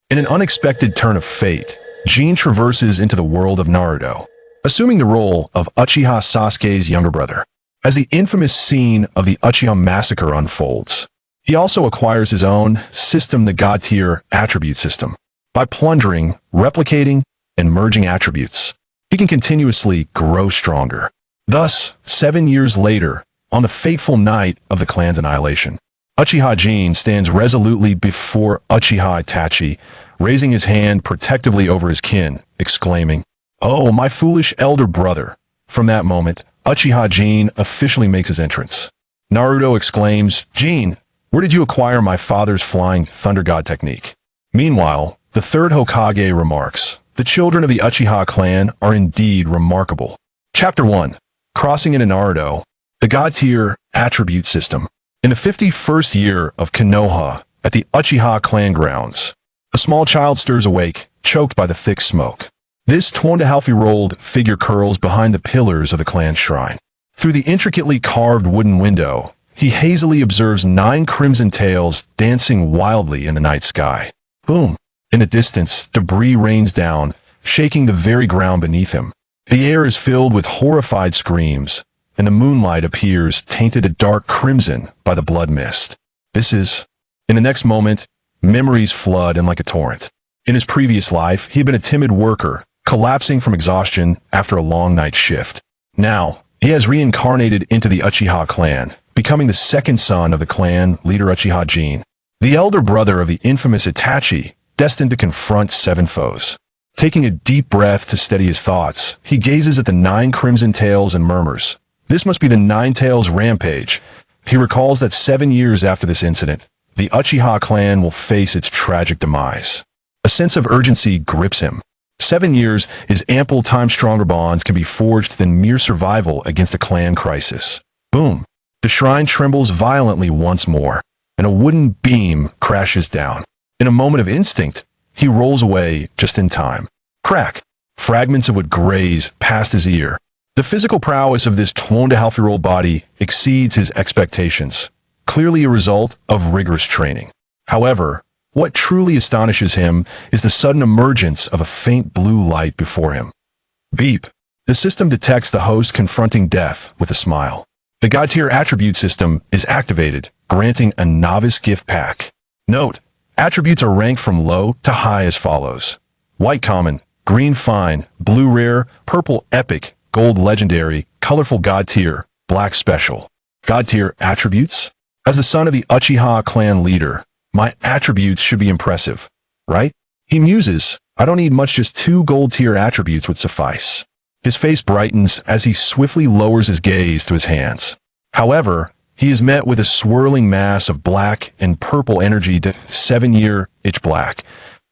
In an unexpected turn of fate, Jin traverses into the world of Naruto, assuming the role of Uchiha Sasuke's younger brother. As the infamous scene of the Uchiha Massacre unfolds, he also acquires his own system, the God-tier attribute system. By plundering, replicating, and merging attributes, he can continuously grow stronger. Thus, 7 years later, on the fateful night of the clan's annihilation, Uchiha Jin stands resolutely before Uchiha Itachi, raising his hand protectively over his kin, exclaiming, "Oh, my foolish elder brother." From that moment, Uchiha Jin officially makes his entrance. Naruto exclaims, "Jin, where did you acquire my father's flying thunder god technique?" Meanwhile, the third Hokage remarks, "The children of the Uchiha clan are indeed remarkable." Chapter 1. Crossing into Naruto, the God-tier attribute system. In the 51st year of Konoha, at the Uchiha clan grounds, a small child stirs awake, choked by the thick smoke. This rolled figure curls behind the pillars of the clan's shrine. Through the intricately carved wooden window, he hazily observes 9 crimson tails dancing wildly in the night sky. Boom! In the distance, debris rains down, shaking the very ground beneath him. The air is filled with horrified screams, and the moonlight appears tainted a dark crimson by the blood mist. In the next moment, memories flood in like a torrent. In his previous life, he had been a timid worker, collapsing from exhaustion after a long night shift. Now, he has reincarnated into the Uchiha clan, becoming the second son of the clan leader Uchiha Jin, the elder brother of the infamous Itachi, destined to confront 7 foes. Taking a deep breath to steady his thoughts, he gazes at the 9 crimson tails and murmurs, "This must be the 9 Tails rampage." He recalls that 7 years after this incident, the Uchiha clan will face its tragic demise. A sense of urgency grips him. 7 years is ample time. Stronger bonds can be forged than mere survival against a clan crisis. Boom! The shrine trembles violently once more, and a wooden beam crashes down. In a moment of instinct, he rolls away just in time. Crack! Fragments of wood graze past his ear. The physical prowess of this 20-year-old body exceeds his expectations, clearly a result of rigorous training. However, what truly astonishes him is the sudden emergence of a faint blue light before him. Beep! The system detects the host confronting death with a smile. The God-tier attribute system is activated, granting a novice gift pack. Note: attributes are ranked from low to high as follows: white common, green fine, blue rare, purple epic, gold legendary, colorful God tier, black special. God tier attributes? As the son of the Uchiha clan leader, my attributes should be impressive, right? He muses, "I don't need much, just 2 gold tier attributes would suffice." His face brightens as he swiftly lowers his gaze to his hands. However, he is met with a swirling mass of black and purple energy to 7-year itch black.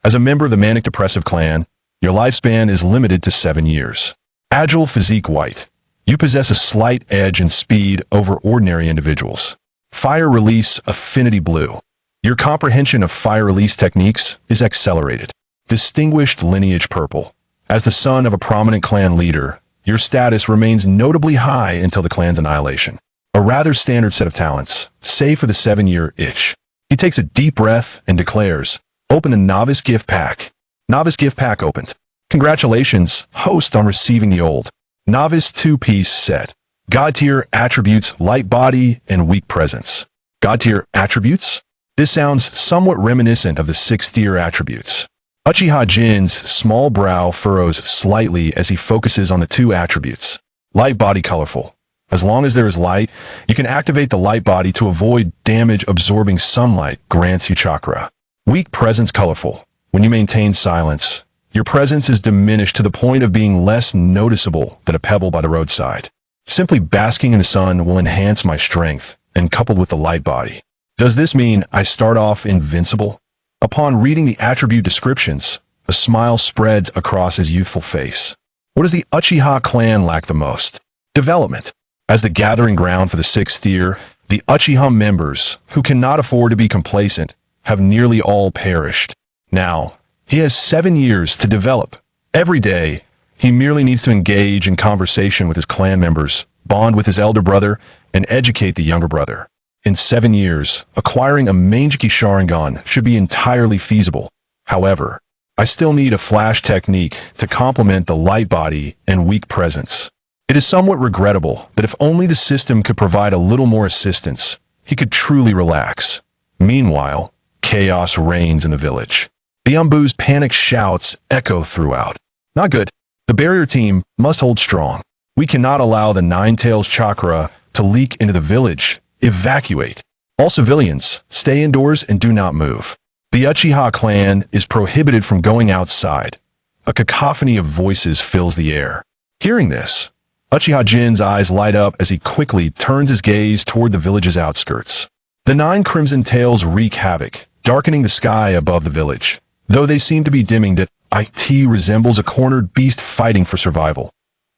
As a member of the Manic Depressive clan, your lifespan is limited to 7 years. Agile physique white. You possess a slight edge and speed over ordinary individuals. Fire release affinity blue. Your comprehension of fire release techniques is accelerated. Distinguished lineage purple. As the son of a prominent clan leader, your status remains notably high until the clan's annihilation. A rather standard set of talents, save for the 7-year itch. He takes a deep breath and declares, "Open the novice gift pack." Novice gift pack opened. Congratulations, host, on receiving the old novice 2-piece set. God tier attributes, light body and weak presence. God tier attributes? This sounds somewhat reminiscent of the 6th-tier attributes. Uchiha Jin's small brow furrows slightly as he focuses on the 2 attributes. Light body colorful. As long as there is light, you can activate the light body to avoid damage-absorbing sunlight, grants you chakra. Weak presence colorful. When you maintain silence, your presence is diminished to the point of being less noticeable than a pebble by the roadside. Simply basking in the sun will enhance my strength, and coupled with the light body. Does this mean I start off invincible? Upon reading the attribute descriptions, a smile spreads across his youthful face. What does the Uchiha clan lack the most? Development. As the gathering ground for the 6th year, the Uchiha members, who cannot afford to be complacent, have nearly all perished. Now, he has 7 years to develop. Every day, he merely needs to engage in conversation with his clan members, bond with his elder brother, and educate the younger brother. In 7 years, acquiring a Manjiki Sharingan should be entirely feasible. However, I still need a flash technique to complement the light body and weak presence. It is somewhat regrettable that if only the system could provide a little more assistance, he could truly relax. Meanwhile, chaos reigns in the village. The Umbu's panicked shouts echo throughout. Not good. The barrier team must hold strong. We cannot allow the Nine-Tails chakra to leak into the village. Evacuate. All civilians, stay indoors and do not move. The Uchiha clan is prohibited from going outside. A cacophony of voices fills the air. Hearing this, Uchiha Jin's eyes light up as he quickly turns his gaze toward the village's outskirts. The 9 crimson tails wreak havoc, darkening the sky above the village. Though they seem to be dimming, that it resembles a cornered beast fighting for survival,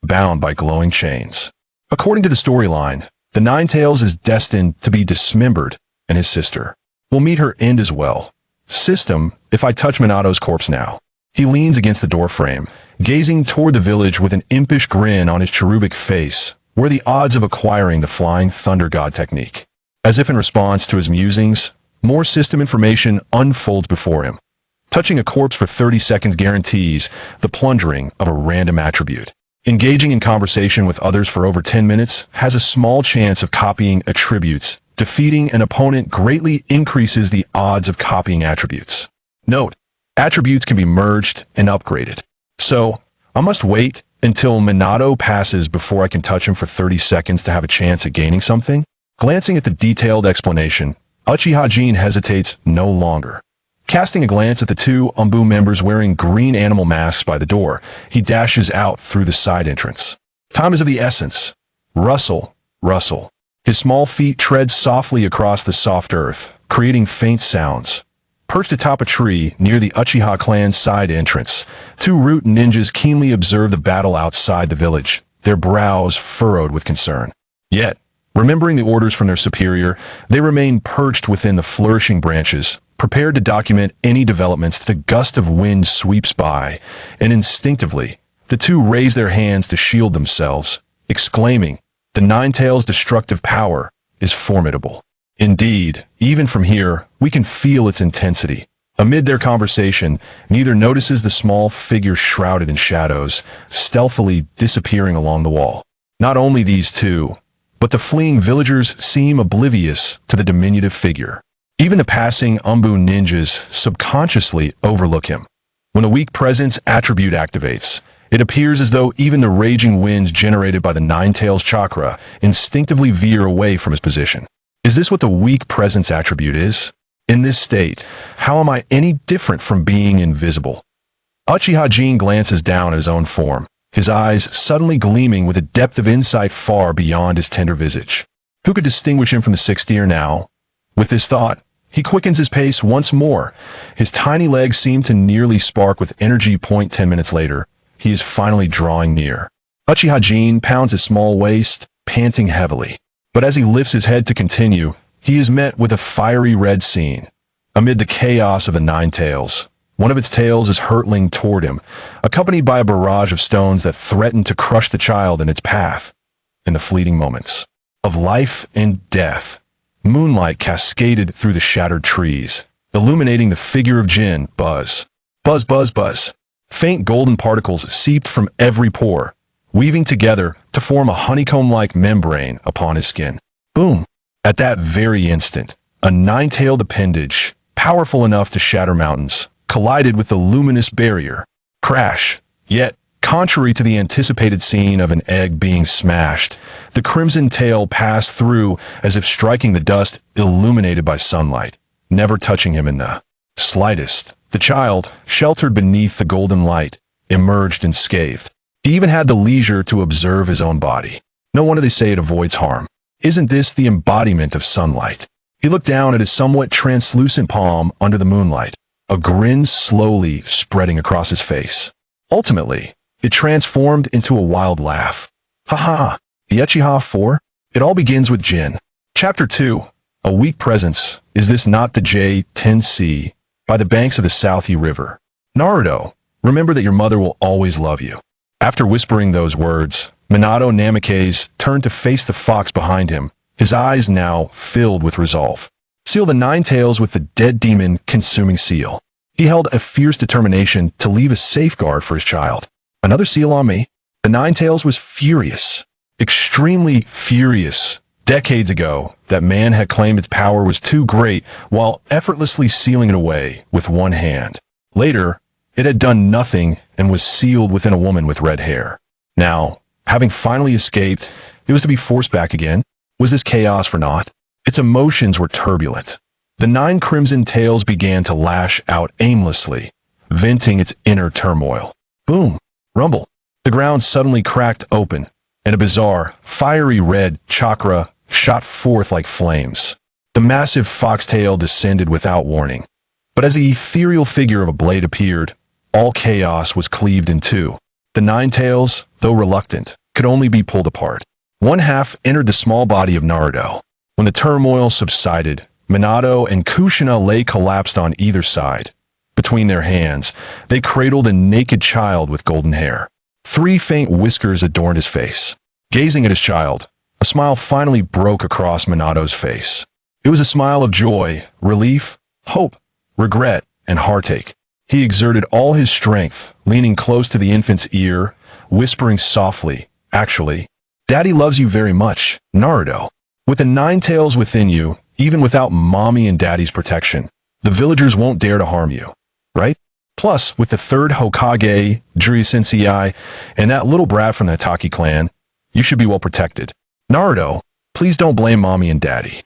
bound by glowing chains. According to the storyline, the Nine-Tails is destined to be dismembered, and his sister will meet her end as well. System, if I touch Minato's corpse now. He leans against the doorframe, gazing toward the village with an impish grin on his cherubic face. Were the odds of acquiring the Flying Thunder God technique? As if in response to his musings, more system information unfolds before him. Touching a corpse for 30 seconds guarantees the plundering of a random attribute. Engaging in conversation with others for over 10 minutes has a small chance of copying attributes. Defeating an opponent greatly increases the odds of copying attributes. Note, attributes can be merged and upgraded. So, I must wait until Minato passes before I can touch him for 30 seconds to have a chance at gaining something? Glancing at the detailed explanation, Uchiha Jin hesitates no longer. Casting a glance at the 2 Umbu members wearing green animal masks by the door, he dashes out through the side entrance. Time is of the essence. Rustle, rustle. His small feet tread softly across the soft earth, creating faint sounds. Perched atop a tree near the Uchiha clan's side entrance, 2 root ninjas keenly observe the battle outside the village, their brows furrowed with concern. Yet, remembering the orders from their superior, they remain perched within the flourishing branches, prepared to document any developments the gust of wind sweeps by, and instinctively, the 2 raise their hands to shield themselves, exclaiming, "The Nine-Tails' destructive power is formidable." Indeed, even from here, we can feel its intensity. Amid their conversation, neither notices the small figure shrouded in shadows, stealthily disappearing along the wall. Not only these 2, but the fleeing villagers seem oblivious to the diminutive figure. Even the passing Umbu ninjas subconsciously overlook him. When a weak presence attribute activates, it appears as though even the raging winds generated by the Nine-Tails chakra instinctively veer away from his position. Is this what the weak presence attribute is? In this state, how am I any different from being invisible? Uchiha Jin glances down at his own form, his eyes suddenly gleaming with a depth of insight far beyond his tender visage. Who could distinguish him from the 6th tier now? With this thought, he quickens his pace once more. His tiny legs seem to nearly spark with energy. 10 minutes later, he is finally drawing near. Uchiha Jin pounds his small waist, panting heavily. But as he lifts his head to continue, he is met with a fiery red scene. Amid the chaos of the Nine-Tails, one of its tails is hurtling toward him, accompanied by a barrage of stones that threaten to crush the child in its path. In the fleeting moments of life and death, moonlight cascaded through the shattered trees, illuminating the figure of Jin. Buzz. Buzz, buzz, buzz. Faint golden particles seeped from every pore, weaving together to form a honeycomb-like membrane upon his skin. Boom! At that very instant, a 9-tailed appendage, powerful enough to shatter mountains, collided with the luminous barrier. Crash! Yet, contrary to the anticipated scene of an egg being smashed, the crimson tail passed through as if striking the dust illuminated by sunlight, never touching him in the slightest. The child, sheltered beneath the golden light, emerged unscathed. He even had the leisure to observe his own body. No wonder they say it avoids harm. Isn't this the embodiment of sunlight? He looked down at his somewhat translucent palm under the moonlight, a grin slowly spreading across his face. Ultimately, it transformed into a wild laugh. Ha ha! The Uchiha 4? It all begins with Jin. Chapter 2. A weak presence. Is this not the J-10C? By the banks of the Southie River. Naruto, remember that your mother will always love you. After whispering those words, Minato Namikaze turned to face the fox behind him, his eyes now filled with resolve. Seal the 9 tails with the dead demon consuming seal. He held a fierce determination to leave a safeguard for his child. Another seal on me. The Ninetales was furious, extremely furious. Decades ago, that man had claimed its power was too great while effortlessly sealing it away with one hand. Later, it had done nothing and was sealed within a woman with red hair. Now, having finally escaped, it was to be forced back again. Was this chaos for naught? Its emotions were turbulent. The 9 crimson tails began to lash out aimlessly, venting its inner turmoil. Boom! Rumble! The ground suddenly cracked open, and a bizarre, fiery red chakra shot forth like flames. The massive foxtail descended without warning. But as the ethereal figure of a blade appeared, all chaos was cleaved in two. The Ninetales, though reluctant, could only be pulled apart. One half entered the small body of Naruto. When the turmoil subsided, Minato and Kushina lay collapsed on either side. Between their hands, they cradled a naked child with golden hair. 3 faint whiskers adorned his face. Gazing at his child, a smile finally broke across Minato's face. It was a smile of joy, relief, hope, regret, and heartache. He exerted all his strength, leaning close to the infant's ear, whispering softly, "Actually, Daddy loves you very much, Naruto. With the Ninetales within you, even without Mommy and Daddy's protection, the villagers won't dare to harm you, right? Plus, with the Third Hokage, Jiraiya-sensei, and that little brat from the Itachi clan, you should be well protected. Naruto, please don't blame Mommy and Daddy."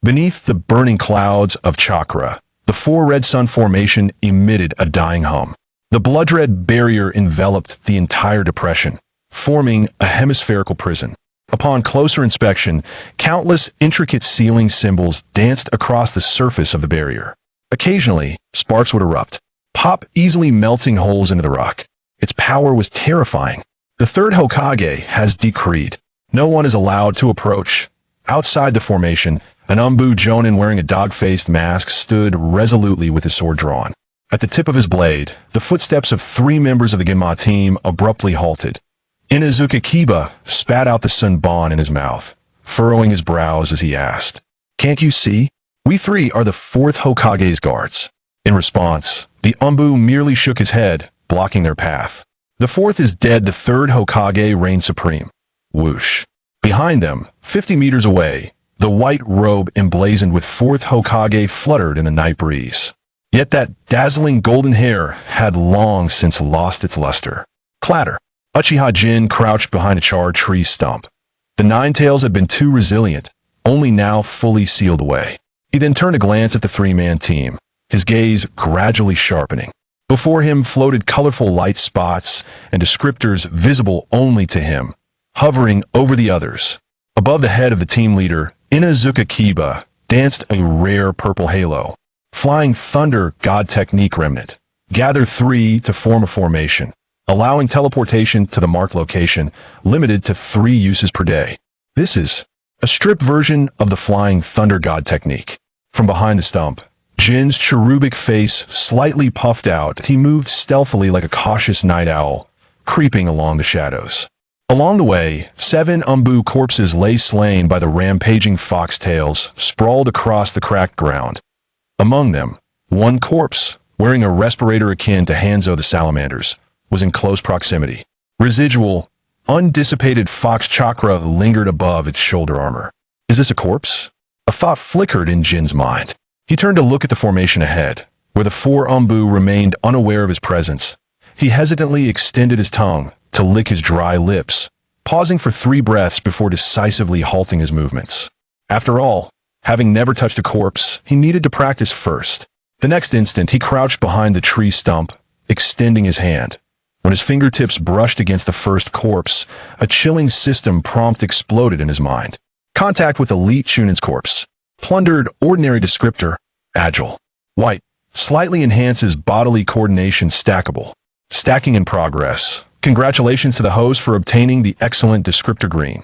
Beneath the burning clouds of chakra, the 4 red sun formation emitted a dying hum. The blood-red barrier enveloped the entire depression, forming a hemispherical prison. Upon closer inspection, countless intricate sealing symbols danced across the surface of the barrier. Occasionally, sparks would erupt, pop easily melting holes into the rock. Its power was terrifying. The Third Hokage has decreed, no one is allowed to approach. Outside the formation, an Umbu Jonin wearing a dog-faced mask stood resolutely with his sword drawn. At the tip of his blade, the footsteps of 3 members of the Genma team abruptly halted. Inuzuka Kiba spat out the Sunban in his mouth, furrowing his brows as he asked, "Can't you see? We 3 are the 4th Hokage's guards." In response, the Umbu merely shook his head, blocking their path. "The 4th is dead, the 3rd Hokage reigns supreme." Whoosh. Behind them, 50 meters away, the white robe emblazoned with 4th Hokage fluttered in the night breeze. Yet that dazzling golden hair had long since lost its luster. Clatter. Uchiha Jin crouched behind a charred tree stump. The Ninetales had been too resilient, only now fully sealed away. He then turned a glance at the 3-man team, his gaze gradually sharpening. Before him floated colorful light spots and descriptors visible only to him, hovering over the others. Above the head of the team leader, Inuzuka Kiba danced a rare purple halo. Flying Thunder God Technique Remnant. Gather 3 to form a formation, allowing teleportation to the marked location, limited to 3 uses per day. This is a stripped version of the Flying Thunder God technique. From behind the stump, Jin's cherubic face slightly puffed out. He moved stealthily like a cautious night owl, creeping along the shadows. Along the way, 7 Umbu corpses lay slain by the rampaging foxtails, sprawled across the cracked ground. Among them, 1 corpse, wearing a respirator akin to Hanzo the Salamander's, was in close proximity. Residual, undissipated fox chakra lingered above its shoulder armor. Is this a corpse? A thought flickered in Jin's mind. He turned to look at the formation ahead, where the 4 Umbu remained unaware of his presence. He hesitantly extended his tongue to lick his dry lips, pausing for 3 breaths before decisively halting his movements. After all, having never touched a corpse, he needed to practice first. The next instant, he crouched behind the tree stump, extending his hand. When his fingertips brushed against the first corpse, a chilling system prompt exploded in his mind. Contact with Elite Chunin's corpse. Plundered ordinary descriptor, agile. White, slightly enhances bodily coordination stackable. Stacking in progress. Congratulations to the host for obtaining the excellent descriptor green.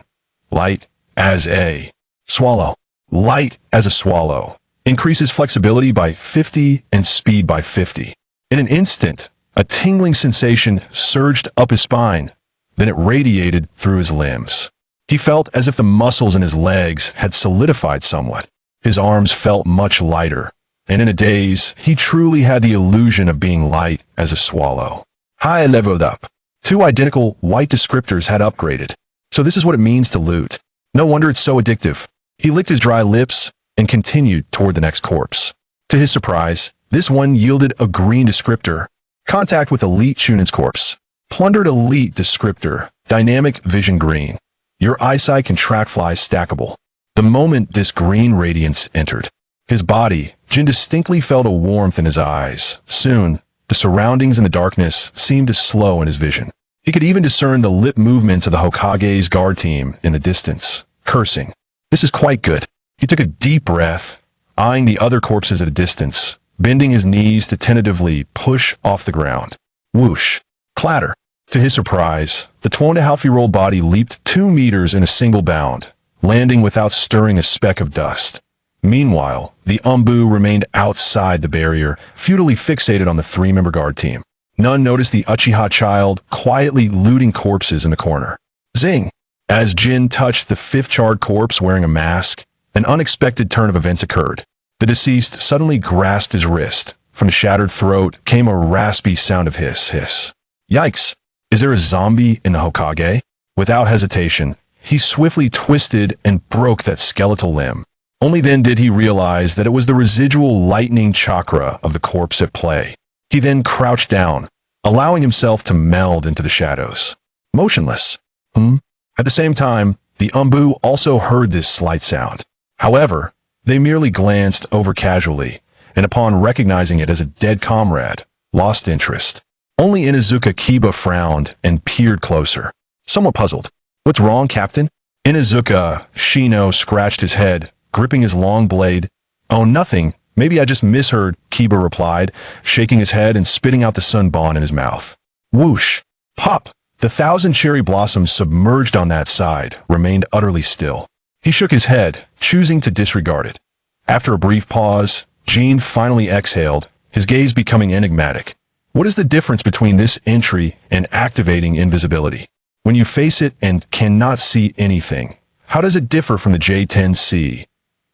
Light as a swallow. Light as a swallow. Increases flexibility by 50 and speed by 50. In an instant, a tingling sensation surged up his spine, then it radiated through his limbs. He felt as if the muscles in his legs had solidified somewhat. His arms felt much lighter, and in a daze, he truly had the illusion of being light as a swallow. High leveled up. 2 identical white descriptors had upgraded. So this is what it means to loot. No wonder it's so addictive. He licked his dry lips and continued toward the next corpse. To his surprise, this one yielded a green descriptor. Contact with Elite Chunin's corpse. Plundered Elite descriptor. Dynamic vision green. Your eyesight can track flies stackable. The moment this green radiance entered his body, Jin distinctly felt a warmth in his eyes. Soon, the surroundings in the darkness seemed to slow in his vision. He could even discern the lip movements of the Hokage's guard team in the distance, cursing. This is quite good. He took a deep breath, eyeing the other corpses at a distance, bending his knees to tentatively push off the ground. Whoosh. Clatter. To his surprise, the 2.5-year-old body leaped 2 meters in a single bound, landing without stirring a speck of dust. Meanwhile, the Umbu remained outside the barrier, futilely fixated on the 3-member guard team. None noticed the Uchiha child quietly looting corpses in the corner. Zing! As Jin touched the 5th charred corpse wearing a mask, an unexpected turn of events occurred. The deceased suddenly grasped his wrist. From the shattered throat came a raspy sound of hiss, hiss. Yikes! Is there a zombie in the Hokage? Without hesitation, he swiftly twisted and broke that skeletal limb. Only then did he realize that it was the residual lightning chakra of the corpse at play. He then crouched down, allowing himself to meld into the shadows. Motionless. At the same time, the Umbu also heard this slight sound. However, they merely glanced over casually, and upon recognizing it as a dead comrade, lost interest. Only Inuzuka Kiba frowned and peered closer, somewhat puzzled. What's wrong, Captain? Inuzuka Shino scratched his head, gripping his long blade. Oh, nothing. Maybe I just misheard, Kiba replied, shaking his head and spitting out the sunbon in his mouth. Whoosh! Pop! The 1,000 cherry blossoms submerged on that side remained utterly still. He shook his head, choosing to disregard it. After a brief pause, Jin finally exhaled, his gaze becoming enigmatic. What is the difference between this entry and activating invisibility? When you face it and cannot see anything, how does it differ from the J10C?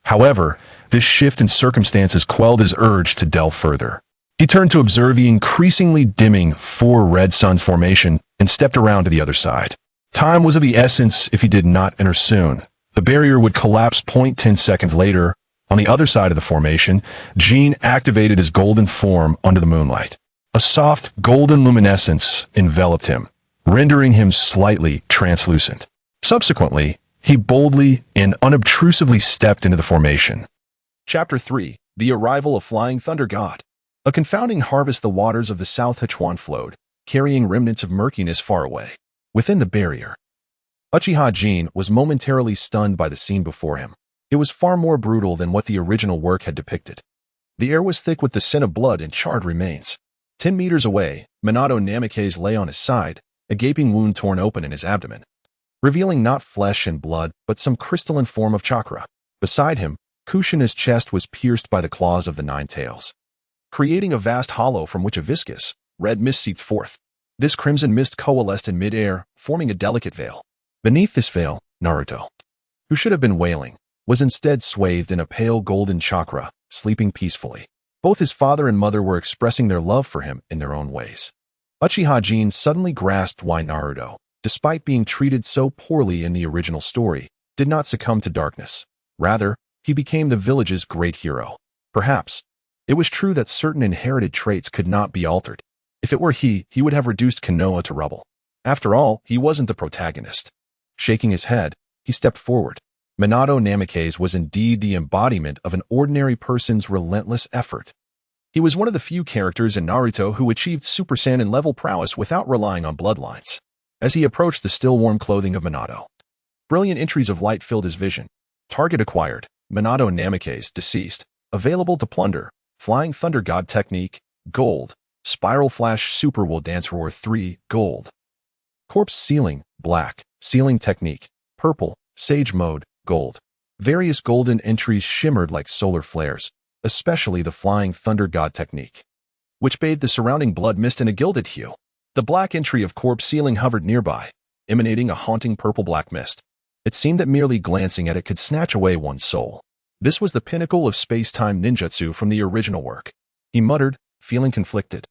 However, this shift in circumstances quelled his urge to delve further. He turned to observe the increasingly dimming 4 red suns formation and stepped around to the other side. Time was of the essence if he did not enter soon. The barrier would collapse 0.10 seconds later. On the other side of the formation, Jin activated his golden form under the moonlight. A soft, golden luminescence enveloped him, rendering him slightly translucent. Subsequently, he boldly and unobtrusively stepped into the formation. Chapter 3. The Arrival of Flying Thunder God. A confounding harvest the waters of the South Hechuan flowed, carrying remnants of murkiness far away. Within the barrier, Uchiha Jin was momentarily stunned by the scene before him. It was far more brutal than what the original work had depicted. The air was thick with the scent of blood and charred remains. 10 meters away, Minato Namikaze lay on his side, a gaping wound torn open in his abdomen, revealing not flesh and blood, but some crystalline form of chakra. Beside him, Kushina's chest was pierced by the claws of the 9 tails, creating a vast hollow from which a viscous, red mist seeped forth. This crimson mist coalesced in mid-air, forming a delicate veil. Beneath this veil, Naruto, who should have been wailing, was instead swathed in a pale golden chakra, sleeping peacefully. Both his father and mother were expressing their love for him in their own ways. Uchiha Jin suddenly grasped why Naruto, despite being treated so poorly in the original story, did not succumb to darkness. Rather, he became the village's great hero. Perhaps, it was true that certain inherited traits could not be altered. If it were he would have reduced Konoha to rubble. After all, he wasn't the protagonist. Shaking his head, he stepped forward. Minato Namikaze was indeed the embodiment of an ordinary person's relentless effort. He was one of the few characters in Naruto who achieved Super Saiyan level prowess without relying on bloodlines. As he approached the still warm clothing of Minato, brilliant entries of light filled his vision. Target acquired, Minato Namikaze, deceased. Available to plunder, Flying Thunder God Technique, gold. Spiral Flash Super Will Dance Roar 3, gold. Corpse Sealing, black. Sealing Technique, purple. Sage Mode, gold. Various golden entries shimmered like solar flares, especially the Flying Thunder God Technique, which bathed the surrounding blood mist in a gilded hue. The black entry of Corpse Sealing hovered nearby, emanating a haunting purple-black mist. It seemed that merely glancing at it could snatch away one's soul. This was the pinnacle of space-time ninjutsu from the original work. He muttered, feeling conflicted.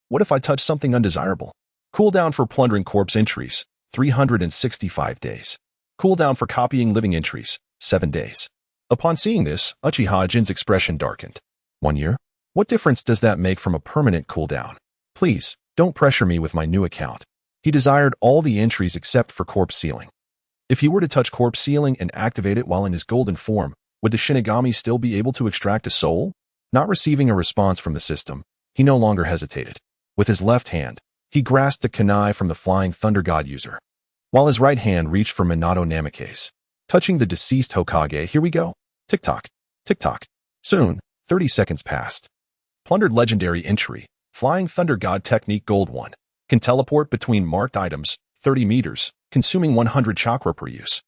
What if I touch something undesirable? Cooldown for plundering corpse entries, 365 days. Cooldown for copying living entries, 7 days. Upon seeing this, Uchiha Jin's expression darkened. 1 year? What difference does that make from a permanent cooldown? Please, don't pressure me with my new account. He desired all the entries except for corpse sealing. If he were to touch corpse sealing and activate it while in his golden form, would the Shinigami still be able to extract a soul? Not receiving a response from the system, he no longer hesitated. With his left hand, he grasped the kunai from the flying thunder god user, while his right hand reached for Minato Namikaze. Touching the deceased Hokage, here we go. Tick-tock, tick-tock. Soon, 30 seconds passed. Plundered legendary entry, Flying Thunder God Technique Gold 1. Can teleport between marked items, 30 meters, consuming 100 chakra per use.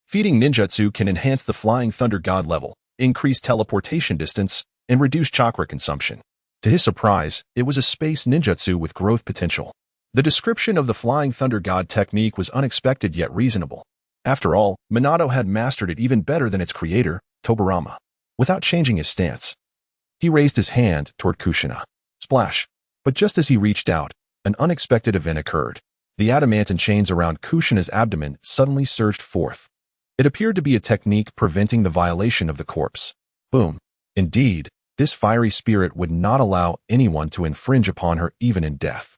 Feeding ninjutsu can enhance the Flying Thunder God level, increase teleportation distance, and reduce chakra consumption. To his surprise, it was a space ninjutsu with growth potential. The description of the Flying Thunder God technique was unexpected yet reasonable. After all, Minato had mastered it even better than its creator, Tobirama. Without changing his stance, he raised his hand toward Kushina. Splash! But just as he reached out, an unexpected event occurred. The adamantine chains around Kushina's abdomen suddenly surged forth. It appeared to be a technique preventing the violation of the corpse. Boom. Indeed, this fiery spirit would not allow anyone to infringe upon her even in death.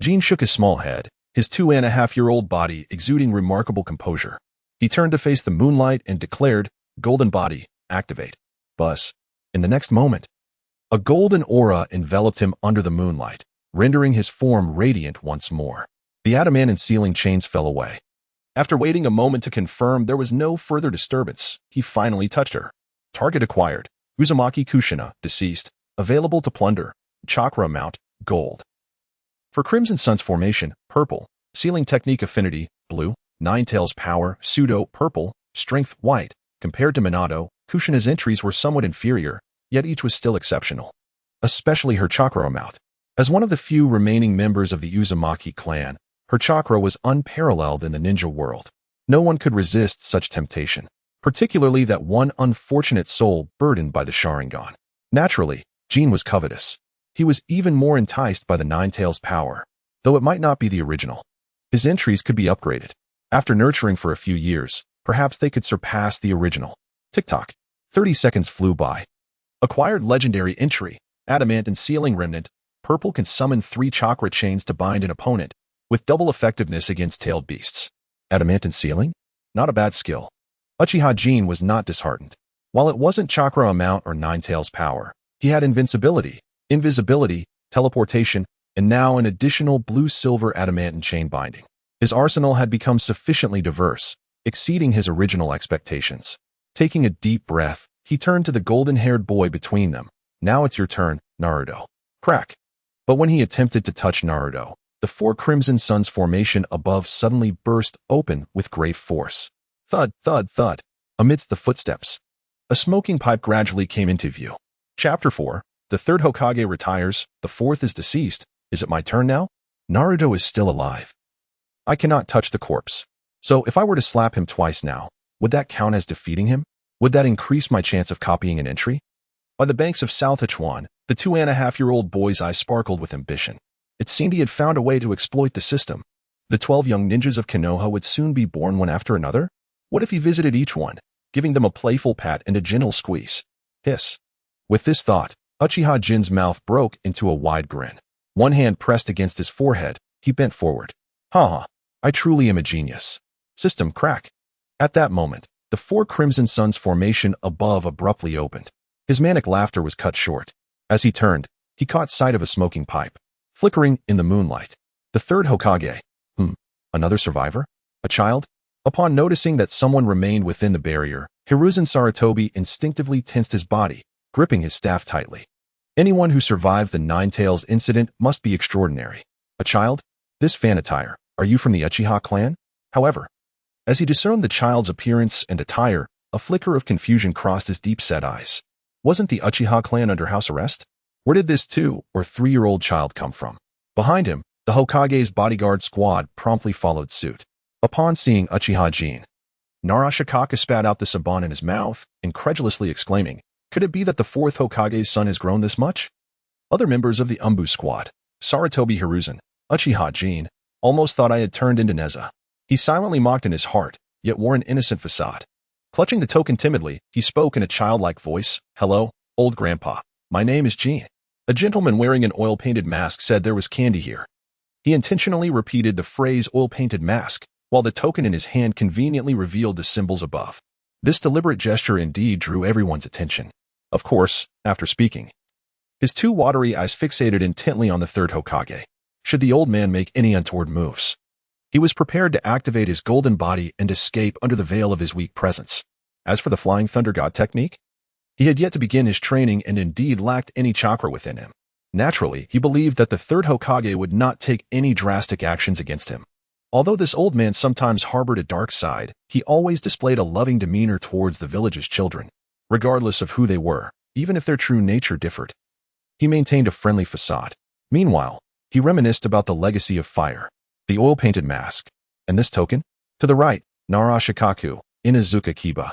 Jin shook his small head, his 2.5-year-old body exuding remarkable composure. He turned to face the moonlight and declared, Golden Body, activate. Buzz. In the next moment, a golden aura enveloped him under the moonlight, rendering his form radiant once more. The adamantine ceiling chains fell away. After waiting a moment to confirm there was no further disturbance, he finally touched her. Target acquired. Uzumaki Kushina, deceased. Available to plunder. Chakra amount, gold. For Crimson Sun's formation, purple. Sealing technique affinity, blue. Ninetales power, pseudo, purple. Strength, white. Compared to Minato, Kushina's entries were somewhat inferior, yet each was still exceptional. Especially her chakra amount. As one of the few remaining members of the Uzumaki clan, her chakra was unparalleled in the ninja world. No one could resist such temptation, particularly that one unfortunate soul burdened by the Sharingan. Naturally, Jin was covetous. He was even more enticed by the Ninetales power, though it might not be the original. His entries could be upgraded. After nurturing for a few years, perhaps they could surpass the original. Tick-tock. 30 seconds flew by. Acquired legendary entry, adamantine sealing remnant. Purple can summon 3 chakra chains to bind an opponent, with double effectiveness against tailed beasts. Adamantine sealing? Not a bad skill. Uchiha Jin was not disheartened. While it wasn't chakra amount or Ninetales power, he had invincibility, invisibility, teleportation, and now an additional blue-silver adamantine chain binding. His arsenal had become sufficiently diverse, exceeding his original expectations. Taking a deep breath, he turned to the golden-haired boy between them. Now it's your turn, Naruto. Crack. But when he attempted to touch Naruto, the 4 Crimson Suns formation above suddenly burst open with great force. Thud, thud, thud. Amidst the footsteps, a smoking pipe gradually came into view. Chapter 4. The third Hokage retires, the fourth is deceased. Is it my turn now? Naruto is still alive. I cannot touch the corpse. So if I were to slap him twice now, would that count as defeating him? Would that increase my chance of copying an entry? By the banks of South Hichuan, the 2.5-year-old boy's eyes sparkled with ambition. It seemed he had found a way to exploit the system. The 12 young ninjas of Konoha would soon be born one after another? What if he visited each one, giving them a playful pat and a gentle squeeze? Hiss. With this thought, Uchiha Jin's mouth broke into a wide grin. One hand pressed against his forehead, he bent forward. Ha! I truly am a genius. System crack. At that moment, the 4 Crimson Suns formation above abruptly opened. His manic laughter was cut short. As he turned, he caught sight of a smoking pipe, flickering in the moonlight. The third Hokage. Another survivor? A child? Upon noticing that someone remained within the barrier, Hiruzen Sarutobi instinctively tensed his body, gripping his staff tightly. Anyone who survived the Ninetales incident must be extraordinary. A child? This fan attire. Are you from the Uchiha clan? However, as he discerned the child's appearance and attire, a flicker of confusion crossed his deep-set eyes. Wasn't the Uchiha clan under house arrest? Where did this 2- or 3-year-old child come from? Behind him, the Hokage's bodyguard squad promptly followed suit. Upon seeing Uchiha Jin, Narashikaka spat out the saban in his mouth, incredulously exclaiming, "Could it be that the fourth Hokage's son has grown this much?" Other members of the Umbu squad, Sarutobi Hiruzen, Uchiha Jin, almost thought I had turned into Neza. He silently mocked in his heart, yet wore an innocent facade. Clutching the token timidly, he spoke in a childlike voice, "Hello, old grandpa. My name is Jin." A gentleman wearing an oil-painted mask said there was candy here. He intentionally repeated the phrase oil-painted mask, while the token in his hand conveniently revealed the symbols above. This deliberate gesture indeed drew everyone's attention. Of course, after speaking, his two watery eyes fixated intently on the third Hokage. Should the old man make any untoward moves, he was prepared to activate his golden body and escape under the veil of his weak presence. As for the Flying Thunder God technique, he had yet to begin his training and indeed lacked any chakra within him. Naturally, he believed that the third Hokage would not take any drastic actions against him. Although this old man sometimes harbored a dark side, he always displayed a loving demeanor towards the village's children, regardless of who they were, even if their true nature differed. He maintained a friendly facade. Meanwhile, he reminisced about the legacy of fire, the oil-painted mask, and this token? To the right, Narashikaku, Inazuka Kiba.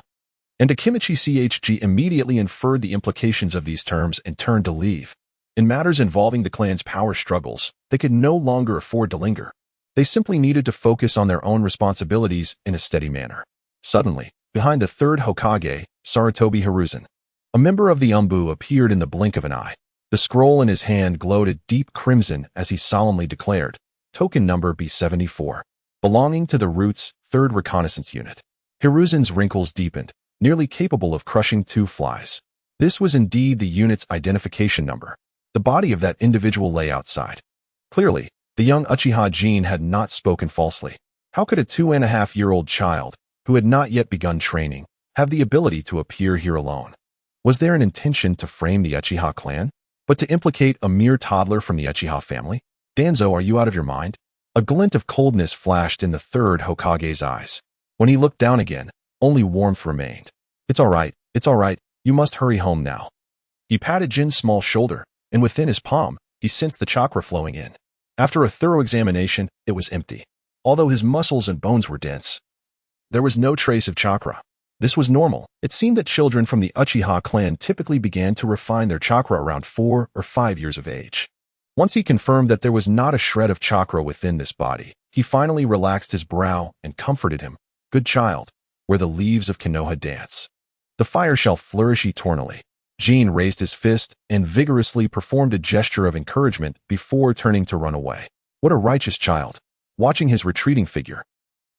And Akimichi Chg immediately inferred the implications of these terms and turned to leave. In matters involving the clan's power struggles, they could no longer afford to linger. They simply needed to focus on their own responsibilities in a steady manner. Suddenly, behind the third Hokage, Sarutobi Hiruzen, a member of the Umbu appeared in the blink of an eye. The scroll in his hand glowed a deep crimson as he solemnly declared, "Token number B74, belonging to the Root's 3rd Reconnaissance Unit." Hiruzen's wrinkles deepened, nearly capable of crushing two flies. This was indeed the unit's identification number. The body of that individual lay outside. Clearly, the young Uchiha Jin had not spoken falsely. How could a 2.5-year-old child, who had not yet begun training, have the ability to appear here alone? Was there an intention to frame the Uchiha clan? But to implicate a mere toddler from the Uchiha family? Danzo, are you out of your mind? A glint of coldness flashed in the third Hokage's eyes. When he looked down again, only warmth remained. It's all right, you must hurry home now." He patted Jin's small shoulder, and within his palm, he sensed the chakra flowing in. After a thorough examination, it was empty. Although his muscles and bones were dense, there was no trace of chakra. This was normal. It seemed that children from the Uchiha clan typically began to refine their chakra around 4 or 5 years of age. Once he confirmed that there was not a shred of chakra within this body, he finally relaxed his brow and comforted him. "Good child, where the leaves of Konoha dance, the fire shall flourish eternally." Jin raised his fist and vigorously performed a gesture of encouragement before turning to run away. What a righteous child. Watching his retreating figure,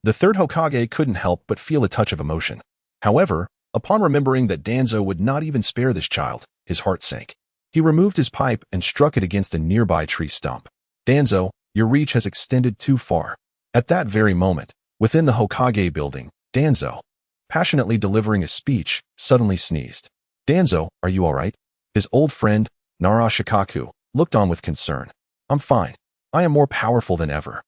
the third Hokage couldn't help but feel a touch of emotion. However, upon remembering that Danzo would not even spare this child, his heart sank. He removed his pipe and struck it against a nearby tree stump. "Danzo, your reach has extended too far." At that very moment, within the Hokage building, Danzo, passionately delivering a speech, suddenly sneezed. "Danzo, are you all right?" His old friend, Narashikaku, looked on with concern. "I'm fine. I am more powerful than ever."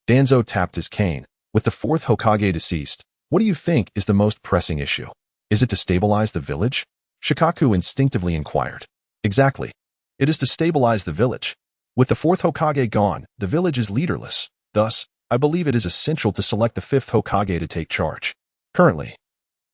Danzo tapped his cane. "With the fourth Hokage deceased, what do you think is the most pressing issue? Is it to stabilize the village?" Shikaku instinctively inquired. "Exactly. It is to stabilize the village. With the fourth Hokage gone, the village is leaderless. Thus, I believe it is essential to select the fifth Hokage to take charge. Currently,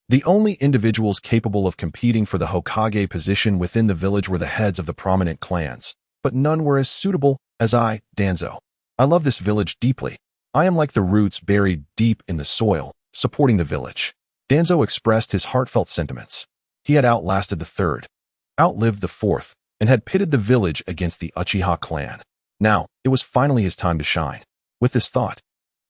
the only individuals capable of competing for the Hokage position within the village were the heads of the prominent clans, but none were as suitable as I, Danzo. I love this village deeply. I am like the roots buried deep in the soil, supporting the village." Danzo expressed his heartfelt sentiments. He had outlasted the third, outlived the fourth, and had pitted the village against the Uchiha clan. Now, it was finally his time to shine. With this thought,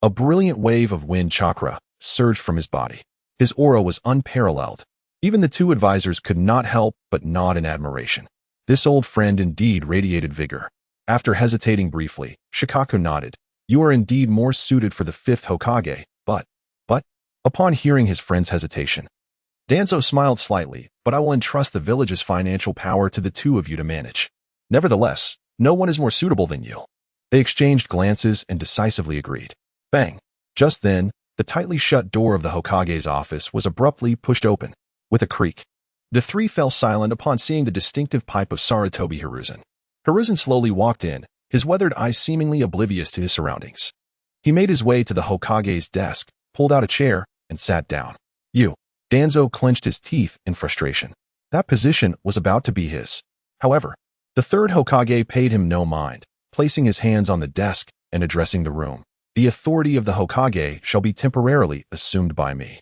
a brilliant wave of wind chakra surged from his body. His aura was unparalleled. Even the two advisors could not help but nod in admiration. This old friend indeed radiated vigor. After hesitating briefly, Shikaku nodded. "You are indeed more suited for the fifth Hokage, but... Upon hearing his friend's hesitation, Danzo smiled slightly, "But I will entrust the village's financial power to the two of you to manage. Nevertheless, no one is more suitable than you." They exchanged glances and decisively agreed. Bang! Just then, the tightly shut door of the Hokage's office was abruptly pushed open. With a creak, the three fell silent upon seeing the distinctive pipe of Sarutobi Hiruzen. Hiruzen slowly walked in, his weathered eyes seemingly oblivious to his surroundings. He made his way to the Hokage's desk, pulled out a chair, and sat down. You. Danzo clenched his teeth in frustration. That position was about to be his. However, the third Hokage paid him no mind, placing his hands on the desk and addressing the room. The authority of the Hokage shall be temporarily assumed by me.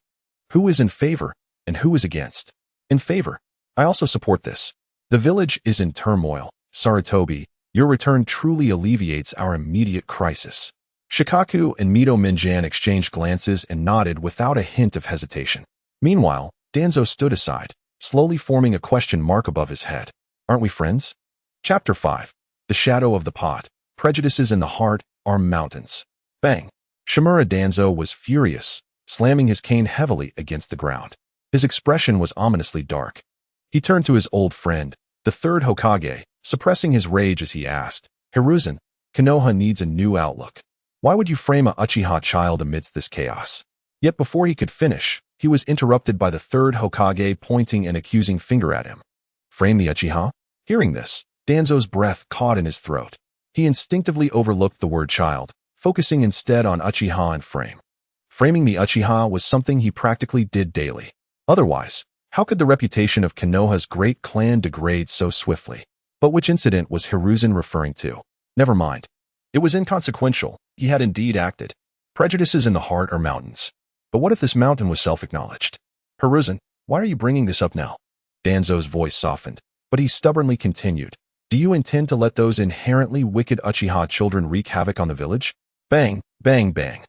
Who is in favor and who is against? In favor. I also support this. The village is in turmoil. Sarutobi, your return truly alleviates our immediate crisis. Shikaku and Mito Minjan exchanged glances and nodded without a hint of hesitation. Meanwhile, Danzo stood aside, slowly forming a question mark above his head. Aren't we friends? Chapter 5. The Shadow of the Pot. Prejudices in the heart are mountains. Bang. Shimura Danzo was furious, slamming his cane heavily against the ground. His expression was ominously dark. He turned to his old friend, the third Hokage, suppressing his rage as he asked, Hiruzen, Konoha needs a new outlook. Why would you frame a Uchiha child amidst this chaos? Yet before he could finish, he was interrupted by the third Hokage pointing an accusing finger at him. Frame the Uchiha? Hearing this, Danzo's breath caught in his throat. He instinctively overlooked the word child, focusing instead on Uchiha and frame. Framing the Uchiha was something he practically did daily. Otherwise, how could the reputation of Konoha's great clan degrade so swiftly? But which incident was Hiruzen referring to? Never mind. It was inconsequential. He had indeed acted. Prejudices in the heart are mountains. But what if this mountain was self-acknowledged? Hiruzen, why are you bringing this up now? Danzo's voice softened, but he stubbornly continued. Do you intend to let those inherently wicked Uchiha children wreak havoc on the village? Bang, bang, bang.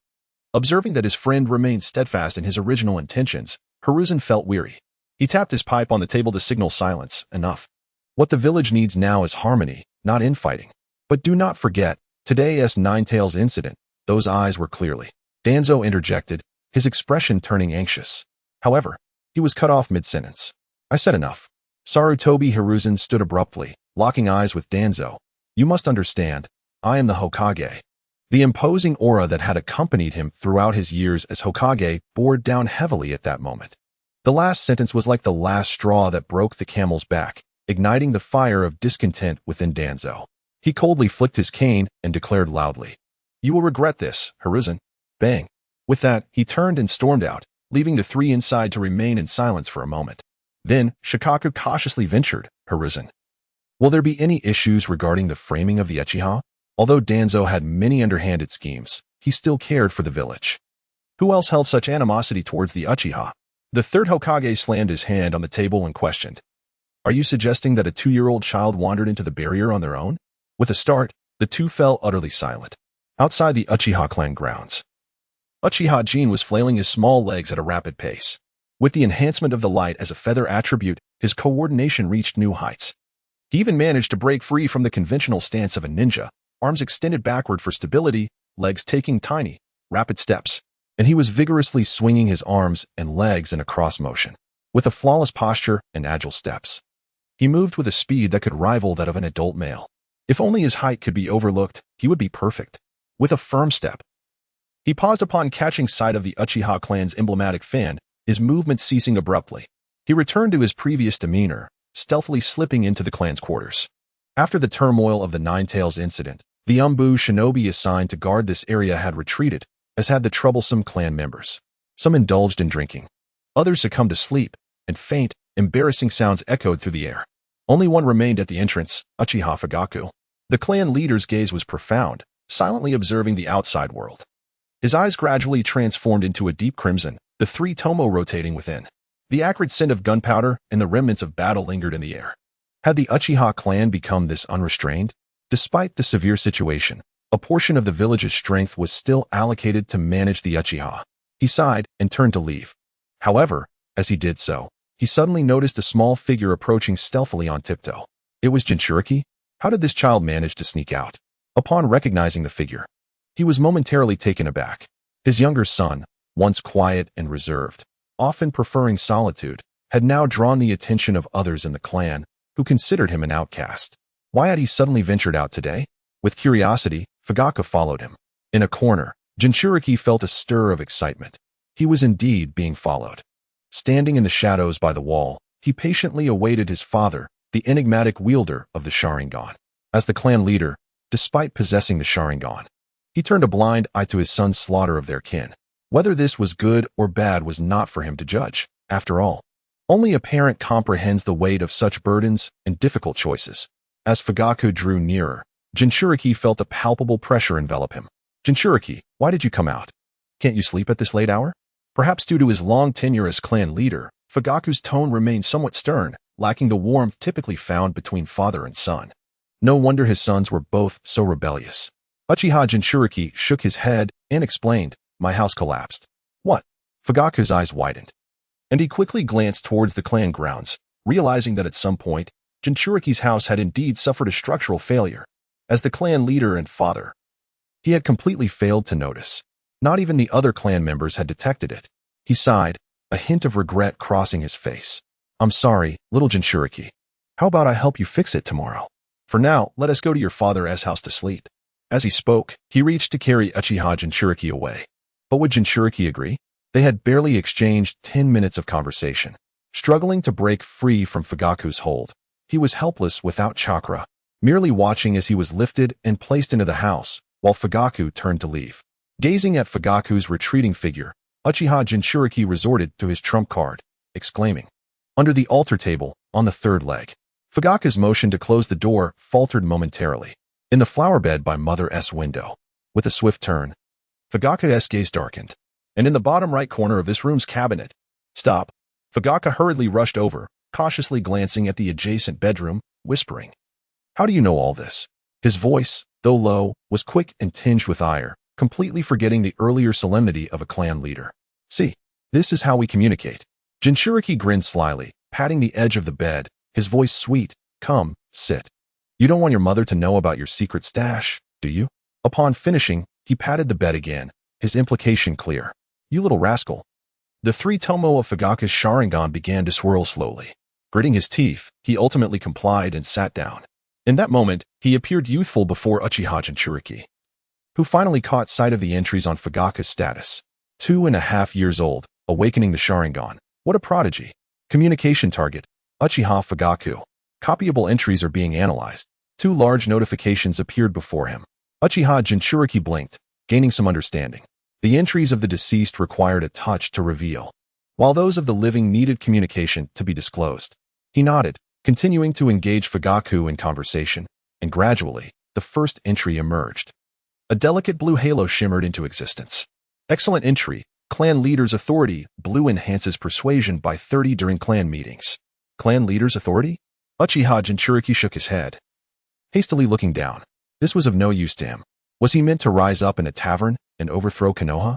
Observing that his friend remained steadfast in his original intentions, Hiruzen felt weary. He tapped his pipe on the table to signal silence. Enough. What the village needs now is harmony, not infighting. But do not forget, today's Ninetales incident. Those eyes were clearly. Danzo interjected, his expression turning anxious. However, he was cut off mid-sentence. I said enough. Sarutobi Hiruzen stood abruptly, locking eyes with Danzo. You must understand, I am the Hokage. The imposing aura that had accompanied him throughout his years as Hokage bore down heavily at that moment. The last sentence was like the last straw that broke the camel's back, igniting the fire of discontent within Danzo. He coldly flicked his cane and declared loudly, You will regret this, Hiruzen. Bang. With that, he turned and stormed out, leaving the three inside to remain in silence for a moment. Then, Shikaku cautiously ventured, Hiruzen. Will there be any issues regarding the framing of the Uchiha? Although Danzo had many underhanded schemes, he still cared for the village. Who else held such animosity towards the Uchiha? The third Hokage slammed his hand on the table and questioned. Are you suggesting that a 2-year-old child wandered into the barrier on their own? With a start, the two fell utterly silent. Outside the Uchiha clan grounds, Uchiha Jin was flailing his small legs at a rapid pace. With the enhancement of the light as a feather attribute, his coordination reached new heights. He even managed to break free from the conventional stance of a ninja, arms extended backward for stability, legs taking tiny, rapid steps. And he was vigorously swinging his arms and legs in a cross motion, with a flawless posture and agile steps. He moved with a speed that could rival that of an adult male. If only his height could be overlooked, he would be perfect. With a firm step, he paused upon catching sight of the Uchiha clan's emblematic fan, his movement ceasing abruptly. He returned to his previous demeanor, stealthily slipping into the clan's quarters. After the turmoil of the Ninetales incident, the Umbu shinobi assigned to guard this area had retreated, as had the troublesome clan members. Some indulged in drinking. Others succumbed to sleep, and faint, embarrassing sounds echoed through the air. Only one remained at the entrance, Uchiha Fugaku. The clan leader's gaze was profound, silently observing the outside world. His eyes gradually transformed into a deep crimson, the three tomo rotating within. The acrid scent of gunpowder and the remnants of battle lingered in the air. Had the Uchiha clan become this unrestrained? Despite the severe situation, a portion of the village's strength was still allocated to manage the Uchiha. He sighed and turned to leave. However, as he did so, he suddenly noticed a small figure approaching stealthily on tiptoe. It was Jinchuriki? How did this child manage to sneak out? Upon recognizing the figure, he was momentarily taken aback. His younger son, once quiet and reserved, often preferring solitude, had now drawn the attention of others in the clan, who considered him an outcast. Why had he suddenly ventured out today? With curiosity, Fugaku followed him. In a corner, Jinchuriki felt a stir of excitement. He was indeed being followed. Standing in the shadows by the wall, he patiently awaited his father, the enigmatic wielder of the Sharingan. As the clan leader, despite possessing the Sharingan, he turned a blind eye to his son's slaughter of their kin. Whether this was good or bad was not for him to judge. After all, only a parent comprehends the weight of such burdens and difficult choices. As Fugaku drew nearer, Jinchuriki felt a palpable pressure envelop him. Jinchuriki, why did you come out? Can't you sleep at this late hour? Perhaps due to his long tenure as clan leader, Fugaku's tone remained somewhat stern, lacking the warmth typically found between father and son. No wonder his sons were both so rebellious. Uchiha Jinchuriki shook his head and explained, my house collapsed. What? Fugaku's eyes widened, and he quickly glanced towards the clan grounds, realizing that at some point, Jinchuriki's house had indeed suffered a structural failure. As the clan leader and father, he had completely failed to notice. Not even the other clan members had detected it. He sighed, a hint of regret crossing his face. I'm sorry, little Jinchuriki. How about I help you fix it tomorrow? For now, let us go to your father's house to sleep. As he spoke, he reached to carry Uchiha Jinchuriki away. But would Jinchuriki agree? They had barely exchanged 10 minutes of conversation. Struggling to break free from Fugaku's hold, he was helpless without chakra, merely watching as he was lifted and placed into the house, while Fugaku turned to leave. Gazing at Fugaku's retreating figure, Uchiha Jinchuriki resorted to his trump card, exclaiming. Under the altar table, on the third leg, Fugaku's motion to close the door faltered momentarily. In the flower bed by Mother's window, with a swift turn, Fugaku's gaze darkened. And in the bottom right corner of this room's cabinet. Stop. Fugaku hurriedly rushed over, cautiously glancing at the adjacent bedroom, whispering. How do you know all this? His voice, though low, was quick and tinged with ire, completely forgetting the earlier solemnity of a clan leader. See, this is how we communicate. Jinchuriki grinned slyly, patting the edge of the bed, his voice sweet. Come, sit. You don't want your mother to know about your secret stash, do you? Upon finishing, he patted the bed again, his implication clear. You little rascal. The three tomo of Fugaku's Sharingan began to swirl slowly. Gritting his teeth, he ultimately complied and sat down. In that moment, he appeared youthful before Uchiha Jinchuriki, who finally caught sight of the entries on Fugaku's status. 2.5 years old, awakening the Sharingan. What a prodigy. Communication target, Uchiha Fugaku. Copyable entries are being analyzed. 2 large notifications appeared before him. Uchiha Jinchuriki blinked, gaining some understanding. The entries of the deceased required a touch to reveal, while those of the living needed communication to be disclosed. He nodded, continuing to engage Fugaku in conversation, and gradually, the first entry emerged. A delicate blue halo shimmered into existence. Excellent entry. Clan leader's authority. Blue enhances persuasion by 30 during clan meetings. Clan leader's authority? Uchiha Jinchuriki shook his head, hastily looking down. This was of no use to him. Was he meant to rise up in a tavern and overthrow Konoha?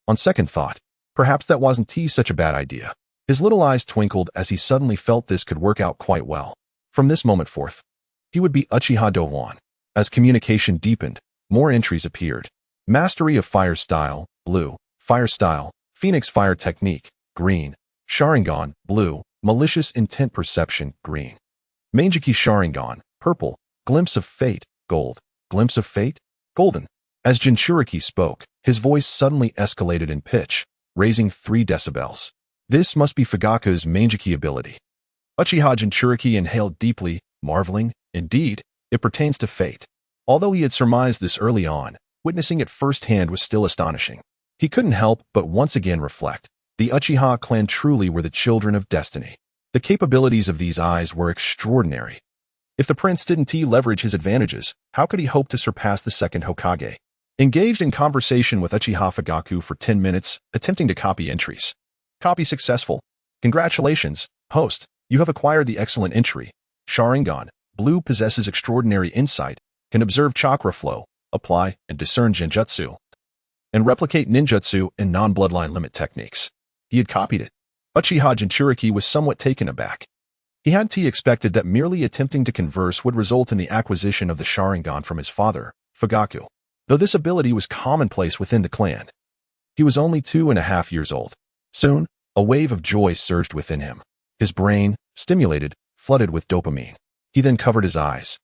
On second thought, perhaps that wasn't such a bad idea. His little eyes twinkled as he suddenly felt this could work out quite well. From this moment forth, he would be Uchiha Dowan. As communication deepened, more entries appeared. Mastery of fire style, blue. Fire style, Phoenix fire technique, green. Sharingan, blue. Malicious intent perception, green. Mangeki Sharingan, purple. Glimpse of fate, gold. Glimpse of fate, golden. As Jinchuriki spoke, his voice suddenly escalated in pitch, raising 3 decibels. This must be Fugaku's Mangeki ability. Uchiha Jinchuriki inhaled deeply, marveling. Indeed, it pertains to fate. Although he had surmised this early on, witnessing it firsthand was still astonishing. He couldn't help but once again reflect. The Uchiha clan truly were the children of destiny. The capabilities of these eyes were extraordinary. If the prince didn't leverage his advantages, how could he hope to surpass the second Hokage? Engaged in conversation with Uchiha Fugaku for 10 minutes, attempting to copy entries. Copy successful. Congratulations, host. You have acquired the excellent entry. Sharingan, blue possesses extraordinary insight, can observe chakra flow, apply and discern genjutsu, and replicate ninjutsu and non-bloodline limit techniques. He had copied it. Uchiha Jinchuriki was somewhat taken aback. He had expected that merely attempting to converse would result in the acquisition of the Sharingan from his father, Fugaku, though this ability was commonplace within the clan. He was only 2.5 years old. Soon, a wave of joy surged within him. His brain, stimulated, flooded with dopamine. He then covered his eyes,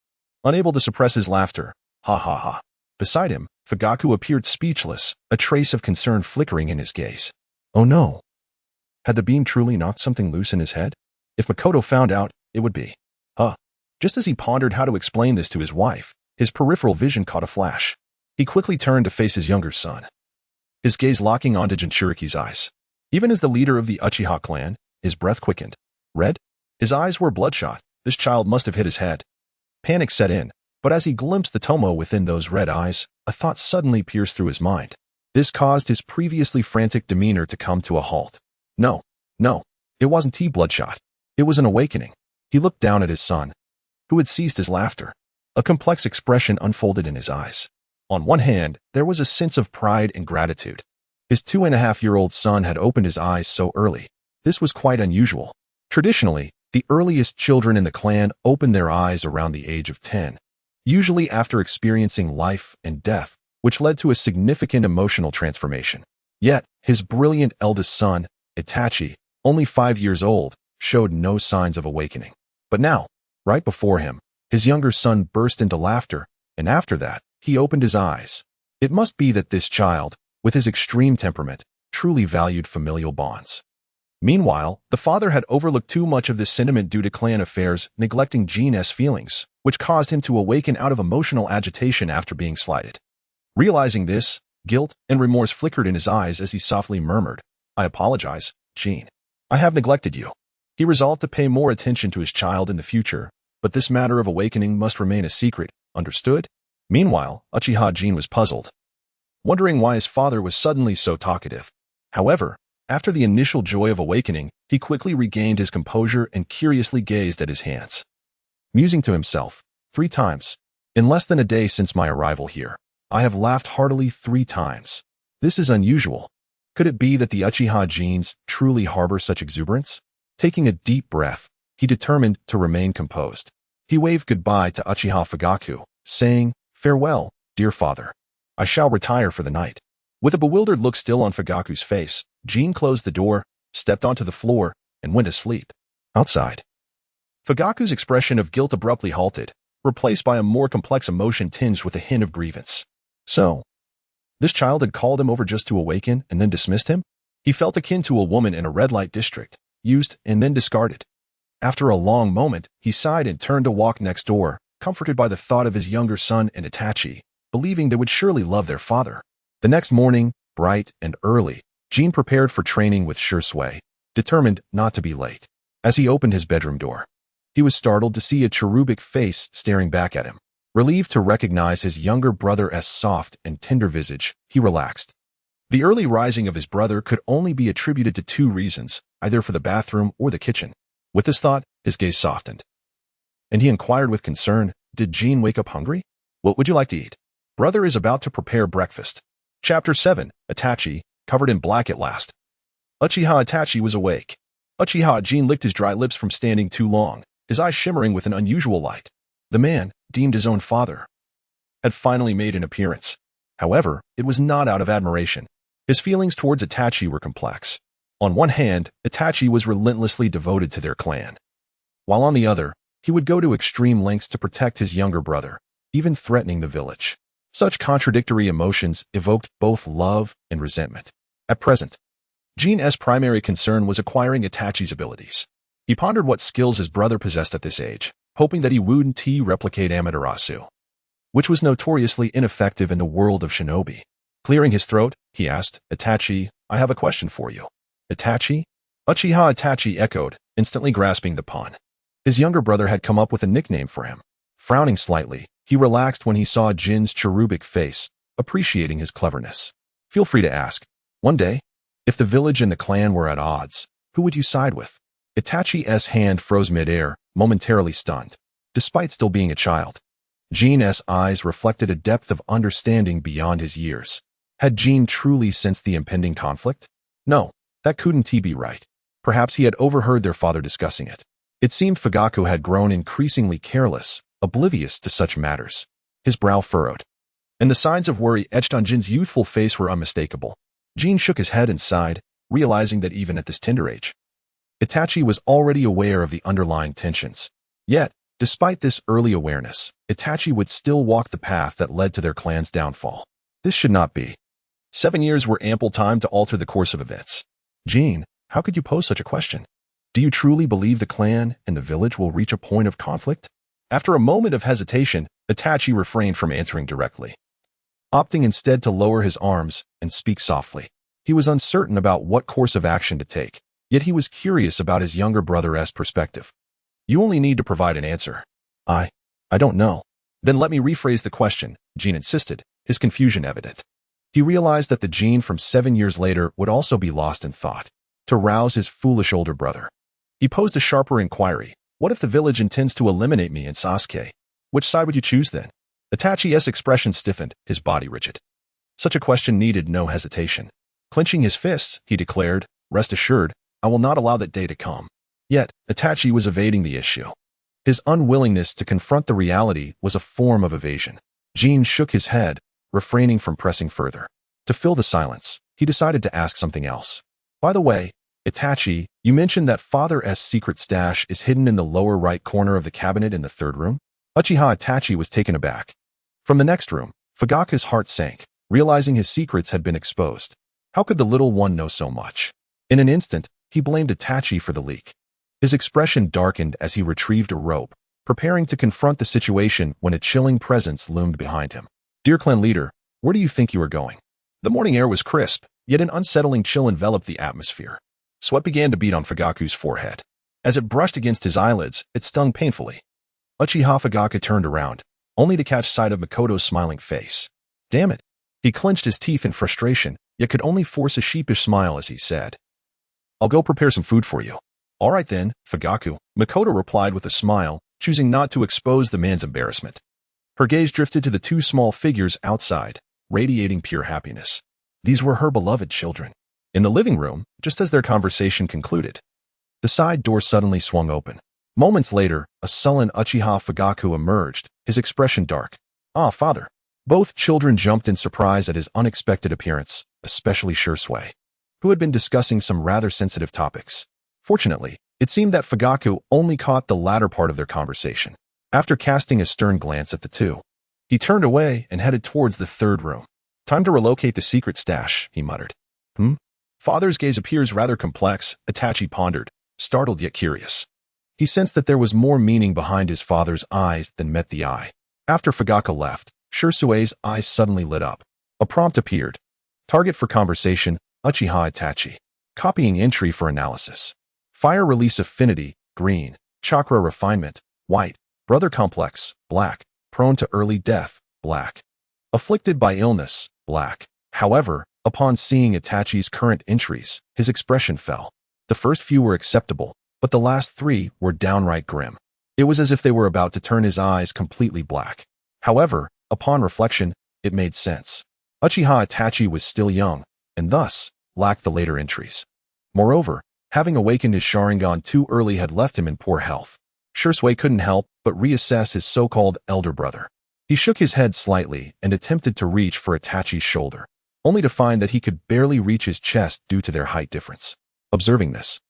unable to suppress his laughter. Ha ha ha. Beside him, Fugaku appeared speechless, a trace of concern flickering in his gaze. Oh no. Had the beam truly knocked something loose in his head? If Makoto found out, it would be. Just as he pondered how to explain this to his wife, his peripheral vision caught a flash. He quickly turned to face his younger son. his gaze locking onto Jinchuriki's eyes. Even as the leader of the Uchiha clan, his breath quickened. Red? His eyes were bloodshot. This child must have hit his head. Panic set in, but as he glimpsed the Tomo within those red eyes, a thought suddenly pierced through his mind. This caused his previously frantic demeanor to come to a halt. No, it wasn't bloodshot. It was an awakening. He looked down at his son, who had ceased his laughter. A complex expression unfolded in his eyes. On one hand, there was a sense of pride and gratitude. His 2.5-year-old son had opened his eyes so early. This was quite unusual. Traditionally, the earliest children in the clan opened their eyes around the age of 10, usually after experiencing life and death, which led to a significant emotional transformation. Yet, his brilliant eldest son, Itachi, only 5 years old, showed no signs of awakening. But now, right before him, his younger son burst into laughter, and after that, he opened his eyes. It must be that this child, with his extreme temperament, truly valued familial bonds. Meanwhile, the father had overlooked too much of this sentiment due to clan affairs, neglecting Jin's feelings, which caused him to awaken out of emotional agitation after being slighted. Realizing this, guilt and remorse flickered in his eyes as he softly murmured, "I apologize, Jin. I have neglected you." He resolved to pay more attention to his child in the future, but this matter of awakening must remain a secret, understood? Meanwhile, Uchiha Jin was puzzled, wondering why his father was suddenly so talkative. However, after the initial joy of awakening, he quickly regained his composure and curiously gazed at his hands. Musing to himself, 3 times. In less than a day since my arrival here, I have laughed heartily 3 times. This is unusual. Could it be that the Uchiha Jins truly harbor such exuberance? Taking a deep breath, he determined to remain composed. He waved goodbye to Uchiha Fugaku, saying, "Farewell, dear father. I shall retire for the night." With a bewildered look still on Fugaku's face, Jin closed the door, stepped onto the floor, and went to sleep. Outside, Fugaku's expression of guilt abruptly halted, replaced by a more complex emotion tinged with a hint of grievance. So, this child had called him over just to awaken and then dismissed him? He felt akin to a woman in a red light district, used and then discarded. After a long moment, he sighed and turned to walk next door, comforted by the thought of his younger son and Itachi, believing they would surely love their father. The next morning, bright and early, Jin prepared for training with sure sway, determined not to be late. As he opened his bedroom door, he was startled to see a cherubic face staring back at him. Relieved to recognize his younger brother's soft and tender visage, he relaxed. The early rising of his brother could only be attributed to 2 reasons, either for the bathroom or the kitchen. With this thought, his gaze softened, and he inquired with concern, "Did Jin wake up hungry? What would you like to eat?" "Brother is about to prepare breakfast." Chapter 7, Itachi, covered in black at last. Uchiha Itachi was awake. Uchiha Jin licked his dry lips from standing too long, his eyes shimmering with an unusual light. The man, deemed his own father, had finally made an appearance. However, it was not out of admiration. His feelings towards Itachi were complex. On one hand, Itachi was relentlessly devoted to their clan, while on the other, he would go to extreme lengths to protect his younger brother, even threatening the village. Such contradictory emotions evoked both love and resentment. At present, Jin's primary concern was acquiring Itachi's abilities. He pondered what skills his brother possessed at this age, hoping that he wouldn't replicate Amaterasu, which was notoriously ineffective in the world of shinobi. Clearing his throat, he asked, "Itachi, I have a question for you." "Itachi?" Uchiha Itachi echoed, instantly grasping the pun. His younger brother had come up with a nickname for him. Frowning slightly, he relaxed when he saw Jin's cherubic face, appreciating his cleverness. "Feel free to ask. One day, if the village and the clan were at odds, who would you side with?" Itachi's hand froze midair, momentarily stunned, despite still being a child. Jin's eyes reflected a depth of understanding beyond his years. Had Jin truly sensed the impending conflict? No, that couldn't be right. Perhaps he had overheard their father discussing it. It seemed Fugaku had grown increasingly careless, oblivious to such matters. His brow furrowed, and the signs of worry etched on Jin's youthful face were unmistakable. Jin shook his head and sighed, realizing that even at this tender age, Itachi was already aware of the underlying tensions. Yet, despite this early awareness, Itachi would still walk the path that led to their clan's downfall. This should not be. 7 years were ample time to alter the course of events. "Jin, how could you pose such a question? Do you truly believe the clan and the village will reach a point of conflict?" After a moment of hesitation, Itachi refrained from answering directly. opting instead to lower his arms and speak softly. He was uncertain about what course of action to take, yet he was curious about his younger brother's perspective. You only need to provide an answer. I don't know. Then let me rephrase the question, Jin insisted, his confusion evident. He realized that the Jin from 7 years later would also be lost in thought, to rouse his foolish older brother. He posed a sharper inquiry. What if the village intends to eliminate me and Sasuke? Which side would you choose then? Itachi's expression stiffened, his body rigid. Such a question needed no hesitation. Clenching his fists, he declared, rest assured, I will not allow that day to come. Yet, Itachi was evading the issue. His unwillingness to confront the reality was a form of evasion. Jin shook his head, refraining from pressing further. To fill the silence, he decided to ask something else. By the way, Itachi, you mentioned that Father's secret stash is hidden in the lower right corner of the cabinet in the third room? Uchiha Itachi was taken aback. From the next room, Fugaku's heart sank, realizing his secrets had been exposed. How could the little one know so much? In an instant, he blamed Itachi for the leak. His expression darkened as he retrieved a rope, preparing to confront the situation when a chilling presence loomed behind him. Dear clan leader, where do you think you are going? The morning air was crisp, yet an unsettling chill enveloped the atmosphere. Sweat began to beat on Fugaku's forehead. As it brushed against his eyelids, it stung painfully. Uchiha Fugaku turned around, only to catch sight of Makoto's smiling face. Damn it! He clenched his teeth in frustration, yet could only force a sheepish smile as he said, I'll go prepare some food for you. All right then, Fugaku, Makoto replied with a smile, choosing not to expose the man's embarrassment. Her gaze drifted to the two small figures outside, radiating pure happiness. These were her beloved children. In the living room, just as their conversation concluded, the side door suddenly swung open. Moments later, a sullen Uchiha Fugaku emerged, his expression dark. Ah, father. Both children jumped in surprise at his unexpected appearance, especially Shursui, who had been discussing some rather sensitive topics. Fortunately, it seemed that Fugaku only caught the latter part of their conversation. After casting a stern glance at the two, he turned away and headed towards the third room. Time to relocate the secret stash, he muttered. Father's gaze appears rather complex, Itachi pondered, startled yet curious. He sensed that there was more meaning behind his father's eyes than met the eye. After Fugaku left, Shursui's eyes suddenly lit up. A prompt appeared. Target for conversation, Uchiha Itachi. Copying entry for analysis. Fire release affinity, green. Chakra refinement, white. Brother complex, black. Prone to early death, black. Afflicted by illness, black. However, upon seeing Itachi's current entries, his expression fell. The first few were acceptable, but the last 3 were downright grim. It was as if they were about to turn his eyes completely black. However, upon reflection, it made sense. Uchiha Itachi was still young, and thus, lacked the later entries. Moreover, having awakened his Sharingan too early had left him in poor health. Shursui couldn't help but reassess his so-called elder brother. He shook his head slightly and attempted to reach for Itachi's shoulder, only to find that he could barely reach his chest due to their height difference. Observing this,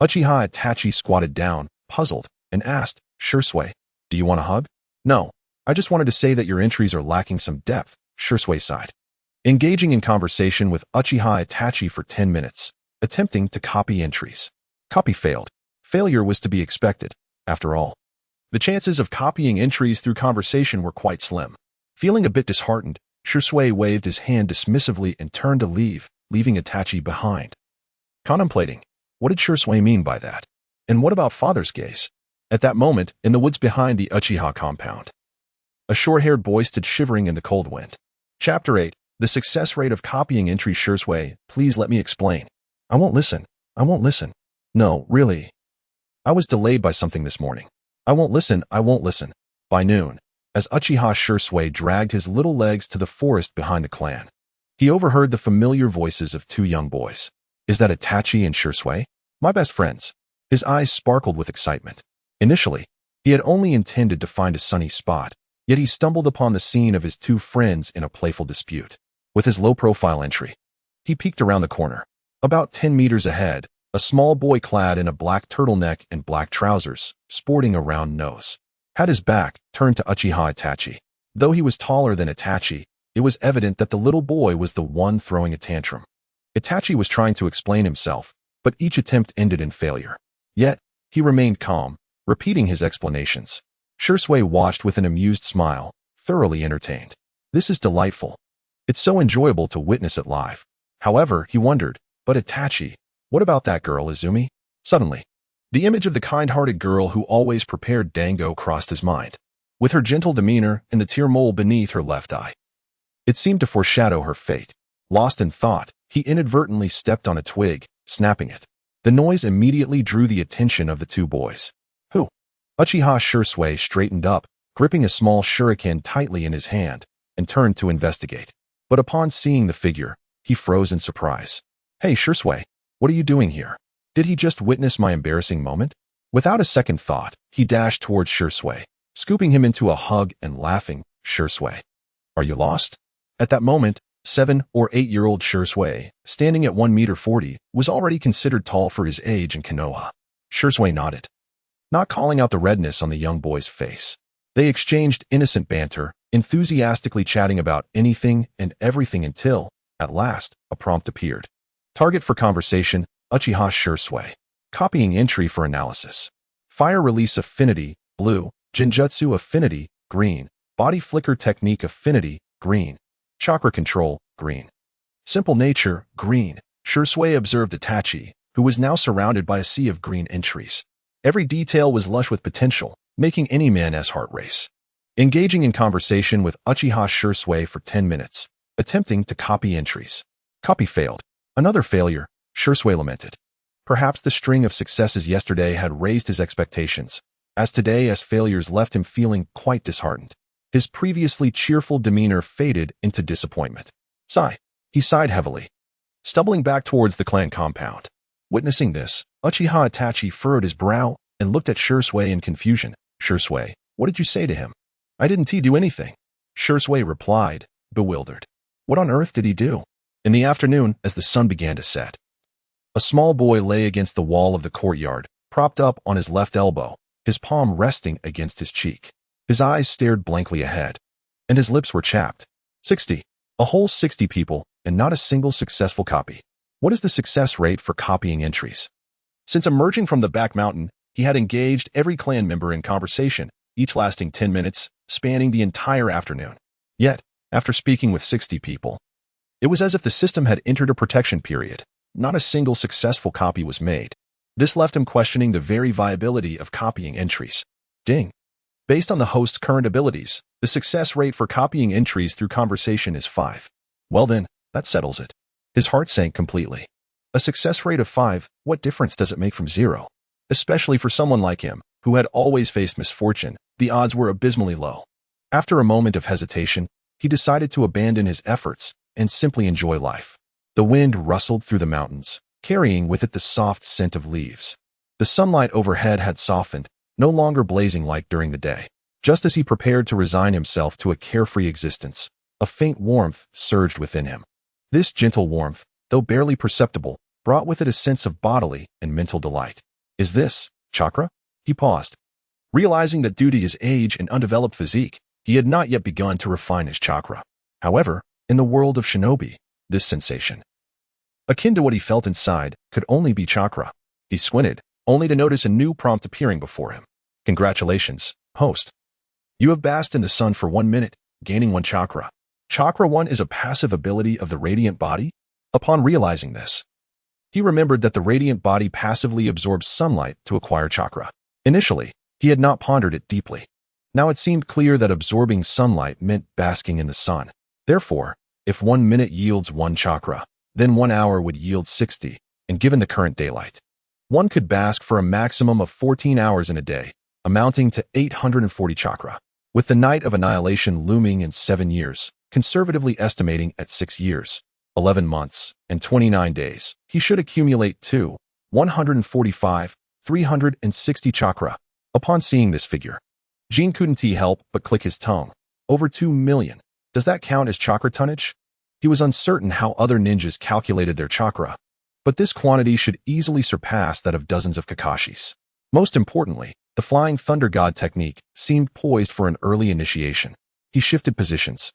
Uchiha Itachi squatted down, puzzled, and asked, Shursui, do you want a hug? No, I just wanted to say that your entries are lacking some depth, Shursui sighed. Engaging in conversation with Uchiha Itachi for 10 minutes, attempting to copy entries. Copy failed. Failure was to be expected, after all. The chances of copying entries through conversation were quite slim. Feeling a bit disheartened, Shursui waved his hand dismissively and turned to leave, leaving Itachi behind. Contemplating, what did Shursui mean by that? And what about father's gaze? At that moment, in the woods behind the Uchiha compound, a short-haired boy stood shivering in the cold wind. Chapter 8. The success rate of copying entries. Shursui, please let me explain. I won't listen. I won't listen. No, really. I was delayed by something this morning. I won't listen. I won't listen. By noon, as Uchiha Shursui dragged his little legs to the forest behind the clan, he overheard the familiar voices of 2 young boys. Is that Itachi and Shursui? My best friends. His eyes sparkled with excitement. Initially, he had only intended to find a sunny spot, yet he stumbled upon the scene of his 2 friends in a playful dispute. With his low-profile entry, he peeked around the corner. About 10 meters ahead, a small boy clad in a black turtleneck and black trousers, sporting a round nose, had his back turned to Uchiha Itachi. Though he was taller than Itachi, it was evident that the little boy was the one throwing a tantrum. Itachi was trying to explain himself, but each attempt ended in failure. Yet, he remained calm, repeating his explanations. Shursui watched with an amused smile, thoroughly entertained. This is delightful. It's so enjoyable to witness it live. However, he wondered, but Itachi, what about that girl, Izumi? Suddenly, the image of the kind-hearted girl who always prepared dango crossed his mind, with her gentle demeanor and the tear mole beneath her left eye. It seemed to foreshadow her fate. Lost in thought, he inadvertently stepped on a twig, snapping it. The noise immediately drew the attention of the two boys. Who? Uchiha Sasuke straightened up, gripping a small shuriken tightly in his hand, and turned to investigate. But upon seeing the figure, he froze in surprise. Hey Sasuke, what are you doing here? Did he just witness my embarrassing moment? Without a second thought, he dashed towards Sasuke, scooping him into a hug and laughing. Sasuke, are you lost? At that moment, 7 or 8-year-old Sasuke, standing at 1.40 meters, was already considered tall for his age in Konoha. Sasuke nodded, not calling out the redness on the young boy's face. They exchanged innocent banter, enthusiastically chatting about anything and everything until, at last, a prompt appeared. Target for conversation, Uchiha Sasuke. Copying entry for analysis. Fire release affinity, blue. Genjutsu affinity, green. Body flicker technique affinity, green. Chakra control, green. Simple nature, green. Sasuke observed Itachi, who was now surrounded by a sea of green entries. Every detail was lush with potential, making any man's heart race. Engaging in conversation with Uchiha Sasuke for 10 minutes, attempting to copy entries. Copy failed. Another failure, Sasuke lamented. Perhaps the string of successes yesterday had raised his expectations, as today's failures left him feeling quite disheartened. His previously cheerful demeanor faded into disappointment. Sigh. He sighed heavily, stumbling back towards the clan compound. Witnessing this, Uchiha Itachi furrowed his brow and looked at Sasuke in confusion. Sasuke, what did you say to him? I didn't do anything. Sasuke replied, bewildered. What on earth did he do? In the afternoon, as the sun began to set, a small boy lay against the wall of the courtyard, propped up on his left elbow, his palm resting against his cheek. His eyes stared blankly ahead, and his lips were chapped. 60. A whole 60 people, and not a single successful copy. What is the success rate for copying entries? Since emerging from the back mountain, he had engaged every clan member in conversation, each lasting 10 minutes, spanning the entire afternoon. Yet, after speaking with 60 people, it was as if the system had entered a protection period. Not a single successful copy was made. This left him questioning the very viability of copying entries. Ding. Based on the host's current abilities, the success rate for copying entries through conversation is 5. Well then, that settles it. His heart sank completely. A success rate of 5, what difference does it make from 0? Especially for someone like him, who had always faced misfortune, the odds were abysmally low. After a moment of hesitation, he decided to abandon his efforts and simply enjoy life. The wind rustled through the mountains, carrying with it the soft scent of leaves. The sunlight overhead had softened, no longer blazing like during the day. Just as he prepared to resign himself to a carefree existence, a faint warmth surged within him. This gentle warmth, though barely perceptible, brought with it a sense of bodily and mental delight. Is this chakra? He paused. Realizing that due to his age and undeveloped physique, he had not yet begun to refine his chakra. However, in the world of shinobi, this sensation, akin to what he felt inside, could only be chakra. He squinted, only to notice a new prompt appearing before him. Congratulations, host. You have basked in the sun for 1 minute, gaining 1 chakra. Chakra 1 is a passive ability of the radiant body. Upon realizing this, he remembered that the radiant body passively absorbs sunlight to acquire chakra. Initially, he had not pondered it deeply. Now it seemed clear that absorbing sunlight meant basking in the sun. Therefore, if 1 minute yields 1 chakra, then 1 hour would yield 60, and given the current daylight, one could bask for a maximum of 14 hours in a day, amounting to 840 chakra. With the night of annihilation looming in 7 years, conservatively estimating at 6 years, 11 months, and 29 days, he should accumulate 145, 360 chakra. Upon seeing this figure, Jin couldn't help but click his tongue. Over 2 million. Does that count as chakra tonnage? He was uncertain how other ninjas calculated their chakra, but this quantity should easily surpass that of dozens of Kakashis. Most importantly, the Flying Thunder God technique seemed poised for an early initiation. He shifted positions,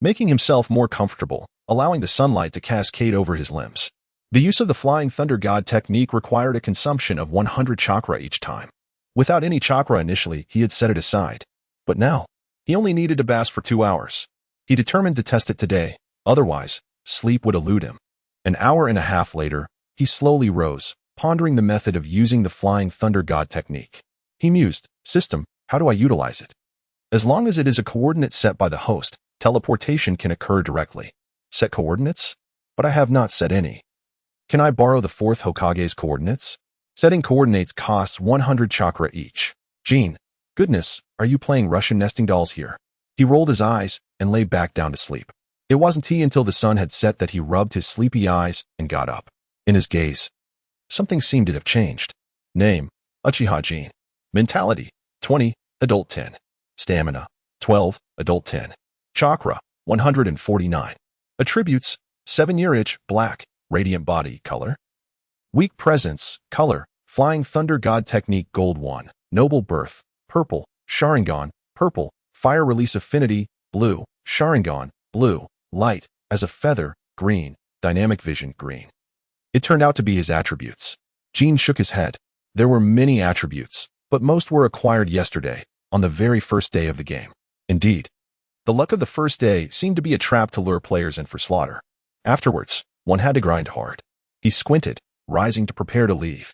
making himself more comfortable, allowing the sunlight to cascade over his limbs. The use of the Flying Thunder God technique required a consumption of 100 chakra each time. Without any chakra initially, he had set it aside. But now, he only needed to bask for 2 hours. He determined to test it today, Otherwise, sleep would elude him. An hour and a half later, he slowly rose, pondering the method of using the Flying Thunder God technique. He mused, "System, how do I utilize it? As long as it is a coordinate set by the host, teleportation can occur directly. Set coordinates? But I have not set any. Can I borrow the fourth Hokage's coordinates? Setting coordinates costs 100 chakra each. Jin, goodness, are you playing Russian nesting dolls here?" He rolled his eyes and lay back down to sleep. It wasn't until the sun had set that he rubbed his sleepy eyes and got up. In his gaze, something seemed to have changed. Name, Uchiha Jin. Mentality, 20, adult 10. Stamina, 12, adult 10. Chakra, 149. Attributes, 7-year itch, black, radiant body, color. Weak presence, color, Flying Thunder God technique, gold 1. Noble birth, purple, Sharingan, purple, fire release affinity, blue, Sharingan, blue, light, as a feather, green, dynamic vision, green. It turned out to be his attributes. Jin shook his head. There were many attributes, but most were acquired yesterday, on the very first day of the game. Indeed, the luck of the first day seemed to be a trap to lure players in for slaughter. Afterwards, one had to grind hard. He squinted, rising to prepare to leave.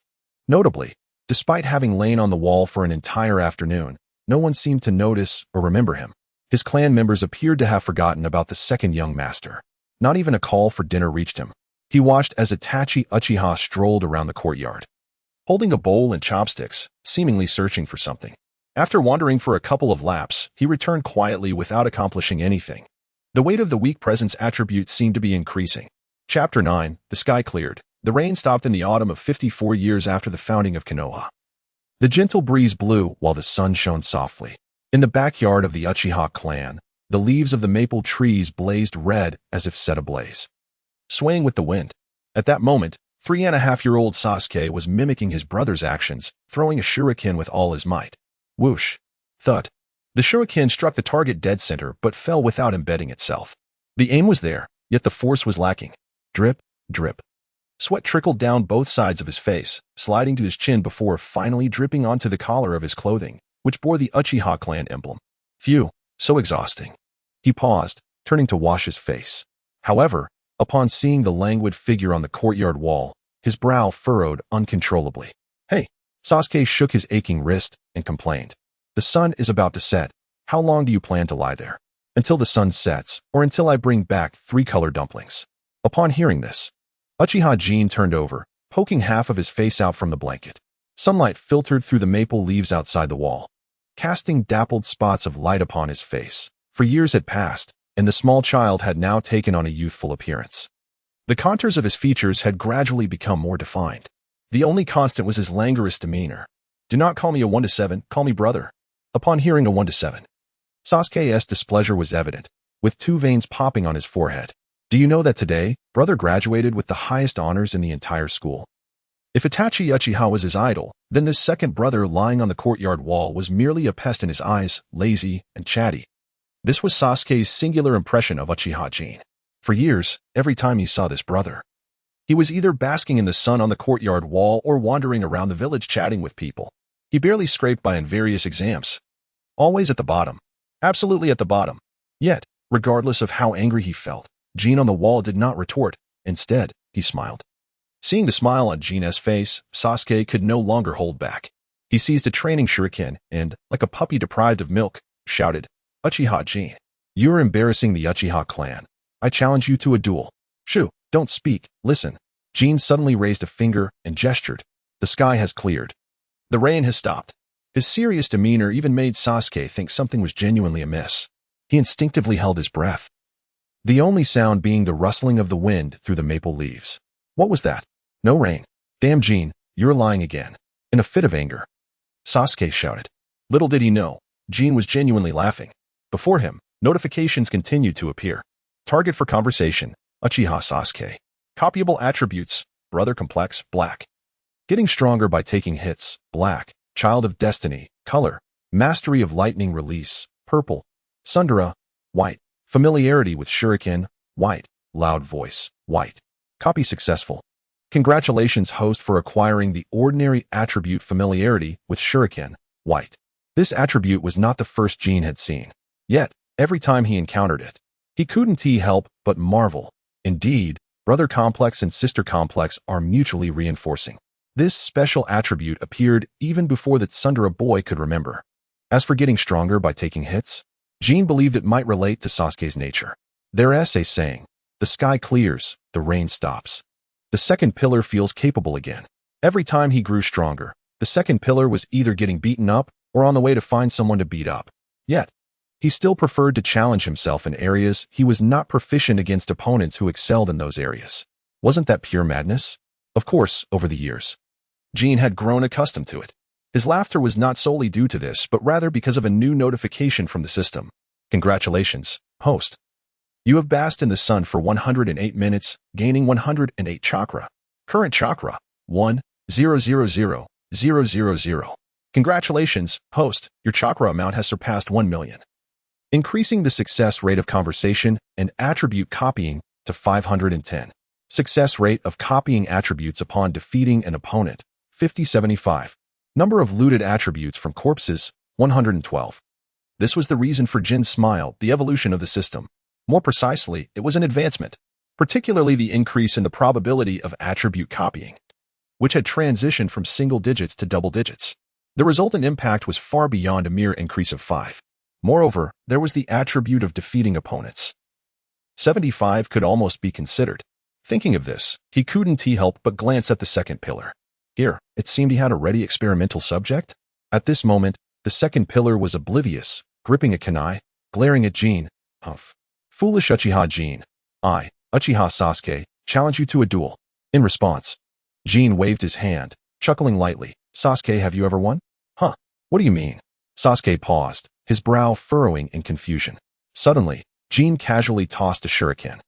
Notably, despite having lain on the wall for an entire afternoon, no one seemed to notice or remember him. His clan members appeared to have forgotten about the second young master. Not even a call for dinner reached him. He watched as Itachi Uchiha strolled around the courtyard, holding a bowl and chopsticks, seemingly searching for something. After wandering for a couple of laps, he returned quietly without accomplishing anything. The weight of the weak presence attribute seemed to be increasing. Chapter 9, the sky cleared. The rain stopped in the autumn of 54 years after the founding of Konoha. The gentle breeze blew while the sun shone softly. In the backyard of the Uchiha clan, the leaves of the maple trees blazed red as if set ablaze, swaying with the wind. At that moment, 3.5-year-old Sasuke was mimicking his brother's actions, throwing a shuriken with all his might. Whoosh! Thud! The shuriken struck the target dead center but fell without embedding itself. The aim was there, yet the force was lacking. Drip, drip. Sweat trickled down both sides of his face, sliding to his chin before finally dripping onto the collar of his clothing, which bore the Uchiha clan emblem. Phew, so exhausting. He paused, turning to wash his face. However, upon seeing the languid figure on the courtyard wall, his brow furrowed uncontrollably. "Hey!" Sasuke shook his aching wrist and complained. "The sun is about to set. How long do you plan to lie there? Until the sun sets, or until I bring back 3-color dumplings?" Upon hearing this, Uchiha Jin turned over, poking half of his face out from the blanket. Sunlight filtered through the maple leaves outside the wall, casting dappled spots of light upon his face. For years had passed, and the small child had now taken on a youthful appearance. The contours of his features had gradually become more defined. The only constant was his languorous demeanor. "Do not call me a 1-7, call me brother." Upon hearing a 1-7, Sasuke's displeasure was evident, with 2 veins popping on his forehead. "Do you know that today, brother graduated with the highest honors in the entire school?" If Itachi Uchiha was his idol, then this second brother lying on the courtyard wall was merely a pest in his eyes, lazy and chatty. This was Sasuke's singular impression of Uchiha Jin. For years, every time he saw this brother, he was either basking in the sun on the courtyard wall or wandering around the village chatting with people. He barely scraped by in various exams. Always at the bottom. Absolutely at the bottom. Yet, regardless of how angry he felt, Jin on the wall did not retort. Instead, he smiled. Seeing the smile on Jin's face, Sasuke could no longer hold back. He seized a training shuriken and, like a puppy deprived of milk, shouted, "Uchiha Jin, you are embarrassing the Uchiha clan. I challenge you to a duel." "Shoo, don't speak, listen." Jin suddenly raised a finger and gestured. "The sky has cleared. The rain has stopped." His serious demeanor even made Sasuke think something was genuinely amiss. He instinctively held his breath, the only sound being the rustling of the wind through the maple leaves. What was that? No rain. "Damn Jin, you're lying again." In a fit of anger, Sasuke shouted. Little did he know, Jin was genuinely laughing. Before him, notifications continued to appear. Target for conversation, Uchiha Sasuke. Copyable attributes, brother complex, black. Getting stronger by taking hits, black. Child of destiny, color. Mastery of lightning release, purple. Sundara, white. Familiarity with shuriken, white. Loud voice, white. Copy successful. Congratulations host for acquiring the ordinary attribute familiarity with shuriken, white. This attribute was not the first Jin had seen. Yet, every time he encountered it, He couldn't help but marvel. Indeed, brother complex and sister complex are mutually reinforcing. This special attribute appeared even before the Tsundere boy could remember. As for getting stronger by taking hits, Jin believed it might relate to Sasuke's nature. Their essay saying, "The sky clears, the rain stops. The second pillar feels capable again." Every time he grew stronger, the second pillar was either getting beaten up or on the way to find someone to beat up. Yet, he still preferred to challenge himself in areas he was not proficient against opponents who excelled in those areas. Wasn't that pure madness? Of course, over the years, Jin had grown accustomed to it. His laughter was not solely due to this, but rather because of a new notification from the system. "Congratulations, host. You have basked in the sun for 108 minutes, gaining 108 chakra. Current chakra, 1,000,000. Congratulations, host, your chakra amount has surpassed 1 million. Increasing the success rate of conversation and attribute copying to 510. Success rate of copying attributes upon defeating an opponent, 5075. Number of looted attributes from corpses, 112. This was the reason for Jin's smile, the evolution of the system. More precisely, it was an advancement, particularly the increase in the probability of attribute copying, which had transitioned from single digits to double digits. The resultant impact was far beyond a mere increase of 5. Moreover, there was the attribute of defeating opponents. 75 could almost be considered. Thinking of this, he couldn't help but glance at the second pillar. Here, it seemed he had a ready experimental subject. At this moment, the second pillar was oblivious, gripping a kunai, glaring at Jin. "Humph. Foolish Uchiha Jin. I, Uchiha Sasuke, challenge you to a duel." In response, Jin waved his hand, chuckling lightly. "Sasuke, have you ever won?" "Huh? What do you mean?" Sasuke paused, his brow furrowing in confusion. Suddenly, Jin casually tossed a shuriken.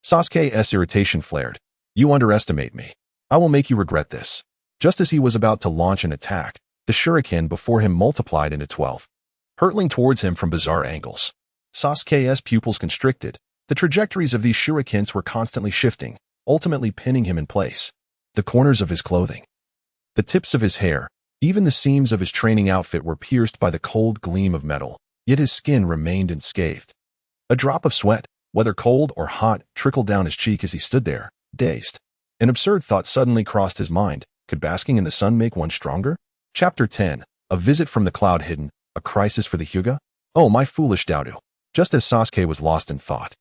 Sasuke's irritation flared. "You underestimate me. I will make you regret this." Just as he was about to launch an attack, the shuriken before him multiplied into 12, hurtling towards him from bizarre angles. Sasuke's pupils constricted. The trajectories of these shurikens were constantly shifting, ultimately pinning him in place. The corners of his clothing, the tips of his hair, even the seams of his training outfit were pierced by the cold gleam of metal, yet his skin remained unscathed. A drop of sweat, whether cold or hot, trickled down his cheek as he stood there, dazed. An absurd thought suddenly crossed his mind. Could basking in the sun make one stronger? Chapter 10. A visit from the cloud hidden, a crisis for the Hyuga? Oh, my foolish doubter. Just as Sasuke was lost in thought,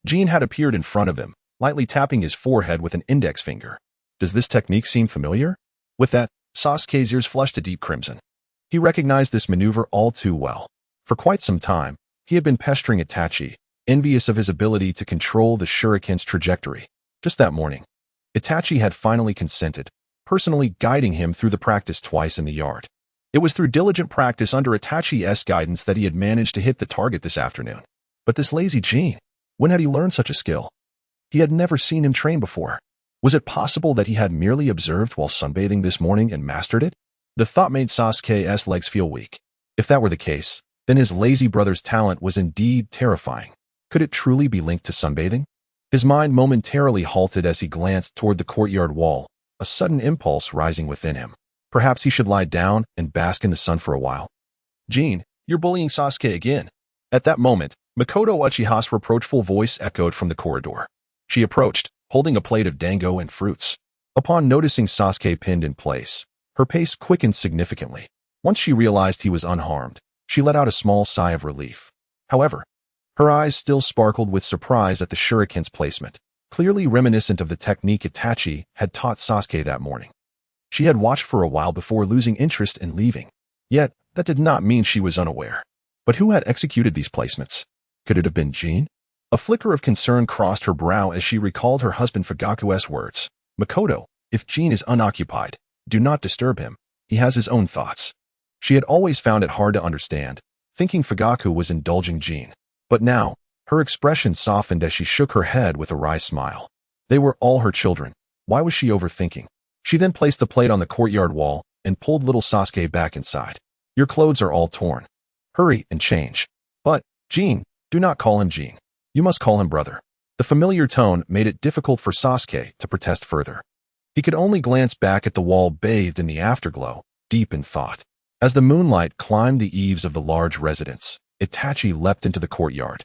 Jin had appeared in front of him, lightly tapping his forehead with an index finger. Does this technique seem familiar? With that, Sasuke's ears flushed a deep crimson. He recognized this maneuver all too well. For quite some time, he had been pestering Itachi, envious of his ability to control the shuriken's trajectory. Just that morning, Itachi had finally consented, personally guiding him through the practice twice in the yard. It was through diligent practice under Itachi's guidance that he had managed to hit the target this afternoon. But this lazy Jin, when had he learned such a skill? He had never seen him train before. Was it possible that he had merely observed while sunbathing this morning and mastered it? The thought made Sasuke's legs feel weak. If that were the case, then his lazy brother's talent was indeed terrifying. Could it truly be linked to sunbathing? His mind momentarily halted as he glanced toward the courtyard wall, a sudden impulse rising within him. Perhaps he should lie down and bask in the sun for a while. "Jin, you're bullying Sasuke again." At that moment, Makoto Uchiha's reproachful voice echoed from the corridor. She approached, holding a plate of dango and fruits. Upon noticing Sasuke pinned in place, her pace quickened significantly. Once she realized he was unharmed, she let out a small sigh of relief. However, her eyes still sparkled with surprise at the shuriken's placement, clearly reminiscent of the technique Itachi had taught Sasuke that morning. She had watched for a while before losing interest and leaving. Yet, that did not mean she was unaware. But who had executed these placements? Could it have been Jin? A flicker of concern crossed her brow as she recalled her husband Fugaku's words. "Makoto, if Jin is unoccupied, do not disturb him. He has his own thoughts." She had always found it hard to understand, thinking Fugaku was indulging Jin. But now, her expression softened as she shook her head with a wry smile. They were all her children. Why was she overthinking? She then placed the plate on the courtyard wall and pulled little Sasuke back inside. "Your clothes are all torn. Hurry and change." "But, Jin, do not call him Jin. You must call him brother." The familiar tone made it difficult for Sasuke to protest further. He could only glance back at the wall bathed in the afterglow, deep in thought. As the moonlight climbed the eaves of the large residence, Itachi leapt into the courtyard.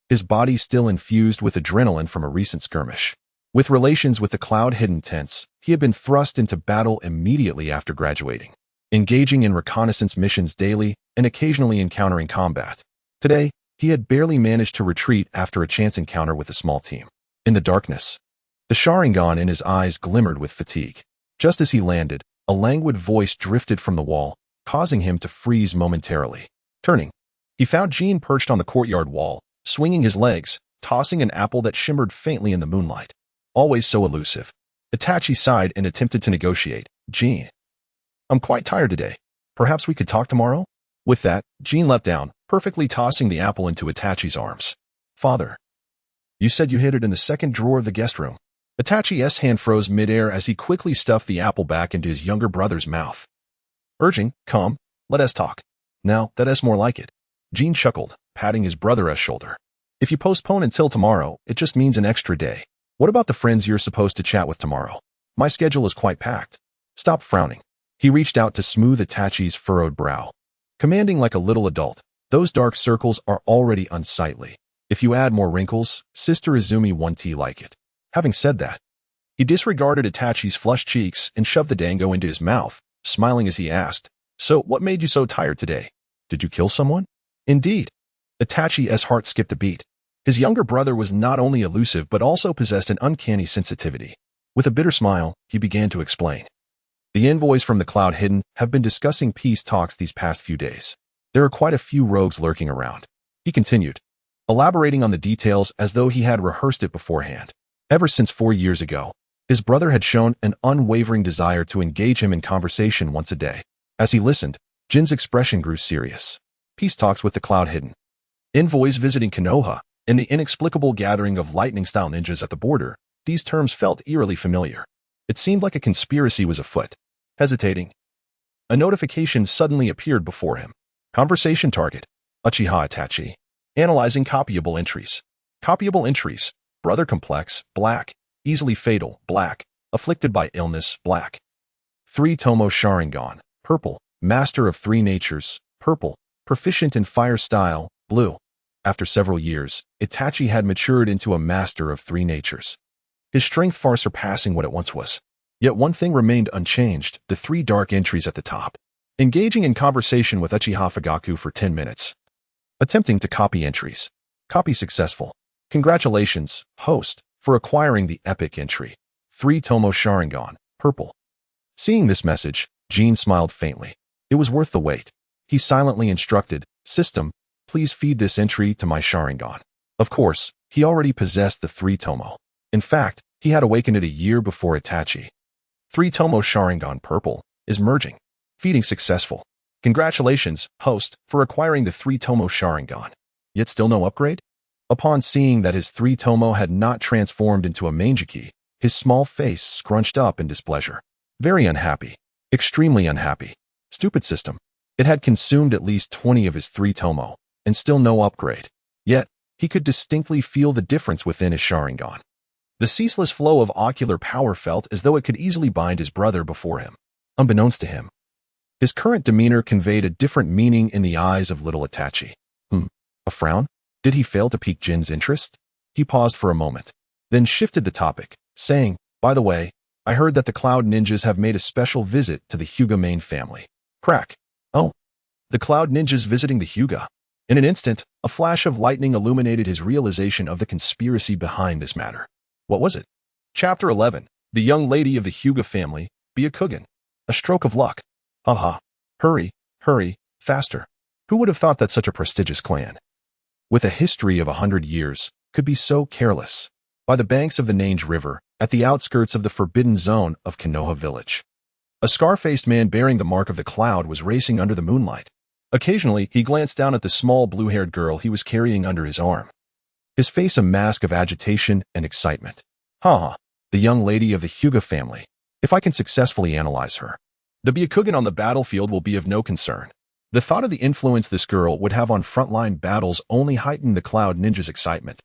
his body still infused with adrenaline from a recent skirmish. With relations with the Cloud hidden tense, he had been thrust into battle immediately after graduating, engaging in reconnaissance missions daily and occasionally encountering combat. Today, he had barely managed to retreat after a chance encounter with a small team. In the darkness, the Sharingan in his eyes glimmered with fatigue. Just as he landed, a languid voice drifted from the wall, causing him to freeze momentarily. Turning, he found Jin perched on the courtyard wall, swinging his legs, tossing an apple that shimmered faintly in the moonlight. Always so elusive. Itachi sighed and attempted to negotiate. Jin, I'm quite tired today. Perhaps we could talk tomorrow? With that, Jin leapt down, perfectly tossing the apple into Itachi's arms. Father, you said you hid it in the second drawer of the guest room. Itachi's hand froze midair as he quickly stuffed the apple back into his younger brother's mouth. Urging, come, let us talk. Now, that is more like it. Jin chuckled, patting his brother's shoulder. If you postpone until tomorrow, it just means an extra day. What about the friends you're supposed to chat with tomorrow? My schedule is quite packed. Stop frowning. He reached out to smooth Itachi's furrowed brow. Commanding like a little adult, those dark circles are already unsightly. If you add more wrinkles, Sister Izumi won't like it. Having said that, he disregarded Itachi's flushed cheeks and shoved the dango into his mouth, smiling as he asked, So, what made you so tired today? Did you kill someone? Indeed. Itachi's heart skipped a beat. His younger brother was not only elusive but also possessed an uncanny sensitivity. With a bitter smile, he began to explain. The envoys from the Cloud Hidden have been discussing peace talks these past few days. There are quite a few rogues lurking around. He continued, elaborating on the details as though he had rehearsed it beforehand. Ever since 4 years ago, his brother had shown an unwavering desire to engage him in conversation once a day. As he listened, Jin's expression grew serious. Peace talks with the Cloud Hidden. Envoys visiting Konoha, and the inexplicable gathering of lightning-style ninjas at the border, these terms felt eerily familiar. It seemed like a conspiracy was afoot. Hesitating, a notification suddenly appeared before him. Conversation target, Uchiha Itachi. Analyzing copyable entries. Copyable entries. Brother complex, black. Easily fatal, black. Afflicted by illness, black. 3 Tomo Sharingan, purple. Master of 3 natures, purple. Proficient in fire style, blue. After several years, Itachi had matured into a master of 3 natures. His strength far surpassing what it once was. Yet one thing remained unchanged, the 3 dark entries at the top. Engaging in conversation with Uchiha Fugaku for 10 minutes. Attempting to copy entries. Copy successful. Congratulations, host, for acquiring the epic entry. 3 Tomo Sharingan, purple. Seeing this message, Jin smiled faintly. It was worth the wait. He silently instructed, System, please feed this entry to my Sharingan. Of course, he already possessed the 3 Tomo. In fact, he had awakened it a year before Itachi. 3 Tomo Sharingan purple is merging. Feeding successful. Congratulations, host, for acquiring the 3 Tomo Sharingan. Yet still no upgrade? Upon seeing that his 3 Tomo had not transformed into a Mangeki, his small face scrunched up in displeasure. Very unhappy. Extremely unhappy. Stupid system. It had consumed at least 20 of his 3 Tomo, and still no upgrade. Yet, he could distinctly feel the difference within his Sharingan. The ceaseless flow of ocular power felt as though it could easily bind his brother before him. Unbeknownst to him, his current demeanor conveyed a different meaning in the eyes of little Itachi. A frown? Did he fail to pique Jin's interest? He paused for a moment, then shifted the topic, saying, By the way, I heard that the Cloud Ninjas have made a special visit to the Hyuga main family. Crack. Oh. The Cloud Ninjas visiting the Hyuga. In an instant, a flash of lightning illuminated his realization of the conspiracy behind this matter. What was it? Chapter 11. The young lady of the Hyuga family, Byakugan. A stroke of luck. Haha. Hurry, faster. Who would have thought that such a prestigious clan, with a history of 100 years, could be so careless? By the banks of the Nange River, at the outskirts of the forbidden zone of Konoha village, a scar-faced man bearing the mark of the cloud was racing under the moonlight. Occasionally, he glanced down at the small blue-haired girl he was carrying under his arm, his face a mask of agitation and excitement. The young lady of the Hyuga family. If I can successfully analyze her, the Byakugan on the battlefield will be of no concern. The thought of the influence this girl would have on frontline battles only heightened the Cloud Ninja's excitement.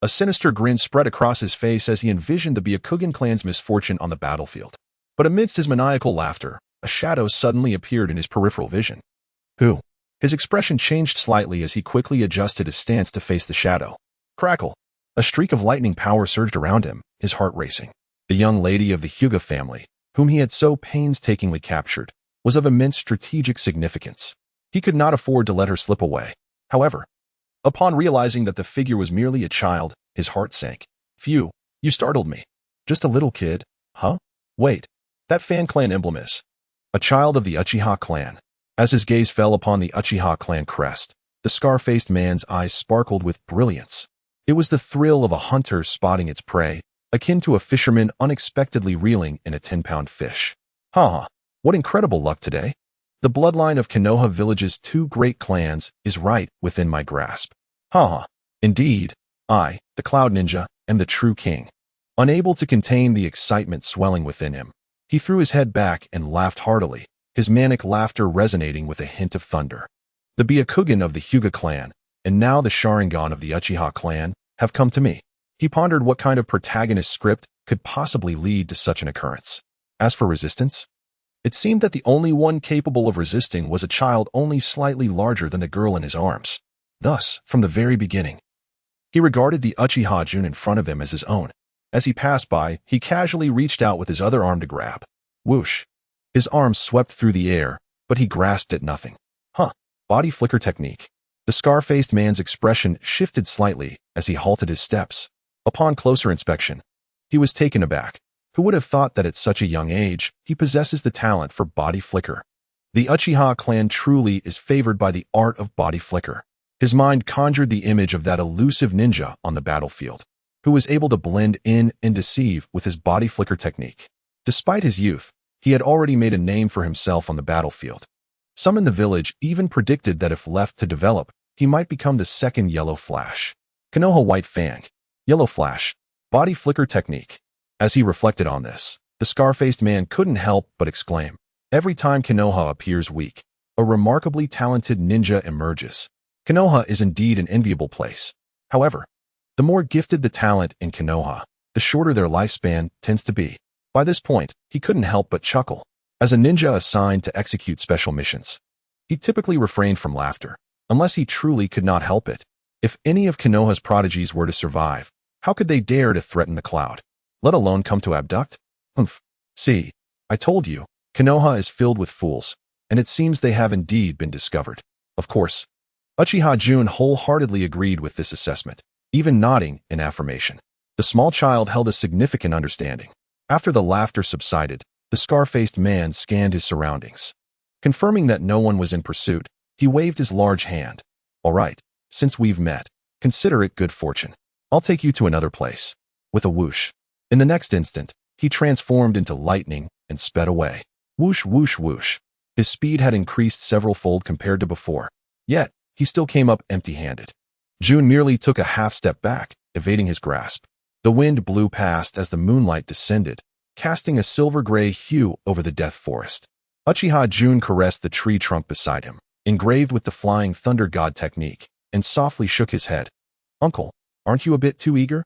A sinister grin spread across his face as he envisioned the Byakugan clan's misfortune on the battlefield. But amidst his maniacal laughter, a shadow suddenly appeared in his peripheral vision. Who? His expression changed slightly as he quickly adjusted his stance to face the shadow. Crackle. A streak of lightning power surged around him, his heart racing. The young lady of the Hyuga family, whom he had so painstakingly captured, was of immense strategic significance. He could not afford to let her slip away. However, upon realizing that the figure was merely a child, his heart sank. Phew, you startled me. Just a little kid, huh? Wait, that fan clan emblem is a child of the Uchiha clan. As his gaze fell upon the Uchiha clan crest, the scar-faced man's eyes sparkled with brilliance. It was the thrill of a hunter spotting its prey, akin to a fisherman unexpectedly reeling in a 10-pound fish. What incredible luck today. The bloodline of Konoha Village's two great clans is right within my grasp. Indeed, I, the Cloud Ninja, am the true king. Unable to contain the excitement swelling within him, he threw his head back and laughed heartily, his manic laughter resonating with a hint of thunder. The Byakugan of the Hyuga clan, and now the Sharingan of the Uchiha clan, have come to me. He pondered what kind of protagonist script could possibly lead to such an occurrence. As for resistance, it seemed that the only one capable of resisting was a child only slightly larger than the girl in his arms. Thus, from the very beginning, he regarded the Uchiha Jin in front of him as his own. As he passed by, he casually reached out with his other arm to grab. Whoosh! His arm swept through the air, but he grasped at nothing. Body flicker technique. The scar-faced man's expression shifted slightly as he halted his steps. Upon closer inspection, he was taken aback. Who would have thought that at such a young age, he possesses the talent for body flicker? The Uchiha clan truly is favored by the art of body flicker. His mind conjured the image of that elusive ninja on the battlefield, who was able to blend in and deceive with his body flicker technique. Despite his youth, he had already made a name for himself on the battlefield. Some in the village even predicted that if left to develop, he might become the second Yellow Flash. Konoha White Fang. Yellow Flash. Body flicker technique. As he reflected on this, the scar-faced man couldn't help but exclaim. Every time Konoha appears weak, a remarkably talented ninja emerges. Konoha is indeed an enviable place. However, the more gifted the talent in Konoha, the shorter their lifespan tends to be. By this point, he couldn't help but chuckle. As a ninja assigned to execute special missions, he typically refrained from laughter, unless he truly could not help it. If any of Konoha's prodigies were to survive, how could they dare to threaten the cloud, let alone come to abduct? See, I told you, Konoha is filled with fools, and it seems they have indeed been discovered. Of course, Uchiha Jin wholeheartedly agreed with this assessment, even nodding in affirmation. The small child held a significant understanding. After the laughter subsided, the scar-faced man scanned his surroundings. Confirming that no one was in pursuit, he waved his large hand. All right, since we've met, consider it good fortune. I'll take you to another place. With a whoosh. In the next instant, he transformed into lightning and sped away. Whoosh, whoosh, whoosh. His speed had increased several-fold compared to before. Yet, he still came up empty-handed. Jun merely took a half-step back, evading his grasp. The wind blew past as the moonlight descended, casting a silver-gray hue over the death forest. Uchiha Jin caressed the tree trunk beside him, engraved with the flying thunder god technique, and softly shook his head. Uncle, aren't you a bit too eager?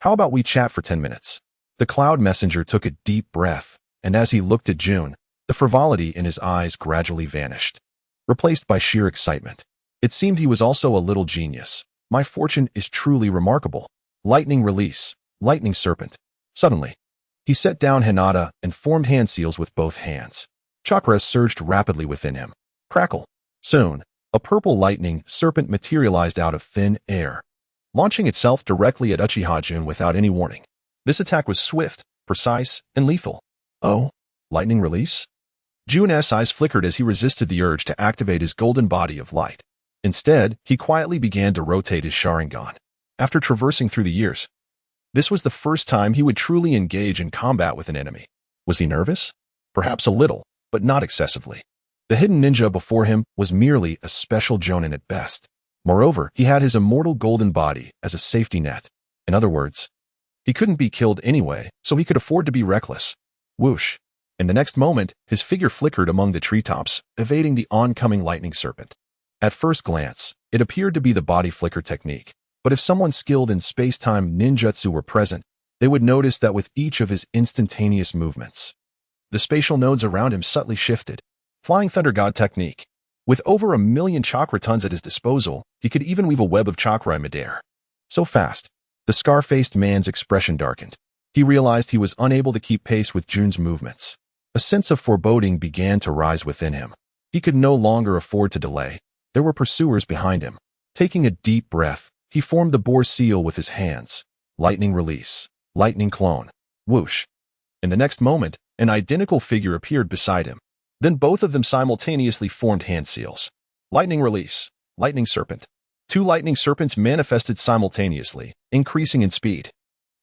How about we chat for 10 minutes? The cloud messenger took a deep breath, and as he looked at Jun, the frivolity in his eyes gradually vanished, replaced by sheer excitement. It seemed he was also a little genius. My fortune is truly remarkable. Lightning release, lightning serpent. Suddenly, he set down Hinata and formed hand seals with both hands. Chakra surged rapidly within him. Crackle. Soon, a purple lightning serpent materialized out of thin air, launching itself directly at Uchiha Jin without any warning. This attack was swift, precise, and lethal. Oh, lightning release? Jun's eyes flickered as he resisted the urge to activate his golden body of light. Instead, he quietly began to rotate his Sharingan. After traversing through the years, this was the first time he would truly engage in combat with an enemy. Was he nervous? Perhaps a little, but not excessively. The hidden ninja before him was merely a special jonin at best. Moreover, he had his immortal golden body as a safety net. In other words, he couldn't be killed anyway, so he could afford to be reckless. Whoosh. In the next moment, his figure flickered among the treetops, evading the oncoming lightning serpent. At first glance, it appeared to be the body flicker technique. But if someone skilled in space-time ninjutsu were present, they would notice that with each of his instantaneous movements, the spatial nodes around him subtly shifted. Flying Thunder God technique. With over 1,000,000 chakra tons at his disposal, he could even weave a web of chakra in midair. So fast. The scar-faced man's expression darkened. He realized he was unable to keep pace with Jun's movements. A sense of foreboding began to rise within him. He could no longer afford to delay. There were pursuers behind him. Taking a deep breath, he formed the boar seal with his hands. Lightning release. Lightning clone. Whoosh. In the next moment, an identical figure appeared beside him. Then both of them simultaneously formed hand seals. Lightning release. Lightning serpent. Two lightning serpents manifested simultaneously, increasing in speed.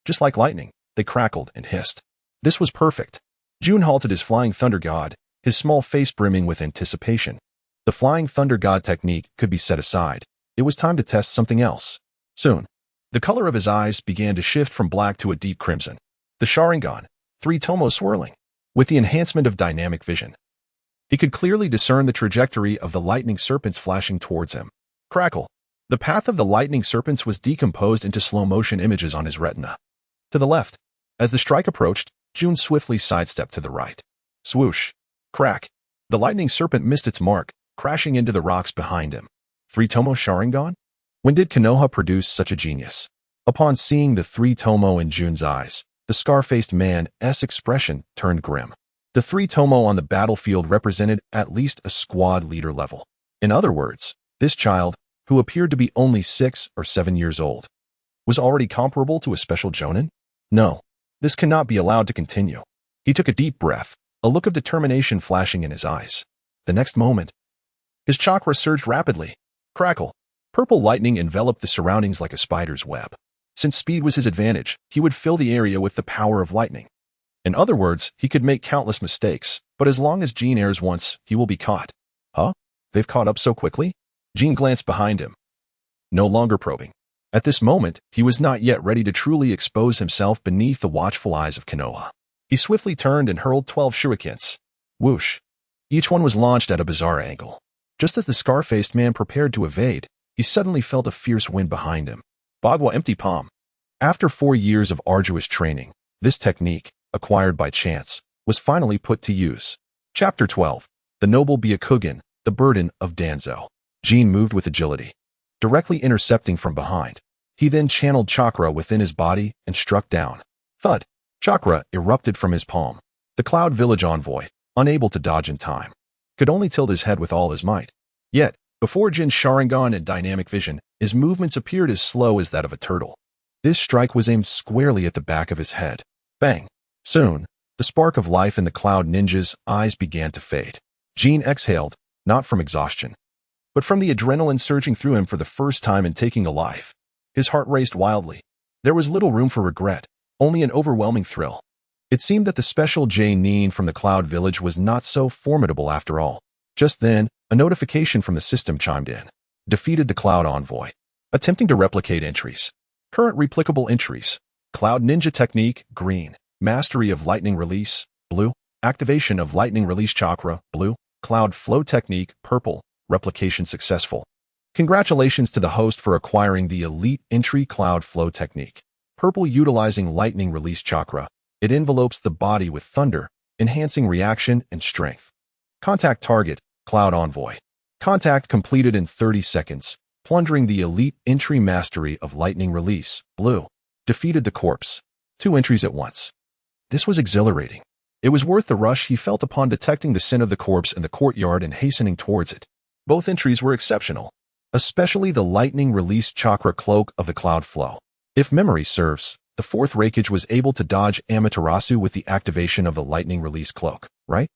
Just like lightning, they crackled and hissed. This was perfect. Jun halted his flying thunder god, his small face brimming with anticipation. The flying thunder god technique could be set aside. It was time to test something else. Soon, the color of his eyes began to shift from black to a deep crimson. The Sharingan, three tomo swirling. With the enhancement of dynamic vision, he could clearly discern the trajectory of the lightning serpents flashing towards him. Crackle. The path of the lightning serpents was decomposed into slow-motion images on his retina. To the left, as the strike approached, Jun swiftly sidestepped to the right. Swoosh. Crack. The lightning serpent missed its mark, crashing into the rocks behind him. Three tomo Sharingan? When did Konoha produce such a genius? Upon seeing the three tomo in Jun's eyes, the scar-faced man's expression turned grim. The three tomo on the battlefield represented at least a squad leader level. In other words, this child, who appeared to be only 6 or 7 years old, was already comparable to a special jonin? No, this cannot be allowed to continue. He took a deep breath, a look of determination flashing in his eyes. The next moment, his chakra surged rapidly. Crackle. Purple lightning enveloped the surroundings like a spider's web. Since speed was his advantage, he would fill the area with the power of lightning. In other words, he could make countless mistakes, but as long as Jin errs once, he will be caught. Huh? They've caught up so quickly? Jin glanced behind him, no longer probing. At this moment, he was not yet ready to truly expose himself beneath the watchful eyes of Konoha. He swiftly turned and hurled 12 shurikens. Whoosh. Each one was launched at a bizarre angle. Just as the scar-faced man prepared to evade, he suddenly felt a fierce wind behind him. Bagua empty palm. After 4 years of arduous training, this technique, acquired by chance, was finally put to use. Chapter 12. The Noble Byakugan, the Burden of Danzo. Jin moved with agility, directly intercepting from behind. He then channeled chakra within his body and struck down. Thud. Chakra erupted from his palm. The Cloud Village envoy, unable to dodge in time, could only tilt his head with all his might. Yet, before Jin's Sharingan and dynamic vision, his movements appeared as slow as that of a turtle. This strike was aimed squarely at the back of his head. Bang. Soon, the spark of life in the Cloud Ninja's eyes began to fade. Jin exhaled, not from exhaustion, but from the adrenaline surging through him for the first time in taking a life. His heart raced wildly. There was little room for regret, only an overwhelming thrill. It seemed that the special J-Nin from the Cloud Village was not so formidable after all. Just then, a notification from the system chimed in. Defeated the Cloud Envoy. Attempting to replicate entries. Current replicable entries. Cloud Ninja Technique, green. Mastery of Lightning Release, blue. Activation of Lightning Release Chakra, blue. Cloud Flow Technique, purple. Replication successful. Congratulations to the host for acquiring the elite entry Cloud Flow Technique. Purple utilizing Lightning Release Chakra. It envelopes the body with thunder, enhancing reaction and strength. Contact target, Cloud Envoy. Contact completed in 30 seconds, plundering the elite entry mastery of Lightning Release, blue. Defeated the corpse. 2 entries at once. This was exhilarating. It was worth the rush he felt upon detecting the scent of the corpse in the courtyard and hastening towards it. Both entries were exceptional, especially the Lightning Release Chakra Cloak of the Cloud Flow. If memory serves, the 4th Raikage was able to dodge Amaterasu with the activation of the Lightning Release Cloak, right?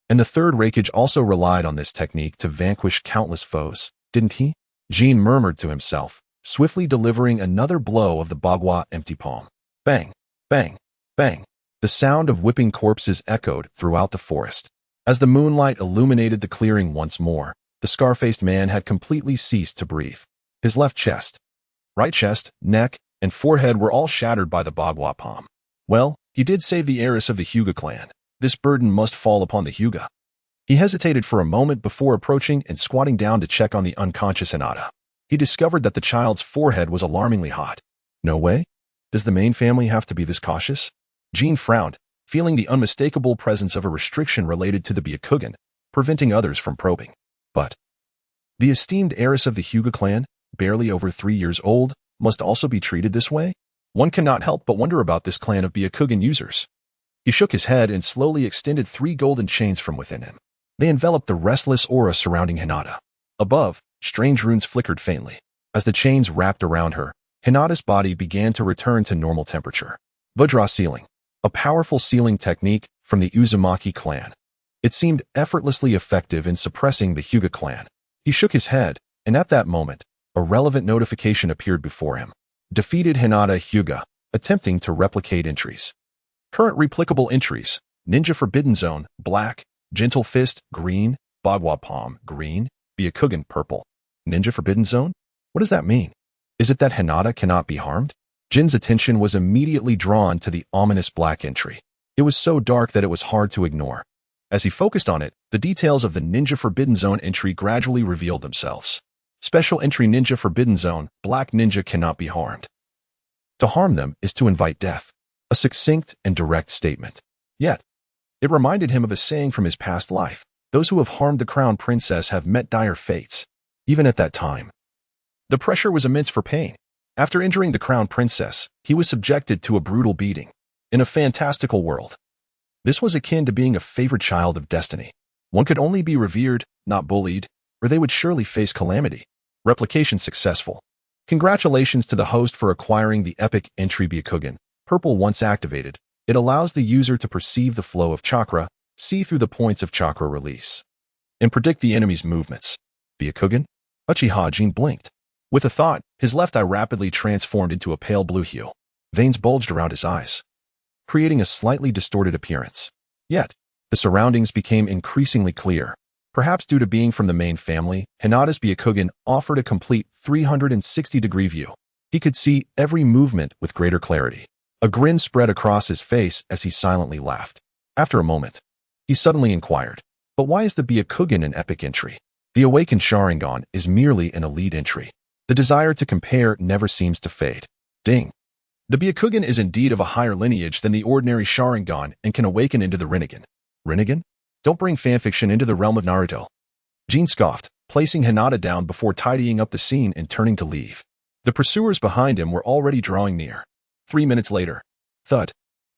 And the 3rd Raikage also relied on this technique to vanquish countless foes, didn't he? Jin murmured to himself, swiftly delivering another blow of the Bagua empty palm. Bang, bang, bang. The sound of whipping corpses echoed throughout the forest. As the moonlight illuminated the clearing once more, the scar-faced man had completely ceased to breathe. His left chest, right chest, neck, and forehead were all shattered by the Bagua palm. Well, he did save the heiress of the Hyuga clan. This burden must fall upon the Hyuga. He hesitated for a moment before approaching and squatting down to check on the unconscious Hinata. He discovered that the child's forehead was alarmingly hot. No way? Does the main family have to be this cautious? Jin frowned, feeling the unmistakable presence of a restriction related to the Byakugan, preventing others from probing. But the esteemed heiress of the Hyuga clan, barely over 3 years old, must also be treated this way? One cannot help but wonder about this clan of Byakugan users. He shook his head and slowly extended 3 golden chains from within him. They enveloped the restless aura surrounding Hinata. Above, strange runes flickered faintly. As the chains wrapped around her, Hinata's body began to return to normal temperature. Vajra sealing, a powerful sealing technique from the Uzumaki clan. It seemed effortlessly effective in suppressing the Hyuga clan. He shook his head, and at that moment, a relevant notification appeared before him. Defeated Hinata Hyuga, attempting to replicate entries. Current replicable entries: Ninja Forbidden Zone, black; Gentle Fist, green; Bagua Palm, green; Byakugan, purple. Ninja Forbidden Zone? What does that mean? Is it that Hinata cannot be harmed? Jin's attention was immediately drawn to the ominous black entry. It was so dark that it was hard to ignore. As he focused on it, the details of the Ninja Forbidden Zone entry gradually revealed themselves. Special entry: Ninja Forbidden Zone, black; ninja cannot be harmed. To harm them is to invite death. A succinct and direct statement. Yet, it reminded him of a saying from his past life: those who have harmed the crown princess have met dire fates. Even at that time, the pressure was immense for Pain. After injuring the crown princess, he was subjected to a brutal beating. In a fantastical world, this was akin to being a favored child of destiny. One could only be revered, not bullied, or they would surely face calamity. Replication successful. Congratulations to the host for acquiring the epic entry Byakugan. Purple. Once activated, it allows the user to perceive the flow of chakra, see through the points of chakra release, and predict the enemy's movements. Byakugan? Uchiha Jin blinked. With a thought, his left eye rapidly transformed into a pale blue hue. Veins bulged around his eyes, creating a slightly distorted appearance. Yet, the surroundings became increasingly clear. Perhaps due to being from the main family, Hinata's Byakugan offered a complete 360-degree view. He could see every movement with greater clarity. A grin spread across his face as he silently laughed. After a moment, he suddenly inquired, "But why is the Byakugan an epic entry? The awakened Sharingan is merely an elite entry." The desire to compare never seems to fade. Ding. The Byakugan is indeed of a higher lineage than the ordinary Sharingan and can awaken into the Rinnegan. Rinnegan? Don't bring fanfiction into the realm of Naruto. Jin scoffed, placing Hinata down before tidying up the scene and turning to leave. The pursuers behind him were already drawing near. 3 minutes later. Thud.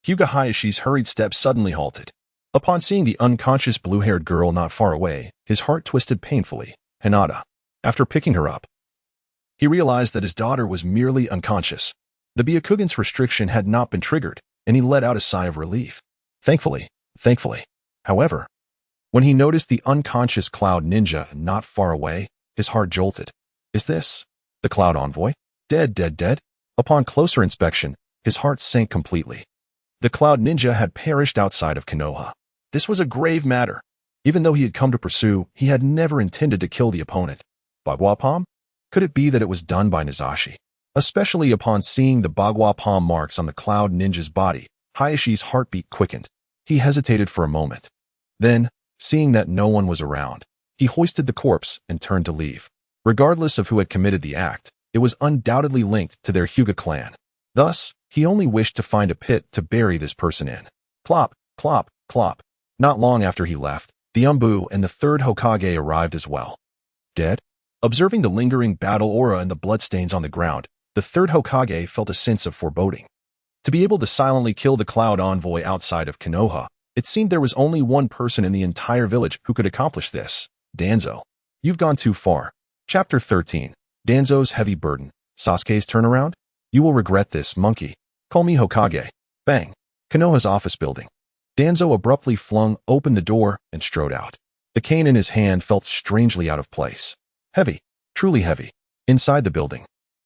Hyuga Hayashi's hurried steps suddenly halted. Upon seeing the unconscious blue-haired girl not far away, his heart twisted painfully. Hinata. After picking her up, he realized that his daughter was merely unconscious. The Byakugan's restriction had not been triggered, and he let out a sigh of relief. Thankfully. However, when he noticed the unconscious Cloud Ninja not far away, his heart jolted. Is this the Cloud Envoy? Dead. Upon closer inspection, his heart sank completely. The Cloud Ninja had perished outside of Konoha. This was a grave matter. Even though he had come to pursue, he had never intended to kill the opponent. Bagua Palm? Could it be that it was done by Nazashi? Especially upon seeing the Bagua Palm marks on the Cloud Ninja's body, Hayashi's heartbeat quickened. He hesitated for a moment. Then, seeing that no one was around, he hoisted the corpse and turned to leave. Regardless of who had committed the act, it was undoubtedly linked to their Hyuga clan. Thus, he only wished to find a pit to bury this person in. Clop, clop, clop. Not long after he left, the Umbu and the Third Hokage arrived as well. Dead? Observing the lingering battle aura and the bloodstains on the ground, the Third Hokage felt a sense of foreboding. To be able to silently kill the Cloud Envoy outside of Konoha, it seemed there was only one person in the entire village who could accomplish this. Danzo. You've gone too far. Chapter 13. Danzo's heavy burden. Sasuke's turnaround? You will regret this, monkey. Call me Hokage. Bang. Konoha's office building. Danzo abruptly flung open the door and strode out. The cane in his hand felt strangely out of place. Heavy. Truly heavy. Inside the building,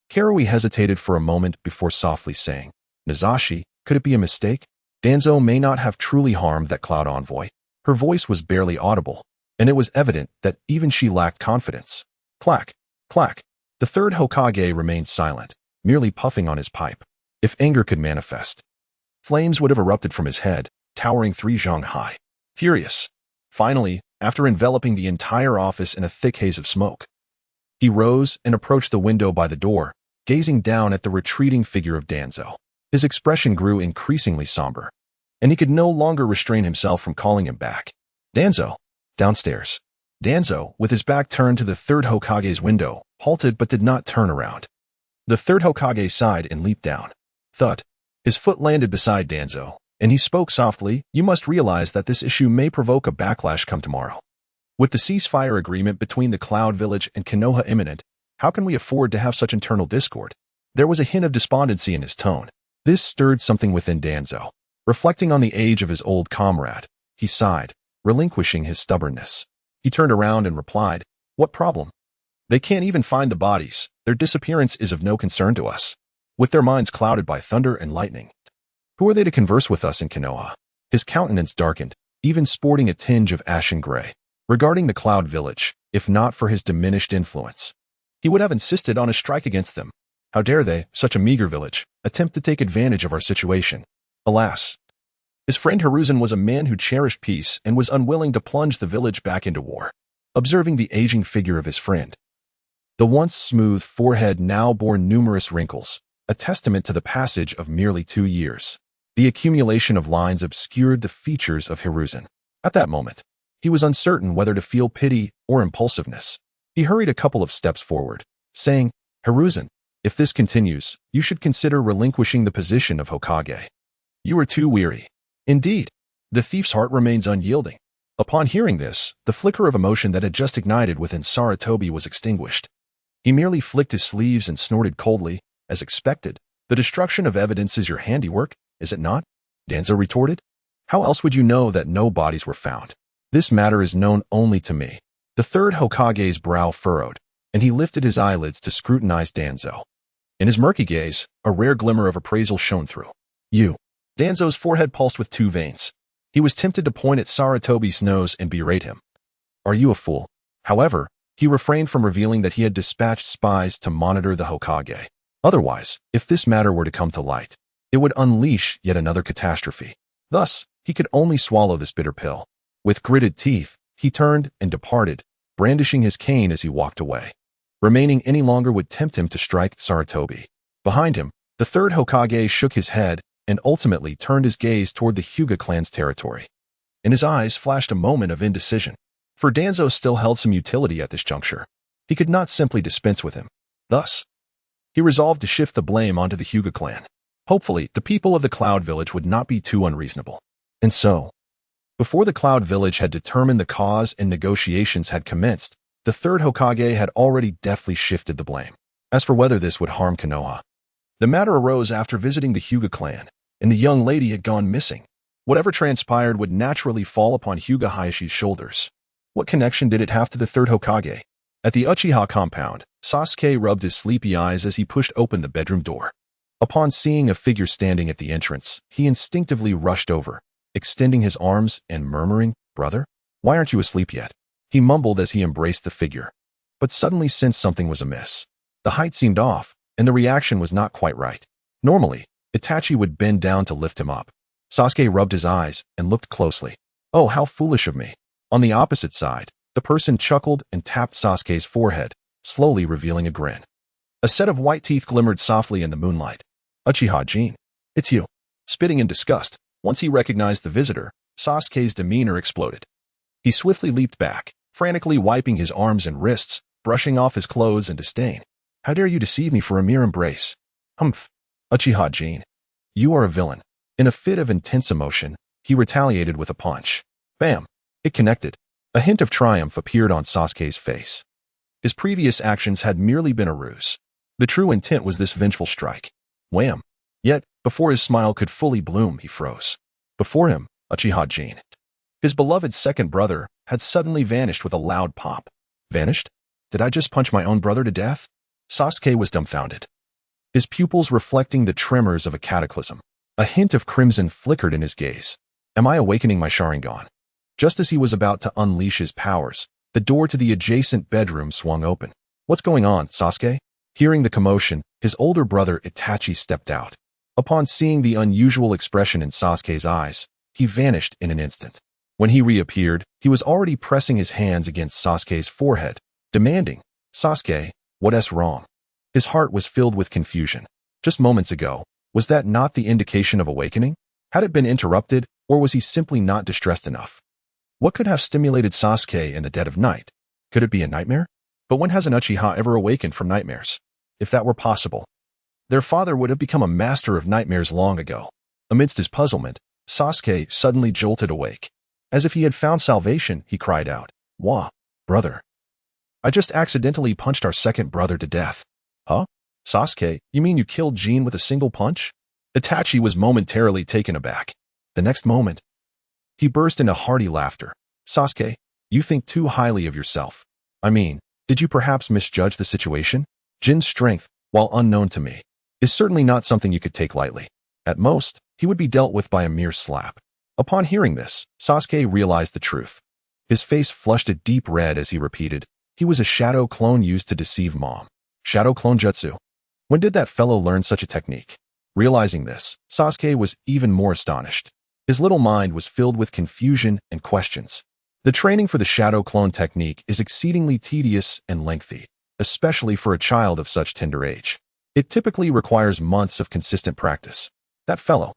Karui hesitated for a moment before softly saying, Nazashi, could it be a mistake? Danzo may not have truly harmed that Cloud Envoy. Her voice was barely audible, and it was evident that even she lacked confidence. Clack. Clack. The Third Hokage remained silent, merely puffing on his pipe. If anger could manifest, flames would have erupted from his head, towering 3 zhang high. Furious. Finally, after enveloping the entire office in a thick haze of smoke, he rose and approached the window by the door, gazing down at the retreating figure of Danzo. His expression grew increasingly somber, and he could no longer restrain himself from calling him back. Danzo. Downstairs. Danzo, with his back turned to the Third Hokage's window, halted but did not turn around. The third Hokage sighed and leaped down. Thud. His foot landed beside Danzo, and he spoke softly, "You must realize that this issue may provoke a backlash come tomorrow. With the ceasefire agreement between the Cloud Village and Konoha imminent, how can we afford to have such internal discord?" There was a hint of despondency in his tone. This stirred something within Danzo. Reflecting on the age of his old comrade, he sighed, relinquishing his stubbornness. He turned around and replied, "What problem? They can't even find the bodies. Their disappearance is of no concern to us. With their minds clouded by thunder and lightning, who are they to converse with us in Konoha?" His countenance darkened, even sporting a tinge of ashen gray. Regarding the Cloud Village, if not for his diminished influence, he would have insisted on a strike against them. How dare they, such a meager village, attempt to take advantage of our situation? Alas, his friend Hiruzen was a man who cherished peace and was unwilling to plunge the village back into war. Observing the aging figure of his friend, the once smooth forehead now bore numerous wrinkles, a testament to the passage of merely 2 years. The accumulation of lines obscured the features of Hiruzen. At that moment, he was uncertain whether to feel pity or impulsiveness. He hurried a couple of steps forward, saying, "Hiruzen, if this continues, you should consider relinquishing the position of Hokage. You are too weary." Indeed, the thief's heart remains unyielding. Upon hearing this, the flicker of emotion that had just ignited within Sarutobi was extinguished. He merely flicked his sleeves and snorted coldly, as expected. "The destruction of evidence is your handiwork, is it not?" Danzo retorted. "How else would you know that no bodies were found? This matter is known only to me." The third Hokage's brow furrowed, and he lifted his eyelids to scrutinize Danzo. In his murky gaze, a rare glimmer of appraisal shone through. "You." Danzo's forehead pulsed with 2 veins. He was tempted to point at Sarutobi's nose and berate him. "Are you a fool?" However, he refrained from revealing that he had dispatched spies to monitor the Hokage. Otherwise, if this matter were to come to light, it would unleash yet another catastrophe. Thus, he could only swallow this bitter pill. With gritted teeth, he turned and departed, brandishing his cane as he walked away. Remaining any longer would tempt him to strike Sarutobi. Behind him, the third Hokage shook his head and ultimately turned his gaze toward the Hyuga clan's territory. In his eyes flashed a moment of indecision. For Danzo still held some utility at this juncture. He could not simply dispense with him. Thus, he resolved to shift the blame onto the Hyuga clan. Hopefully, the people of the Cloud Village would not be too unreasonable. And so, before the Cloud Village had determined the cause and negotiations had commenced, the third Hokage had already deftly shifted the blame. As for whether this would harm Konoha, the matter arose after visiting the Hyuga clan, and the young lady had gone missing. Whatever transpired would naturally fall upon Hyuga Hayashi's shoulders. What connection did it have to the third Hokage? At the Uchiha compound, Sasuke rubbed his sleepy eyes as he pushed open the bedroom door. Upon seeing a figure standing at the entrance, he instinctively rushed over, extending his arms and murmuring, "Brother, why aren't you asleep yet?" He mumbled as he embraced the figure, but suddenly sensed something was amiss. The height seemed off, and the reaction was not quite right. Normally, Itachi would bend down to lift him up. Sasuke rubbed his eyes and looked closely. "Oh, how foolish of me." On the opposite side, the person chuckled and tapped Sasuke's forehead, slowly revealing a grin. A set of white teeth glimmered softly in the moonlight. "Uchiha Jin, it's you." Spitting in disgust, once he recognized the visitor, Sasuke's demeanor exploded. He swiftly leaped back, frantically wiping his arms and wrists, brushing off his clothes in disdain. "How dare you deceive me for a mere embrace?" "Humph. Uchiha Jin, you are a villain." In a fit of intense emotion, he retaliated with a punch. Bam! It connected. A hint of triumph appeared on Sasuke's face. His previous actions had merely been a ruse. The true intent was this vengeful strike. Wham! Yet, before his smile could fully bloom, he froze. Before him, Uchiha Jin, his beloved second brother, had suddenly vanished with a loud pop. Vanished? Did I just punch my own brother to death? Sasuke was dumbfounded, his pupils reflecting the tremors of a cataclysm. A hint of crimson flickered in his gaze. Am I awakening my Sharingan? Just as he was about to unleash his powers, the door to the adjacent bedroom swung open. "What's going on, Sasuke?" Hearing the commotion, his older brother Itachi stepped out. Upon seeing the unusual expression in Sasuke's eyes, he vanished in an instant. When he reappeared, he was already pressing his hands against Sasuke's forehead, demanding, "Sasuke, what's wrong?" His heart was filled with confusion. Just moments ago, was that not the indication of awakening? Had it been interrupted, or was he simply not distressed enough? What could have stimulated Sasuke in the dead of night? Could it be a nightmare? But when has an Uchiha ever awakened from nightmares? If that were possible, Their father would have become a master of nightmares long ago. Amidst his puzzlement, Sasuke suddenly jolted awake. As if he had found salvation, he cried out, "Wah, brother. I just accidentally punched our second brother to death." "Huh? Sasuke, you mean you killed Jin with a single punch?" Itachi was momentarily taken aback. The next moment, he burst into hearty laughter. "Sasuke, you think too highly of yourself. I mean, did you perhaps misjudge the situation? Jin's strength, while unknown to me, is certainly not something you could take lightly. At most, he would be dealt with by a mere slap." Upon hearing this, Sasuke realized the truth. His face flushed a deep red as he repeated, "He was a shadow clone used to deceive Mom. Shadow clone jutsu. When did that fellow learn such a technique?" Realizing this, Sasuke was even more astonished. His little mind was filled with confusion and questions. The training for the shadow clone technique is exceedingly tedious and lengthy, especially for a child of such tender age. It typically requires months of consistent practice. That fellow,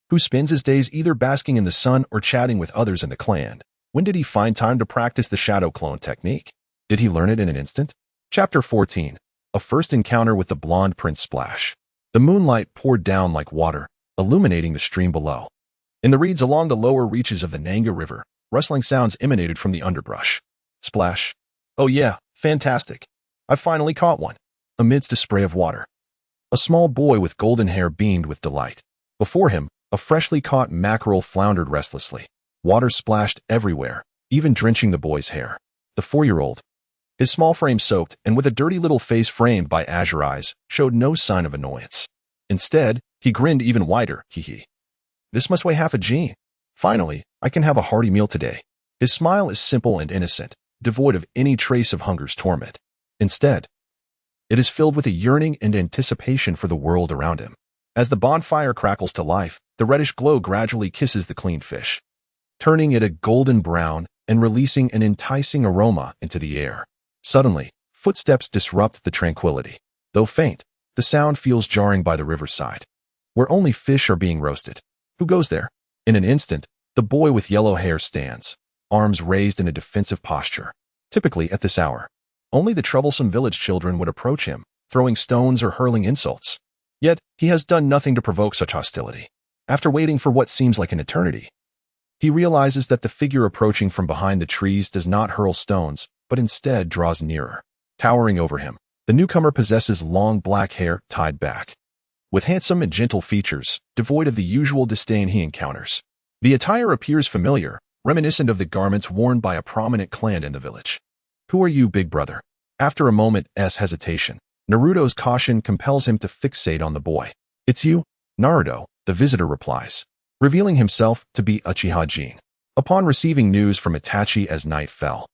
who spends his days either basking in the sun or chatting with others in the clan, when did he find time to practice the shadow clone technique? Did he learn it in an instant? Chapter 14. A first encounter with the blonde Prince Splash. The moonlight poured down like water, illuminating the stream below. In the reeds along the lower reaches of the Nanga River, rustling sounds emanated from the underbrush. Splash. "Oh yeah, fantastic. I finally caught one." Amidst a spray of water, a small boy with golden hair beamed with delight. Before him, a freshly caught mackerel floundered restlessly. Water splashed everywhere, even drenching the boy's hair. The 4-year-old, his small frame soaked and with a dirty little face framed by azure eyes, showed no sign of annoyance. Instead, he grinned even wider, hee. "This must weigh half a G. Finally, I can have a hearty meal today." His smile is simple and innocent, devoid of any trace of hunger's torment. Instead, it is filled with a yearning and anticipation for the world around him. As the bonfire crackles to life, the reddish glow gradually kisses the cleaned fish, turning it a golden brown and releasing an enticing aroma into the air. Suddenly, footsteps disrupt the tranquility. Though faint, the sound feels jarring by the riverside, where only fish are being roasted. Who goes there? In an instant, the boy with yellow hair stands, arms raised in a defensive posture. Typically at this hour, only the troublesome village children would approach him, throwing stones or hurling insults. Yet, he has done nothing to provoke such hostility. After waiting for what seems like an eternity, he realizes that the figure approaching from behind the trees does not hurl stones, but instead draws nearer. Towering over him, the newcomer possesses long black hair tied back, with handsome and gentle features, devoid of the usual disdain he encounters. The attire appears familiar, reminiscent of the garments worn by a prominent clan in the village. "Who are you, big brother?" After a moment's hesitation, Naruto's caution compels him to fixate on the boy. "It's you, Naruto," the visitor replies, revealing himself to be Uchiha Jin. Upon receiving news from Itachi as night fell,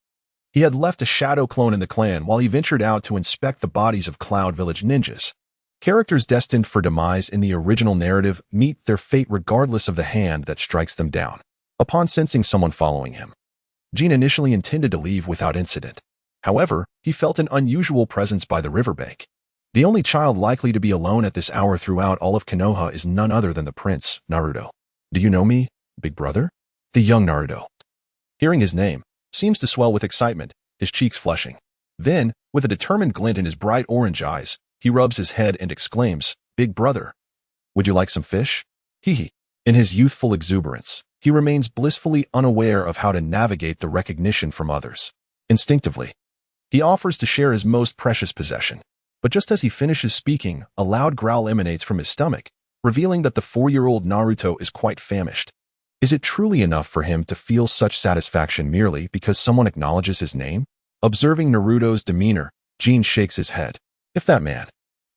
he had left a shadow clone in the clan while he ventured out to inspect the bodies of Cloud Village ninjas. Characters destined for demise in the original narrative meet their fate regardless of the hand that strikes them down. Upon sensing someone following him, Jin initially intended to leave without incident. However, he felt an unusual presence by the riverbank. The only child likely to be alone at this hour throughout all of Konoha is none other than the prince, Naruto. "Do you know me, big brother?" The young Naruto, hearing his name, seems to swell with excitement, his cheeks flushing. Then, with a determined glint in his bright orange eyes, he rubs his head and exclaims, "Big brother, would you like some fish?" Hee. In his youthful exuberance, he remains blissfully unaware of how to navigate the recognition from others. Instinctively, he offers to share his most precious possession. But just as he finishes speaking, a loud growl emanates from his stomach, revealing that the 4-year-old Naruto is quite famished. Is it truly enough for him to feel such satisfaction merely because someone acknowledges his name? Observing Naruto's demeanor, Jin shakes his head. If that man,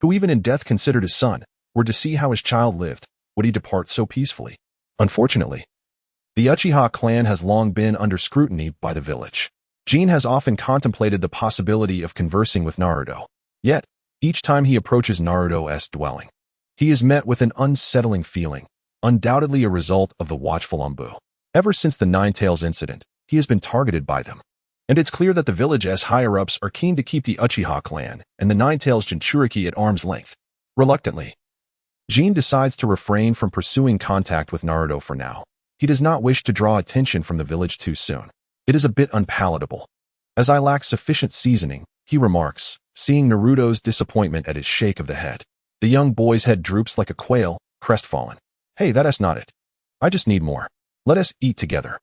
who even in death considered his son, were to see how his child lived, would he depart so peacefully? Unfortunately, the Uchiha clan has long been under scrutiny by the village. Jin has often contemplated the possibility of conversing with Naruto. Yet, each time he approaches Naruto's dwelling, he is met with an unsettling feeling, undoubtedly a result of the watchful Umbu. Ever since the Nine-Tails incident, he has been targeted by them. And it's clear that the village's higher-ups are keen to keep the Uchiha clan and the Nine-Tails Jinchuriki at arm's length. Reluctantly, Jin decides to refrain from pursuing contact with Naruto for now. He does not wish to draw attention from the village too soon. It is a bit unpalatable. "As I lack sufficient seasoning," he remarks, seeing Naruto's disappointment at his shake of the head. The young boy's head droops like a quail, crestfallen. Hey, that's not it. I just need more. Let us eat together.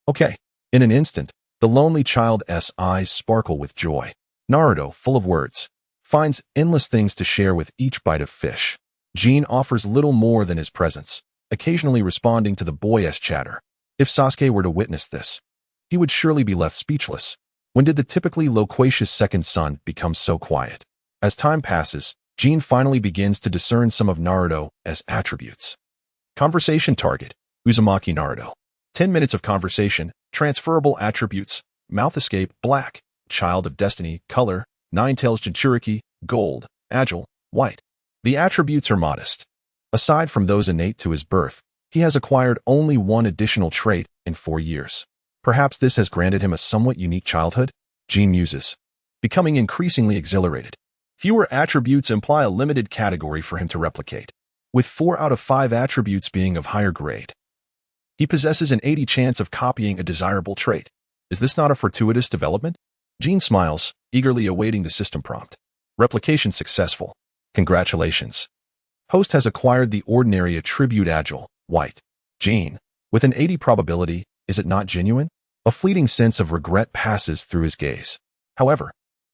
Okay. In an instant, the lonely child's eyes sparkle with joy. Naruto, full of words, finds endless things to share with each bite of fish. Jin offers little more than his presence, occasionally responding to the boy's chatter. If Sasuke were to witness this, he would surely be left speechless. When did the typically loquacious second son become so quiet? As time passes, Jin finally begins to discern some of Naruto's attributes. Conversation target, Uzumaki Naruto. 10 minutes of conversation, transferable attributes, mouth escape, black, child of destiny, color, nine-tails Jinchuriki, gold, agile, white. The attributes are modest. Aside from those innate to his birth, he has acquired only one additional trait in 4 years. Perhaps this has granted him a somewhat unique childhood? Jin muses, becoming increasingly exhilarated. Fewer attributes imply a limited category for him to replicate, with 4 out of 5 attributes being of higher grade. He possesses an 80% chance of copying a desirable trait. Is this not a fortuitous development? Jin smiles, eagerly awaiting the system prompt. Replication successful. Congratulations. Host has acquired the ordinary attribute agile, white. Jin, with an 80% probability, is it not genuine? A fleeting sense of regret passes through his gaze. However,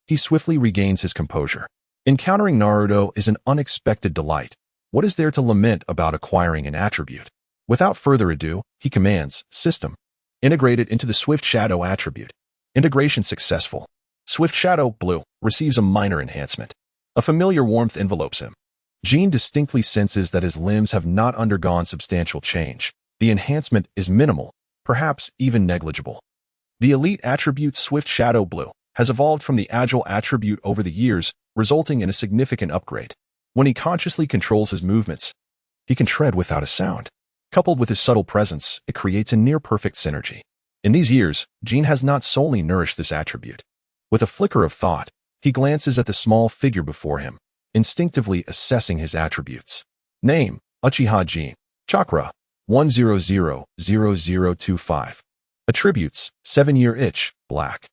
he swiftly regains his composure. Encountering Naruto is an unexpected delight. What is there to lament about acquiring an attribute? Without further ado, he commands, System. Integrate it into the Swift Shadow attribute. Integration successful. Swift Shadow, blue, receives a minor enhancement. A familiar warmth envelopes him. Jin distinctly senses that his limbs have not undergone substantial change. The enhancement is minimal, perhaps even negligible. The elite attribute Swift Shadow Blue has evolved from the Agile attribute over the years, resulting in a significant upgrade. When he consciously controls his movements, he can tread without a sound. Coupled with his subtle presence, it creates a near-perfect synergy. In these years, Jin has not solely nourished this attribute. With a flicker of thought, he glances at the small figure before him, instinctively assessing his attributes. Name, Uchiha Jin. Chakra, 1000025. Attributes, 7-year itch, black.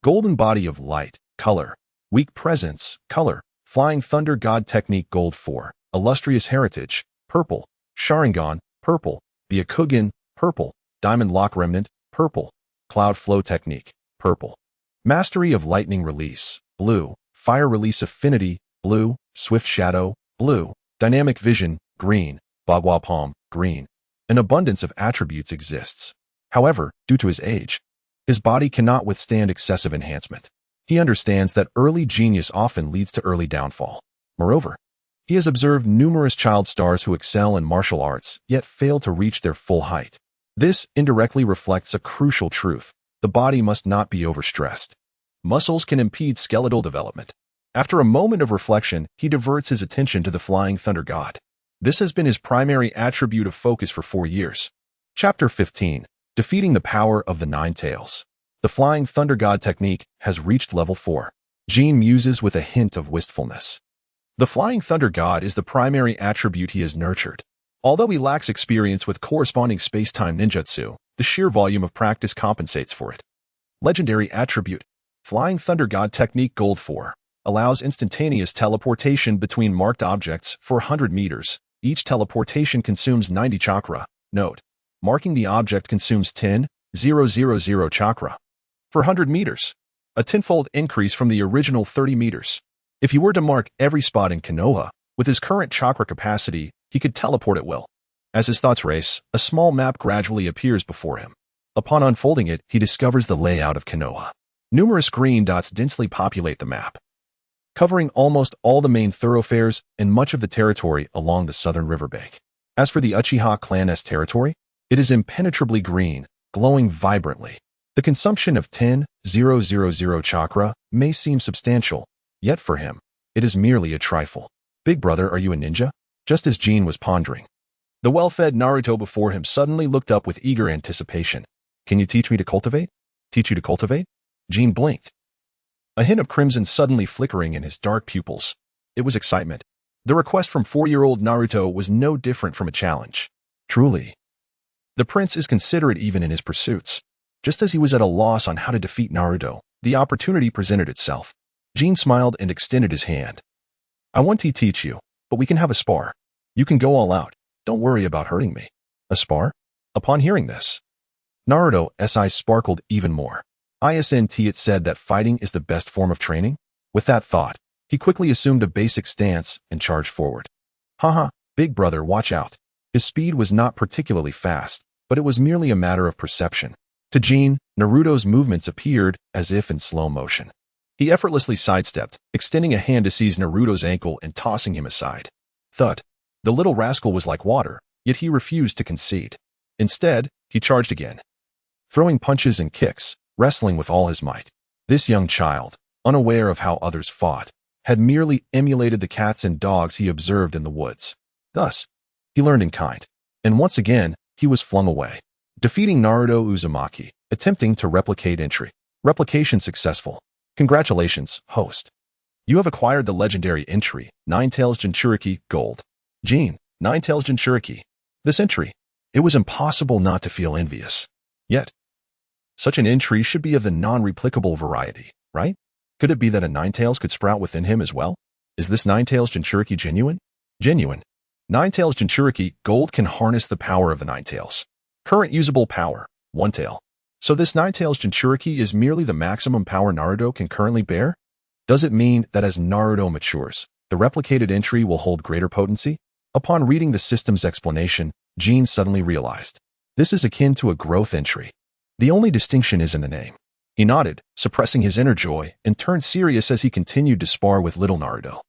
Golden body of light, color. Weak presence, color. Flying Thunder God Technique Gold 4. Illustrious heritage, purple. Sharingan, purple. Byakugan, purple. Diamond Lock Remnant, purple. Cloud Flow Technique, purple. Mastery of Lightning Release, blue. Fire Release Affinity, blue. Swift Shadow, blue. Dynamic Vision, green. Bagua Palm, green. An abundance of attributes exists. However, due to his age, his body cannot withstand excessive enhancement. He understands that early genius often leads to early downfall. Moreover, he has observed numerous child stars who excel in martial arts, yet fail to reach their full height. This indirectly reflects a crucial truth. The body must not be overstressed. Muscles can impede skeletal development. After a moment of reflection, he diverts his attention to the Flying Thunder God. This has been his primary attribute of focus for 4 years. Chapter 15. Defeating the Power of the Nine Tails. The Flying Thunder God technique has reached level 4. Jin muses with a hint of wistfulness. The Flying Thunder God is the primary attribute he has nurtured. Although he lacks experience with corresponding space-time ninjutsu, the sheer volume of practice compensates for it. Legendary attribute. Flying Thunder God Technique Gold 4 allows instantaneous teleportation between marked objects for 100 meters. Each teleportation consumes 90 chakra. Note, marking the object consumes 10,000 chakra. For 100 meters, a tenfold increase from the original 30 meters. If he were to mark every spot in Konoha, with his current chakra capacity, he could teleport at will. As his thoughts race, a small map gradually appears before him. Upon unfolding it, he discovers the layout of Konoha. Numerous green dots densely populate the map, covering almost all the main thoroughfares and much of the territory along the southern riverbank. As for the Uchiha clan's territory, it is impenetrably green, glowing vibrantly. The consumption of 10,000 chakra may seem substantial, yet for him, it is merely a trifle. Big brother, are you a ninja? Just as Jin was pondering, the well-fed Naruto before him suddenly looked up with eager anticipation. Can you teach me to cultivate? Teach you to cultivate? Jin blinked, a hint of crimson suddenly flickering in his dark pupils. It was excitement. The request from 4-year-old Naruto was no different from a challenge. Truly, the prince is considerate even in his pursuits. Just as he was at a loss on how to defeat Naruto, the opportunity presented itself. Jin smiled and extended his hand. I want to teach you. but we can have a spar. You can go all out. Don't worry about hurting me. A spar? Upon hearing this, Naruto's eyes sparkled even more. Isn't it said that fighting is the best form of training? With that thought, he quickly assumed a basic stance and charged forward. Haha, big brother, watch out. His speed was not particularly fast, but it was merely a matter of perception. To Jin, Naruto's movements appeared as if in slow motion. He effortlessly sidestepped, extending a hand to seize Naruto's ankle and tossing him aside. Thud. The little rascal was like water, yet he refused to concede. Instead, he charged again, throwing punches and kicks, wrestling with all his might. This young child, unaware of how others fought, had merely emulated the cats and dogs he observed in the woods. Thus, he learned in kind, and once again, he was flung away, defeating Naruto Uzumaki, attempting to replicate entry. Replication successful. Congratulations, host. You have acquired the legendary entry, Nine-Tails Jinchuriki Gold. Jin, Nine-Tails Jinchuriki. This entry, it was impossible not to feel envious. Yet, such an entry should be of the non-replicable variety, right? Could it be that a Nine-Tails could sprout within him as well? Is this Nine-Tails Jinchuriki genuine? Genuine. Nine-Tails Jinchuriki Gold can harness the power of the Nine-Tails. Current usable power, 1 tail. So this Nine-Tails Jinchuriki is merely the maximum power Naruto can currently bear? Does it mean that as Naruto matures, the replicated entry will hold greater potency? Upon reading the system's explanation, Jin suddenly realized. This is akin to a growth entry. The only distinction is in the name. He nodded, suppressing his inner joy, and turned serious as he continued to spar with little Naruto.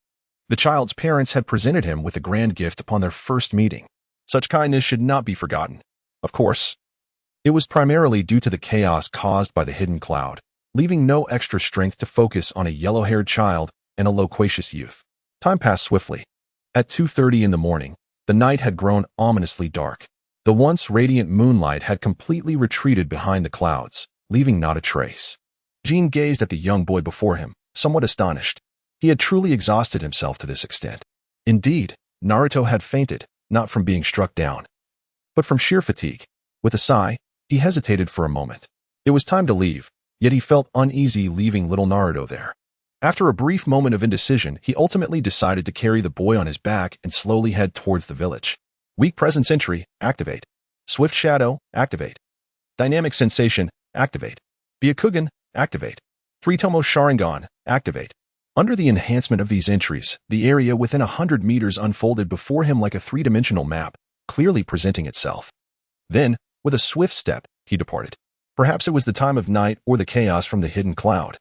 The child's parents had presented him with a grand gift upon their first meeting. Such kindness should not be forgotten. Of course, it was primarily due to the chaos caused by the hidden cloud, leaving no extra strength to focus on a yellow-haired child and a loquacious youth. Time passed swiftly. At 2:30 in the morning, the night had grown ominously dark. The once radiant moonlight had completely retreated behind the clouds, leaving not a trace. Jin gazed at the young boy before him, somewhat astonished. He had truly exhausted himself to this extent. Indeed, Naruto had fainted, not from being struck down, but from sheer fatigue. With a sigh, he hesitated for a moment. It was time to leave, yet he felt uneasy leaving little Naruto there. After a brief moment of indecision, he ultimately decided to carry the boy on his back and slowly head towards the village. Weak Presence Entry, activate. Swift Shadow, activate. Dynamic Sensation, activate. Byakugan, activate. Three-Tomo Sharingan, activate. Under the enhancement of these entries, the area within 100 meters unfolded before him like a three-dimensional map, clearly presenting itself. Then, with a swift step, he departed. Perhaps it was the time of night or the chaos from the hidden cloud.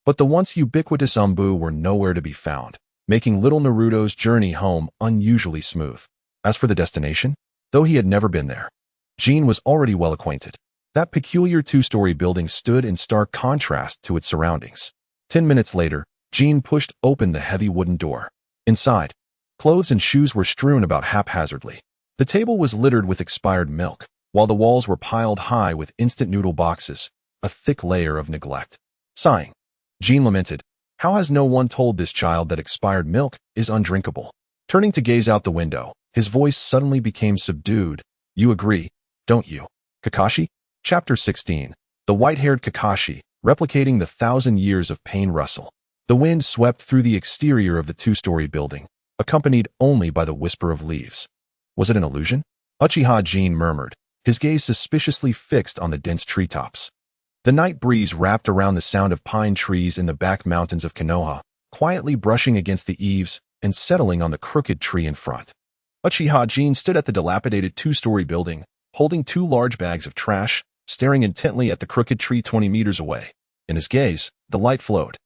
But the once ubiquitous Umbu were nowhere to be found, making little Naruto's journey home unusually smooth. As for the destination, though he had never been there, Jin was already well acquainted. That peculiar two-story building stood in stark contrast to its surroundings. 10 minutes later, Jin pushed open the heavy wooden door. Inside, clothes and shoes were strewn about haphazardly. The table was littered with expired milk, while the walls were piled high with instant noodle boxes, a thick layer of neglect. Sighing, Jin lamented, how has no one told this child that expired milk is undrinkable? Turning to gaze out the window, his voice suddenly became subdued. You agree, don't you? Kakashi? Chapter 16. The white-haired Kakashi, replicating the 1,000 years of pain rustle. The wind swept through the exterior of the two-story building, accompanied only by the whisper of leaves. Was it an illusion? Uchiha Jin murmured, his gaze suspiciously fixed on the dense treetops. The night breeze wrapped around the sound of pine trees in the back mountains of Konoha, quietly brushing against the eaves and settling on the crooked tree in front. Uchiha Jin stood at the dilapidated two-story building, holding 2 large bags of trash, staring intently at the crooked tree 20 meters away. In his gaze, the light flowed.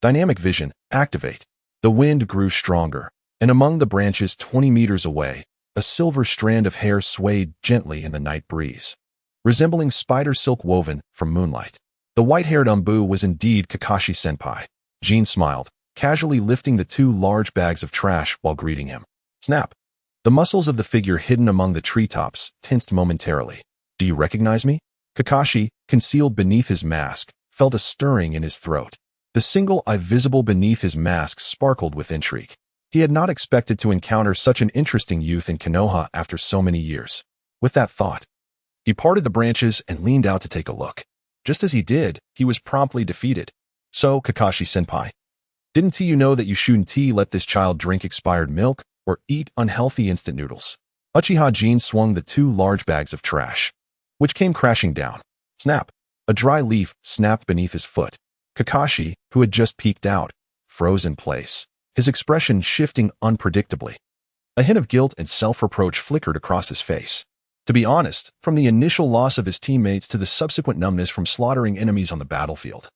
Dynamic vision, activate. The wind grew stronger, and among the branches 20 meters away, a silver strand of hair swayed gently in the night breeze, resembling spider silk woven from moonlight. The white-haired Umbu was indeed Kakashi-senpai. Jin smiled, casually lifting the 2 large bags of trash while greeting him. Snap! The muscles of the figure hidden among the treetops tensed momentarily. Do you recognize me? Kakashi, concealed beneath his mask, felt a stirring in his throat. The single eye visible beneath his mask sparkled with intrigue. He had not expected to encounter such an interesting youth in Konoha after so many years. With that thought, he parted the branches and leaned out to take a look. Just as he did, he was promptly defeated. So, Kakashi-senpai, didn't you know that you shouldn't let this child drink expired milk, or eat unhealthy instant noodles. Uchiha Jin swung the two large bags of trash, which came crashing down. Snap! A dry leaf snapped beneath his foot. Kakashi, who had just peeked out, froze in place, his expression shifting unpredictably. A hint of guilt and self-reproach flickered across his face. To be honest, from the initial loss of his teammates to the subsequent numbness from slaughtering enemies on the battlefield,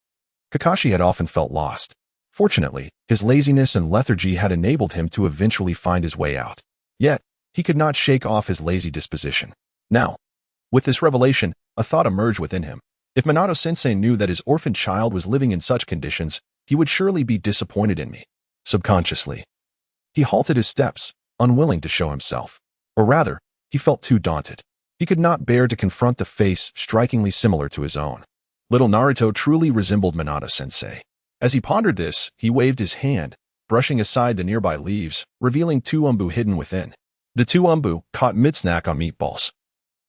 Kakashi had often felt lost. Fortunately, his laziness and lethargy had enabled him to eventually find his way out. Yet, he could not shake off his lazy disposition. Now, with this revelation, a thought emerged within him. If Minato-sensei knew that his orphan child was living in such conditions, he would surely be disappointed in me. Subconsciously, he halted his steps, unwilling to show himself. Or rather, he felt too daunted. He could not bear to confront the face strikingly similar to his own. Little Naruto truly resembled Minato-sensei. As he pondered this, he waved his hand, brushing aside the nearby leaves, revealing two umbu hidden within. The two umbu, caught mid-snack on meatballs,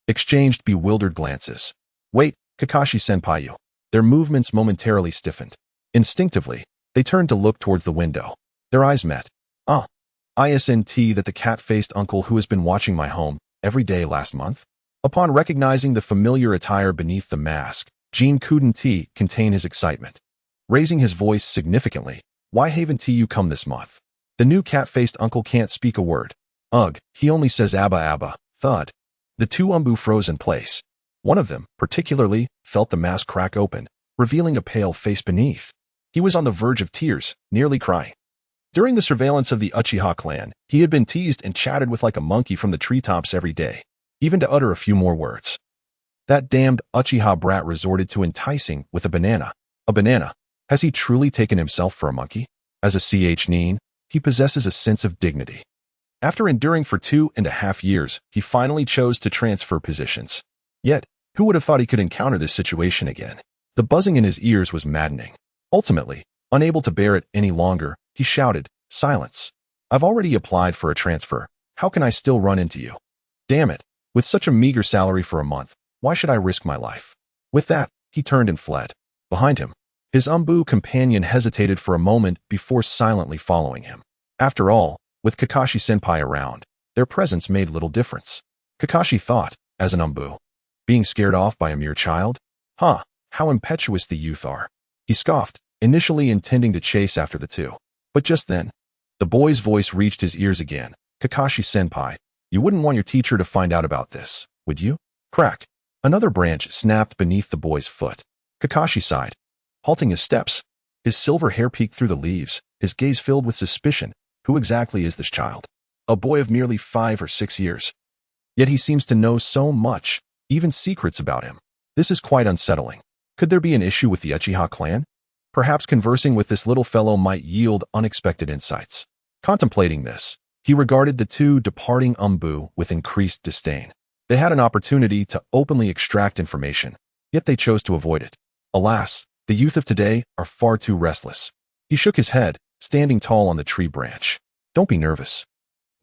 exchanged bewildered glances. Wait, Kakashi-senpai. Their movements momentarily stiffened. Instinctively, they turned to look towards the window. Their eyes met. Isn't that the cat-faced uncle who has been watching my home every day last month? Upon recognizing the familiar attire beneath the mask, Jin couldn't contain his excitement. Raising his voice significantly, why haven't you come this month? The new cat-faced uncle can't speak a word. Ugh, he only says abba abba, thud. The two umbu froze in place. One of them, particularly, felt the mask crack open, revealing a pale face beneath. He was on the verge of tears, nearly crying. During the surveillance of the Uchiha clan, he had been teased and chatted with like a monkey from the treetops every day, even to utter a few more words. That damned Uchiha brat resorted to enticing with a banana. A banana. Has he truly taken himself for a monkey? As a nin, he possesses a sense of dignity. After enduring for 2.5 years, he finally chose to transfer positions. Yet, who would have thought he could encounter this situation again? The buzzing in his ears was maddening. Ultimately, unable to bear it any longer, he shouted, "Silence! I've already applied for a transfer. How can I still run into you? Damn it! With such a meager salary for a month, why should I risk my life?" With that, he turned and fled. Behind him, his umbu companion hesitated for a moment before silently following him. After all, with Kakashi-senpai around, their presence made little difference. Kakashi thought, as an umbu, being scared off by a mere child? How impetuous the youth are. He scoffed, initially intending to chase after the two. But just then, the boy's voice reached his ears again. "Kakashi-senpai, you wouldn't want your teacher to find out about this, would you?" Crack. Another branch snapped beneath the boy's foot. Kakashi sighed, halting his steps. His silver hair peeked through the leaves, his gaze filled with suspicion. Who exactly is this child? A boy of merely 5 or 6 years. Yet he seems to know so much, even secrets about him. This is quite unsettling. Could there be an issue with the Uchiha clan? Perhaps conversing with this little fellow might yield unexpected insights. Contemplating this, he regarded the two departing umbu with increased disdain. They had an opportunity to openly extract information, yet they chose to avoid it. Alas, the youth of today are far too restless. He shook his head, standing tall on the tree branch. "Don't be nervous,"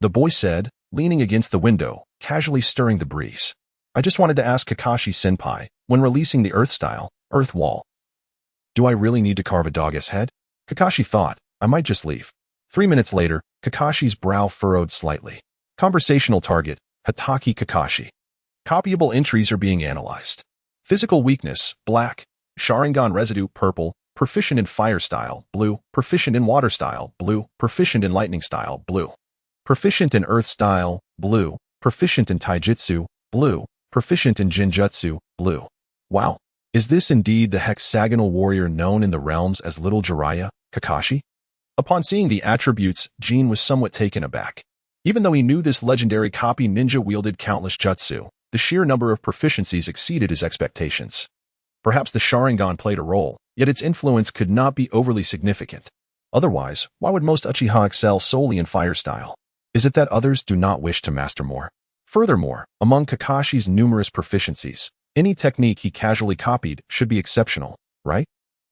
the boy said, leaning against the window, casually stirring the breeze. "I just wanted to ask Kakashi-senpai, when releasing the Earth Wall, do I really need to carve a dog's head?" Kakashi thought, "I might just leave." 3 minutes later, Kakashi's brow furrowed slightly. Conversational target, Hatake Kakashi. Copyable entries are being analyzed. Physical weakness, black. Sharingan residue, purple. Proficient in fire style, blue. Proficient in water style, blue. Proficient in lightning style, blue. Proficient in earth style, blue. Proficient in taijutsu, blue. Proficient in genjutsu, blue. Wow. Is this indeed the hexagonal warrior known in the realms as Little Jiraiya, Kakashi? Upon seeing the attributes, Jin was somewhat taken aback. Even though he knew this legendary copy ninja wielded countless jutsu, the sheer number of proficiencies exceeded his expectations. Perhaps the Sharingan played a role, yet its influence could not be overly significant. Otherwise, why would most Uchiha excel solely in fire style? Is it that others do not wish to master more? Furthermore, among Kakashi's numerous proficiencies, any technique he casually copied should be exceptional, right?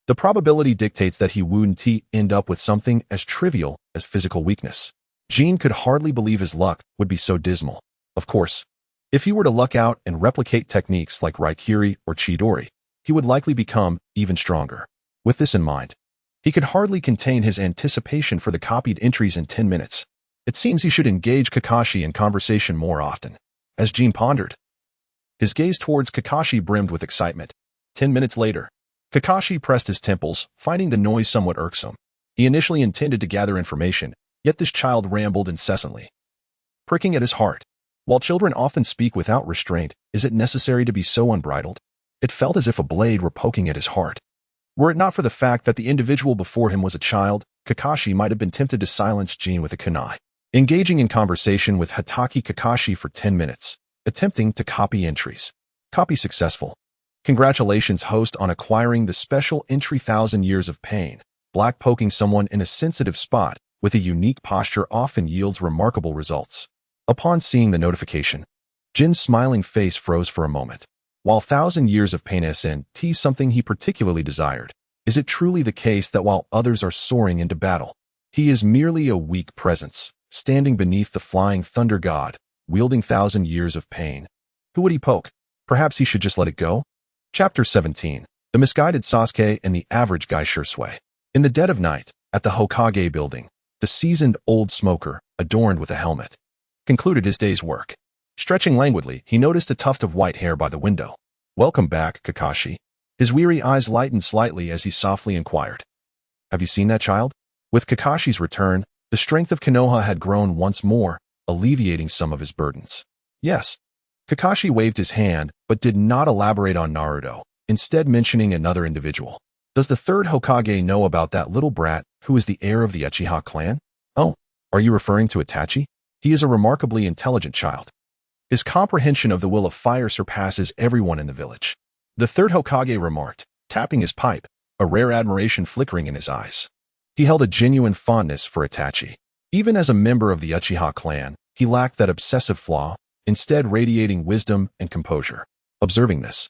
The probability dictates that he wouldn't end up with something as trivial as physical weakness. Jin could hardly believe his luck would be so dismal. Of course, if he were to luck out and replicate techniques like Raikiri or Chidori, he would likely become even stronger. With this in mind, he could hardly contain his anticipation for the copied entries in 10 minutes. It seems you should engage Kakashi in conversation more often. As Jin pondered, his gaze towards Kakashi brimmed with excitement. 10 minutes later, Kakashi pressed his temples, finding the noise somewhat irksome. He initially intended to gather information, yet this child rambled incessantly, pricking at his heart. While children often speak without restraint, is it necessary to be so unbridled? It felt as if a blade were poking at his heart. Were it not for the fact that the individual before him was a child, Kakashi might have been tempted to silence Jin with a kunai. Engaging in conversation with Hatake Kakashi for 10 minutes, attempting to copy entries. Copy successful. Congratulations, host, on acquiring the special entry 1,000 Years of Pain. Black poking someone in a sensitive spot with a unique posture often yields remarkable results. Upon seeing the notification, Jin's smiling face froze for a moment. While 1,000 Years of Pain isn't something he particularly desired, is it truly the case that while others are soaring into battle, he is merely a weak presence, standing beneath the flying thunder god, wielding 1,000 Years of Pain? Who would he poke? Perhaps he should just let it go? Chapter 17. The Misguided Sasuke and the Average Guy Shursui. In the dead of night, at the Hokage building, the seasoned old smoker, adorned with a helmet, concluded his day's work. Stretching languidly, he noticed a tuft of white hair by the window. "Welcome back, Kakashi." His weary eyes lightened slightly as he softly inquired, "Have you seen that child?" With Kakashi's return, the strength of Konoha had grown once more, alleviating some of his burdens. "Yes." Kakashi waved his hand, but did not elaborate on Naruto, instead mentioning another individual. "Does the third Hokage know about that little brat who is the heir of the Uchiha clan?" "Oh, are you referring to Itachi? He is a remarkably intelligent child. His comprehension of the will of fire surpasses everyone in the village," the third Hokage remarked, tapping his pipe, a rare admiration flickering in his eyes. He held a genuine fondness for Itachi. Even as a member of the Uchiha clan, he lacked that obsessive flaw, instead radiating wisdom and composure. Observing this,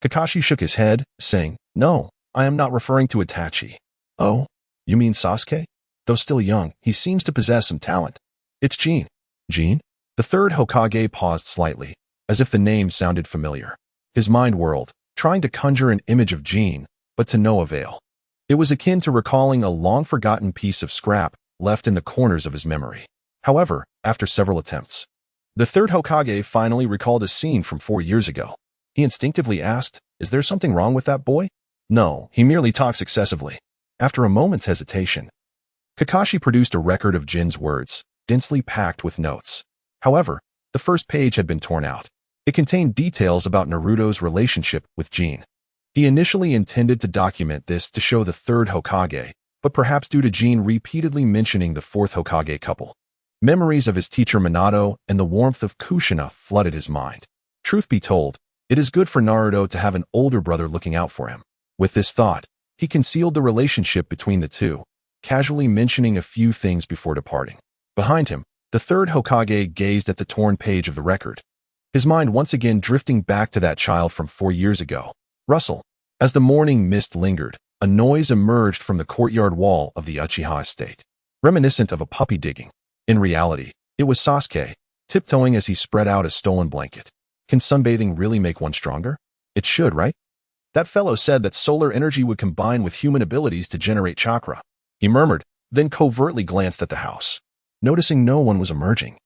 Kakashi shook his head, saying, "No, I am not referring to Itachi." "Oh, you mean Sasuke? Though still young, he seems to possess some talent." "It's Jin." "Jin?" The third Hokage paused slightly, as if the name sounded familiar. His mind whirled, trying to conjure an image of Jin, but to no avail. It was akin to recalling a long-forgotten piece of scrap left in the corners of his memory. However, after several attempts, the third Hokage finally recalled a scene from 4 years ago. He instinctively asked, "Is there something wrong with that boy?" "No, he merely talks excessively." After a moment's hesitation, Kakashi produced a record of Jin's words, densely packed with notes. However, the first page had been torn out. It contained details about Naruto's relationship with Jin. He initially intended to document this to show the third Hokage, but perhaps due to Jin repeatedly mentioning the fourth Hokage couple, memories of his teacher Minato and the warmth of Kushina flooded his mind. Truth be told, it is good for Naruto to have an older brother looking out for him. With this thought, he concealed the relationship between the two, casually mentioning a few things before departing. Behind him, the third Hokage gazed at the torn page of the record, his mind once again drifting back to that child from 4 years ago. Rustle. As the morning mist lingered, a noise emerged from the courtyard wall of the Uchiha estate, reminiscent of a puppy digging. In reality, it was Sasuke, tiptoeing as he spread out a stolen blanket. Can sunbathing really make one stronger? It should, right? That fellow said that solar energy would combine with human abilities to generate chakra. He murmured, then covertly glanced at the house. Noticing no one was emerging,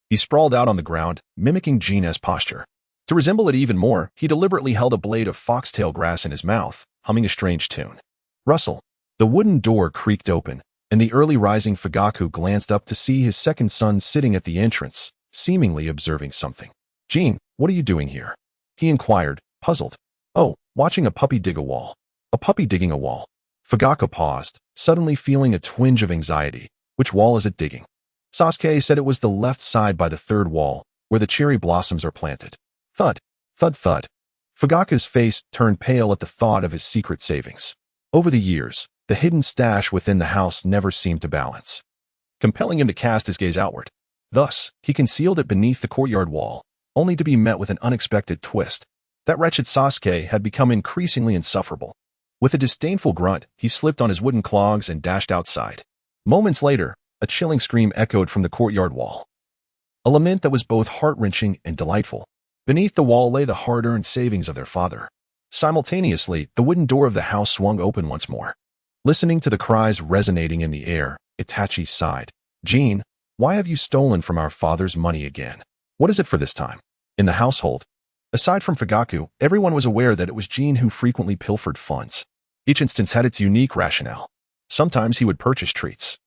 he sprawled out on the ground, mimicking Jin's posture. To resemble it even more, he deliberately held a blade of foxtail grass in his mouth, humming a strange tune. Rustle. The wooden door creaked open, and the early rising Fugaku glanced up to see his second son sitting at the entrance, seemingly observing something. "Jin, what are you doing here?" he inquired, puzzled. "Oh, watching a puppy dig a wall." "A puppy digging a wall." Fugaku paused, suddenly feeling a twinge of anxiety. "Which wall is it digging?" Sasuke said it was the left side by the third wall, where the cherry blossoms are planted. Thud, thud, thud. Fugaku's face turned pale at the thought of his secret savings. Over the years, the hidden stash within the house never seemed to balance, compelling him to cast his gaze outward. Thus, he concealed it beneath the courtyard wall, only to be met with an unexpected twist. That wretched Sasuke had become increasingly insufferable. With a disdainful grunt, he slipped on his wooden clogs and dashed outside. Moments later, a chilling scream echoed from the courtyard wall, a lament that was both heart-wrenching and delightful. Beneath the wall lay the hard-earned savings of their father. Simultaneously, the wooden door of the house swung open once more. Listening to the cries resonating in the air, Itachi sighed. "Jin, Why have you stolen from our father's money again? What is it for this time? In the household, aside from Fugaku, everyone was aware that it was Jin who frequently pilfered funds. Each instance had its unique rationale. Sometimes he would purchase treats,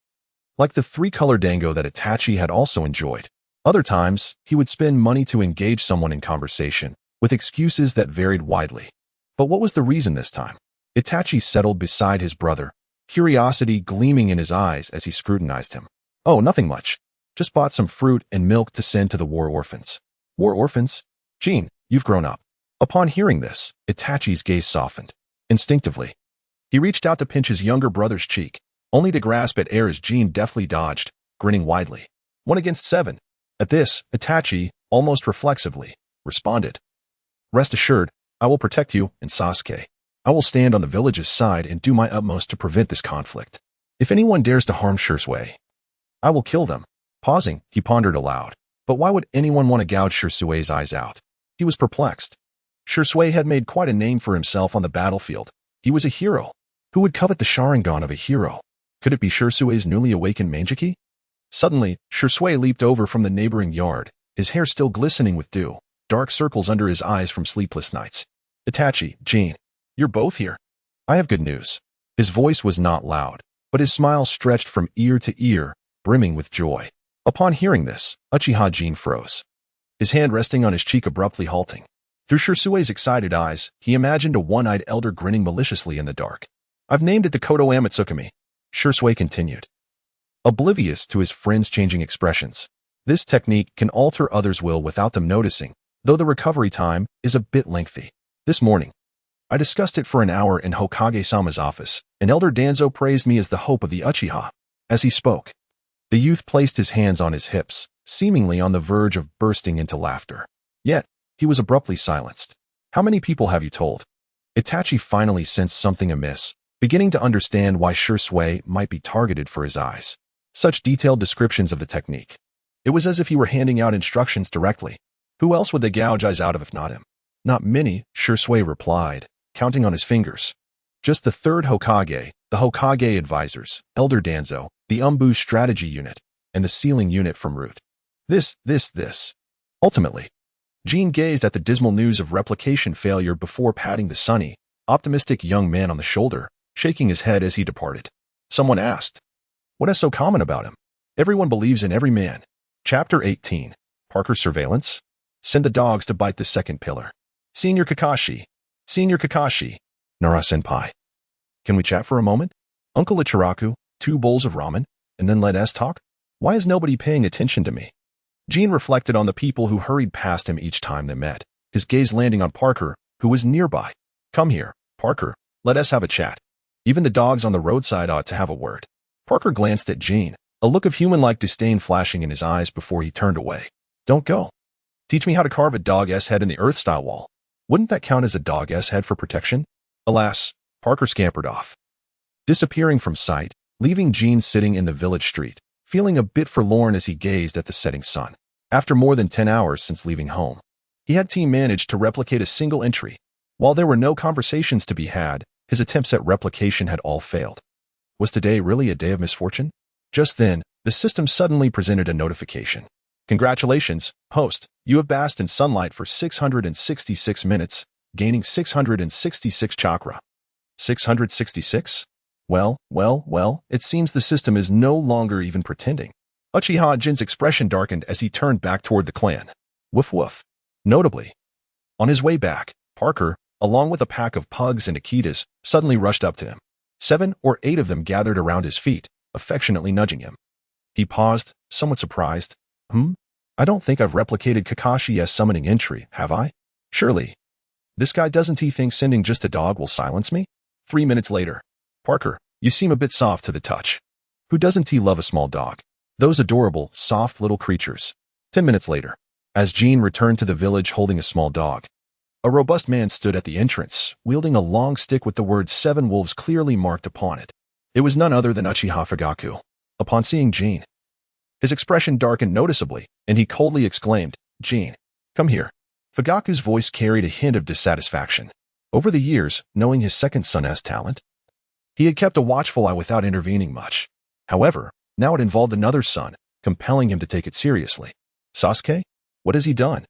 like the three-color dango that Itachi had also enjoyed. Other times, he would spend money to engage someone in conversation, with excuses that varied widely. But what was the reason this time? Itachi settled beside his brother, curiosity gleaming in his eyes as he scrutinized him. Oh, nothing much. Just bought some fruit and milk to send to the war orphans. War orphans? Jin, you've grown up. Upon hearing this, Itachi's gaze softened. Instinctively, he reached out to pinch his younger brother's cheek, only to grasp at air as Jin deftly dodged, grinning widely. 1-7. At this, Itachi, almost reflexively, responded. Rest assured, I will protect you and Sasuke. I will stand on the village's side and do my utmost to prevent this conflict. If anyone dares to harm Shisui, I will kill them. Pausing, he pondered aloud. But why would anyone want to gouge Shisui's eyes out? He was perplexed. Shisui had made quite a name for himself on the battlefield. He was a hero. Who would covet the Sharingan of a hero? Could it be Shisui's newly awakened Manjiki? Suddenly, Shisui leaped over from the neighboring yard, his hair still glistening with dew, dark circles under his eyes from sleepless nights. Itachi, Jin, you're both here. I have good news. His voice was not loud, but his smile stretched from ear to ear, brimming with joy. Upon hearing this, Uchiha Jin froze, his hand resting on his cheek abruptly halting. Through Shisui's excited eyes, he imagined a one-eyed elder grinning maliciously in the dark. I've named it the Kodo Amatsukami, Shisui continued, oblivious to his friend's changing expressions. This technique can alter others' will without them noticing, though the recovery time is a bit lengthy. This morning, I discussed it for an hour in Hokage-sama's office, and Elder Danzo praised me as the hope of the Uchiha. As he spoke, the youth placed his hands on his hips, seemingly on the verge of bursting into laughter. Yet, he was abruptly silenced. How many people have you told? Itachi finally sensed something amiss, beginning to understand why Shisui might be targeted for his eyes. Such detailed descriptions of the technique. It was as if he were handing out instructions directly. Who else would they gouge eyes out of if not him? Not many, Shisui replied, counting on his fingers. Just the third Hokage, the Hokage advisors, Elder Danzo, the Umbu strategy unit, and the sealing unit from Root. This. Ultimately, Jin gazed at the dismal news of replication failure before patting the sunny, optimistic young man on the shoulder, shaking his head as he departed. Someone asked, what is so common about him? Everyone believes in every man. Chapter 18. Parker's surveillance? Send the dogs to bite the second pillar. Senior Kakashi. Nara-senpai. Can we chat for a moment? Uncle Ichiraku, 2 bowls of ramen, and then let us talk? Why is nobody paying attention to me? Jin reflected on the people who hurried past him each time they met, his gaze landing on Parker, who was nearby. Come here, Parker, let us have a chat. Even the dogs on the roadside ought to have a word. Parker glanced at Jin, a look of human-like disdain flashing in his eyes before he turned away. Don't go. Teach me how to carve a dog-s head in the earth-style wall. Wouldn't that count as a dog-s head for protection? Alas, Parker scampered off, disappearing from sight, leaving Jin sitting in the village street, feeling a bit forlorn as he gazed at the setting sun. After more than 10 hours since leaving home, he had managed to replicate a single entry. While there were no conversations to be had, his attempts at replication had all failed. Was today really a day of misfortune? Just then, the system suddenly presented a notification. Congratulations, host, you have basked in sunlight for 666 minutes, gaining 666 chakra. 666? Well, it seems the system is no longer even pretending. Uchiha Jin's expression darkened as he turned back toward the clan. Woof woof. Notably, on his way back, Parker, along with a pack of pugs and Akitas, suddenly rushed up to him. 7 or 8 of them gathered around his feet, affectionately nudging him. He paused, somewhat surprised. I don't think I've replicated Kakashi's summoning entry, have I? Surely. This guy doesn't he think sending just a dog will silence me? 3 minutes later. Parker, you seem a bit soft to the touch. Who doesn't he love a small dog? Those adorable, soft little creatures. 10 minutes later. As Jin returned to the village holding a small dog, a robust man stood at the entrance, wielding a long stick with the words 7 wolves clearly marked upon it. It was none other than Uchiha Fugaku. Upon seeing Jin, his expression darkened noticeably, and he coldly exclaimed, Jin, come here. Fugaku's voice carried a hint of dissatisfaction. Over the years, knowing his second son's talent, he had kept a watchful eye without intervening much. However, now it involved another son, compelling him to take it seriously. Sasuke? What has he done?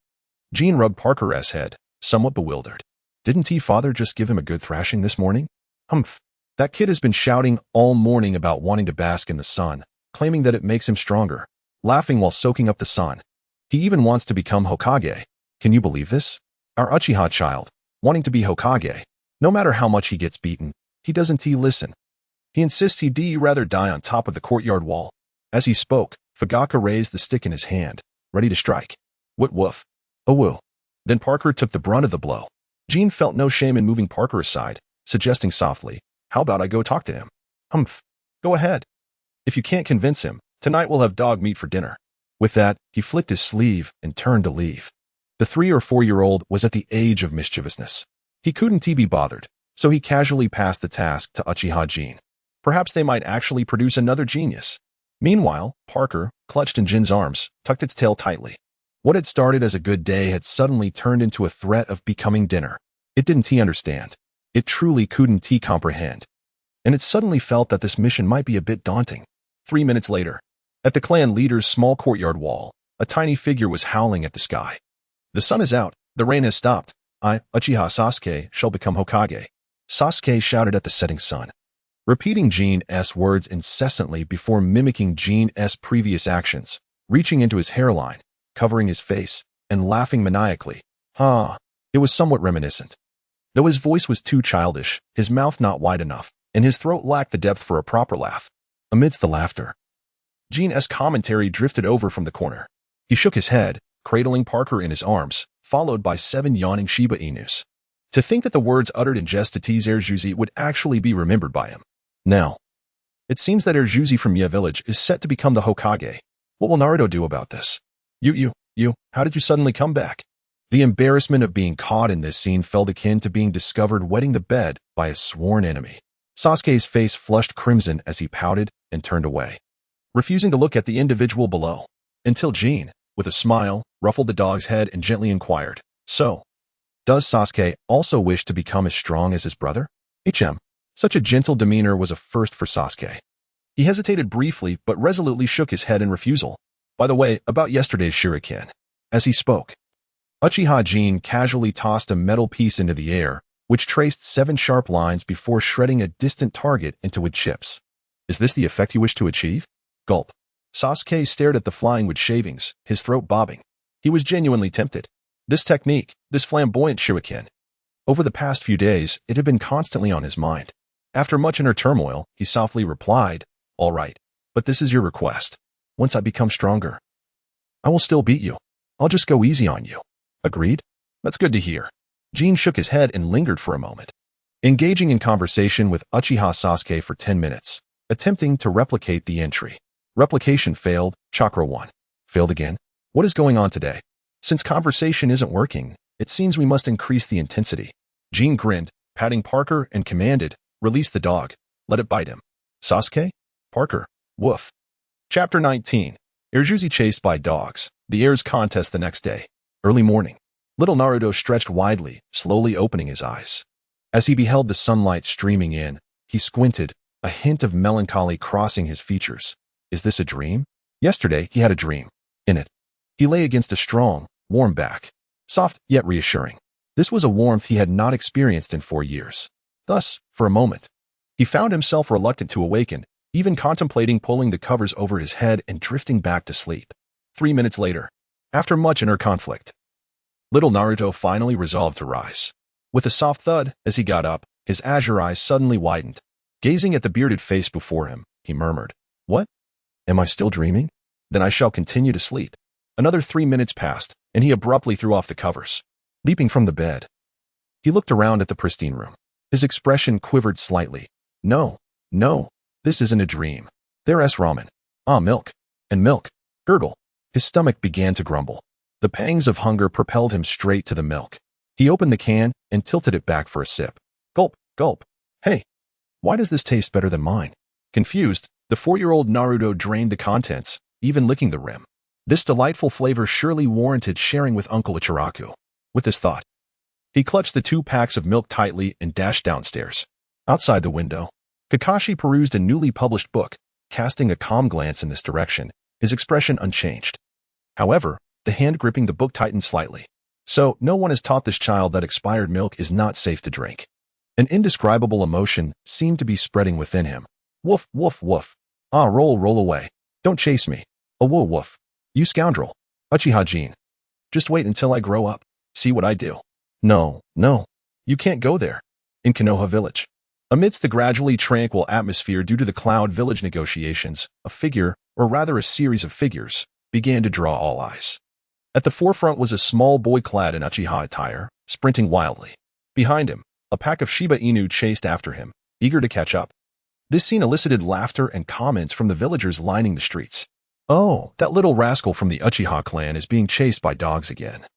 Jin rubbed Parker's head, somewhat bewildered. Didn't father just give him a good thrashing this morning? Humph. That kid has been shouting all morning about wanting to bask in the sun, claiming that it makes him stronger, laughing while soaking up the sun. He even wants to become Hokage. Can you believe this? Our Uchiha child, wanting to be Hokage. No matter how much he gets beaten, he doesn't listen. He insists he'd rather die on top of the courtyard wall. As he spoke, Fugaka raised the stick in his hand, ready to strike. What woof. Oh woo. Then Parker took the brunt of the blow. Jin felt no shame in moving Parker aside, suggesting softly, how about I go talk to him? Humph. Go ahead. If you can't convince him, tonight we'll have dog meat for dinner. With that, he flicked his sleeve and turned to leave. The 3 or 4-year-old was at the age of mischievousness. He couldn't be bothered, so he casually passed the task to Uchiha Jin. Perhaps they might actually produce another genius. Meanwhile, Parker, clutched in Jin's arms, tucked its tail tightly. What had started as a good day had suddenly turned into a threat of becoming dinner. It didn't understand. It truly couldn't comprehend. And it suddenly felt that this mission might be a bit daunting. 3 minutes later, at the clan leader's small courtyard wall, a tiny figure was howling at the sky. The sun is out, the rain has stopped. I, Uchiha Sasuke, shall become Hokage. Sasuke shouted at the setting sun, repeating Jin's words incessantly before mimicking Jin's previous actions, reaching into his hairline, covering his face, and laughing maniacally. It was somewhat reminiscent. Though his voice was too childish, his mouth not wide enough, and his throat lacked the depth for a proper laugh. Amidst the laughter, Jin's commentary drifted over from the corner. He shook his head, cradling Parker in his arms, followed by 7 yawning Shiba Inus. To think that the words uttered in jest to tease Erjuzi would actually be remembered by him. Now, it seems that Erjuzi from Mia village is set to become the Hokage. What will Naruto do about this? How did you suddenly come back? The embarrassment of being caught in this scene felt akin to being discovered wetting the bed by a sworn enemy. Sasuke's face flushed crimson as he pouted and turned away, refusing to look at the individual below, until Jin, with a smile, ruffled the dog's head and gently inquired, So, does Sasuke also wish to become as strong as his brother? Such a gentle demeanor was a first for Sasuke. He hesitated briefly but resolutely shook his head in refusal. By the way, about yesterday's shuriken. As he spoke, Uchiha Jin casually tossed a metal piece into the air, which traced 7 sharp lines before shredding a distant target into wood chips. Is this the effect you wish to achieve? Gulp. Sasuke stared at the flying wood shavings, his throat bobbing. He was genuinely tempted. This technique, this flamboyant shuriken. Over the past few days, it had been constantly on his mind. After much inner turmoil, he softly replied, All right, but this is your request. Once I become stronger, I will still beat you. I'll just go easy on you. Agreed? That's good to hear. Jin shook his head and lingered for a moment, engaging in conversation with Uchiha Sasuke for 10 minutes, attempting to replicate the entry. Replication failed, Chakra 1. Failed again? What is going on today? Since conversation isn't working, it seems we must increase the intensity. Jin grinned, patting Parker and commanded, Release the dog. Let it bite him. Sasuke? Parker. Woof. Chapter 19. Erjuzi chased by dogs. The heirs contest the next day. Early morning. Little Naruto stretched widely, slowly opening his eyes. As he beheld the sunlight streaming in, he squinted, a hint of melancholy crossing his features. Is this a dream? Yesterday, he had a dream. In it, he lay against a strong, warm back. Soft, yet reassuring. This was a warmth he had not experienced in 4 years. Thus, for a moment, he found himself reluctant to awaken, even contemplating pulling the covers over his head and drifting back to sleep. 3 minutes later, after much inner conflict, little Naruto finally resolved to rise. With a soft thud, as he got up, his azure eyes suddenly widened. Gazing at the bearded face before him, he murmured, What? Am I still dreaming? Then I shall continue to sleep. Another 3 minutes passed, and he abruptly threw off the covers. Leaping from the bed, he looked around at the pristine room. His expression quivered slightly. No, this isn't a dream. There's ramen. Milk. And milk. Gurgle. His stomach began to grumble. The pangs of hunger propelled him straight to the milk. He opened the can and tilted it back for a sip. Gulp, gulp. Hey, why does this taste better than mine? Confused, the 4-year-old Naruto drained the contents, even licking the rim. This delightful flavor surely warranted sharing with Uncle Ichiraku. With this thought, he clutched the 2 packs of milk tightly and dashed downstairs. Outside the window, Kakashi perused a newly published book, casting a calm glance in this direction, his expression unchanged. However, the hand gripping the book tightened slightly. So, no one has taught this child that expired milk is not safe to drink. An indescribable emotion seemed to be spreading within him. Woof, woof, woof. Ah, roll away. Don't chase me. A woo woof. You scoundrel. Uchiha Jin. Just wait until I grow up. See what I do. No. You can't go there. In Konoha village. Amidst the gradually tranquil atmosphere due to the Cloud Village negotiations, a figure, or rather a series of figures, began to draw all eyes. At the forefront was a small boy clad in Uchiha attire, sprinting wildly. Behind him, a pack of Shiba Inu chased after him, eager to catch up. This scene elicited laughter and comments from the villagers lining the streets. Oh, that little rascal from the Uchiha clan is being chased by dogs again.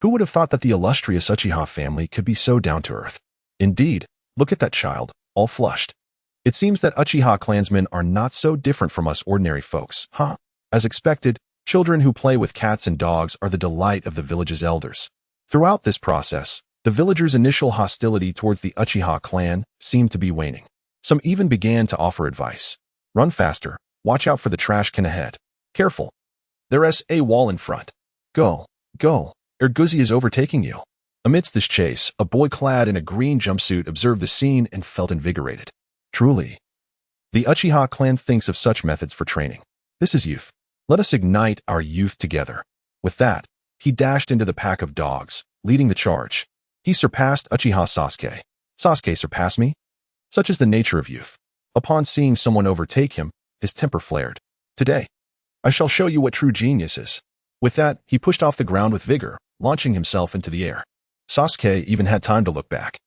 Who would have thought that the illustrious Uchiha family could be so down to earth? Indeed, look at that child, all flushed. It seems that Uchiha clansmen are not so different from us ordinary folks, huh? As expected, children who play with cats and dogs are the delight of the village's elders. Throughout this process, the villagers' initial hostility towards the Uchiha clan seemed to be waning. Some even began to offer advice. Run faster, watch out for the trash can ahead. Careful. There's a wall in front. Go. Erguzi is overtaking you. Amidst this chase, a boy clad in a green jumpsuit observed the scene and felt invigorated. Truly, the Uchiha clan thinks of such methods for training. This is youth. Let us ignite our youth together. With that, he dashed into the pack of dogs, leading the charge. He surpassed Uchiha Sasuke. Sasuke surpassed me? Such is the nature of youth. Upon seeing someone overtake him, his temper flared. Today, I shall show you what true genius is. With that, he pushed off the ground with vigor, launching himself into the air. Sasuke even had time to look back,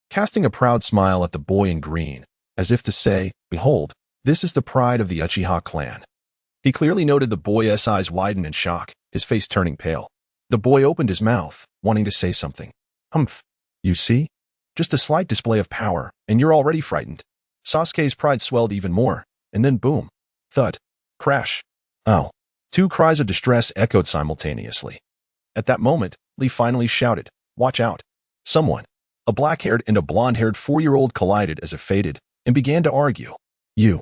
casting a proud smile at the boy in green, as if to say, behold, this is the pride of the Uchiha clan. He clearly noted the boy's eyes widen in shock, his face turning pale. The boy opened his mouth, wanting to say something. Humph. You see? Just a slight display of power, and you're already frightened. Sasuke's pride swelled even more, and then boom. Thud. Crash. Oh. Two cries of distress echoed simultaneously. At that moment, Lee finally shouted, watch out. Someone, a black-haired and a blonde-haired 4-year-old collided as if fated, and began to argue. You.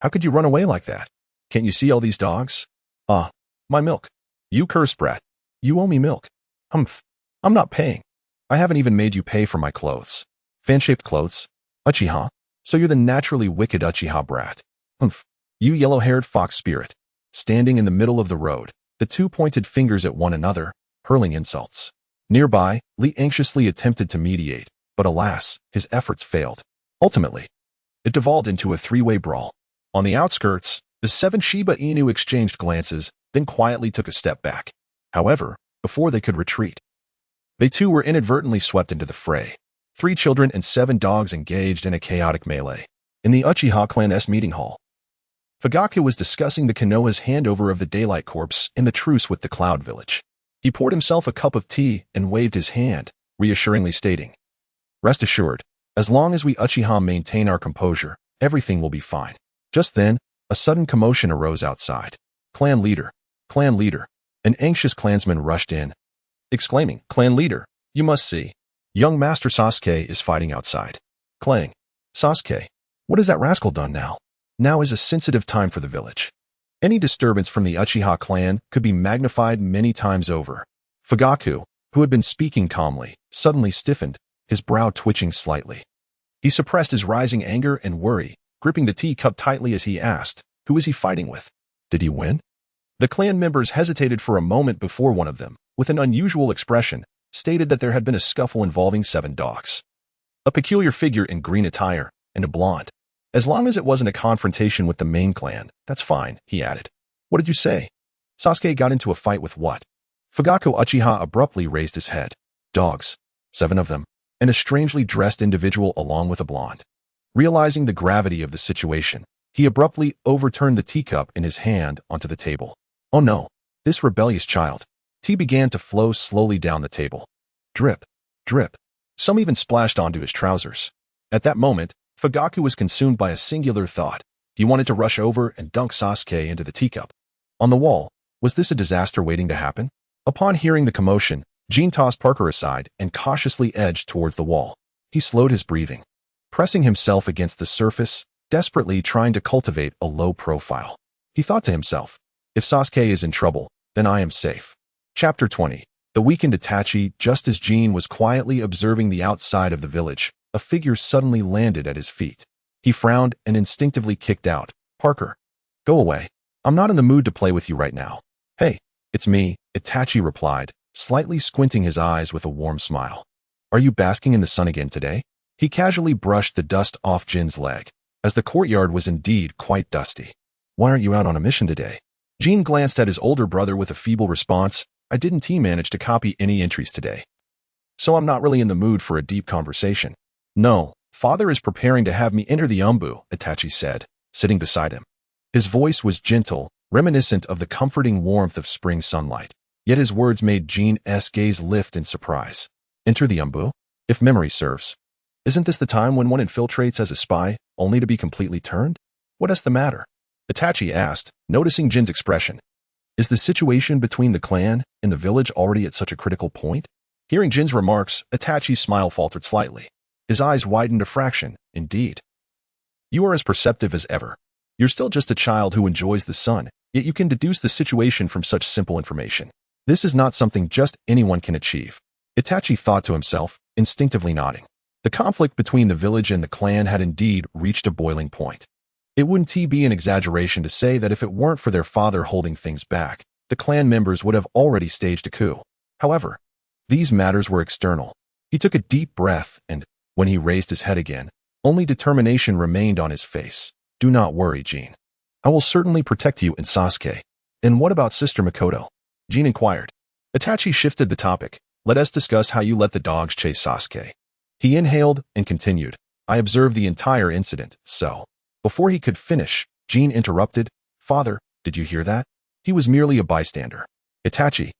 How could you run away like that? Can't you see all these dogs? Ah, my milk. You cursed brat. You owe me milk. Humph. I'm not paying. I haven't even made you pay for my clothes. Fan-shaped clothes? Uchiha? So you're the naturally wicked Uchiha brat. Humph. You yellow-haired fox spirit. Standing in the middle of the road, the two pointed fingers at one another, hurling insults. Nearby, Lee anxiously attempted to mediate, but alas, his efforts failed. Ultimately, it devolved into a three-way brawl. On the outskirts, the 7 Shiba Inu exchanged glances, then quietly took a step back. However, before they could retreat, they too were inadvertently swept into the fray. 3 children and 7 dogs engaged in a chaotic melee. In the Uchiha clan's meeting hall, Fugaku was discussing the Konoha's handover of the Daylight Corps in the truce with the Cloud Village. He poured himself a cup of tea and waved his hand, reassuringly stating, rest assured, as long as we Uchiha maintain our composure, everything will be fine. Just then, a sudden commotion arose outside. Clan leader. An anxious clansman rushed in, exclaiming, Clan leader, you must see. Young Master Sasuke is fighting outside. Clang. Sasuke, what has that rascal done now? Now is a sensitive time for the village. Any disturbance from the Uchiha clan could be magnified many times over. Fugaku, who had been speaking calmly, suddenly stiffened, his brow twitching slightly. He suppressed his rising anger and worry, gripping the teacup tightly as he asked, who is he fighting with? Did he win? The clan members hesitated for a moment before one of them, with an unusual expression, stated that there had been a scuffle involving 7 dogs. A peculiar figure in green attire, and a blonde. As long as it wasn't a confrontation with the main clan, that's fine, he added. What did you say? Sasuke got into a fight with what? Fugaku Uchiha abruptly raised his head. Dogs. 7 of them. And a strangely dressed individual along with a blonde. Realizing the gravity of the situation, he abruptly overturned the teacup in his hand onto the table. Oh no, this rebellious child. Tea began to flow slowly down the table. Drip. Some even splashed onto his trousers. At that moment, Fugaku was consumed by a singular thought. He wanted to rush over and dunk Sasuke into the teacup. On the wall, was this a disaster waiting to happen? Upon hearing the commotion, Jin tossed Parker aside and cautiously edged towards the wall. He slowed his breathing, pressing himself against the surface, desperately trying to cultivate a low profile. He thought to himself, if Sasuke is in trouble, then I am safe. Chapter 20. The weakened Itachi. Just as Jin was quietly observing the outside of the village, a figure suddenly landed at his feet. He frowned and instinctively kicked out. Parker, go away. I'm not in the mood to play with you right now. Hey, it's me, Itachi replied, slightly squinting his eyes with a warm smile. Are you basking in the sun again today? He casually brushed the dust off Jin's leg, as the courtyard was indeed quite dusty. Why aren't you out on a mission today? Jin glanced at his older brother with a feeble response. I didn't manage to copy any entries today. So I'm not really in the mood for a deep conversation. No, father is preparing to have me enter the Umbu, Itachi said, sitting beside him. His voice was gentle, reminiscent of the comforting warmth of spring sunlight. Yet his words made Jin's gaze lift in surprise. Enter the Umbu? If memory serves. Isn't this the time when one infiltrates as a spy, only to be completely turned? What is the matter? Itachi asked, noticing Jin's expression. Is the situation between the clan and the village already at such a critical point? Hearing Jin's remarks, Itachi's smile faltered slightly. His eyes widened a fraction. Indeed. You are as perceptive as ever. You're still just a child who enjoys the sun, yet you can deduce the situation from such simple information. This is not something just anyone can achieve. Itachi thought to himself, instinctively nodding. The conflict between the village and the clan had indeed reached a boiling point. It wouldn't be an exaggeration to say that if it weren't for their father holding things back, the clan members would have already staged a coup. However, these matters were external. He took a deep breath and, when he raised his head again, only determination remained on his face. Do not worry, Jin. I will certainly protect you and Sasuke. And what about Sister Makoto? Jin inquired. Itachi shifted the topic. Let us discuss how you let the dogs chase Sasuke. He inhaled and continued. I observed the entire incident, so. Before he could finish, Jin interrupted. Father, did you hear that? He was merely a bystander. Itachi.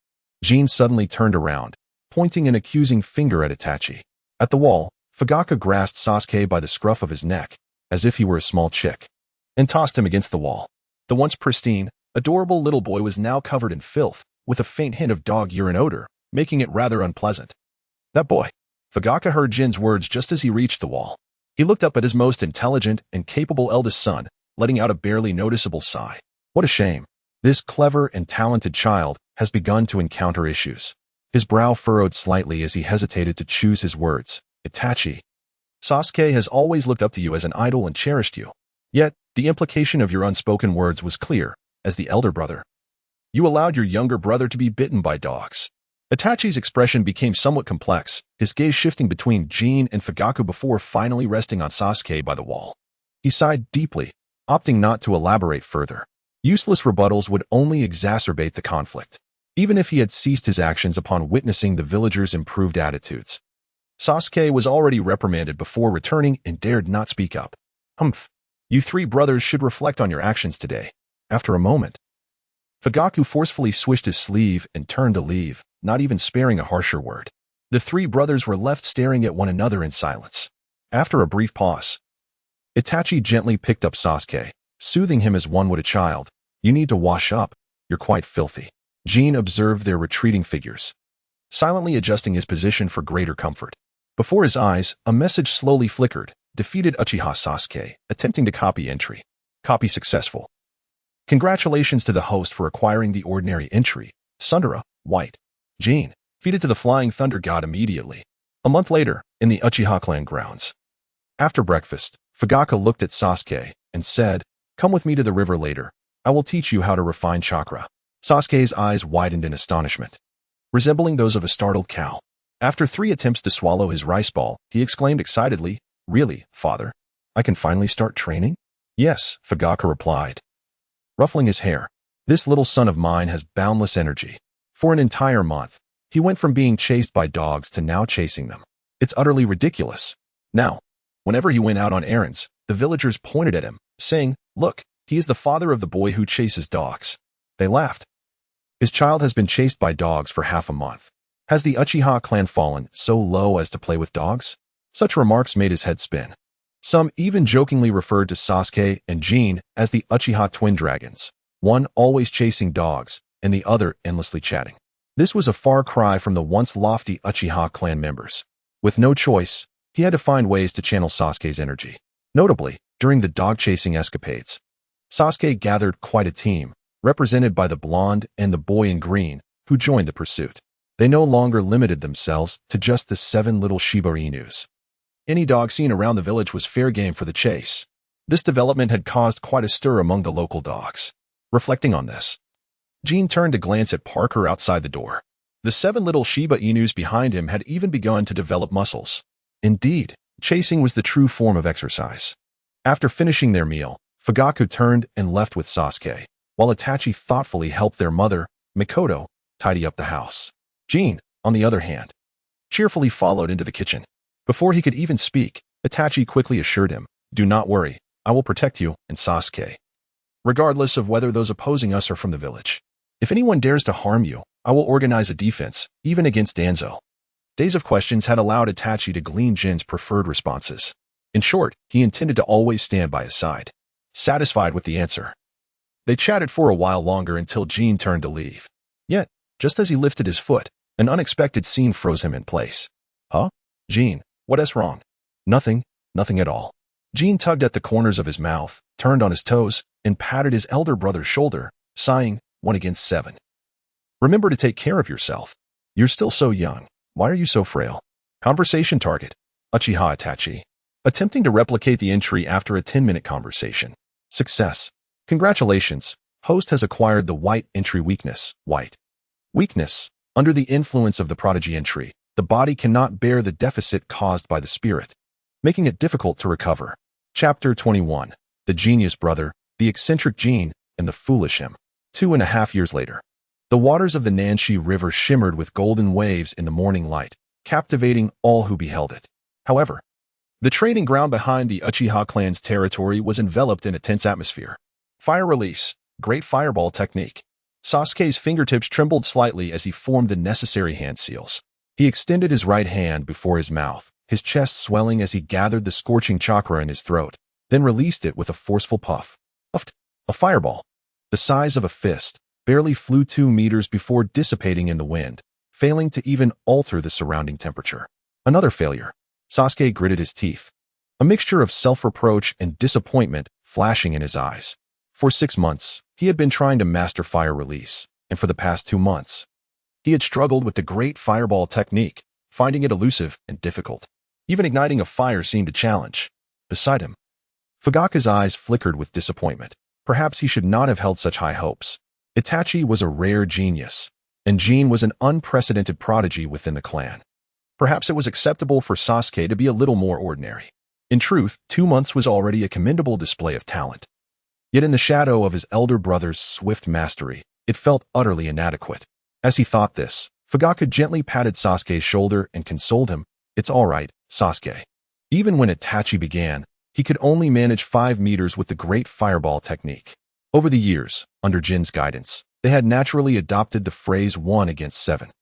Jin suddenly turned around, pointing an accusing finger at Itachi. At the wall, Fugaka grasped Sasuke by the scruff of his neck, as if he were a small chick, and tossed him against the wall. The once pristine, adorable little boy was now covered in filth, with a faint hint of dog urine odor, making it rather unpleasant. That boy. Fugaka heard Jin's words just as he reached the wall. He looked up at his most intelligent and capable eldest son, letting out a barely noticeable sigh. What a shame. This clever and talented child has begun to encounter issues. His brow furrowed slightly as he hesitated to choose his words. Itachi. Sasuke has always looked up to you as an idol and cherished you. Yet, the implication of your unspoken words was clear, as the elder brother. You allowed your younger brother to be bitten by dogs. Itachi's expression became somewhat complex, his gaze shifting between Jin and Fugaku before finally resting on Sasuke by the wall. He sighed deeply, opting not to elaborate further. Useless rebuttals would only exacerbate the conflict, even if he had ceased his actions upon witnessing the villagers' improved attitudes. Sasuke was already reprimanded before returning and dared not speak up. Humph. You three brothers should reflect on your actions today. After a moment, Fugaku forcefully swished his sleeve and turned to leave, not even sparing a harsher word. The three brothers were left staring at one another in silence. After a brief pause, Itachi gently picked up Sasuke, soothing him as one would a child. You need to wash up. You're quite filthy. Jin observed their retreating figures, silently adjusting his position for greater comfort. Before his eyes, a message slowly flickered. Defeated Uchiha Sasuke, attempting to copy entry. Copy successful. Congratulations to the host for acquiring the ordinary entry. Sundara, White. Jin, feeded to the Flying Thunder God immediately. A month later, in the Uchiha clan grounds. After breakfast, Fugaka looked at Sasuke and said, Come with me to the river later. I will teach you how to refine chakra. Sasuke's eyes widened in astonishment, resembling those of a startled cow. After 3 attempts to swallow his rice ball, he exclaimed excitedly, Really, father? I can finally start training? Yes, Fugaka replied, ruffling his hair. This little son of mine has boundless energy. For an entire month, he went from being chased by dogs to now chasing them. It's utterly ridiculous. Now, whenever he went out on errands, the villagers pointed at him, saying, Look, he is the father of the boy who chases dogs. They laughed. His child has been chased by dogs for half a month. Has the Uchiha clan fallen so low as to play with dogs? Such remarks made his head spin. Some even jokingly referred to Sasuke and Jin as the Uchiha twin dragons, one always chasing dogs and the other endlessly chatting. This was a far cry from the once lofty Uchiha clan members. With no choice, he had to find ways to channel Sasuke's energy. Notably, during the dog-chasing escapades, Sasuke gathered quite a team, represented by the blonde and the boy in green, who joined the pursuit. They no longer limited themselves to just the 7 little Shiba Inus. Any dog seen around the village was fair game for the chase. This development had caused quite a stir among the local dogs. Reflecting on this, Jin turned to glance at Parker outside the door. The 7 little Shiba Inus behind him had even begun to develop muscles. Indeed, chasing was the true form of exercise. After finishing their meal, Fugaku turned and left with Sasuke, while Itachi thoughtfully helped their mother, Mikoto, tidy up the house. Jin, on the other hand, cheerfully followed into the kitchen. Before he could even speak, Itachi quickly assured him, "Do not worry, I will protect you and Sasuke. Regardless of whether those opposing us are from the village. If anyone dares to harm you, I will organize a defense, even against Danzo." Days of questions had allowed Itachi to glean Jin's preferred responses. In short, he intended to always stand by his side. Satisfied with the answer, they chatted for a while longer until Jin turned to leave. Yet, just as he lifted his foot, an unexpected scene froze him in place. "Huh? Jin, what is wrong?" "Nothing, nothing at all." Jin tugged at the corners of his mouth, turned on his toes, and patted his elder brother's shoulder, sighing, 1 against 7. "Remember to take care of yourself. You're still so young. Why are you so frail?" Conversation target, Uchiha Itachi. Attempting to replicate the entry after a 10-minute conversation. Success. Congratulations, host has acquired the white entry weakness, white. Weakness. Under the influence of the prodigy entry, the body cannot bear the deficit caused by the spirit, making it difficult to recover. Chapter 21. The Genius Brother, the Eccentric Jin, and the Foolish Him. 2.5 years later. The waters of the Nanshi River shimmered with golden waves in the morning light, captivating all who beheld it. However, the training ground behind the Uchiha clan's territory was enveloped in a tense atmosphere. Fire release, great fireball technique. Sasuke's fingertips trembled slightly as he formed the necessary hand seals. He extended his right hand before his mouth, his chest swelling as he gathered the scorching chakra in his throat, then released it with a forceful puff. A fireball, the size of a fist, barely flew 2 meters before dissipating in the wind, failing to even alter the surrounding temperature. Another failure. Sasuke gritted his teeth, a mixture of self-reproach and disappointment flashing in his eyes. For 6 months, he had been trying to master fire release, and for the past 2 months, he had struggled with the great fireball technique, finding it elusive and difficult. Even igniting a fire seemed a challenge. Beside him, Fugaku's eyes flickered with disappointment. Perhaps he should not have held such high hopes. Itachi was a rare genius, and Jin was an unprecedented prodigy within the clan. Perhaps it was acceptable for Sasuke to be a little more ordinary. In truth, 2 months was already a commendable display of talent. Yet in the shadow of his elder brother's swift mastery, it felt utterly inadequate. As he thought this, Fugaku gently patted Sasuke's shoulder and consoled him. "It's all right, Sasuke." Even when Itachi began, he could only manage 5 meters with the great fireball technique. Over the years, under Jin's guidance, they had naturally adopted the phrase 1 against 7.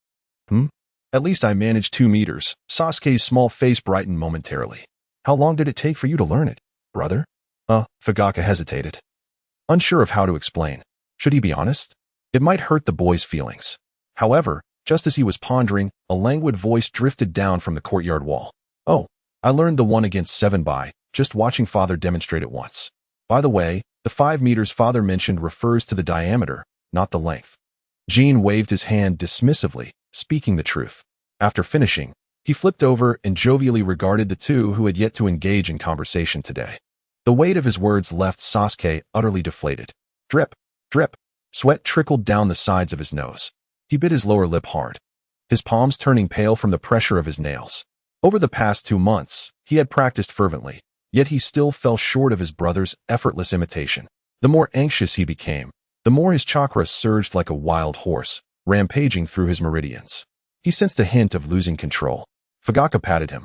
At least I managed 2 meters. Sasuke's small face brightened momentarily. "How long did it take for you to learn it, brother?" Fugaku hesitated, unsure of how to explain. Should he be honest? It might hurt the boy's feelings. However, just as he was pondering, a languid voice drifted down from the courtyard wall. "Oh, I learned the 1 against 7 by just watching father demonstrate it once. By the way, the 5 meters father mentioned refers to the diameter, not the length." Jin waved his hand dismissively, speaking the truth. After finishing, he flipped over and jovially regarded the two who had yet to engage in conversation today. The weight of his words left Sasuke utterly deflated. Drip, drip. Sweat trickled down the sides of his nose. He bit his lower lip hard, his palms turning pale from the pressure of his nails. Over the past 2 months, he had practiced fervently, yet he still fell short of his brother's effortless imitation. The more anxious he became, the more his chakra surged like a wild horse, rampaging through his meridians. He sensed a hint of losing control. Fugaku patted him,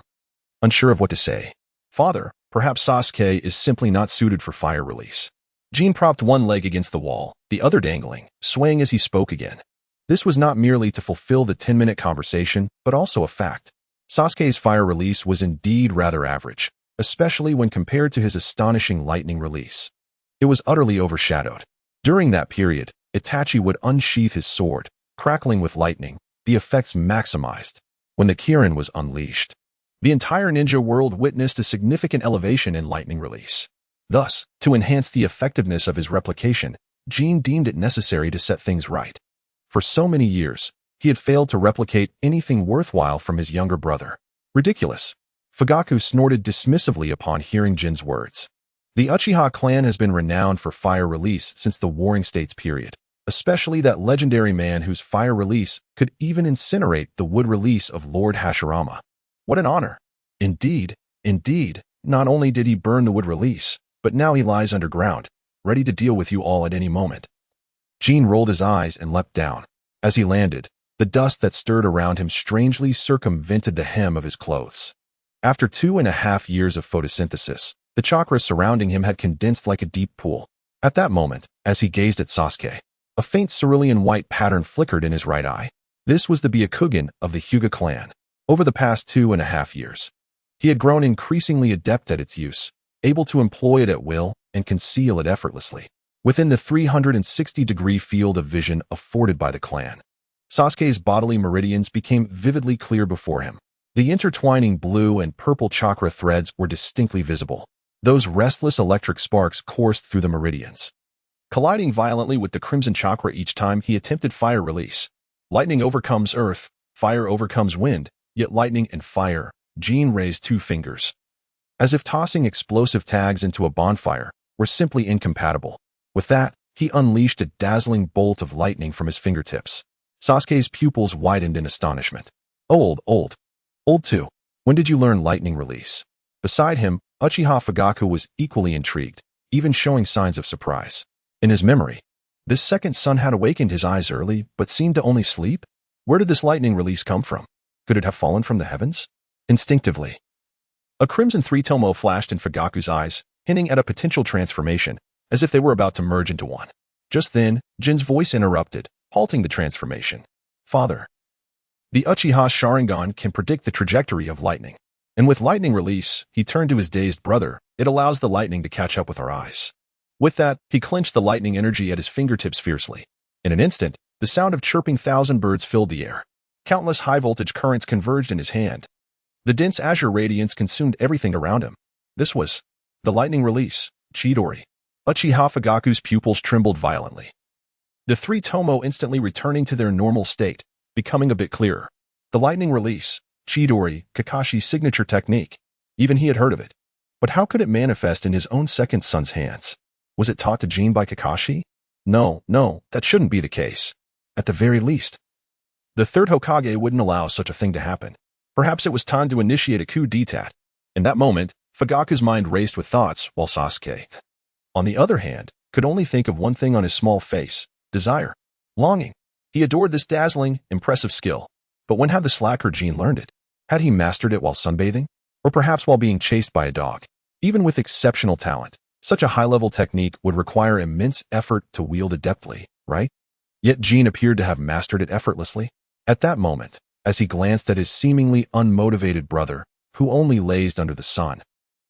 unsure of what to say. "Father, perhaps Sasuke is simply not suited for fire release." Jin propped one leg against the wall, the other dangling, swaying as he spoke again. This was not merely to fulfill the 10-minute conversation, but also a fact. Sasuke's fire release was indeed rather average, especially when compared to his astonishing lightning release. It was utterly overshadowed. During that period, Itachi would unsheath his sword, crackling with lightning, the effects maximized. When the Kirin was unleashed, the entire ninja world witnessed a significant elevation in lightning release. Thus, to enhance the effectiveness of his replication, Jin deemed it necessary to set things right. For so many years, he had failed to replicate anything worthwhile from his younger brother. Ridiculous. Fugaku snorted dismissively upon hearing Jin's words. The Uchiha clan has been renowned for fire release since the Warring States period, especially that legendary man whose fire release could even incinerate the wood release of Lord Hashirama. What an honor! Indeed, not only did he burn the wood release, but now he lies underground, ready to deal with you all at any moment. Jin rolled his eyes and leapt down. As he landed, the dust that stirred around him strangely circumvented the hem of his clothes. After 2.5 years of photosynthesis, the chakra surrounding him had condensed like a deep pool. At that moment, as he gazed at Sasuke, a faint cerulean white pattern flickered in his right eye. This was the Byakugan of the Hyuga clan. Over the past 2.5 years, he had grown increasingly adept at its use, able to employ it at will and conceal it effortlessly within the 360-degree field of vision afforded by the clan. Sasuke's bodily meridians became vividly clear before him. The intertwining blue and purple chakra threads were distinctly visible. Those restless electric sparks coursed through the meridians, colliding violently with the crimson chakra each time he attempted fire release. Lightning overcomes earth, fire overcomes wind, yet lightning and fire. Jin raised 2 fingers, as if tossing explosive tags into a bonfire were simply incompatible. With that, he unleashed a dazzling bolt of lightning from his fingertips. Sasuke's pupils widened in astonishment. Old too. When did you learn lightning release? Beside him, Uchiha Fugaku was equally intrigued, even showing signs of surprise. In his memory, this second son had awakened his eyes early, but seemed to only sleep. Where did this lightning release come from? Could it have fallen from the heavens? Instinctively, a crimson 3-tomo flashed in Fugaku's eyes, hinting at a potential transformation, as if they were about to merge into one. Just then, Jin's voice interrupted, halting the transformation. Father, the Uchiha Sharingan can predict the trajectory of lightning. And with lightning release, he turned to his dazed brother. It allows the lightning to catch up with our eyes. With that, he clenched the lightning energy at his fingertips fiercely. In an instant, the sound of chirping 1,000 birds filled the air. Countless high-voltage currents converged in his hand. The dense azure radiance consumed everything around him. This was the lightning release, Chidori. Uchiha Fugaku's pupils trembled violently, the 3-tomo instantly returning to their normal state, becoming a bit clearer. The lightning release, Chidori, Kakashi's signature technique. Even he had heard of it. But how could it manifest in his own second son's hands? Was it taught to Jin by Kakashi? No, that shouldn't be the case. At the very least, the Third Hokage wouldn't allow such a thing to happen. Perhaps it was time to initiate a coup d'etat. In that moment, Fugaku's mind raced with thoughts, while Sasuke, on the other hand, could only think of one thing on his small face: desire, longing. He adored this dazzling, impressive skill. But when had the slacker Jin learned it? Had he mastered it while sunbathing? Or perhaps while being chased by a dog? Even with exceptional talent, such a high-level technique would require immense effort to wield adeptly, right? Yet Jin appeared to have mastered it effortlessly. At that moment, as he glanced at his seemingly unmotivated brother, who only lazed under the sun,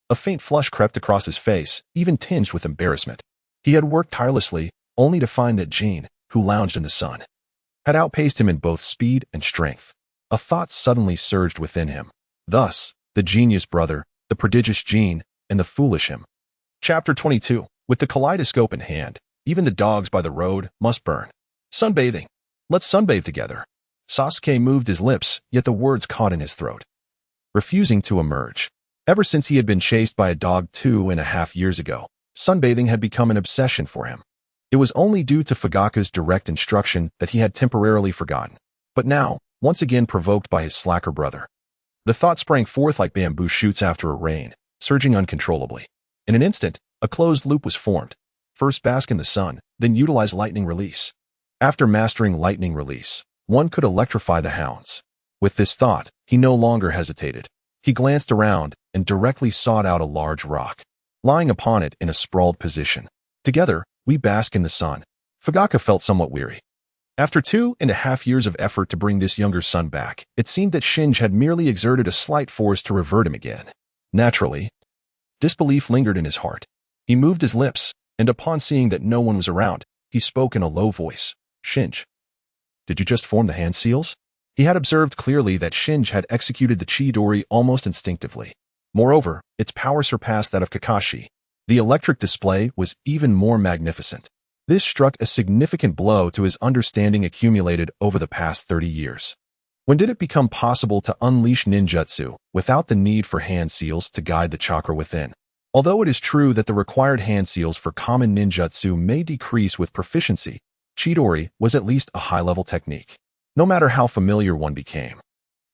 a faint flush crept across his face, even tinged with embarrassment. He had worked tirelessly, only to find that Jin, who lounged in the sun, had outpaced him in both speed and strength. A thought suddenly surged within him. Thus, the genius brother, the prodigious Jin, and the foolish him. Chapter 22. With the kaleidoscope in hand, even the dogs by the road must burn. Sunbathing. Let's sunbathe together. Sasuke moved his lips, yet the words caught in his throat, refusing to emerge. Ever since he had been chased by a dog 2.5 years ago, sunbathing had become an obsession for him. It was only due to Fugaku's direct instruction that he had temporarily forgotten. But now, once again provoked by his slacker brother, the thought sprang forth like bamboo shoots after a rain, surging uncontrollably. In an instant, a closed loop was formed. First bask in the sun, then utilize lightning release. After mastering lightning release, one could electrify the hounds. With this thought, he no longer hesitated. He glanced around and directly sought out a large rock, lying upon it in a sprawled position. Together, we bask in the sun. Fugaku felt somewhat weary. After 2.5 years of effort to bring this younger son back, it seemed that Shinji had merely exerted a slight force to revert him again. Naturally, disbelief lingered in his heart. He moved his lips, and upon seeing that no one was around, he spoke in a low voice. Shinji, did you just form the hand seals? He had observed clearly that Shinji had executed the Chidori almost instinctively. Moreover, its power surpassed that of Kakashi. The electric display was even more magnificent. This struck a significant blow to his understanding accumulated over the past 30 years. When did it become possible to unleash ninjutsu without the need for hand seals to guide the chakra within? Although it is true that the required hand seals for common ninjutsu may decrease with proficiency, Chidori was at least a high-level technique, no matter how familiar one became.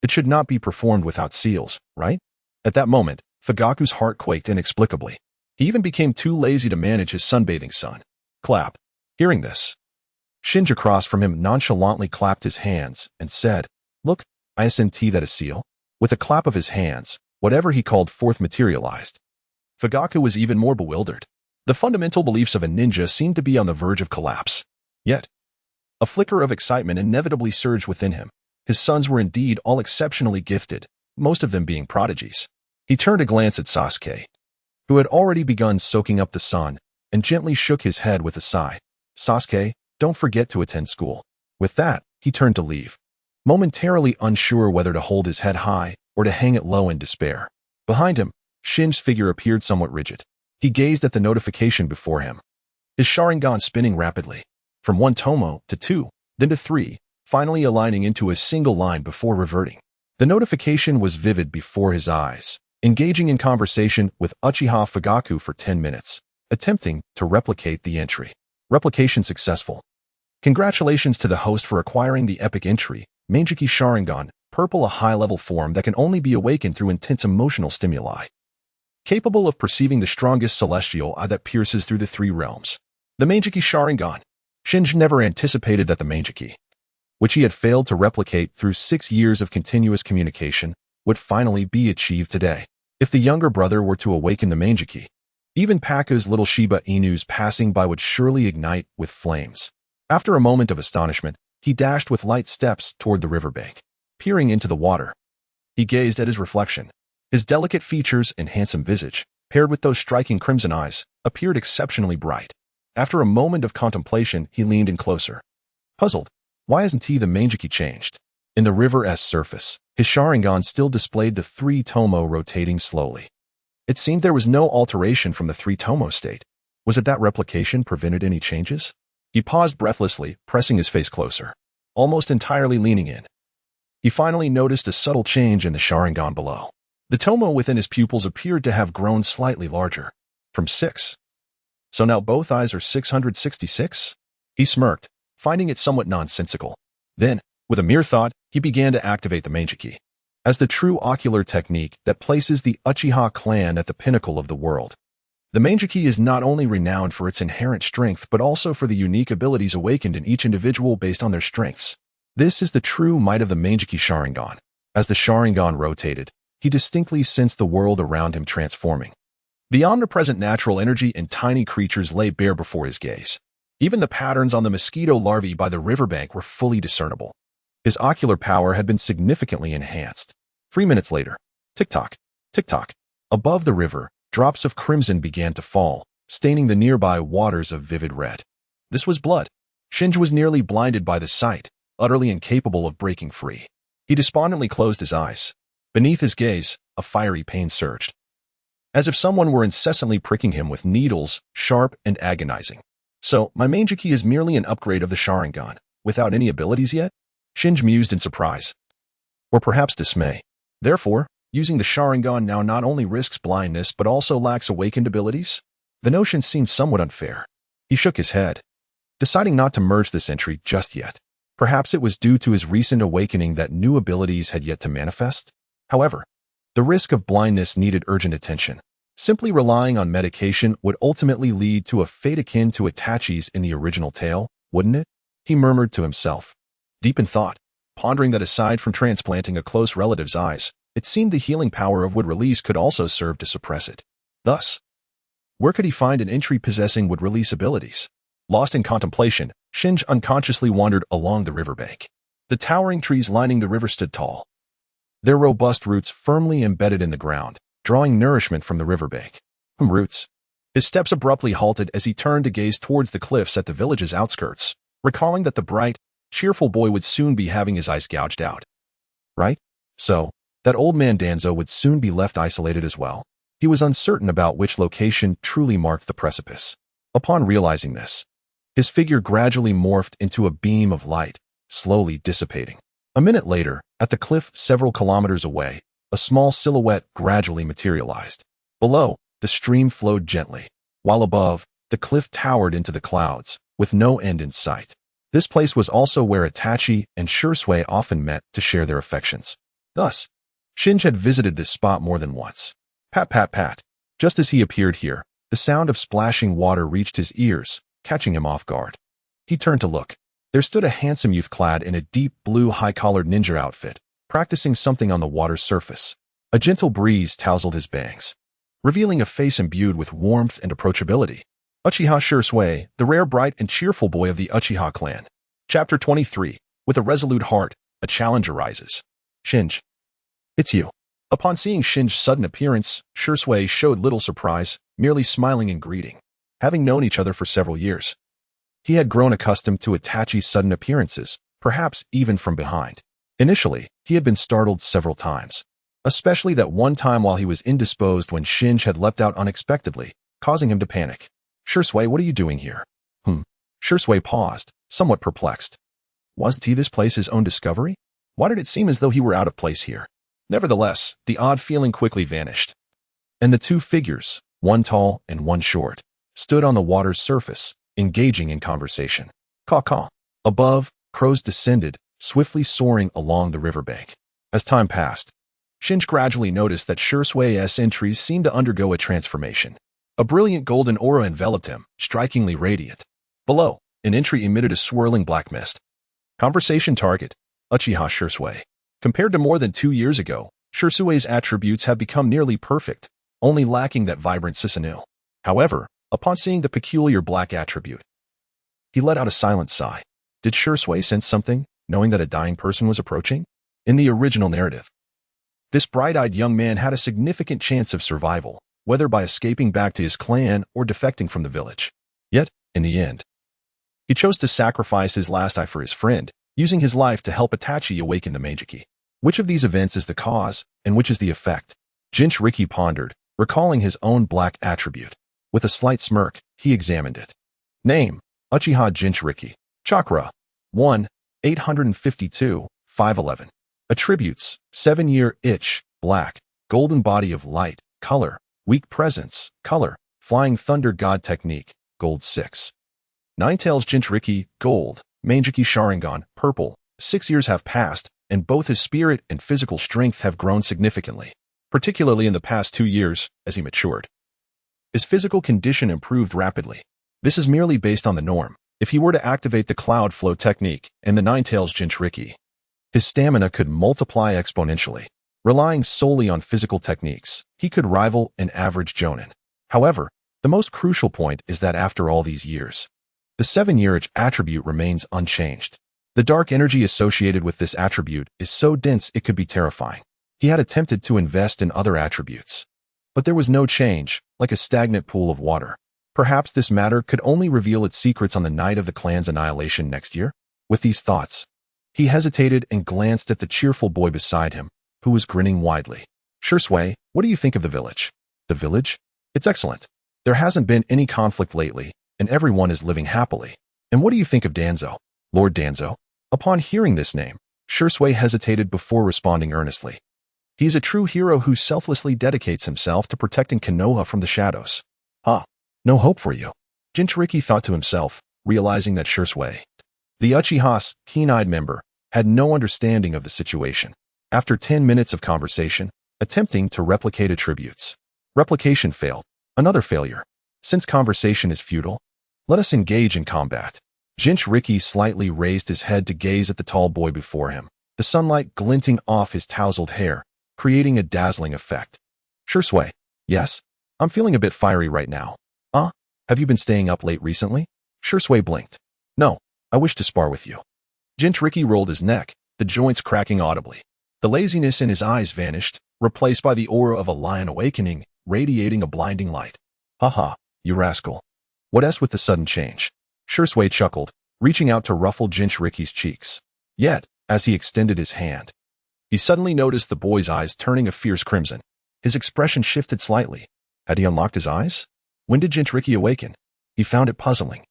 It should not be performed without seals, right? At that moment, Fugaku's heart quaked inexplicably. He even became too lazy to manage his sunbathing son. Clap. Hearing this, Shinji across from him nonchalantly clapped his hands and said, "Look, isn't that a seal?" With a clap of his hands, whatever he called forth materialized. Fugaku was even more bewildered. The fundamental beliefs of a ninja seemed to be on the verge of collapse. Yet, a flicker of excitement inevitably surged within him. His sons were indeed all exceptionally gifted, most of them being prodigies. He turned to glance at Sasuke, who had already begun soaking up the sun, and gently shook his head with a sigh. "Sasuke, don't forget to attend school." With that, he turned to leave, momentarily unsure whether to hold his head high or to hang it low in despair. Behind him, Shin's figure appeared somewhat rigid. He gazed at the notification before him, his Sharingan spinning rapidly, from 1 tomo to 2, then to 3, finally aligning into a single line before reverting. The notification was vivid before his eyes, engaging in conversation with Uchiha Fugaku for 10 minutes, attempting to replicate the entry. Replication successful. Congratulations to the host for acquiring the epic entry, Meijiki Sharingan, purple, a high-level form that can only be awakened through intense emotional stimuli. Capable of perceiving the strongest celestial eye that pierces through the 3 realms. The Meijiki Sharingan. Shinji never anticipated that the Meijiki, which he had failed to replicate through 6 years of continuous communication, would finally be achieved today. If the younger brother were to awaken the Meijiki, even Pakku's little Shiba Inus passing by would surely ignite with flames. After a moment of astonishment, he dashed with light steps toward the riverbank. Peering into the water, he gazed at his reflection. His delicate features and handsome visage, paired with those striking crimson eyes, appeared exceptionally bright. After a moment of contemplation, he leaned in closer. Puzzled, why hasn't the Meijiki changed? In the river's surface, his Sharingan still displayed the 3 tomo rotating slowly. It seemed there was no alteration from the 3 tomo state. Was it that replication prevented any changes? He paused breathlessly, pressing his face closer, almost entirely leaning in. He finally noticed a subtle change in the Sharingan below. The tomo within his pupils appeared to have grown slightly larger. From 6. So now both eyes are 666? He smirked, finding it somewhat nonsensical. Then, with a mere thought, he began to activate the Meijiki, as the true ocular technique that places the Uchiha clan at the pinnacle of the world. The Meijiki is not only renowned for its inherent strength but also for the unique abilities awakened in each individual based on their strengths. This is the true might of the Meijiki Sharingan. As the Sharingan rotated, he distinctly sensed the world around him transforming. The omnipresent natural energy in tiny creatures lay bare before his gaze. Even the patterns on the mosquito larvae by the riverbank were fully discernible. His ocular power had been significantly enhanced. 3 minutes later, tick-tock, tick-tock. Above the river, drops of crimson began to fall, staining the nearby waters of vivid red. This was blood. Shinji was nearly blinded by the sight, utterly incapable of breaking free. He despondently closed his eyes. Beneath his gaze, a fiery pain surged, as if someone were incessantly pricking him with needles, sharp and agonizing. So, my Meijiki is merely an upgrade of the Sharingan, without any abilities yet? Shinji mused in surprise. Or perhaps dismay. Therefore, using the Sharingan now not only risks blindness but also lacks awakened abilities? The notion seemed somewhat unfair. He shook his head, deciding not to merge this entry just yet. Perhaps it was due to his recent awakening that new abilities had yet to manifest? However, the risk of blindness needed urgent attention. Simply relying on medication would ultimately lead to a fate akin to Itachi's in the original tale, wouldn't it? He murmured to himself, deep in thought, pondering that aside from transplanting a close relative's eyes, it seemed the healing power of wood release could also serve to suppress it. Thus, where could he find an entry possessing wood release abilities? Lost in contemplation, Shinji unconsciously wandered along the riverbank. The towering trees lining the river stood tall, their robust roots firmly embedded in the ground, drawing nourishment from the riverbank. Roots. His steps abruptly halted as he turned to gaze towards the cliffs at the village's outskirts, recalling that the bright, cheerful boy would soon be having his eyes gouged out. Right? So, that old man Danzo would soon be left isolated as well. He was uncertain about which location truly marked the precipice. Upon realizing this, his figure gradually morphed into a beam of light, slowly dissipating. A minute later, at the cliff several kilometers away, a small silhouette gradually materialized. Below, the stream flowed gently, while above, the cliff towered into the clouds, with no end in sight. This place was also where Itachi and Shursui often met to share their affections. Thus, Shinji had visited this spot more than once. Pat, pat, pat. Just as he appeared here, the sound of splashing water reached his ears, catching him off guard. He turned to look. There stood a handsome youth clad in a deep blue high-collared ninja outfit, practicing something on the water's surface. A gentle breeze tousled his bangs, revealing a face imbued with warmth and approachability. Uchiha Shursui, the rare, bright, and cheerful boy of the Uchiha clan. Chapter 23. With a resolute heart, a challenge arises. Shinji. It's you. Upon seeing Shinji's sudden appearance, Shursui showed little surprise, merely smiling in greeting. Having known each other for several years, he had grown accustomed to Itachi's sudden appearances, perhaps even from behind. Initially, he had been startled several times, especially that one time while he was indisposed when Shinji had leapt out unexpectedly, causing him to panic. Shursui, what are you doing here? Shursui paused, somewhat perplexed. Wasn't he this place his own discovery? Why did it seem as though he were out of place here? Nevertheless, the odd feeling quickly vanished, and the two figures, one tall and one short, stood on the water's surface, engaging in conversation. Caw-caw. Above, crows descended, swiftly soaring along the riverbank. As time passed, Shinji gradually noticed that Shursui's entries seemed to undergo a transformation. A brilliant golden aura enveloped him, strikingly radiant. Below, an entry emitted a swirling black mist. Conversation target, Uchiha Shursui. Compared to more than 2 years ago, Shursui's attributes have become nearly perfect, only lacking that vibrant Susanoo. However, upon seeing the peculiar black attribute, he let out a silent sigh. Did Shursui sense something, knowing that a dying person was approaching? In the original narrative, this bright-eyed young man had a significant chance of survival, whether by escaping back to his clan or defecting from the village. Yet, in the end, he chose to sacrifice his last eye for his friend, using his life to help Itachi awaken the Meijiki. Which of these events is the cause, and which is the effect? Jinchuriki pondered, recalling his own black attribute. With a slight smirk, he examined it. Name, Uchiha Jinchuriki. Chakra, 1, 852, 511. Attributes, 7-year itch, black, golden body of light, color, weak presence, color, flying thunder god technique, gold 6. Ninetales Jinchuriki, gold, Meijiki Sharingan, purple. 6 years have passed, and both his spirit and physical strength have grown significantly, particularly in the past 2 years, as he matured. His physical condition improved rapidly. This is merely based on the norm. If he were to activate the cloud flow technique and the Ninetales Jinchuriki, his stamina could multiply exponentially. Relying solely on physical techniques, he could rival an average Jonin. However, the most crucial point is that after all these years, the 7-year attribute remains unchanged. The dark energy associated with this attribute is so dense it could be terrifying. He had attempted to invest in other attributes, but there was no change, like a stagnant pool of water. Perhaps this matter could only reveal its secrets on the night of the clan's annihilation next year? With these thoughts, he hesitated and glanced at the cheerful boy beside him, who was grinning widely. Shursui, what do you think of the village? The village? It's excellent. There hasn't been any conflict lately, and everyone is living happily. And what do you think of Danzo? Lord Danzo? Upon hearing this name, Shursui hesitated before responding earnestly. He is a true hero who selflessly dedicates himself to protecting Konoha from the shadows. No hope for you. Jinchuriki thought to himself, realizing that Shursui, the Uchiha's keen-eyed member, had no understanding of the situation. After 10 minutes of conversation, attempting to replicate attributes. Replication failed. Another failure. Since conversation is futile, let us engage in combat. Jinchuriki slightly raised his head to gaze at the tall boy before him, the sunlight glinting off his tousled hair, creating a dazzling effect. Shursui, yes, I'm feeling a bit fiery right now. Have you been staying up late recently? Shursui blinked. No, I wish to spar with you. Jinchuriki rolled his neck, the joints cracking audibly. The laziness in his eyes vanished, replaced by the aura of a lion awakening, radiating a blinding light. Haha, you rascal. What else with the sudden change? Shursui chuckled, reaching out to ruffle Jinchuriki's cheeks. Yet, as he extended his hand, he suddenly noticed the boy's eyes turning a fierce crimson. His expression shifted slightly. Had he unlocked his eyes? When did Jinchuriki awaken? He found it puzzling.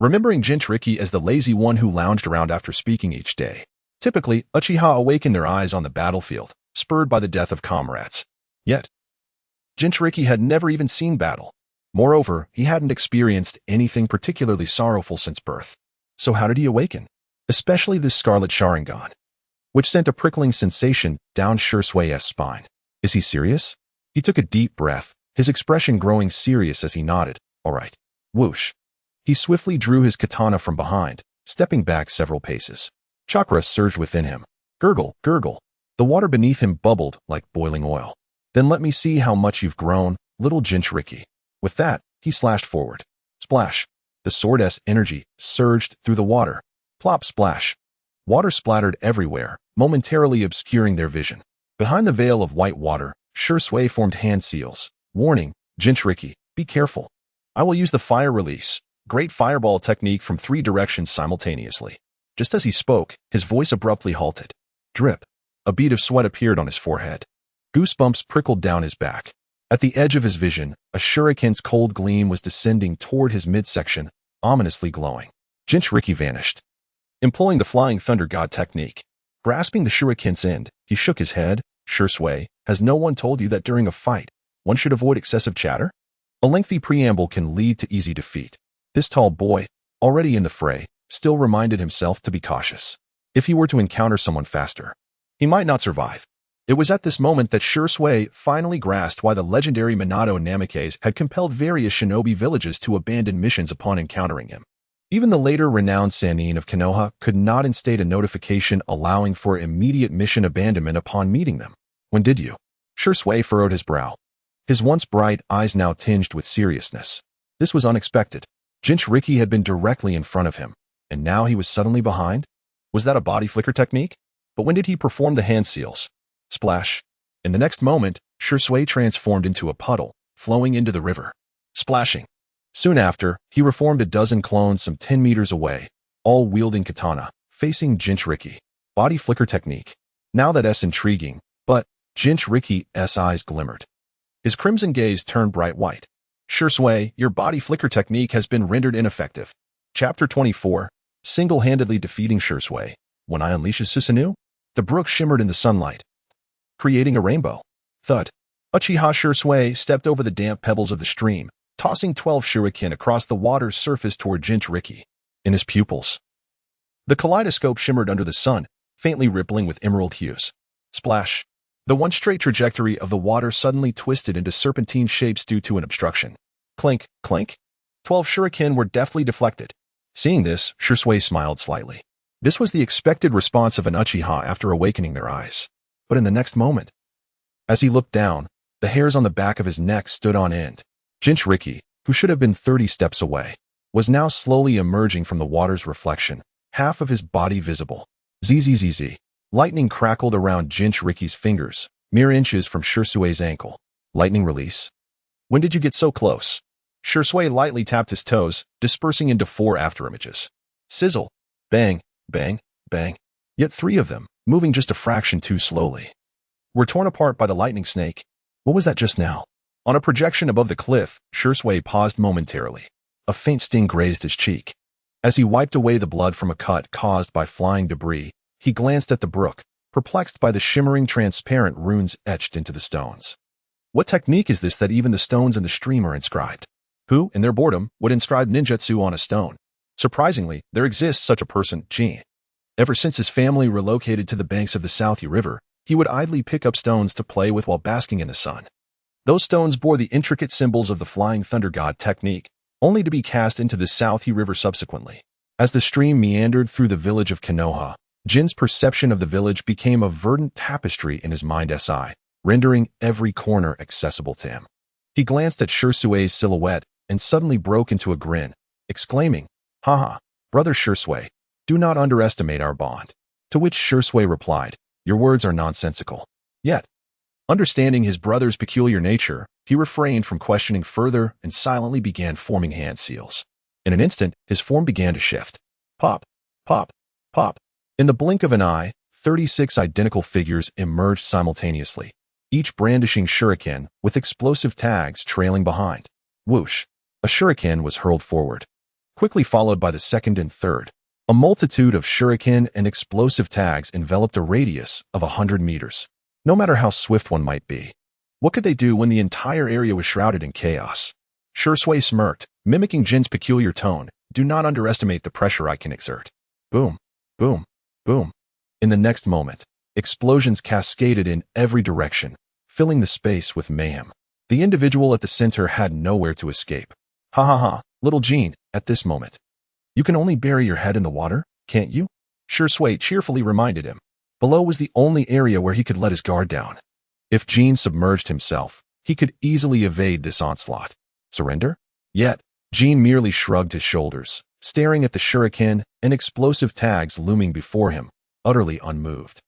Remembering Jinchuriki as the lazy one who lounged around after speaking each day. Typically, Uchiha awakened their eyes on the battlefield, spurred by the death of comrades. Yet, Jinchuriki had never even seen battle. Moreover, he hadn't experienced anything particularly sorrowful since birth. So how did he awaken? Especially this scarlet Sharingan, which sent a prickling sensation down Shusui's spine. Is he serious? He took a deep breath, his expression growing serious as he nodded. All right. Whoosh. He swiftly drew his katana from behind, stepping back several paces. Chakra surged within him. Gurgle, gurgle. The water beneath him bubbled like boiling oil. Then let me see how much you've grown, little Jinchuriki. With that, he slashed forward. Splash. The sword's energy surged through the water. Plop, splash. Water splattered everywhere, momentarily obscuring their vision. Behind the veil of white water, Shursui formed hand seals. Warning, Jinchuriki, be careful. I will use the fire release, great fireball technique from 3 directions simultaneously. Just as he spoke, his voice abruptly halted. Drip. A bead of sweat appeared on his forehead. Goosebumps prickled down his back. At the edge of his vision, a shuriken's cold gleam was descending toward his midsection, ominously glowing. Jinchuriki vanished. Employing the flying thunder god technique. Grasping the shuriken's end, he shook his head. Shursui, has no one told you that during a fight, one should avoid excessive chatter? A lengthy preamble can lead to easy defeat. This tall boy, already in the fray, still reminded himself to be cautious. If he were to encounter someone faster, he might not survive. It was at this moment that Shursui finally grasped why the legendary Minato Namikaze had compelled various shinobi villages to abandon missions upon encountering him. Even the later renowned Sannin of Konoha could not instate a notification allowing for immediate mission abandonment upon meeting them. When did you? Shursui furrowed his brow. His once bright eyes now tinged with seriousness. This was unexpected. Jinchuriki had been directly in front of him, and now he was suddenly behind? Was that a body flicker technique? But when did he perform the hand seals? Splash. In the next moment, Shursui transformed into a puddle, flowing into the river. Splashing. Soon after, he reformed a dozen clones some 10 meters away, all wielding katana, facing Jinchuriki. Body flicker technique. Now that's intriguing, but Jinchuriki's eyes glimmered. His crimson gaze turned bright white. Shursui, your body flicker technique has been rendered ineffective. Chapter 24. Single-handedly defeating Shursui. When I unleashes Susanoo? The brook shimmered in the sunlight, creating a rainbow. Thud. Uchiha Shursui stepped over the damp pebbles of the stream, tossing 12 shuriken across the water's surface toward Jinchuriki. In his pupils, the kaleidoscope shimmered under the sun, faintly rippling with emerald hues. Splash. The one straight trajectory of the water suddenly twisted into serpentine shapes due to an obstruction. Clink, clink. 12 shuriken were deftly deflected. Seeing this, Shursui smiled slightly. This was the expected response of an Uchiha after awakening their eyes. But in the next moment, as he looked down, the hairs on the back of his neck stood on end. Jinchuriki, who should have been 30 steps away, was now slowly emerging from the water's reflection, half of his body visible. Zzz. Lightning crackled around Jinchuriki's fingers, mere inches from Shursui's ankle. Lightning release. When did you get so close? Shursui lightly tapped his toes, dispersing into 4 afterimages. Sizzle. Bang, bang, bang. Yet 3 of them, moving just a fraction too slowly, were torn apart by the lightning snake. What was that just now? On a projection above the cliff, Shursui paused momentarily. A faint sting grazed his cheek. As he wiped away the blood from a cut caused by flying debris, he glanced at the brook, perplexed by the shimmering transparent runes etched into the stones. What technique is this that even the stones in the stream are inscribed? Who, in their boredom, would inscribe ninjutsu on a stone? Surprisingly, there exists such a person, Jin. Ever since his family relocated to the banks of the Southie River, he would idly pick up stones to play with while basking in the sun. Those stones bore the intricate symbols of the flying thunder god technique, only to be cast into the Southie River subsequently. As the stream meandered through the village of Konoha, Jin's perception of the village became a verdant tapestry in his mind's eye, rendering every corner accessible to him. He glanced at Shursui's silhouette and suddenly broke into a grin, exclaiming, "Haha, brother Shursui, do not underestimate our bond." To which Shursui replied, "Your words are nonsensical." Yet, understanding his brother's peculiar nature, he refrained from questioning further and silently began forming hand seals. In an instant, his form began to shift. Pop, pop, pop. In the blink of an eye, 36 identical figures emerged simultaneously, each brandishing shuriken with explosive tags trailing behind. Whoosh! A shuriken was hurled forward, quickly followed by the second and third. A multitude of shuriken and explosive tags enveloped a radius of 100 meters. No matter how swift one might be, what could they do when the entire area was shrouded in chaos? Shursui smirked, mimicking Jin's peculiar tone. Do not underestimate the pressure I can exert. Boom, boom, boom. In the next moment, explosions cascaded in every direction, filling the space with mayhem. The individual at the center had nowhere to escape. Ha ha ha, little Jin, at this moment. You can only bury your head in the water, can't you? Shursui cheerfully reminded him. Below was the only area where he could let his guard down. If Jin submerged himself, he could easily evade this onslaught. Surrender? Yet, Jin merely shrugged his shoulders, staring at the shuriken and explosive tags looming before him, utterly unmoved.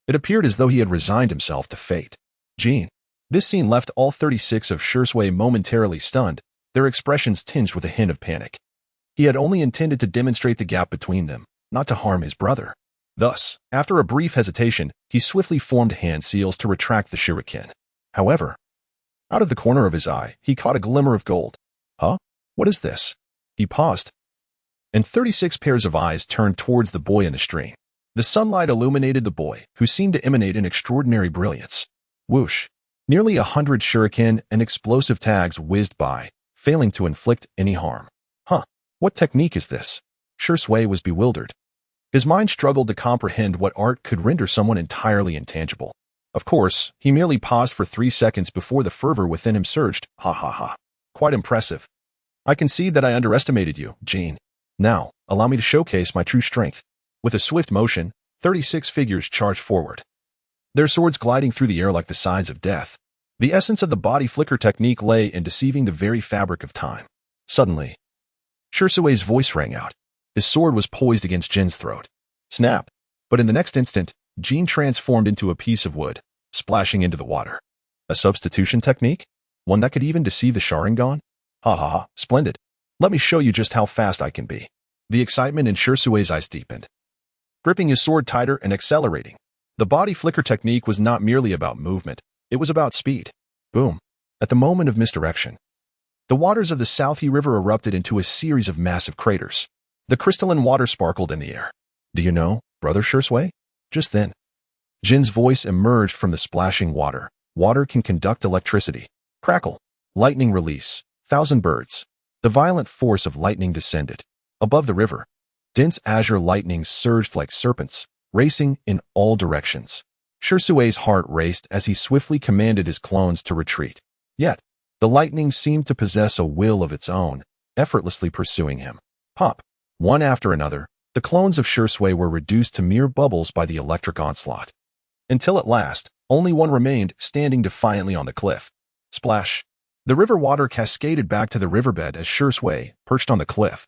It appeared as though he had resigned himself to fate. Jin. This scene left all 36 of Shursui momentarily stunned, their expressions tinged with a hint of panic. He had only intended to demonstrate the gap between them, not to harm his brother. Thus, after a brief hesitation, he swiftly formed hand seals to retract the shuriken. However, out of the corner of his eye, he caught a glimmer of gold. Huh? What is this? He paused, and 36 pairs of eyes turned towards the boy in the stream. The sunlight illuminated the boy, who seemed to emanate an extraordinary brilliance. Whoosh! Nearly 100 shuriken and explosive tags whizzed by, failing to inflict any harm. Huh? What technique is this? Shursui was bewildered. His mind struggled to comprehend what art could render someone entirely intangible. Of course, he merely paused for 3 seconds before the fervor within him surged. Ha ha ha. Quite impressive. I concede that I underestimated you, Jin. Now, allow me to showcase my true strength. With a swift motion, 36 figures charged forward, their swords gliding through the air like the signs of death. The essence of the body flicker technique lay in deceiving the very fabric of time. Suddenly, Shursui's voice rang out. His sword was poised against Jin's throat. Snap! But in the next instant, Jin transformed into a piece of wood, splashing into the water. A substitution technique? One that could even deceive the Sharingan? Ha ha ha, splendid. Let me show you just how fast I can be. The excitement in Shursui's eyes deepened, gripping his sword tighter and accelerating. The body flicker technique was not merely about movement, it was about speed. Boom. At the moment of misdirection, the waters of the Southie River erupted into a series of massive craters. The crystalline water sparkled in the air. Do you know, Brother Shursui? Just then, Jin's voice emerged from the splashing water. Water can conduct electricity. Crackle. Lightning release. 1,000 birds. The violent force of lightning descended. Above the river, dense azure lightning surged like serpents, racing in all directions. Shursui's heart raced as he swiftly commanded his clones to retreat. Yet, the lightning seemed to possess a will of its own, effortlessly pursuing him. Pop! One after another, the clones of Shursui were reduced to mere bubbles by the electric onslaught. Until at last, only one remained, standing defiantly on the cliff. Splash! The river water cascaded back to the riverbed as Shursui, perched on the cliff,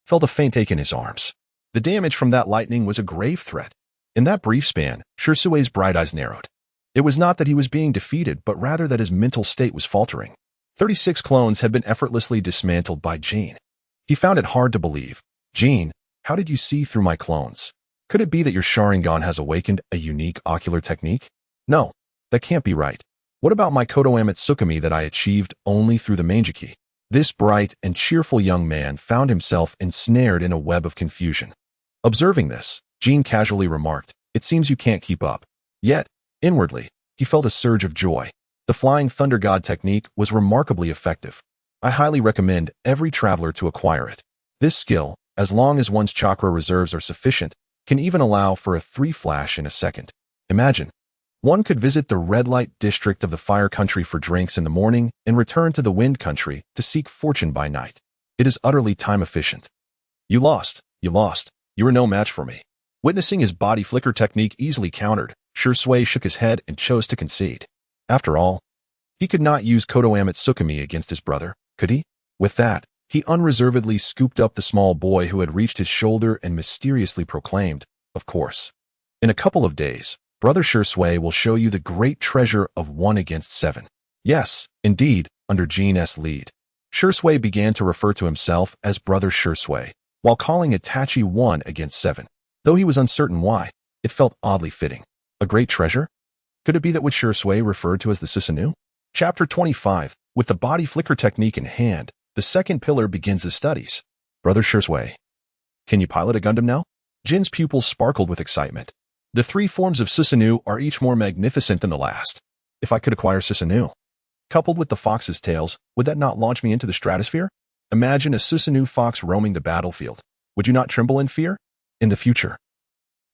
felt a faint ache in his arms. The damage from that lightning was a grave threat. In that brief span, Shursui's bright eyes narrowed. It was not that he was being defeated, but rather that his mental state was faltering. 36 clones had been effortlessly dismantled by Jin. He found it hard to believe. Jin, how did you see through my clones? Could it be that your Sharingan has awakened a unique ocular technique? No, that can't be right. What about my Kodoame Tsukumi that I achieved only through the Manjiki? This bright and cheerful young man found himself ensnared in a web of confusion. Observing this, Jin casually remarked, "It seems you can't keep up." Yet, inwardly, he felt a surge of joy. The Flying Thunder God technique was remarkably effective. I highly recommend every traveler to acquire it. This skill, as long as one's chakra reserves are sufficient, can even allow for a 3 flash in a second. Imagine, one could visit the red light district of the fire country for drinks in the morning and return to the wind country to seek fortune by night. It is utterly time efficient. You lost. You lost. You were no match for me. Witnessing his body flicker technique easily countered, Shursui shook his head and chose to concede. After all, he could not use Kodoame Tsukumi against his brother, could he? With that, he unreservedly scooped up the small boy who had reached his shoulder and mysteriously proclaimed, "Of course. In a couple of days, Brother Shursui will show you the great treasure of 1 against 7. Yes, indeed, under Jin's lead. Shursui began to refer to himself as Brother Shursui, while calling Itachi 1 against 7. Though he was uncertain why, it felt oddly fitting. A great treasure? Could it be that which Shursui referred to as the Susanoo? Chapter 25. With the body flicker technique in hand, the second pillar begins his studies. Brother Shursui, can you pilot a Gundam now? Jin's pupils sparkled with excitement. The three forms of Susanoo are each more magnificent than the last. If I could acquire Susanoo, coupled with the fox's tails, would that not launch me into the stratosphere? Imagine a Susanoo fox roaming the battlefield. Would you not tremble in fear? In the future,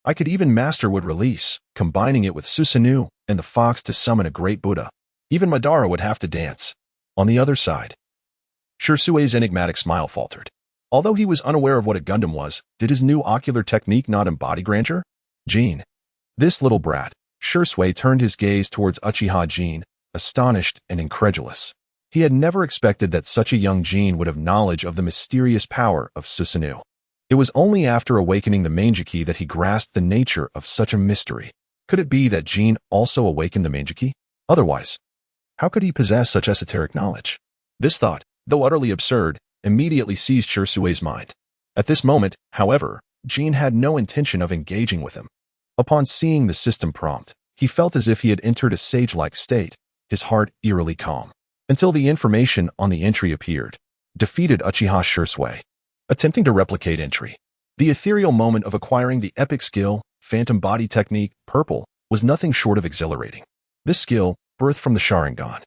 I could even master would release, combining it with Susanoo and the fox to summon a great Buddha. Even Madara would have to dance. On the other side, Shursui's enigmatic smile faltered. Although he was unaware of what a Gundam was, did his new ocular technique not embody grandeur? Jin. This little brat. Shursui turned his gaze towards Uchiha Jin, astonished and incredulous. He had never expected that such a young Jin would have knowledge of the mysterious power of Susanoo. It was only after awakening the Mangeki that he grasped the nature of such a mystery. Could it be that Jin also awakened the Mangeki? Otherwise, how could he possess such esoteric knowledge? This thought, though utterly absurd, immediately seized Shursui's mind. At this moment, however, Jin had no intention of engaging with him. Upon seeing the system prompt, he felt as if he had entered a sage-like state, his heart eerily calm. Until the information on the entry appeared. Defeated Uchiha Shursui. Attempting to replicate entry. The ethereal moment of acquiring the epic skill, Phantom Body Technique, Purple, was nothing short of exhilarating. This skill, birthed from the Sharingan,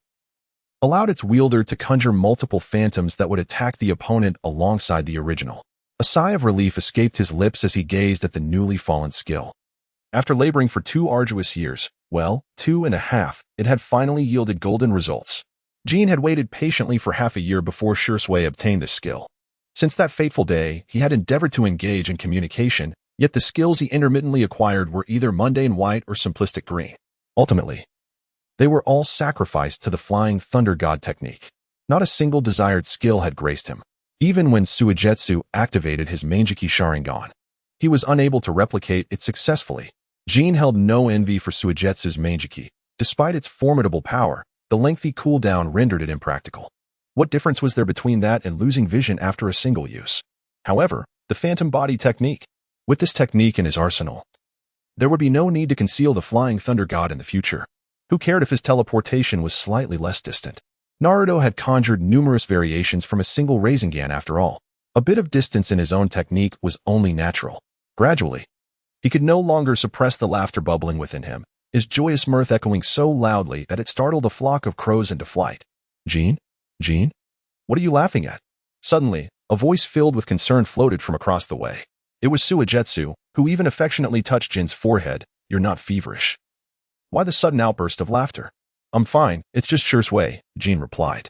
allowed its wielder to conjure multiple phantoms that would attack the opponent alongside the original. A sigh of relief escaped his lips as he gazed at the newly fallen skill. After laboring for 2 arduous years, well, 2.5, it had finally yielded golden results. Jin had waited patiently for half a year before Shursui obtained this skill. Since that fateful day, he had endeavored to engage in communication, yet the skills he intermittently acquired were either mundane white or simplistic green. Ultimately, they were all sacrificed to the flying thunder god technique. Not a single desired skill had graced him. Even when Suigetsu activated his Mangeki Sharingan, he was unable to replicate it successfully. Jin held no envy for Suigetsu's Mangeki. Despite its formidable power, the lengthy cooldown rendered it impractical. What difference was there between that and losing vision after a single use? However, the Phantom Body Technique. With this technique in his arsenal, there would be no need to conceal the Flying Thunder God in the future. Who cared if his teleportation was slightly less distant? Naruto had conjured numerous variations from a single Rasengan after all. A bit of distance in his own technique was only natural. Gradually, he could no longer suppress the laughter bubbling within him, his joyous mirth echoing so loudly that it startled a flock of crows into flight. Jin? Jin? What are you laughing at? Suddenly, a voice filled with concern floated from across the way. It was Suigetsu, who even affectionately touched Jin's forehead. You're not feverish. Why the sudden outburst of laughter? I'm fine, it's just Shursui, Jin replied.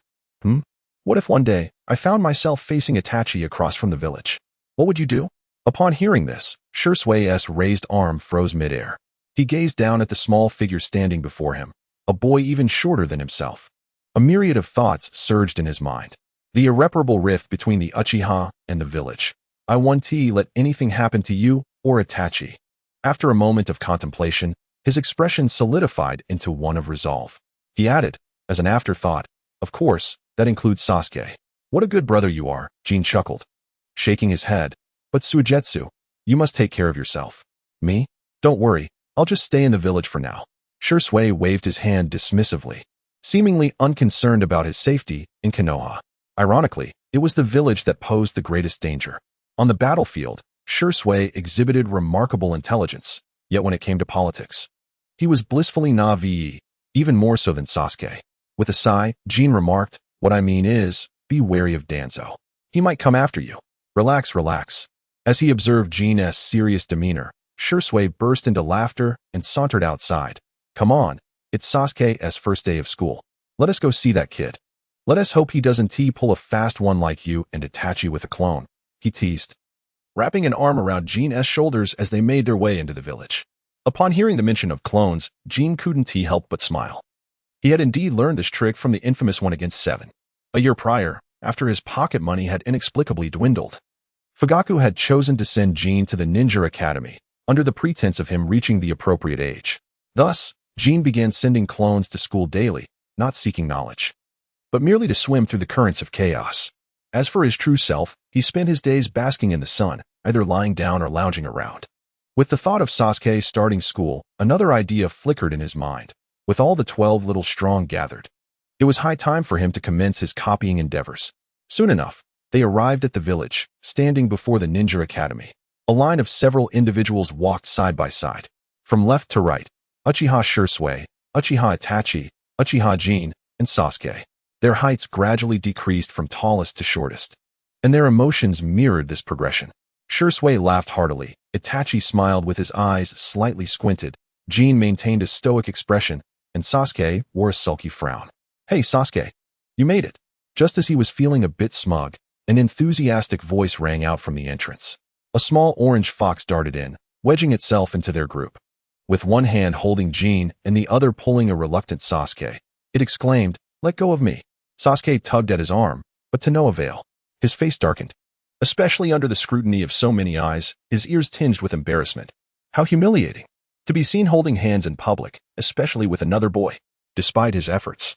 What if one day, I found myself facing Itachi across from the village? What would you do? Upon hearing this, Shursui's raised arm froze midair. He gazed down at the small figure standing before him, a boy even shorter than himself. A myriad of thoughts surged in his mind. The irreparable rift between the Uchiha and the village. I won't let anything happen to you or Itachi. After a moment of contemplation, his expression solidified into one of resolve. He added, as an afterthought, of course, that includes Sasuke. What a good brother you are, Jin chuckled, shaking his head. But Suigetsu, you must take care of yourself. Me? Don't worry, I'll just stay in the village for now. Shursui waved his hand dismissively, seemingly unconcerned about his safety in Konoha. Ironically, it was the village that posed the greatest danger. On the battlefield, Shursui exhibited remarkable intelligence, yet when it came to politics, he was blissfully naive, even more so than Sasuke. With a sigh, Jin remarked, what I mean is, be wary of Danzo. He might come after you. Relax, relax. As he observed Jin's serious demeanor, Shursui burst into laughter and sauntered outside. Come on, it's Sasuke's first day of school. Let us go see that kid. Let us hope he doesn't pull a fast one like you and Itachi with a clone, he teased, wrapping an arm around Jin's shoulders as they made their way into the village. Upon hearing the mention of clones, Jin couldn't help but smile. He had indeed learned this trick from the infamous 1-against-7. A year prior, after his pocket money had inexplicably dwindled, Fugaku had chosen to send Jin to the Ninja Academy, under the pretense of him reaching the appropriate age. Thus, Jin began sending clones to school daily, not seeking knowledge, but merely to swim through the currents of chaos. As for his true self, he spent his days basking in the sun, either lying down or lounging around. With the thought of Sasuke starting school, another idea flickered in his mind. with all the 12 little strong gathered. It was high time for him to commence his copying endeavors. Soon enough, they arrived at the village, standing before the ninja academy. A line of several individuals walked side by side. From left to right, Uchiha Sasuke, Uchiha Itachi, Uchiha Jin, and Sasuke. Their heights gradually decreased from tallest to shortest, and their emotions mirrored this progression. Sasuke laughed heartily, Itachi smiled with his eyes slightly squinted, Jin maintained a stoic expression, and Sasuke wore a sulky frown. "Hey Sasuke, you made it." Just as he was feeling a bit smug, an enthusiastic voice rang out from the entrance. A small orange fox darted in, wedging itself into their group. With one hand holding Jin and the other pulling a reluctant Sasuke, it exclaimed, "Let go of me." Sasuke tugged at his arm, but to no avail. His face darkened. Especially under the scrutiny of so many eyes, his ears tinged with embarrassment. How humiliating. To be seen holding hands in public, especially with another boy. Despite his efforts,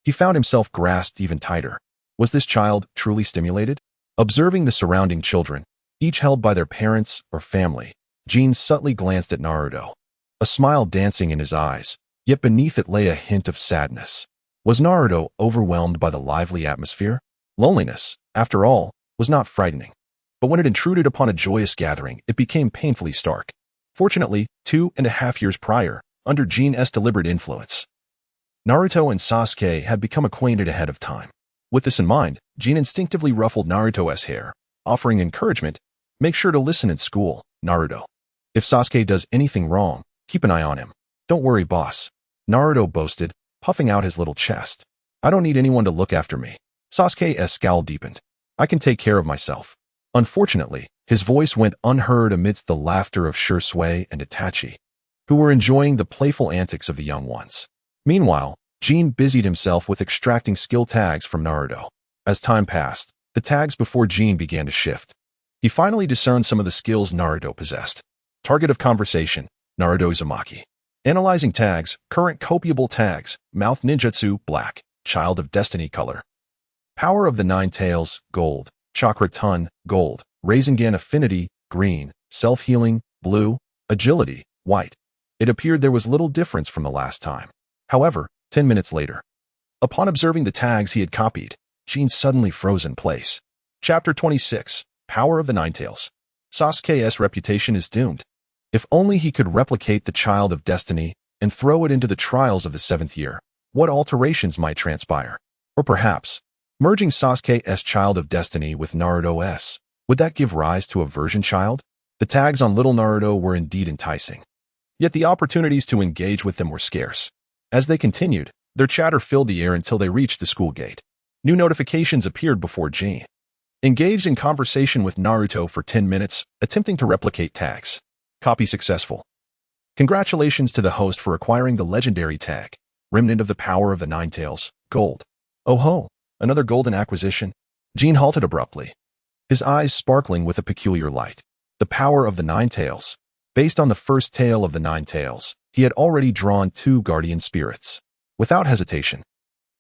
he found himself grasped even tighter. Was this child truly stimulated? Observing the surrounding children, each held by their parents or family, Jin subtly glanced at Naruto. A smile dancing in his eyes, yet beneath it lay a hint of sadness. Was Naruto overwhelmed by the lively atmosphere? Loneliness, after all, was not frightening. But when it intruded upon a joyous gathering, it became painfully stark. Fortunately, 2.5 years prior, under Jin's deliberate influence, Naruto and Sasuke had become acquainted ahead of time. With this in mind, Jin instinctively ruffled Naruto's hair, offering encouragement. "Make sure to listen in school, Naruto. If Sasuke does anything wrong, keep an eye on him." "Don't worry, boss," Naruto boasted, puffing out his little chest. "I don't need anyone to look after me." Sasuke's scowl deepened. "I can take care of myself." Unfortunately, his voice went unheard amidst the laughter of Sasuke and Itachi, who were enjoying the playful antics of the young ones. Meanwhile, Jin busied himself with extracting skill tags from Naruto. As time passed, the tags before Jin began to shift. He finally discerned some of the skills Naruto possessed. Target of conversation, Naruto Uzumaki. Analyzing tags, current copiable tags, mouth ninjutsu, black, child of destiny color. Power of the nine tails, gold, chakra ton, gold, Rasengan affinity, green, self-healing, blue, agility, white. It appeared there was little difference from the last time. However, 10 minutes later, upon observing the tags he had copied, Jin suddenly froze in place. Chapter 26, Power of the Nine Tails. Sasuke's reputation is doomed. If only he could replicate the Child of Destiny and throw it into the trials of the 7th year, what alterations might transpire? Or perhaps, merging Sasuke's Child of Destiny with Naruto's, would that give rise to a version child? The tags on little Naruto were indeed enticing. Yet the opportunities to engage with them were scarce. As they continued, their chatter filled the air until they reached the school gate. New notifications appeared before Jin. Engaged in conversation with Naruto for 10 minutes, attempting to replicate tags. Copy successful. Congratulations to the host for acquiring the legendary tag, Remnant of the Power of the Nine Tails, gold. Oh ho, another golden acquisition. Jin halted abruptly, his eyes sparkling with a peculiar light. The Power of the Nine Tails. Based on the first tale of the Nine Tails, he had already drawn 2 guardian spirits. Without hesitation,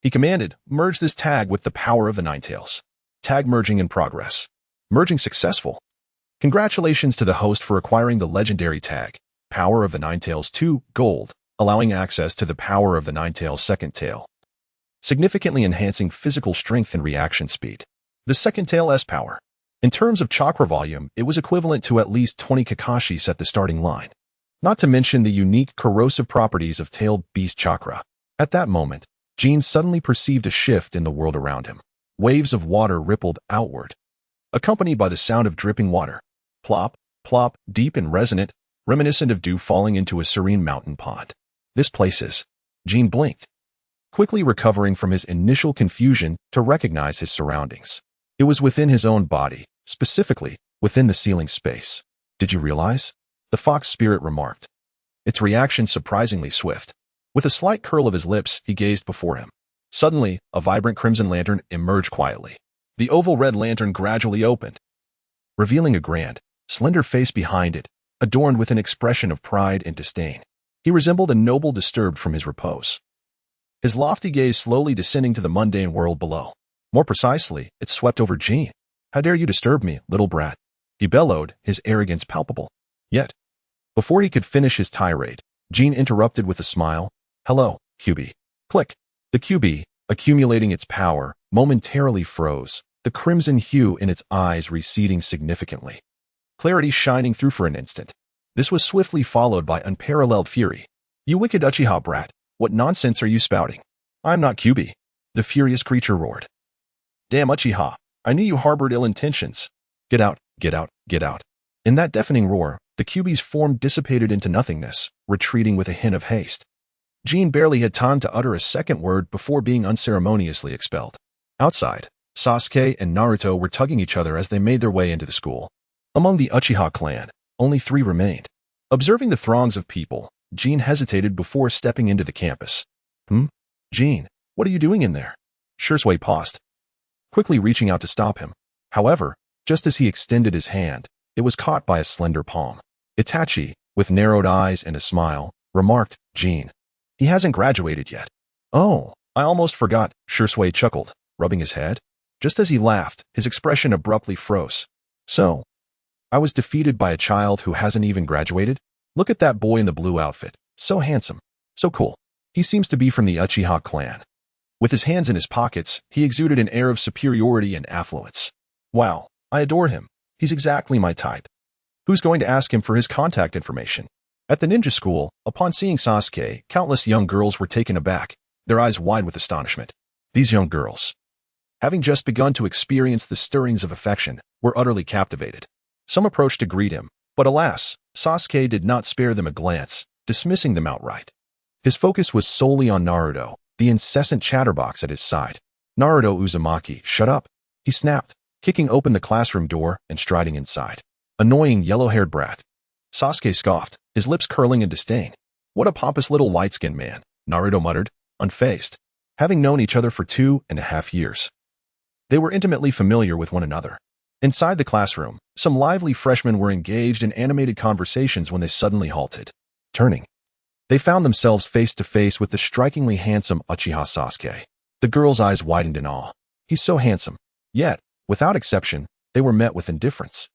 he commanded, "Merge this tag with the Power of the Nine Tails." Tag merging in progress. Merging successful. Congratulations to the host for acquiring the legendary tag, Power of the Nine Tails 2, gold, allowing access to the Power of the Nine Tails second tail, significantly enhancing physical strength and reaction speed. The second tail's power. In terms of chakra volume, it was equivalent to at least 20 Kakashis at the starting line. Not to mention the unique corrosive properties of tailed beast chakra. At that moment, Jin suddenly perceived a shift in the world around him. Waves of water rippled outward, accompanied by the sound of dripping water. Plop, plop, deep and resonant, reminiscent of dew falling into a serene mountain pond. This place is... Jin blinked, quickly recovering from his initial confusion to recognize his surroundings. It was within his own body, specifically within the ceiling space. "Did you realize?" the fox spirit remarked, its reaction surprisingly swift. With a slight curl of his lips, he gazed before him. Suddenly, a vibrant crimson lantern emerged quietly. The oval red lantern gradually opened, revealing a grand, slender face behind it, adorned with an expression of pride and disdain. He resembled a noble disturbed from his repose, his lofty gaze slowly descending to the mundane world below. More precisely, it swept over Jin. "How dare you disturb me, little brat?" he bellowed, his arrogance palpable. Yet, before he could finish his tirade, Jin interrupted with a smile. Hello, QB. Click. The QB, accumulating its power, momentarily froze, the crimson hue in its eyes receding significantly. Clarity shining through for an instant. This was swiftly followed by unparalleled fury. You wicked Uchiha brat, what nonsense are you spouting? I'm not QB. The furious creature roared. Damn Uchiha, I knew you harbored ill intentions. Get out, get out, get out. In that deafening roar, the QB's form dissipated into nothingness, retreating with a hint of haste. Jin barely had time to utter a second word before being unceremoniously expelled. Outside, Sasuke and Naruto were tugging each other as they made their way into the school. Among the Uchiha clan, only 3 remained. Observing the throngs of people, Jin hesitated before stepping into the campus. Jin, what are you doing in there? Shursui paused, quickly reaching out to stop him. However, just as he extended his hand, it was caught by a slender palm. Itachi, with narrowed eyes and a smile, remarked, Jin. He hasn't graduated yet. Oh, I almost forgot, Shursui chuckled, rubbing his head. Just as he laughed, his expression abruptly froze. So, I was defeated by a child who hasn't even graduated? Look at that boy in the blue outfit. So handsome. So cool. He seems to be from the Uchiha clan. With his hands in his pockets, he exuded an air of superiority and affluence. Wow, I adore him. He's exactly my type. Who's going to ask him for his contact information? At the ninja school, upon seeing Sasuke, countless young girls were taken aback, their eyes wide with astonishment. These young girls, having just begun to experience the stirrings of affection, were utterly captivated. Some approached to greet him, but alas, Sasuke did not spare them a glance, dismissing them outright. His focus was solely on Naruto, the incessant chatterbox at his side. Naruto Uzumaki, shut up, he snapped, kicking open the classroom door and striding inside. Annoying yellow-haired brat. Sasuke scoffed, his lips curling in disdain. What a pompous little white-skinned man, Naruto muttered, unfazed. Having known each other for 2.5 years, they were intimately familiar with one another. Inside the classroom, some lively freshmen were engaged in animated conversations when they suddenly halted. Turning, they found themselves face to face with the strikingly handsome Uchiha Sasuke. The girls' eyes widened in awe. He's so handsome. Yet, without exception, they were met with indifference.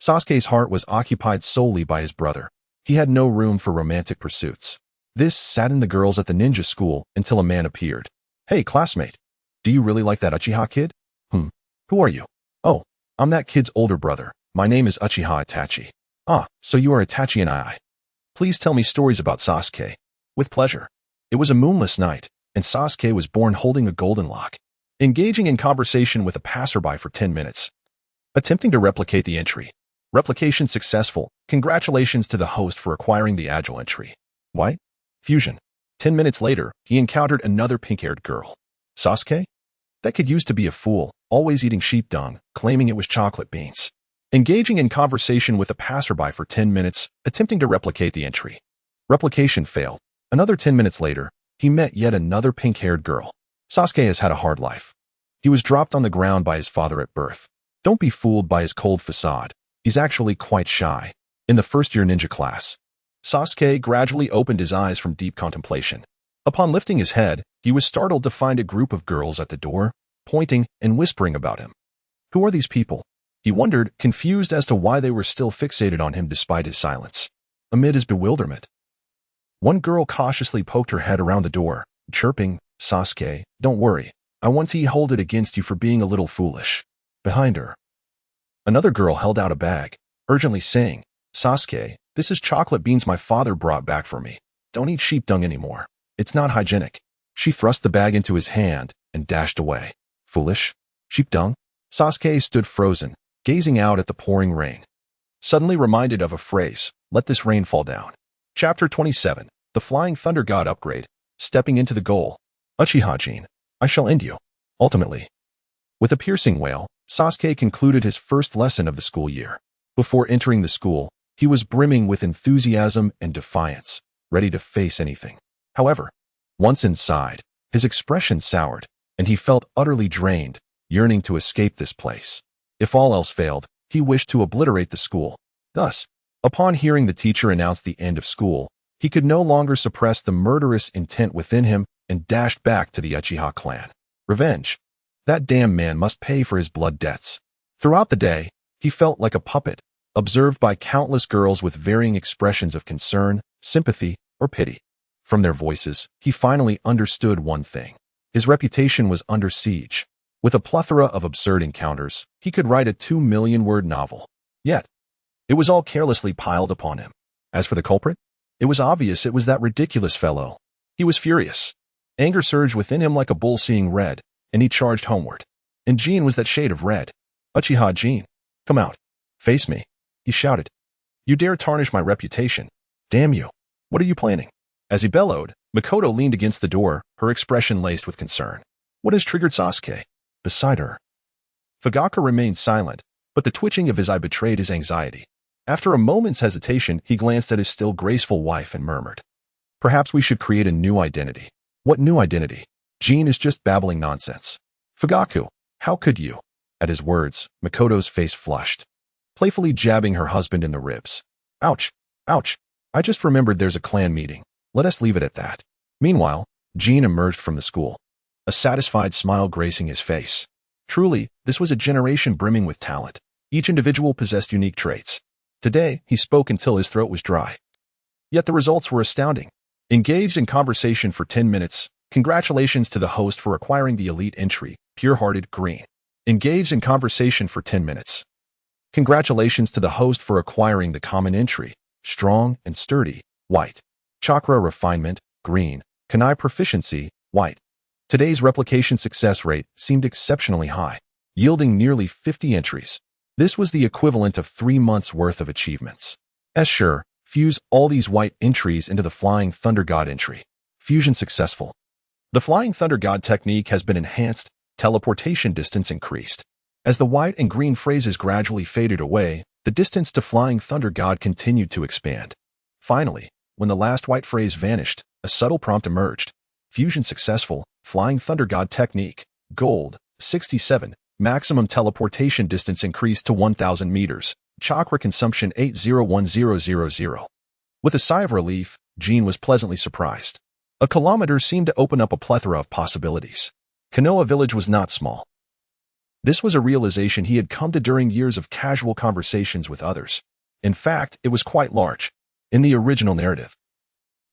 Sasuke's heart was occupied solely by his brother. He had no room for romantic pursuits. This saddened the girls at the ninja school until a man appeared. Hey, classmate. Do you really like that Uchiha kid? Who are you? Oh, I'm that kid's older brother. My name is Uchiha Itachi. Ah, so you are Itachi and I. Please tell me stories about Sasuke. With pleasure. It was a moonless night, and Sasuke was born holding a golden lock. Engaging in conversation with a passerby for 10 minutes. Attempting to replicate the entry. Replication successful. Congratulations to the host for acquiring the agile entry. Why? Fusion. 10 minutes later, he encountered another pink-haired girl. Sasuke? That kid used to be a fool, always eating sheep dung, claiming it was chocolate beans. Engaging in conversation with a passerby for 10 minutes, attempting to replicate the entry. Replication failed. Another 10 minutes later, he met yet another pink-haired girl. Sasuke has had a hard life. He was dropped on the ground by his father at birth. Don't be fooled by his cold facade. He's actually quite shy. In the first-year ninja class, Sasuke gradually opened his eyes from deep contemplation. Upon lifting his head, he was startled to find a group of girls at the door, pointing and whispering about him. Who are these people? He wondered, confused as to why they were still fixated on him despite his silence. Amid his bewilderment, one girl cautiously poked her head around the door, chirping, Sasuke, don't worry, I won't hold it against you for being a little foolish. Behind her, another girl held out a bag, urgently saying, Sasuke, this is chocolate beans my father brought back for me. Don't eat sheep dung anymore. It's not hygienic. She thrust the bag into his hand and dashed away. Foolish? Sheep dung? Sasuke stood frozen, gazing out at the pouring rain. Suddenly reminded of a phrase, let this rain fall down. Chapter 27, The Flying Thunder God Upgrade, stepping into the goal. Uchiha Jin, I shall end you. Ultimately. With a piercing wail, Sasuke concluded his first lesson of the school year. Before entering the school, he was brimming with enthusiasm and defiance, ready to face anything. However, once inside, his expression soured, and he felt utterly drained, yearning to escape this place. If all else failed, he wished to obliterate the school. Thus, upon hearing the teacher announce the end of school, he could no longer suppress the murderous intent within him and dashed back to the Uchiha clan. Revenge. That damn man must pay for his blood debts. Throughout the day, he felt like a puppet, observed by countless girls with varying expressions of concern, sympathy, or pity. From their voices, he finally understood one thing. His reputation was under siege. With a plethora of absurd encounters, he could write a 2 million-word novel. Yet, it was all carelessly piled upon him. As for the culprit, it was obvious it was that ridiculous fellow. He was furious. Anger surged within him like a bull seeing red, and he charged homeward. And Jin was that shade of red. Uchiha Jin, come out. Face me, he shouted. You dare tarnish my reputation. Damn you. What are you planning? As he bellowed, Makoto leaned against the door, her expression laced with concern. What has triggered Sasuke? Beside her. Fugaku remained silent, but the twitching of his eye betrayed his anxiety. After a moment's hesitation, he glanced at his still graceful wife and murmured. Perhaps we should create a new identity. What new identity? Jin is just babbling nonsense. Fugaku, how could you? At his words, Makoto's face flushed, playfully jabbing her husband in the ribs. Ouch, ouch. I just remembered there's a clan meeting. Let us leave it at that. Meanwhile, Jin emerged from the school, a satisfied smile gracing his face. Truly, this was a generation brimming with talent. Each individual possessed unique traits. Today, he spoke until his throat was dry. Yet the results were astounding. Engaged in conversation for 10 minutes, congratulations to the host for acquiring the elite entry, pure-hearted green. Engaged in conversation for 10 minutes. Congratulations to the host for acquiring the common entry, strong and sturdy, white. Chakra refinement, green. Kunai proficiency, white. Today's replication success rate seemed exceptionally high, yielding nearly 50 entries. This was the equivalent of 3 months' worth of achievements. Sure, fuse all these white entries into the Flying Thunder God entry. Fusion successful. The Flying Thunder God technique has been enhanced, teleportation distance increased. As the white and green phrases gradually faded away, the distance to Flying Thunder God continued to expand. Finally, when the last white phrase vanished, a subtle prompt emerged. Fusion successful, Flying Thunder God technique, gold, 67. Maximum teleportation distance increased to 1,000 meters. Chakra consumption 801000. With a sigh of relief, Jin was pleasantly surprised. A kilometer seemed to open up a plethora of possibilities. Konoha village was not small. This was a realization he had come to during years of casual conversations with others. In fact, it was quite large. In the original narrative,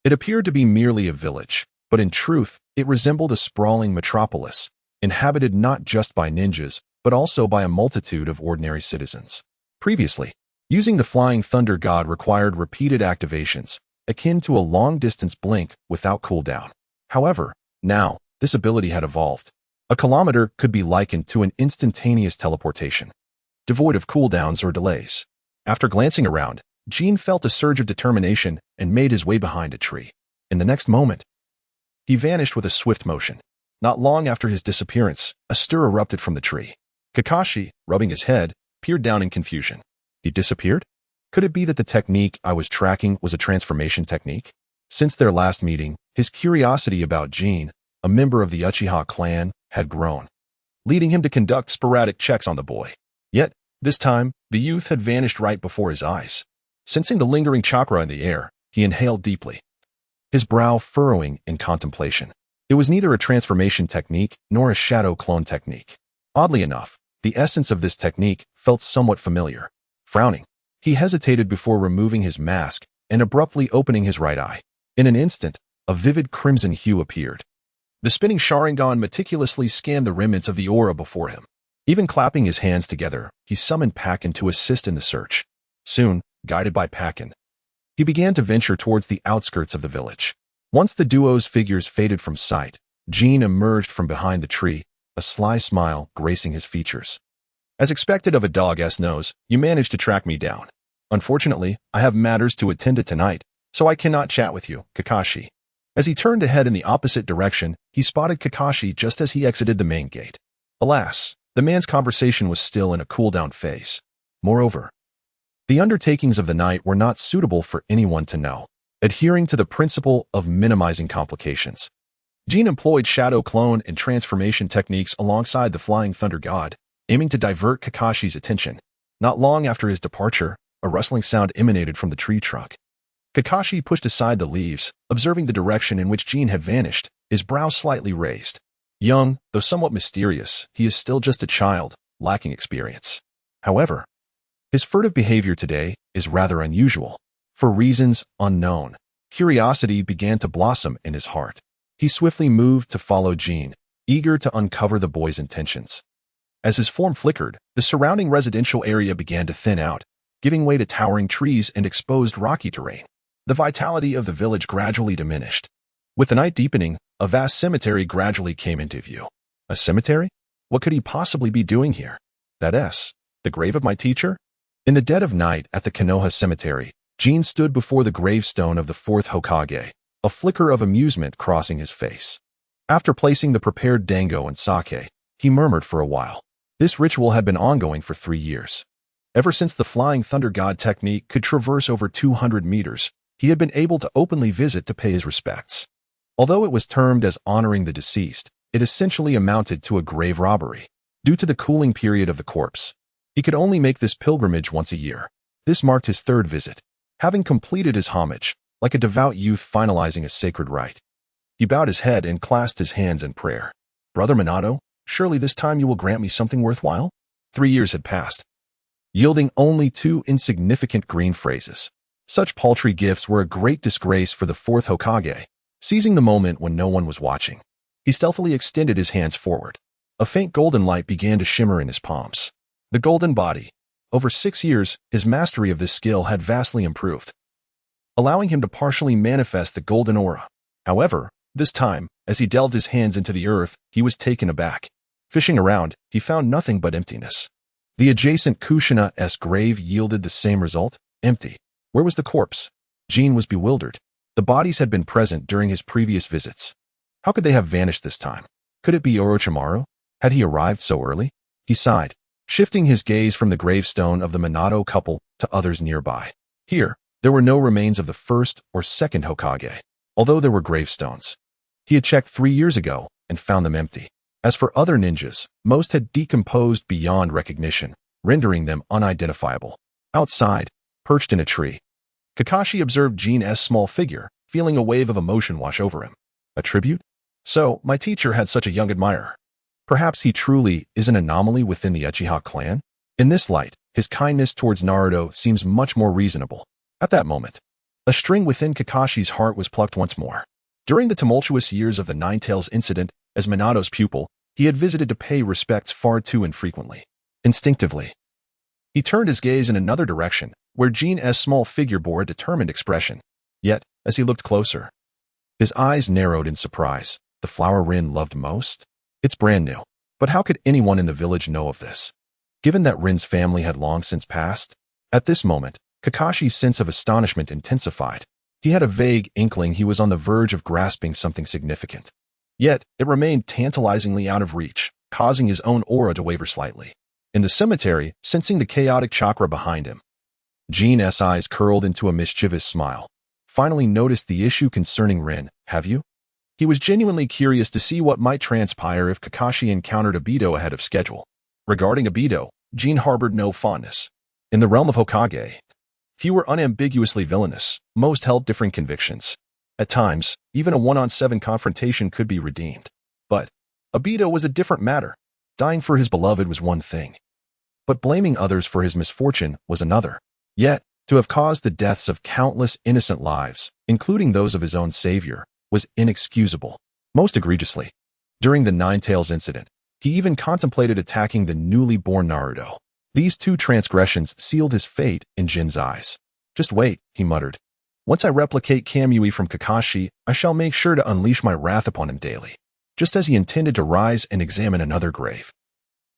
it appeared to be merely a village, but in truth, it resembled a sprawling metropolis, inhabited not just by ninjas, but also by a multitude of ordinary citizens. Previously, using the Flying Thunder God required repeated activations, akin to a long-distance blink without cooldown. However, now, this ability had evolved. A kilometer could be likened to an instantaneous teleportation, devoid of cooldowns or delays. After glancing around, Jin felt a surge of determination and made his way behind a tree. In the next moment, he vanished with a swift motion. Not long after his disappearance, a stir erupted from the tree. Kakashi, rubbing his head, peered down in confusion. He disappeared? Could it be that the technique I was tracking was a transformation technique? Since their last meeting, his curiosity about Jin, a member of the Uchiha clan, had grown, leading him to conduct sporadic checks on the boy. Yet, this time, the youth had vanished right before his eyes. Sensing the lingering chakra in the air, he inhaled deeply, his brow furrowing in contemplation. It was neither a transformation technique nor a shadow clone technique. Oddly enough, the essence of this technique felt somewhat familiar. Frowning, he hesitated before removing his mask and abruptly opening his right eye. In an instant, a vivid crimson hue appeared. The spinning Sharingan meticulously scanned the remnants of the aura before him. Even clapping his hands together, he summoned Pakken to assist in the search. Soon, guided by Pakken, he began to venture towards the outskirts of the village. Once the duo's figures faded from sight, Jin emerged from behind the tree, a sly smile gracing his features. As expected of a dog's nose, you managed to track me down. Unfortunately, I have matters to attend to tonight, so I cannot chat with you, Kakashi. As he turned to head in the opposite direction, he spotted Kakashi just as he exited the main gate. Alas, the man's conversation was still in a cool-down phase. Moreover, the undertakings of the night were not suitable for anyone to know, adhering to the principle of minimizing complications. Jin employed shadow clone and transformation techniques alongside the Flying Thunder God, aiming to divert Kakashi's attention. Not long after his departure, a rustling sound emanated from the tree trunk. Kakashi pushed aside the leaves, observing the direction in which Jin had vanished, his brow slightly raised. Young, though somewhat mysterious, he is still just a child, lacking experience. However, his furtive behavior today is rather unusual, for reasons unknown. Curiosity began to blossom in his heart. He swiftly moved to follow Jin, eager to uncover the boy's intentions. As his form flickered, the surrounding residential area began to thin out, giving way to towering trees and exposed rocky terrain. The vitality of the village gradually diminished. With the night deepening, a vast cemetery gradually came into view. A cemetery? What could he possibly be doing here? The grave of my teacher? In the dead of night at the Konoha cemetery, Jin stood before the gravestone of the fourth Hokage, a flicker of amusement crossing his face. After placing the prepared dango and sake, he murmured for a while. This ritual had been ongoing for 3 years. Ever since the Flying Thunder God technique could traverse over 200 meters, he had been able to openly visit to pay his respects. Although it was termed as honoring the deceased, it essentially amounted to a grave robbery. Due to the cooling period of the corpse, he could only make this pilgrimage once a year. This marked his 3rd visit. Having completed his homage, like a devout youth finalizing a sacred rite, he bowed his head and clasped his hands in prayer. Brother Minato, surely this time you will grant me something worthwhile? 3 years had passed, yielding only 2 insignificant green phrases. Such paltry gifts were a great disgrace for the 4th Hokage. Seizing the moment when no one was watching, he stealthily extended his hands forward. A faint golden light began to shimmer in his palms. The golden body. Over 6 years, his mastery of this skill had vastly improved, allowing him to partially manifest the golden aura. However, this time, as he delved his hands into the earth, he was taken aback. Fishing around, he found nothing but emptiness. The adjacent Kushina-s grave yielded the same result, empty. Where was the corpse? Jin was bewildered. The bodies had been present during his previous visits. How could they have vanished this time? Could it be Orochimaru? Had he arrived so early? He sighed, shifting his gaze from the gravestone of the Minato couple to others nearby. Here, there were no remains of the 1st or 2nd Hokage, although there were gravestones. He had checked 3 years ago and found them empty. As for other ninjas, most had decomposed beyond recognition, rendering them unidentifiable. Outside, perched in a tree, Kakashi observed Jin's small figure, feeling a wave of emotion wash over him. A tribute? So, my teacher had such a young admirer. Perhaps he truly is an anomaly within the Uchiha clan? In this light, his kindness towards Naruto seems much more reasonable. At that moment, a string within Kakashi's heart was plucked once more. During the tumultuous years of the Ninetales incident, as Minato's pupil, he had visited to pay respects far too infrequently. Instinctively, he turned his gaze in another direction, where Jin's small figure bore a determined expression. Yet, as he looked closer, his eyes narrowed in surprise. The flower Rin loved most? It's brand new. But how could anyone in the village know of this? Given that Rin's family had long since passed? At this moment, Kakashi's sense of astonishment intensified. He had a vague inkling he was on the verge of grasping something significant. Yet, it remained tantalizingly out of reach, causing his own aura to waver slightly. In the cemetery, sensing the chaotic chakra behind him, Jin's eyes curled into a mischievous smile. Finally noticed the issue concerning Rin, have you? He was genuinely curious to see what might transpire if Kakashi encountered Obito ahead of schedule. Regarding Obito, Jin harbored no fondness. In the realm of Hokage, few were unambiguously villainous, most held differing convictions. At times, even a 1-on-7 confrontation could be redeemed. But Obito was a different matter. Dying for his beloved was one thing, but blaming others for his misfortune was another. Yet, to have caused the deaths of countless innocent lives, including those of his own savior, was inexcusable. Most egregiously, during the Ninetales incident, he even contemplated attacking the newly born Naruto. These 2 transgressions sealed his fate in Jin's eyes. Just wait, he muttered. Once I replicate Kamui from Kakashi, I shall make sure to unleash my wrath upon him daily. Just as he intended to rise and examine another grave,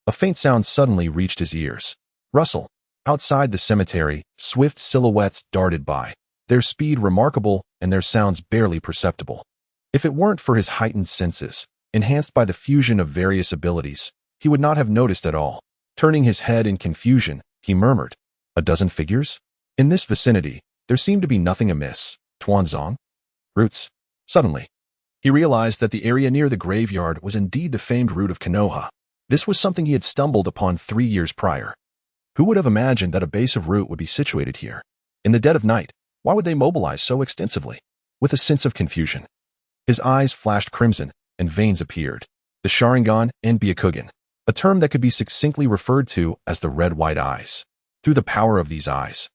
a faint sound suddenly reached his ears. Rustle. Outside the cemetery, swift silhouettes darted by, their speed remarkable and their sounds barely perceptible. If it weren't for his heightened senses, enhanced by the fusion of various abilities, he would not have noticed at all. Turning his head in confusion, he murmured, "A dozen figures?" In this vicinity, there seemed to be nothing amiss. Tuanzong? Roots. Suddenly, he realized that the area near the graveyard was indeed the famed root of Konoha. This was something he had stumbled upon 3 years prior. Who would have imagined that a base of root would be situated here? In the dead of night, why would they mobilize so extensively? With a sense of confusion, his eyes flashed crimson, and veins appeared. The Sharingan and Byakugan, a term that could be succinctly referred to as the red-white eyes. Through the power of these eyes,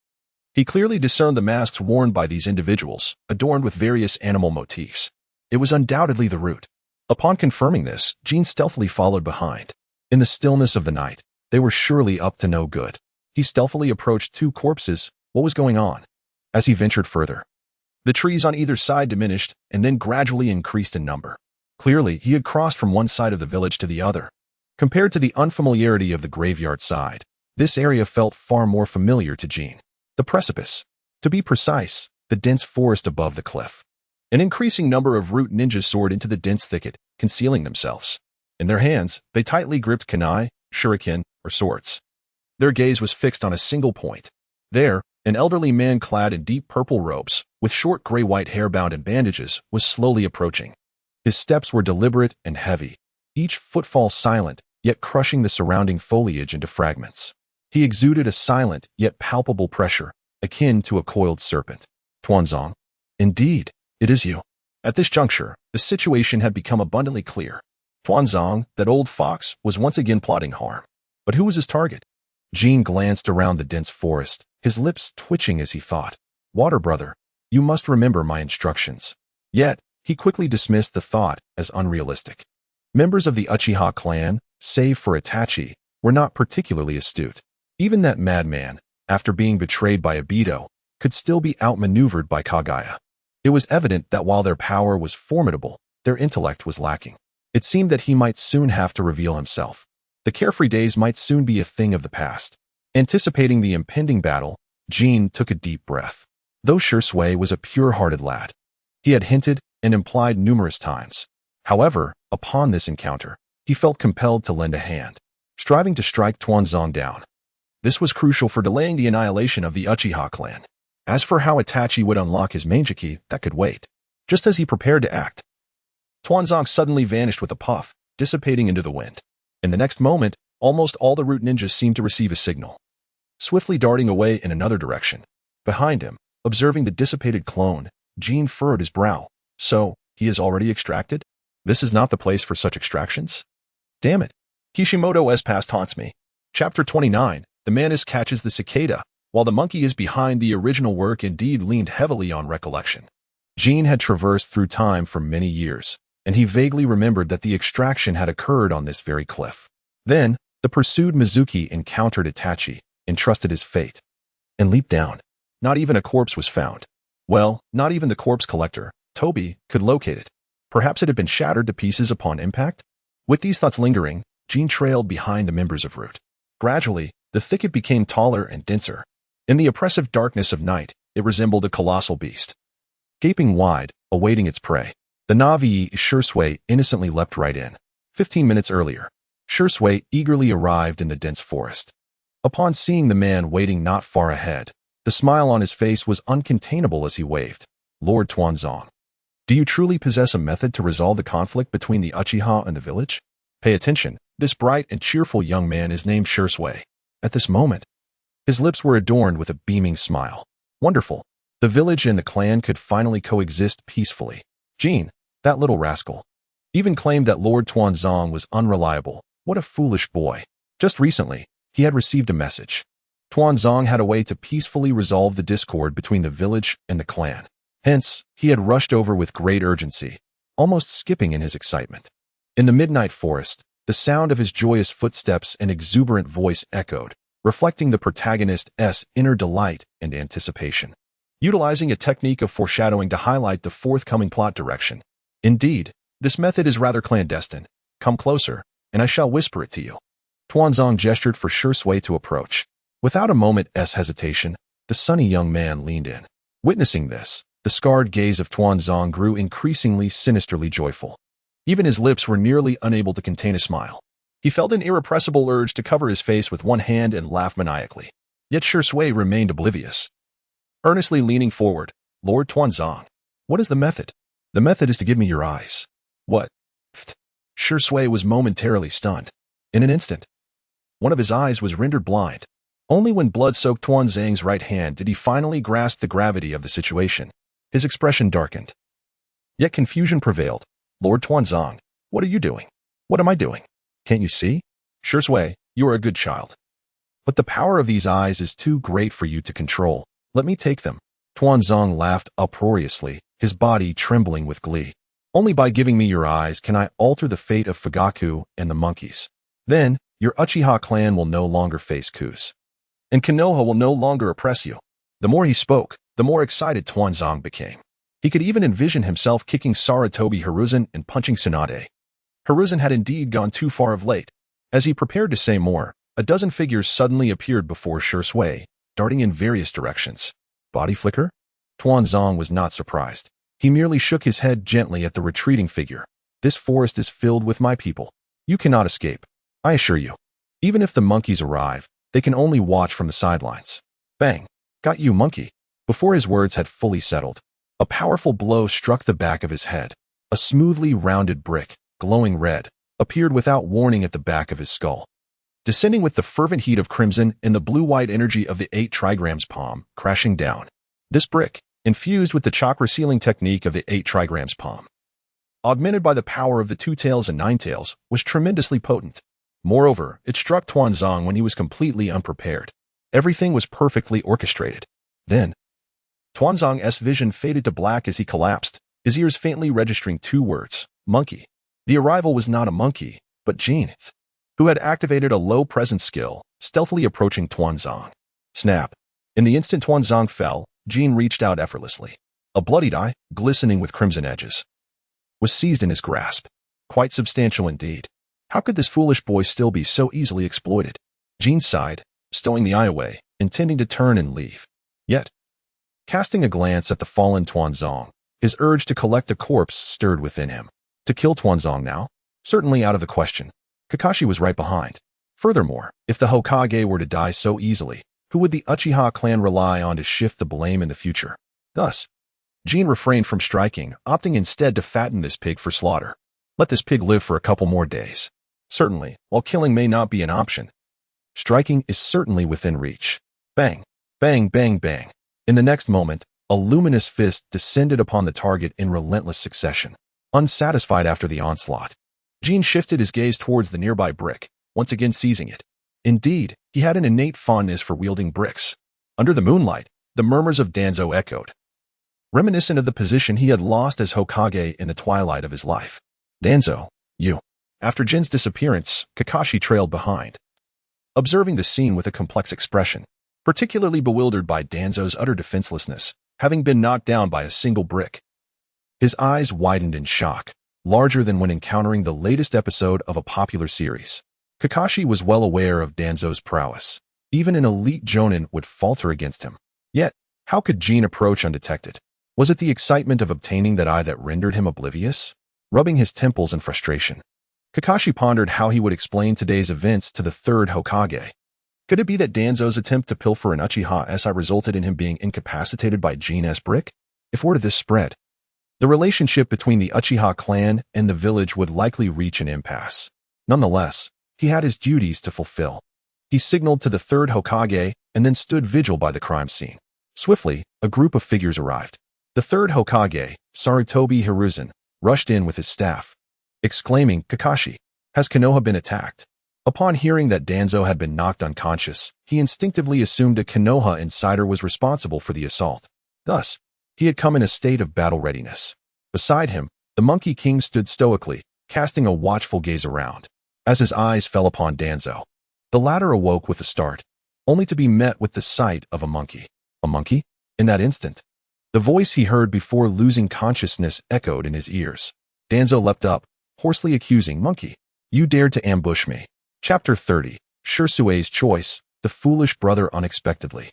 He clearly discerned the masks worn by these individuals, adorned with various animal motifs. It was undoubtedly the root. Upon confirming this, Jin stealthily followed behind. In the stillness of the night, they were surely up to no good. He stealthily approached two corpses. What was going on? As he ventured further, the trees on either side diminished and then gradually increased in number. Clearly, he had crossed from one side of the village to the other. Compared to the unfamiliarity of the graveyard side, this area felt far more familiar to Jin. The precipice. To be precise, the dense forest above the cliff. An increasing number of root ninjas soared into the dense thicket, concealing themselves. In their hands, they tightly gripped kunai, shuriken, or swords. Their gaze was fixed on a single point. There, an elderly man clad in deep purple robes, with short gray-white hair bound in bandages, was slowly approaching. His steps were deliberate and heavy, each footfall silent, yet crushing the surrounding foliage into fragments. He exuded a silent, yet palpable pressure, akin to a coiled serpent. Tuanzong. Indeed, it is you. At this juncture, the situation had become abundantly clear. Tuanzong, that old fox, was once again plotting harm. But who was his target? Jin glanced around the dense forest, his lips twitching as he thought. Water brother, you must remember my instructions. Yet, he quickly dismissed the thought as unrealistic. Members of the Uchiha clan, save for Itachi, were not particularly astute. Even that madman, after being betrayed by Obito, could still be outmaneuvered by Kaguya. It was evident that while their power was formidable, their intellect was lacking. It seemed that he might soon have to reveal himself. The carefree days might soon be a thing of the past. Anticipating the impending battle, Jin took a deep breath. Though Shursui was a pure-hearted lad, he had hinted and implied numerous times. However, upon this encounter, he felt compelled to lend a hand, striving to strike Tuanzong down. This was crucial for delaying the annihilation of the Uchiha clan. As for how Itachi would unlock his Manjiki, that could wait. Just as he prepared to act, Tuanzong suddenly vanished with a puff, dissipating into the wind. In the next moment, almost all the root ninjas seemed to receive a signal. Swiftly darting away in another direction. Behind him, observing the dissipated clone, Jin furrowed his brow. So, he is already extracted? This is not the place for such extractions? Damn it. Kishimoto's past haunts me. Chapter 29, the mantis catches the cicada, while the monkey is behind. The original work indeed leaned heavily on recollection. Jin had traversed through time for many years, and he vaguely remembered that the extraction had occurred on this very cliff. Then, the pursued Mizuki encountered Itachi, entrusted his fate, and leaped down. Not even a corpse was found. Well, not even the corpse collector, Toby, could locate it. Perhaps it had been shattered to pieces upon impact? With these thoughts lingering, Jin trailed behind the members of Root. Gradually, the thicket became taller and denser. In the oppressive darkness of night, it resembled a colossal beast. Gaping wide, awaiting its prey, the Navi Shursui innocently leapt right in. 15 minutes earlier, Shursui eagerly arrived in the dense forest. Upon seeing the man waiting not far ahead, the smile on his face was uncontainable as he waved. Lord Tuanzong, do you truly possess a method to resolve the conflict between the Uchiha and the village? Pay attention, this bright and cheerful young man is named Shursui. At this moment, his lips were adorned with a beaming smile. Wonderful. The village and the clan could finally coexist peacefully. Jin, that little rascal, even claimed that Lord Tuanzong was unreliable. What a foolish boy. Just recently, he had received a message. Tuanzong had a way to peacefully resolve the discord between the village and the clan. Hence, he had rushed over with great urgency, almost skipping in his excitement. In the midnight forest, the sound of his joyous footsteps and exuberant voice echoed, reflecting the protagonist's inner delight and anticipation. Utilizing a technique of foreshadowing to highlight the forthcoming plot direction. Indeed, this method is rather clandestine. Come closer, and I shall whisper it to you. Tuanzong gestured for Shursui to approach. Without a moment's hesitation, the sunny young man leaned in. Witnessing this, the scarred gaze of Tuanzong grew increasingly sinisterly joyful. Even his lips were nearly unable to contain a smile. He felt an irrepressible urge to cover his face with one hand and laugh maniacally. Yet Shursui remained oblivious. Earnestly leaning forward, Lord Tuanzong, what is the method? The method is to give me your eyes. What? Shursui was momentarily stunned. In an instant, one of his eyes was rendered blind. Only when blood soaked Tuanzong's right hand did he finally grasp the gravity of the situation. His expression darkened. Yet confusion prevailed. Lord Tuanzong, what are you doing? What am I doing? Can't you see? Shursui, you are a good child. But the power of these eyes is too great for you to control. Let me take them. Tuanzong laughed uproariously, his body trembling with glee. Only by giving me your eyes can I alter the fate of Fugaku and the monkeys. Then, your Uchiha clan will no longer face coups. And Konoha will no longer oppress you. The more he spoke, the more excited Tuanzong became. He could even envision himself kicking Sarutobi Hiruzen and punching Tsunade. Hiruzen had indeed gone too far of late. As he prepared to say more, a dozen figures suddenly appeared before Shui, darting in various directions. Body flicker? Tuanzong was not surprised. He merely shook his head gently at the retreating figure. This forest is filled with my people. You cannot escape. I assure you. Even if the monkeys arrive, they can only watch from the sidelines. Bang! Got you, monkey. Before his words had fully settled, a powerful blow struck the back of his head. A smoothly rounded brick, glowing red, appeared without warning at the back of his skull. Descending with the fervent heat of crimson and the blue-white energy of the 8 trigrams palm, crashing down. This brick, infused with the chakra sealing technique of the 8 trigrams palm, augmented by the power of the 2 tails and 9 tails, was tremendously potent. Moreover, it struck Tuanzong when he was completely unprepared. Everything was perfectly orchestrated. Then, Tuanzong's vision faded to black as he collapsed, his ears faintly registering 2 words, monkey. The arrival was not a monkey, but Jin, who had activated a low presence skill, stealthily approaching Tuanzong. Snap. In the instant Tuanzong fell, Jin reached out effortlessly. A bloodied eye, glistening with crimson edges, was seized in his grasp. Quite substantial indeed. How could this foolish boy still be so easily exploited? Jin sighed, stowing the eye away, intending to turn and leave. Yet, casting a glance at the fallen Tuanzong, his urge to collect a corpse stirred within him. To kill Tuanzong now? Certainly out of the question. Kakashi was right behind. Furthermore, if the Hokage were to die so easily, who would the Uchiha clan rely on to shift the blame in the future? Thus, Jin refrained from striking, opting instead to fatten this pig for slaughter. Let this pig live for a couple more days. Certainly, while killing may not be an option, striking is certainly within reach. Bang, bang, bang, bang. In the next moment, a luminous fist descended upon the target in relentless succession. Unsatisfied after the onslaught, Jin shifted his gaze towards the nearby brick, once again seizing it. Indeed, he had an innate fondness for wielding bricks. Under the moonlight, the murmurs of Danzo echoed, reminiscent of the position he had lost as Hokage in the twilight of his life. Danzo, you. After Jin's disappearance, Kakashi trailed behind, observing the scene with a complex expression, particularly bewildered by Danzo's utter defenselessness, having been knocked down by a single brick. His eyes widened in shock, larger than when encountering the latest episode of a popular series. Kakashi was well aware of Danzo's prowess. Even an elite jonin would falter against him. Yet, how could Jin approach undetected? Was it the excitement of obtaining that eye that rendered him oblivious? Rubbing his temples in frustration, Kakashi pondered how he would explain today's events to the third Hokage. Could it be that Danzo's attempt to pilfer an Uchiha Si resulted in him being incapacitated by Jin's brick? If word of this spread, the relationship between the Uchiha clan and the village would likely reach an impasse. Nonetheless, he had his duties to fulfill. He signaled to the third Hokage and then stood vigil by the crime scene. Swiftly, a group of figures arrived. The third Hokage, Sarutobi Hiruzen, rushed in with his staff, exclaiming, "Kakashi, has Konoha been attacked?" Upon hearing that Danzo had been knocked unconscious, he instinctively assumed a Konoha insider was responsible for the assault. Thus, he had come in a state of battle readiness. Beside him, the Monkey King stood stoically, casting a watchful gaze around. As his eyes fell upon Danzo, the latter awoke with a start, only to be met with the sight of a monkey. A monkey? In that instant, the voice he heard before losing consciousness echoed in his ears. Danzo leapt up, hoarsely accusing, "Monkey, you dared to ambush me." Chapter 30, Shirsue's Choice, the Foolish Brother Unexpectedly.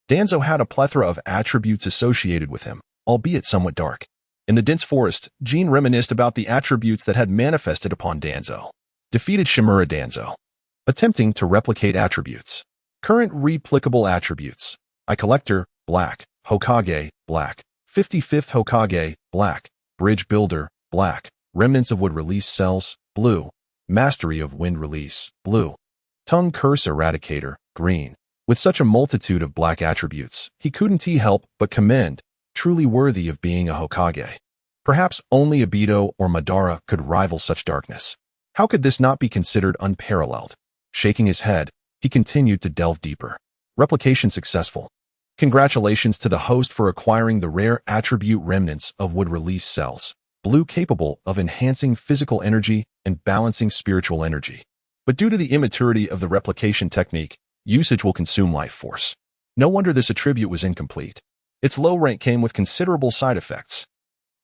Danzo had a plethora of attributes associated with him, albeit somewhat dark. In the dense forest, Jin reminisced about the attributes that had manifested upon Danzo. Defeated Shimura Danzo. Attempting to replicate attributes. Current replicable attributes. Eye Collector, black. Hokage, black. 55th Hokage, black. Bridge Builder, black. Remnants of Wood Release Cells, blue. Mastery of Wind Release, blue. Tongue Curse Eradicator, green. With such a multitude of black attributes, he couldn't help but commend, truly worthy of being a Hokage. Perhaps only Obito or Madara could rival such darkness. How could this not be considered unparalleled? Shaking his head, he continued to delve deeper. Replication successful. Congratulations to the host for acquiring the rare attribute remnants of would release cells, blue capable of enhancing physical energy and balancing spiritual energy. But due to the immaturity of the replication technique, usage will consume life force. No wonder this attribute was incomplete. Its low rank came with considerable side effects.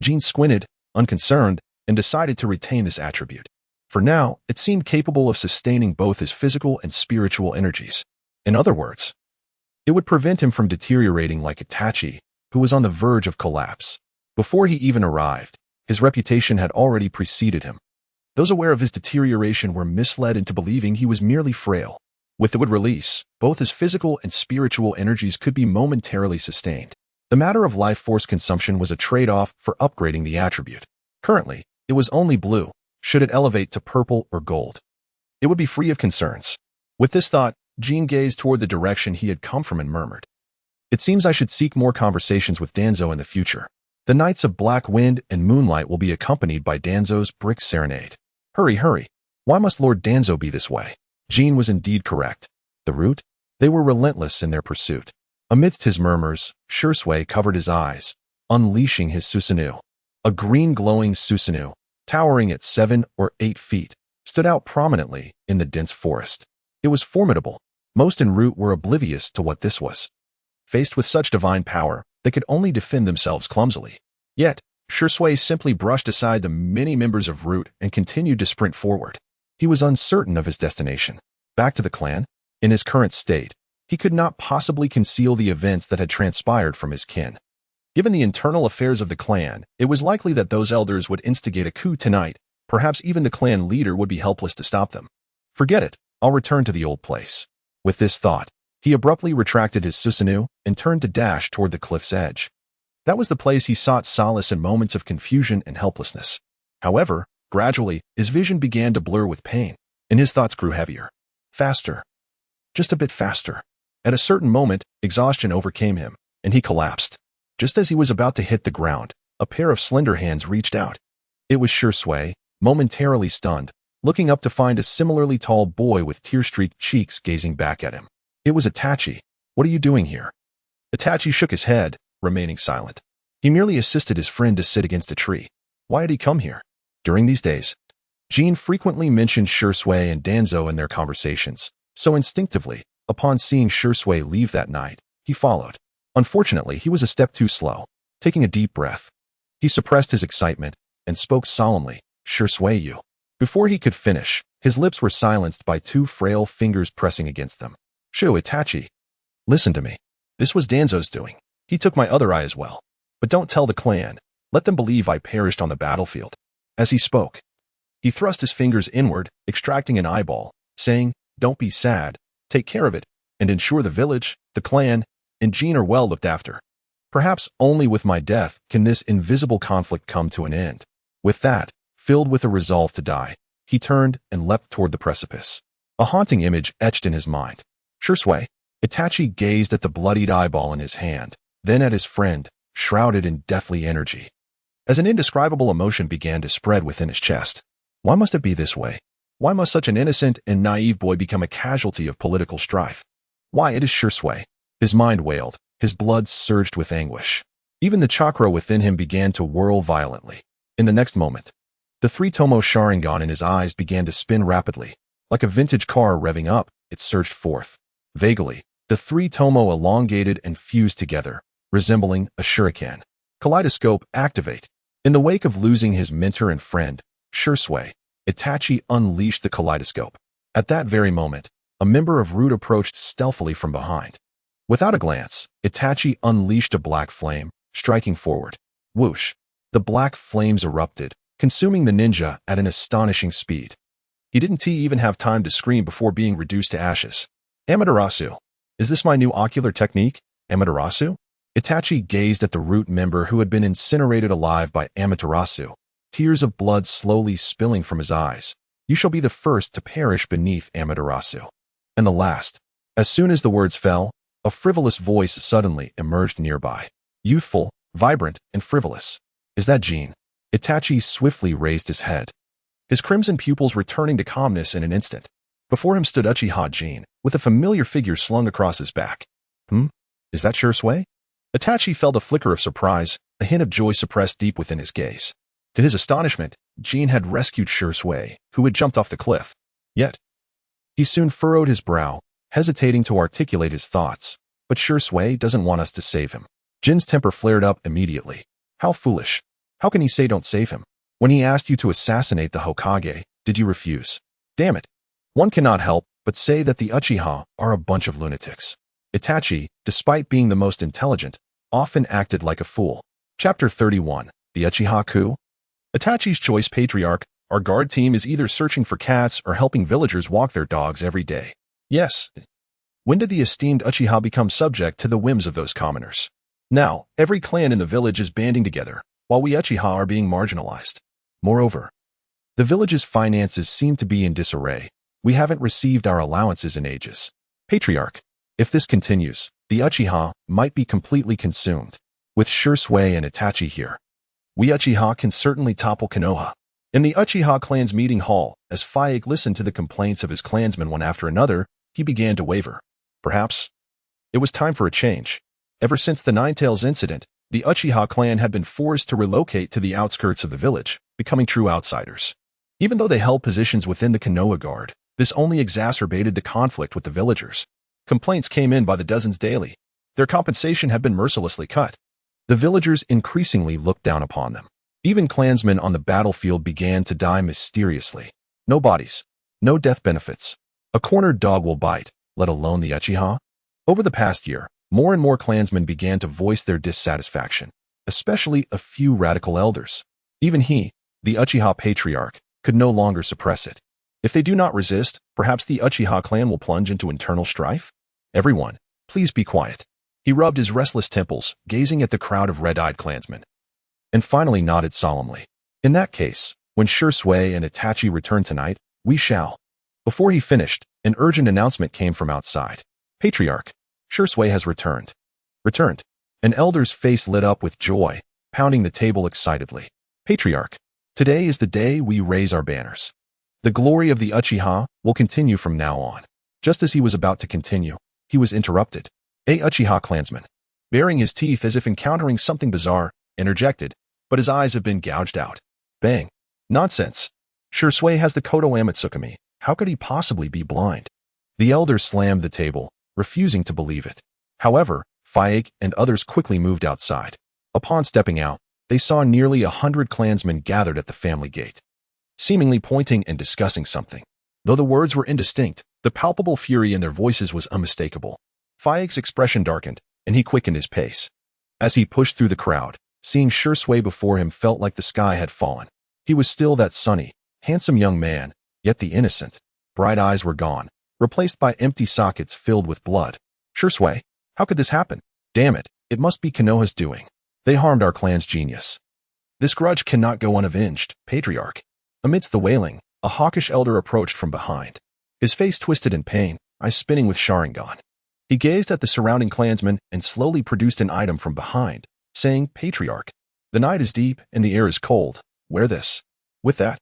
Jin squinted, unconcerned, and decided to retain this attribute. For now, it seemed capable of sustaining both his physical and spiritual energies. In other words, it would prevent him from deteriorating like Itachi, who was on the verge of collapse. Before he even arrived, his reputation had already preceded him. Those aware of his deterioration were misled into believing he was merely frail. With the wood release, both his physical and spiritual energies could be momentarily sustained. The matter of life force consumption was a trade-off for upgrading the attribute. Currently, it was only blue. Should it elevate to purple or gold, it would be free of concerns. With this thought, Jin gazed toward the direction he had come from and murmured, "It seems I should seek more conversations with Danzo in the future. The nights of black wind and moonlight will be accompanied by Danzo's brick serenade. Hurry, hurry. Why must Lord Danzo be this way?" Jin was indeed correct. The root? They were relentless in their pursuit. Amidst his murmurs, Shursui covered his eyes, unleashing his Susanoo. A green glowing Susanoo, towering at 7 or 8 feet, stood out prominently in the dense forest. It was formidable. Most en route were oblivious to what this was. Faced with such divine power, they could only defend themselves clumsily. Yet, Shursui simply brushed aside the many members of Root and continued to sprint forward. He was uncertain of his destination. Back to the clan? In his current state, he could not possibly conceal the events that had transpired from his kin. Given the internal affairs of the clan, it was likely that those elders would instigate a coup tonight. Perhaps even the clan leader would be helpless to stop them. Forget it, I'll return to the old place. With this thought, he abruptly retracted his Susanoo and turned to dash toward the cliff's edge. That was the place he sought solace in moments of confusion and helplessness. However, gradually, his vision began to blur with pain, and his thoughts grew heavier. Faster. Just a bit faster. At a certain moment, exhaustion overcame him, and he collapsed. Just as he was about to hit the ground, a pair of slender hands reached out. It was Shursui, momentarily stunned, looking up to find a similarly tall boy with tear-streaked cheeks gazing back at him. It was Itachi. "What are you doing here?" Itachi shook his head, remaining silent. He merely assisted his friend to sit against a tree. Why had he come here? During these days, Jin frequently mentioned Shursui and Danzo in their conversations, so instinctively, upon seeing Shursui leave that night, he followed. Unfortunately, he was a step too slow. Taking a deep breath, he suppressed his excitement and spoke solemnly, "Shursui you." Before he could finish, his lips were silenced by 2 frail fingers pressing against them. "Shu, Itachi. Listen to me. This was Danzo's doing. He took my other eye as well. But don't tell the clan. Let them believe I perished on the battlefield." As he spoke, he thrust his fingers inward, extracting an eyeball, saying, "Don't be sad. Take care of it, and ensure the village, the clan, and Jin are well looked after. Perhaps only with my death can this invisible conflict come to an end." With that, filled with a resolve to die, he turned and leapt toward the precipice. A haunting image etched in his mind. Shursui. Itachi gazed at the bloodied eyeball in his hand, then at his friend, shrouded in deathly energy. As an indescribable emotion began to spread within his chest. Why must it be this way? Why must such an innocent and naive boy become a casualty of political strife? Why, it is Shursui. His mind wailed, his blood surged with anguish. Even the chakra within him began to whirl violently. In the next moment, the 3-tomo Sharingan in his eyes began to spin rapidly. Like a vintage car revving up, it surged forth. Vaguely, the 3-tomo elongated and fused together, resembling a shuriken. Kaleidoscope activate. In the wake of losing his mentor and friend, Shursui, Itachi unleashed the kaleidoscope. At that very moment, a member of Root approached stealthily from behind. Without a glance, Itachi unleashed a black flame, striking forward. Whoosh! The black flames erupted, consuming the ninja at an astonishing speed. He didn't even have time to scream before being reduced to ashes. Amaterasu. Is this my new ocular technique? Amaterasu? Itachi gazed at the Root member who had been incinerated alive by Amaterasu, tears of blood slowly spilling from his eyes. You shall be the first to perish beneath Amaterasu. And the last. As soon as the words fell, a frivolous voice suddenly emerged nearby. Youthful, vibrant, and frivolous. Is that Jin? Itachi swiftly raised his head, his crimson pupils returning to calmness in an instant. Before him stood Uchiha Jin, with a familiar figure slung across his back. Is that sure Sui? Itachi felt a flicker of surprise, a hint of joy suppressed deep within his gaze. To his astonishment, Jin had rescued Sure Sui, who had jumped off the cliff. Yet, he soon furrowed his brow, hesitating to articulate his thoughts. But Sure Sui doesn't want us to save him. Jin's temper flared up immediately. How foolish. How can he say don't save him? When he asked you to assassinate the Hokage, did you refuse? Damn it. One cannot help but say that the Uchiha are a bunch of lunatics. Itachi, despite being the most intelligent, often acted like a fool. Chapter 31. The Uchiha Coup? Itachi's choice patriarch, our guard team is either searching for cats or helping villagers walk their dogs every day. Yes. When did the esteemed Uchiha become subject to the whims of those commoners? Now, every clan in the village is banding together, while we Uchiha are being marginalized. Moreover, the village's finances seem to be in disarray. We haven't received our allowances in ages. Patriarch, if this continues, the Uchiha might be completely consumed. With Sure Sui and Itachi here, we Uchiha can certainly topple Konoha. In the Uchiha clan's meeting hall, as Faik listened to the complaints of his clansmen one after another, he began to waver. Perhaps it was time for a change. Ever since the Ninetales incident, the Uchiha clan had been forced to relocate to the outskirts of the village, becoming true outsiders. Even though they held positions within the Konoha Guard, this only exacerbated the conflict with the villagers. Complaints came in by the dozens daily. Their compensation had been mercilessly cut. The villagers increasingly looked down upon them. Even clansmen on the battlefield began to die mysteriously. No bodies, no death benefits. A cornered dog will bite, let alone the Uchiha. Over the past year, more and more clansmen began to voice their dissatisfaction, especially a few radical elders. Even he, the Uchiha patriarch, could no longer suppress it. If they do not resist, perhaps the Uchiha clan will plunge into internal strife? Everyone, please be quiet. He rubbed his restless temples, gazing at the crowd of red-eyed clansmen, and finally nodded solemnly. In that case, when Sure Sui and Itachi return tonight, we shall. Before he finished, an urgent announcement came from outside. Patriarch, Sure Sui has returned. Returned. An elder's face lit up with joy, pounding the table excitedly. Patriarch, today is the day we raise our banners. The glory of the Uchiha will continue from now on. Just as he was about to continue, he was interrupted. A Uchiha clansman, baring his teeth as if encountering something bizarre, interjected, but his eyes have been gouged out. Bang. Nonsense. Sure Sui has the Kodo Amatsukami. How could he possibly be blind? The elder slammed the table, refusing to believe it. However, Faik and others quickly moved outside. Upon stepping out, they saw nearly 100 clansmen gathered at the family gate, seemingly pointing and discussing something. Though the words were indistinct, the palpable fury in their voices was unmistakable. Faik's expression darkened, and he quickened his pace. As he pushed through the crowd, seeing Sure Sui before him felt like the sky had fallen. He was still that sunny, handsome young man, yet the innocent, bright eyes were gone, replaced by empty sockets filled with blood. Sure Sui, how could this happen? Damn it, it must be Konoha's doing. They harmed our clan's genius. This grudge cannot go unavenged, Patriarch. Amidst the wailing, a hawkish elder approached from behind. His face twisted in pain, eyes spinning with Sharingan. He gazed at the surrounding clansmen and slowly produced an item from behind, saying, Patriarch, the night is deep and the air is cold. Wear this. With that,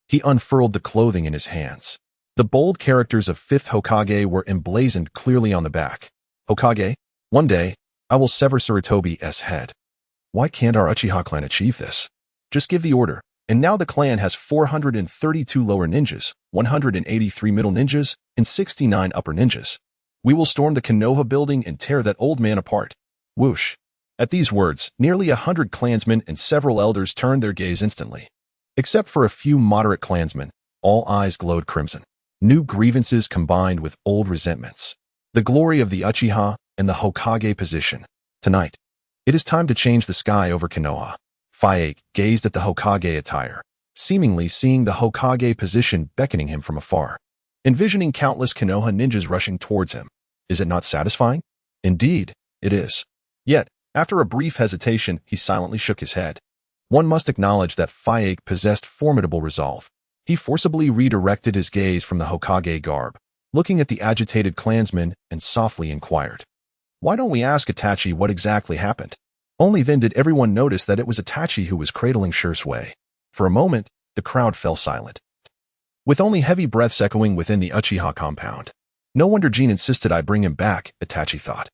he unfurled the clothing in his hands. The bold characters of Fifth Hokage were emblazoned clearly on the back. Hokage, one day, I will sever Sarutobi's head. Why can't our Uchiha clan achieve this? Just give the order, and now the clan has 432 lower ninjas, 183 middle ninjas, and 69 upper ninjas. We will storm the Konoha building and tear that old man apart. Whoosh. At these words, nearly 100 clansmen and several elders turned their gaze instantly. Except for a few moderate clansmen, all eyes glowed crimson. New grievances combined with old resentments. The glory of the Uchiha and the Hokage position. Tonight, it is time to change the sky over Konoha. Faik gazed at the Hokage attire, seemingly seeing the Hokage position beckoning him from afar, envisioning countless Konoha ninjas rushing towards him. Is it not satisfying? Indeed, it is. Yet, after a brief hesitation, he silently shook his head. One must acknowledge that Faik possessed formidable resolve. He forcibly redirected his gaze from the Hokage garb, looking at the agitated clansmen, and softly inquired, why don't we ask Itachi what exactly happened? Only then did everyone notice that it was Itachi who was cradling Sure Sui. For a moment, the crowd fell silent, with only heavy breaths echoing within the Uchiha compound. No wonder Jin insisted I bring him back, Itachi thought.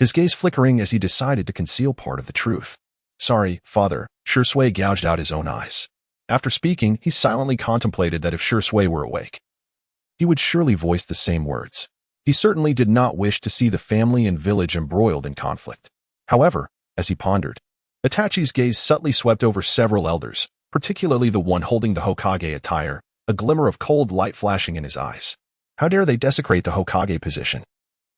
his gaze flickering as he decided to conceal part of the truth. "Sorry, father," Shui gouged out his own eyes. After speaking, he silently contemplated that if Shui were awake, he would surely voice the same words. He certainly did not wish to see the family and village embroiled in conflict. However, as he pondered, Itachi's gaze subtly swept over several elders, particularly the one holding the Hokage attire, a glimmer of cold light flashing in his eyes. How dare they desecrate the Hokage position?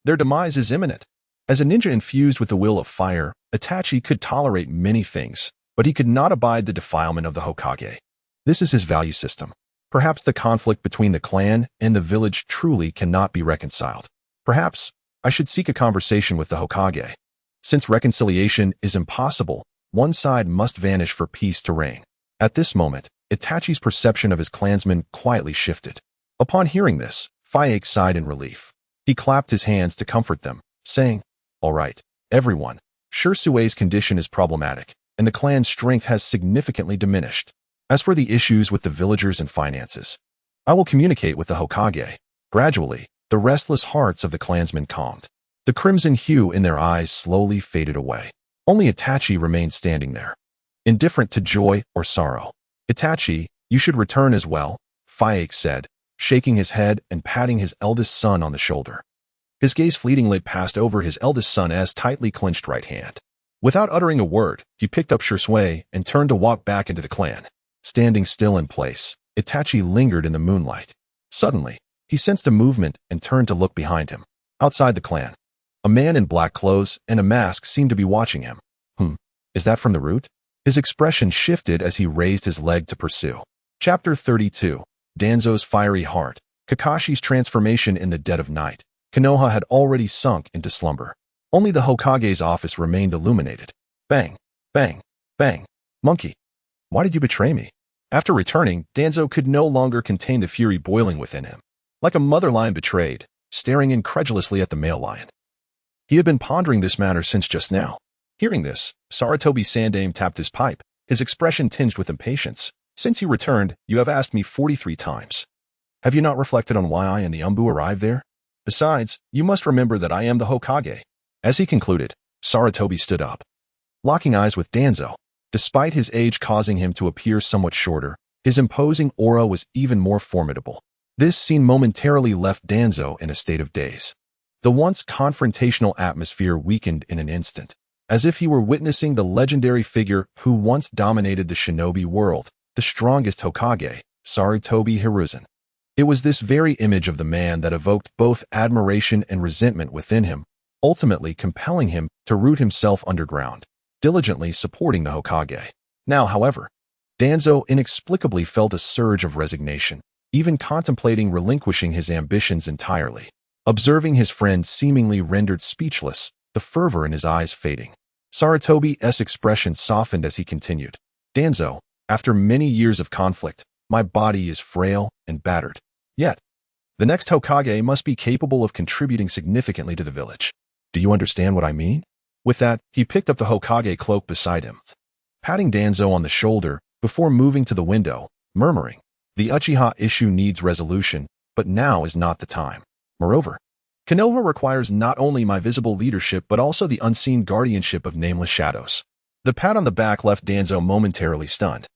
Their demise is imminent. As a ninja infused with the will of fire, Itachi could tolerate many things, but he could not abide the defilement of the Hokage. This is his value system. Perhaps the conflict between the clan and the village truly cannot be reconciled. Perhaps I should seek a conversation with the Hokage. Since reconciliation is impossible, one side must vanish for peace to reign. At this moment, Itachi's perception of his clansmen quietly shifted. Upon hearing this, Fayek sighed in relief. He clapped his hands to comfort them, saying, "All right, everyone. Shusui's condition is problematic, and the clan's strength has significantly diminished. As for the issues with the villagers and finances, I will communicate with the Hokage." Gradually, the restless hearts of the clansmen calmed. The crimson hue in their eyes slowly faded away. Only Itachi remained standing there, indifferent to joy or sorrow. "Itachi, you should return as well," Fayek said, shaking his head and patting his eldest son on the shoulder. His gaze fleetingly passed over his eldest son's tightly clenched right hand. Without uttering a word, he picked up Shui and turned to walk back into the clan. Standing still in place, Itachi lingered in the moonlight. Suddenly, he sensed a movement and turned to look behind him. Outside the clan, a man in black clothes and a mask seemed to be watching him. Is that from the root? His expression shifted as he raised his leg to pursue. Chapter 32. Danzo's Fiery Heart. Kakashi's transformation in the dead of night. Konoha had already sunk into slumber. Only the Hokage's office remained illuminated. Bang, bang, bang. "Monkey, why did you betray me?" After returning, Danzo could no longer contain the fury boiling within him. Like a mother lion betrayed, staring incredulously at the male lion. He had been pondering this matter since just now. Hearing this, Sarutobi Sandaime tapped his pipe, his expression tinged with impatience. "Since you returned, you have asked me 43 times. Have you not reflected on why I and the Umbu arrived there? Besides, you must remember that I am the Hokage." As he concluded, Sarutobi stood up, locking eyes with Danzo. Despite his age causing him to appear somewhat shorter, his imposing aura was even more formidable. This scene momentarily left Danzo in a state of daze. The once confrontational atmosphere weakened in an instant, as if he were witnessing the legendary figure who once dominated the shinobi world, the strongest Hokage, Sarutobi Hiruzen. It was this very image of the man that evoked both admiration and resentment within him, ultimately compelling him to root himself underground, diligently supporting the Hokage. Now, however, Danzo inexplicably felt a surge of resignation, even contemplating relinquishing his ambitions entirely. Observing his friend seemingly rendered speechless, the fervor in his eyes fading. Sarutobi's expression softened as he continued. "Danzo, after many years of conflict, my body is frail and battered. Yet, the next Hokage must be capable of contributing significantly to the village. Do you understand what I mean?" With that, he picked up the Hokage cloak beside him, patting Danzo on the shoulder before moving to the window, murmuring, "The Uchiha issue needs resolution, but now is not the time. Moreover, Konoha requires not only my visible leadership but also the unseen guardianship of nameless shadows." The pat on the back left Danzo momentarily stunned,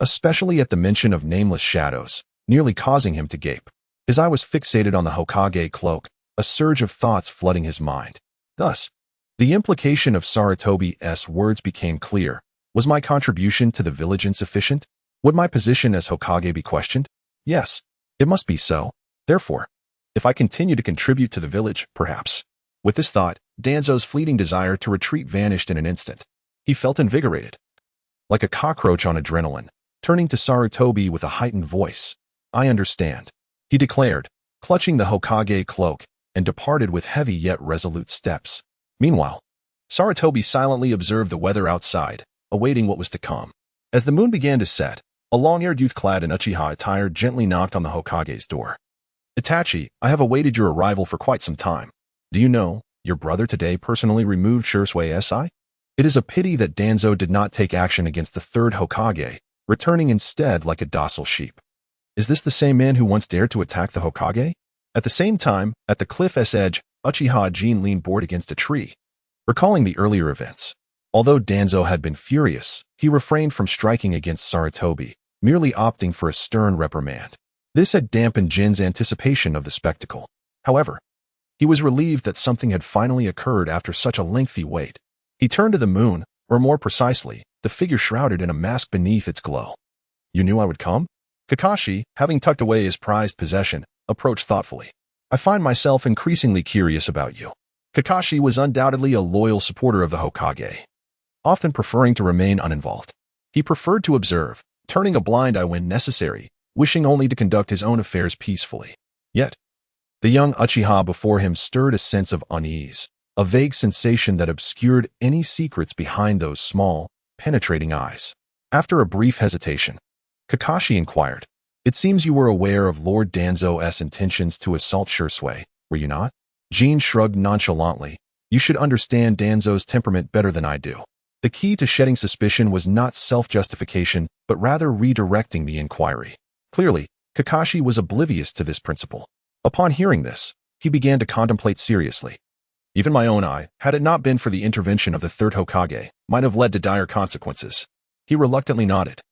especially at the mention of nameless shadows, nearly causing him to gape. His eye was fixated on the Hokage cloak, a surge of thoughts flooding his mind. Thus, the implication of Sarutobi's words became clear. Was my contribution to the village insufficient? Would my position as Hokage be questioned? Yes, it must be so. Therefore, if I continue to contribute to the village, perhaps. With this thought, Danzo's fleeting desire to retreat vanished in an instant. He felt invigorated, like a cockroach on adrenaline, turning to Sarutobi with a heightened voice. "I understand," he declared, clutching the Hokage cloak, and departed with heavy yet resolute steps. Meanwhile, Sarutobi silently observed the weather outside, awaiting what was to come. As the moon began to set, a long-haired youth clad in Uchiha attire gently knocked on the Hokage's door. "Itachi, I have awaited your arrival for quite some time. Do you know, your brother today personally removed Shusui's eye? It is a pity that Danzo did not take action against the third Hokage, returning instead like a docile sheep. Is this the same man who once dared to attack the Hokage?" At the same time, at the cliff's edge, Uchiha Jin leaned bored against a tree, Recalling the earlier events, although Danzo had been furious, he refrained from striking against Sarutobi, merely opting for a stern reprimand. This had dampened Jin's anticipation of the spectacle. However, he was relieved that something had finally occurred after such a lengthy wait. He turned to the moon, or more precisely, the figure shrouded in a mask beneath its glow. "You knew I would come?" Kakashi, having tucked away his prized possession, approached thoughtfully. "I find myself increasingly curious about you." Kakashi was undoubtedly a loyal supporter of the Hokage, often preferring to remain uninvolved. He preferred to observe, turning a blind eye when necessary, wishing only to conduct his own affairs peacefully. Yet, the young Uchiha before him stirred a sense of unease, a vague sensation that obscured any secrets behind those small, penetrating eyes. After a brief hesitation, Kakashi inquired, "It seems you were aware of Lord Danzo's intentions to assault Shisui, were you not?" Jin shrugged nonchalantly. "You should understand Danzo's temperament better than I do." The key to shedding suspicion was not self-justification, but rather redirecting the inquiry. Clearly, Kakashi was oblivious to this principle. Upon hearing this, he began to contemplate seriously. "Even my own eye, had it not been for the intervention of the Third Hokage, might have led to dire consequences." He reluctantly nodded,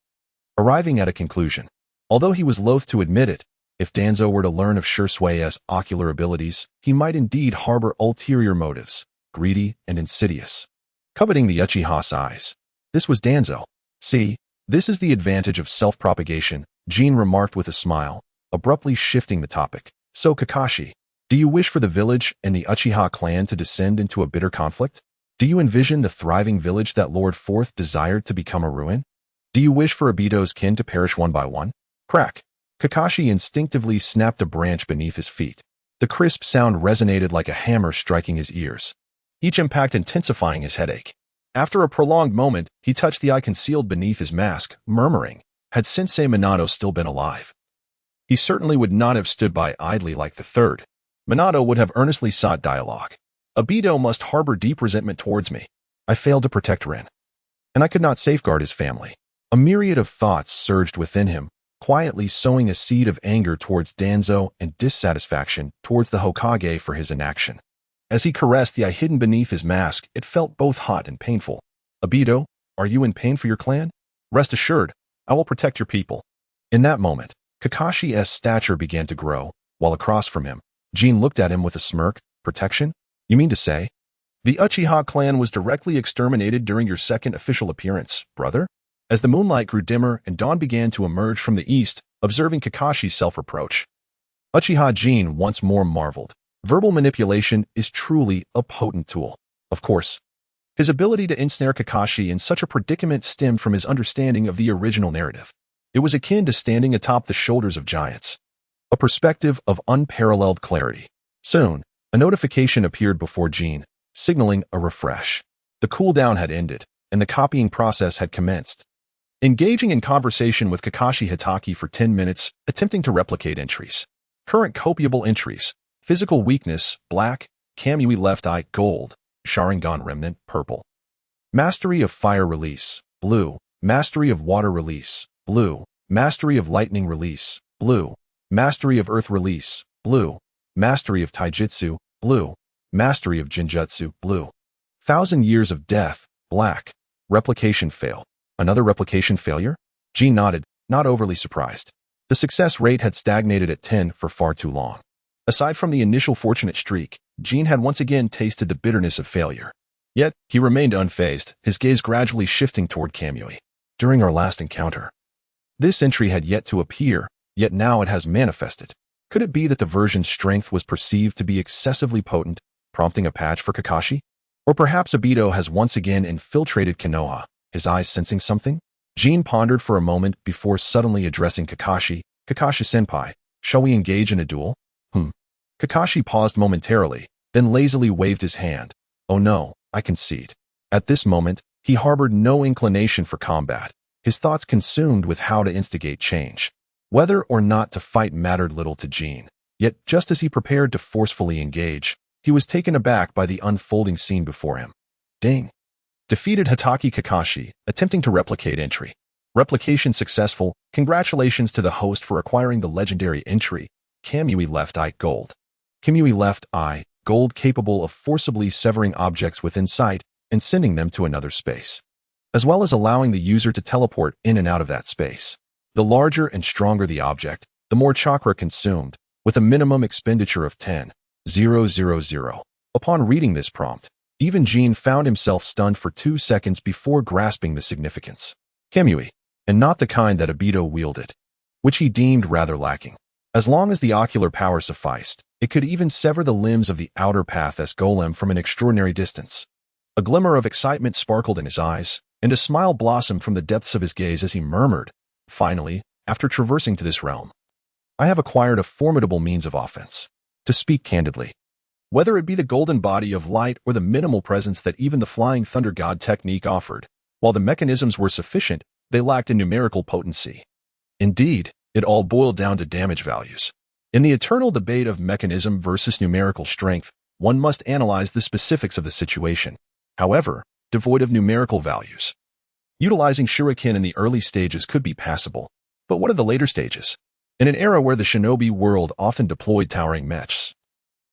arriving at a conclusion. Although he was loath to admit it, if Danzo were to learn of Shisui's ocular abilities, he might indeed harbor ulterior motives, greedy and insidious, coveting the Uchiha's eyes. This was Danzo. "See, this is the advantage of self-propagation," Jin remarked with a smile, abruptly shifting the topic. "So Kakashi, do you wish for the village and the Uchiha clan to descend into a bitter conflict? Do you envision the thriving village that Lord Fourth desired to become a ruin? Do you wish for Obito's kin to perish one by one?" Crack! Kakashi instinctively snapped a branch beneath his feet. The crisp sound resonated like a hammer striking his ears, each impact intensifying his headache. After a prolonged moment, he touched the eye concealed beneath his mask, murmuring, "Had Sensei Minato still been alive, he certainly would not have stood by idly like the third. Minato would have earnestly sought dialogue. Obito must harbor deep resentment towards me. I failed to protect Rin, and I could not safeguard his family." A myriad of thoughts surged within him, quietly sowing a seed of anger towards Danzo and dissatisfaction towards the Hokage for his inaction. As he caressed the eye hidden beneath his mask, it felt both hot and painful. "Obito, are you in pain for your clan? Rest assured, I will protect your people." In that moment, Kakashi's stature began to grow, while across from him, Jin looked at him with a smirk. "Protection? You mean to say the Uchiha clan was directly exterminated during your second official appearance, brother?" As the moonlight grew dimmer and dawn began to emerge from the east, observing Kakashi's self-reproach, Uchiha Jin once more marveled. Verbal manipulation is truly a potent tool. Of course, his ability to ensnare Kakashi in such a predicament stemmed from his understanding of the original narrative. It was akin to standing atop the shoulders of giants, a perspective of unparalleled clarity. Soon, a notification appeared before Jin, signaling a refresh. The cooldown had ended, and the copying process had commenced. Engaging in conversation with Kakashi Hitaki for 10 minutes, attempting to replicate entries. Current copyable entries: physical weakness, black; Kamui left eye, gold; Sharingan remnant, purple; mastery of fire release, blue; mastery of water release, blue; mastery of lightning release, blue; mastery of earth release, blue; mastery of taijutsu, blue; mastery of jinjutsu, blue; 1,000 years of death, black; replication fail. Another replication failure? Jin nodded, not overly surprised. The success rate had stagnated at 10 for far too long. Aside from the initial fortunate streak, Jin had once again tasted the bitterness of failure. Yet, he remained unfazed, his gaze gradually shifting toward Kamui. "During our last encounter, this entry had yet to appear, yet now it has manifested. Could it be that the version's strength was perceived to be excessively potent, prompting a patch for Kakashi? Or perhaps Obito has once again infiltrated Konoha, his eyes sensing something?" Jin pondered for a moment before suddenly addressing Kakashi. "Kakashi-senpai, shall we engage in a duel?" Kakashi paused momentarily, then lazily waved his hand. "Oh no, I concede." At this moment, he harbored no inclination for combat, his thoughts consumed with how to instigate change. Whether or not to fight mattered little to Jin. Yet just as he prepared to forcefully engage, he was taken aback by the unfolding scene before him. Ding! Defeated Hitaki Kakashi, attempting to replicate entry. Replication successful. Congratulations to the host for acquiring the legendary entry, Kamui left eye, gold. Kamui left eye, gold capable of forcibly severing objects within sight and sending them to another space, as well as allowing the user to teleport in and out of that space. The larger and stronger the object, the more chakra consumed, with a minimum expenditure of 10,000. Upon reading this prompt, even Jin found himself stunned for 2 seconds before grasping the significance. Kamui, and not the kind that Obito wielded, which he deemed rather lacking. As long as the ocular power sufficed, it could even sever the limbs of the outer path as golem from an extraordinary distance. A glimmer of excitement sparkled in his eyes, and a smile blossomed from the depths of his gaze as he murmured, "Finally, after traversing to this realm, I have acquired a formidable means of offense. To speak candidly, whether it be the golden body of light or the minimal presence that even the flying thunder god technique offered, while the mechanisms were sufficient, they lacked in numerical potency. Indeed, it all boiled down to damage values. In the eternal debate of mechanism versus numerical strength, one must analyze the specifics of the situation. However, devoid of numerical values, utilizing shuriken in the early stages could be passable. But what are the later stages? In an era where the shinobi world often deployed towering mechs,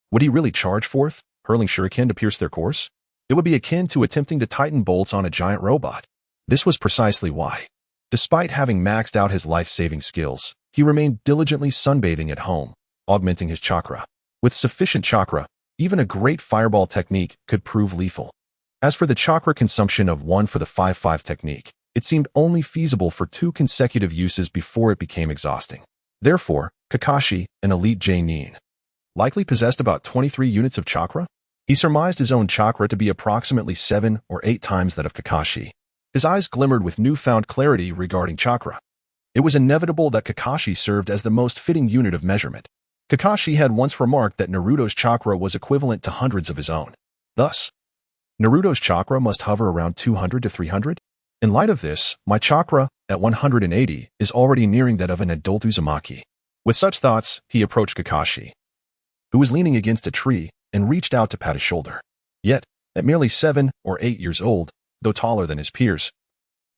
would he really charge forth, hurling shuriken to pierce their course? It would be akin to attempting to tighten bolts on a giant robot. This was precisely why, despite having maxed out his life-saving skills, he remained diligently sunbathing at home, augmenting his chakra. With sufficient chakra, even a great fireball technique could prove lethal. As for the chakra consumption of 1 for the 5-5 technique, it seemed only feasible for 2 consecutive uses before it became exhausting. Therefore, Kakashi, an elite J-nin, likely possessed about 23 units of chakra? He surmised his own chakra to be approximately 7 or 8 times that of Kakashi. His eyes glimmered with newfound clarity regarding chakra. It was inevitable that Kakashi served as the most fitting unit of measurement. Kakashi had once remarked that Naruto's chakra was equivalent to hundreds of his own. Thus, Naruto's chakra must hover around 200 to 300? In light of this, my chakra, at 180, is already nearing that of an adult Uzumaki. With such thoughts, he approached Kakashi, who was leaning against a tree, and reached out to pat his shoulder. Yet, at merely 7 or 8 years old, though taller than his peers,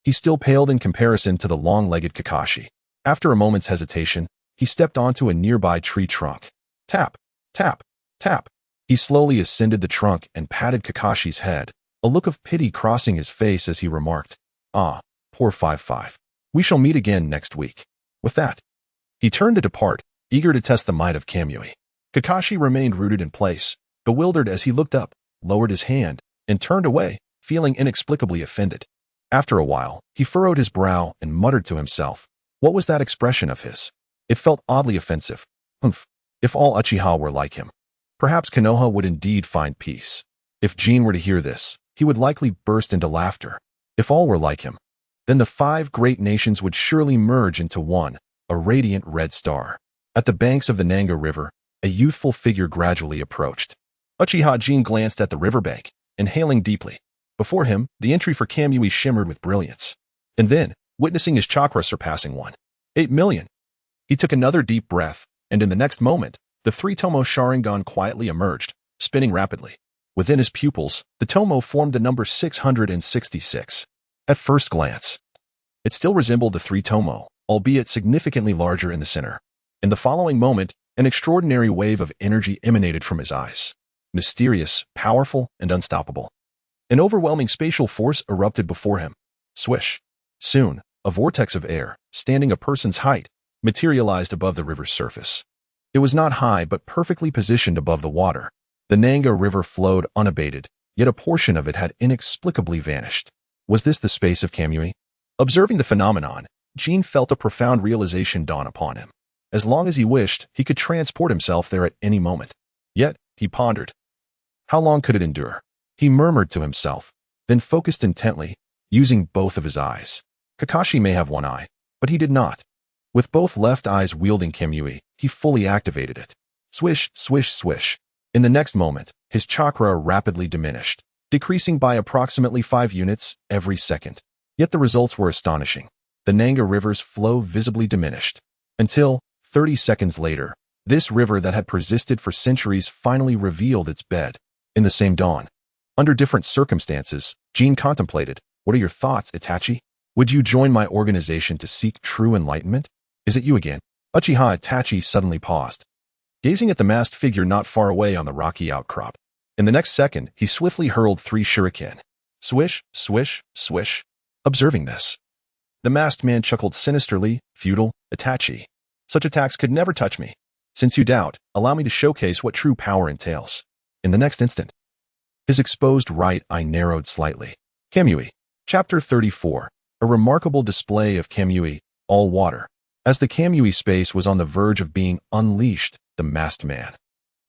he still paled in comparison to the long-legged Kakashi. After a moment's hesitation, he stepped onto a nearby tree trunk. Tap, tap, tap. He slowly ascended the trunk and patted Kakashi's head, a look of pity crossing his face as he remarked, "Ah, poor 5-5. We shall meet again next week." With that, he turned to depart, eager to test the might of Kamui. Kakashi remained rooted in place, bewildered as he looked up, lowered his hand, and turned away, feeling inexplicably offended. After a while, he furrowed his brow and muttered to himself, what was that expression of his? It felt oddly offensive. Humph, if all Uchiha were like him, perhaps Konoha would indeed find peace. If Jin were to hear this, he would likely burst into laughter. If all were like him, then the 5 great nations would surely merge into one, a radiant red star. At the banks of the Nanga River, a youthful figure gradually approached. Uchiha Jin glanced at the riverbank, inhaling deeply. Before him, the entry for Kamui shimmered with brilliance. And then, witnessing his chakra surpassing 1.8 million, he took another deep breath, and in the next moment, the 3-tomo Sharingan quietly emerged, spinning rapidly. Within his pupils, the tomo formed the number 666. At first glance, it still resembled the 3-tomo, albeit significantly larger in the center. In the following moment, an extraordinary wave of energy emanated from his eyes. Mysterious, powerful, and unstoppable. An overwhelming spatial force erupted before him. Swish. Soon, a vortex of air, standing a person's height, materialized above the river's surface. It was not high but perfectly positioned above the water. The Nanga River flowed unabated, yet a portion of it had inexplicably vanished. Was this the space of Kamui? Observing the phenomenon, Jin felt a profound realization dawn upon him. As long as he wished, he could transport himself there at any moment. Yet, he pondered. How long could it endure? He murmured to himself, then focused intently, using both of his eyes. Kakashi may have one eye, but he did not. With both left eyes wielding Kamui, he fully activated it. Swish, swish, swish. In the next moment, his chakra rapidly diminished, decreasing by approximately 5 units every second. Yet the results were astonishing. The Nanga River's flow visibly diminished, until, 30 seconds later, this river that had persisted for centuries finally revealed its bed. In the same dawn, under different circumstances, Jin contemplated, what are your thoughts, Itachi? Would you join my organization to seek true enlightenment? Is it you again? Uchiha Itachi suddenly paused. gazing at the masked figure not far away on the rocky outcrop. In the next second, he swiftly hurled 3 shuriken. Swish, swish, swish. Observing this, the masked man chuckled sinisterly. Feudal, Itachi. Such attacks could never touch me. Since you doubt, allow me to showcase what true power entails. In the next instant, his exposed right eye narrowed slightly. Kamui. Chapter 34. A remarkable display of Kamui, all water. As the Kamui space was on the verge of being unleashed, the masked man,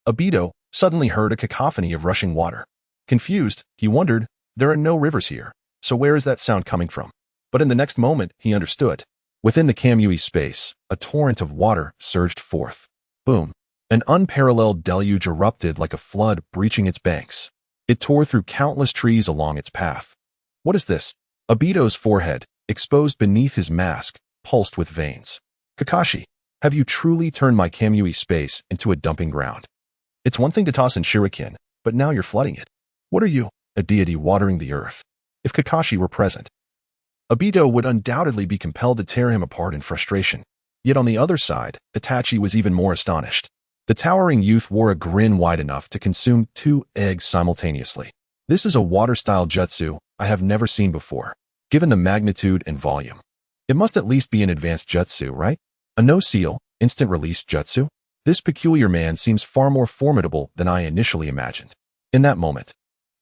Obito, suddenly heard a cacophony of rushing water. Confused, he wondered, there are no rivers here, so where is that sound coming from? But in the next moment, he understood. Within the Kamui space, a torrent of water surged forth. Boom. An unparalleled deluge erupted like a flood breaching its banks. It tore through countless trees along its path. What is this? Obito's forehead, exposed beneath his mask, pulsed with veins. Kakashi, have you truly turned my Kamui space into a dumping ground? It's one thing to toss in shuriken, but now you're flooding it. What are you, a deity watering the earth? If Kakashi were present, Obito would undoubtedly be compelled to tear him apart in frustration. Yet on the other side, Itachi was even more astonished. The towering youth wore a grin wide enough to consume 2 eggs simultaneously. This is a water-style jutsu I have never seen before, given the magnitude and volume. It must at least be an advanced jutsu, right? A no-seal, instant-release jutsu? This peculiar man seems far more formidable than I initially imagined. In that moment,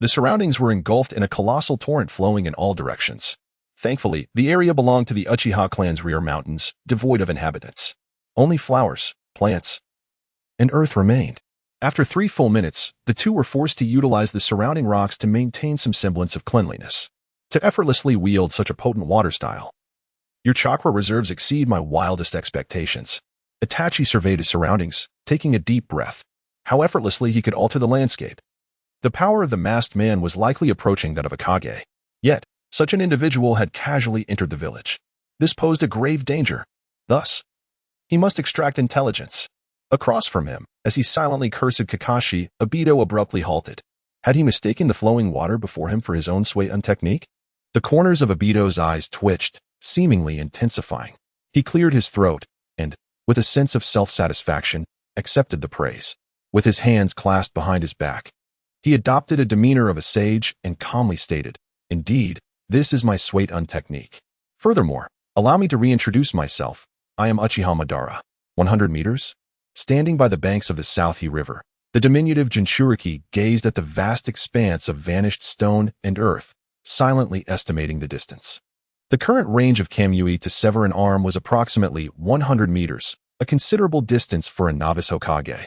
the surroundings were engulfed in a colossal torrent flowing in all directions. Thankfully, the area belonged to the Uchiha clan's rear mountains, devoid of inhabitants. Only flowers, plants, and earth remained. After 3 full minutes, the two were forced to utilize the surrounding rocks to maintain some semblance of cleanliness. To effortlessly wield such a potent water style, your chakra reserves exceed my wildest expectations. Itachi surveyed his surroundings, taking a deep breath. How effortlessly he could alter the landscape. The power of the masked man was likely approaching that of a Kage. Yet, such an individual had casually entered the village. This posed a grave danger. Thus, he must extract intelligence. Across from him, as he silently cursed Kakashi, Obito abruptly halted. Had he mistaken the flowing water before him for his own Suiton technique? The corners of Obito's eyes twitched, seemingly intensifying. He cleared his throat, and, with a sense of self-satisfaction, accepted the praise. With his hands clasped behind his back, he adopted a demeanor of a sage and calmly stated, "Indeed, this is my Suiton technique. Furthermore, allow me to reintroduce myself. I am Uchiha Madara." 100 meters? Standing by the banks of the Southie River, the diminutive Jinchuriki gazed at the vast expanse of vanished stone and earth, silently estimating the distance. The current range of Kamui to sever an arm was approximately 100 meters, a considerable distance for a novice Hokage.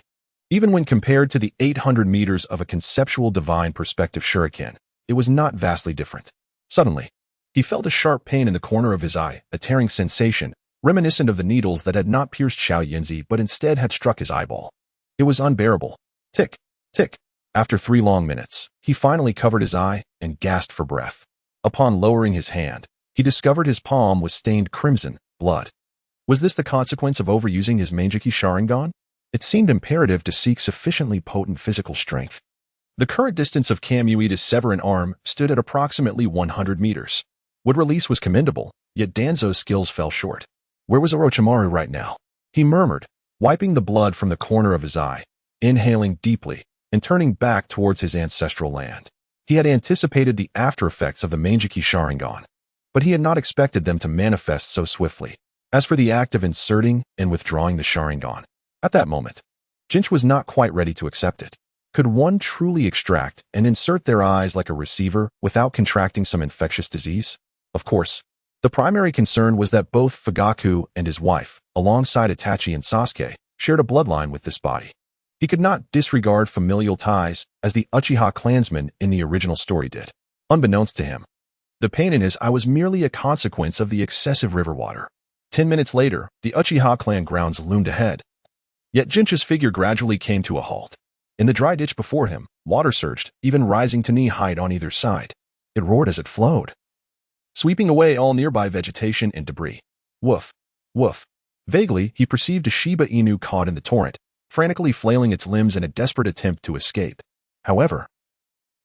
Even when compared to the 800 meters of a conceptual divine perspective shuriken, it was not vastly different. Suddenly, he felt a sharp pain in the corner of his eye, a tearing sensation, reminiscent of the needles that had not pierced Xiao Yinzi but instead had struck his eyeball. It was unbearable. Tick, tick. After 3 long minutes, he finally covered his eye and gasped for breath. Upon lowering his hand, he discovered his palm was stained crimson, blood. Was this the consequence of overusing his Manjiki Sharingan? It seemed imperative to seek sufficiently potent physical strength. The current distance of Kamui to sever an arm stood at approximately 100 meters. What release was commendable, yet Danzo's skills fell short. Where was Orochimaru right now? He murmured, wiping the blood from the corner of his eye, inhaling deeply, and turning back towards his ancestral land. He had anticipated the after-effects of the Manjiki Sharingan, but he had not expected them to manifest so swiftly. As for the act of inserting and withdrawing the Sharingan, at that moment, Jinch was not quite ready to accept it. Could one truly extract and insert their eyes like a receiver without contracting some infectious disease? Of course. The primary concern was that both Fugaku and his wife, alongside Itachi and Sasuke, shared a bloodline with this body. He could not disregard familial ties as the Uchiha clansman in the original story did. Unbeknownst to him, the pain in his eye was merely a consequence of the excessive river water. 10 minutes later, the Uchiha clan grounds loomed ahead. Yet Jinch's figure gradually came to a halt. In the dry ditch before him, water surged, even rising to knee-height on either side. It roared as it flowed, sweeping away all nearby vegetation and debris. Woof, woof. Vaguely, he perceived a Shiba Inu caught in the torrent, frantically flailing its limbs in a desperate attempt to escape. However,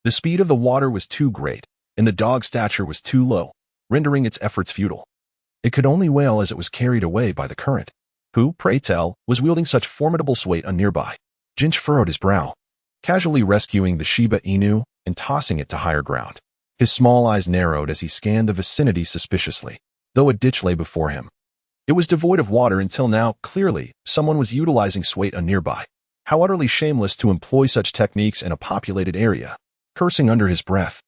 the speed of the water was too great, and the dog's stature was too low, rendering its efforts futile. It could only wail as it was carried away by the current. Who, pray tell, was wielding such formidable sway nearby? Jinch furrowed his brow, casually rescuing the Shiba Inu and tossing it to higher ground. His small eyes narrowed as he scanned the vicinity suspiciously, though a ditch lay before him. It was devoid of water until now. Clearly, someone was utilizing sway nearby. How utterly shameless to employ such techniques in a populated area. Cursing under his breath,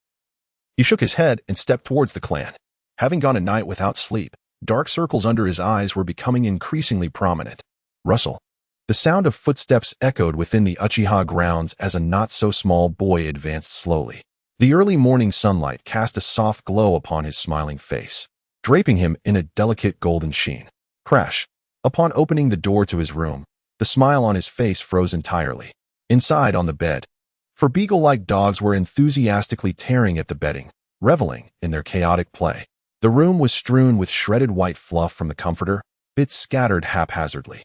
he shook his head and stepped towards the clan. Having gone a night without sleep, dark circles under his eyes were becoming increasingly prominent. Rustle. The sound of footsteps echoed within the Uchiha grounds as a not-so-small boy advanced slowly. The early morning sunlight cast a soft glow upon his smiling face, draping him in a delicate golden sheen. Crash. Upon opening the door to his room, the smile on his face froze entirely. Inside on the bed, for beagle-like dogs were enthusiastically tearing at the bedding, reveling in their chaotic play. The room was strewn with shredded white fluff from the comforter, bits scattered haphazardly.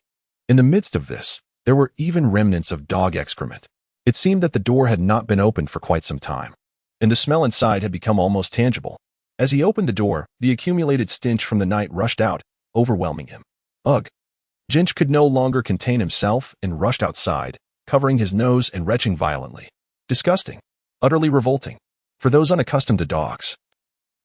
In the midst of this, there were even remnants of dog excrement. It seemed that the door had not been opened for quite some time, and the smell inside had become almost tangible. As he opened the door, the accumulated stench from the night rushed out, overwhelming him. Ugh! Jinch could no longer contain himself and rushed outside, covering his nose and retching violently. Disgusting. Utterly revolting. For those unaccustomed to dogs,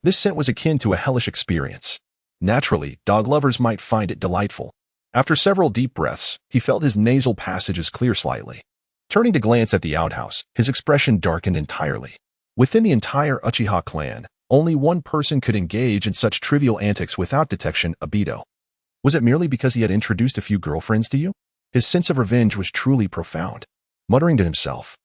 this scent was akin to a hellish experience. Naturally, dog lovers might find it delightful. After several deep breaths, he felt his nasal passages clear slightly. Turning to glance at the outhouse, his expression darkened entirely. Within the entire Uchiha clan, only one person could engage in such trivial antics without detection: Obito. Was it merely because he had introduced a few girlfriends to you? His sense of revenge was truly profound. Muttering to himself,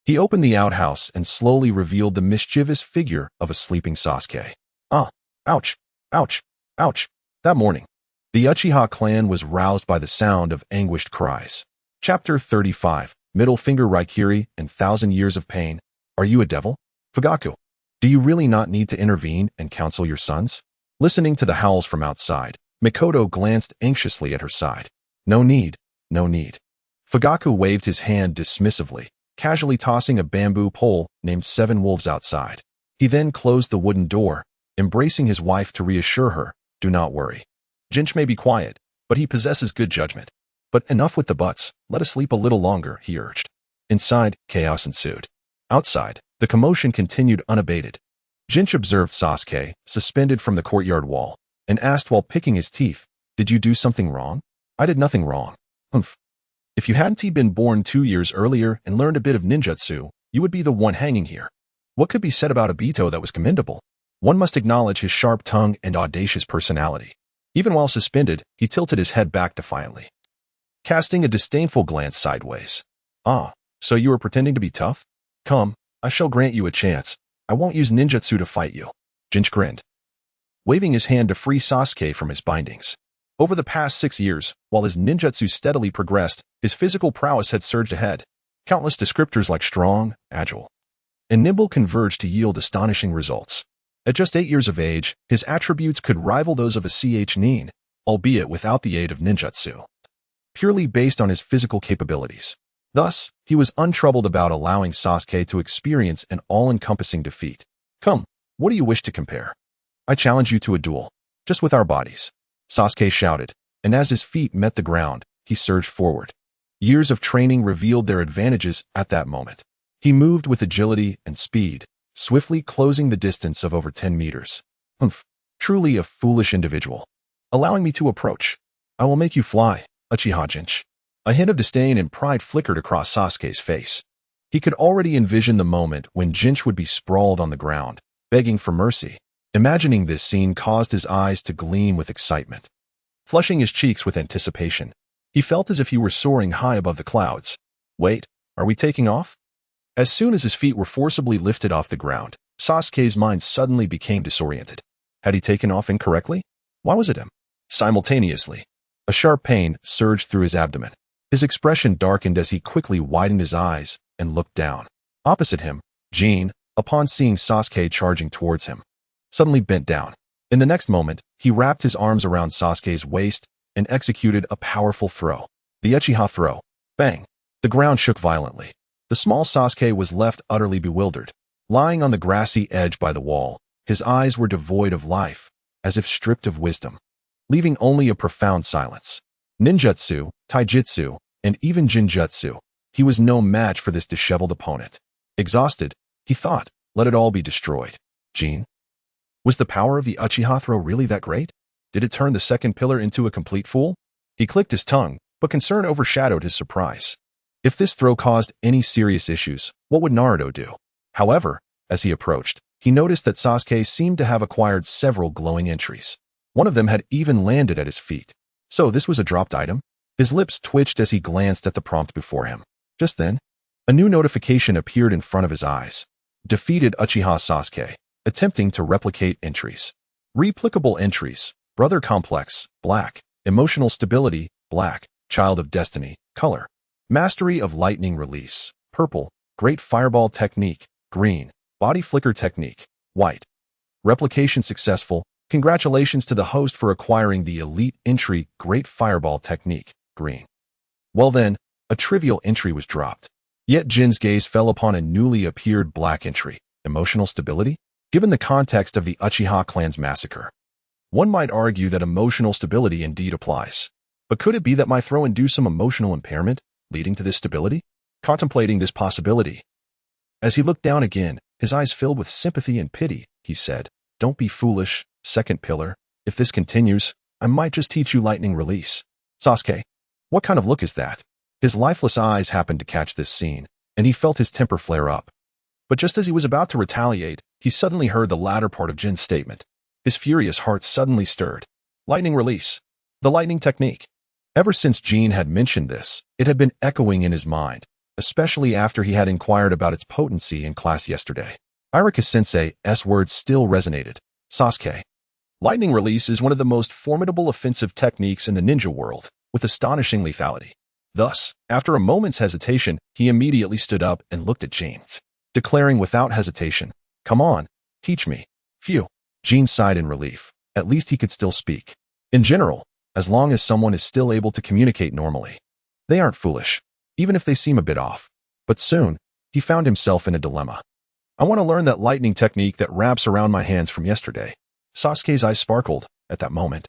he opened the outhouse and slowly revealed the mischievous figure of a sleeping Sasuke. Ah! Ouch! Ouch! Ouch! That morning, the Uchiha clan was roused by the sound of anguished cries. Chapter 35, Middle Finger Raikiri and 1,000 Years of Pain. Are you a devil? Fugaku, do you really not need to intervene and counsel your sons? Listening to the howls from outside, Mikoto glanced anxiously at her side. No need, no need. Fugaku waved his hand dismissively, casually tossing a bamboo pole named Seven Wolves outside. He then closed the wooden door, embracing his wife to reassure her, do not worry. Jinch may be quiet, but he possesses good judgment. But enough with the buts, let us sleep a little longer, he urged. Inside, chaos ensued. Outside, the commotion continued unabated. Jinch observed Sasuke, suspended from the courtyard wall, and asked while picking his teeth, did you do something wrong? I did nothing wrong. Humph. If you hadn't been born 2 years earlier and learned a bit of ninjutsu, you would be the one hanging here. What could be said about Obito that was commendable? One must acknowledge his sharp tongue and audacious personality. Even while suspended, he tilted his head back defiantly, casting a disdainful glance sideways. Ah, so you are pretending to be tough? Come, I shall grant you a chance. I won't use ninjutsu to fight you. Jinch grinned, waving his hand to free Sasuke from his bindings. Over the past 6 years, while his ninjutsu steadily progressed, his physical prowess had surged ahead. Countless descriptors like strong, agile, and nimble converged to yield astonishing results. At just 8 years of age, his attributes could rival those of a Nin, albeit without the aid of ninjutsu, purely based on his physical capabilities. Thus, he was untroubled about allowing Sasuke to experience an all-encompassing defeat. Come, what do you wish to compare? I challenge you to a duel, just with our bodies. Sasuke shouted, and as his feet met the ground, he surged forward. Years of training revealed their advantages at that moment. He moved with agility and speed, swiftly closing the distance of over 10 meters. Humph, truly a foolish individual. Allowing me to approach, I will make you fly, Uchiha Jin. A hint of disdain and pride flickered across Sasuke's face. He could already envision the moment when Jinch would be sprawled on the ground, begging for mercy. Imagining this scene caused his eyes to gleam with excitement. Flushing his cheeks with anticipation, he felt as if he were soaring high above the clouds. Wait, are we taking off? As soon as his feet were forcibly lifted off the ground, Sasuke's mind suddenly became disoriented. Had he taken off incorrectly? Why was it him? Simultaneously, a sharp pain surged through his abdomen. His expression darkened as he quickly widened his eyes and looked down. Opposite him, Jin, upon seeing Sasuke charging towards him, suddenly bent down. In the next moment, he wrapped his arms around Sasuke's waist and executed a powerful throw. The Uchiha throw. Bang! The ground shook violently. The small Sasuke was left utterly bewildered. Lying on the grassy edge by the wall, his eyes were devoid of life, as if stripped of wisdom, leaving only a profound silence. Ninjutsu, taijutsu, and even jinjutsu. He was no match for this disheveled opponent. Exhausted, he thought, let it all be destroyed. Jin? Was the power of the Uchiha throw really that great? Did it turn the second pillar into a complete fool? He clicked his tongue, but concern overshadowed his surprise. If this throw caused any serious issues, what would Naruto do? However, as he approached, he noticed that Sasuke seemed to have acquired several glowing entries. One of them had even landed at his feet. So this was a dropped item? His lips twitched as he glanced at the prompt before him. Just then, a new notification appeared in front of his eyes. Defeated Uchiha Sasuke, attempting to replicate entries. Replicable entries, Brother Complex, black. Emotional stability, black. Child of Destiny, color. Mastery of Lightning Release, purple. Great Fireball Technique, green. Body Flicker Technique, white. Replication successful. Congratulations to the host for acquiring the elite entry Great Fireball Technique, green. Well then, a trivial entry was dropped. Yet Jin's gaze fell upon a newly appeared black entry, Emotional Stability. Given the context of the Uchiha clan's massacre, one might argue that emotional stability indeed applies. But could it be that my throw induced some emotional impairment, leading to this stability? Contemplating this possibility, as he looked down again, his eyes filled with sympathy and pity, he said, "Don't be foolish, second pillar. If this continues, I might just teach you lightning release." Sasuke, what kind of look is that? His lifeless eyes happened to catch this scene, and he felt his temper flare up. But just as he was about to retaliate, he suddenly heard the latter part of Jin's statement. His furious heart suddenly stirred. Lightning release. The lightning technique. Ever since Jin had mentioned this, it had been echoing in his mind, especially after he had inquired about its potency in class yesterday. Irika-sensei's words still resonated. Sasuke. Lightning release is one of the most formidable offensive techniques in the ninja world, with astonishing lethality. Thus, after a moment's hesitation, he immediately stood up and looked at Jin, declaring without hesitation, "Come on, teach me." Phew. Jin sighed in relief. At least he could still speak. In general, as long as someone is still able to communicate normally, they aren't foolish, even if they seem a bit off. But soon, he found himself in a dilemma. I want to learn that lightning technique that wraps around my hands from yesterday. Sasuke's eyes sparkled at that moment.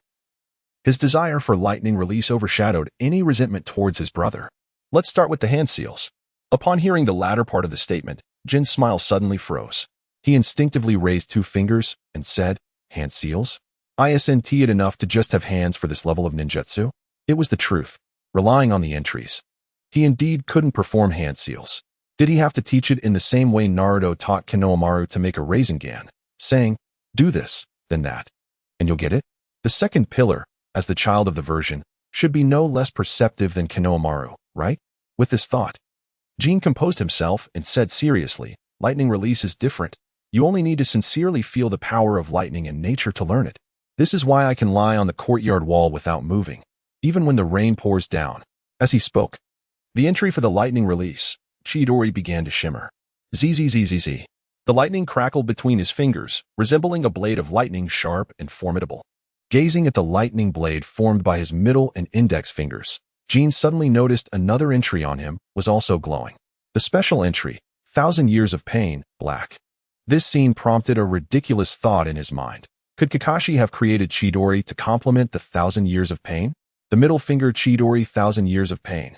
His desire for lightning release overshadowed any resentment towards his brother. Let's start with the hand seals. Upon hearing the latter part of the statement, Jin's smile suddenly froze. He instinctively raised 2 fingers and said, "Hand seals? Isn't it enough to just have hands for this level of ninjutsu?" It was the truth. Relying on the entries, he indeed couldn't perform hand seals. Did he have to teach it in the same way Naruto taught Konohamaru to make a Rasengan, saying, "Do this, then that, and you'll get it"? The second pillar, as the child of the version, should be no less perceptive than Konohamaru, right? With this thought, Jin composed himself and said seriously, "Lightning release is different. You only need to sincerely feel the power of lightning in nature to learn it. This is why I can lie on the courtyard wall without moving, even when the rain pours down." As he spoke, the entry for the lightning release, Chidori, began to shimmer. Zzzzz. The lightning crackled between his fingers, resembling a blade of lightning, sharp and formidable. Gazing at the lightning blade formed by his middle and index fingers, Jin suddenly noticed another entry on him was also glowing. The special entry, 1,000 Years of Pain, black. This scene prompted a ridiculous thought in his mind. Could Kakashi have created Chidori to complement the 1,000 Years of Pain? The middle finger Chidori, 1,000 Years of Pain.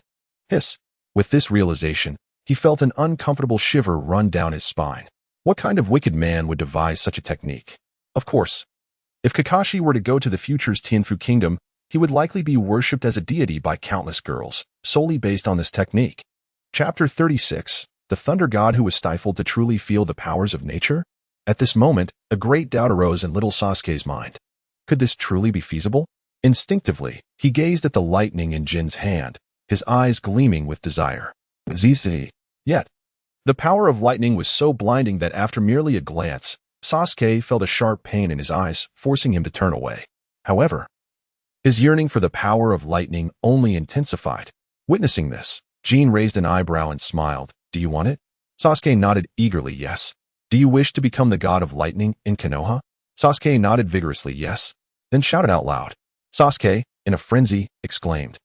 Hiss. With this realization, he felt an uncomfortable shiver run down his spine. What kind of wicked man would devise such a technique? Of course, if Kakashi were to go to the future's Tianfu Kingdom, he would likely be worshipped as a deity by countless girls, solely based on this technique. Chapter 36. The Thunder God Who Was Stifled to Truly Feel the Powers of Nature? At this moment, a great doubt arose in little Sasuke's mind. Could this truly be feasible? Instinctively, he gazed at the lightning in Jin's hand, his eyes gleaming with desire. Zzz. Yet, the power of lightning was so blinding that after merely a glance, Sasuke felt a sharp pain in his eyes, forcing him to turn away. However, his yearning for the power of lightning only intensified. Witnessing this, Jin raised an eyebrow and smiled. "Do you want it?" Sasuke nodded eagerly, "Yes." "Do you wish to become the god of lightning in Konoha?" Sasuke nodded vigorously, "Yes." Then shouted out loud. Sasuke, in a frenzy, exclaimed,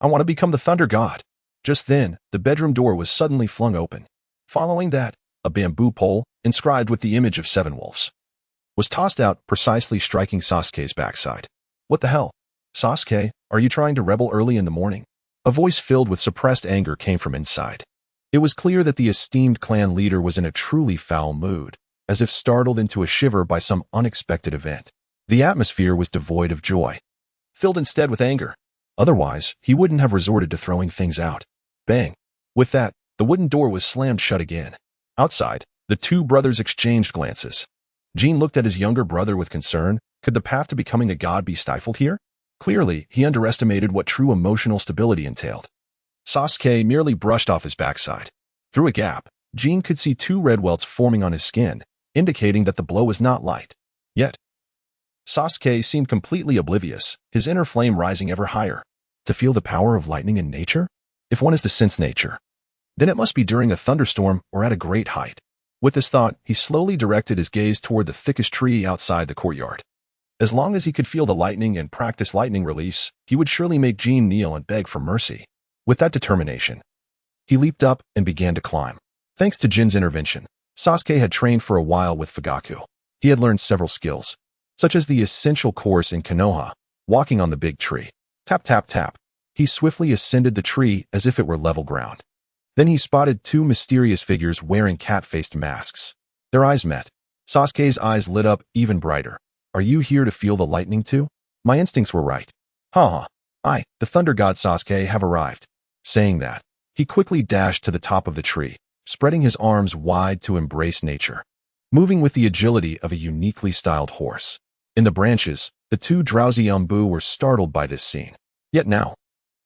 "I want to become the thunder god." Just then, the bedroom door was suddenly flung open. Following that, a bamboo pole, inscribed with the image of 7 wolves, was tossed out, precisely striking Sasuke's backside. "What the hell? Sasuke, are Are you trying to rebel early in the morning? A voice filled with suppressed anger came from inside. It was clear that the esteemed clan leader was in a truly foul mood, as if startled into a shiver by some unexpected event. The atmosphere was devoid of joy, filled instead with anger. Otherwise, he wouldn't have resorted to throwing things out. Bang! With that, the wooden door was slammed shut again. Outside, the two brothers exchanged glances. Jin looked at his younger brother with concern. Could the path to becoming a god be stifled here? Clearly, he underestimated what true emotional stability entailed. Sasuke merely brushed off his backside. Through a gap, Jin could see two red welts forming on his skin, indicating that the blow was not light. Yet, Sasuke seemed completely oblivious, his inner flame rising ever higher. To feel the power of lightning in nature? If one is to sense nature, then it must be during a thunderstorm or at a great height. With this thought, he slowly directed his gaze toward the thickest tree outside the courtyard. As long as he could feel the lightning and practice lightning release, he would surely make Jin kneel and beg for mercy. With that determination, he leaped up and began to climb. Thanks to Jin's intervention, Sasuke had trained for a while with Fugaku. He had learned several skills, such as the essential course in Konoha, walking on the big tree. Tap, tap, tap. He swiftly ascended the tree as if it were level ground. Then he spotted two mysterious figures wearing cat-faced masks. Their eyes met. Sasuke's eyes lit up even brighter. Are you here to feel the lightning too? My instincts were right. Ha! I, the Thunder God Sasuke, have arrived. Saying that, he quickly dashed to the top of the tree, spreading his arms wide to embrace nature, moving with the agility of a uniquely styled horse. In the branches, the two drowsy Umbu were startled by this scene. Yet now,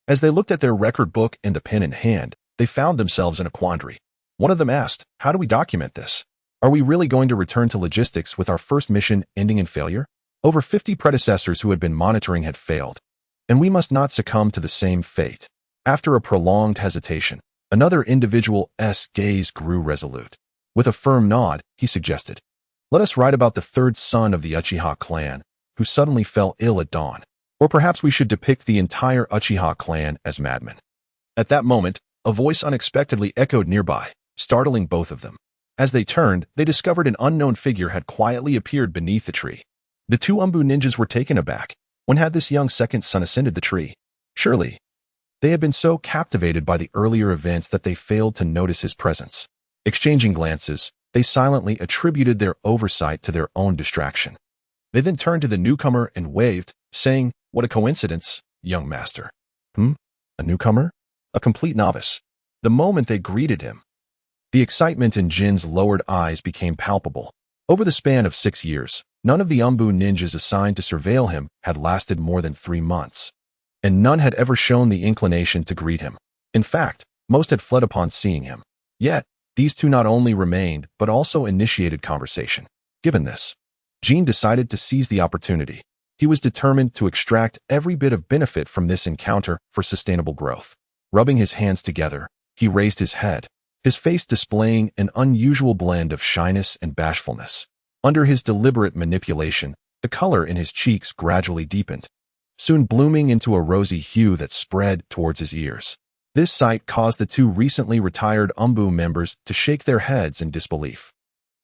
as they looked at their record book and the pen in hand, they found themselves in a quandary. One of them asked, how do we document this? Are we really going to return to logistics with our first mission ending in failure? Over 50 predecessors who had been monitoring had failed, and we must not succumb to the same fate. After a prolonged hesitation, another individual's gaze grew resolute. With a firm nod, he suggested, let us write about the third son of the Uchiha clan, who suddenly fell ill at dawn. Or perhaps we should depict the entire Uchiha clan as madmen. At that moment, a voice unexpectedly echoed nearby, startling both of them. As they turned, they discovered an unknown figure had quietly appeared beneath the tree. The two Umbu ninjas were taken aback. When had this young second son ascended the tree? Surely, they had been so captivated by the earlier events that they failed to notice his presence. Exchanging glances, they silently attributed their oversight to their own distraction. They then turned to the newcomer and waved, saying, what a coincidence, young master. A newcomer? A complete novice. The moment they greeted him, the excitement in Jin's lowered eyes became palpable. Over the span of 6 years, none of the Umbu ninjas assigned to surveil him had lasted more than 3 months, and none had ever shown the inclination to greet him. In fact, most had fled upon seeing him. Yet, these two not only remained, but also initiated conversation. Given this, Jin decided to seize the opportunity. He was determined to extract every bit of benefit from this encounter for sustainable growth. Rubbing his hands together, he raised his head, his face displaying an unusual blend of shyness and bashfulness. Under his deliberate manipulation, the color in his cheeks gradually deepened, soon blooming into a rosy hue that spread towards his ears. This sight caused the two recently retired Umbu members to shake their heads in disbelief.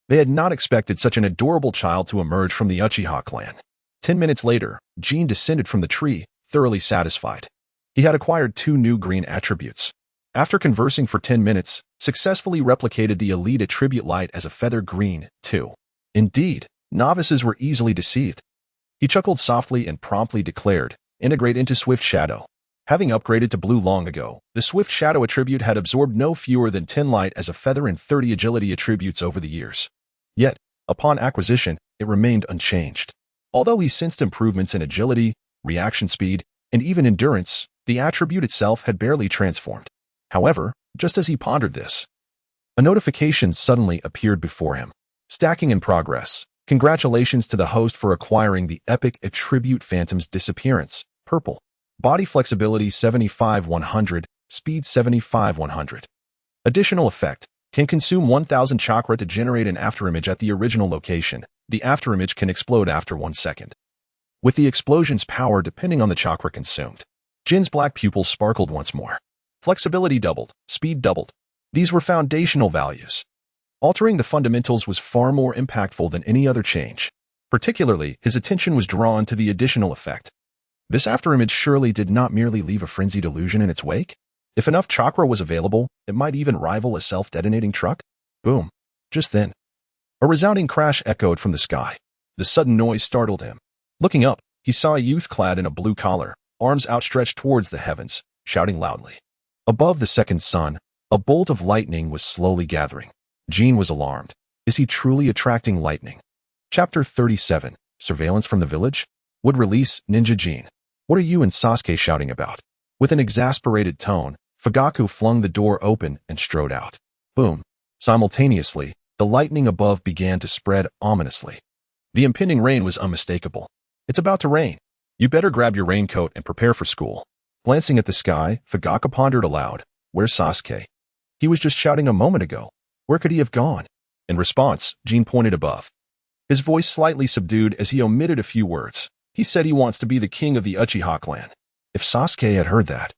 They had not expected such an adorable child to emerge from the Uchiha clan. 10 minutes later, Jin descended from the tree, thoroughly satisfied. He had acquired 2 new green attributes. After conversing for 10 minutes, successfully replicated the elite attribute light as a feather green, too. Indeed, novices were easily deceived. He chuckled softly and promptly declared, integrate into Swift Shadow. Having upgraded to blue long ago, the Swift Shadow attribute had absorbed no fewer than 10 light as a feather and 30 agility attributes over the years. Yet, upon acquisition, it remained unchanged. Although he sensed improvements in agility, reaction speed, and even endurance, the attribute itself had barely transformed. However, just as he pondered this, a notification suddenly appeared before him. Stacking in progress. Congratulations to the host for acquiring the epic attribute Phantom's Disappearance, purple. Body flexibility 75-100, speed 75-100. Additional effect. Can consume 1000 chakra to generate an afterimage at the original location. The afterimage can explode after 1 second, with the explosion's power depending on the chakra consumed. Jin's black pupils sparkled once more. Flexibility doubled, speed doubled. These were foundational values. Altering the fundamentals was far more impactful than any other change. Particularly, his attention was drawn to the additional effect. This afterimage surely did not merely leave a frenzied illusion in its wake. If enough chakra was available, it might even rival a self-detonating truck. Boom. Just then, a resounding crash echoed from the sky. The sudden noise startled him. Looking up, he saw a youth clad in a blue collar, arms outstretched towards the heavens, shouting loudly. Above the second sun, a bolt of lightning was slowly gathering. Jin was alarmed. Is he truly attracting lightning? Chapter 37, Surveillance from the Village? Would release Ninja Jin. What are you and Sasuke shouting about? With an exasperated tone, Fugaku flung the door open and strode out. Boom. Simultaneously, the lightning above began to spread ominously. The impending rain was unmistakable. It's about to rain. You better grab your raincoat and prepare for school. Glancing at the sky, Fugaku pondered aloud. Where's Sasuke? He was just shouting a moment ago. Where could he have gone? In response, Jin pointed above. His voice slightly subdued as he omitted a few words. He said he wants to be the king of the Uchiha clan. If Sasuke had heard that,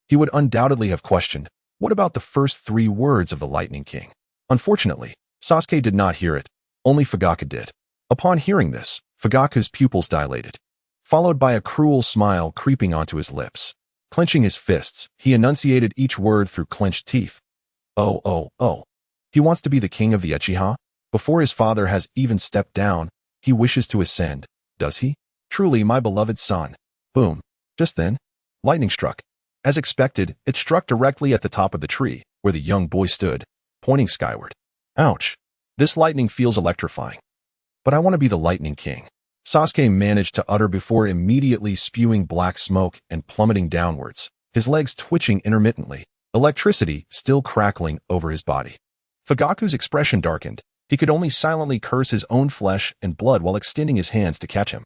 he would undoubtedly have questioned, what about the first 3 words of the Lightning King? Unfortunately, Sasuke did not hear it. Only Fugaku did. Upon hearing this, Fugaku's pupils dilated, followed by a cruel smile creeping onto his lips. Clenching his fists, he enunciated each word through clenched teeth. Oh. He wants to be the king of the Uchiha? Before his father has even stepped down, he wishes to ascend, does he? Truly my beloved son. Boom. Just then, lightning struck. As expected, it struck directly at the top of the tree, where the young boy stood, pointing skyward. Ouch. This lightning feels electrifying. But I want to be the Lightning King, Sasuke managed to utter before immediately spewing black smoke and plummeting downwards, his legs twitching intermittently, electricity still crackling over his body. Fugaku's expression darkened. He could only silently curse his own flesh and blood while extending his hands to catch him.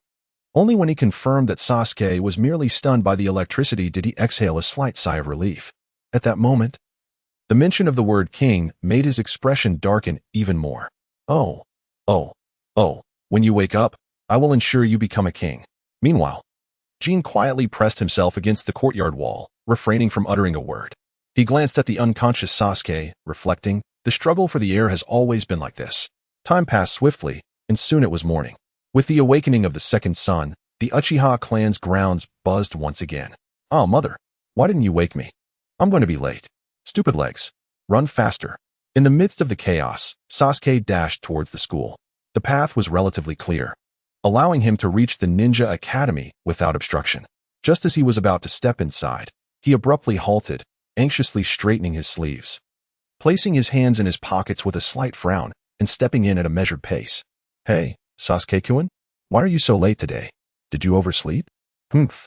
Only when he confirmed that Sasuke was merely stunned by the electricity did he exhale a slight sigh of relief. At that moment, the mention of the word king made his expression darken even more. Oh, when you wake up, I will ensure you become a king. Meanwhile, Jin quietly pressed himself against the courtyard wall, refraining from uttering a word. He glanced at the unconscious Sasuke, reflecting, the struggle for the air has always been like this. Time passed swiftly, and soon it was morning. With the awakening of the second sun, the Uchiha clan's grounds buzzed once again. Oh, mother, why didn't you wake me? I'm going to be late. Stupid legs. Run faster. In the midst of the chaos, Sasuke dashed towards the school. The path was relatively clear, allowing him to reach the ninja academy without obstruction. Just as he was about to step inside, he abruptly halted, anxiously straightening his sleeves. Placing his hands in his pockets with a slight frown and stepping in at a measured pace. Hey, Sasuke-kun, why are you so late today? Did you oversleep? Humph.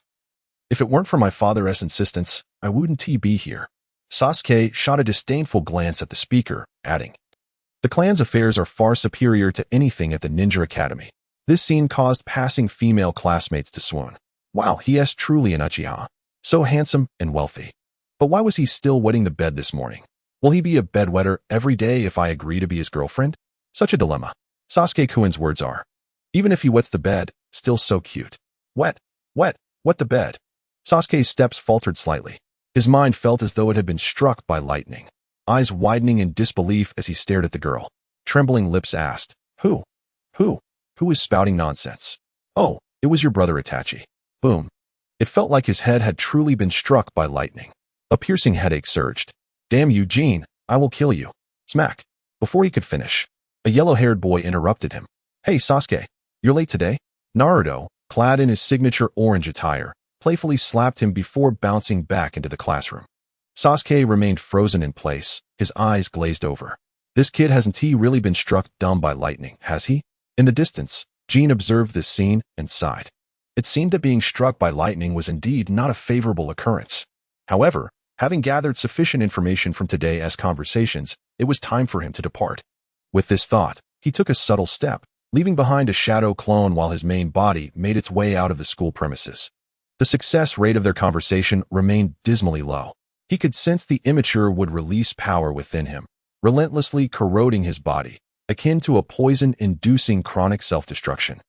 If it weren't for my father's insistence, I wouldn't be here. Sasuke shot a disdainful glance at the speaker, adding, the clan's affairs are far superior to anything at the Ninja Academy. This scene caused passing female classmates to swoon. Wow, he is truly an Uchiha. So handsome and wealthy. But why was he still wetting the bed this morning? Will he be a bedwetter every day if I agree to be his girlfriend? Such a dilemma. Sasuke-kun's words are, even if he wets the bed, still so cute. Wet the bed. Sasuke's steps faltered slightly. His mind felt as though it had been struck by lightning. Eyes widening in disbelief as he stared at the girl. Trembling lips asked, Who is spouting nonsense? Oh, it was your brother Itachi. Boom. It felt like his head had truly been struck by lightning. A piercing headache surged. Damn you, Jin, I will kill you. Smack. Before he could finish, a yellow-haired boy interrupted him. Hey, Sasuke, you're late today? Naruto, clad in his signature orange attire, playfully slapped him before bouncing back into the classroom. Sasuke remained frozen in place, his eyes glazed over. This kid hasn't he really been struck dumb by lightning, has he? In the distance, Jin observed this scene and sighed. It seemed that being struck by lightning was indeed not a favorable occurrence. However, having gathered sufficient information from today's conversations, it was time for him to depart. With this thought, he took a subtle step, leaving behind a shadow clone while his main body made its way out of the school premises. The success rate of their conversation remained dismally low. He could sense the immature would release power within him, relentlessly corroding his body, akin to a poison-inducing chronic self-destruction,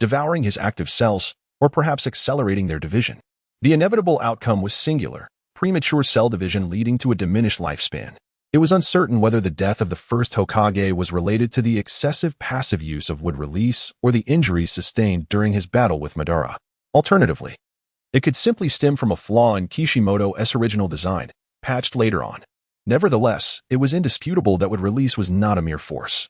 devouring his active cells, or perhaps accelerating their division. The inevitable outcome was singular, premature cell division leading to a diminished lifespan. It was uncertain whether the death of the first Hokage was related to the excessive passive use of wood release or the injuries sustained during his battle with Madara. Alternatively, It could simply stem from a flaw in Kishimoto's original design, patched later on. Nevertheless, it was indisputable that would release was not a mere force,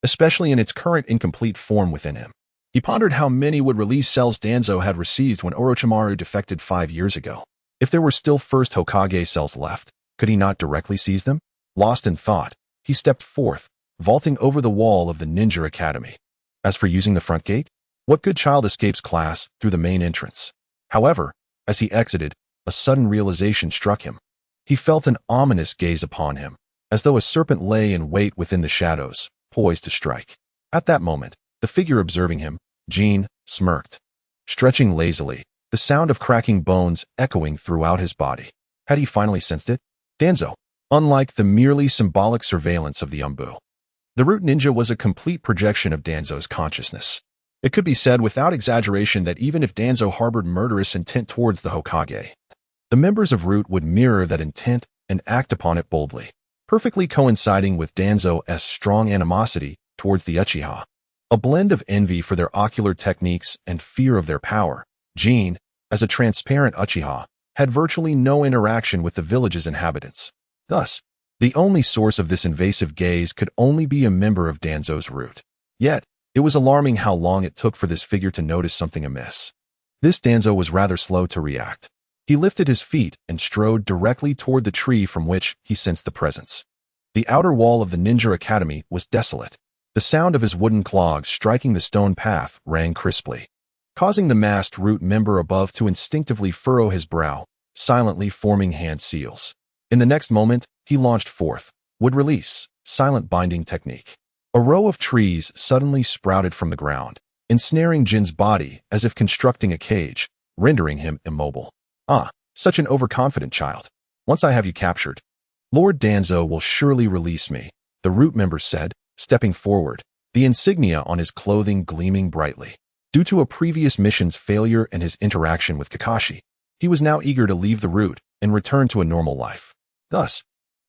especially in its current incomplete form within him. He pondered how many would release cells Danzo had received when Orochimaru defected 5 years ago. If there were still first Hokage cells left, could he not directly seize them? Lost in thought, he stepped forth, vaulting over the wall of the Ninja Academy. As for using the front gate, what good child escapes class through the main entrance? However, as he exited, a sudden realization struck him. He felt an ominous gaze upon him, as though a serpent lay in wait within the shadows, poised to strike. At that moment, the figure observing him, Jin, smirked, stretching lazily, the sound of cracking bones echoing throughout his body. Had he finally sensed it? Danzo, unlike the merely symbolic surveillance of the Umbu, the root ninja was a complete projection of Danzo's consciousness. It could be said without exaggeration that even if Danzo harbored murderous intent towards the Hokage, the members of Root would mirror that intent and act upon it boldly, perfectly coinciding with Danzo's strong animosity towards the Uchiha. A blend of envy for their ocular techniques and fear of their power, Jin, as a transparent Uchiha, had virtually no interaction with the village's inhabitants. Thus, the only source of this invasive gaze could only be a member of Danzo's Root. Yet, it was alarming how long it took for this figure to notice something amiss. This Danzo was rather slow to react. He lifted his feet and strode directly toward the tree from which he sensed the presence. The outer wall of the Ninja Academy was desolate. The sound of his wooden clogs striking the stone path rang crisply, causing the masked Root member above to instinctively furrow his brow, silently forming hand seals. In the next moment, he launched forth, would release, silent binding technique. A row of trees suddenly sprouted from the ground, ensnaring Jin's body as if constructing a cage, rendering him immobile. Ah, such an overconfident child. Once I have you captured, Lord Danzo will surely release me, the Root member said, stepping forward, the insignia on his clothing gleaming brightly. Due to a previous mission's failure and his interaction with Kakashi, he was now eager to leave the Root and return to a normal life. Thus,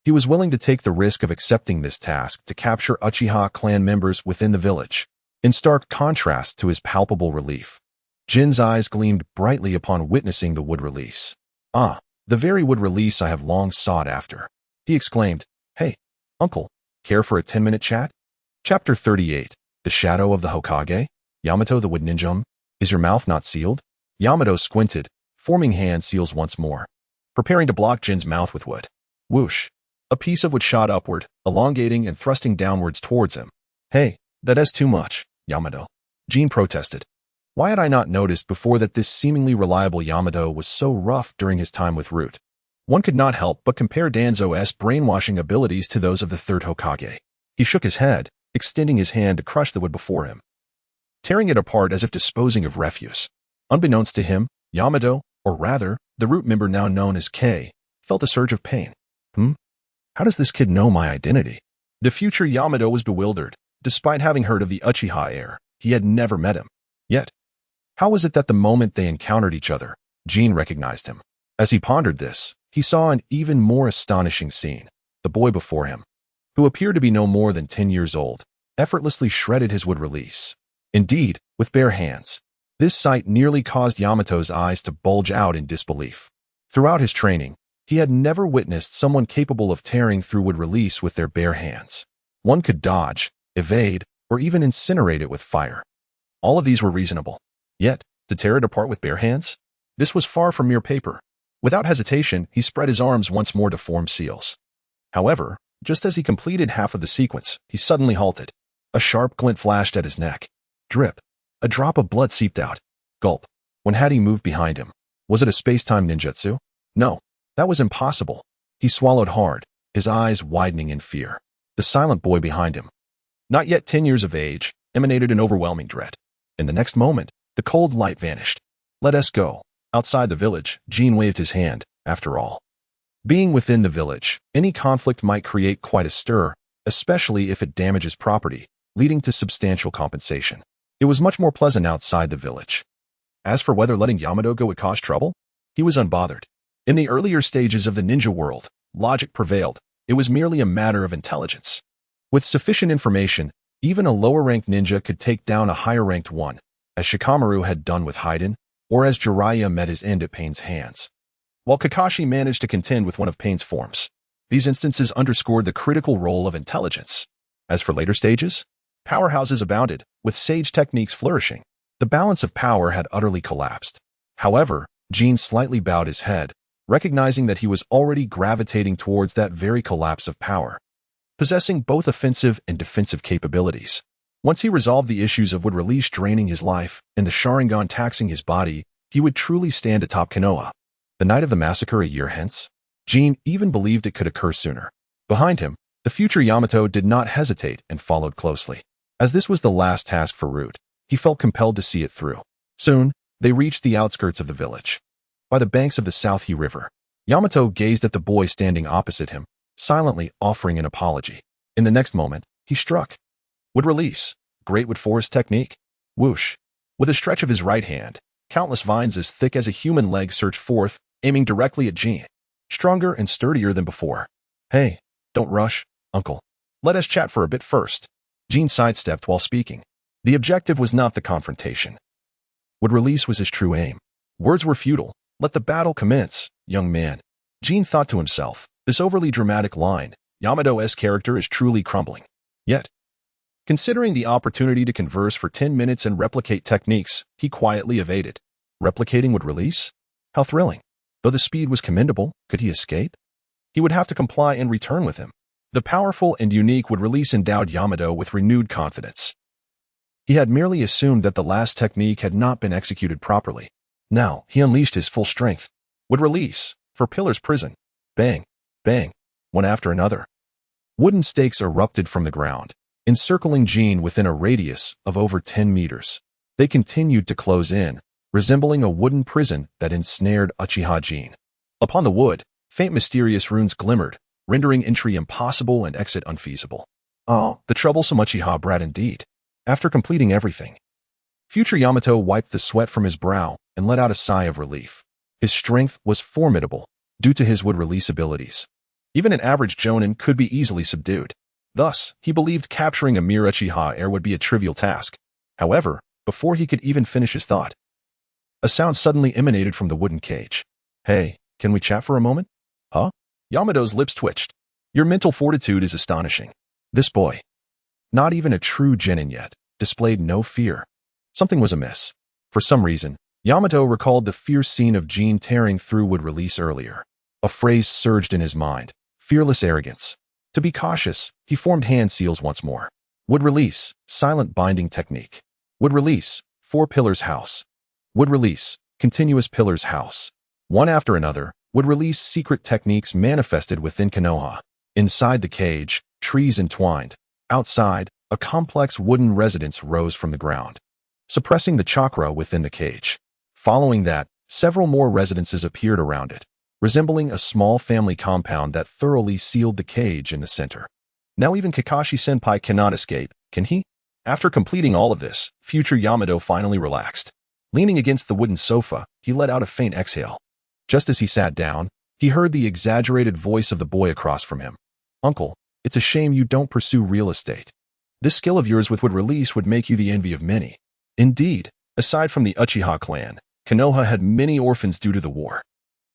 he was willing to take the risk of accepting this task to capture Uchiha clan members within the village. In stark contrast to his palpable relief, Jin's eyes gleamed brightly upon witnessing the wood release. Ah, the very wood release I have long sought after. He exclaimed, "Hey, uncle, care for a 10-minute chat?" Chapter 38, The Shadow of the Hokage? Yamato the Wood Ninja. Is your mouth not sealed? Yamato squinted, forming hand seals once more, preparing to block Jin's mouth with wood. Whoosh. A piece of wood shot upward, elongating and thrusting downwards towards him. Hey, that is too much, Yamato. Jin protested. Why had I not noticed before that this seemingly reliable Yamato was so rough during his time with Root? One could not help but compare Danzo's brainwashing abilities to those of the Third Hokage. He shook his head, extending his hand to crush the wood before him, tearing it apart as if disposing of refuse. Unbeknownst to him, Yamato, or rather, the Root member now known as K, felt a surge of pain. How does this kid know my identity? The future Yamato was bewildered. Despite having heard of the Uchiha heir, he had never met him. Yet, how was it that the moment they encountered each other, Jin recognized him? As he pondered this, he saw an even more astonishing scene. The boy before him, who appeared to be no more than 10 years old, effortlessly shredded his wood release. Indeed, with bare hands. This sight nearly caused Yamato's eyes to bulge out in disbelief. Throughout his training, he had never witnessed someone capable of tearing through wood release with their bare hands. One could dodge, evade, or even incinerate it with fire. All of these were reasonable. Yet, to tear it apart with bare hands? This was far from mere paper. Without hesitation, he spread his arms once more to form seals. However, just as he completed half of the sequence, he suddenly halted. A sharp glint flashed at his neck. Drip. A drop of blood seeped out. Gulp. When had he moved behind him? Was it a space-time ninjutsu? No, that was impossible. He swallowed hard, his eyes widening in fear. The silent boy behind him, not yet 10 years of age, emanated an overwhelming dread. In the next moment, the cold light vanished. Let us go. Outside the village, Jin waved his hand. After all, being within the village, any conflict might create quite a stir, especially if it damages property, leading to substantial compensation. It was much more pleasant outside the village. As for whether letting Yamato go would cause trouble, he was unbothered. In the earlier stages of the ninja world, logic prevailed. It was merely a matter of intelligence. With sufficient information, even a lower-ranked ninja could take down a higher-ranked one, as Shikamaru had done with Haiden, or as Jiraiya met his end at Pain's hands. While Kakashi managed to contend with one of Pain's forms, these instances underscored the critical role of intelligence. As for later stages, powerhouses abounded, with sage techniques flourishing. The balance of power had utterly collapsed. However, Jin slightly bowed his head, recognizing that he was already gravitating towards that very collapse of power, possessing both offensive and defensive capabilities. Once he resolved the issues of wood release draining his life and the Sharingan taxing his body, he would truly stand atop Konoha. The night of the massacre a year hence, Jin even believed it could occur sooner. Behind him, the future Yamato did not hesitate and followed closely. As this was the last task for Root, he felt compelled to see it through. Soon, they reached the outskirts of the village. By the banks of the South-He River, Yamato gazed at the boy standing opposite him, silently offering an apology. In the next moment, he struck. Would release. Great wood forest technique. Whoosh. With a stretch of his right hand, countless vines as thick as a human leg surged forth, aiming directly at Jin. Stronger and sturdier than before. Hey, don't rush, uncle. Let us chat for a bit first. Jin sidestepped while speaking. The objective was not the confrontation. Would release was his true aim. Words were futile. Let the battle commence, young man. Jin thought to himself, this overly dramatic line, Yamato's character is truly crumbling. Yet, considering the opportunity to converse for 10 minutes and replicate techniques, he quietly evaded. Replicating would release? How thrilling. Though the speed was commendable, could he escape? He would have to comply and return with him. The powerful and unique would release endowed Yamato with renewed confidence. He had merely assumed that the last technique had not been executed properly. Now, he unleashed his full strength. Would release, for Pillar's prison. Bang, bang, one after another. Wooden stakes erupted from the ground, encircling Jin within a radius of over 10 meters. They continued to close in, resembling a wooden prison that ensnared Uchiha Jin. Upon the wood, faint mysterious runes glimmered, rendering entry impossible and exit unfeasible. Oh, the troublesome Uchiha brat indeed. After completing everything, future Yamato wiped the sweat from his brow and let out a sigh of relief. His strength was formidable due to his wood release abilities. Even an average Jonin could be easily subdued. Thus, he believed capturing a mere Uchiha heir would be a trivial task. However, before he could even finish his thought, a sound suddenly emanated from the wooden cage. Hey, can we chat for a moment? Huh? Yamato's lips twitched. Your mental fortitude is astonishing. This boy, not even a true genin yet, displayed no fear. Something was amiss. For some reason, Yamato recalled the fierce scene of Jin tearing through wood release earlier. A phrase surged in his mind. Fearless arrogance. To be cautious, he formed hand seals once more. Wood release, silent binding technique. Wood release, 4 pillars house. Wood release, continuous pillars house. One after another, would release secret techniques manifested within Konoha. Inside the cage, trees entwined. Outside, a complex wooden residence rose from the ground, suppressing the chakra within the cage. Following that, several more residences appeared around it, resembling a small family compound that thoroughly sealed the cage in the center. Now even Kakashi-senpai cannot escape, can he? After completing all of this, future Yamato finally relaxed. Leaning against the wooden sofa, he let out a faint exhale. Just as he sat down, he heard the exaggerated voice of the boy across from him. Uncle, it's a shame you don't pursue real estate. This skill of yours with wood release would make you the envy of many. Indeed, aside from the Uchiha clan, Konoha had many orphans due to the war.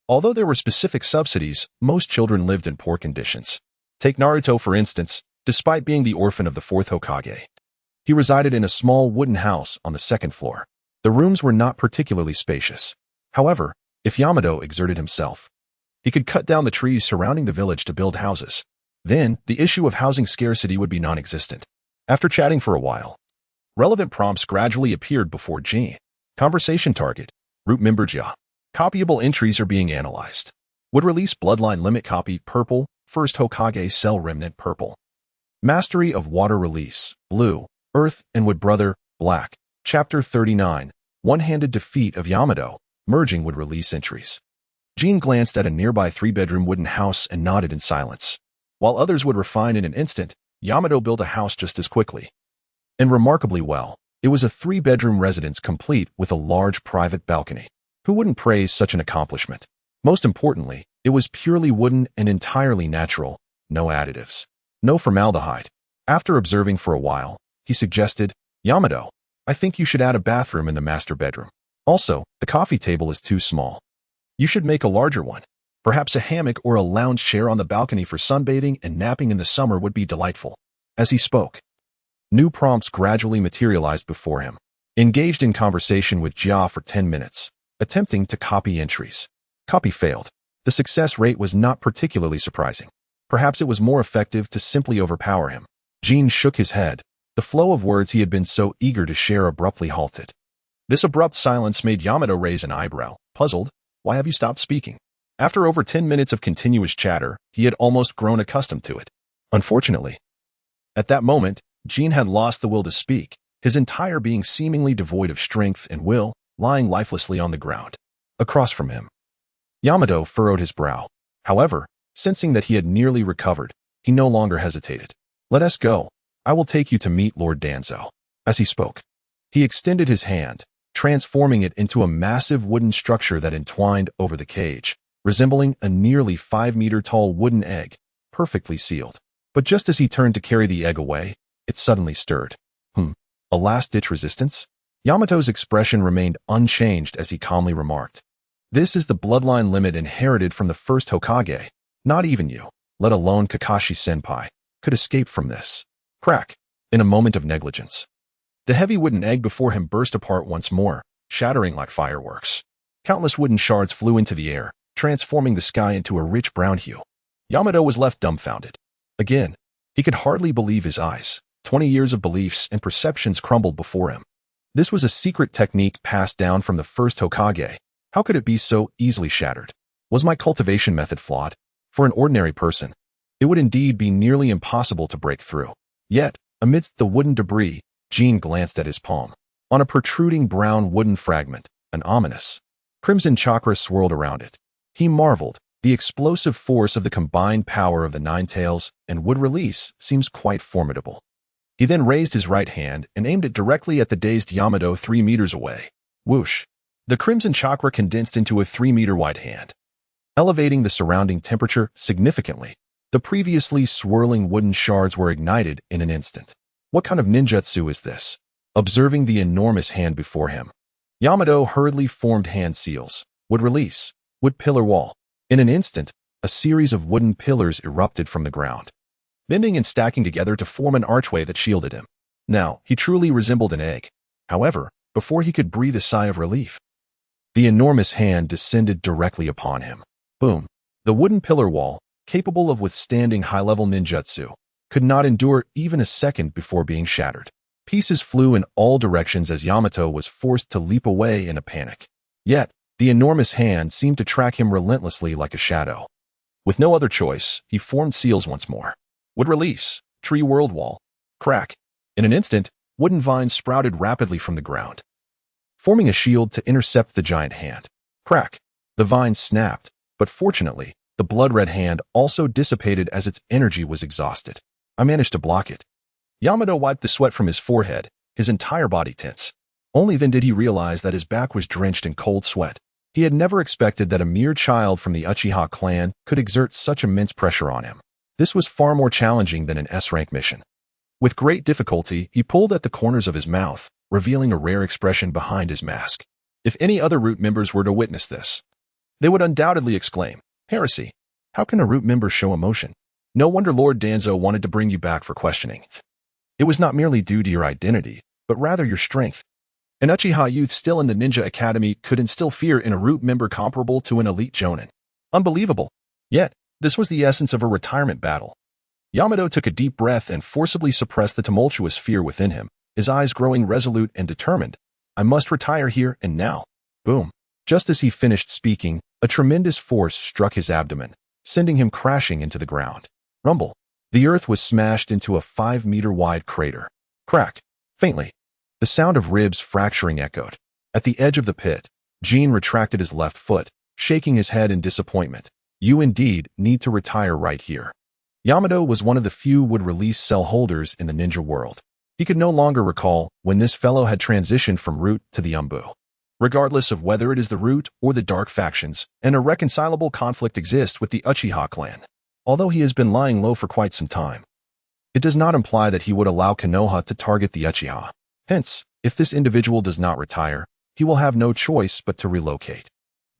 Although there were specific subsidies, most children lived in poor conditions. Take Naruto for instance, despite being the orphan of the Fourth Hokage. He resided in a small wooden house on the 2nd floor. The rooms were not particularly spacious. However, if Yamato exerted himself, he could cut down the trees surrounding the village to build houses. Then, the issue of housing scarcity would be non-existent. After chatting for a while, relevant prompts gradually appeared before Jin. Conversation target, root member Jia. Copyable entries are being analyzed. Would release bloodline limit copy purple, First Hokage cell remnant purple. Mastery of water release, blue, earth and wood brother, black. Chapter 39, One-handed defeat of Yamato, merging would release entries. Jin glanced at a nearby 3-bedroom wooden house and nodded in silence. While others would refine in an instant, Yamato built a house just as quickly. And remarkably well, it was a 3-bedroom residence complete with a large private balcony. Who wouldn't praise such an accomplishment? Most importantly, it was purely wooden and entirely natural, no additives, no formaldehyde. After observing for a while, he suggested, Yamato, I think you should add a bathroom in the master bedroom. Also, the coffee table is too small. You should make a larger one. Perhaps a hammock or a lounge chair on the balcony for sunbathing and napping in the summer would be delightful. As he spoke, new prompts gradually materialized before him. Engaged in conversation with Jia for 10 minutes, attempting to copy entries. Copy failed. The success rate was not particularly surprising. Perhaps it was more effective to simply overpower him. Jin shook his head. The flow of words he had been so eager to share abruptly halted. This abrupt silence made Yamato raise an eyebrow. Puzzled, why have you stopped speaking? After over 10 minutes of continuous chatter, he had almost grown accustomed to it. Unfortunately, at that moment, Jin had lost the will to speak, his entire being seemingly devoid of strength and will, lying lifelessly on the ground. Across from him, Yamato furrowed his brow. However, sensing that he had nearly recovered, he no longer hesitated. Let us go. I will take you to meet Lord Danzo. As he spoke, he extended his hand, transforming it into a massive wooden structure that entwined over the cage, resembling a nearly 5-meter-tall wooden egg, perfectly sealed. But just as he turned to carry the egg away, it suddenly stirred. A last-ditch resistance? Yamato's expression remained unchanged as he calmly remarked. This is the bloodline limit inherited from the first Hokage. Not even you, let alone Kakashi-senpai, could escape from this. Crack, in a moment of negligence. The heavy wooden egg before him burst apart once more, shattering like fireworks. Countless wooden shards flew into the air, transforming the sky into a rich brown hue. Yamato was left dumbfounded. Again, he could hardly believe his eyes. 20 years of beliefs and perceptions crumbled before him. This was a secret technique passed down from the first Hokage. How could it be so easily shattered? Was my cultivation method flawed? For an ordinary person, it would indeed be nearly impossible to break through. Yet, amidst the wooden debris, Jin glanced at his palm. On a protruding brown wooden fragment, an ominous crimson chakra swirled around it. He marveled. The explosive force of the combined power of the Nine Tails and wood release seems quite formidable. He then raised his right hand and aimed it directly at the dazed Yamato 3 meters away. Whoosh! The crimson chakra condensed into a 3-meter-wide hand, elevating the surrounding temperature significantly. The previously swirling wooden shards were ignited in an instant. What kind of ninjutsu is this? Observing the enormous hand before him, Yamato hurriedly formed hand seals. Wood release. Wood pillar wall. In an instant, a series of wooden pillars erupted from the ground, bending and stacking together to form an archway that shielded him. Now, he truly resembled an egg. However, before he could breathe a sigh of relief, the enormous hand descended directly upon him. Boom! The wooden pillar wall, capable of withstanding high-level ninjutsu, could not endure even a second before being shattered. Pieces flew in all directions as Yamato was forced to leap away in a panic. Yet, the enormous hand seemed to track him relentlessly like a shadow. With no other choice, he formed seals once more. Wood release. Tree world wall. Crack. In an instant, wooden vines sprouted rapidly from the ground, forming a shield to intercept the giant hand. Crack. The vines snapped, but fortunately, the blood-red hand also dissipated as its energy was exhausted. I managed to block it. Yamato wiped the sweat from his forehead, his entire body tense. Only then did he realize that his back was drenched in cold sweat. He had never expected that a mere child from the Uchiha clan could exert such immense pressure on him. This was far more challenging than an S-rank mission. With great difficulty, he pulled at the corners of his mouth, revealing a rare expression behind his mask. If any other Root members were to witness this, they would undoubtedly exclaim, "Heresy! How can a Root member show emotion? No wonder Lord Danzo wanted to bring you back for questioning. It was not merely due to your identity, but rather your strength." An Uchiha youth still in the Ninja Academy could instill fear in a Root member comparable to an elite Jonin. Unbelievable. Yet, this was the essence of a retirement battle. Yamato took a deep breath and forcibly suppressed the tumultuous fear within him, his eyes growing resolute and determined. I must retire here and now. Boom. Just as he finished speaking, a tremendous force struck his abdomen, sending him crashing into the ground. Rumble. The earth was smashed into a 5-meter-wide crater. Crack. Faintly, the sound of ribs fracturing echoed. At the edge of the pit, Jin retracted his left foot, shaking his head in disappointment. You indeed need to retire right here. Yamato was one of the few wood-release cell holders in the ninja world. He could no longer recall when this fellow had transitioned from Root to the Umbu. Regardless of whether it is the Root or the Dark factions, an irreconcilable conflict exists with the Uchiha clan. Although he has been lying low for quite some time, it does not imply that he would allow Konoha to target the Uchiha. Hence, if this individual does not retire, he will have no choice but to relocate.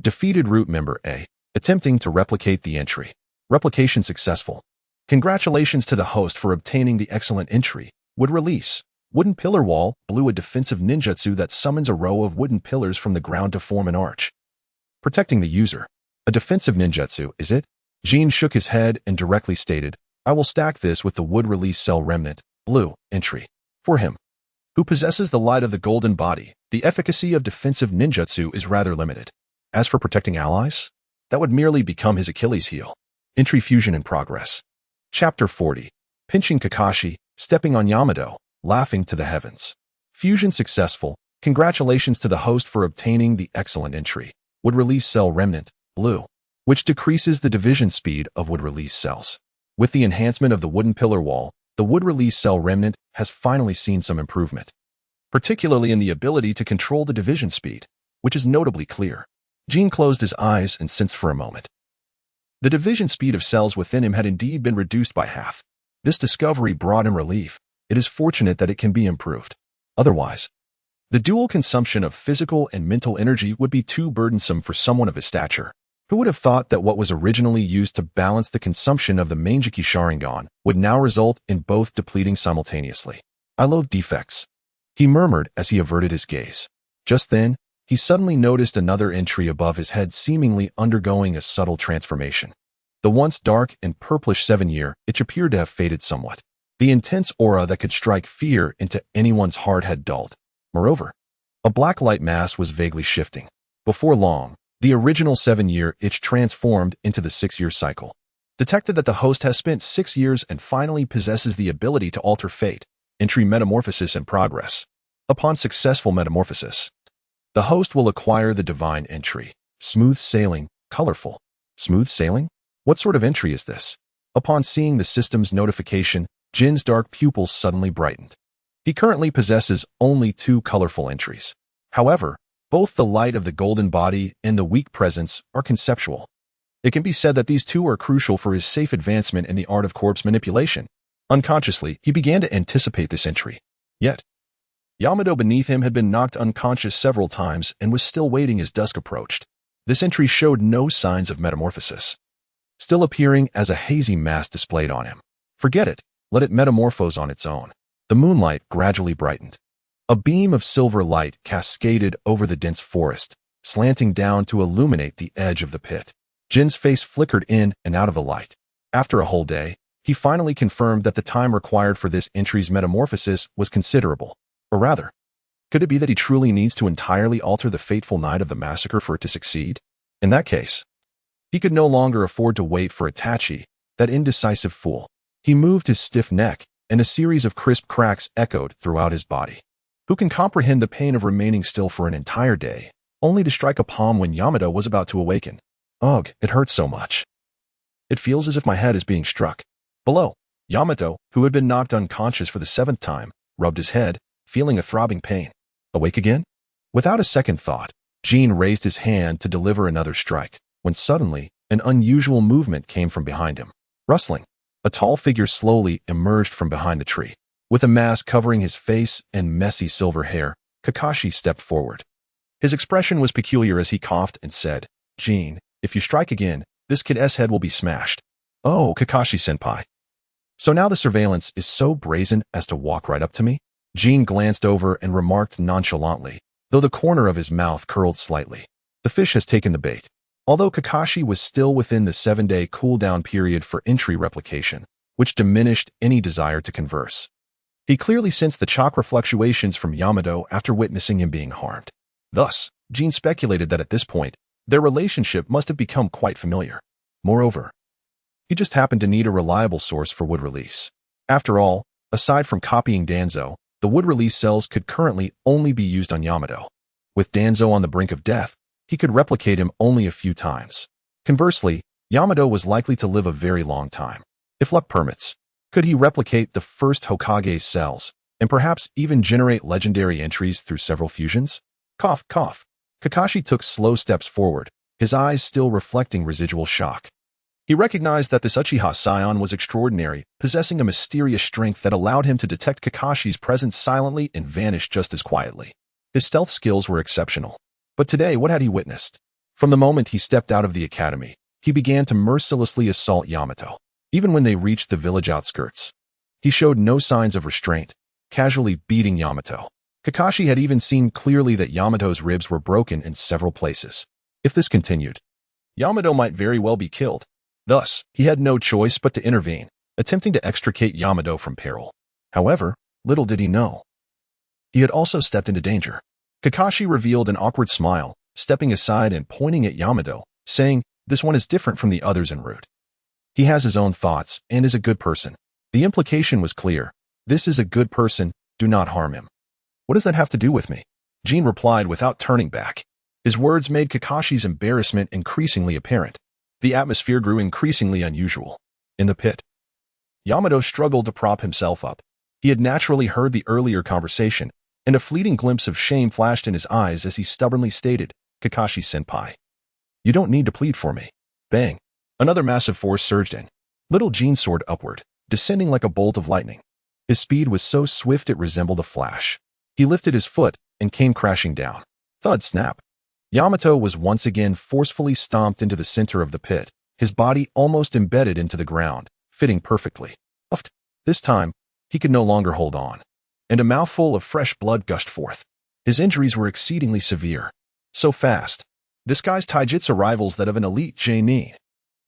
Defeated root member A, attempting to replicate the entry. Replication successful. Congratulations to the host for obtaining the excellent entry. Would release. Wooden pillar wall blew a defensive ninjutsu that summons a row of wooden pillars from the ground to form an arch. Protecting the user. A defensive ninjutsu, is it? Jin shook his head and directly stated, I will stack this with the wood release cell remnant, blue, entry. For him, who possesses the light of the golden body, the efficacy of defensive ninjutsu is rather limited. As for protecting allies, that would merely become his Achilles heel. Entry fusion in progress. Chapter 40. Pinching Kakashi, stepping on Yamato, laughing to the heavens. Fusion successful. Congratulations to the host for obtaining the excellent entry. Would release cell remnant, blue, which decreases the division speed of wood release cells. With the enhancement of the wooden pillar wall, the wood release cell remnant has finally seen some improvement, particularly in the ability to control the division speed, which is notably clear. Jin closed his eyes and sensed for a moment. The division speed of cells within him had indeed been reduced by half. This discovery brought him relief. It is fortunate that it can be improved. Otherwise, the dual consumption of physical and mental energy would be too burdensome for someone of his stature. Who would have thought that what was originally used to balance the consumption of the Manjiki Sharingan would now result in both depleting simultaneously? I loathe defects, he murmured as he averted his gaze. Just then, he suddenly noticed another entry above his head seemingly undergoing a subtle transformation. The once dark and purplish 7-year itch appeared to have faded somewhat. The intense aura that could strike fear into anyone's heart had dulled. Moreover, a black light mass was vaguely shifting. Before long, the original 7-year itch transformed into the 6-year cycle. Detected that the host has spent 6 years and finally possesses the ability to alter fate. Entry metamorphosis in progress. Upon successful metamorphosis, the host will acquire the divine entry. Smooth sailing, colorful. Smooth sailing? What sort of entry is this? Upon seeing the system's notification, Jin's dark pupils suddenly brightened. He currently possesses only 2 colorful entries. However, both the light of the golden body and the weak presence are conceptual. It can be said that these 2 are crucial for his safe advancement in the art of corpse manipulation. Unconsciously, he began to anticipate this entry. Yet, Yamato beneath him had been knocked unconscious several times and was still waiting as dusk approached. This entry showed no signs of metamorphosis, still appearing as a hazy mass displayed on him. Forget it, let it metamorphose on its own. The moonlight gradually brightened. A beam of silver light cascaded over the dense forest, slanting down to illuminate the edge of the pit. Jin's face flickered in and out of the light. After a whole day, he finally confirmed that the time required for this entry's metamorphosis was considerable. Or rather, could it be that he truly needs to entirely alter the fateful night of the massacre for it to succeed? In that case, he could no longer afford to wait for Itachi, that indecisive fool. He moved his stiff neck, and a series of crisp cracks echoed throughout his body. Who can comprehend the pain of remaining still for an entire day, only to strike a palm when Yamato was about to awaken? Ugh, it hurts so much. It feels as if my head is being struck. Below, Yamato, who had been knocked unconscious for the 7th time, rubbed his head, feeling a throbbing pain. Awake again? Without a second thought, Jin raised his hand to deliver another strike, when suddenly, an unusual movement came from behind him. Rustling, a tall figure slowly emerged from behind the tree. With a mask covering his face and messy silver hair, Kakashi stepped forward. His expression was peculiar as he coughed and said, Jin, if you strike again, this kid's head will be smashed. Oh, Kakashi-senpai. So now the surveillance is so brazen as to walk right up to me? Jin glanced over and remarked nonchalantly, though the corner of his mouth curled slightly. The fish has taken the bait. Although Kakashi was still within the 7-day cooldown period for entry replication, which diminished any desire to converse, he clearly sensed the chakra fluctuations from Yamato after witnessing him being harmed. Thus, Jin speculated that at this point, their relationship must have become quite familiar. Moreover, he just happened to need a reliable source for wood release. After all, aside from copying Danzo, the wood release cells could currently only be used on Yamato. With Danzo on the brink of death, he could replicate him only a few times. Conversely, Yamato was likely to live a very long time. If luck permits, could he replicate the first Hokage's cells, and perhaps even generate legendary entries through several fusions? Cough, cough. Kakashi took slow steps forward, his eyes still reflecting residual shock. He recognized that this Uchiha scion was extraordinary, possessing a mysterious strength that allowed him to detect Kakashi's presence silently and vanish just as quietly. His stealth skills were exceptional. But today, what had he witnessed? From the moment he stepped out of the academy, he began to mercilessly assault Yamato. Even when they reached the village outskirts, he showed no signs of restraint, casually beating Yamato. Kakashi had even seen clearly that Yamato's ribs were broken in several places. If this continued, Yamato might very well be killed. Thus, he had no choice but to intervene, attempting to extricate Yamato from peril. However, little did he know, he had also stepped into danger. Kakashi revealed an awkward smile, stepping aside and pointing at Yamato, saying, "This one is different from the others en route. He has his own thoughts and is a good person." The implication was clear. This is a good person, do not harm him. What does that have to do with me? Jin replied without turning back. His words made Kakashi's embarrassment increasingly apparent. The atmosphere grew increasingly unusual. In the pit, Yamato struggled to prop himself up. He had naturally heard the earlier conversation, and a fleeting glimpse of shame flashed in his eyes as he stubbornly stated, "Kakashi-senpai, you don't need to plead for me." Bang! Another massive force surged in. Little Jin soared upward, descending like a bolt of lightning. His speed was so swift it resembled a flash. He lifted his foot and came crashing down. Thud snap. Yamato was once again forcefully stomped into the center of the pit, his body almost embedded into the ground, fitting perfectly. Uffed. This time, he could no longer hold on, and a mouthful of fresh blood gushed forth. His injuries were exceedingly severe. So fast. This guy's taijutsu rivals that of an elite genin.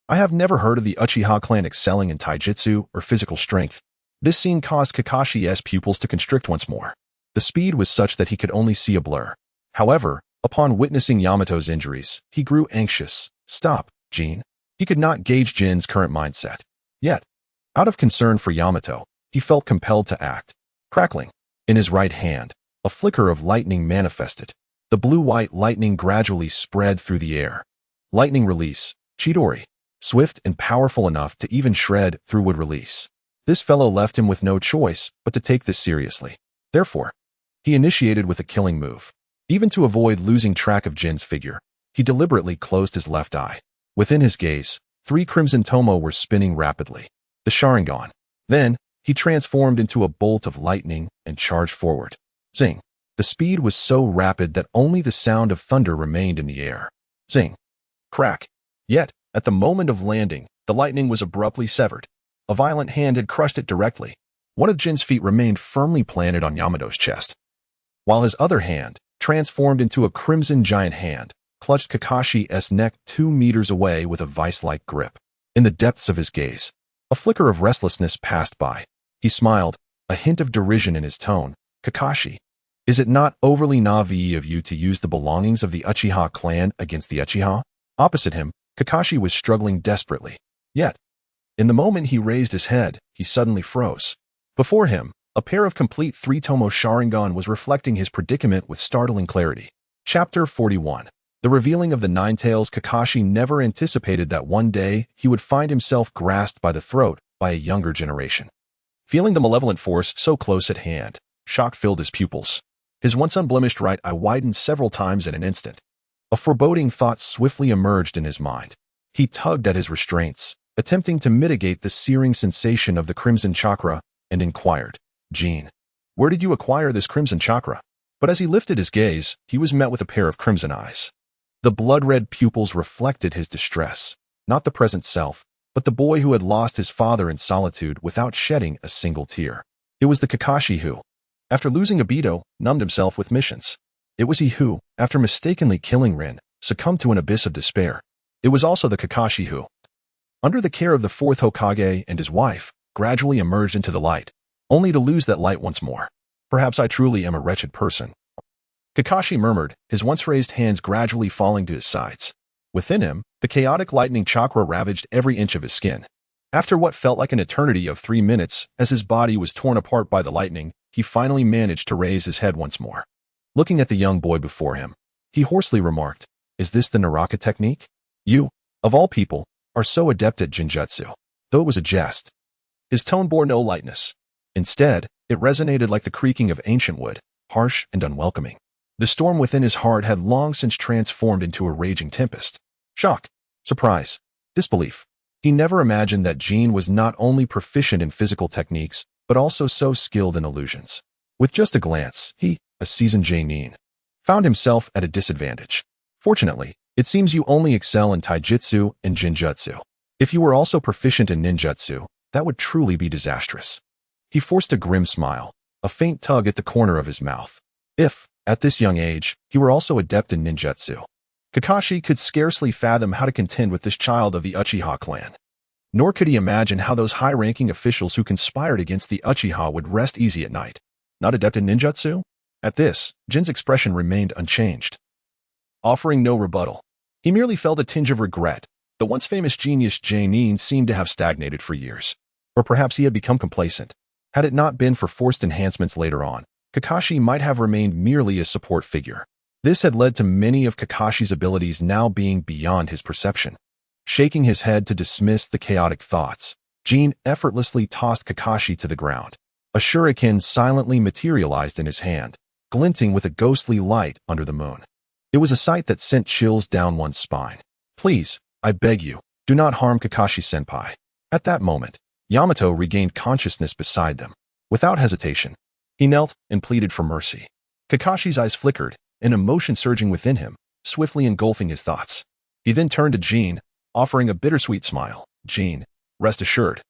I have never heard of the Uchiha clan excelling in taijutsu or physical strength. This scene caused Kakashi's pupils to constrict once more. The speed was such that he could only see a blur. However, upon witnessing Yamato's injuries, he grew anxious. Stop, Jin. He could not gauge Jin's current mindset. Yet, out of concern for Yamato, he felt compelled to act. Crackling. In his right hand, a flicker of lightning manifested. The blue-white lightning gradually spread through the air. Lightning release, Chidori. Swift and powerful enough to even shred through wood release. This fellow left him with no choice but to take this seriously. Therefore, he initiated with a killing move. Even to avoid losing track of Jin's figure, he deliberately closed his left eye. Within his gaze, 3 crimson tomo were spinning rapidly. The Sharingan. Then, he transformed into a bolt of lightning and charged forward. Zing. The speed was so rapid that only the sound of thunder remained in the air. Zing. Crack. Yet, at the moment of landing, the lightning was abruptly severed. A violent hand had crushed it directly. One of Jin's feet remained firmly planted on Yamato's chest, while his other hand, transformed into a crimson giant hand, clutched Kakashi's neck 2 meters away with a vice-like grip. In the depths of his gaze, a flicker of restlessness passed by. He smiled, a hint of derision in his tone. "Kakashi, is it not overly naive of you to use the belongings of the Uchiha clan against the Uchiha?" Opposite him, Kakashi was struggling desperately. Yet, in the moment he raised his head, he suddenly froze. Before him, a pair of complete 3-tomo Sharingan was reflecting his predicament with startling clarity. Chapter 41. The revealing of the Nine Tails. Kakashi never anticipated that one day he would find himself grasped by the throat by a younger generation. Feeling the malevolent force so close at hand, shock filled his pupils. His once unblemished right eye widened several times in an instant. A foreboding thought swiftly emerged in his mind. He tugged at his restraints, attempting to mitigate the searing sensation of the crimson chakra, and inquired, "Jin, where did you acquire this crimson chakra?" But as he lifted his gaze, he was met with a pair of crimson eyes. The blood-red pupils reflected his distress, not the present self, but the boy who had lost his father in solitude without shedding a single tear. It was the Kakashi who, after losing Obito, numbed himself with missions. It was he who, after mistakenly killing Rin, succumbed to an abyss of despair. It was also the Kakashi who, under the care of the Fourth Hokage and his wife, gradually emerged into the light, only to lose that light once more. "Perhaps I truly am a wretched person," Kakashi murmured, his once raised hands gradually falling to his sides. Within him, the chaotic lightning chakra ravaged every inch of his skin. After what felt like an eternity of 3 minutes, as his body was torn apart by the lightning, he finally managed to raise his head once more. Looking at the young boy before him, he hoarsely remarked, "Is this the Naraka technique? You, of all people, are so adept at Jinjutsu." Though it was a jest, his tone bore no lightness. Instead, it resonated like the creaking of ancient wood, harsh and unwelcoming. The storm within his heart had long since transformed into a raging tempest. Shock, surprise, disbelief. He never imagined that Jin was not only proficient in physical techniques, but also so skilled in illusions. With just a glance, he, a seasoned genin, found himself at a disadvantage. Fortunately, it seems you only excel in taijutsu and jinjutsu. If you were also proficient in ninjutsu, that would truly be disastrous. He forced a grim smile, a faint tug at the corner of his mouth. If, at this young age, he were also adept in ninjutsu, Kakashi could scarcely fathom how to contend with this child of the Uchiha clan. Nor could he imagine how those high-ranking officials who conspired against the Uchiha would rest easy at night. Not adept in ninjutsu? At this, Jin's expression remained unchanged, offering no rebuttal. He merely felt a tinge of regret. The once famous genius Jainin seemed to have stagnated for years. Or perhaps he had become complacent. Had it not been for forced enhancements later on, Kakashi might have remained merely a support figure. This had led to many of Kakashi's abilities now being beyond his perception. Shaking his head to dismiss the chaotic thoughts, Jin effortlessly tossed Kakashi to the ground. A shuriken silently materialized in his hand, glinting with a ghostly light under the moon. It was a sight that sent chills down one's spine. Please, I beg you, do not harm Kakashi-senpai. At that moment, Yamato regained consciousness beside them. Without hesitation, he knelt and pleaded for mercy. Kakashi's eyes flickered, an emotion surging within him, swiftly engulfing his thoughts. He then turned to Jin, offering a bittersweet smile. Jin, rest assured,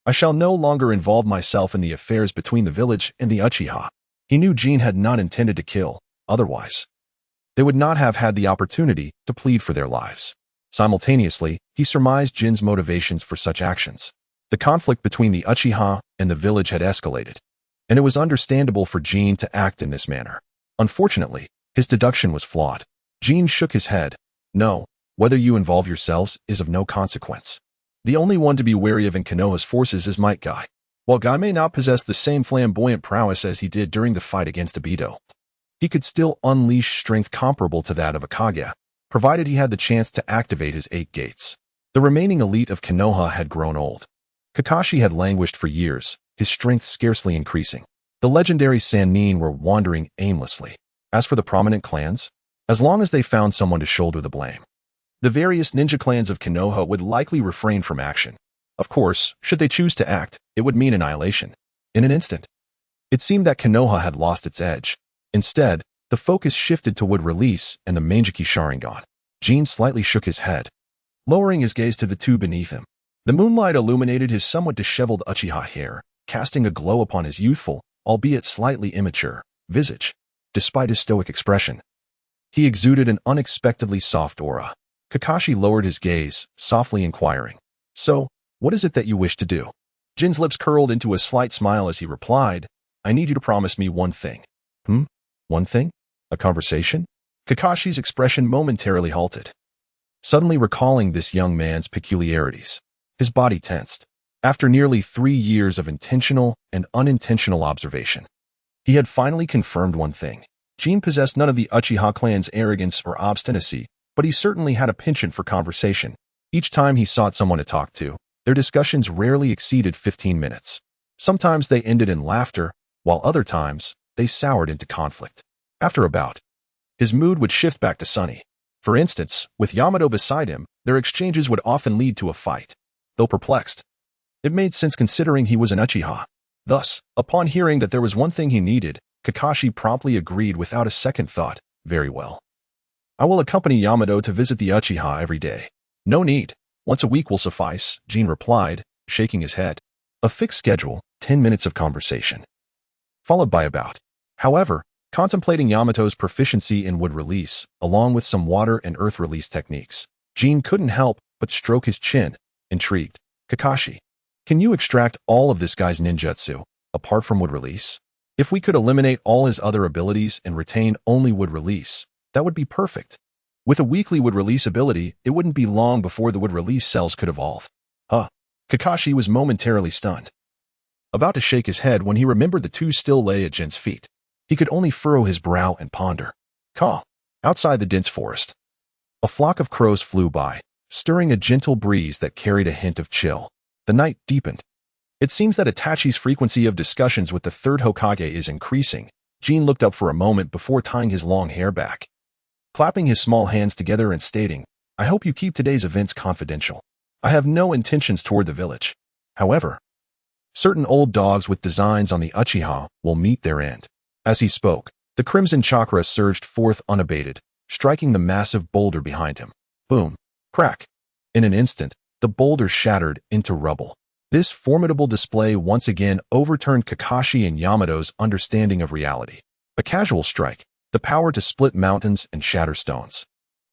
I shall no longer involve myself in the affairs between the village and the Uchiha. He knew Jin had not intended to kill, otherwise they would not have had the opportunity to plead for their lives. Simultaneously, he surmised Jin's motivations for such actions. The conflict between the Uchiha and the village had escalated, and it was understandable for Jin to act in this manner. Unfortunately, his deduction was flawed. Jin shook his head. No, whether you involve yourselves is of no consequence. The only one to be wary of in Konoha's forces is Might Guy. While Guy may not possess the same flamboyant prowess as he did during the fight against Obito, he could still unleash strength comparable to that of a Kage, provided he had the chance to activate his 8 gates. The remaining elite of Konoha had grown old. Kakashi had languished for years, his strength scarcely increasing. The legendary Sannin were wandering aimlessly. As for the prominent clans, as long as they found someone to shoulder the blame, the various ninja clans of Konoha would likely refrain from action. Of course, should they choose to act, it would mean annihilation. In an instant, it seemed that Konoha had lost its edge. Instead, the focus shifted to wood release and the Mangeki Sharingan. Jin slightly shook his head, lowering his gaze to the two beneath him. The moonlight illuminated his somewhat disheveled Uchiha hair, casting a glow upon his youthful, albeit slightly immature, visage. Despite his stoic expression, he exuded an unexpectedly soft aura. Kakashi lowered his gaze, softly inquiring, So, what is it that you wish to do? Jin's lips curled into a slight smile as he replied, I need you to promise me one thing. One thing? A conversation? Kakashi's expression momentarily halted, suddenly recalling this young man's peculiarities. His body tensed. After nearly 3 years of intentional and unintentional observation, he had finally confirmed one thing. Jin possessed none of the Uchiha clan's arrogance or obstinacy, but he certainly had a penchant for conversation. Each time he sought someone to talk to, their discussions rarely exceeded 15 minutes. Sometimes they ended in laughter, while other times, they soured into conflict. After a bout, his mood would shift back to sunny. For instance, with Yamato beside him, their exchanges would often lead to a fight. Though perplexed, it made sense considering he was an Uchiha. Thus, upon hearing that there was one thing he needed, Kakashi promptly agreed without a second thought. Very well. I will accompany Yamato to visit the Uchiha every day. No need. Once a week will suffice, Jin replied, shaking his head. A fixed schedule, 10 minutes of conversation, followed by a bout. However, contemplating Yamato's proficiency in wood release, along with some water and earth release techniques, Jin couldn't help but stroke his chin, intrigued. Kakashi, can you extract all of this guy's ninjutsu, apart from wood release? If we could eliminate all his other abilities and retain only wood release, that would be perfect. With a weekly wood release ability, it wouldn't be long before the wood release cells could evolve. Kakashi was momentarily stunned, about to shake his head when he remembered the two still lay at Jin's feet. He could only furrow his brow and ponder. Outside the dense forest, a flock of crows flew by, stirring a gentle breeze that carried a hint of chill. The night deepened. It seems that Itachi's frequency of discussions with the Third Hokage is increasing. Jin looked up for a moment before tying his long hair back, clapping his small hands together and stating, I hope you keep today's events confidential. I have no intentions toward the village. However, certain old dogs with designs on the Uchiha will meet their end. As he spoke, The crimson chakra surged forth unabated, striking the massive boulder behind him. Boom. Crack. In an instant, the boulder shattered into rubble. This formidable display once again overturned Kakashi and Yamato's understanding of reality. A casual strike, the power to split mountains and shatter stones.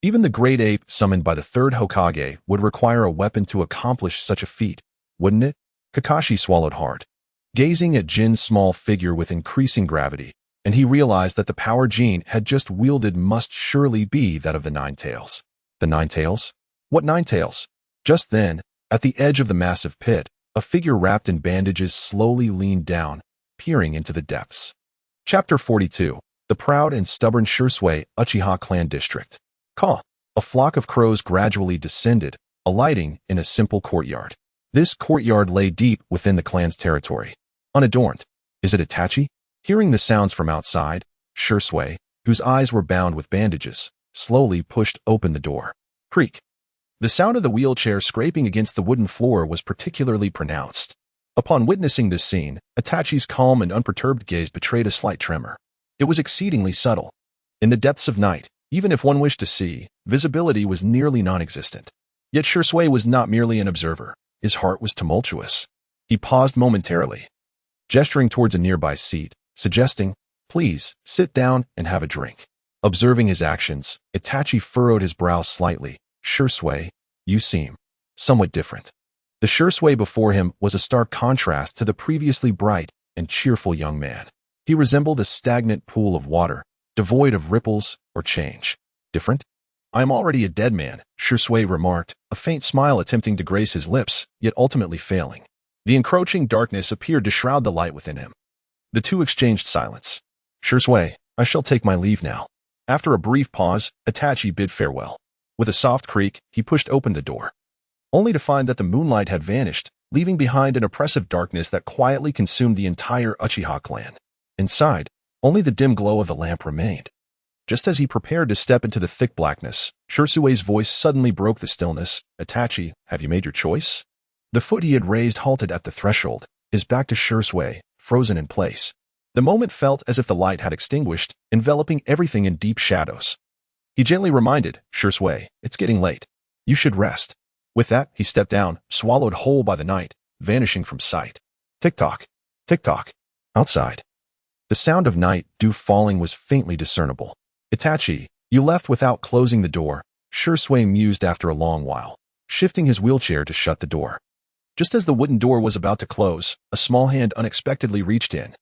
Even the great ape summoned by the Third Hokage would require a weapon to accomplish such a feat, wouldn't it? Kakashi swallowed hard, gazing at Jin's small figure with increasing gravity, and he realized that the power Jin had just wielded must surely be that of the Nine Tails. The Nine Tails? What Nine Tails? Just then, at the edge of the massive pit, a figure wrapped in bandages slowly leaned down, peering into the depths. Chapter 42. The Proud and Stubborn Shisui Uchiha Clan District. Caw. A flock of crows gradually descended, alighting in a simple courtyard. This courtyard lay deep within the clan's territory. Unadorned. Is it Itachi? Hearing the sounds from outside, Shisui, whose eyes were bound with bandages, slowly pushed open the door. Creak. The sound of the wheelchair scraping against the wooden floor was particularly pronounced. Upon witnessing this scene, Itachi's calm and unperturbed gaze betrayed a slight tremor. It was exceedingly subtle. In the depths of night, even if one wished to see, visibility was nearly non-existent. Yet Shisui was not merely an observer. His heart was tumultuous. He paused momentarily, gesturing towards a nearby seat, suggesting, "Please, sit down and have a drink." Observing his actions, Itachi furrowed his brow slightly. "Shisui, you seem somewhat different." The Shisui before him was a stark contrast to the previously bright and cheerful young man. He resembled a stagnant pool of water, devoid of ripples or change. Different? "I am already a dead man," Shisui remarked, a faint smile attempting to grace his lips, yet ultimately failing. The encroaching darkness appeared to shroud the light within him. The two exchanged silence. "Shisui, I shall take my leave now." After a brief pause, Itachi bid farewell. With a soft creak, he pushed open the door, only to find that the moonlight had vanished, leaving behind an oppressive darkness that quietly consumed the entire Uchiha clan. Inside, only the dim glow of the lamp remained. Just as he prepared to step into the thick blackness, Shisui's voice suddenly broke the stillness. "Itachi, have you made your choice?" The foot he had raised halted at the threshold, his back to Shisui, frozen in place. The moment felt as if the light had extinguished, enveloping everything in deep shadows. He gently reminded, "Shisui, it's getting late. You should rest." With that, he stepped down, swallowed whole by the night, vanishing from sight. Tick-tock, tick-tock. Outside, the sound of night dew falling was faintly discernible. "Itachi, you left without closing the door," Shisui mused after a long while, shifting his wheelchair to shut the door. Just as the wooden door was about to close, a small hand unexpectedly reached in.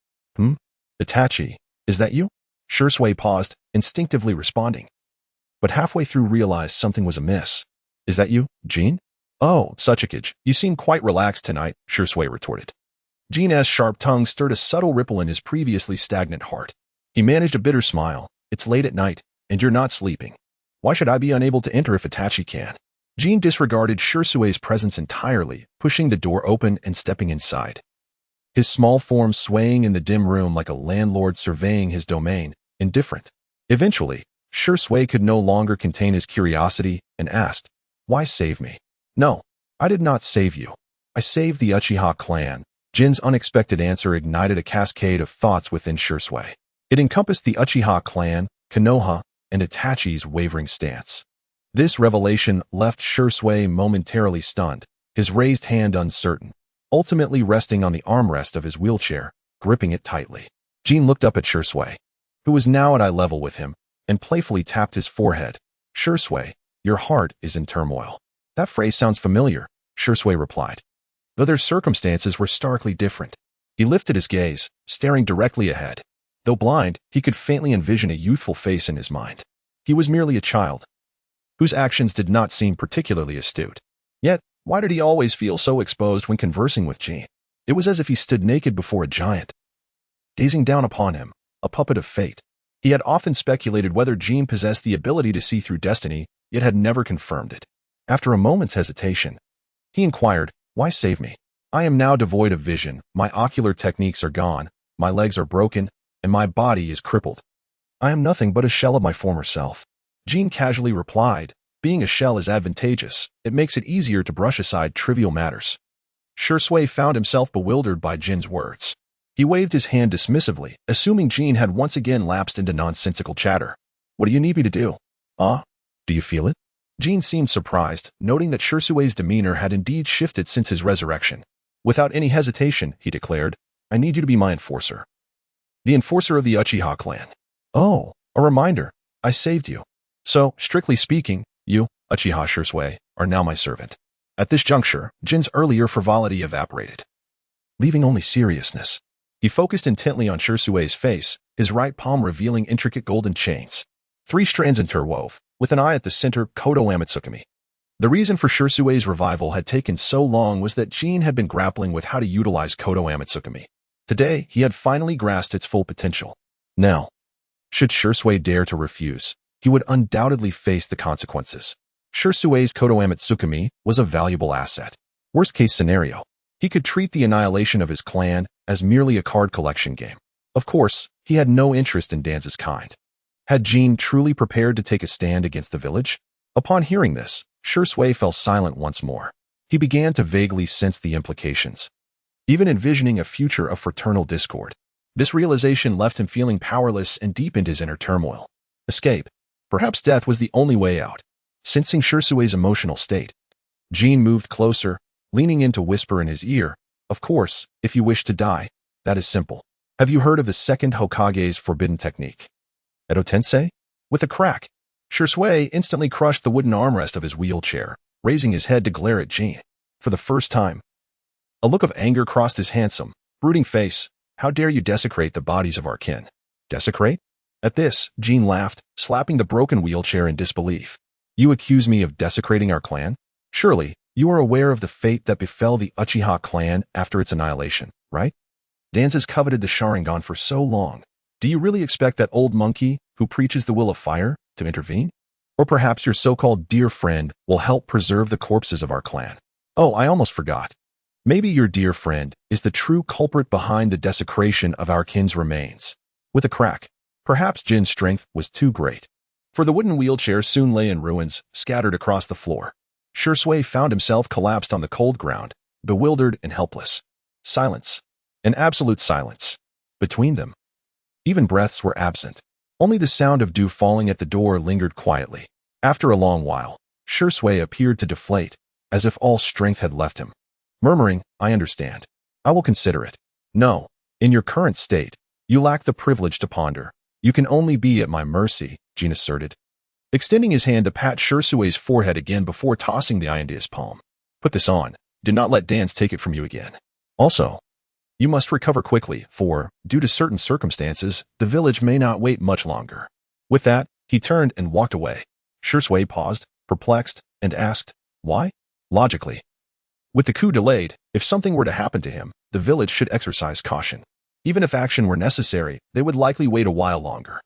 Itachi, is that you?" Shisui paused, instinctively responding, but halfway through realized something was amiss. "Is that you, Jin?" "Oh, Sasuke, you seem quite relaxed tonight," Shisui retorted. Jin's sharp tongue stirred a subtle ripple in his previously stagnant heart. He managed a bitter smile. "It's late at night, and you're not sleeping. Why should I be unable to enter if Itachi can?" Jin disregarded Shisui's presence entirely, pushing the door open and stepping inside. His small form swaying in the dim room like a landlord surveying his domain, indifferent. Eventually, Shisui could no longer contain his curiosity and asked, "Why save me?" "No, I did not save you. I saved the Uchiha clan." Jin's unexpected answer ignited a cascade of thoughts within Shisui. It encompassed the Uchiha clan, Konoha, and Itachi's wavering stance. This revelation left Shisui momentarily stunned, his raised hand uncertain, ultimately resting on the armrest of his wheelchair, gripping it tightly. Jin looked up at Shisui, who was now at eye level with him, and playfully tapped his forehead. "Shisui, your heart is in turmoil." "That phrase sounds familiar," Shisui replied, though their circumstances were starkly different. He lifted his gaze, staring directly ahead. Though blind, he could faintly envision a youthful face in his mind. He was merely a child, whose actions did not seem particularly astute. Yet, why did he always feel so exposed when conversing with Jin? It was as if he stood naked before a giant, gazing down upon him, a puppet of fate. He had often speculated whether Jin possessed the ability to see through destiny, yet had never confirmed it. After a moment's hesitation, he inquired, "Why save me? I am now devoid of vision, my ocular techniques are gone, my legs are broken, and my body is crippled. I am nothing but a shell of my former self." Jin casually replied, "Being a shell is advantageous. It makes it easier to brush aside trivial matters." Shisui found himself bewildered by Jin's words. He waved his hand dismissively, assuming Jin had once again lapsed into nonsensical chatter. What do you need me to do? Do you feel it? Jin seemed surprised, noting that Shirsue's demeanor had indeed shifted since his resurrection. Without any hesitation, he declared, I need you to be my enforcer. The enforcer of the Uchiha clan. Oh, a reminder. I saved you. So, strictly speaking, you, Uchiha Shirsue, are now my servant. At this juncture, Jin's earlier frivolity evaporated, leaving only seriousness. He focused intently on Shirsue's face, his right palm revealing intricate golden chains. 3 strands interwove, with an eye at the center, Kodo Amatsukami. The reason for Shirsue's revival had taken so long was that Jin had been grappling with how to utilize Kodo Amatsukami. Today, he had finally grasped its full potential. Now, should Shirsue dare to refuse, he would undoubtedly face the consequences. Shirsue's Kodo Amatsukami was a valuable asset. Worst-case scenario, he could treat the annihilation of his clan as merely a card collection game. Of course, he had no interest in Danza's kind. Had Jin truly prepared to take a stand against the village? Upon hearing this, Shirsue fell silent once more. He began to vaguely sense the implications, even envisioning a future of fraternal discord. This realization left him feeling powerless and deepened his inner turmoil. Escape. Perhaps death was the only way out. Sensing Shirsue's emotional state, Jin moved closer, leaning in to whisper in his ear, Of course, if you wish to die, that is simple. Have you heard of the second Hokage's forbidden technique? Edo Tensei? With a crack, Shirsue instantly crushed the wooden armrest of his wheelchair, raising his head to glare at Jin. For the first time, a look of anger crossed his handsome, brooding face. How dare you desecrate the bodies of our kin? Desecrate? At this, Jin laughed, slapping the broken wheelchair in disbelief. You accuse me of desecrating our clan? Surely, you are aware of the fate that befell the Uchiha clan after its annihilation, right? Danza's coveted the Sharingan for so long. Do you really expect that old monkey, who preaches the will of fire, to intervene? Or perhaps your so-called dear friend will help preserve the corpses of our clan? Oh, I almost forgot. Maybe your dear friend is the true culprit behind the desecration of our kin's remains. With a crack, perhaps Jin's strength was too great, for the wooden wheelchair soon lay in ruins, scattered across the floor. Shirsue found himself collapsed on the cold ground, bewildered and helpless. Silence. An absolute silence. Between them, even breaths were absent. Only the sound of dew falling at the door lingered quietly. After a long while, Shirsue appeared to deflate, as if all strength had left him. Murmuring, I understand. I will consider it. No, in your current state, you lack the privilege to ponder. You can only be at my mercy, Jin asserted, extending his hand to pat Shirsue's forehead again before tossing the eye into his palm. Put this on. Do not let Danza take it from you again. Also, you must recover quickly, for, due to certain circumstances, the village may not wait much longer. With that, he turned and walked away. Shirsue paused, perplexed, and asked, why? Logically, with the coup delayed, if something were to happen to him, the village should exercise caution. Even if action were necessary, they would likely wait a while longer.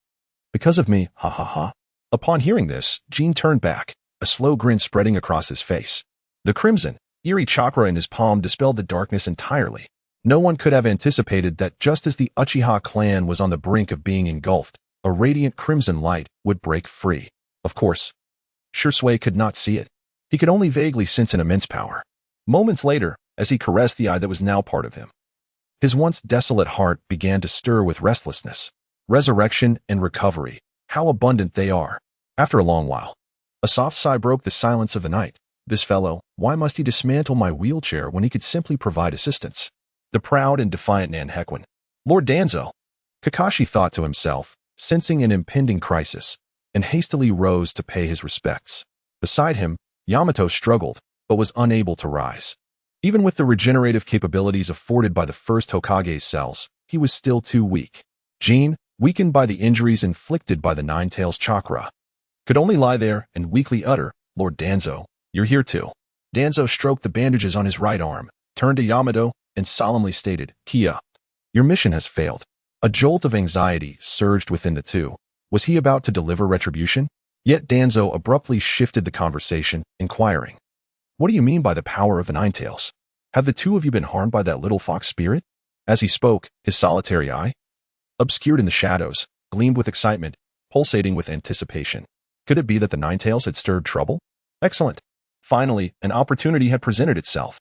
Because of me, ha ha ha. Upon hearing this, Jin turned back, a slow grin spreading across his face. The crimson, eerie chakra in his palm dispelled the darkness entirely. No one could have anticipated that just as the Uchiha clan was on the brink of being engulfed, a radiant crimson light would break free. Of course, Shirsue could not see it. He could only vaguely sense an immense power. Moments later, as he caressed the eye that was now part of him, his once desolate heart began to stir with restlessness. Resurrection and recovery, how abundant they are. After a long while, a soft sigh broke the silence of the night. This fellow, why must he dismantle my wheelchair when he could simply provide assistance? The proud and defiant Nanhequin. Lord Danzo, Kakashi thought to himself, sensing an impending crisis, and hastily rose to pay his respects. Beside him, Yamato struggled, but was unable to rise. Even with the regenerative capabilities afforded by the first Hokage's cells, he was still too weak. Jin, weakened by the injuries inflicted by the Nine-Tails chakra, could only lie there and weakly utter, Lord Danzo, you're here too. Danzo stroked the bandages on his right arm, turned to Yamato, and solemnly stated, Kia, your mission has failed. A jolt of anxiety surged within the two. Was he about to deliver retribution? Yet Danzo abruptly shifted the conversation, inquiring, what do you mean by the power of the Nine-Tails? Have the two of you been harmed by that little fox spirit? As he spoke, his solitary eye, obscured in the shadows, gleamed with excitement, pulsating with anticipation. Could it be that the Nine-Tails had stirred trouble? Excellent. Finally, an opportunity had presented itself.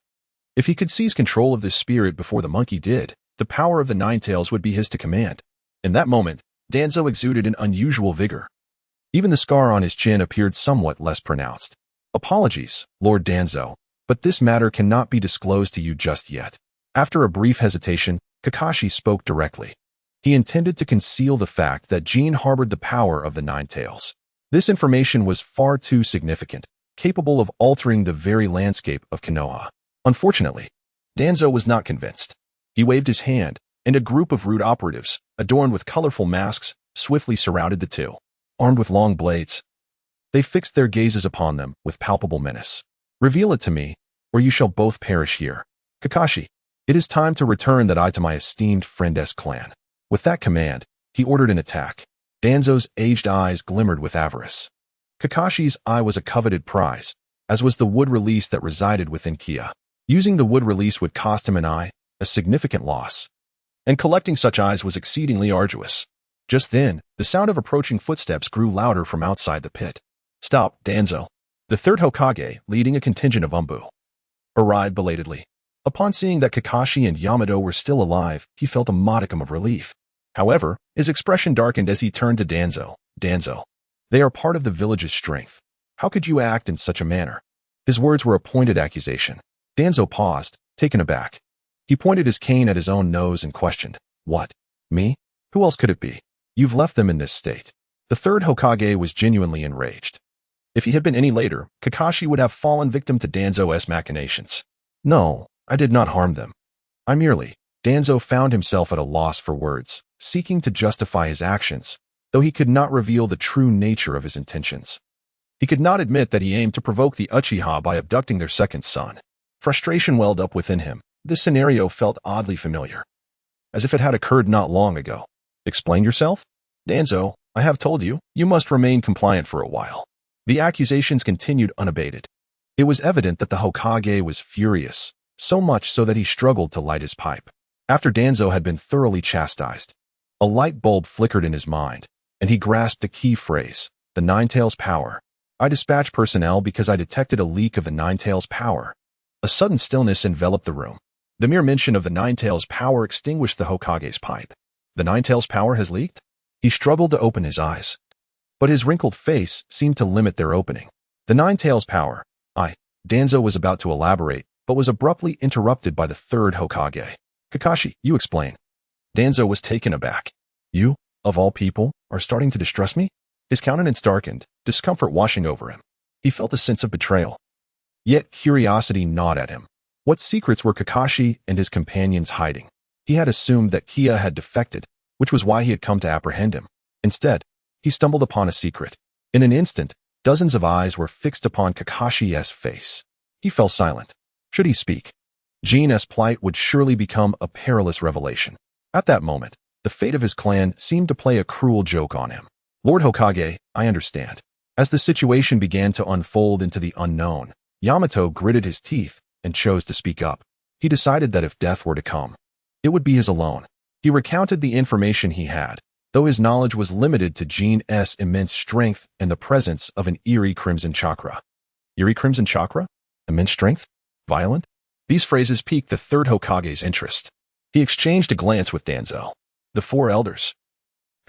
If he could seize control of this spirit before the monkey did, The power of the Nine Tails would be his to command. In that moment, Danzo exuded an unusual vigor. Even the scar on his chin appeared somewhat less pronounced. Apologies, Lord Danzo, but this matter cannot be disclosed to you just yet. After a brief hesitation, Kakashi spoke directly. He intended to conceal the fact that Jin harbored the power of the Nine Tails. This information was far too significant, capable of altering the very landscape of Konoha. Unfortunately, Danzo was not convinced. He waved his hand, and a group of rude operatives, adorned with colorful masks, swiftly surrounded the two. Armed with long blades, they fixed their gazes upon them with palpable menace. Reveal it to me, or you shall both perish here. Kakashi, it is time to return that eye to my esteemed friend's clan. With that command, he ordered an attack. Danzo's aged eyes glimmered with avarice. Kakashi's eye was a coveted prize, as was the wood release that resided within Kia. Using the wood release would cost him an eye, a significant loss. And collecting such eyes was exceedingly arduous. Just then, the sound of approaching footsteps grew louder from outside the pit. Stop, Danzo. The Third Hokage, leading a contingent of Umbu, arrived belatedly. Upon seeing that Kakashi and Yamato were still alive, he felt a modicum of relief. However, his expression darkened as he turned to Danzo. Danzo, they are part of the village's strength. How could you act in such a manner? His words were a pointed accusation. Danzo paused, taken aback. He pointed his cane at his own nose and questioned, What? Me? Who else could it be? You've left them in this state. The Third Hokage was genuinely enraged. If he had been any later, Kakashi would have fallen victim to Danzo's machinations. No, I did not harm them. Danzo found himself at a loss for words, seeking to justify his actions, though he could not reveal the true nature of his intentions. He could not admit that he aimed to provoke the Uchiha by abducting their second son. Frustration welled up within him. This scenario felt oddly familiar, as if it had occurred not long ago. Explain yourself? Danzo, I have told you, you must remain compliant for a while. The accusations continued unabated. It was evident that the Hokage was furious, so much so that he struggled to light his pipe. After Danzo had been thoroughly chastised, a light bulb flickered in his mind, and he grasped a key phrase, the Nine Tails power. I dispatched personnel because I detected a leak of the Nine Tails power. A sudden stillness enveloped the room. The mere mention of the Nine Tails power extinguished the Hokage's pipe. The Nine Tails power has leaked? He struggled to open his eyes, but his wrinkled face seemed to limit their opening. The Nine Tails power. Danzo was about to elaborate, but was abruptly interrupted by the Third Hokage. Kakashi, you explain. Danzo was taken aback. You, of all people, are starting to distrust me? His countenance darkened, discomfort washing over him. He felt a sense of betrayal. Yet curiosity gnawed at him. What secrets were Kakashi and his companions hiding? He had assumed that Kia had defected, which was why he had come to apprehend him. Instead, he stumbled upon a secret. In an instant, dozens of eyes were fixed upon Kakashi's face. He fell silent. Should he speak? Jin's plight would surely become a perilous revelation. At that moment, the fate of his clan seemed to play a cruel joke on him. Lord Hokage, I understand. As the situation began to unfold into the unknown, Yamato gritted his teeth and chose to speak up. He decided that if death were to come, it would be his alone. He recounted the information he had, though his knowledge was limited to Jin's immense strength and the presence of an eerie crimson chakra. Eerie crimson chakra? Immense strength? Violent? These phrases piqued the Third Hokage's interest. He exchanged a glance with Danzo. The four elders,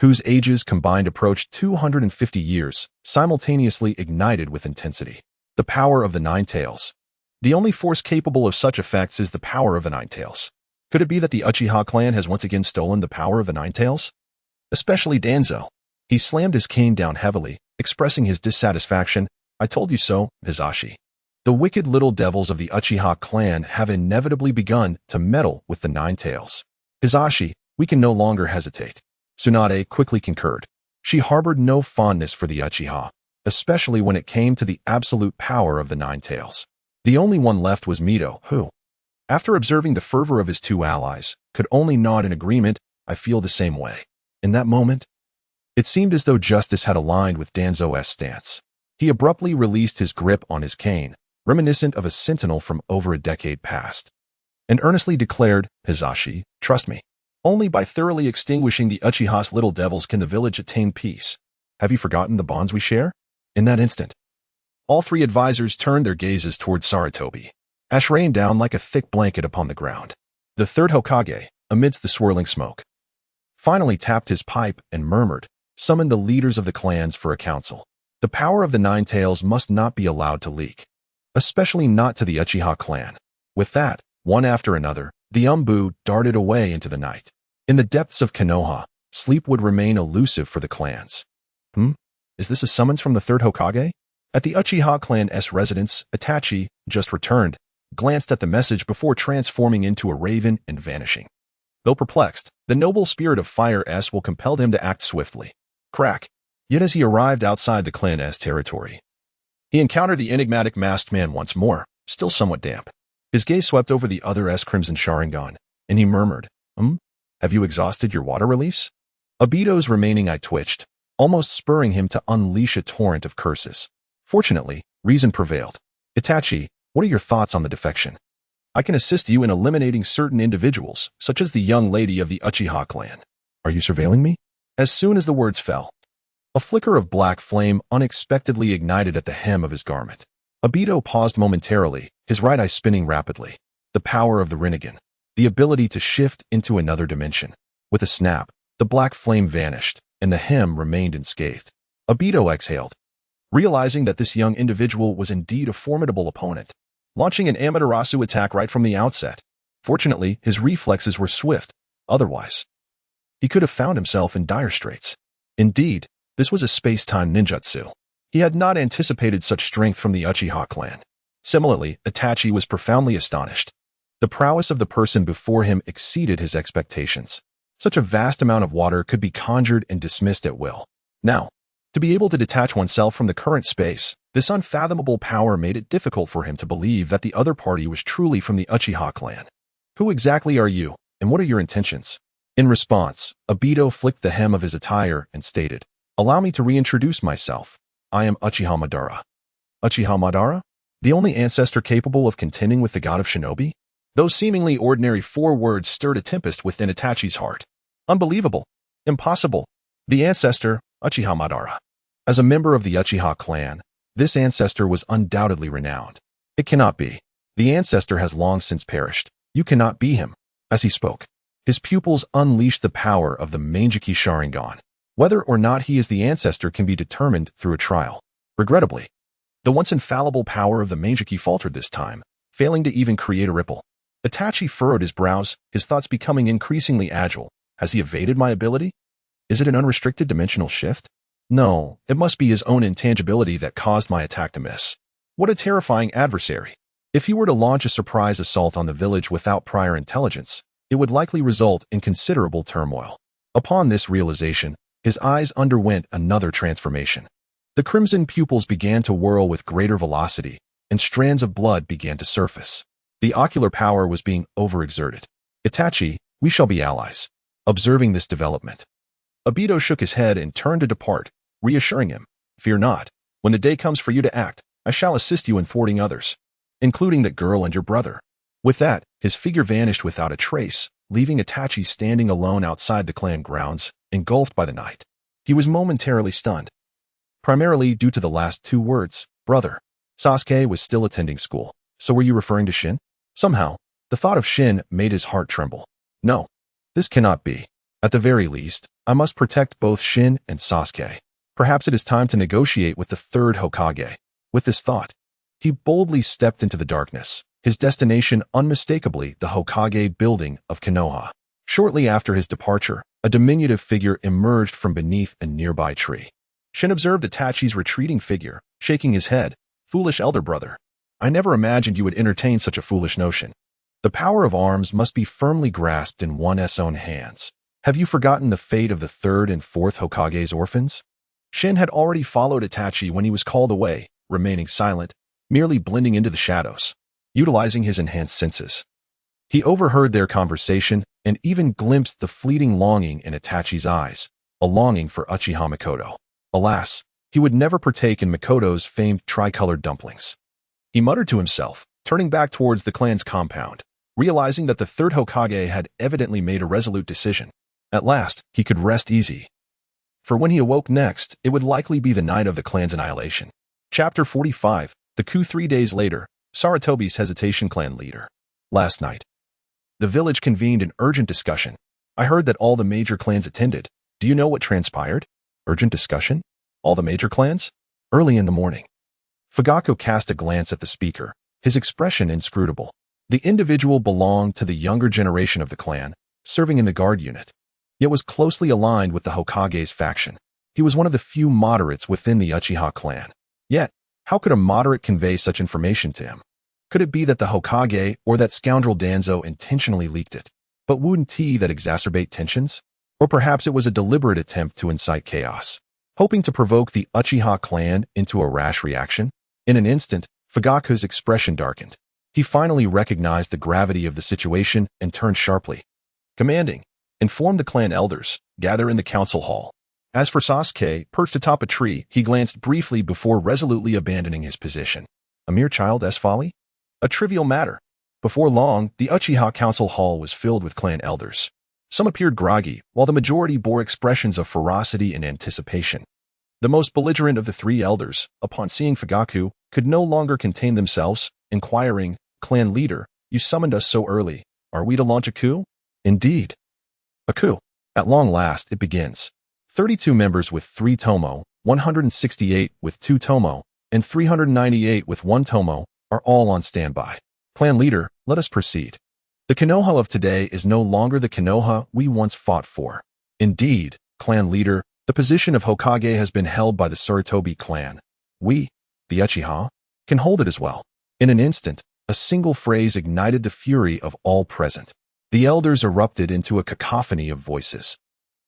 whose ages combined approached 250 years, simultaneously ignited with intensity. The power of the Nine Tails. The only force capable of such effects is the power of the Nine Tails. Could it be that the Uchiha clan has once again stolen the power of the Nine Tails? Especially Danzo. He slammed his cane down heavily, expressing his dissatisfaction. I told you so, Hizashi. The wicked little devils of the Uchiha clan have inevitably begun to meddle with the Nine Tails. Hizashi, we can no longer hesitate. Tsunade quickly concurred. She harbored no fondness for the Uchiha, especially when it came to the absolute power of the Nine Tails. The only one left was Mito, who, after observing the fervor of his two allies, could only nod in agreement. I feel the same way. In that moment, it seemed as though justice had aligned with Danzo's stance. He abruptly released his grip on his cane, reminiscent of a sentinel from over a decade past, and earnestly declared, Hizashi, trust me. Only by thoroughly extinguishing the Uchiha's little devils can the village attain peace. Have you forgotten the bonds we share? In that instant, all three advisors turned their gazes toward Sarutobi. Ash rained down like a thick blanket upon the ground. The Third Hokage, amidst the swirling smoke. Finally tapped his pipe and murmured, "Summon the leaders of the clans for a council. The power of the Nine Tails must not be allowed to leak, especially not to the Uchiha clan." With that, one after another, the Umbu darted away into the night. In the depths of Konoha, sleep would remain elusive for the clans. Is this a summons from the Third Hokage? At the Uchiha clan's residence, Itachi, just returned, glanced at the message before transforming into a raven and vanishing. Though perplexed, the noble spirit of Fire S will compel him to act swiftly. Crack. Yet as he arrived outside the clan's territory, he encountered the enigmatic masked man once more, still somewhat damp. His gaze swept over the other's crimson Sharingan, and he murmured, Have you exhausted your water release?" Obito's remaining eye twitched, almost spurring him to unleash a torrent of curses. Fortunately, reason prevailed. "Itachi, what are your thoughts on the defection? I can assist you in eliminating certain individuals, such as the young lady of the Uchiha clan. Are you surveilling me?" As soon as the words fell, a flicker of black flame unexpectedly ignited at the hem of his garment. Obito paused momentarily, his right eye spinning rapidly. The power of the Rinnegan, the ability to shift into another dimension. With a snap, the black flame vanished, and the hem remained unscathed. Obito exhaled, realizing that this young individual was indeed a formidable opponent, launching an Amaterasu attack right from the outset. Fortunately, his reflexes were swift. Otherwise, he could have found himself in dire straits. Indeed, this was a space-time ninjutsu. He had not anticipated such strength from the Uchiha clan. Similarly, Itachi was profoundly astonished. The prowess of the person before him exceeded his expectations. Such a vast amount of water could be conjured and dismissed at will. Now, to be able to detach oneself from the current space, this unfathomable power made it difficult for him to believe that the other party was truly from the Uchiha clan. "Who exactly are you, and what are your intentions?" In response, Obito flicked the hem of his attire and stated, "Allow me to reintroduce myself. I am Uchiha Madara." Uchiha Madara? The only ancestor capable of contending with the god of shinobi? Those seemingly ordinary 4 words stirred a tempest within Itachi's heart. Unbelievable. Impossible. The ancestor, Uchiha Madara. As a member of the Uchiha clan, this ancestor was undoubtedly renowned. It cannot be. The ancestor has long since perished. You cannot be him. As he spoke, his pupils unleashed the power of the Manjiki Sharingan. Whether or not he is the ancestor can be determined through a trial. Regrettably, the once infallible power of the Manjiki faltered this time, failing to even create a ripple. Itachi furrowed his brows, his thoughts becoming increasingly agile. Has he evaded my ability? Is it an unrestricted dimensional shift? No, it must be his own intangibility that caused my attack to miss. What a terrifying adversary. If he were to launch a surprise assault on the village without prior intelligence, it would likely result in considerable turmoil. Upon this realization, his eyes underwent another transformation. The crimson pupils began to whirl with greater velocity, and strands of blood began to surface. The ocular power was being overexerted. "Itachi, we shall be allies." Observing this development, Obito shook his head and turned to depart, reassuring him, "Fear not. When the day comes for you to act, I shall assist you in thwarting others, including that girl and your brother." With that, his figure vanished without a trace, leaving Itachi standing alone outside the clan grounds, engulfed by the night. He was momentarily stunned, primarily due to the last 2 words, brother. Sasuke was still attending school. So were you referring to Shin? Somehow, the thought of Shin made his heart tremble. No, this cannot be. At the very least, I must protect both Shin and Sasuke. Perhaps it is time to negotiate with the Third Hokage. With this thought, he boldly stepped into the darkness, his destination unmistakably the Hokage building of Konoha. Shortly after his departure, a diminutive figure emerged from beneath a nearby tree. Shin observed Itachi's retreating figure, shaking his head. "Foolish elder brother. I never imagined you would entertain such a foolish notion. The power of arms must be firmly grasped in one's own hands. Have you forgotten the fate of the 3rd and 4th Hokage's orphans?" Shin had already followed Itachi when he was called away, remaining silent, merely blending into the shadows, utilizing his enhanced senses. He overheard their conversation and even glimpsed the fleeting longing in Itachi's eyes, a longing for Uchiha Mikoto. Alas, he would never partake in Mikoto's famed tricolored dumplings. He muttered to himself, turning back towards the clan's compound, realizing that the 3rd Hokage had evidently made a resolute decision. At last, he could rest easy. For when he awoke next, it would likely be the night of the clan's annihilation. Chapter 45, The Coup 3 days later, Saratobi's Hesitation Clan leader. Last night, The village convened an urgent discussion. I heard that all the major clans attended. Do you know what transpired? Urgent discussion? All the major clans? Early in the morning. Fugaku cast a glance at the speaker, his expression inscrutable. The individual belonged to the younger generation of the clan, serving in the guard unit, yet was closely aligned with the Hokage's faction. He was one of the few moderates within the Uchiha clan. Yet, how could a moderate convey such information to him? Could it be that the Hokage or that scoundrel Danzo intentionally leaked it? But wouldn't that exacerbate tensions? Or perhaps it was a deliberate attempt to incite chaos, hoping to provoke the Uchiha clan into a rash reaction? In an instant, Fugaku's expression darkened. He finally recognized the gravity of the situation and turned sharply. Commanding, inform the clan elders, gather in the council hall. As for Sasuke, perched atop a tree, he glanced briefly before resolutely abandoning his position. A mere child's folly? A trivial matter. Before long, the Uchiha council hall was filled with clan elders. Some appeared groggy, while the majority bore expressions of ferocity and anticipation. The most belligerent of the three elders, upon seeing Fugaku, could no longer contain themselves, inquiring, "Clan leader, you summoned us so early. Are we to launch a coup?" Indeed. A coup. At long last, it begins. 32 members with 3 tomo, 168 with 2 tomo, and 398 with 1 tomo are all on standby. Clan leader, let us proceed. The Konoha of today is no longer the Konoha we once fought for. Indeed, clan leader, the position of Hokage has been held by the Sarutobi clan. We, the Uchiha, can hold it as well. In an instant, a single phrase ignited the fury of all present. The elders erupted into a cacophony of voices,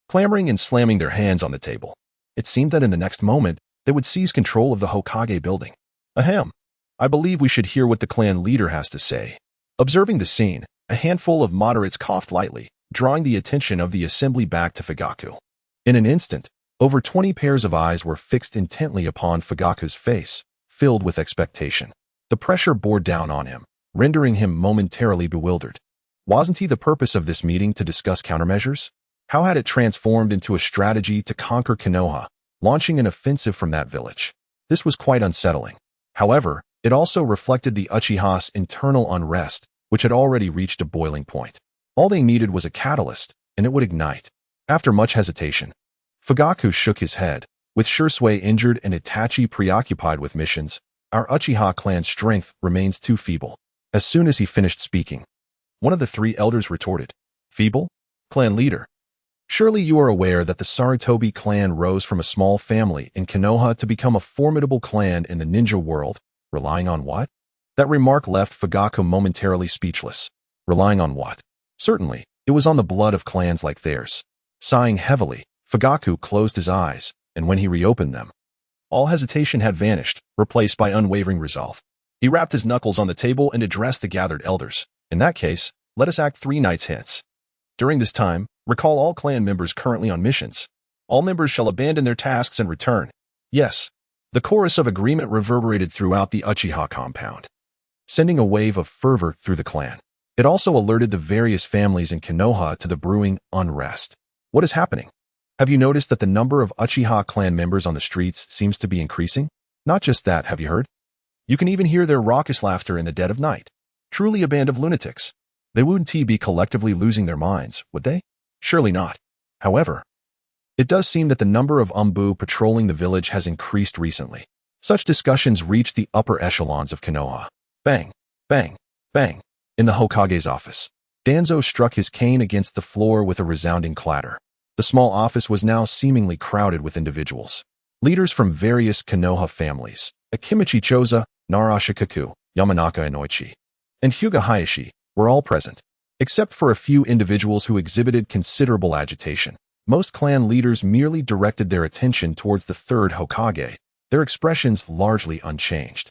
clamoring and slamming their hands on the table. It seemed that in the next moment, they would seize control of the Hokage building. Ahem. I believe we should hear what the clan leader has to say. Observing the scene, a handful of moderates coughed lightly, drawing the attention of the assembly back to Fugaku. In an instant, over 20 pairs of eyes were fixed intently upon Fugaku's face, filled with expectation. The pressure bore down on him, rendering him momentarily bewildered. Wasn't the purpose of this meeting to discuss countermeasures? How had it transformed into a strategy to conquer Konoha, launching an offensive from that village? This was quite unsettling. However, it also reflected the Uchiha's internal unrest, which had already reached a boiling point. All they needed was a catalyst, and it would ignite. After much hesitation, Fugaku shook his head. With Shursui injured and Itachi preoccupied with missions, our Uchiha clan's strength remains too feeble. As soon as he finished speaking, one of the 3 elders retorted, "Feeble? Clan leader, surely you are aware that the Sarutobi clan rose from a small family in Konoha to become a formidable clan in the ninja world, relying on what?" That remark left Fugaku momentarily speechless. Relying on what? Certainly, it was on the blood of clans like theirs. Sighing heavily, Fugaku closed his eyes, and when he reopened them, all hesitation had vanished, replaced by unwavering resolve. He rapped his knuckles on the table and addressed the gathered elders. In that case, let us act 3 nights hence. During this time, recall all clan members currently on missions. All members shall abandon their tasks and return. Yes. The chorus of agreement reverberated throughout the Uchiha compound, sending a wave of fervor through the clan. It also alerted the various families in Konoha to the brewing unrest. What is happening? Have you noticed that the number of Uchiha clan members on the streets seems to be increasing? Not just that, have you heard? You can even hear their raucous laughter in the dead of night. Truly a band of lunatics. They wouldn't be collectively losing their minds, would they? Surely not. However, it does seem that the number of Umbu patrolling the village has increased recently. Such discussions reached the upper echelons of Konoha. Bang, bang, bang. In the Hokage's office, Danzo struck his cane against the floor with a resounding clatter. The small office was now seemingly crowded with individuals. Leaders from various Konoha families, Akimichi Choza, Narashikaku, Yamanaka Inoichi, and Hyuga Hayashi, were all present. Except for a few individuals who exhibited considerable agitation, most clan leaders merely directed their attention towards the third Hokage, their expressions largely unchanged.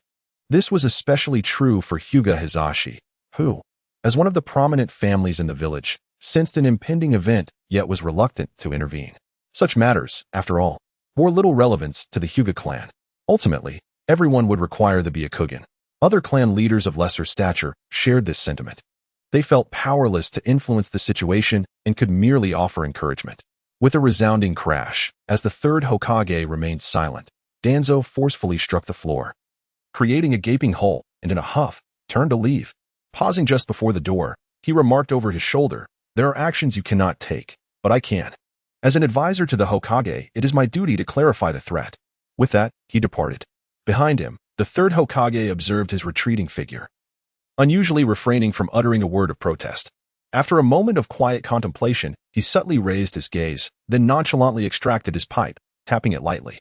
This was especially true for Hyuga Hizashi, who, as one of the prominent families in the village, sensed an impending event yet was reluctant to intervene. Such matters, after all, bore little relevance to the Hyuga clan. Ultimately, everyone would require the Byakugan. Other clan leaders of lesser stature shared this sentiment. They felt powerless to influence the situation and could merely offer encouragement. With a resounding crash, as the third Hokage remained silent, Danzo forcefully struck the floor, creating a gaping hole, and in a huff, turned to leave. Pausing just before the door, He remarked over his shoulder, "There are actions you cannot take, but I can. As an advisor to the Hokage, it is my duty to clarify the threat." With that, he departed. Behind him, the third Hokage observed his retreating figure, unusually refraining from uttering a word of protest. After a moment of quiet contemplation, he subtly raised his gaze, then nonchalantly extracted his pipe, tapping it lightly.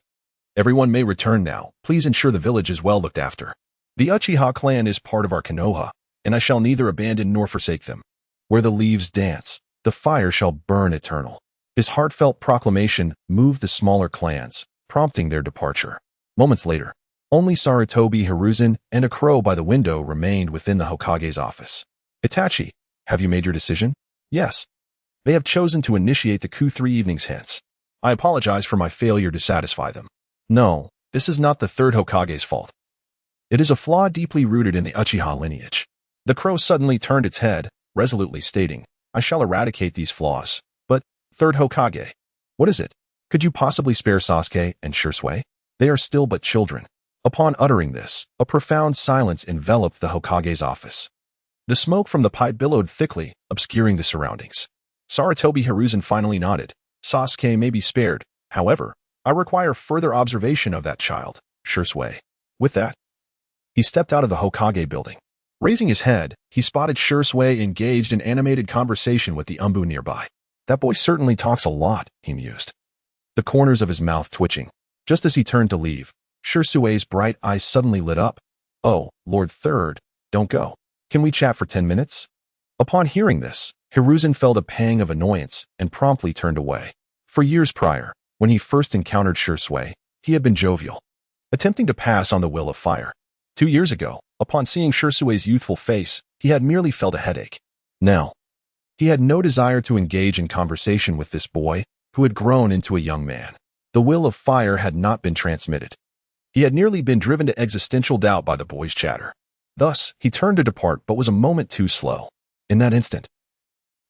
"Everyone may return now. Please ensure the village is well looked after. The Uchiha clan is part of our Konoha, and I shall neither abandon nor forsake them. Where the leaves dance, the fire shall burn eternal." His heartfelt proclamation moved the smaller clans, prompting their departure. Moments later, only Sarutobi Hiruzen and a crow by the window remained within the Hokage's office. "Itachi, have you made your decision?" "Yes. They have chosen to initiate the coup 3 evenings hence. I apologize for my failure to satisfy them." "No, this is not the third Hokage's fault. It is a flaw deeply rooted in the Uchiha lineage." The crow suddenly turned its head, resolutely stating, "I shall eradicate these flaws. But, third Hokage, what is it? Could you possibly spare Sasuke and Shisui? They are still but children." Upon uttering this, a profound silence enveloped the Hokage's office. The smoke from the pipe billowed thickly, obscuring the surroundings. Sarutobi Hiruzen finally nodded. "Sasuke may be spared. However, I require further observation of that child, Shisui." With that, he stepped out of the Hokage building. Raising his head, he spotted Shisui engaged in animated conversation with the Umbu nearby. "That boy certainly talks a lot," he mused, the corners of his mouth twitching. Just as he turned to leave, Shisui's bright eyes suddenly lit up. "Oh, Lord Third, don't go. Can we chat for 10 minutes? Upon hearing this, Hiruzen felt a pang of annoyance and promptly turned away. For years prior, when he first encountered Shisui, he had been jovial, attempting to pass on the will of fire. 2 years ago, upon seeing Shisui's youthful face, he had merely felt a headache. Now, he had no desire to engage in conversation with this boy, who had grown into a young man. The will of fire had not been transmitted. He had nearly been driven to existential doubt by the boy's chatter. Thus, he turned to depart but was a moment too slow. In that instant,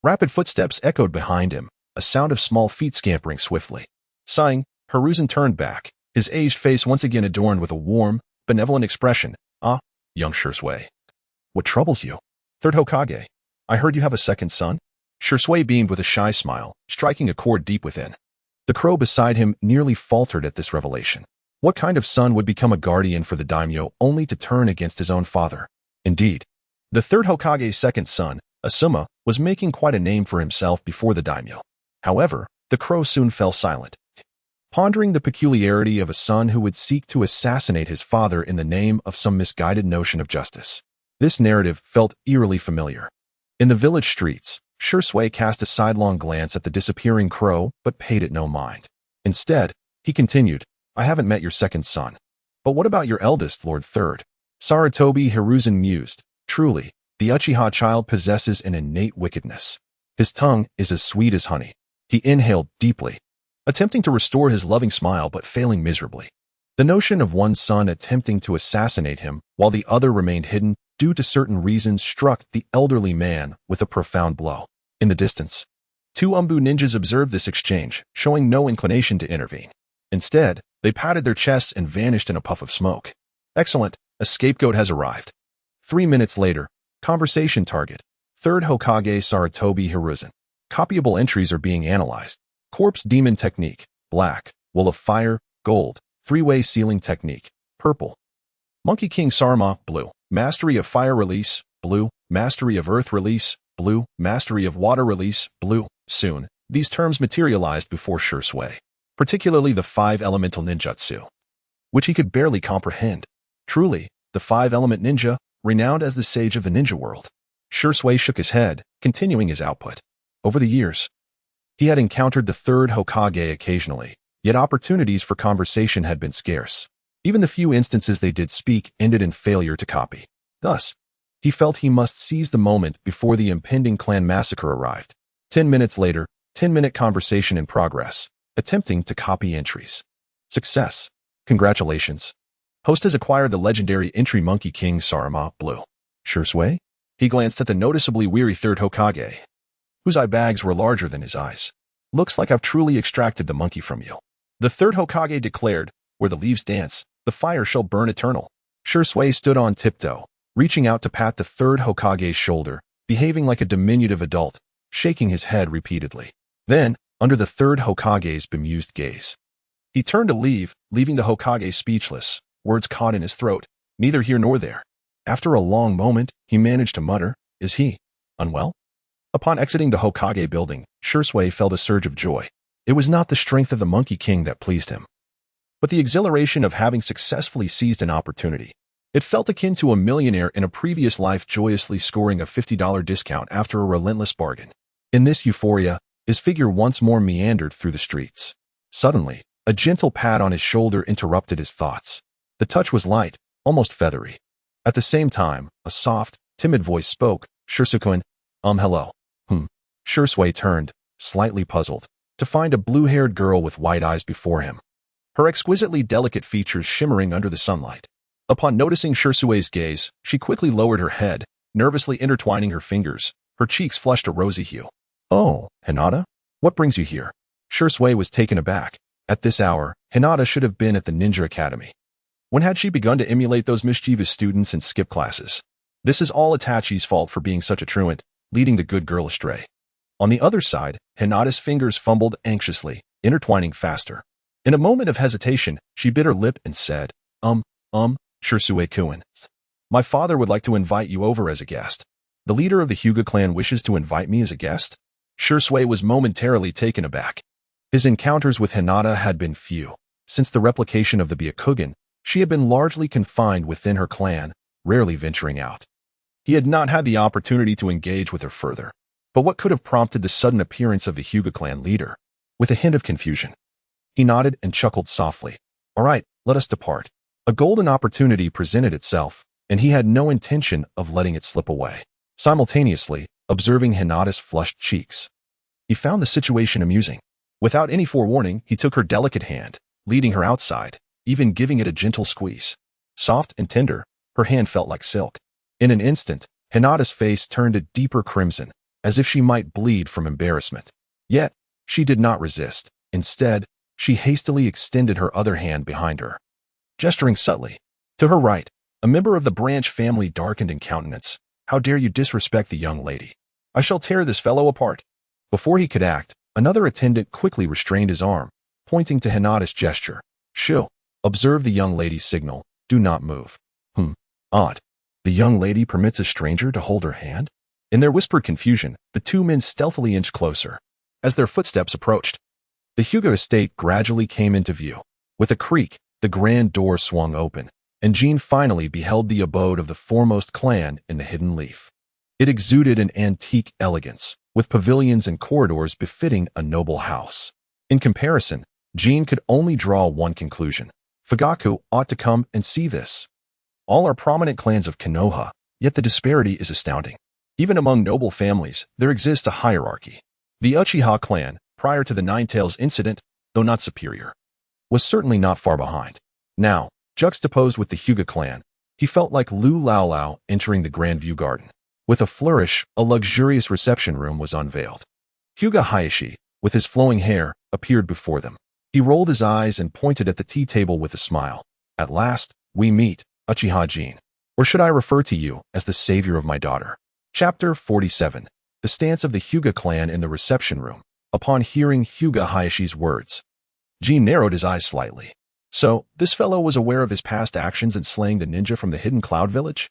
rapid footsteps echoed behind him, a sound of small feet scampering swiftly. Sighing, Hiruzen turned back, his aged face once again adorned with a warm, benevolent expression. "Ah, young Shisui. What troubles you? Third Hokage, I heard you have a second son?" Shisui beamed with a shy smile, striking a chord deep within. The crow beside him nearly faltered at this revelation. What kind of son would become a guardian for the daimyo only to turn against his own father? Indeed, the third Hokage's second son, Asuma, was making quite a name for himself before the daimyo. However, the crow soon fell silent, pondering the peculiarity of a son who would seek to assassinate his father in the name of some misguided notion of justice. This narrative felt eerily familiar. In the village streets, Shisui cast a sidelong glance at the disappearing crow but paid it no mind. Instead, he continued, "I haven't met your second son. But what about your eldest, Lord Third?" Sarutobi Hiruzen mused. "Truly, the Uchiha child possesses an innate wickedness. His tongue is as sweet as honey." He inhaled deeply, attempting to restore his loving smile but failing miserably. The notion of one son attempting to assassinate him while the other remained hidden due to certain reasons struck the elderly man with a profound blow. In the distance, 2 Umbu ninjas observed this exchange, showing no inclination to intervene. Instead, they patted their chests and vanished in a puff of smoke. "Excellent, a scapegoat has arrived." 3 minutes later, conversation target, Third Hokage Sarutobi Hiruzen. Copyable entries are being analyzed. Corpse demon technique, black. Will of fire, gold. 3-way ceiling technique, purple. Monkey King Sarma, blue. Mastery of fire release, blue. Mastery of earth release, blue. Mastery of water release, blue. Soon, these terms materialized before Shisui, particularly the 5 elemental ninjutsu, which he could barely comprehend. Truly, the 5-element ninja, renowned as the sage of the ninja world. Shisui shook his head, continuing his output. Over the years, he had encountered the third Hokage occasionally, yet opportunities for conversation had been scarce. Even the few instances they did speak ended in failure to copy. Thus, he felt he must seize the moment before the impending clan massacre arrived. 10 minutes later, 10-minute conversation in progress, attempting to copy entries. Success. Congratulations. Host has acquired the legendary entry Monkey King Sarama, blue. Shisui? He glanced at the noticeably weary third Hokage, whose eye bags were larger than his eyes. "Looks like I've truly extracted the monkey from you." The third Hokage declared, "Where the leaves dance, the fire shall burn eternal." Shisui stood on tiptoe, reaching out to pat the third Hokage's shoulder, behaving like a diminutive adult, shaking his head repeatedly. Then, under the third Hokage's bemused gaze, he turned to leave, leaving the Hokage speechless, words caught in his throat, neither here nor there. After a long moment, he managed to mutter, "Is he unwell?" Upon exiting the Hokage building, Shursui felt a surge of joy. It was not the strength of the Monkey King that pleased him, but the exhilaration of having successfully seized an opportunity. It felt akin to a millionaire in a previous life joyously scoring a $50 discount after a relentless bargain. In this euphoria, his figure once more meandered through the streets. Suddenly, a gentle pat on his shoulder interrupted his thoughts. The touch was light, almost feathery. At the same time, a soft, timid voice spoke, "Shursukun, hello." Shursui turned, slightly puzzled, to find a blue-haired girl with white eyes before him, her exquisitely delicate features shimmering under the sunlight. Upon noticing Shursui's gaze, she quickly lowered her head, nervously intertwining her fingers, her cheeks flushed a rosy hue. "Oh, Hinata? What brings you here?" Shursui was taken aback. At this hour, Hinata should have been at the ninja academy. When had she begun to emulate those mischievous students and skip classes? This is all Itachi's fault for being such a truant, leading the good girl astray. On the other side, Hinata's fingers fumbled anxiously, intertwining faster. In a moment of hesitation, she bit her lip and said, Shursui-kun. My father would like to invite you over as a guest. The leader of the Hyuga clan wishes to invite me as a guest? Shursui was momentarily taken aback. His encounters with Hinata had been few. Since the replication of the Byakugan, she had been largely confined within her clan, rarely venturing out. He had not had the opportunity to engage with her further. But what could have prompted the sudden appearance of the Hyuga clan leader? With a hint of confusion, he nodded and chuckled softly. All right, let us depart. A golden opportunity presented itself, and he had no intention of letting it slip away. Simultaneously, observing Hinata's flushed cheeks, he found the situation amusing. Without any forewarning, he took her delicate hand, leading her outside, even giving it a gentle squeeze. Soft and tender, her hand felt like silk. In an instant, Hinata's face turned a deeper crimson, as if she might bleed from embarrassment. Yet, she did not resist. Instead, she hastily extended her other hand behind her, gesturing subtly. To her right, a member of the Branch family darkened in countenance. How dare you disrespect the young lady? I shall tear this fellow apart. Before he could act, another attendant quickly restrained his arm, pointing to Hinata's gesture. Shoo, observe the young lady's signal. Do not move. Odd. The young lady permits a stranger to hold her hand? In their whispered confusion, the two men stealthily inched closer. As their footsteps approached, the Hyuga estate gradually came into view. With a creak, the grand door swung open, and Jin finally beheld the abode of the foremost clan in the Hidden Leaf. It exuded an antique elegance, with pavilions and corridors befitting a noble house. In comparison, Jin could only draw one conclusion. Fugaku ought to come and see this. All are prominent clans of Konoha, yet the disparity is astounding. Even among noble families, there exists a hierarchy. The Uchiha clan, prior to the Ninetales incident, though not superior, was certainly not far behind. Now, juxtaposed with the Hyuga clan, he felt like Lu Laolao entering the Grand View Garden. With a flourish, a luxurious reception room was unveiled. Hyuga Hayashi, with his flowing hair, appeared before them. He rolled his eyes and pointed at the tea table with a smile. At last, we meet, Uchiha Jin. Or should I refer to you as the savior of my daughter? Chapter 47. The stance of the Hyuga clan in the reception room. Upon hearing Hyuga Hayashi's words, Jin narrowed his eyes slightly. So, this fellow was aware of his past actions in slaying the ninja from the Hidden Cloud Village?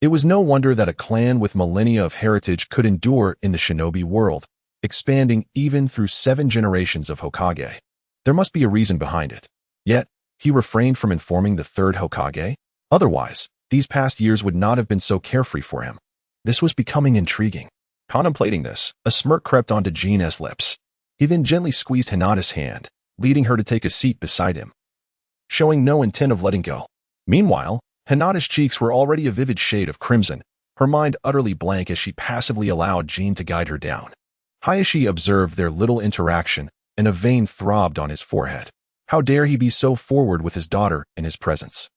It was no wonder that a clan with millennia of heritage could endure in the shinobi world, expanding even through 7 generations of Hokage. There must be a reason behind it. Yet, he refrained from informing the Third Hokage? Otherwise, these past years would not have been so carefree for him. This was becoming intriguing. Contemplating this, a smirk crept onto Jin's lips. He then gently squeezed Hinata's hand, leading her to take a seat beside him, showing no intent of letting go. Meanwhile, Hinata's cheeks were already a vivid shade of crimson, her mind utterly blank as she passively allowed Jin to guide her down. Hayashi observed their little interaction, and a vein throbbed on his forehead. How dare he be so forward with his daughter in his presence?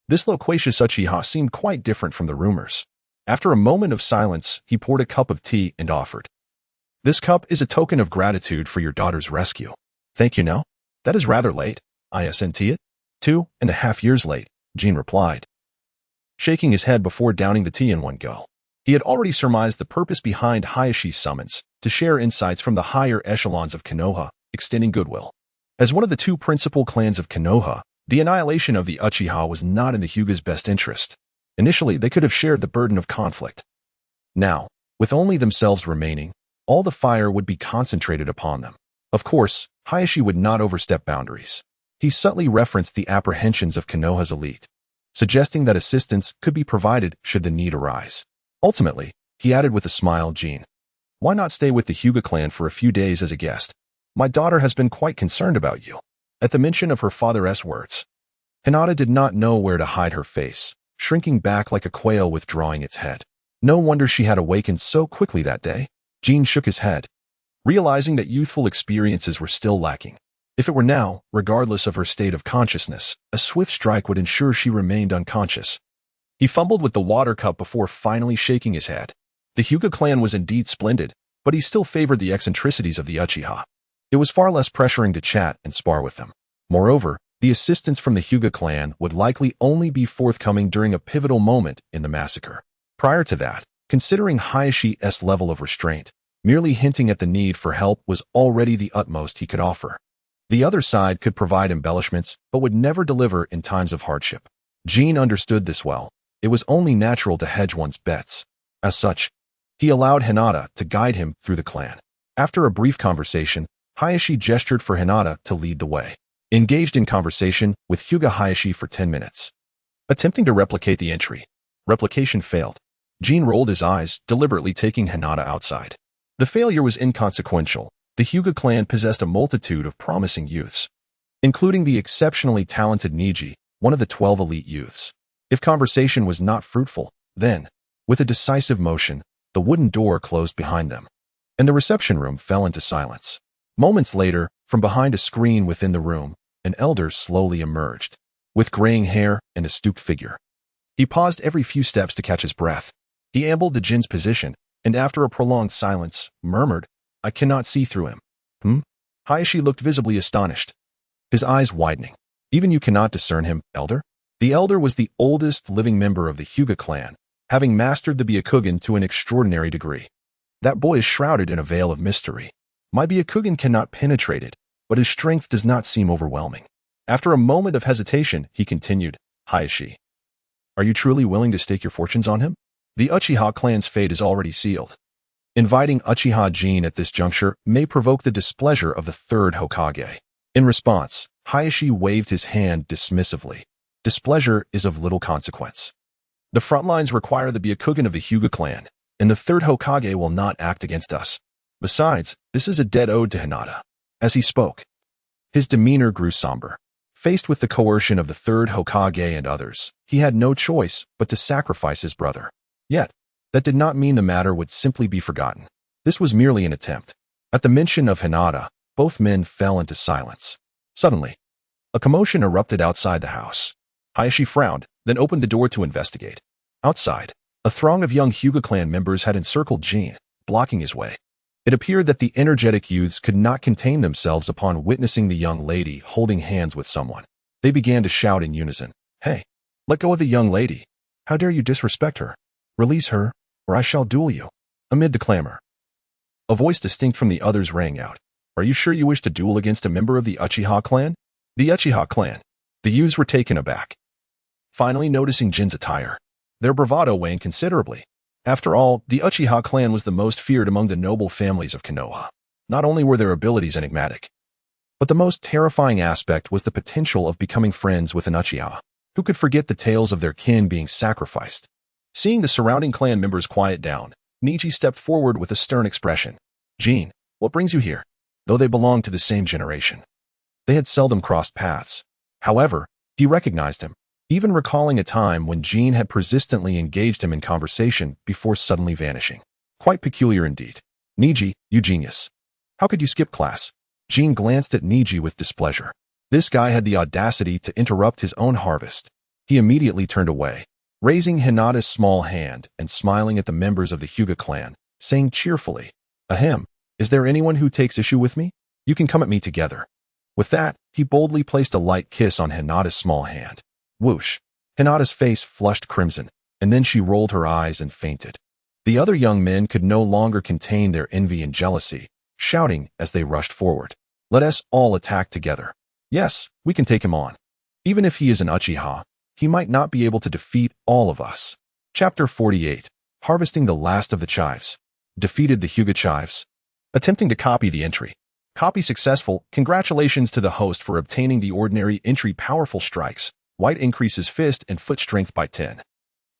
This loquacious Uchiha seemed quite different from the rumors. After a moment of silence, he poured a cup of tea and offered. This cup is a token of gratitude for your daughter's rescue. Thank you now. That is rather late. Isn't it? 2.5 years late, Jin replied, shaking his head before downing the tea in one go. He had already surmised the purpose behind Hayashi's summons, to share insights from the higher echelons of Konoha, extending goodwill. As one of the two principal clans of Konoha, the annihilation of the Uchiha was not in the Hyuga's best interest. Initially, they could have shared the burden of conflict. Now, with only themselves remaining, all the fire would be concentrated upon them. Of course, Hayashi would not overstep boundaries. He subtly referenced the apprehensions of Konoha's elite, suggesting that assistance could be provided should the need arise. Ultimately, he added with a smile, Jin, why not stay with the Hyuga clan for a few days as a guest? My daughter has been quite concerned about you. At the mention of her father's words, Hinata did not know where to hide her face, shrinking back like a quail withdrawing its head. No wonder she had awakened so quickly that day. Jin shook his head, realizing that youthful experiences were still lacking. If it were now, regardless of her state of consciousness, a swift strike would ensure she remained unconscious. He fumbled with the water cup before finally shaking his head. The Hyuga clan was indeed splendid, but he still favored the eccentricities of the Uchiha. It was far less pressuring to chat and spar with them. Moreover, the assistance from the Hyuga clan would likely only be forthcoming during a pivotal moment in the massacre. Prior to that, considering Hayashi's level of restraint, merely hinting at the need for help was already the utmost he could offer. The other side could provide embellishments, but would never deliver in times of hardship. Jin understood this well. It was only natural to hedge one's bets. As such, he allowed Hinata to guide him through the clan. After a brief conversation, Hayashi gestured for Hinata to lead the way. Engaged in conversation with Hyuga Hayashi for 10 minutes. Attempting to replicate the entry. Replication failed. Jin rolled his eyes, deliberately taking Hinata outside. The failure was inconsequential. The Hyuga clan possessed a multitude of promising youths, including the exceptionally talented Niji, one of the 12 elite youths. If conversation was not fruitful, then, with a decisive motion, the wooden door closed behind them, and the reception room fell into silence. Moments later, from behind a screen within the room, an elder slowly emerged, with graying hair and a stooped figure. He paused every few steps to catch his breath. He ambled to Jin's position, and after a prolonged silence, murmured, I cannot see through him. Hayashi looked visibly astonished, his eyes widening. Even you cannot discern him, elder? The elder was the oldest living member of the Hyuga clan, having mastered the Byakugan to an extraordinary degree. That boy is shrouded in a veil of mystery. My Byakugan cannot penetrate it, but his strength does not seem overwhelming. After a moment of hesitation, he continued, Hayashi, are you truly willing to stake your fortunes on him? The Uchiha clan's fate is already sealed. Inviting Uchiha Jin at this juncture may provoke the displeasure of the Third Hokage. In response, Hayashi waved his hand dismissively. Displeasure is of little consequence. The front lines require the Byakugan of the Hyuga clan, and the Third Hokage will not act against us. Besides, this is a debt owed to Hinata. As he spoke, his demeanor grew somber. Faced with the coercion of the Third Hokage and others, he had no choice but to sacrifice his brother. Yet, that did not mean the matter would simply be forgotten. This was merely an attempt. At the mention of Hinata, both men fell into silence. Suddenly, a commotion erupted outside the house. Hayashi frowned, then opened the door to investigate. Outside, a throng of young Hyuga clan members had encircled Jin, blocking his way. It appeared that the energetic youths could not contain themselves upon witnessing the young lady holding hands with someone. They began to shout in unison, Hey, let go of the young lady. How dare you disrespect her? Release her, or I shall duel you. Amid the clamor, a voice distinct from the others rang out. Are you sure you wish to duel against a member of the Uchiha clan? The Uchiha clan. The youths were taken aback, finally noticing Jin's attire. Their bravado waned considerably. After all, the Uchiha clan was the most feared among the noble families of Konoha. Not only were their abilities enigmatic, but the most terrifying aspect was the potential of becoming friends with an Uchiha. Who could forget the tales of their kin being sacrificed? Seeing the surrounding clan members quiet down, Niji stepped forward with a stern expression. Jin, what brings you here? Though they belonged to the same generation, they had seldom crossed paths. However, he recognized him, even recalling a time when Jin had persistently engaged him in conversation before suddenly vanishing. Quite peculiar indeed. Niji, you genius. How could you skip class? Jin glanced at Niji with displeasure. This guy had the audacity to interrupt his own harvest. He immediately turned away, raising Hinata's small hand and smiling at the members of the Hyuga clan, saying cheerfully, Ahem, is there anyone who takes issue with me? You can come at me together. With that, he boldly placed a light kiss on Hinata's small hand. Whoosh! Hinata's face flushed crimson, and then she rolled her eyes and fainted. The other young men could no longer contain their envy and jealousy, shouting as they rushed forward. Let us all attack together. Yes, we can take him on. Even if he is an Uchiha, he might not be able to defeat all of us. Chapter 48. Harvesting the last of the chives. Defeated the Hyuga chives. Attempting to copy the entry. Copy successful. Congratulations to the host for obtaining the ordinary entry powerful strikes. White increases fist and foot strength by 10.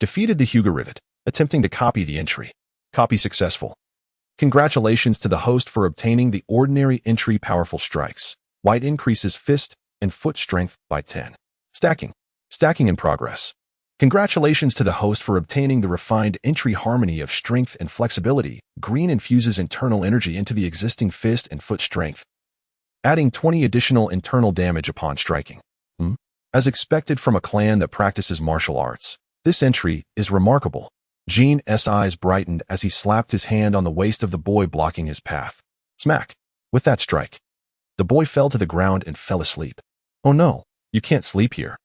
Defeated the Hyuga rivet. Attempting to copy the entry. Copy successful. Congratulations to the host for obtaining the ordinary entry powerful strikes. White increases fist and foot strength by 10. Stacking. Stacking in progress. Congratulations to the host for obtaining the refined entry harmony of strength and flexibility. Green infuses internal energy into the existing fist and foot strength, adding 20 additional internal damage upon striking. As expected from a clan that practices martial arts, this entry is remarkable. Jin's eyes brightened as he slapped his hand on the waist of the boy blocking his path. Smack! With that strike, the boy fell to the ground and fell asleep. Oh no, you can't sleep here.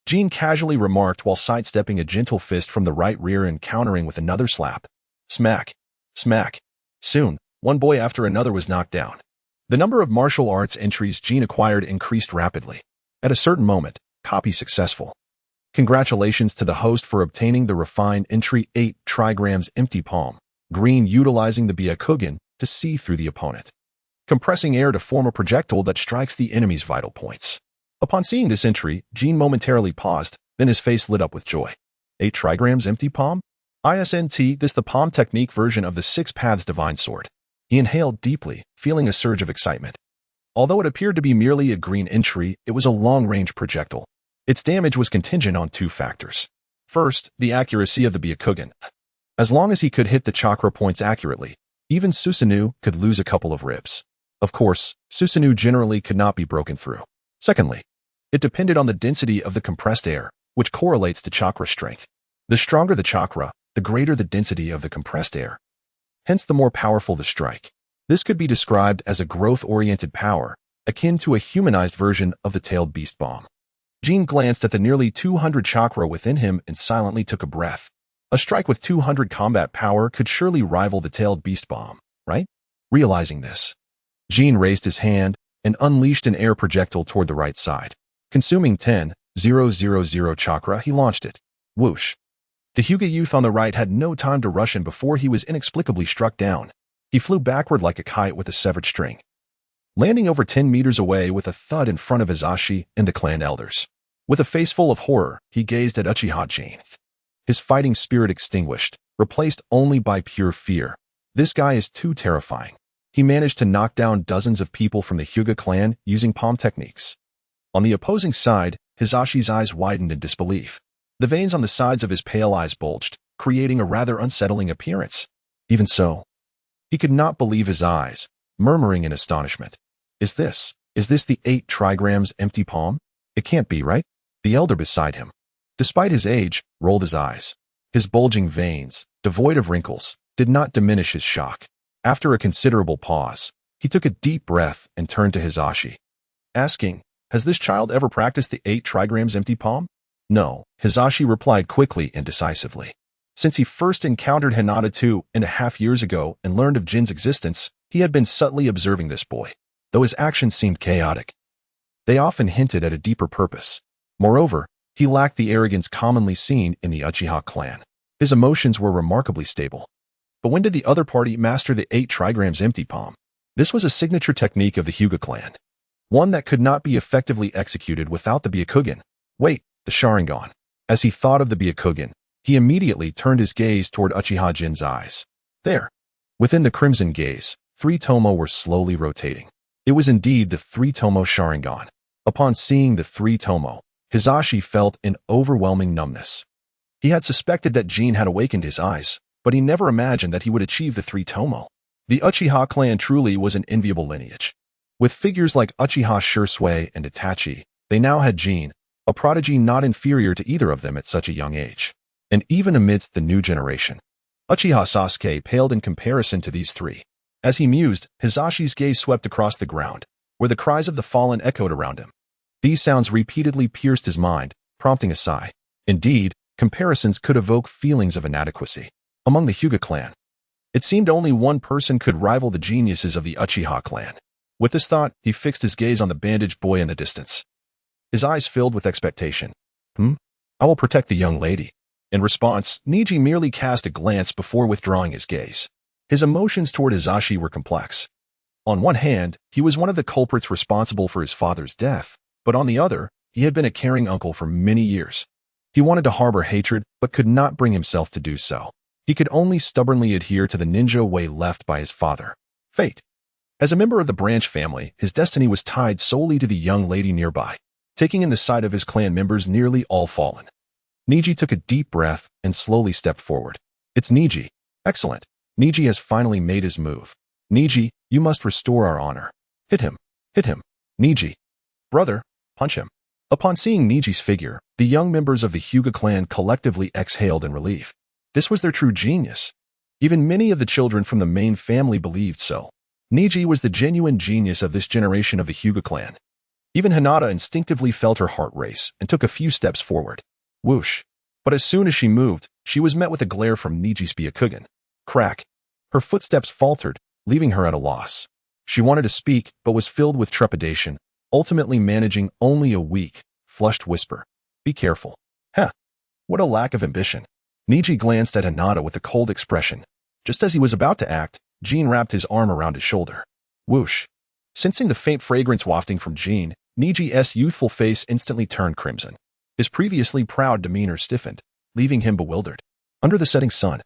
Jin casually remarked while sidestepping a gentle fist from the right rear and countering with another slap. Smack! Smack! Soon, one boy after another was knocked down. The number of martial arts entries Jin acquired increased rapidly. At a certain moment, copy successful. Congratulations to the host for obtaining the refined entry 8 trigrams empty palm. Green utilizing the Byakugan to see through the opponent, compressing air to form a projectile that strikes the enemy's vital points. Upon seeing this entry, Jin momentarily paused, then his face lit up with joy. 8 trigrams empty palm? ISNT, this the palm technique version of the 6 paths divine sword. He inhaled deeply, feeling a surge of excitement. Although it appeared to be merely a green entry, it was a long-range projectile. Its damage was contingent on 2 factors. First, the accuracy of the Byakugan. As long as he could hit the chakra points accurately, even Susanoo could lose a couple of ribs. Of course, Susanoo generally could not be broken through. Secondly, it depended on the density of the compressed air, which correlates to chakra strength. The stronger the chakra, the greater the density of the compressed air. Hence the more powerful the strike. This could be described as a growth-oriented power, akin to a humanized version of the tailed beast bomb. Jin glanced at the nearly 200 chakra within him and silently took a breath. A strike with 200 combat power could surely rival the tailed beast bomb, right? Realizing this, Jin raised his hand and unleashed an air projectile toward the right side. Consuming 10,000 chakra, he launched it. Whoosh! The Hyuga youth on the right had no time to rush in before he was inexplicably struck down. He flew backward like a kite with a severed string, landing over 10 meters away with a thud in front of Hisashi and the clan elders. With a face full of horror, he gazed at Uchiha Jin. His fighting spirit extinguished, replaced only by pure fear. This guy is too terrifying. He managed to knock down dozens of people from the Hyuga clan using palm techniques. On the opposing side, Hisashi's eyes widened in disbelief. The veins on the sides of his pale eyes bulged, creating a rather unsettling appearance. Even so, he could not believe his eyes, murmuring in astonishment. Is this the 8 trigrams empty palm? It can't be, right? The elder beside him, despite his age, rolled his eyes. His bulging veins, devoid of wrinkles, did not diminish his shock. After a considerable pause, he took a deep breath and turned to Hisashi, asking, has this child ever practiced the 8 trigrams empty palm? No, Hisashi replied quickly and decisively. Since he first encountered Hinata 2.5 years ago and learned of Jin's existence, he had been subtly observing this boy. Though his actions seemed chaotic, they often hinted at a deeper purpose. Moreover, he lacked the arrogance commonly seen in the Uchiha clan. His emotions were remarkably stable. But when did the other party master the 8 trigrams empty palm? This was a signature technique of the Hyuga clan, one that could not be effectively executed without the Byakugan. Wait, the Sharingan. As he thought of the Byakugan, he immediately turned his gaze toward Uchiha Jin's eyes. There, within the crimson gaze, 3 tomo were slowly rotating. It was indeed the 3 tomo Sharingan. Upon seeing the 3 tomo, Hisashi felt an overwhelming numbness. He had suspected that Jin had awakened his eyes, but he never imagined that he would achieve the 3 tomo. The Uchiha clan truly was an enviable lineage. With figures like Uchiha Sasuke and Itachi, they now had Jin, a prodigy not inferior to either of them at such a young age. And even amidst the new generation, Uchiha Sasuke paled in comparison to these 3. As he mused, Hisashi's gaze swept across the ground, where the cries of the fallen echoed around him. These sounds repeatedly pierced his mind, prompting a sigh. Indeed, comparisons could evoke feelings of inadequacy. among the Hyuga clan. It seemed only one person could rival the geniuses of the Uchiha clan. With this thought, he fixed his gaze on the bandaged boy in the distance. His eyes filled with expectation. I will protect the young lady. In response, Neji merely cast a glance before withdrawing his gaze. His emotions toward Hizashi were complex. On one hand, he was one of the culprits responsible for his father's death, but on the other, he had been a caring uncle for many years. He wanted to harbor hatred, but could not bring himself to do so. He could only stubbornly adhere to the ninja way left by his father. Fate. As a member of the branch family, his destiny was tied solely to the young lady nearby, taking in the sight of his clan members nearly all fallen. Neji took a deep breath and slowly stepped forward. It's Neji. Excellent. Neji has finally made his move. Neji, you must restore our honor. Hit him. Hit him. Neji. Brother, punch him. Upon seeing Neji's figure, the young members of the Hyuga clan collectively exhaled in relief. This was their true genius. Even many of the children from the main family believed so. Neji was the genuine genius of this generation of the Hyuga clan. Even Hinata instinctively felt her heart race and took a few steps forward. Whoosh. But as soon as she moved, she was met with a glare from Neji's Byakugan. Crack. Her footsteps faltered, leaving her at a loss. She wanted to speak, but was filled with trepidation, ultimately managing only a weak, flushed whisper. Be careful. Heh. What a lack of ambition. Neji glanced at Hinata with a cold expression. Just as he was about to act, Jin wrapped his arm around his shoulder. Whoosh. Sensing the faint fragrance wafting from Jin, Neji's youthful face instantly turned crimson. His previously proud demeanor stiffened, leaving him bewildered. Under the setting sun,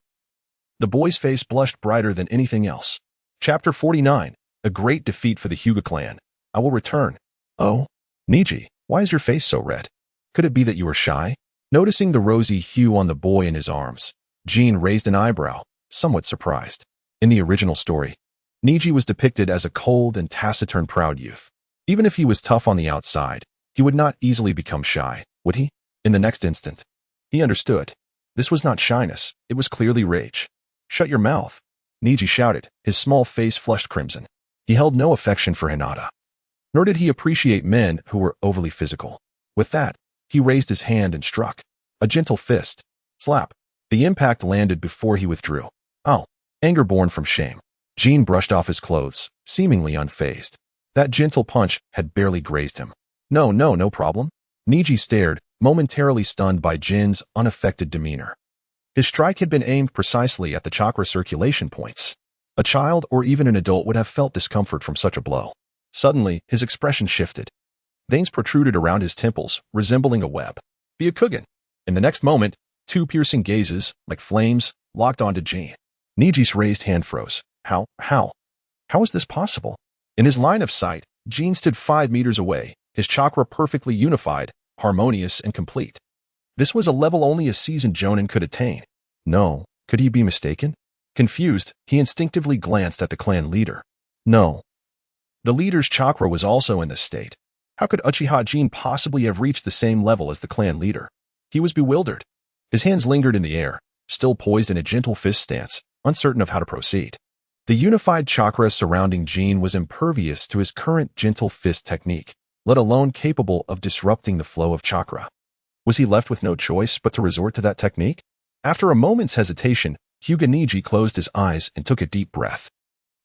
the boy's face blushed brighter than anything else. Chapter 49. A great defeat for the Hyuga clan. I will return. Oh, Neji, why is your face so red? Could it be that you are shy? Noticing the rosy hue on the boy in his arms, Jin raised an eyebrow, somewhat surprised. In the original story, Neji was depicted as a cold and taciturn proud youth. Even if he was tough on the outside, he would not easily become shy, would he? In the next instant, he understood. This was not shyness, it was clearly rage. Shut your mouth, Neji shouted, his small face flushed crimson. He held no affection for Hinata, nor did he appreciate men who were overly physical. With that, he raised his hand and struck. A gentle fist. Slap. The impact landed before he withdrew. Oh, anger born from shame. Jin brushed off his clothes, seemingly unfazed. That gentle punch had barely grazed him. No problem. Neji stared, momentarily stunned by Jin's unaffected demeanor. His strike had been aimed precisely at the chakra circulation points. A child or even an adult would have felt discomfort from such a blow. Suddenly, his expression shifted. Veins protruded around his temples, resembling a web. Byakugan. In the next moment, two piercing gazes, like flames, locked onto Jin. Neji's raised hand froze. How is this possible? In his line of sight, Jin stood 5 meters away, his chakra perfectly unified, harmonious and complete. This was a level only a seasoned jonin could attain. No, could he be mistaken? Confused, he instinctively glanced at the clan leader. No. The leader's chakra was also in this state. How could Uchiha Jin possibly have reached the same level as the clan leader? He was bewildered. His hands lingered in the air, still poised in a gentle fist stance, uncertain of how to proceed. The unified chakra surrounding Jin was impervious to his current gentle fist technique, let alone capable of disrupting the flow of chakra. Was he left with no choice but to resort to that technique? After a moment's hesitation, Hyuga Neji closed his eyes and took a deep breath.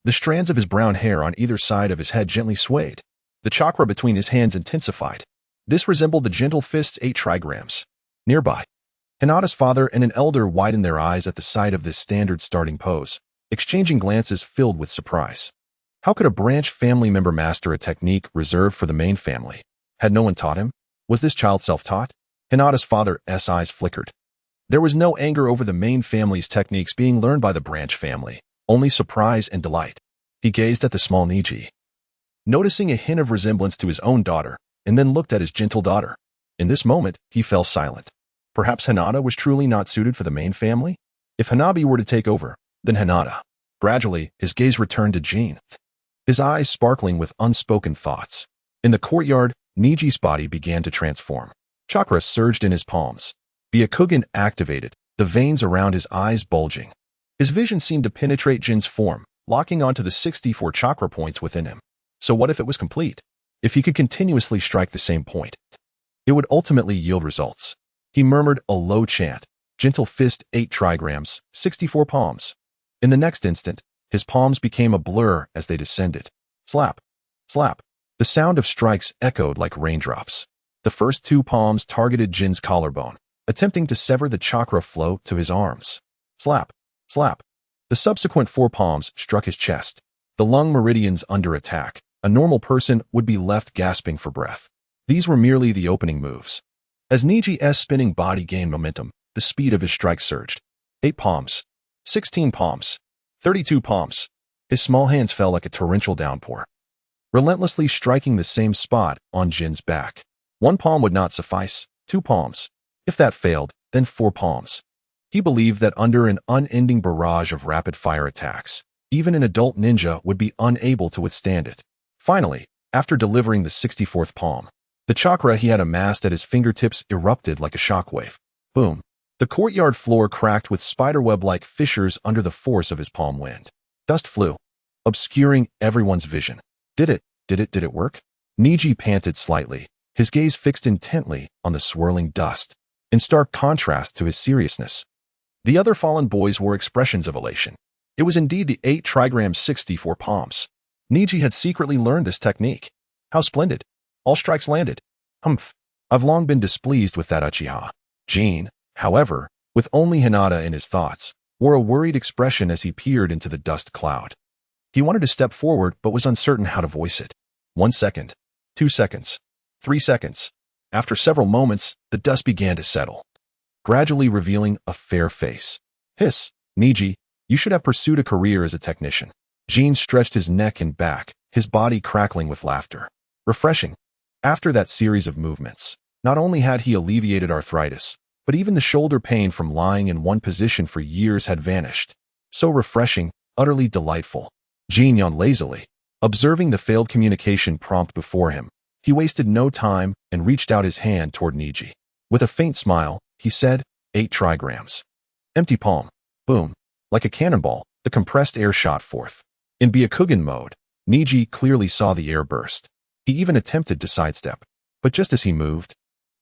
The strands of his brown hair on either side of his head gently swayed. The chakra between his hands intensified. This resembled the gentle fist's 8 trigrams. Nearby, Hinata's father and an elder widened their eyes at the sight of this standard starting pose, exchanging glances filled with surprise. How could a branch family member master a technique reserved for the main family? Had no one taught him? Was this child self-taught? Hinata's father's eyes flickered. There was no anger over the main family's techniques being learned by the branch family, only surprise and delight. He gazed at the small Neji, noticing a hint of resemblance to his own daughter, and then looked at his gentle daughter. In this moment, he fell silent. Perhaps Hinata was truly not suited for the main family? If Hanabi were to take over, then Hinata. Gradually, his gaze returned to Jin, his eyes sparkling with unspoken thoughts. In the courtyard, Neji's body began to transform. Chakra surged in his palms. Byakugan activated, the veins around his eyes bulging. His vision seemed to penetrate Jin's form, locking onto the 64 chakra points within him. So what if it was complete? If he could continuously strike the same point, it would ultimately yield results. He murmured a low chant, Gentle fist 8 trigrams, 64 palms. In the next instant, his palms became a blur as they descended. Slap, slap. The sound of strikes echoed like raindrops. The first 2 palms targeted Jin's collarbone, attempting to sever the chakra flow to his arms. Slap, slap. The subsequent 4 palms struck his chest, the lung meridians under attack. A normal person would be left gasping for breath. These were merely the opening moves. As Niji's spinning body gained momentum, the speed of his strikes surged. 8 palms, 16 palms, 32 palms. His small hands fell like a torrential downpour, relentlessly striking the same spot on Jin's back. 1 palm would not suffice, 2 palms. If that failed, then 4 palms. He believed that under an unending barrage of rapid-fire attacks, even an adult ninja would be unable to withstand it. Finally, after delivering the 64th palm, the chakra he had amassed at his fingertips erupted like a shockwave. Boom. The courtyard floor cracked with spiderweb-like fissures under the force of his palm wind. Dust flew, obscuring everyone's vision. Did it work? Niji panted slightly, his gaze fixed intently on the swirling dust, in stark contrast to his seriousness. The other fallen boys wore expressions of elation. It was indeed the 8 trigrams 64 palms. Niji had secretly learned this technique. How splendid. All strikes landed. Humph. I've long been displeased with that Uchiha. Jin, however, with only Hinata in his thoughts, wore a worried expression as he peered into the dust cloud. He wanted to step forward but was uncertain how to voice it. 1 second, 2 seconds, 3 seconds. After several moments, the dust began to settle, gradually revealing a fair face. Hiss, Niji, you should have pursued a career as a technician. Jin stretched his neck and back, his body crackling with laughter. Refreshing. After that series of movements, not only had he alleviated arthritis, but even the shoulder pain from lying in one position for years had vanished. So refreshing, utterly delightful. Jin yawned lazily. Observing the failed communication prompt before him, he wasted no time and reached out his hand toward Niji. With a faint smile, he said, 8 trigrams. Empty palm. Boom. Like a cannonball, the compressed air shot forth. In Byakugan mode, Niji clearly saw the air burst. He even attempted to sidestep. But just as he moved,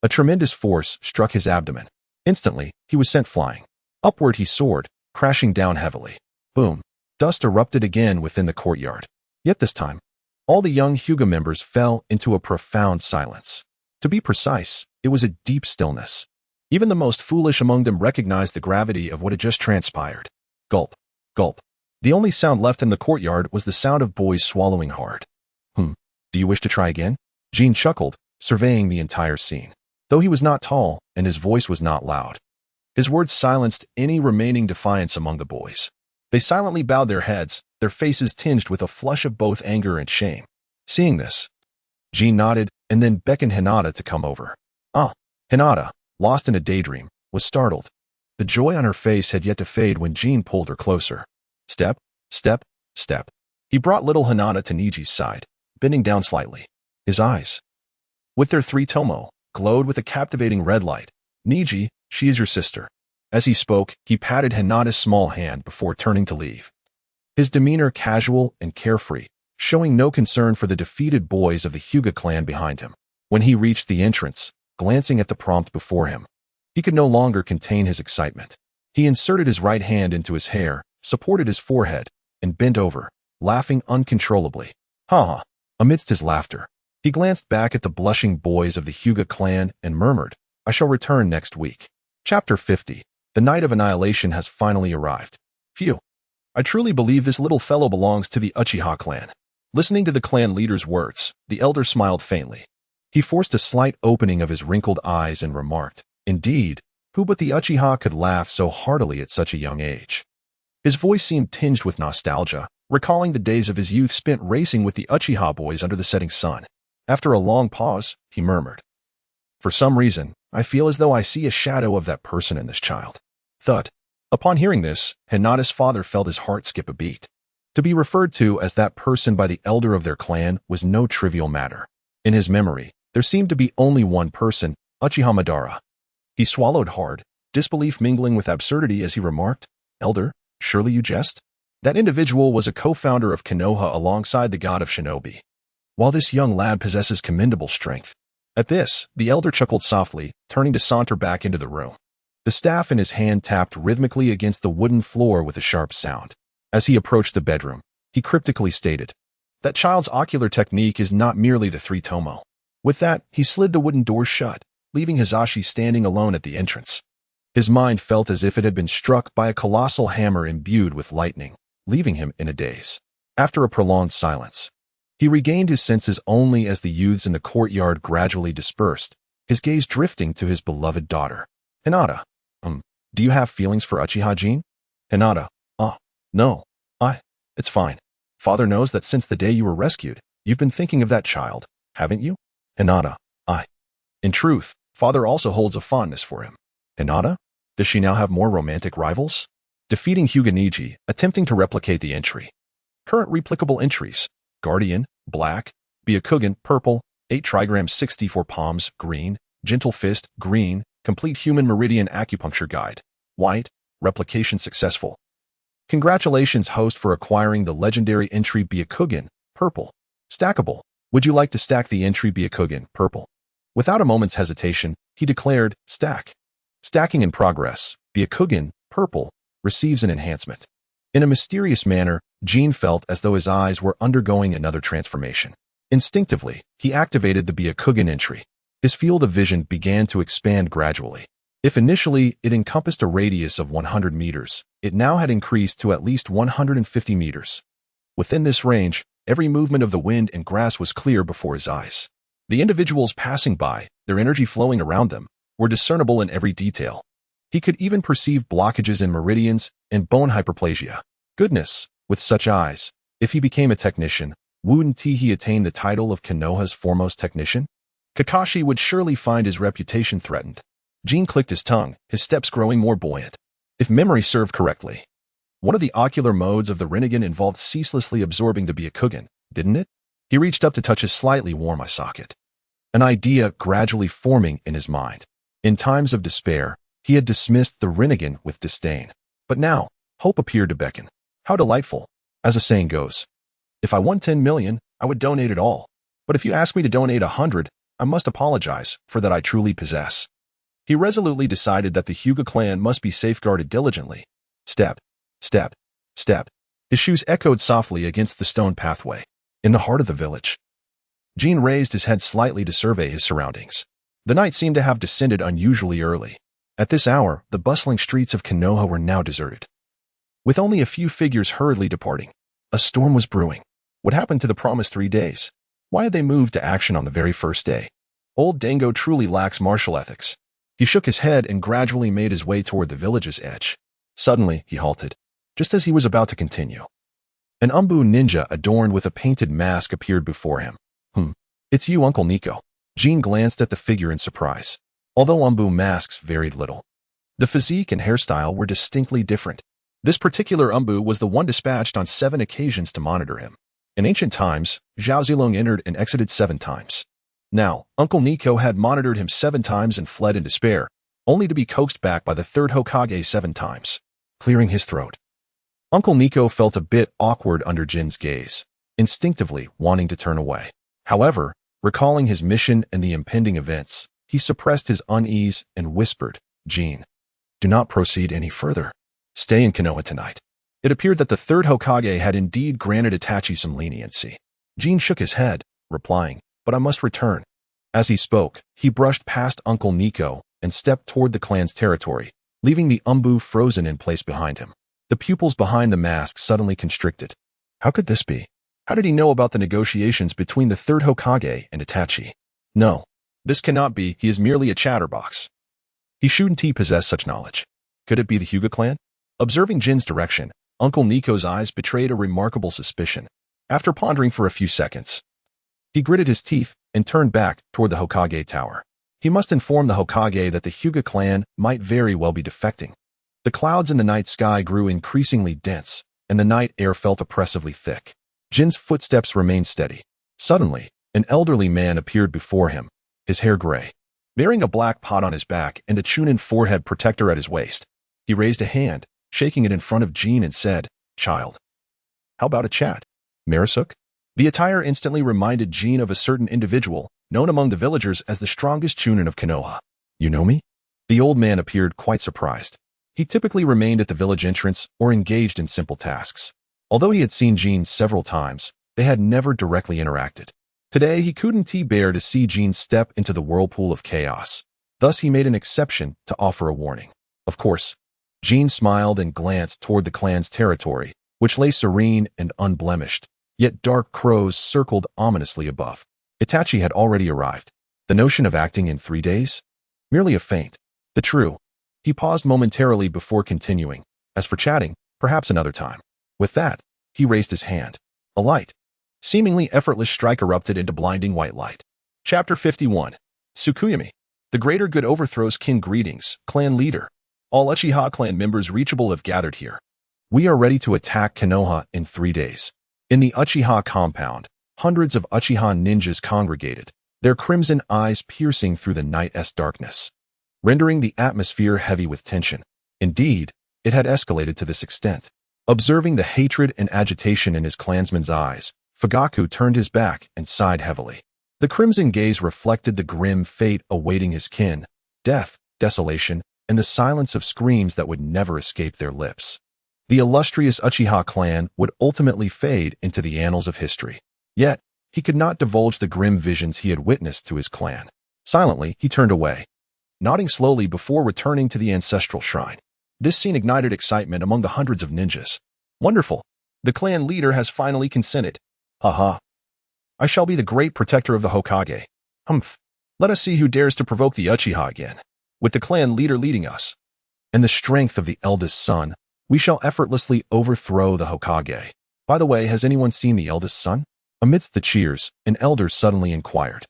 a tremendous force struck his abdomen. Instantly, he was sent flying. Upward he soared, crashing down heavily. Boom. Dust erupted again within the courtyard. Yet this time, all the young Hyuga members fell into a profound silence. To be precise, it was a deep stillness. Even the most foolish among them recognized the gravity of what had just transpired. Gulp. Gulp. The only sound left in the courtyard was the sound of boys swallowing hard. Do you wish to try again? Jin chuckled, surveying the entire scene. Though he was not tall, and his voice was not loud, his words silenced any remaining defiance among the boys. They silently bowed their heads, their faces tinged with a flush of both anger and shame. Seeing this, Jin nodded and then beckoned Hinata to come over. Hinata, lost in a daydream, was startled. The joy on her face had yet to fade when Jin pulled her closer. Step, step, step. He brought little Hinata to Niji's side, bending down slightly. His eyes, with their 3 tomo, glowed with a captivating red light. Niji, she is your sister. As he spoke, he patted Hinata's small hand before turning to leave. His demeanor casual and carefree, showing no concern for the defeated boys of the Hyuga clan behind him. When he reached the entrance, glancing at the prompt before him, he could no longer contain his excitement. He inserted his right hand into his hair, supported his forehead, and bent over, laughing uncontrollably. Ha ha. Amidst his laughter, he glanced back at the blushing boys of the Hyuga clan and murmured, I shall return next week. Chapter 50. The night of annihilation has finally arrived. Phew. I truly believe this little fellow belongs to the Uchiha clan. Listening to the clan leader's words, the elder smiled faintly. He forced a slight opening of his wrinkled eyes and remarked, Indeed, who but the Uchiha could laugh so heartily at such a young age? His voice seemed tinged with nostalgia, recalling the days of his youth spent racing with the Uchiha boys under the setting sun. After a long pause, he murmured, For some reason, I feel as though I see a shadow of that person in this child. Thud. Upon hearing this, Hinata's father felt his heart skip a beat. To be referred to as that person by the elder of their clan was no trivial matter. In his memory, there seemed to be only one person, Uchiha Madara. He swallowed hard, disbelief mingling with absurdity as he remarked, Elder, surely you jest? That individual was a co-founder of Konoha alongside the god of shinobi. While this young lad possesses commendable strength. At this, the elder chuckled softly, turning to saunter back into the room. The staff in his hand tapped rhythmically against the wooden floor with a sharp sound. As he approached the bedroom, he cryptically stated, "That child's ocular technique is not merely the three tomo." With that, he slid the wooden door shut, leaving Hisashi standing alone at the entrance. His mind felt as if it had been struck by a colossal hammer imbued with lightning, leaving him in a daze. After a prolonged silence, he regained his senses only as the youths in the courtyard gradually dispersed, his gaze drifting to his beloved daughter. "Hinata, do you have feelings for Uchiha Jin?" Hinata, no, it's fine. Father knows that since the day you were rescued, you've been thinking of that child, haven't you?" Hinata, In truth, Father also holds a fondness for him. Hinata? Does she now have more romantic rivals? Defeating Hyuga, attempting to replicate the entry. Current replicable entries: Guardian, black; Byakugan, purple; 8 trigrams 64 palms, green; Gentle Fist, green; Complete Human Meridian Acupuncture Guide, white; replication successful. Congratulations, host, for acquiring the legendary entry Byakugan, purple. Stackable. Would you like to stack the entry Byakugan, purple? Without a moment's hesitation, he declared, stack. Stacking in progress. Byakugan, purple, receives an enhancement. In a mysterious manner, Jin felt as though his eyes were undergoing another transformation. Instinctively, he activated the Byakugan entry. His field of vision began to expand gradually. If initially it encompassed a radius of 100 meters, it now had increased to at least 150 meters. Within this range, every movement of the wind and grass was clear before his eyes. The individuals passing by, their energy flowing around them, were discernible in every detail. He could even perceive blockages in meridians and bone hyperplasia. Goodness, with such eyes, if he became a technician, wouldn't he attain the title of Konoha's foremost technician? Kakashi would surely find his reputation threatened. Jin clicked his tongue, his steps growing more buoyant. If memory served correctly, one of the ocular modes of the Rinnegan involved ceaselessly absorbing the Byakugan, didn't it? He reached up to touch his slightly warm eye socket. An idea gradually forming in his mind. In times of despair, he had dismissed the Rinnegan with disdain. But now, hope appeared to beckon. How delightful. As a saying goes, if I won 10 million, I would donate it all. But if you ask me to donate 100, I must apologize for that I truly possess. He resolutely decided that the Hyuga clan must be safeguarded diligently. Step, step, step. His shoes echoed softly against the stone pathway. In the heart of the village, Jin raised his head slightly to survey his surroundings. The night seemed to have descended unusually early. At this hour, the bustling streets of Konoha were now deserted, with only a few figures hurriedly departing. A storm was brewing. What happened to the promised 3 days? Why had they moved to action on the very first day? Old Dango truly lacks martial ethics. He shook his head and gradually made his way toward the village's edge. Suddenly, he halted, just as he was about to continue. An Umbu ninja adorned with a painted mask appeared before him. It's you, Uncle Nico. Jin glanced at the figure in surprise. Although Umbu masks varied little, the physique and hairstyle were distinctly different. This particular Umbu was the one dispatched on 7 occasions to monitor him. In ancient times, Zhao Zilong entered and exited 7 times. Now, Uncle Nico had monitored him 7 times and fled in despair, only to be coaxed back by the Third Hokage 7 times, clearing his throat. Uncle Nico felt a bit awkward under Jin's gaze, instinctively wanting to turn away. However, recalling his mission and the impending events, he suppressed his unease and whispered, "Jin, do not proceed any further. Stay in Konoha tonight." It appeared that the Third Hokage had indeed granted Itachi some leniency. Jin shook his head, replying, "But I must return." As he spoke, he brushed past Uncle Nico and stepped toward the clan's territory, leaving the Umbu frozen in place behind him. The pupils behind the mask suddenly constricted. How could this be? How did he know about the negotiations between the Third Hokage and Itachi? No, this cannot be. He is merely a chatterbox. He shouldn't possess such knowledge. Could it be the Hyuga clan? Observing Jin's direction, Uncle Nico's eyes betrayed a remarkable suspicion. After pondering for a few seconds, he gritted his teeth and turned back toward the Hokage tower. He must inform the Hokage that the Hyuga clan might very well be defecting. The clouds in the night sky grew increasingly dense, and the night air felt oppressively thick. Jin's footsteps remained steady. Suddenly, an elderly man appeared before him, his hair gray, bearing a black pot on his back and a Chunin forehead protector at his waist. He raised a hand, shaking it in front of Jin, and said, "Child, how about a chat?" Marasuk? The attire instantly reminded Jin of a certain individual, known among the villagers as the strongest Chunin of Konoha. "You know me?" The old man appeared quite surprised. He typically remained at the village entrance or engaged in simple tasks. Although he had seen Jin several times, they had never directly interacted. Today, he couldn't bear to see Jin step into the whirlpool of chaos. Thus, he made an exception to offer a warning. Of course, Jin smiled and glanced toward the clan's territory, which lay serene and unblemished, yet dark crows circled ominously above. Itachi had already arrived. The notion of acting in 3 days? Merely a feint. The true. He paused momentarily before continuing. As for chatting, perhaps another time. With that, he raised his hand. A light, seemingly effortless strike erupted into blinding white light. Chapter 51. Tsukuyami. The greater good overthrows kin. Greetings, clan leader. All Uchiha clan members reachable have gathered here. We are ready to attack Konoha in 3 days. In the Uchiha compound, hundreds of Uchiha ninjas congregated, their crimson eyes piercing through the night's darkness, rendering the atmosphere heavy with tension. Indeed, it had escalated to this extent. Observing the hatred and agitation in his clansman's eyes, Fugaku turned his back and sighed heavily. The crimson gaze reflected the grim fate awaiting his kin, death, desolation, and the silence of screams that would never escape their lips. The illustrious Uchiha clan would ultimately fade into the annals of history. Yet, he could not divulge the grim visions he had witnessed to his clan. Silently, he turned away, nodding slowly before returning to the ancestral shrine. This scene ignited excitement among the hundreds of ninjas. Wonderful! The clan leader has finally consented. Haha. I shall be the great protector of the Hokage. Humph. Let us see who dares to provoke the Uchiha again. With the clan leader leading us, and the strength of the eldest son, we shall effortlessly overthrow the Hokage. By the way, has anyone seen the eldest son? Amidst the cheers, an elder suddenly inquired.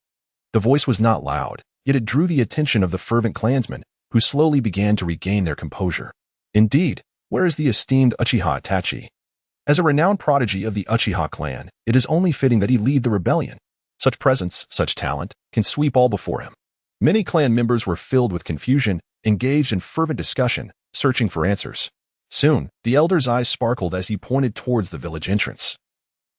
The voice was not loud, yet it drew the attention of the fervent clansmen, who slowly began to regain their composure. Indeed, where is the esteemed Uchiha Itachi? As a renowned prodigy of the Uchiha clan, it is only fitting that he lead the rebellion. Such presence, such talent, can sweep all before him. Many clan members were filled with confusion, engaged in fervent discussion, searching for answers. Soon, the elder's eyes sparkled as he pointed towards the village entrance.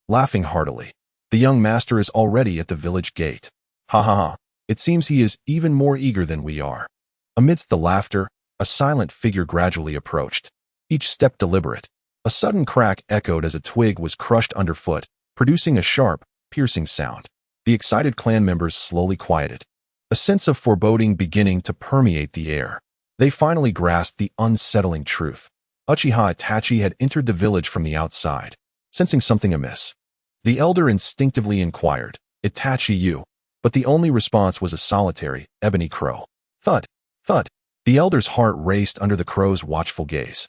Laughing heartily, the young master is already at the village gate. Ha ha ha, it seems he is even more eager than we are. Amidst the laughter, a silent figure gradually approached, each step deliberate. A sudden crack echoed as a twig was crushed underfoot, producing a sharp, piercing sound. The excited clan members slowly quieted, a sense of foreboding beginning to permeate the air. They finally grasped the unsettling truth. Uchiha Itachi had entered the village from the outside. Sensing something amiss, the elder instinctively inquired, Itachi you? But the only response was a solitary, ebony crow. Thud, thud. The elder's heart raced under the crow's watchful gaze,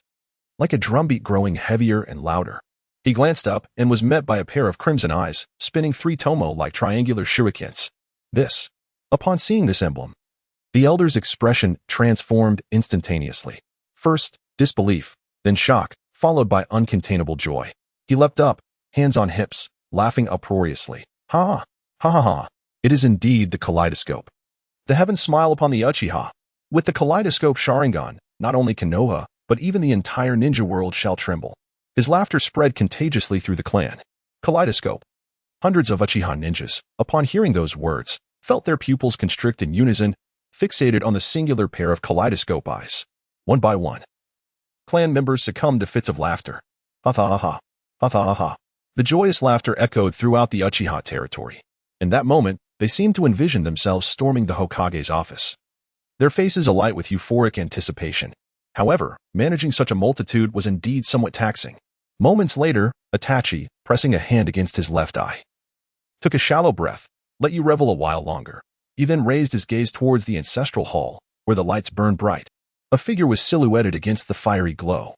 like a drumbeat growing heavier and louder. He glanced up and was met by a pair of crimson eyes, spinning 3 tomo like triangular shurikens. Upon seeing this emblem, the elder's expression transformed instantaneously. First, disbelief, then shock, followed by uncontainable joy. He leapt up, hands on hips, laughing uproariously. Ha ha ha ha. It is indeed the kaleidoscope. The heavens smile upon the Uchiha. With the kaleidoscope Sharingan, not only Konoha, but even the entire ninja world shall tremble. His laughter spread contagiously through the clan. Kaleidoscope. Hundreds of Uchiha ninjas, upon hearing those words, felt their pupils constrict in unison, fixated on the singular pair of kaleidoscope eyes. One by one, clan members succumbed to fits of laughter. Ha ha ha ha ha ha. The joyous laughter echoed throughout the Uchiha territory. In that moment, they seemed to envision themselves storming the Hokage's office, their faces alight with euphoric anticipation. However, managing such a multitude was indeed somewhat taxing. Moments later, Itachi, pressing a hand against his left eye, took a shallow breath, let you revel a while longer. He then raised his gaze towards the ancestral hall, where the lights burned bright. A figure was silhouetted against the fiery glow,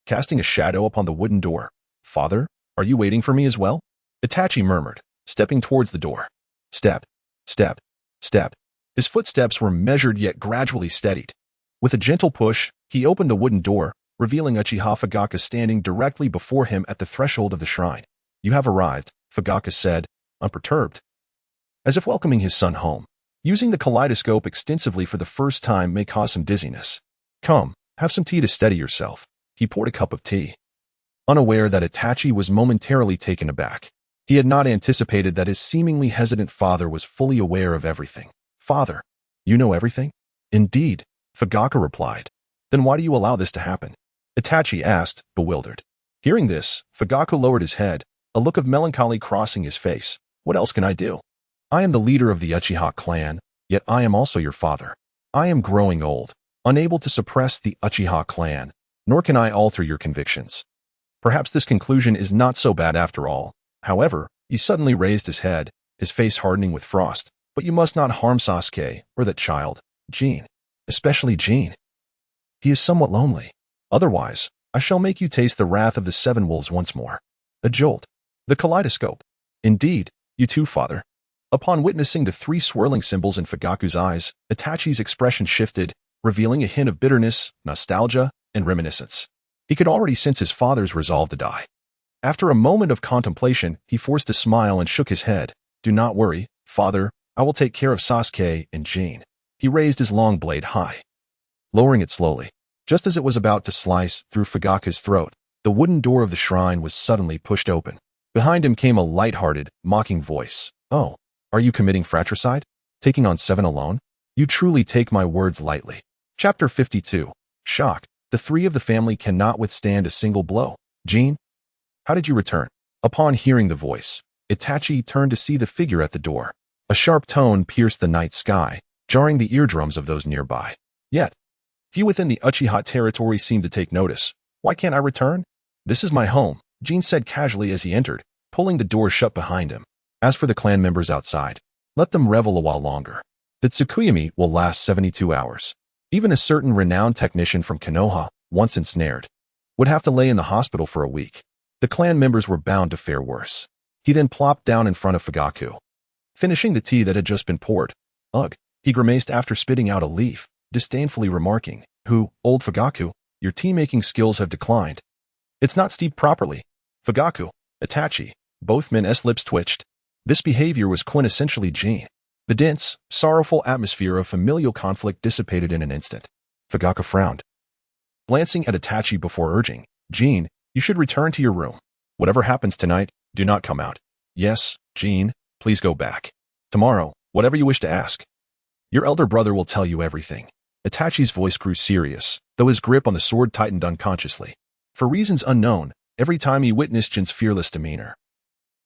casting a shadow upon the wooden door. Father, are you waiting for me as well? Itachi murmured, stepping towards the door. Step, step, step. His footsteps were measured yet gradually steadied. With a gentle push, he opened the wooden door, revealing Uchiha Fugaku standing directly before him at the threshold of the shrine. You have arrived, Fugaku said, unperturbed, as if welcoming his son home. Using the kaleidoscope extensively for the first time may cause some dizziness. Come, have some tea to steady yourself. He poured a cup of tea, unaware that Itachi was momentarily taken aback. He had not anticipated that his seemingly hesitant father was fully aware of everything. Father, you know everything? Indeed, Fugaku replied. Then why do you allow this to happen? Itachi asked, bewildered. Hearing this, Fugaku lowered his head, a look of melancholy crossing his face. What else can I do? I am the leader of the Uchiha clan, yet I am also your father. I am growing old, unable to suppress the Uchiha clan, nor can I alter your convictions. Perhaps this conclusion is not so bad after all. However, he suddenly raised his head, his face hardening with frost. But you must not harm Sasuke, or that child, Jin. Especially Jin. He is somewhat lonely. Otherwise, I shall make you taste the wrath of the seven wolves once more. A jolt. The kaleidoscope. Indeed, you too, father. Upon witnessing the three swirling symbols in Fugaku's eyes, Itachi's expression shifted, revealing a hint of bitterness, nostalgia, and reminiscence. He could already sense his father's resolve to die. After a moment of contemplation, he forced a smile and shook his head. Do not worry, father. I will take care of Sasuke and Jin. He raised his long blade high, lowering it slowly. Just as it was about to slice through Fugaku's throat, the wooden door of the shrine was suddenly pushed open. Behind him came a light-hearted, mocking voice. Oh, are you committing fratricide? Taking on 7 alone? You truly take my words lightly. Chapter 52. Shock. The three of the family cannot withstand a single blow. Jin? How did you return? Upon hearing the voice, Itachi turned to see the figure at the door. A sharp tone pierced the night sky, jarring the eardrums of those nearby. Yet, few within the Uchiha territory seemed to take notice. Why can't I return? This is my home, Jin said casually as he entered, pulling the door shut behind him. As for the clan members outside, let them revel a while longer. The Tsukuyomi will last 72 hours. Even a certain renowned technician from Konoha, once ensnared, would have to lay in the hospital for a week. The clan members were bound to fare worse. He then plopped down in front of Fugaku, finishing the tea that had just been poured. Ugh, he grimaced after spitting out a leaf, disdainfully remarking, old Fugaku, your tea-making skills have declined. It's not steeped properly. Fugaku, Itachi, both men's lips twitched. This behavior was quintessentially Jin. The dense, sorrowful atmosphere of familial conflict dissipated in an instant. Fugaku frowned, glancing at Itachi before urging, Jin, you should return to your room. Whatever happens tonight, do not come out. Yes, Jin, please go back. Tomorrow, whatever you wish to ask. Your elder brother will tell you everything. Itachi's voice grew serious, though his grip on the sword tightened unconsciously. For reasons unknown, every time he witnessed Jin's fearless demeanor,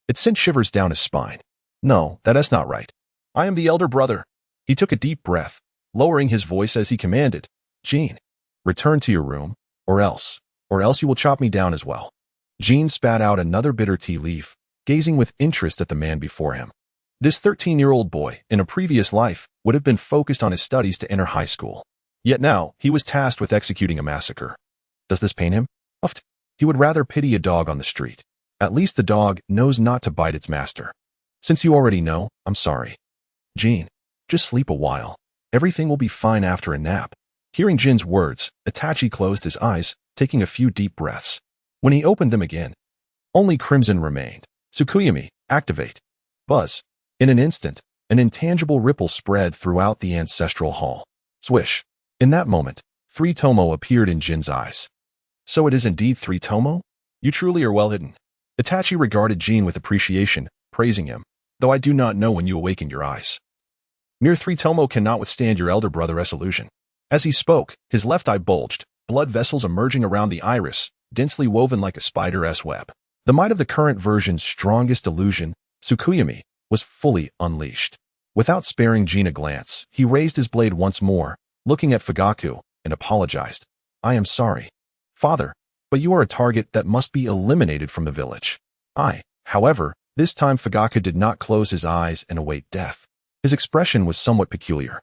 it sent shivers down his spine. No, that is not right. I am the elder brother. He took a deep breath, lowering his voice as he commanded, Jin, return to your room, or else you will chop me down as well. Jin spat out another bitter tea leaf, gazing with interest at the man before him. This 13-year-old boy, in a previous life, would have been focused on his studies to enter high school. Yet now, he was tasked with executing a massacre. Does this pain him? Uffed. He would rather pity a dog on the street. At least the dog knows not to bite its master. Since you already know, I'm sorry. Jin, just sleep a while. Everything will be fine after a nap. Hearing Jin's words, Itachi closed his eyes, taking a few deep breaths. When he opened them again, only crimson remained. Tsukuyomi, activate. Buzz. In an instant, an intangible ripple spread throughout the ancestral hall. Swish. In that moment, 3 Tomo appeared in Jin's eyes. So it is indeed 3 Tomo? You truly are well hidden. Itachi regarded Jin with appreciation, praising him, though I do not know when you awakened your eyes. Mere 3 Tomo cannot withstand your elder brother's illusion. As he spoke, his left eye bulged, blood vessels emerging around the iris, densely woven like a spider's web. The might of the current version's strongest illusion, Tsukuyomi, was fully unleashed. Without sparing Jin a glance, he raised his blade once more, looking at Fugaku, and apologized. I am sorry, father, but you are a target that must be eliminated from the village. However, this time Fugaku did not close his eyes and await death. His expression was somewhat peculiar.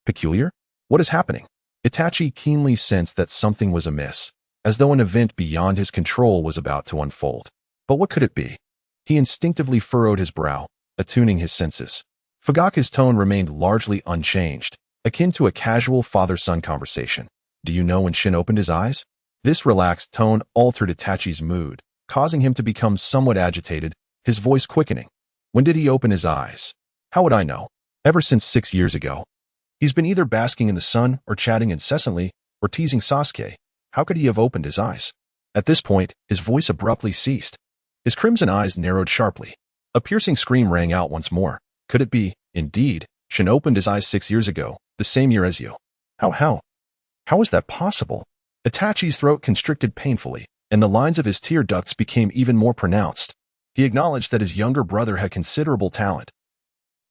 Peculiar? What is happening? Itachi keenly sensed that something was amiss, as though an event beyond his control was about to unfold. But what could it be? He instinctively furrowed his brow, attuning his senses. Fugaku's tone remained largely unchanged, akin to a casual father-son conversation. Do you know when Shin opened his eyes? This relaxed tone altered Itachi's mood, causing him to become somewhat agitated, his voice quickening. When did he open his eyes? How would I know? Ever since 6 years ago. He's been either basking in the sun or chatting incessantly or teasing Sasuke. How could he have opened his eyes? At this point, his voice abruptly ceased. His crimson eyes narrowed sharply. A piercing scream rang out once more. Could it be, indeed, Shin opened his eyes 6 years ago, the same year as you? How? How is that possible? Itachi's throat constricted painfully, and the lines of his tear ducts became even more pronounced. He acknowledged that his younger brother had considerable talent,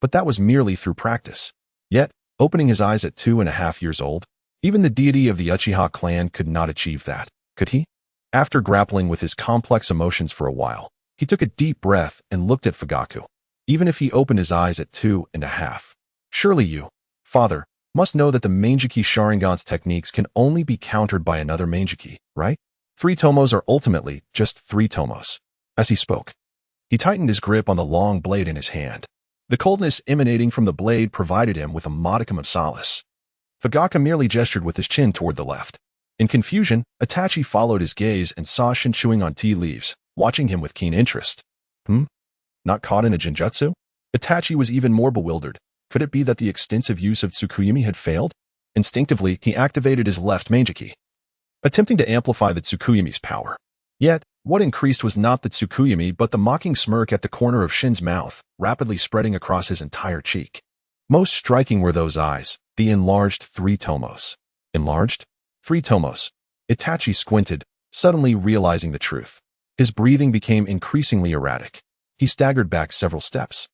but that was merely through practice. Yet, opening his eyes at 2.5 years old, even the deity of the Uchiha clan could not achieve that, could he? After grappling with his complex emotions for a while, he took a deep breath and looked at Fugaku. Even if he opened his eyes at 2.5. Surely you, father, must know that the Mangekyou Sharingan's techniques can only be countered by another Mangekyou, right? 3 tomos are ultimately just 3 tomos. As he spoke, he tightened his grip on the long blade in his hand. The coldness emanating from the blade provided him with a modicum of solace. Fugaku merely gestured with his chin toward the left. In confusion, Itachi followed his gaze and saw Shin chewing on tea leaves, watching him with keen interest. Not caught in a genjutsu? Itachi was even more bewildered. Could it be that the extensive use of Tsukuyomi had failed? Instinctively, he activated his left Mangekyou, attempting to amplify the Tsukuyomi's power. Yet, what increased was not the Tsukuyomi but the mocking smirk at the corner of Shin's mouth, rapidly spreading across his entire cheek. Most striking were those eyes, the enlarged 3 tomos. Enlarged? 3 tomos. Itachi squinted, suddenly realizing the truth. His breathing became increasingly erratic. He staggered back several steps,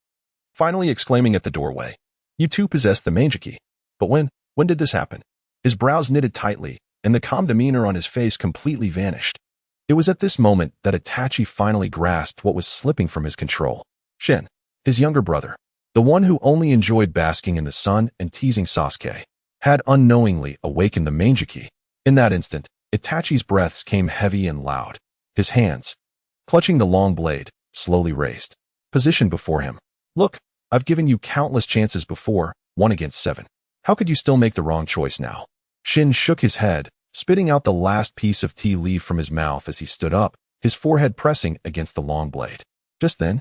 finally exclaiming at the doorway, "You too possess the Mangekyou. But when did this happen?" His brows knitted tightly, and the calm demeanor on his face completely vanished. It was at this moment that Itachi finally grasped what was slipping from his control. Shin, his younger brother, the one who only enjoyed basking in the sun and teasing Sasuke, had unknowingly awakened the Mangekyou. In that instant, Itachi's breaths came heavy and loud. His hands, clutching the long blade, slowly raised, positioned before him. "Look, I've given you countless chances before, 1 against 7. How could you still make the wrong choice now?" Shin shook his head, spitting out the last piece of tea leaf from his mouth as he stood up, his forehead pressing against the long blade. Just then,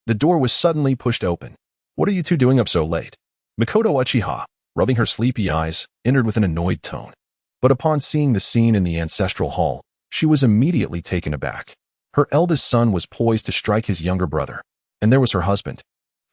the door was suddenly pushed open. "What are you two doing up so late?" Mikoto Uchiha, rubbing her sleepy eyes, entered with an annoyed tone. But upon seeing the scene in the ancestral hall, she was immediately taken aback. Her eldest son was poised to strike his younger brother, and there was her husband,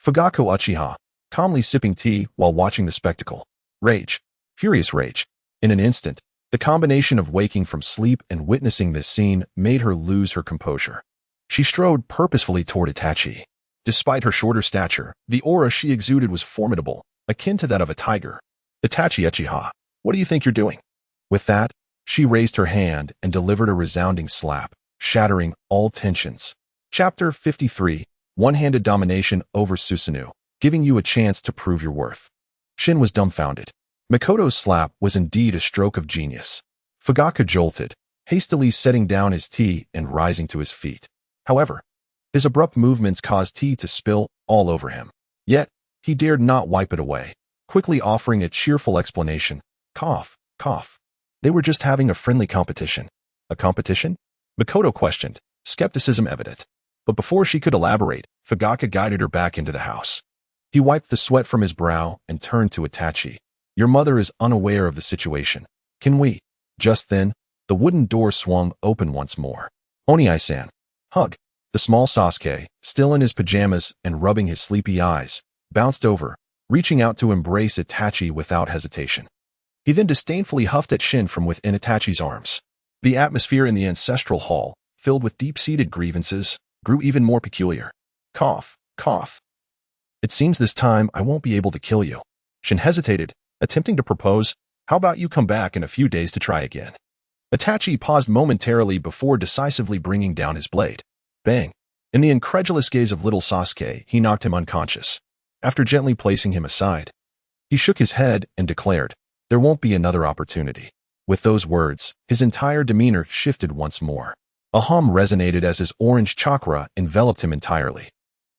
Fugaku Uchiha, calmly sipping tea while watching the spectacle. Rage, furious rage. In an instant, the combination of waking from sleep and witnessing this scene made her lose her composure. She strode purposefully toward Itachi. Despite her shorter stature, the aura she exuded was formidable, akin to that of a tiger. "Itachi Uchiha, what do you think you're doing?" With that, she raised her hand and delivered a resounding slap, shattering all tensions. Chapter 53, One-Handed Domination over Susanoo, giving you a chance to prove your worth. Shin was dumbfounded. Mikoto's slap was indeed a stroke of genius. Fugaku jolted, hastily setting down his tea and rising to his feet. However, his abrupt movements caused tea to spill all over him. Yet, he dared not wipe it away, quickly offering a cheerful explanation. Cough, cough. They were just having a friendly competition. A competition? Mikoto questioned, skepticism evident. But before she could elaborate, Fugaku guided her back into the house. He wiped the sweat from his brow and turned to Itachi. "Your mother is unaware of the situation. Can we?" Just then, the wooden door swung open once more. "Oniai-san." Hug. The small Sasuke, still in his pajamas and rubbing his sleepy eyes, bounced over, reaching out to embrace Itachi without hesitation. He then disdainfully huffed at Shin from within Itachi's arms. The atmosphere in the ancestral hall, filled with deep-seated grievances, grew even more peculiar. Cough, cough. "It seems this time I won't be able to kill you." Shin hesitated, attempting to propose, "How about you come back in a few days to try again?" Itachi paused momentarily before decisively bringing down his blade. Bang! In the incredulous gaze of little Sasuke, he knocked him unconscious. After gently placing him aside, he shook his head and declared, "There won't be another opportunity." With those words, his entire demeanor shifted once more. A hum resonated as his orange chakra enveloped him entirely.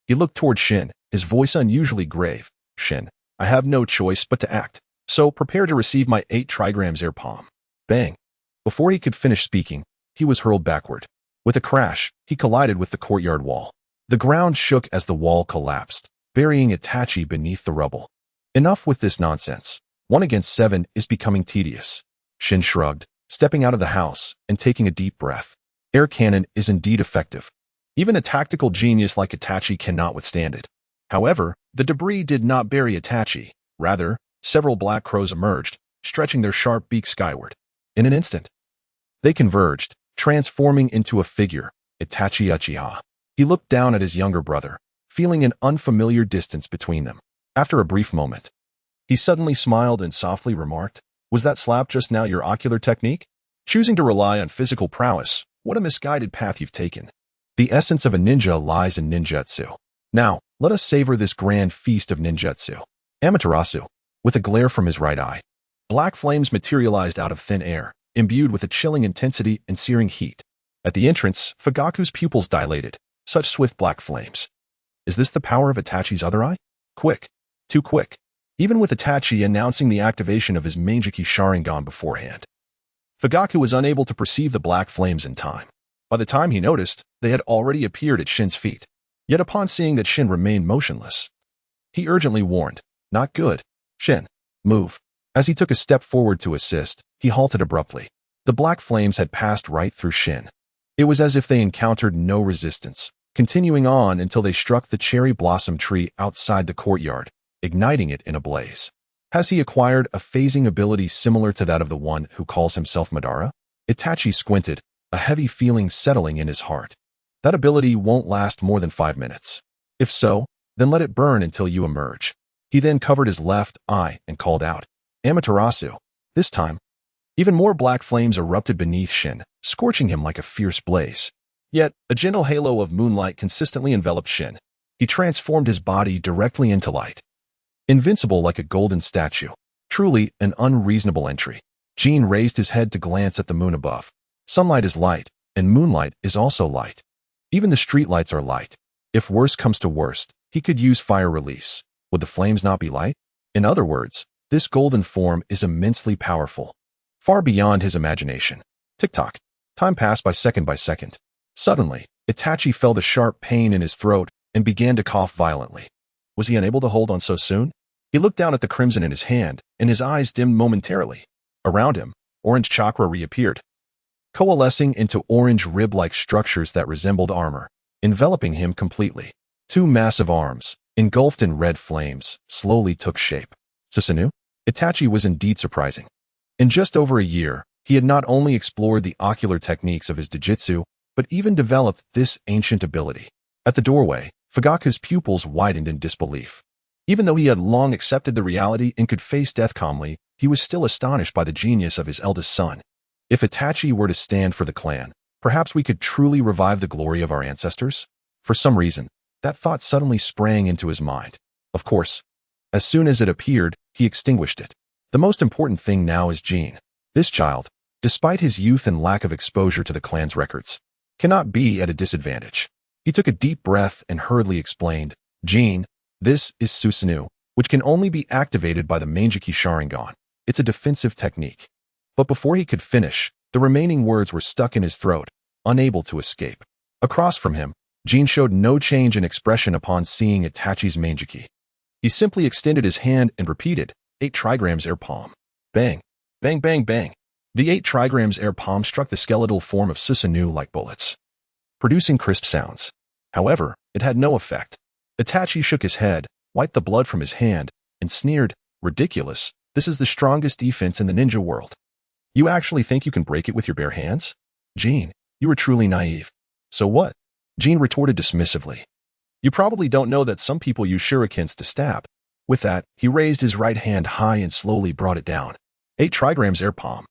He looked toward Shin, his voice unusually grave. "Shin, I have no choice but to act, so prepare to receive my 8 trigrams air palm." Bang! Before he could finish speaking, he was hurled backward. With a crash, he collided with the courtyard wall. The ground shook as the wall collapsed, burying Itachi beneath the rubble. Enough with this nonsense. 1 against 7 is becoming tedious. Shin shrugged, stepping out of the house and taking a deep breath. Air cannon is indeed effective. Even a tactical genius like Itachi cannot withstand it. However, the debris did not bury Itachi. Rather, several black crows emerged, stretching their sharp beaks skyward. In an instant, they converged, transforming into a figure, Itachi Uchiha. He looked down at his younger brother, feeling an unfamiliar distance between them. After a brief moment, he suddenly smiled and softly remarked, "Was that slap just now your ocular technique? Choosing to rely on physical prowess, what a misguided path you've taken. The essence of a ninja lies in ninjutsu. Now, let us savor this grand feast of ninjutsu." Amaterasu, with a glare from his right eye, black flames materialized out of thin air, imbued with a chilling intensity and searing heat. At the entrance, Fugaku's pupils dilated, such swift black flames. Is this the power of Itachi's other eye? Quick. Too quick. Even with Itachi announcing the activation of his Manjiki Sharingan beforehand, Fugaku was unable to perceive the black flames in time. By the time he noticed, they had already appeared at Shin's feet. Yet upon seeing that Shin remained motionless, he urgently warned, "Not good. Shin, move." As he took a step forward to assist, he halted abruptly. The black flames had passed right through Shin. It was as if they encountered no resistance, continuing on until they struck the cherry blossom tree outside the courtyard, igniting it in a blaze. Has he acquired a phasing ability similar to that of the one who calls himself Madara? Itachi squinted, a heavy feeling settling in his heart. That ability won't last more than 5 minutes. If so, then let it burn until you emerge. He then covered his left eye and called out, "Amaterasu." This time, even more black flames erupted beneath Shin, scorching him like a fierce blaze. Yet, a gentle halo of moonlight consistently enveloped Shin. He transformed his body directly into light, invincible like a golden statue. Truly an unreasonable entry. Jin raised his head to glance at the moon above. Sunlight is light, and moonlight is also light. Even the streetlights are light. If worst comes to worst, he could use fire release. Would the flames not be light? In other words, this golden form is immensely powerful, far beyond his imagination. Tick-tock. Time passed by second by second. Suddenly, Itachi felt a sharp pain in his throat and began to cough violently. Was he unable to hold on so soon? He looked down at the crimson in his hand, and his eyes dimmed momentarily. Around him, orange chakra reappeared, coalescing into orange rib-like structures that resembled armor, enveloping him completely. 2 massive arms, engulfed in red flames, slowly took shape. Susanoo? Itachi was indeed surprising. In just over a year, he had not only explored the ocular techniques of his Jujutsu, but even developed this ancient ability. At the doorway, Fugaku's pupils widened in disbelief. Even though he had long accepted the reality and could face death calmly, he was still astonished by the genius of his eldest son. If Itachi were to stand for the clan, perhaps we could truly revive the glory of our ancestors? For some reason, that thought suddenly sprang into his mind. Of course, as soon as it appeared, he extinguished it. The most important thing now is Jin. This child, despite his youth and lack of exposure to the clan's records, cannot be at a disadvantage. He took a deep breath and hurriedly explained, "Jin, this is Susanoo, which can only be activated by the Manjiki Sharingan. It's a defensive technique." But before he could finish, the remaining words were stuck in his throat, unable to escape. Across from him, Jin showed no change in expression upon seeing Itachi's Manjiki. He simply extended his hand and repeated, 8 trigrams air palm. Bang, bang, bang, bang. The 8 trigrams air palm struck the skeletal form of Susanoo like bullets, producing crisp sounds. However, it had no effect. Itachi shook his head, wiped the blood from his hand, and sneered, "Ridiculous, this is the strongest defense in the ninja world. You actually think you can break it with your bare hands? Jin, you are truly naive." "So what?" Jin retorted dismissively. "You probably don't know that some people use shurikens to stab." With that, he raised his right hand high and slowly brought it down. 8 trigrams air palm.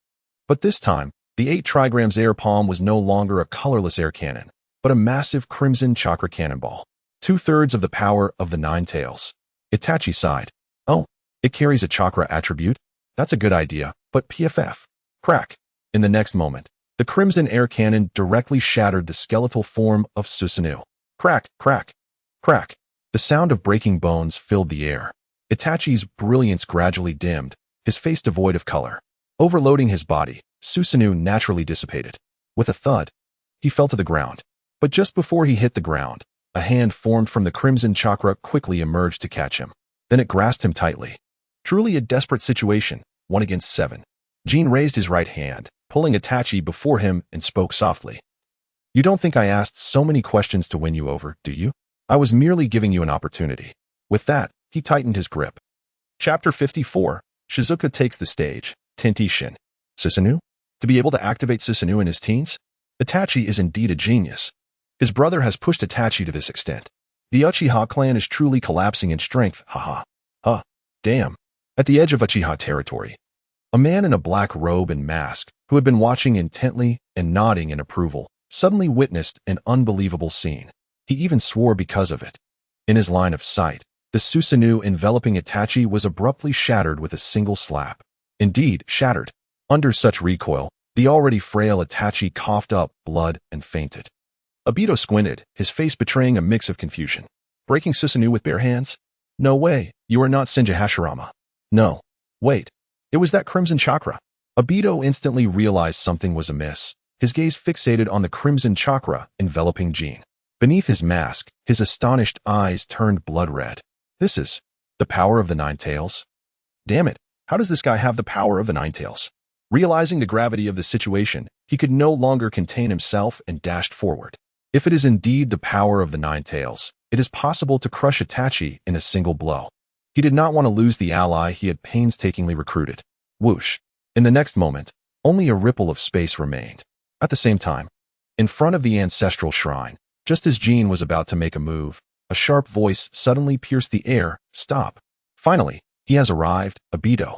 But this time, the 8 trigrams air palm was no longer a colorless air cannon, but a massive crimson chakra cannonball. 2/3 of the power of the 9 tails. Itachi sighed. "Oh, it carries a chakra attribute? That's a good idea, but PFF." Crack. In the next moment, the crimson air cannon directly shattered the skeletal form of Susanoo. Crack, crack, crack. The sound of breaking bones filled the air. Itachi's brilliance gradually dimmed, his face devoid of color. Overloading his body, Susanoo naturally dissipated. With a thud, he fell to the ground. But just before he hit the ground, a hand formed from the crimson chakra quickly emerged to catch him. Then it grasped him tightly. Truly a desperate situation, 1 against 7. Jin raised his right hand, pulling Itachi before him, and spoke softly. "You don't think I asked so many questions to win you over, do you? I was merely giving you an opportunity." With that, he tightened his grip. Chapter 54, Shizuka takes the stage. Tenti Shin. Susanoo? To be able to activate Susanoo in his teens? Itachi is indeed a genius. His brother has pushed Itachi to this extent. The Uchiha clan is truly collapsing in strength, haha. Huh. Damn. At the edge of Uchiha territory, a man in a black robe and mask, who had been watching intently and nodding in approval, suddenly witnessed an unbelievable scene. He even swore because of it. In his line of sight, the Susanoo enveloping Itachi was abruptly shattered with a single slap. Indeed, shattered. Under such recoil, the already frail Itachi coughed up blood and fainted. Obito squinted, his face betraying a mix of confusion. Breaking Susanoo with bare hands? No way, you are not Senju Hashirama. No. Wait. It was that crimson chakra. Obito instantly realized something was amiss, his gaze fixated on the crimson chakra enveloping Jin. Beneath his mask, his astonished eyes turned blood red. This is the power of the Nine Tails? Damn it, how does this guy have the power of the Nine Tails? Realizing the gravity of the situation, he could no longer contain himself and dashed forward. If it is indeed the power of the Nine Tails, it is possible to crush Itachi in a single blow. He did not want to lose the ally he had painstakingly recruited. Whoosh. In the next moment, only a ripple of space remained. At the same time, in front of the ancestral shrine, just as Jin was about to make a move, a sharp voice suddenly pierced the air. Stop. Finally, he has arrived, Obito.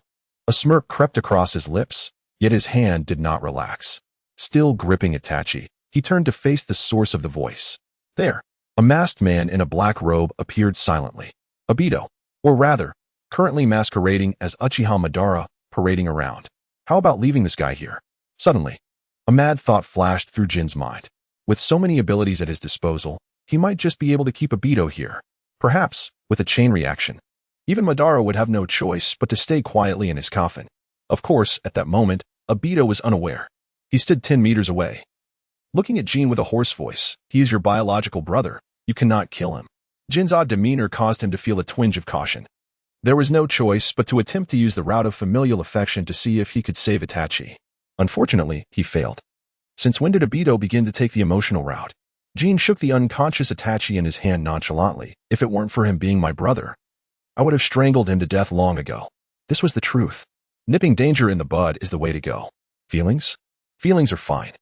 A smirk crept across his lips, yet his hand did not relax. Still gripping Itachi, he turned to face the source of the voice. There, a masked man in a black robe appeared silently. Obito, or rather, currently masquerading as Uchiha Madara, parading around. How about leaving this guy here? Suddenly, a mad thought flashed through Jin's mind. With so many abilities at his disposal, he might just be able to keep Obito here. Perhaps, with a chain reaction. Even Madara would have no choice but to stay quietly in his coffin. Of course, at that moment, Obito was unaware. He stood 10 meters away. Looking at Jin with a hoarse voice, he is your biological brother. You cannot kill him. Jin's odd demeanor caused him to feel a twinge of caution. There was no choice but to attempt to use the route of familial affection to see if he could save Itachi. Unfortunately, he failed. Since when did Obito begin to take the emotional route? Jin shook the unconscious Itachi in his hand nonchalantly. If it weren't for him being my brother, I would have strangled him to death long ago. This was the truth. Nipping danger in the bud is the way to go. Feelings? Feelings are fine.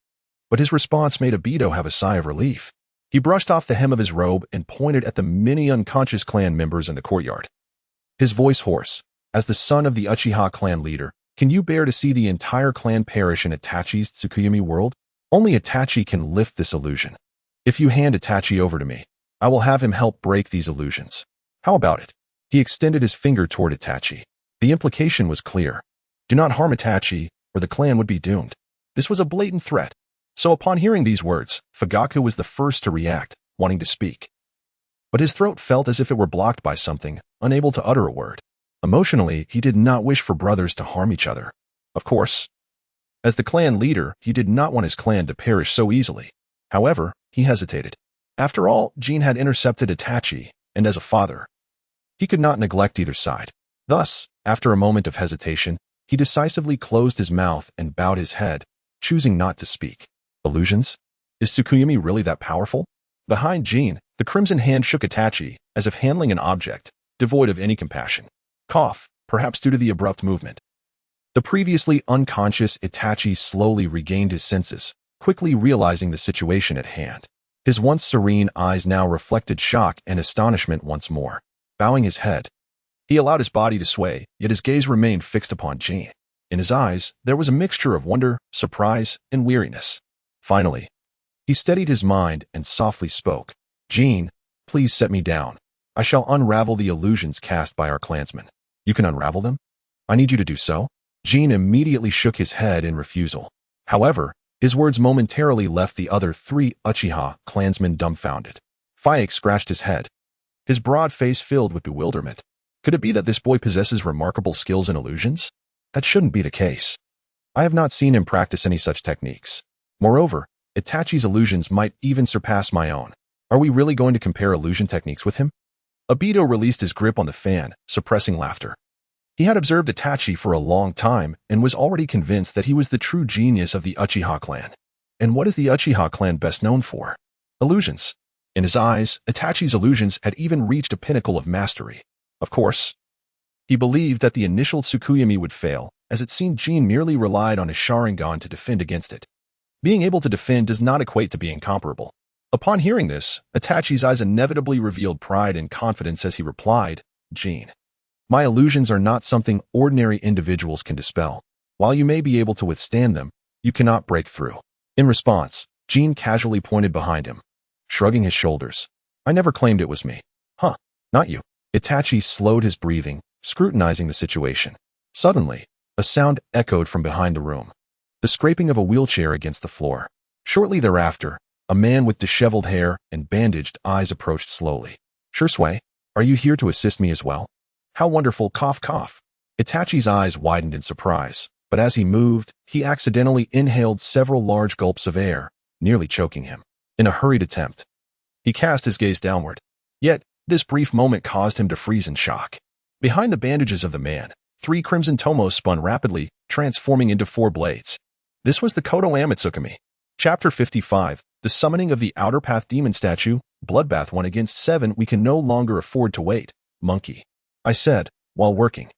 But his response made Obito have a sigh of relief. He brushed off the hem of his robe and pointed at the many unconscious clan members in the courtyard. His voice hoarse. As the son of the Uchiha clan leader, can you bear to see the entire clan perish in Itachi's Tsukuyomi world? Only Itachi can lift this illusion. If you hand Itachi over to me, I will have him help break these illusions. How about it? He extended his finger toward Itachi. The implication was clear. Do not harm Itachi, or the clan would be doomed. This was a blatant threat. So upon hearing these words, Fugaku was the first to react, wanting to speak. But his throat felt as if it were blocked by something, unable to utter a word. Emotionally, he did not wish for brothers to harm each other. Of course. As the clan leader, he did not want his clan to perish so easily. However, he hesitated. After all, Jin had intercepted Itachi, and as a father, he could not neglect either side. Thus, after a moment of hesitation, he decisively closed his mouth and bowed his head, choosing not to speak. Illusions? Is Tsukuyomi really that powerful? Behind Jin, the crimson hand shook Itachi, as if handling an object, devoid of any compassion. Cough, perhaps due to the abrupt movement. The previously unconscious Itachi slowly regained his senses, quickly realizing the situation at hand. His once serene eyes now reflected shock and astonishment once more. Bowing his head, he allowed his body to sway, yet his gaze remained fixed upon Jin. In his eyes, there was a mixture of wonder, surprise, and weariness. Finally, he steadied his mind and softly spoke. Jin, please set me down. I shall unravel the illusions cast by our clansmen. You can unravel them? I need you to do so. Jin immediately shook his head in refusal. However, his words momentarily left the other 3 Uchiha clansmen dumbfounded. Faik scratched his head, his broad face filled with bewilderment. Could it be that this boy possesses remarkable skills in illusions? That shouldn't be the case. I have not seen him practice any such techniques. Moreover, Itachi's illusions might even surpass my own. Are we really going to compare illusion techniques with him? Obito released his grip on the fan, suppressing laughter. He had observed Itachi for a long time and was already convinced that he was the true genius of the Uchiha clan. And what is the Uchiha clan best known for? Illusions. In his eyes, Itachi's illusions had even reached a pinnacle of mastery. Of course, he believed that the initial Tsukuyomi would fail, as it seemed Jin merely relied on his Sharingan to defend against it. Being able to defend does not equate to being comparable. Upon hearing this, Itachi's eyes inevitably revealed pride and confidence as he replied, Jin, my illusions are not something ordinary individuals can dispel. While you may be able to withstand them, you cannot break through. In response, Jin casually pointed behind him, shrugging his shoulders. I never claimed it was me. Huh, not you. Itachi slowed his breathing, scrutinizing the situation. Suddenly, a sound echoed from behind the room. The scraping of a wheelchair against the floor. Shortly thereafter, a man with disheveled hair and bandaged eyes approached slowly. Shursui, are you here to assist me as well? How wonderful, cough cough. Itachi's eyes widened in surprise, but as he moved, he accidentally inhaled several large gulps of air, nearly choking him. In a hurried attempt, he cast his gaze downward. Yet, this brief moment caused him to freeze in shock. Behind the bandages of the man, 3 crimson tomos spun rapidly, transforming into 4 blades. This was the Kodo Amatsukami. Chapter 55, The Summoning of the Outer Path Demon Statue, Bloodbath 1 against 7. We can no longer afford to wait, monkey, I said, while working.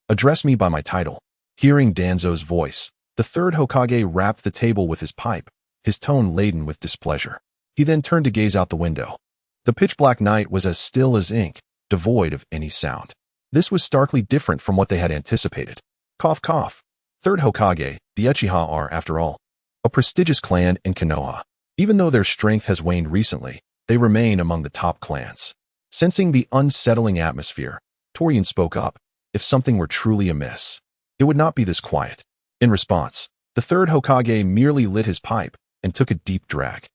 Address me by my title. Hearing Danzo's voice, the third Hokage rapped the table with his pipe, his tone laden with displeasure. He then turned to gaze out the window. The pitch-black night was as still as ink, devoid of any sound. This was starkly different from what they had anticipated. Cough cough. Third Hokage, the Uchiha are, after all, a prestigious clan in Konoha. Even though their strength has waned recently, they remain among the top clans. Sensing the unsettling atmosphere, Torian spoke up. If something were truly amiss, it would not be this quiet. In response, the third Hokage merely lit his pipe and took a deep drag.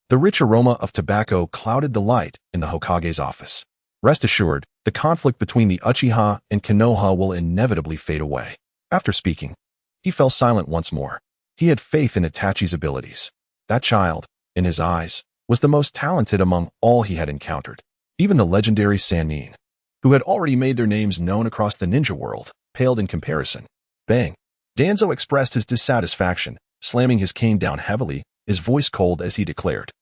The rich aroma of tobacco clouded the light in the Hokage's office. Rest assured, the conflict between the Uchiha and Konoha will inevitably fade away. After speaking, he fell silent once more. He had faith in Itachi's abilities. That child, in his eyes, was the most talented among all he had encountered. Even the legendary Sannin, who had already made their names known across the ninja world, paled in comparison. Bang! Danzo expressed his dissatisfaction, slamming his cane down heavily, his voice cold as he declared,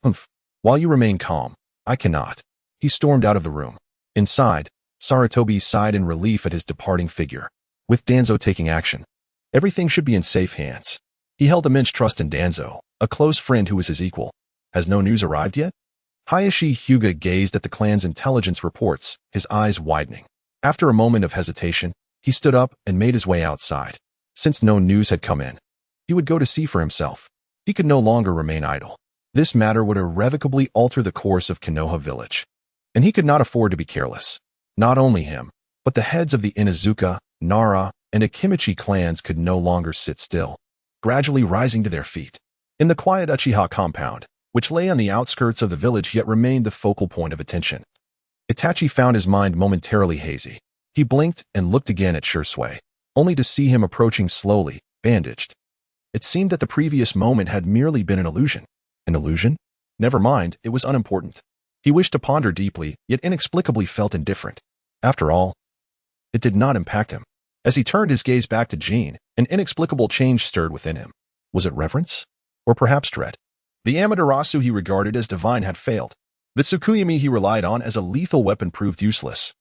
Humph. While you remain calm, I cannot. He stormed out of the room. Inside, Sarutobi sighed in relief at his departing figure. With Danzo taking action, everything should be in safe hands. He held immense trust in Danzo, a close friend who was his equal. Has no news arrived yet? Hayashi Hyuga gazed at the clan's intelligence reports, his eyes widening. After a moment of hesitation, he stood up and made his way outside. Since no news had come in, he would go to see for himself. He could no longer remain idle. This matter would irrevocably alter the course of Konoha village. And he could not afford to be careless. Not only him, but the heads of the Inuzuka, Nara, and Akimichi clans could no longer sit still, gradually rising to their feet. In the quiet Uchiha compound, which lay on the outskirts of the village yet remained the focal point of attention, Itachi found his mind momentarily hazy. He blinked and looked again at Shursui, only to see him approaching slowly, bandaged. It seemed that the previous moment had merely been an illusion. An illusion? Never mind, it was unimportant. He wished to ponder deeply, yet inexplicably felt indifferent. After all, it did not impact him. As he turned his gaze back to Jin, an inexplicable change stirred within him. Was it reverence? Or perhaps dread? The Amaterasu he regarded as divine had failed. The Tsukuyomi he relied on as a lethal weapon proved useless.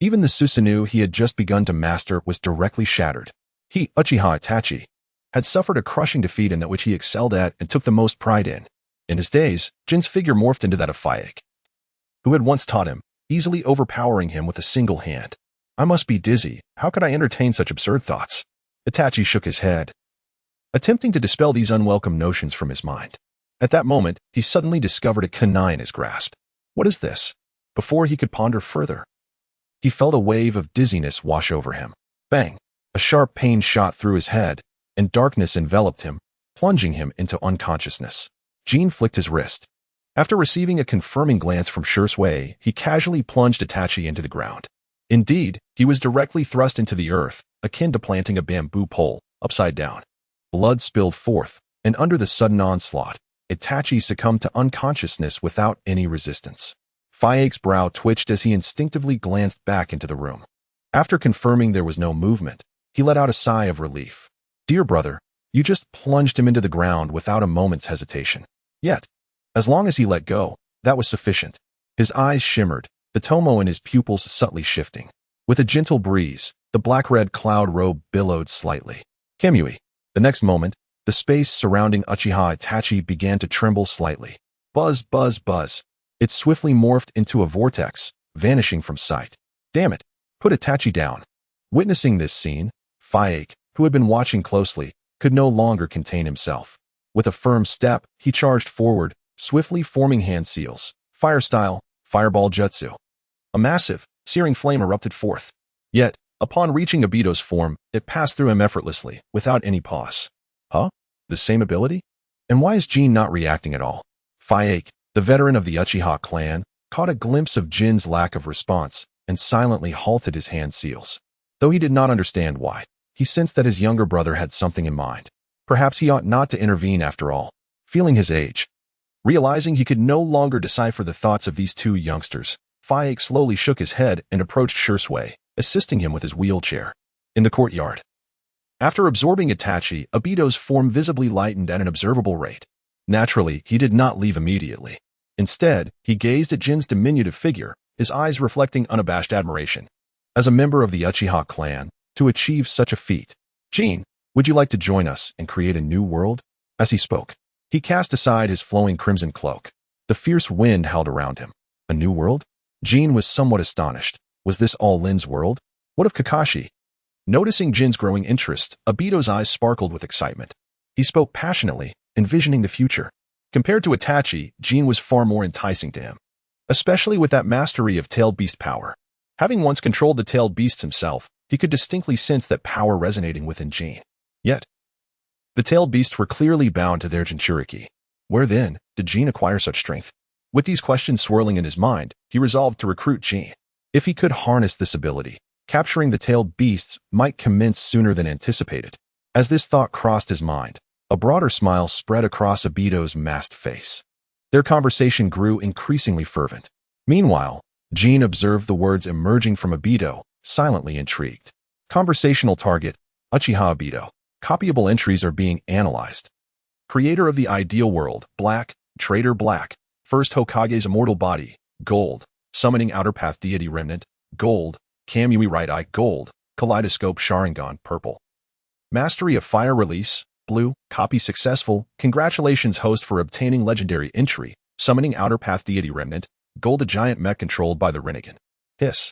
Even the Susanoo he had just begun to master was directly shattered. He, Uchiha Itachi, had suffered a crushing defeat in that which he excelled at and took the most pride in. In his days, Jin's figure morphed into that of Faik, who had once taught him, easily overpowering him with a single hand. I must be dizzy. How could I entertain such absurd thoughts? Itachi shook his head, attempting to dispel these unwelcome notions from his mind. At that moment, he suddenly discovered a kunai in his grasp. What is this? Before he could ponder further, he felt a wave of dizziness wash over him. Bang! A sharp pain shot through his head, and darkness enveloped him, plunging him into unconsciousness. Jin flicked his wrist. After receiving a confirming glance from Shursui, he casually plunged Itachi into the ground. Indeed, he was directly thrust into the earth, akin to planting a bamboo pole, upside down. Blood spilled forth, and under the sudden onslaught, Itachi succumbed to unconsciousness without any resistance. Faik's brow twitched as he instinctively glanced back into the room. After confirming there was no movement, he let out a sigh of relief. Dear brother, you just plunged him into the ground without a moment's hesitation. Yet, as long as he let go, that was sufficient. His eyes shimmered, the tomo in his pupils subtly shifting. With a gentle breeze, The black-red cloud robe billowed slightly. Kamui. The next moment, the space surrounding Uchiha Itachi began to tremble slightly. Buzz, buzz, buzz. It swiftly morphed into a vortex, vanishing from sight. Damn it! Put Itachi down. Witnessing this scene, Faike, who had been watching closely, could no longer contain himself. With a firm step, he charged forward, swiftly forming hand seals. Fire style, fireball jutsu. A massive, searing flame erupted forth. Yet, upon reaching Obito's form, it passed through him effortlessly, without any pause. Huh? The same ability? And why is Jin not reacting at all? Faike, the veteran of the Uchiha clan, caught a glimpse of Jin's lack of response and silently halted his hand seals. Though he did not understand why, he sensed that his younger brother had something in mind. Perhaps he ought not to intervene after all. Feeling his age, realizing he could no longer decipher the thoughts of these two youngsters, Faike slowly shook his head and approached Shursui, assisting him with his wheelchair. In the courtyard. After absorbing Itachi, Obito's form visibly lightened at an observable rate. Naturally, he did not leave immediately. Instead, he gazed at Jin's diminutive figure, his eyes reflecting unabashed admiration. As a member of the Uchiha clan, to achieve such a feat, Jin, would you like to join us and create a new world? As he spoke, he cast aside his flowing crimson cloak. The fierce wind howled around him. A new world? Jin was somewhat astonished. Was this all Lin's world? What of Kakashi? Noticing Jin's growing interest, Obito's eyes sparkled with excitement. He spoke passionately, envisioning the future. Compared to Itachi, Jin was far more enticing to him, especially with that mastery of tailed beast power. Having once controlled the tailed beasts himself, he could distinctly sense that power resonating within Jin. Yet, the tailed beasts were clearly bound to their Jinchuriki. Where then did Jin acquire such strength? With these questions swirling in his mind, he resolved to recruit Jin. If he could harness this ability, capturing the tailed beasts might commence sooner than anticipated. As this thought crossed his mind, a broader smile spread across Obito's masked face. Their conversation grew increasingly fervent. Meanwhile, Jin observed the words emerging from Obito, silently intrigued. Conversational target, Uchiha Obito. Copyable entries are being analyzed. Creator of the ideal world, black, traitor black. First Hokage's immortal body, gold. Summoning outer path deity remnant, gold. Kamui right eye, gold. Kaleidoscope Sharingan, purple. Mastery of fire release, blue. Copy successful. Congratulations host for obtaining legendary entry. Summoning outer path deity remnant, gold. A giant mech controlled by the Rinnegan. Hiss.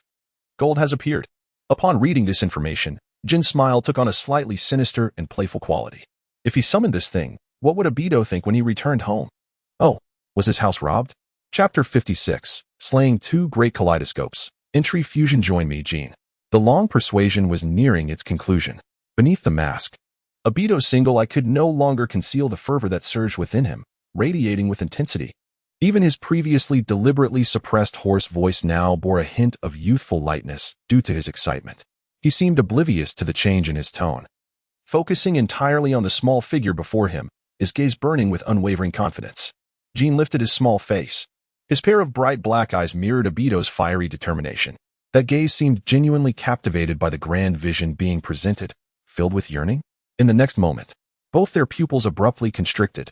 Gold has appeared. Upon reading this information, Jin's smile took on a slightly sinister and playful quality. If he summoned this thing, what would Obito think when he returned home? Oh, was his house robbed? Chapter 56, Slaying Two Great Kaleidoscopes. Entry Fusion Join Me, Jin. The long persuasion was nearing its conclusion. Beneath the mask, Obito's single eye could no longer conceal the fervor that surged within him, radiating with intensity. Even his previously deliberately suppressed hoarse voice now bore a hint of youthful lightness due to his excitement. He seemed oblivious to the change in his tone. Focusing entirely on the small figure before him, his gaze burning with unwavering confidence. Jin lifted his small face. His pair of bright black eyes mirrored Obito's fiery determination. That gaze seemed genuinely captivated by the grand vision being presented, filled with yearning. In the next moment, both their pupils abruptly constricted.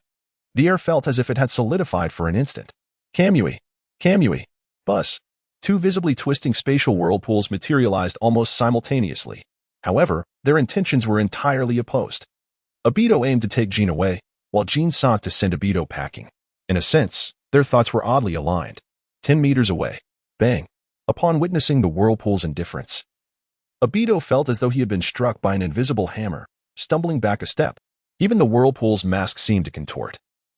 The air felt as if it had solidified for an instant. Kamui. Kamui. Buzz. Two visibly twisting spatial whirlpools materialized almost simultaneously. However, their intentions were entirely opposed. Obito aimed to take Jin away, while Jin sought to send Obito packing. In a sense, their thoughts were oddly aligned. 10 meters away. Bang. Upon witnessing the whirlpool's indifference, Obito felt as though he had been struck by an invisible hammer, stumbling back a step. Even the whirlpool's mask seemed to contort.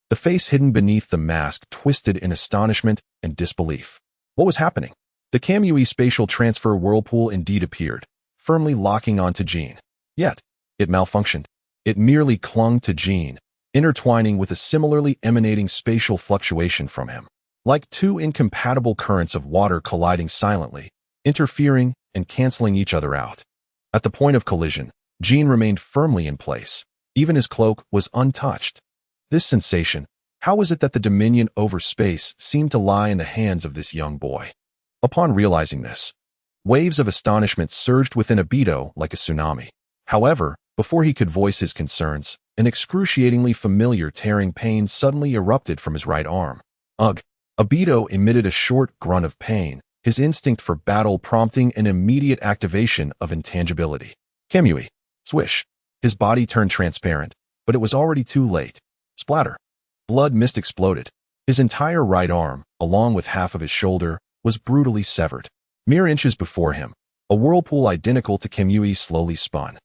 The face hidden beneath the mask twisted in astonishment and disbelief. What was happening? The Kamui spatial transfer whirlpool indeed appeared, firmly locking onto Jin. Yet, it malfunctioned. It merely clung to Jin, intertwining with a similarly emanating spatial fluctuation from him. Like two incompatible currents of water colliding silently, interfering and canceling each other out. At the point of collision, Jin remained firmly in place. Even his cloak was untouched. This sensation, how was it that the dominion over space seemed to lie in the hands of this young boy? Upon realizing this, waves of astonishment surged within Obito like a tsunami. However, before he could voice his concerns, an excruciatingly familiar tearing pain suddenly erupted from his right arm. Ugh! Obito emitted a short grunt of pain, his instinct for battle prompting an immediate activation of intangibility. Kamui. Swish. His body turned transparent, but it was already too late. Splatter. Blood mist exploded. His entire right arm, along with half of his shoulder, was brutally severed. Mere inches before him, a whirlpool identical to Kamui slowly spun,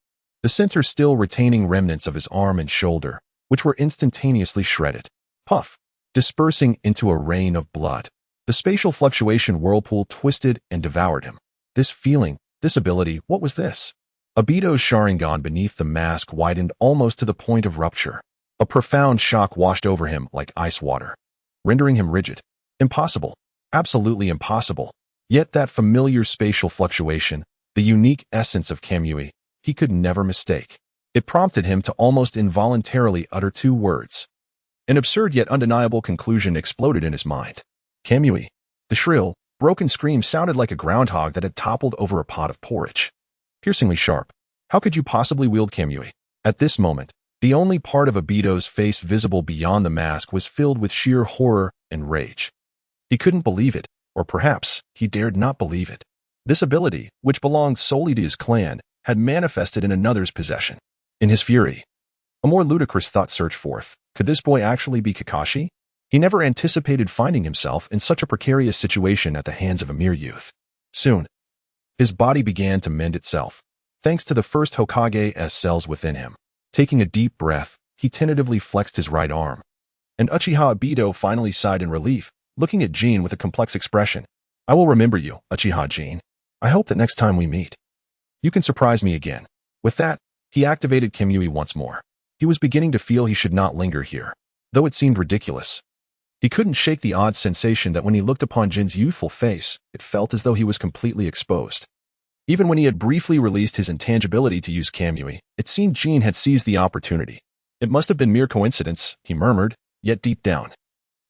the center still retaining remnants of his arm and shoulder, which were instantaneously shredded. Puff. Dispersing into a rain of blood. The spatial fluctuation whirlpool twisted and devoured him. This feeling, this ability, what was this? Obito's Sharingan beneath the mask widened almost to the point of rupture. A profound shock washed over him like ice water, rendering him rigid. Impossible. Absolutely impossible. Yet that familiar spatial fluctuation, the unique essence of Kamui, he could never mistake. It prompted him to almost involuntarily utter two words. An absurd yet undeniable conclusion exploded in his mind. Kamui. The shrill, broken scream sounded like a groundhog that had toppled over a pot of porridge. Piercingly sharp. How could you possibly wield Kamui? At this moment, the only part of Obito's face visible beyond the mask was filled with sheer horror and rage. He couldn't believe it, or perhaps he dared not believe it. This ability, which belonged solely to his clan, had manifested in another's possession. In his fury, a more ludicrous thought surged forth. Could this boy actually be Kakashi? He never anticipated finding himself in such a precarious situation at the hands of a mere youth. Soon, his body began to mend itself, thanks to the first Hokage's cells within him. Taking a deep breath, he tentatively flexed his right arm. And Uchiha Obito finally sighed in relief, looking at Jin with a complex expression. I will remember you, Uchiha Jin. I hope that next time we meet, you can surprise me again. With that, he activated Kamui once more. He was beginning to feel he should not linger here, though it seemed ridiculous. He couldn't shake the odd sensation that when he looked upon Jin's youthful face, it felt as though he was completely exposed. Even when he had briefly released his intangibility to use Kamui, it seemed Jin had seized the opportunity. It must have been mere coincidence, he murmured, yet deep down,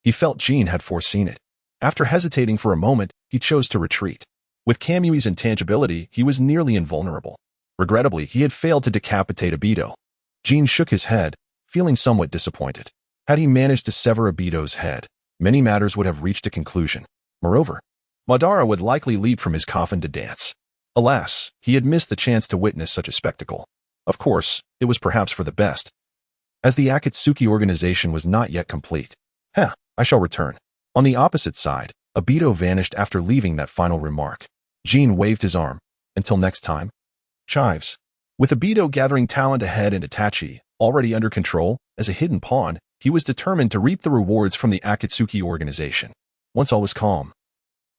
he felt Jin had foreseen it. After hesitating for a moment, he chose to retreat. With Kamui's intangibility, he was nearly invulnerable. Regrettably, he had failed to decapitate Obito. Jin shook his head, feeling somewhat disappointed. Had he managed to sever Obito's head, many matters would have reached a conclusion. Moreover, Madara would likely leap from his coffin to dance. Alas, he had missed the chance to witness such a spectacle. Of course, it was perhaps for the best, as the Akatsuki organization was not yet complete. I shall return. On the opposite side, Obito vanished after leaving that final remark. Jin waved his arm. Until next time. Chives. With Obito gathering talent ahead and Itachi, already under control, as a hidden pawn, he was determined to reap the rewards from the Akatsuki organization. Once all was calm,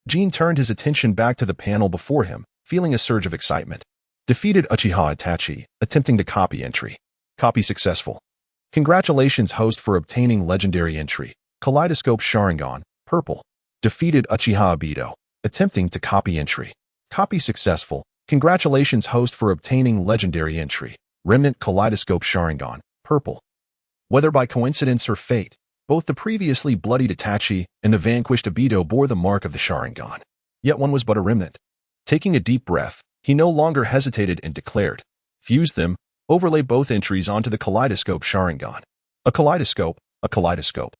Jin turned his attention back to the panel before him, feeling a surge of excitement. Defeated Uchiha Itachi, attempting to copy entry. Copy successful. Congratulations host for obtaining legendary entry. Kaleidoscope Sharingan, purple. Defeated Uchiha Obito, attempting to copy entry. Copy successful. Congratulations host for obtaining legendary entry. Remnant Kaleidoscope Sharingan, purple. Whether by coincidence or fate, both the previously bloodied Itachi and the vanquished Obito bore the mark of the Sharingan. Yet one was but a remnant. Taking a deep breath, he no longer hesitated and declared, fuse them, overlay both entries onto the Kaleidoscope Sharingan. A kaleidoscope, a kaleidoscope.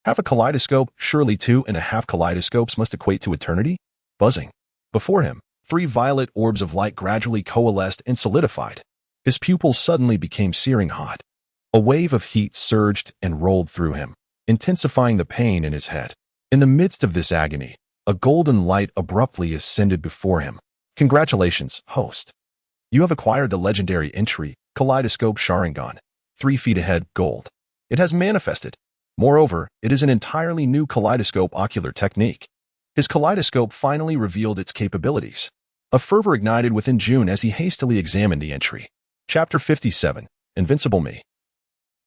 Half a kaleidoscope, surely 2.5 kaleidoscopes must equate to eternity? Buzzing. Before him, 3 violet orbs of light gradually coalesced and solidified. His pupils suddenly became searing hot. A wave of heat surged and rolled through him, intensifying the pain in his head. In the midst of this agony, a golden light abruptly ascended before him. Congratulations, host. You have acquired the legendary entry, Kaleidoscope Sharingan. 3 feet ahead, gold. It has manifested. Moreover, it is an entirely new kaleidoscope ocular technique. His kaleidoscope finally revealed its capabilities. A fervor ignited within Jun as he hastily examined the entry. Chapter 57, Invincible Me.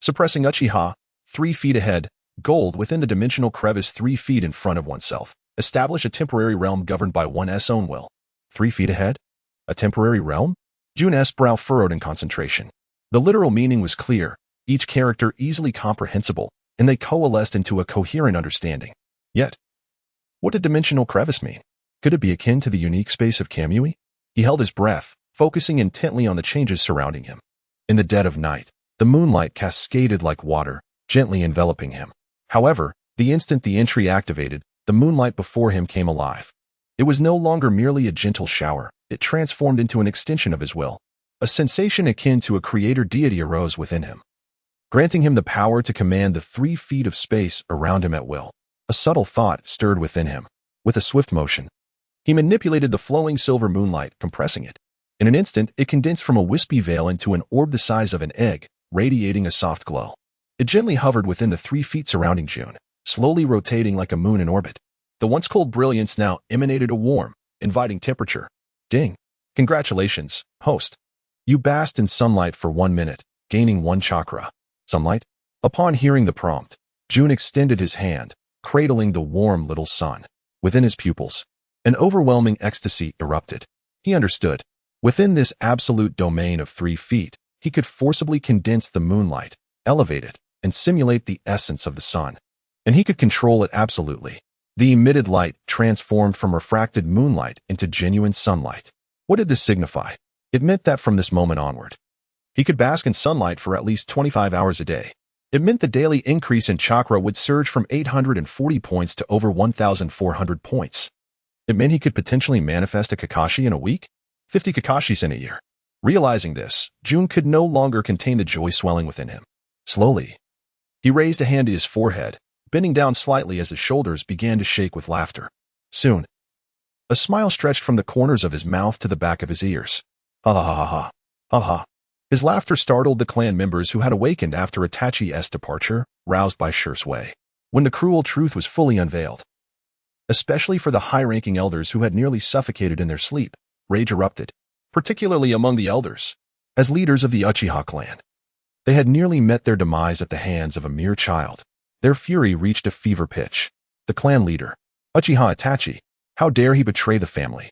Suppressing Uchiha, 3 feet ahead, gold within the dimensional crevice 3 feet in front of oneself. Establish a temporary realm governed by one's own will. 3 feet ahead? A temporary realm? Jun's brow furrowed in concentration. The literal meaning was clear, each character easily comprehensible, and they coalesced into a coherent understanding. Yet, what did dimensional crevice mean? Could it be akin to the unique space of Kamui? He held his breath, focusing intently on the changes surrounding him. In the dead of night, the moonlight cascaded like water, gently enveloping him. However, the instant the entry activated, the moonlight before him came alive. It was no longer merely a gentle shower. It transformed into an extension of his will. A sensation akin to a creator deity arose within him, granting him the power to command the 3 feet of space around him at will. A subtle thought stirred within him. With a swift motion, he manipulated the flowing silver moonlight, compressing it. In an instant, it condensed from a wispy veil into an orb the size of an egg, radiating a soft glow. It gently hovered within the 3 feet surrounding June, slowly rotating like a moon in orbit. The once cold brilliance now emanated a warm, inviting temperature. Ding. Congratulations, host. You basked in sunlight for 1 minute, gaining 1 chakra. Sunlight? Upon hearing the prompt, June extended his hand, cradling the warm little sun. Within his pupils, an overwhelming ecstasy erupted. He understood. Within this absolute domain of 3 feet, he could forcibly condense the moonlight, elevate it, and simulate the essence of the sun. And he could control it absolutely. The emitted light transformed from refracted moonlight into genuine sunlight. What did this signify? It meant that from this moment onward, he could bask in sunlight for at least 25 hours a day. It meant the daily increase in chakra would surge from 840 points to over 1,400 points. It meant he could potentially manifest a Kakashi in a week, 50 Kakashis in a year. Realizing this, June could no longer contain the joy swelling within him. Slowly, he raised a hand to his forehead, bending down slightly as his shoulders began to shake with laughter. Soon, a smile stretched from the corners of his mouth to the back of his ears. Ha ha ha ha ha ha. His laughter startled the clan members who had awakened after Itachi's departure, roused by Shursui. When the cruel truth was fully unveiled, especially for the high-ranking elders who had nearly suffocated in their sleep, rage erupted, particularly among the elders. As leaders of the Uchiha clan, they had nearly met their demise at the hands of a mere child. Their fury reached a fever pitch. The clan leader, Uchiha Itachi, how dare he betray the family?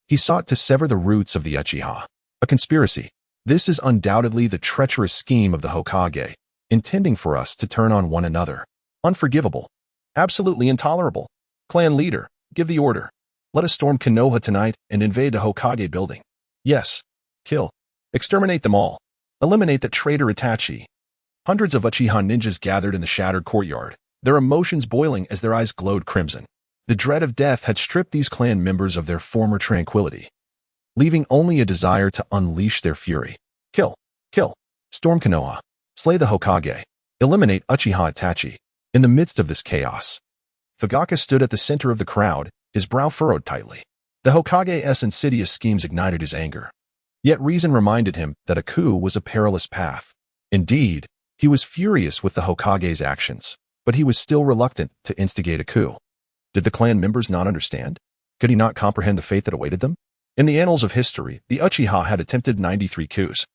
He sought to sever the roots of the Uchiha. A conspiracy. This is undoubtedly the treacherous scheme of the Hokage, intending for us to turn on one another. Unforgivable. Absolutely intolerable. Clan leader, give the order. Let us storm Konoha tonight and invade the Hokage building. Yes. Kill. Exterminate them all. Eliminate that traitor Itachi. Hundreds of Uchiha ninjas gathered in the shattered courtyard, their emotions boiling as their eyes glowed crimson. The dread of death had stripped these clan members of their former tranquility, leaving only a desire to unleash their fury. Kill. Kill. Storm Konoha. Slay the Hokage. Eliminate Uchiha Itachi. In the midst of this chaos, Fugaku stood at the center of the crowd, his brow furrowed tightly. The Hokage's insidious schemes ignited his anger. Yet reason reminded him that a coup was a perilous path. Indeed, he was furious with the Hokage's actions, but he was still reluctant to instigate a coup. Did the clan members not understand? Could he not comprehend the fate that awaited them? In the annals of history, the Uchiha had attempted 93 coups,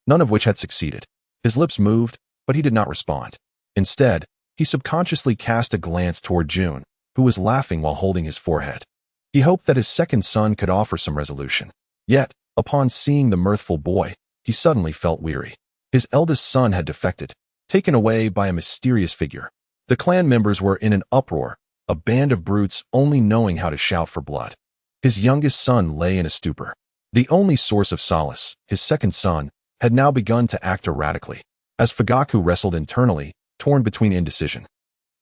none of which had succeeded. His lips moved, but he did not respond. Instead, he subconsciously cast a glance toward June, who was laughing while holding his forehead. He hoped that his second son could offer some resolution. Yet, upon seeing the mirthful boy, he suddenly felt weary. His eldest son had defected, taken away by a mysterious figure. The clan members were in an uproar, a band of brutes only knowing how to shout for blood. His youngest son lay in a stupor. The only source of solace, his second son, had now begun to act erratically. As Fugaku wrestled internally, torn between indecision,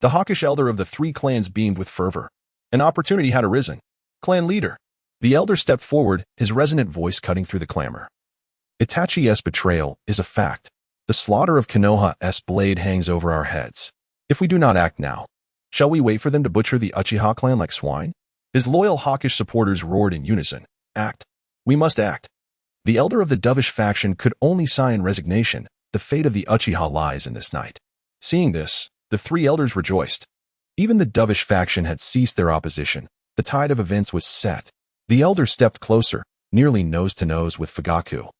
the hawkish elder of the 3 clans beamed with fervor. An opportunity had arisen. Clan leader. The elder stepped forward, his resonant voice cutting through the clamor. Itachi's betrayal is a fact. The slaughter of Konoha's blade hangs over our heads. If we do not act now, shall we wait for them to butcher the Uchiha clan like swine? His loyal hawkish supporters roared in unison. Act. We must act. The elder of the dovish faction could only sigh in resignation. The fate of the Uchiha lies in this night. Seeing this, the 3 elders rejoiced. Even the dovish faction had ceased their opposition. The tide of events was set. The elder stepped closer, nearly nose to nose with Fugaku,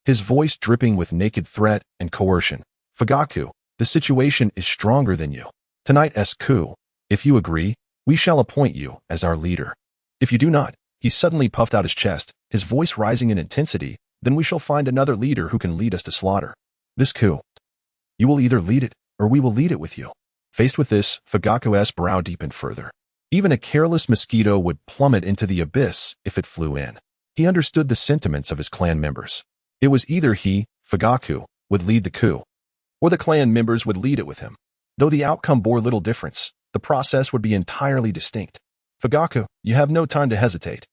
his voice dripping with naked threat and coercion. Fugaku, the situation is stronger than you. Tonight's coup, if you agree, we shall appoint you as our leader. If you do not, he suddenly puffed out his chest, his voice rising in intensity, then we shall find another leader who can lead us to slaughter. This coup, you will either lead it, or we will lead it with you. Faced with this, Fugaku's brow deepened further. Even a careless mosquito would plummet into the abyss if it flew in. He understood the sentiments of his clan members. It was either he, Fugaku, would lead the coup, or the clan members would lead it with him. Though the outcome bore little difference, the process would be entirely distinct. Fugaku, you have no time to hesitate.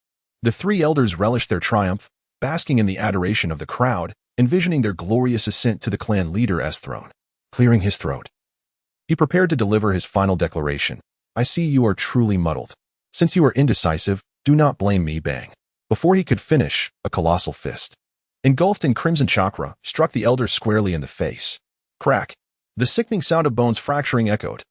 The three elders relished their triumph, basking in the adoration of the crowd, envisioning their glorious ascent to the clan leader's throne. Clearing his throat, he prepared to deliver his final declaration. I see you are truly muddled. Since you are indecisive, do not blame me, bang. Before he could finish, a colossal fist, engulfed in crimson chakra, struck the elder squarely in the face. Crack. The sickening sound of bones fracturing echoed.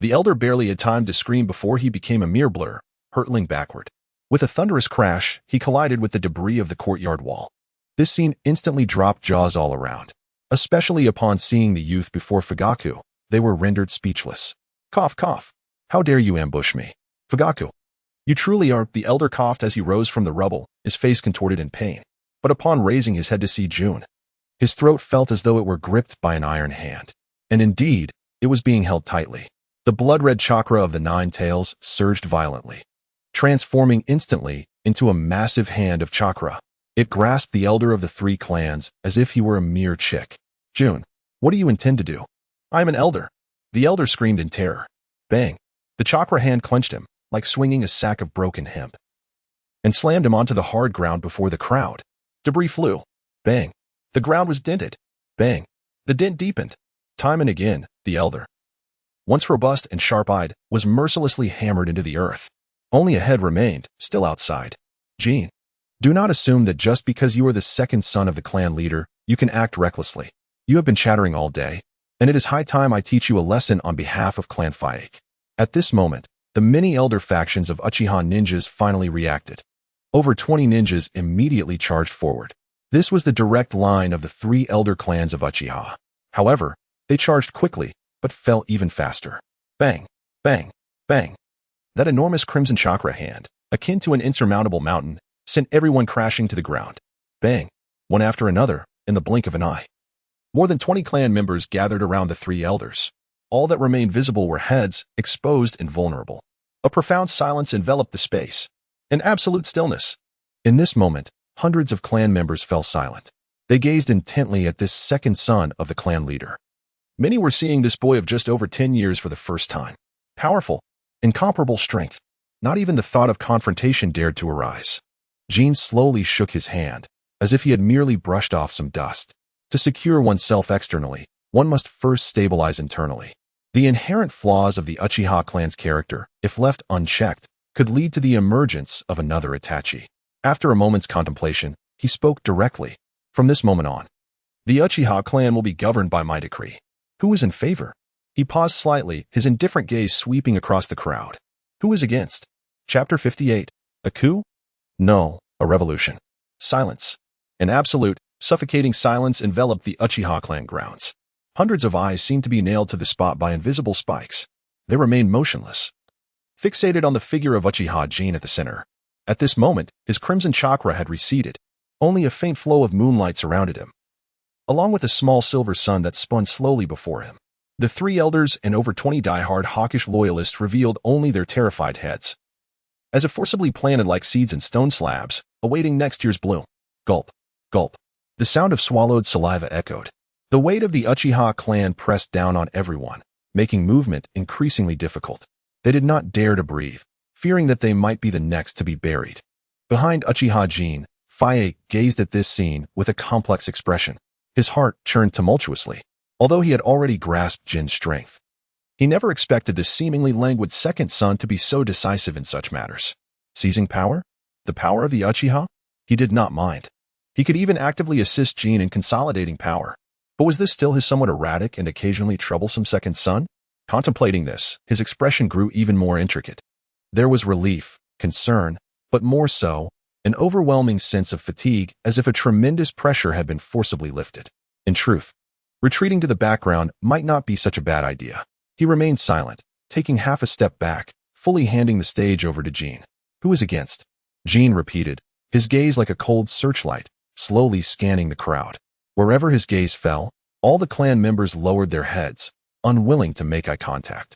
The elder barely had time to scream before he became a mere blur, hurtling backward. With a thunderous crash, he collided with the debris of the courtyard wall. This scene instantly dropped jaws all around. Especially upon seeing the youth before Fugaku, they were rendered speechless. Cough, cough. How dare you ambush me? Fugaku. You truly are, the elder coughed as he rose from the rubble, his face contorted in pain. But upon raising his head to see Jun, his throat felt as though it were gripped by an iron hand. And indeed, it was being held tightly. The blood-red chakra of the nine tails surged violently, transforming instantly into a massive hand of chakra. It grasped the elder of the three clans as if he were a mere chick. Jun, what do you intend to do? I am an elder. The elder screamed in terror. Bang. The chakra hand clenched him, like swinging a sack of broken hemp, and slammed him onto the hard ground before the crowd. Debris flew. Bang. The ground was dented. Bang. The dent deepened. Time and again, the elder, once robust and sharp-eyed, was mercilessly hammered into the earth. Only a head remained, still outside. Jin, do not assume that just because you are the second son of the clan leader, you can act recklessly. You have been chattering all day, and it is high time I teach you a lesson on behalf of Clan Fateful. At this moment, the many elder factions of Uchiha ninjas finally reacted. Over 20 ninjas immediately charged forward. This was the direct line of the three elder clans of Uchiha. However, they charged quickly, but fell even faster. Bang, bang, bang. That enormous crimson chakra hand, akin to an insurmountable mountain, sent everyone crashing to the ground. Bang, one after another, in the blink of an eye. More than 20 clan members gathered around the three elders. All that remained visible were heads, exposed and vulnerable. A profound silence enveloped the space. An absolute stillness. In this moment, hundreds of clan members fell silent. They gazed intently at this second son of the clan leader. Many were seeing this boy of just over 10 years for the first time. Powerful, incomparable strength. Not even the thought of confrontation dared to arise. Jin slowly shook his hand, as if he had merely brushed off some dust. To secure oneself externally, one must first stabilize internally. The inherent flaws of the Uchiha clan's character, if left unchecked, could lead to the emergence of another Itachi. After a moment's contemplation, he spoke directly. From this moment on, the Uchiha clan will be governed by my decree. Who is in favor? He paused slightly, his indifferent gaze sweeping across the crowd. Who is against? Chapter 58. A coup? No, a revolution. Silence. An absolute, suffocating silence enveloped the Uchiha clan grounds. Hundreds of eyes seemed to be nailed to the spot by invisible spikes. They remained motionless, fixated on the figure of Uchiha Jin at the center. At this moment, his crimson chakra had receded. Only a faint flow of moonlight surrounded him, along with a small silver sun that spun slowly before him. The three elders and over 20 die-hard hawkish loyalists revealed only their terrified heads, as if forcibly planted like seeds in stone slabs, awaiting next year's bloom. Gulp, gulp. The sound of swallowed saliva echoed. The weight of the Uchiha clan pressed down on everyone, making movement increasingly difficult. They did not dare to breathe, fearing that they might be the next to be buried. Behind Uchiha Jin, Faye gazed at this scene with a complex expression. His heart churned tumultuously, although he had already grasped Jin's strength. He never expected this seemingly languid second son to be so decisive in such matters. Seizing power? The power of the Uchiha? He did not mind. He could even actively assist Jin in consolidating power. But was this still his somewhat erratic and occasionally troublesome second son? Contemplating this, his expression grew even more intricate. There was relief, concern, but more so, an overwhelming sense of fatigue, as if a tremendous pressure had been forcibly lifted. In truth, retreating to the background might not be such a bad idea. He remained silent, taking half a step back, fully handing the stage over to Jin. Who is against? Jin repeated, his gaze like a cold searchlight, slowly scanning the crowd. Wherever his gaze fell, all the clan members lowered their heads, unwilling to make eye contact.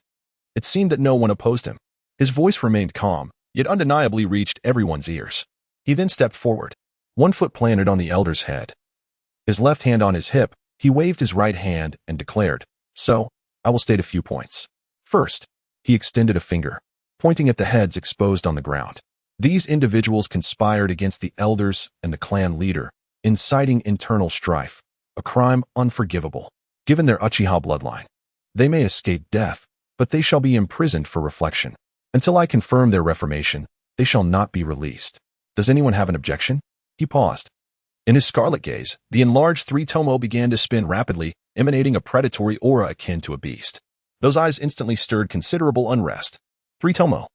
It seemed that no one opposed him. His voice remained calm, yet undeniably reached everyone's ears. He then stepped forward, one foot planted on the elder's head. His left hand on his hip, he waved his right hand and declared, "So, I will state a few points." First, he extended a finger. pointing at the heads exposed on the ground. These individuals conspired against the elders and the clan leader, inciting internal strife, a crime unforgivable, given their Uchiha bloodline. They may escape death, but they shall be imprisoned for reflection. Until I confirm their reformation, they shall not be released. Does anyone have an objection? He paused. In his scarlet gaze, the enlarged three-tomo began to spin rapidly, emanating a predatory aura akin to a beast. Those eyes instantly stirred considerable unrest. Three-tomo.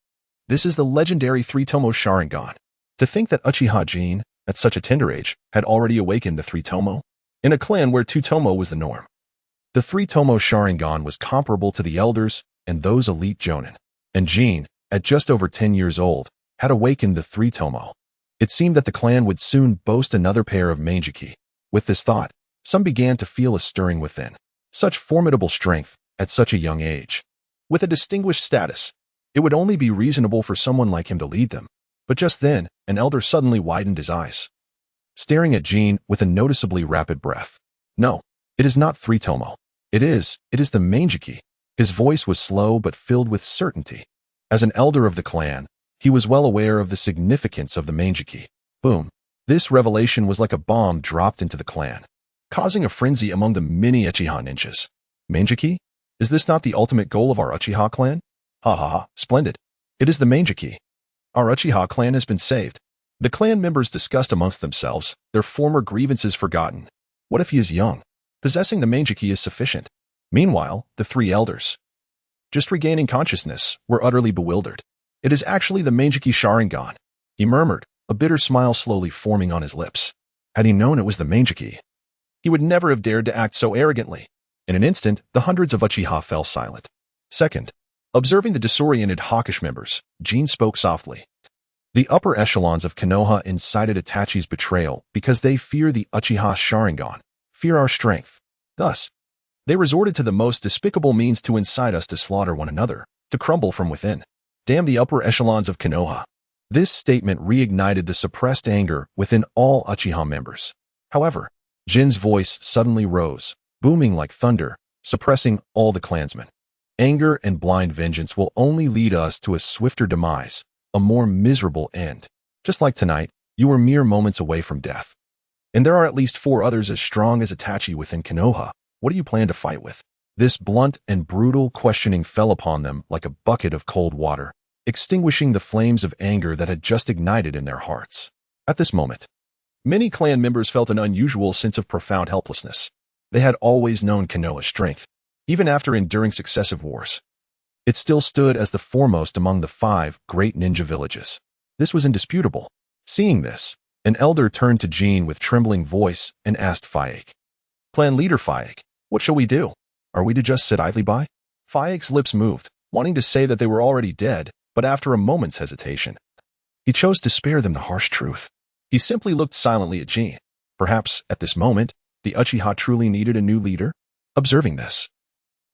This is the legendary three-tomo Sharingan. To think that Uchiha Jin, at such a tender age, had already awakened the three-tomo? In a clan where two-tomo was the norm. The three-tomo Sharingan was comparable to the elders and those elite jonin. And Jin, at just over 10 years old, had awakened the three-tomo. It seemed that the clan would soon boast another pair of Meijiki. With this thought, some began to feel a stirring within. Such formidable strength at such a young age. With a distinguished status, it would only be reasonable for someone like him to lead them. But just then, an elder suddenly widened his eyes, staring at Jin with a noticeably rapid breath. No, it is not three-tomo. It is the Meijiki. His voice was slow but filled with certainty. As an elder of the clan, he was well aware of the significance of the Meijiki. Boom. This revelation was like a bomb dropped into the clan, causing a frenzy among the many Uchiha ninjas. Meijiki? Is this not the ultimate goal of our Uchiha clan? Ha ha ha, splendid. It is the Meijiki. Our Uchiha clan has been saved. The clan members discussed amongst themselves, their former grievances forgotten. What if he is young? Possessing the Meijiki is sufficient. Meanwhile, the three elders, just regaining consciousness, were utterly bewildered. It is actually the Meijiki Sharingan, he murmured, a bitter smile slowly forming on his lips. Had he known it was the Meijiki, he would never have dared to act so arrogantly. In an instant, the hundreds of Uchiha fell silent. Second, observing the disoriented hawkish members, Jin spoke softly. The upper echelons of Konoha incited Itachi's betrayal because they fear the Uchiha Sharingan, fear our strength. Thus, they resorted to the most despicable means to incite us to slaughter one another, to crumble from within. Damn the upper echelons of Konoha. This statement reignited the suppressed anger within all Uchiha members. However, Jin's voice suddenly rose, booming like thunder, suppressing all the clansmen. Anger and blind vengeance will only lead us to a swifter demise, a more miserable end. Just like tonight, you were mere moments away from death. And there are at least 4 others as strong as Itachi within Konoha. What do you plan to fight with? This blunt and brutal questioning fell upon them like a bucket of cold water, extinguishing the flames of anger that had just ignited in their hearts. At this moment, many clan members felt an unusual sense of profound helplessness. They had always known Konoha's strength, even after enduring successive wars. It still stood as the foremost among the 5 great ninja villages. This was indisputable. Seeing this, an elder turned to Jin with trembling voice and asked Fayek. Clan leader Fayek, what shall we do? Are we to just sit idly by? Fayek's lips moved, wanting to say that they were already dead, but after a moment's hesitation, he chose to spare them the harsh truth. He simply looked silently at Jin. Perhaps, at this moment, the Uchiha truly needed a new leader? Observing this,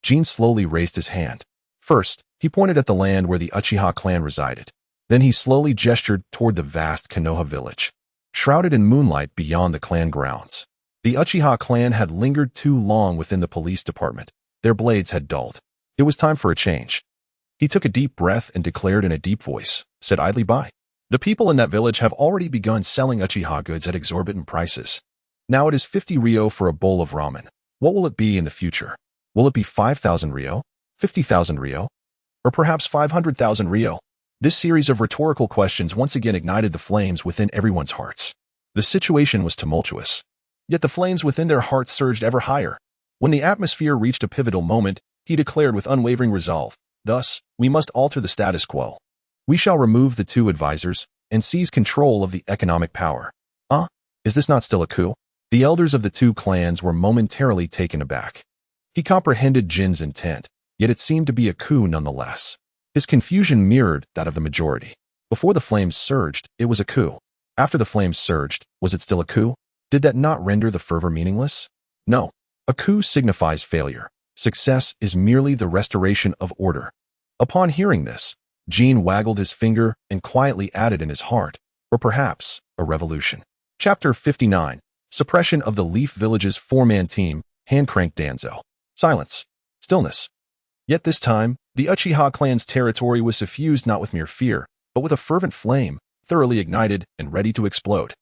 Jin slowly raised his hand. First, he pointed at the land where the Uchiha clan resided. Then he slowly gestured toward the vast Konoha village, shrouded in moonlight beyond the clan grounds. The Uchiha clan had lingered too long within the police department. Their blades had dulled. It was time for a change. He took a deep breath and declared in a deep voice, said idly by. The people in that village have already begun selling Uchiha goods at exorbitant prices. Now it is 50 ryo for a bowl of ramen. What will it be in the future? Will it be 5,000 ryo? 50,000 ryo? Or perhaps 500,000 ryo? This series of rhetorical questions once again ignited the flames within everyone's hearts. The situation was tumultuous. Yet the flames within their hearts surged ever higher. When the atmosphere reached a pivotal moment, he declared with unwavering resolve, thus, we must alter the status quo. We shall remove the 2 advisors and seize control of the economic power. Is this not still a coup? The elders of the 2 clans were momentarily taken aback. He comprehended Jin's intent, yet it seemed to be a coup nonetheless. His confusion mirrored that of the majority. Before the flames surged, it was a coup. After the flames surged, was it still a coup? Did that not render the fervor meaningless? No. A coup signifies failure. Success is merely the restoration of order. Upon hearing this, Jin waggled his finger and quietly added in his heart, or perhaps, a revolution. Chapter 59. Suppression of the Leaf Village's 4-man team, hand-cranked Danzo. Silence. Stillness. Yet this time, The Uchiha clan's territory was suffused not with mere fear, but with a fervent flame, thoroughly ignited and ready to explode.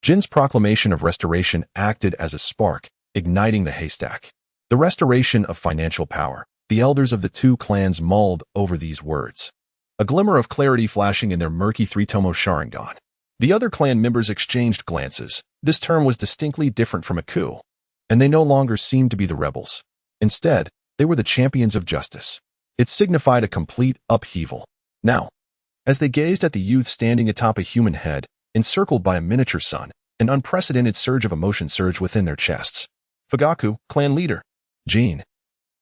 Jin's proclamation of restoration acted as a spark, igniting the haystack. The restoration of financial power. The elders of the two clans mulled over these words, a glimmer of clarity flashing in their murky three-tomo Sharingan. The other clan members exchanged glances. This term was distinctly different from a coup, and they no longer seemed to be the rebels. Instead, they were the champions of justice. It signified a complete upheaval. Now, as they gazed at the youth standing atop a human head, encircled by a miniature sun, an unprecedented surge of emotion surged within their chests. Fugaku, clan leader. Jin.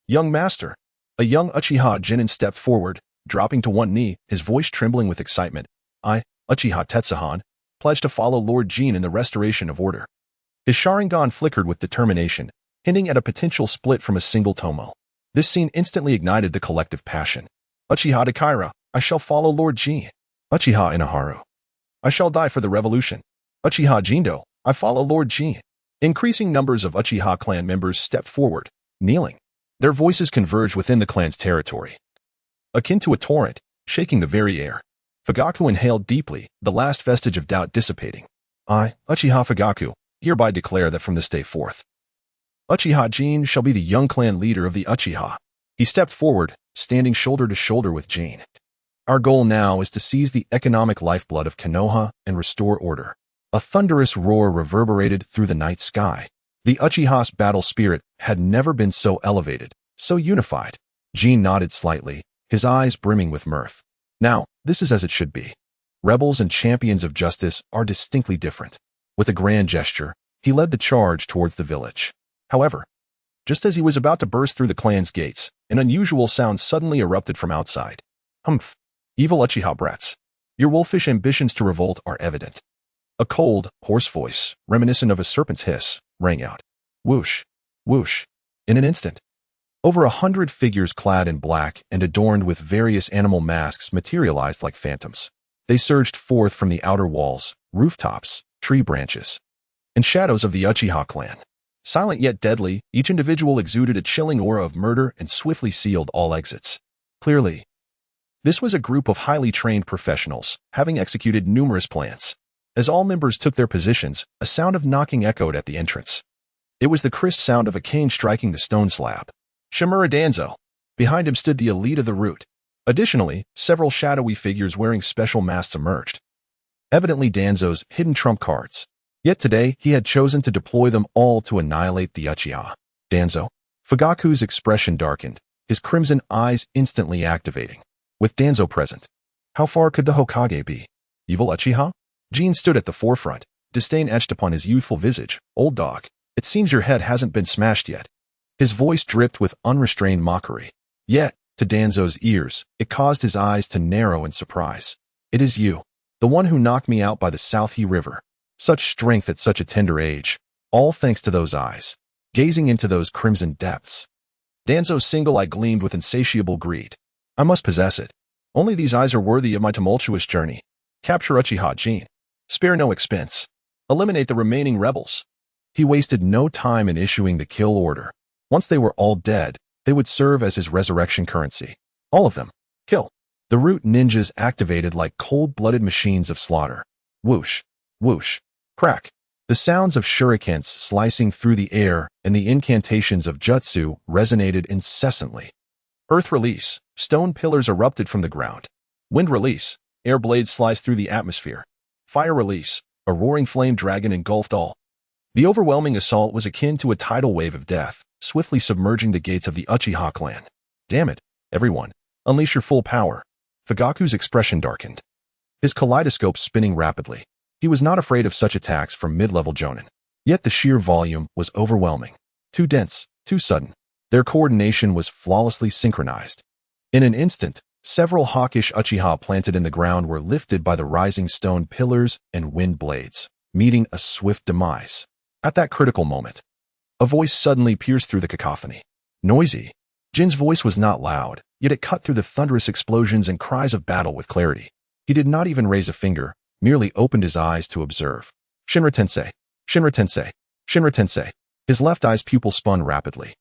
Young master. A young Uchiha Jin stepped forward, dropping to one knee, his voice trembling with excitement. I, Uchiha Tetsuhan, pledge to follow Lord Jin in the restoration of order. His Sharingan flickered with determination, hinting at a potential split from a single tomo. This scene instantly ignited the collective passion. Uchiha Takeira, I shall follow Lord Jin. Uchiha Inaharu, I shall die for the revolution. Uchiha Jindo, I follow Lord Jin. Increasing numbers of Uchiha clan members stepped forward, kneeling. Their voices converged within the clan's territory, akin to a torrent, shaking the very air. Fugaku inhaled deeply, the last vestige of doubt dissipating. I, Uchiha Fugaku, hereby declare that from this day forth, Uchiha Jin shall be the young clan leader of the Uchiha. He stepped forward, standing shoulder to shoulder with Jin. Our goal now is to seize the economic lifeblood of Konoha and restore order. A thunderous roar reverberated through the night sky. The Uchiha's battle spirit had never been so elevated, so unified. Jin nodded slightly, his eyes brimming with mirth. Now, this is as it should be. Rebels and champions of justice are distinctly different. With a grand gesture, he led the charge towards the village. However, just as he was about to burst through the clan's gates, an unusual sound suddenly erupted from outside. Humph! Evil Uchiha brats. Your wolfish ambitions to revolt are evident. A cold, hoarse voice, reminiscent of a serpent's hiss, rang out. Whoosh! Whoosh! In an instant, over 100 figures clad in black and adorned with various animal masks materialized like phantoms. They surged forth from the outer walls, rooftops, tree branches, and shadows of the Uchiha clan. Silent yet deadly, each individual exuded a chilling aura of murder and swiftly sealed all exits. Clearly, this was a group of highly trained professionals, having executed numerous plans. As all members took their positions, a sound of knocking echoed at the entrance. It was the crisp sound of a cane striking the stone slab. Shimura Danzo. Behind him stood the elite of the root. Additionally, several shadowy figures wearing special masks emerged. Evidently Danzo's hidden trump cards. Yet today, he had chosen to deploy them all to annihilate the Uchiha. Danzo. Fugaku's expression darkened, his crimson eyes instantly activating. With Danzo present, how far could the Hokage be? Evil Uchiha? Jin stood at the forefront, disdain etched upon his youthful visage. Old dog, it seems your head hasn't been smashed yet. His voice dripped with unrestrained mockery. Yet, to Danzo's ears, it caused his eyes to narrow in surprise. It is you, the one who knocked me out by the South He River. Such strength at such a tender age, all thanks to those eyes, gazing into those crimson depths. Danzo's single eye gleamed with insatiable greed. I must possess it. Only these eyes are worthy of my tumultuous journey. Capture Uchiha Jin. Spare no expense. Eliminate the remaining rebels. He wasted no time in issuing the kill order. Once they were all dead, they would serve as his resurrection currency. All of them. Kill. The root ninjas activated like cold-blooded machines of slaughter. Whoosh. Whoosh. Crack. The sounds of shurikens slicing through the air and the incantations of jutsu resonated incessantly. Earth release. Stone pillars erupted from the ground. Wind release. Air blades sliced through the atmosphere. Fire release. A roaring flame dragon engulfed all. The overwhelming assault was akin to a tidal wave of death, swiftly submerging the gates of the Uchiha clan. Damn it, everyone. Unleash your full power. Fugaku's expression darkened, his kaleidoscope spinning rapidly. He was not afraid of such attacks from mid-level jonin. Yet the sheer volume was overwhelming. Too dense, too sudden. Their coordination was flawlessly synchronized. In an instant, several hawkish Uchiha planted in the ground were lifted by the rising stone pillars and wind blades, meeting a swift demise. At that critical moment, a voice suddenly pierced through the cacophony. Noisy. Jin's voice was not loud, yet it cut through the thunderous explosions and cries of battle with clarity. He did not even raise a finger, merely opened his eyes to observe. Shinra Tensei. Shinra Tensei. Shinra Tensei. His left eye's pupil spun rapidly,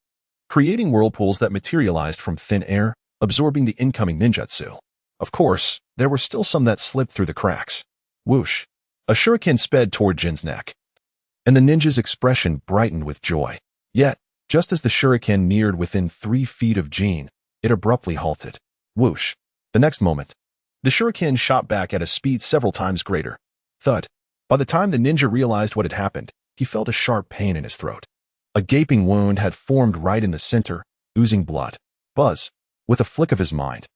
creating whirlpools that materialized from thin air, absorbing the incoming ninjutsu. Of course, there were still some that slipped through the cracks. Whoosh! A shuriken sped toward Jin's neck, and the ninja's expression brightened with joy. Yet, just as the shuriken neared within 3 feet of Jin, it abruptly halted. Whoosh! The next moment, the shuriken shot back at a speed several times greater. Thud! By the time the ninja realized what had happened, he felt a sharp pain in his throat. A gaping wound had formed right in the center, oozing blood. Buzz! With a flick of his mind,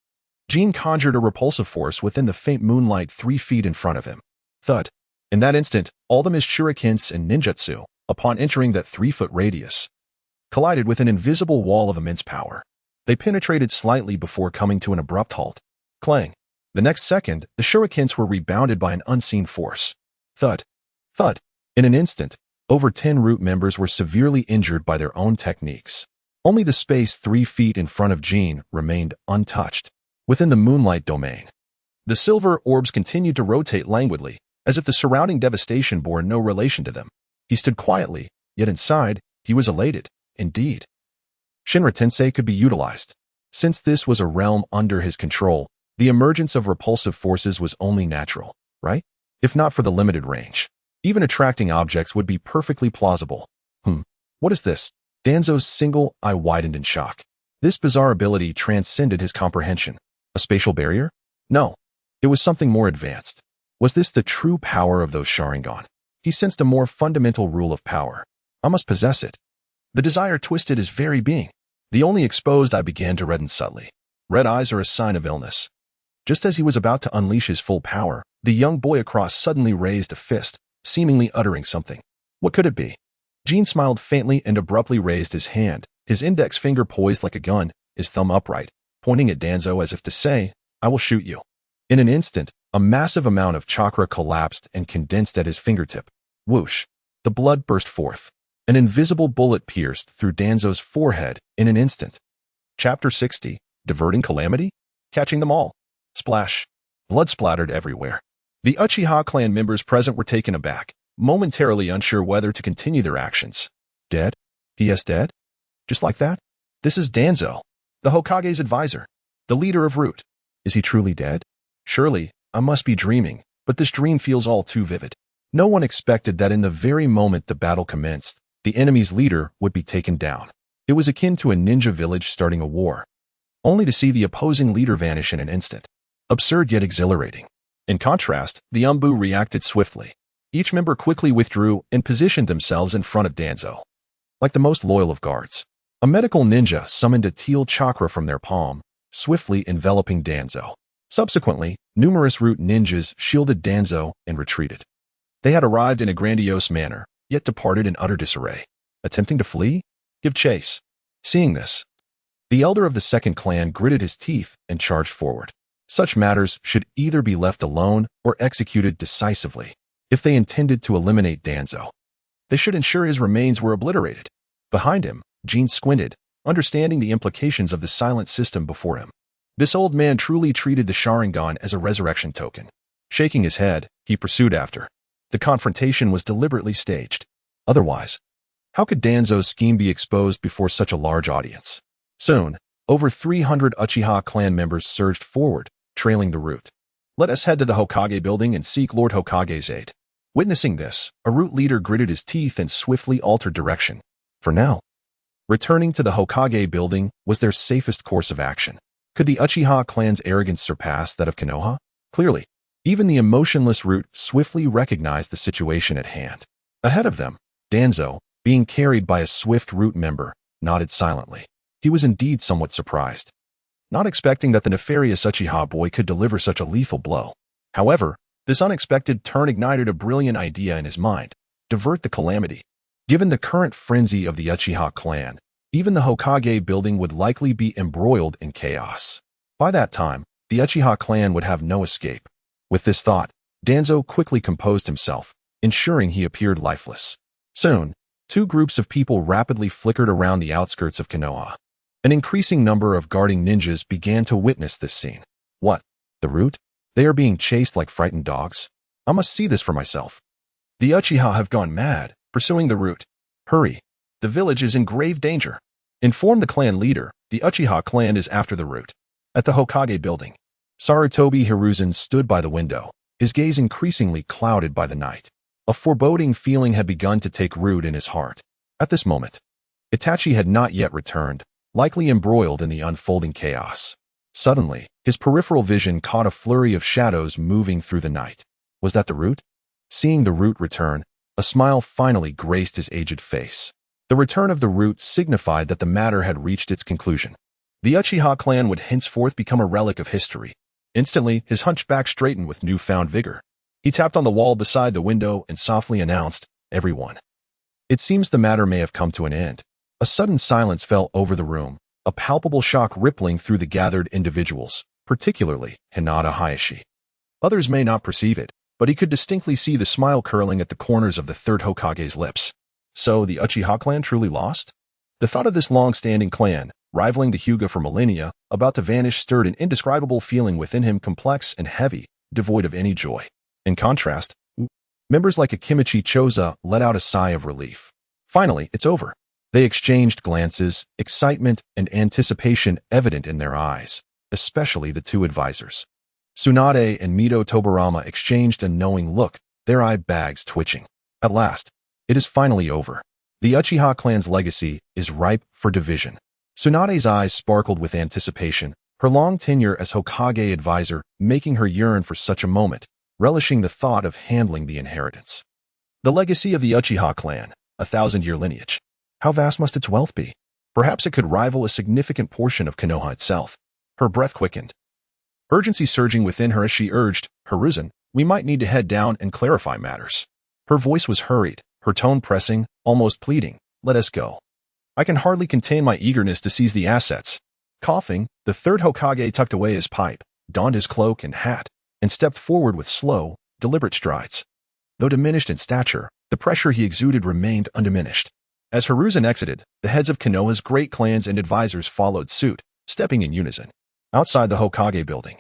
Jin conjured a repulsive force within the faint moonlight 3 feet in front of him. Thud! In that instant, all the missed shurikens and ninjutsu, upon entering that 3-foot radius, collided with an invisible wall of immense power. They penetrated slightly before coming to an abrupt halt. Clang! The next second, the shurikens were rebounded by an unseen force. Thud! Thud! In an instant, over 10 root members were severely injured by their own techniques. Only the space 3 feet in front of Jin remained untouched. Within the moonlight domain, the silver orbs continued to rotate languidly, as if the surrounding devastation bore no relation to them. He stood quietly, yet inside, he was elated. Indeed, Shinra Tensei could be utilized. Since this was a realm under his control, the emergence of repulsive forces was only natural, right? If not for the limited range, even attracting objects would be perfectly plausible. What is this? Danzo's single eye widened in shock. This bizarre ability transcended his comprehension. A spatial barrier? No, it was something more advanced. Was this the true power of those Sharingan? He sensed a more fundamental rule of power. I must possess it. The desire twisted his very being. The only exposed eye began to redden subtly. Red eyes are a sign of illness. Just as he was about to unleash his full power, the young boy across suddenly raised a fist, seemingly uttering something. What could it be? Jin smiled faintly and abruptly raised his hand, his index finger poised like a gun, his thumb upright, pointing at Danzo as if to say, I will shoot you. In an instant, a massive amount of chakra collapsed and condensed at his fingertip. Whoosh! The blood burst forth. An invisible bullet pierced through Danzo's forehead in an instant. Chapter 60, Diverting Calamity? Catching them all. Splash. Blood splattered everywhere. The Uchiha clan members present were taken aback, momentarily unsure whether to continue their actions. Dead? He is dead? Just like that? This is Danzo, the Hokage's advisor, the leader of Root. Is he truly dead? Surely, I must be dreaming, but this dream feels all too vivid. No one expected that in the very moment the battle commenced, the enemy's leader would be taken down. It was akin to a ninja village starting a war, only to see the opposing leader vanish in an instant. Absurd yet exhilarating. In contrast, the Umbu reacted swiftly. Each member quickly withdrew and positioned themselves in front of Danzo. Like the most loyal of guards, a medical ninja summoned a teal chakra from their palm, swiftly enveloping Danzo. Subsequently, numerous root ninjas shielded Danzo and retreated. They had arrived in a grandiose manner, yet departed in utter disarray. Attempting to flee? Give chase. Seeing this, the elder of the second clan gritted his teeth and charged forward. Such matters should either be left alone or executed decisively. If they intended to eliminate Danzo, they should ensure his remains were obliterated. Behind him, Jin squinted, understanding the implications of the silent system before him. This old man truly treated the Sharingan as a resurrection token. Shaking his head, he pursued after. The confrontation was deliberately staged. Otherwise, how could Danzo's scheme be exposed before such a large audience? Soon, over 300 Uchiha clan members surged forward, trailing the Root. Let us head to the Hokage building and seek Lord Hokage's aid. Witnessing this, a Root leader gritted his teeth and swiftly altered direction. For now, returning to the Hokage building was their safest course of action. Could the Uchiha clan's arrogance surpass that of Konoha? Clearly. Even the emotionless Root swiftly recognized the situation at hand. Ahead of them, Danzo, being carried by a swift Root member, nodded silently. He was indeed somewhat surprised, not expecting that the nefarious Uchiha boy could deliver such a lethal blow. However, this unexpected turn ignited a brilliant idea in his mind: divert the calamity. Given the current frenzy of the Uchiha clan, even the Hokage building would likely be embroiled in chaos. By that time, the Uchiha clan would have no escape. With this thought, Danzo quickly composed himself, ensuring he appeared lifeless. Soon, 2 groups of people rapidly flickered around the outskirts of Konoha. An increasing number of guarding ninjas began to witness this scene. What? The Root? They are being chased like frightened dogs? I must see this for myself. The Uchiha have gone mad, pursuing the Root. Hurry! The village is in grave danger. Inform the clan leader, the Uchiha clan is after the Root. At the Hokage building, Sarutobi Hiruzen stood by the window, his gaze increasingly clouded by the night. A foreboding feeling had begun to take root in his heart. At this moment, Itachi had not yet returned, likely embroiled in the unfolding chaos. Suddenly, his peripheral vision caught a flurry of shadows moving through the night. Was that the root? Seeing the root return, a smile finally graced his aged face. The return of the root signified that the matter had reached its conclusion. The Uchiha clan would henceforth become a relic of history. Instantly, his hunchback straightened with newfound vigor. He tapped on the wall beside the window and softly announced, "Everyone." It seems the matter may have come to an end. A sudden silence fell over the room, a palpable shock rippling through the gathered individuals, particularly Hinata Hayashi. Others may not perceive it, but he could distinctly see the smile curling at the corners of the Third Hokage's lips. So the Uchiha clan truly lost? The thought of this long-standing clan, rivaling the Hyuga for millennia, about to vanish stirred an indescribable feeling within him, complex and heavy, devoid of any joy. In contrast, members like Akimichi Choza let out a sigh of relief. Finally, it's over. They exchanged glances, excitement and anticipation evident in their eyes, especially the two advisors. Tsunade and Mito Tobarama exchanged a knowing look, their eye bags twitching. At last, it is finally over. The Uchiha clan's legacy is ripe for division. Tsunade's eyes sparkled with anticipation, her long tenure as Hokage advisor making her yearn for such a moment, relishing the thought of handling the inheritance. The legacy of the Uchiha clan, a 1,000-year lineage. How vast must its wealth be? Perhaps it could rival a significant portion of Konoha itself. Her breath quickened, urgency surging within her as she urged, "Hiruzen, we might need to head down and clarify matters." Her voice was hurried, her tone pressing, almost pleading, "Let us go." I can hardly contain my eagerness to seize the assets. Coughing, the Third Hokage tucked away his pipe, donned his cloak and hat, and stepped forward with slow, deliberate strides. Though diminished in stature, the pressure he exuded remained undiminished. As Hiruzen exited, the heads of Konoha's great clans and advisors followed suit, stepping in unison. Outside the Hokage building,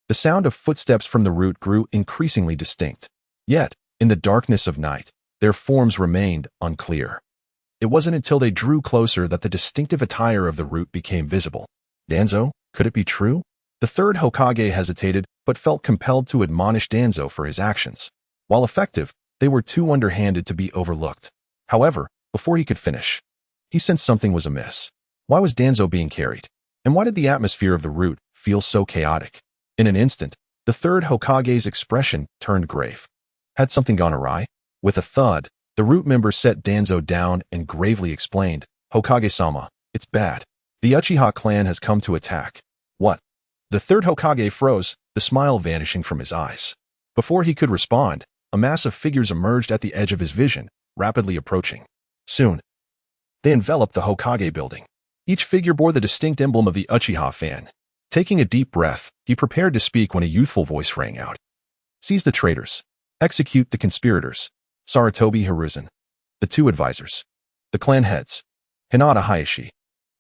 the sound of footsteps from the root grew increasingly distinct. Yet, in the darkness of night, their forms remained unclear. It wasn't until they drew closer that the distinctive attire of the root became visible. Danzo, could it be true? The Third Hokage hesitated, but felt compelled to admonish Danzo for his actions. While effective, they were too underhanded to be overlooked. However, before he could finish, he sensed something was amiss. Why was Danzo being carried? And why did the atmosphere of the root feel so chaotic? In an instant, the Third Hokage's expression turned grave. Had something gone awry? With a thud, the root member set Danzo down and gravely explained, "Hokage-sama, it's bad. The Uchiha clan has come to attack." What? The Third Hokage froze, the smile vanishing from his eyes. Before he could respond, a mass of figures emerged at the edge of his vision, rapidly approaching. Soon, they enveloped the Hokage building. Each figure bore the distinct emblem of the Uchiha fan. Taking a deep breath, he prepared to speak when a youthful voice rang out. "Seize the traitors. Execute the conspirators." Sarutobi Hiruzen. The two advisors. The clan heads. Hinata Hayashi.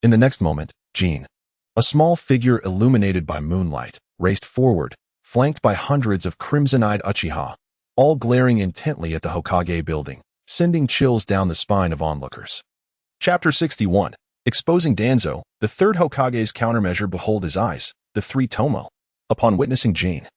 In the next moment, Jin, a small figure illuminated by moonlight, raced forward, flanked by hundreds of crimson-eyed Uchiha, all glaring intently at the Hokage building, sending chills down the spine of onlookers. Chapter 61. Exposing Danzo, the Third Hokage's countermeasure. Behold his eyes, the three tomo. Upon witnessing Jin,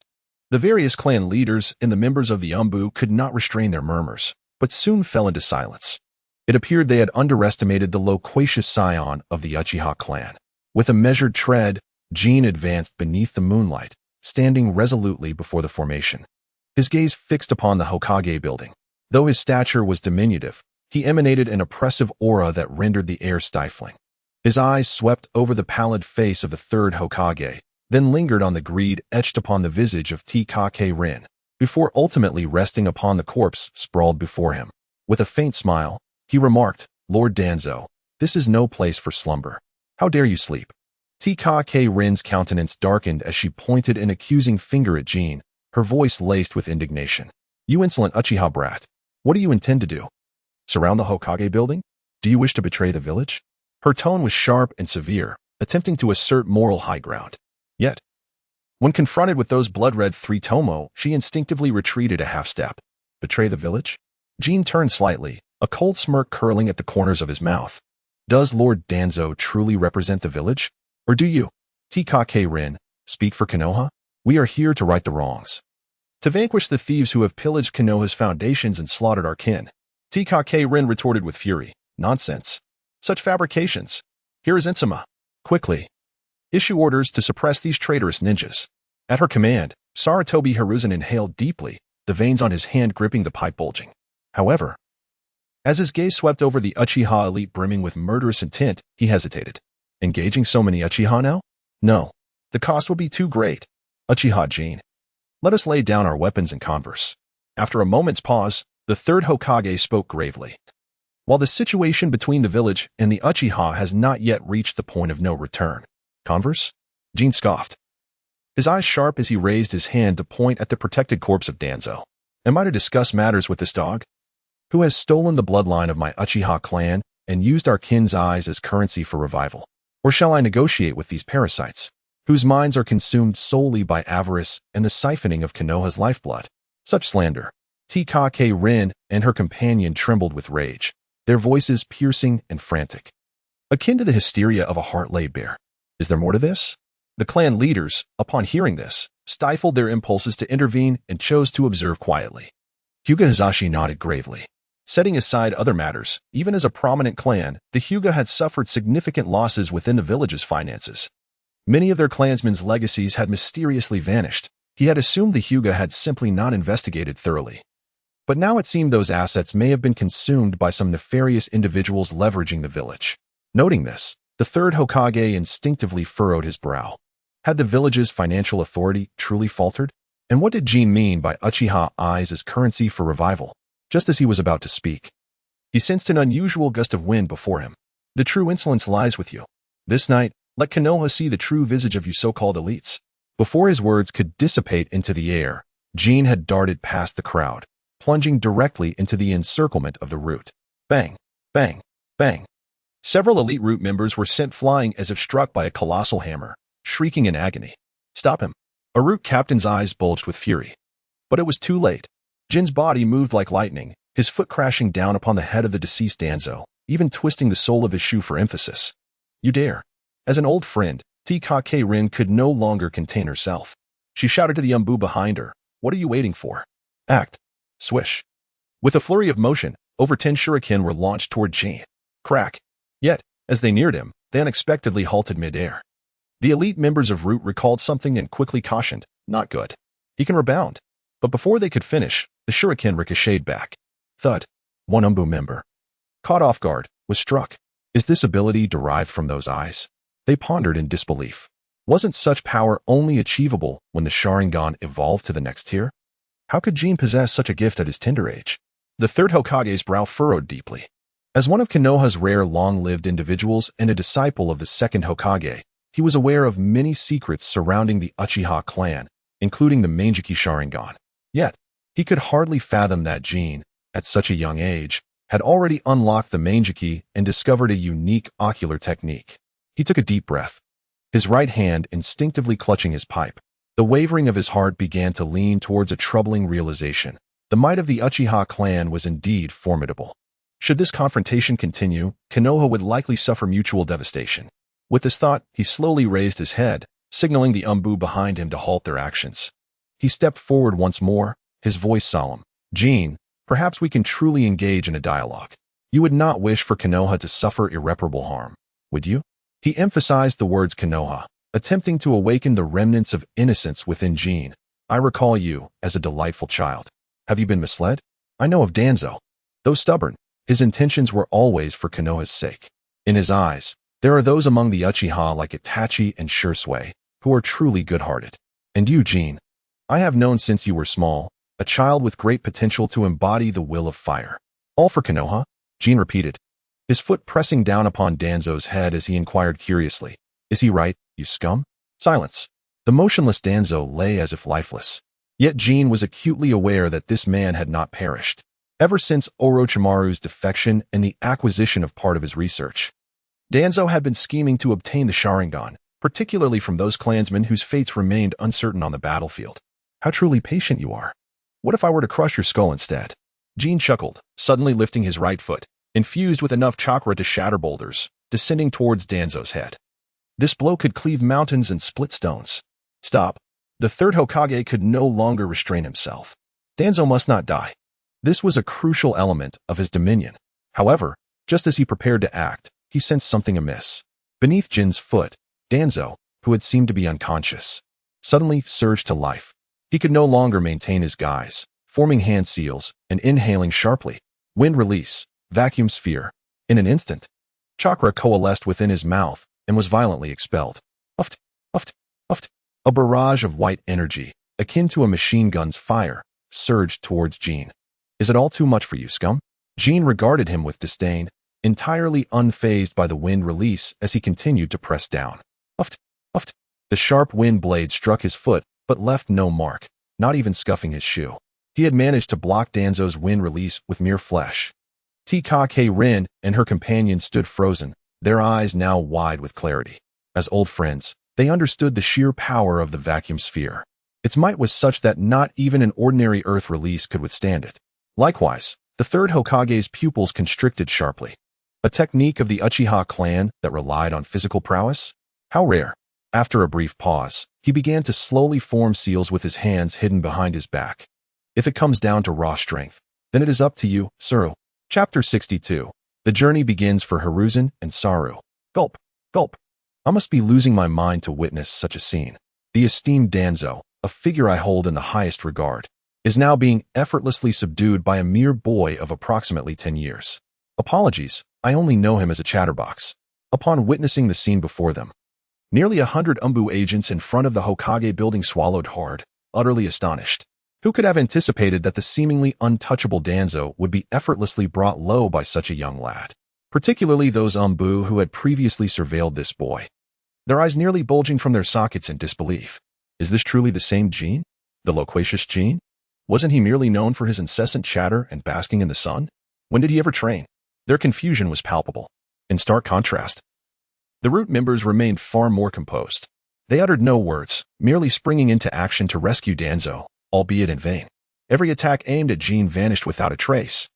the various clan leaders and the members of the Umbu could not restrain their murmurs, but soon fell into silence. It appeared they had underestimated the loquacious scion of the Uchiha clan. With a measured tread, Jin advanced beneath the moonlight, standing resolutely before the formation. His gaze fixed upon the Hokage building. Though his stature was diminutive, he emanated an oppressive aura that rendered the air stifling. His eyes swept over the pallid face of the Third Hokage, then lingered on the greed etched upon the visage of Tkake Rin, before ultimately resting upon the corpse sprawled before him. With a faint smile, he remarked, "Lord Danzo, this is no place for slumber. How dare you sleep?" Tkake Rin's countenance darkened as she pointed an accusing finger at Jin, her voice laced with indignation. "You insolent Uchiha brat, what do you intend to do? Surround the Hokage building? Do you wish to betray the village?" Her tone was sharp and severe, attempting to assert moral high ground. Yet, when confronted with those blood-red three tomo, she instinctively retreated a half-step. Betray the village? Jin turned slightly, a cold smirk curling at the corners of his mouth. Does Lord Danzo truly represent the village? Or do you? Tkake Rin, speak for Konoha? We are here to right the wrongs. To vanquish the thieves who have pillaged Konoha's foundations and slaughtered our kin. Third Rin retorted with fury. Nonsense. Such fabrications. Here is Insama. Quickly. Issue orders to suppress these traitorous ninjas. At her command, Sarutobi Hiruzen inhaled deeply, the veins on his hand gripping the pipe bulging. However, as his gaze swept over the Uchiha elite brimming with murderous intent, he hesitated. Engaging so many Uchiha now? No. The cost would be too great. Uchiha Jin. Let us lay down our weapons and converse. After a moment's pause, the third Hokage spoke gravely. While the situation between the village and the Uchiha has not yet reached the point of no return. Converse? Jin scoffed. His eyes sharp as he raised his hand to point at the protected corpse of Danzo. Am I to discuss matters with this dog? Who has stolen the bloodline of my Uchiha clan and used our kin's eyes as currency for revival? Or shall I negotiate with these parasites, whose minds are consumed solely by avarice and the siphoning of Konoha's lifeblood? Such slander. Third Rin and her companion trembled with rage, their voices piercing and frantic, akin to the hysteria of a heart laid bare. Is there more to this? The clan leaders, upon hearing this, stifled their impulses to intervene and chose to observe quietly. Hyuga Hizashi nodded gravely. Setting aside other matters, even as a prominent clan, the Hyuga had suffered significant losses within the village's finances. Many of their clansmen's legacies had mysteriously vanished. He had assumed the Hyuga had simply not investigated thoroughly. But now it seemed those assets may have been consumed by some nefarious individuals leveraging the village. Noting this, the third Hokage instinctively furrowed his brow. Had the village's financial authority truly faltered? And what did Jin mean by Uchiha eyes as currency for revival? Just as he was about to speak, he sensed an unusual gust of wind before him. The true insolence lies with you. This night, let Konoha see the true visage of you so-called elites. Before his words could dissipate into the air, Jin had darted past the crowd, plunging directly into the encirclement of the root. Bang, bang, bang. Several elite root members were sent flying as if struck by a colossal hammer, shrieking in agony. Stop him. A root captain's eyes bulged with fury. But it was too late. Jin's body moved like lightning, his foot crashing down upon the head of the deceased Danzo, even twisting the sole of his shoe for emphasis. You dare. As an old friend, Third Rin could no longer contain herself. She shouted to the Umbu behind her, what are you waiting for? Act. Swish. With a flurry of motion, over 10 shuriken were launched toward Jin. Crack. Yet, as they neared him, they unexpectedly halted midair. The elite members of Root recalled something and quickly cautioned, not good. He can rebound. But before they could finish, the shuriken ricocheted back. Thud. One Umbu member, caught off guard, was struck. Is this ability derived from those eyes? They pondered in disbelief. Wasn't such power only achievable when the Sharingan evolved to the next tier? How could Jin possess such a gift at his tender age? The third Hokage's brow furrowed deeply. As one of Konoha's rare long-lived individuals and a disciple of the second Hokage, he was aware of many secrets surrounding the Uchiha clan, including the Mangekyou Sharingan. Yet, he could hardly fathom that Jin, at such a young age, had already unlocked the Mangekyou and discovered a unique ocular technique. He took a deep breath, his right hand instinctively clutching his pipe. The wavering of his heart began to lean towards a troubling realization. The might of the Uchiha clan was indeed formidable. Should this confrontation continue, Konoha would likely suffer mutual devastation. With this thought, he slowly raised his head, signaling the Umbu behind him to halt their actions. He stepped forward once more, his voice solemn. Jin, perhaps we can truly engage in a dialogue. You would not wish for Konoha to suffer irreparable harm, would you? He emphasized the words Konoha, attempting to awaken the remnants of innocence within Jin. I recall you as a delightful child. Have you been misled? I know of Danzo. Though stubborn, his intentions were always for Konoha's sake. In his eyes, there are those among the Uchiha like Itachi and Shursui, who are truly good-hearted. And you, Jin, I have known since you were small, a child with great potential to embody the will of fire. All for Konoha? Jin repeated, his foot pressing down upon Danzo's head as he inquired curiously. Is he right, you scum? Silence. The motionless Danzo lay as if lifeless. Yet Jin was acutely aware that this man had not perished. Ever since Orochimaru's defection and the acquisition of part of his research, Danzo had been scheming to obtain the Sharingan, particularly from those clansmen whose fates remained uncertain on the battlefield. How truly patient you are. What if I were to crush your skull instead? Jin chuckled, suddenly lifting his right foot, infused with enough chakra to shatter boulders, descending towards Danzo's head. This blow could cleave mountains and split stones. Stop. The third Hokage could no longer restrain himself. Danzo must not die. This was a crucial element of his dominion. However, just as he prepared to act, he sensed something amiss. Beneath Jin's foot, Danzo, who had seemed to be unconscious, suddenly surged to life. He could no longer maintain his guise, forming hand seals and inhaling sharply. Wind release, vacuum sphere. In an instant, chakra coalesced within his mouth and was violently expelled. Uft, uft, uft. A barrage of white energy, akin to a machine gun's fire, surged towards Jin. Is it all too much for you, scum? Jin regarded him with disdain, entirely unfazed by the wind release as he continued to press down. Uft, uft. The sharp wind blade struck his foot, but left no mark, not even scuffing his shoe. He had managed to block Danzo's wind release with mere flesh. Tkk Rin and her companion stood frozen, their eyes now wide with clarity. As old friends, they understood the sheer power of the vacuum sphere. Its might was such that not even an ordinary earth release could withstand it. Likewise, the third Hokage's pupils constricted sharply. A technique of the Uchiha clan that relied on physical prowess? How rare. After a brief pause, he began to slowly form seals with his hands hidden behind his back. If it comes down to raw strength, then it is up to you, Saru. Chapter 62. The journey begins for Hiruzen and Saru. Gulp, gulp. I must be losing my mind to witness such a scene. The esteemed Danzo, a figure I hold in the highest regard, is now being effortlessly subdued by a mere boy of approximately 10 years. Apologies, I only know him as a chatterbox. Upon witnessing the scene before them, nearly 100 Umbu agents in front of the Hokage building swallowed hard, utterly astonished. Who could have anticipated that the seemingly untouchable Danzo would be effortlessly brought low by such a young lad? Particularly those Umbu who had previously surveilled this boy. Their eyes nearly bulging from their sockets in disbelief. Is this truly the same Jin? The loquacious Jin? Wasn't he merely known for his incessant chatter and basking in the sun? When did he ever train? Their confusion was palpable. In stark contrast, the root members remained far more composed. They uttered no words, merely springing into action to rescue Danzo, albeit in vain. Every attack aimed at Jin vanished without a trace.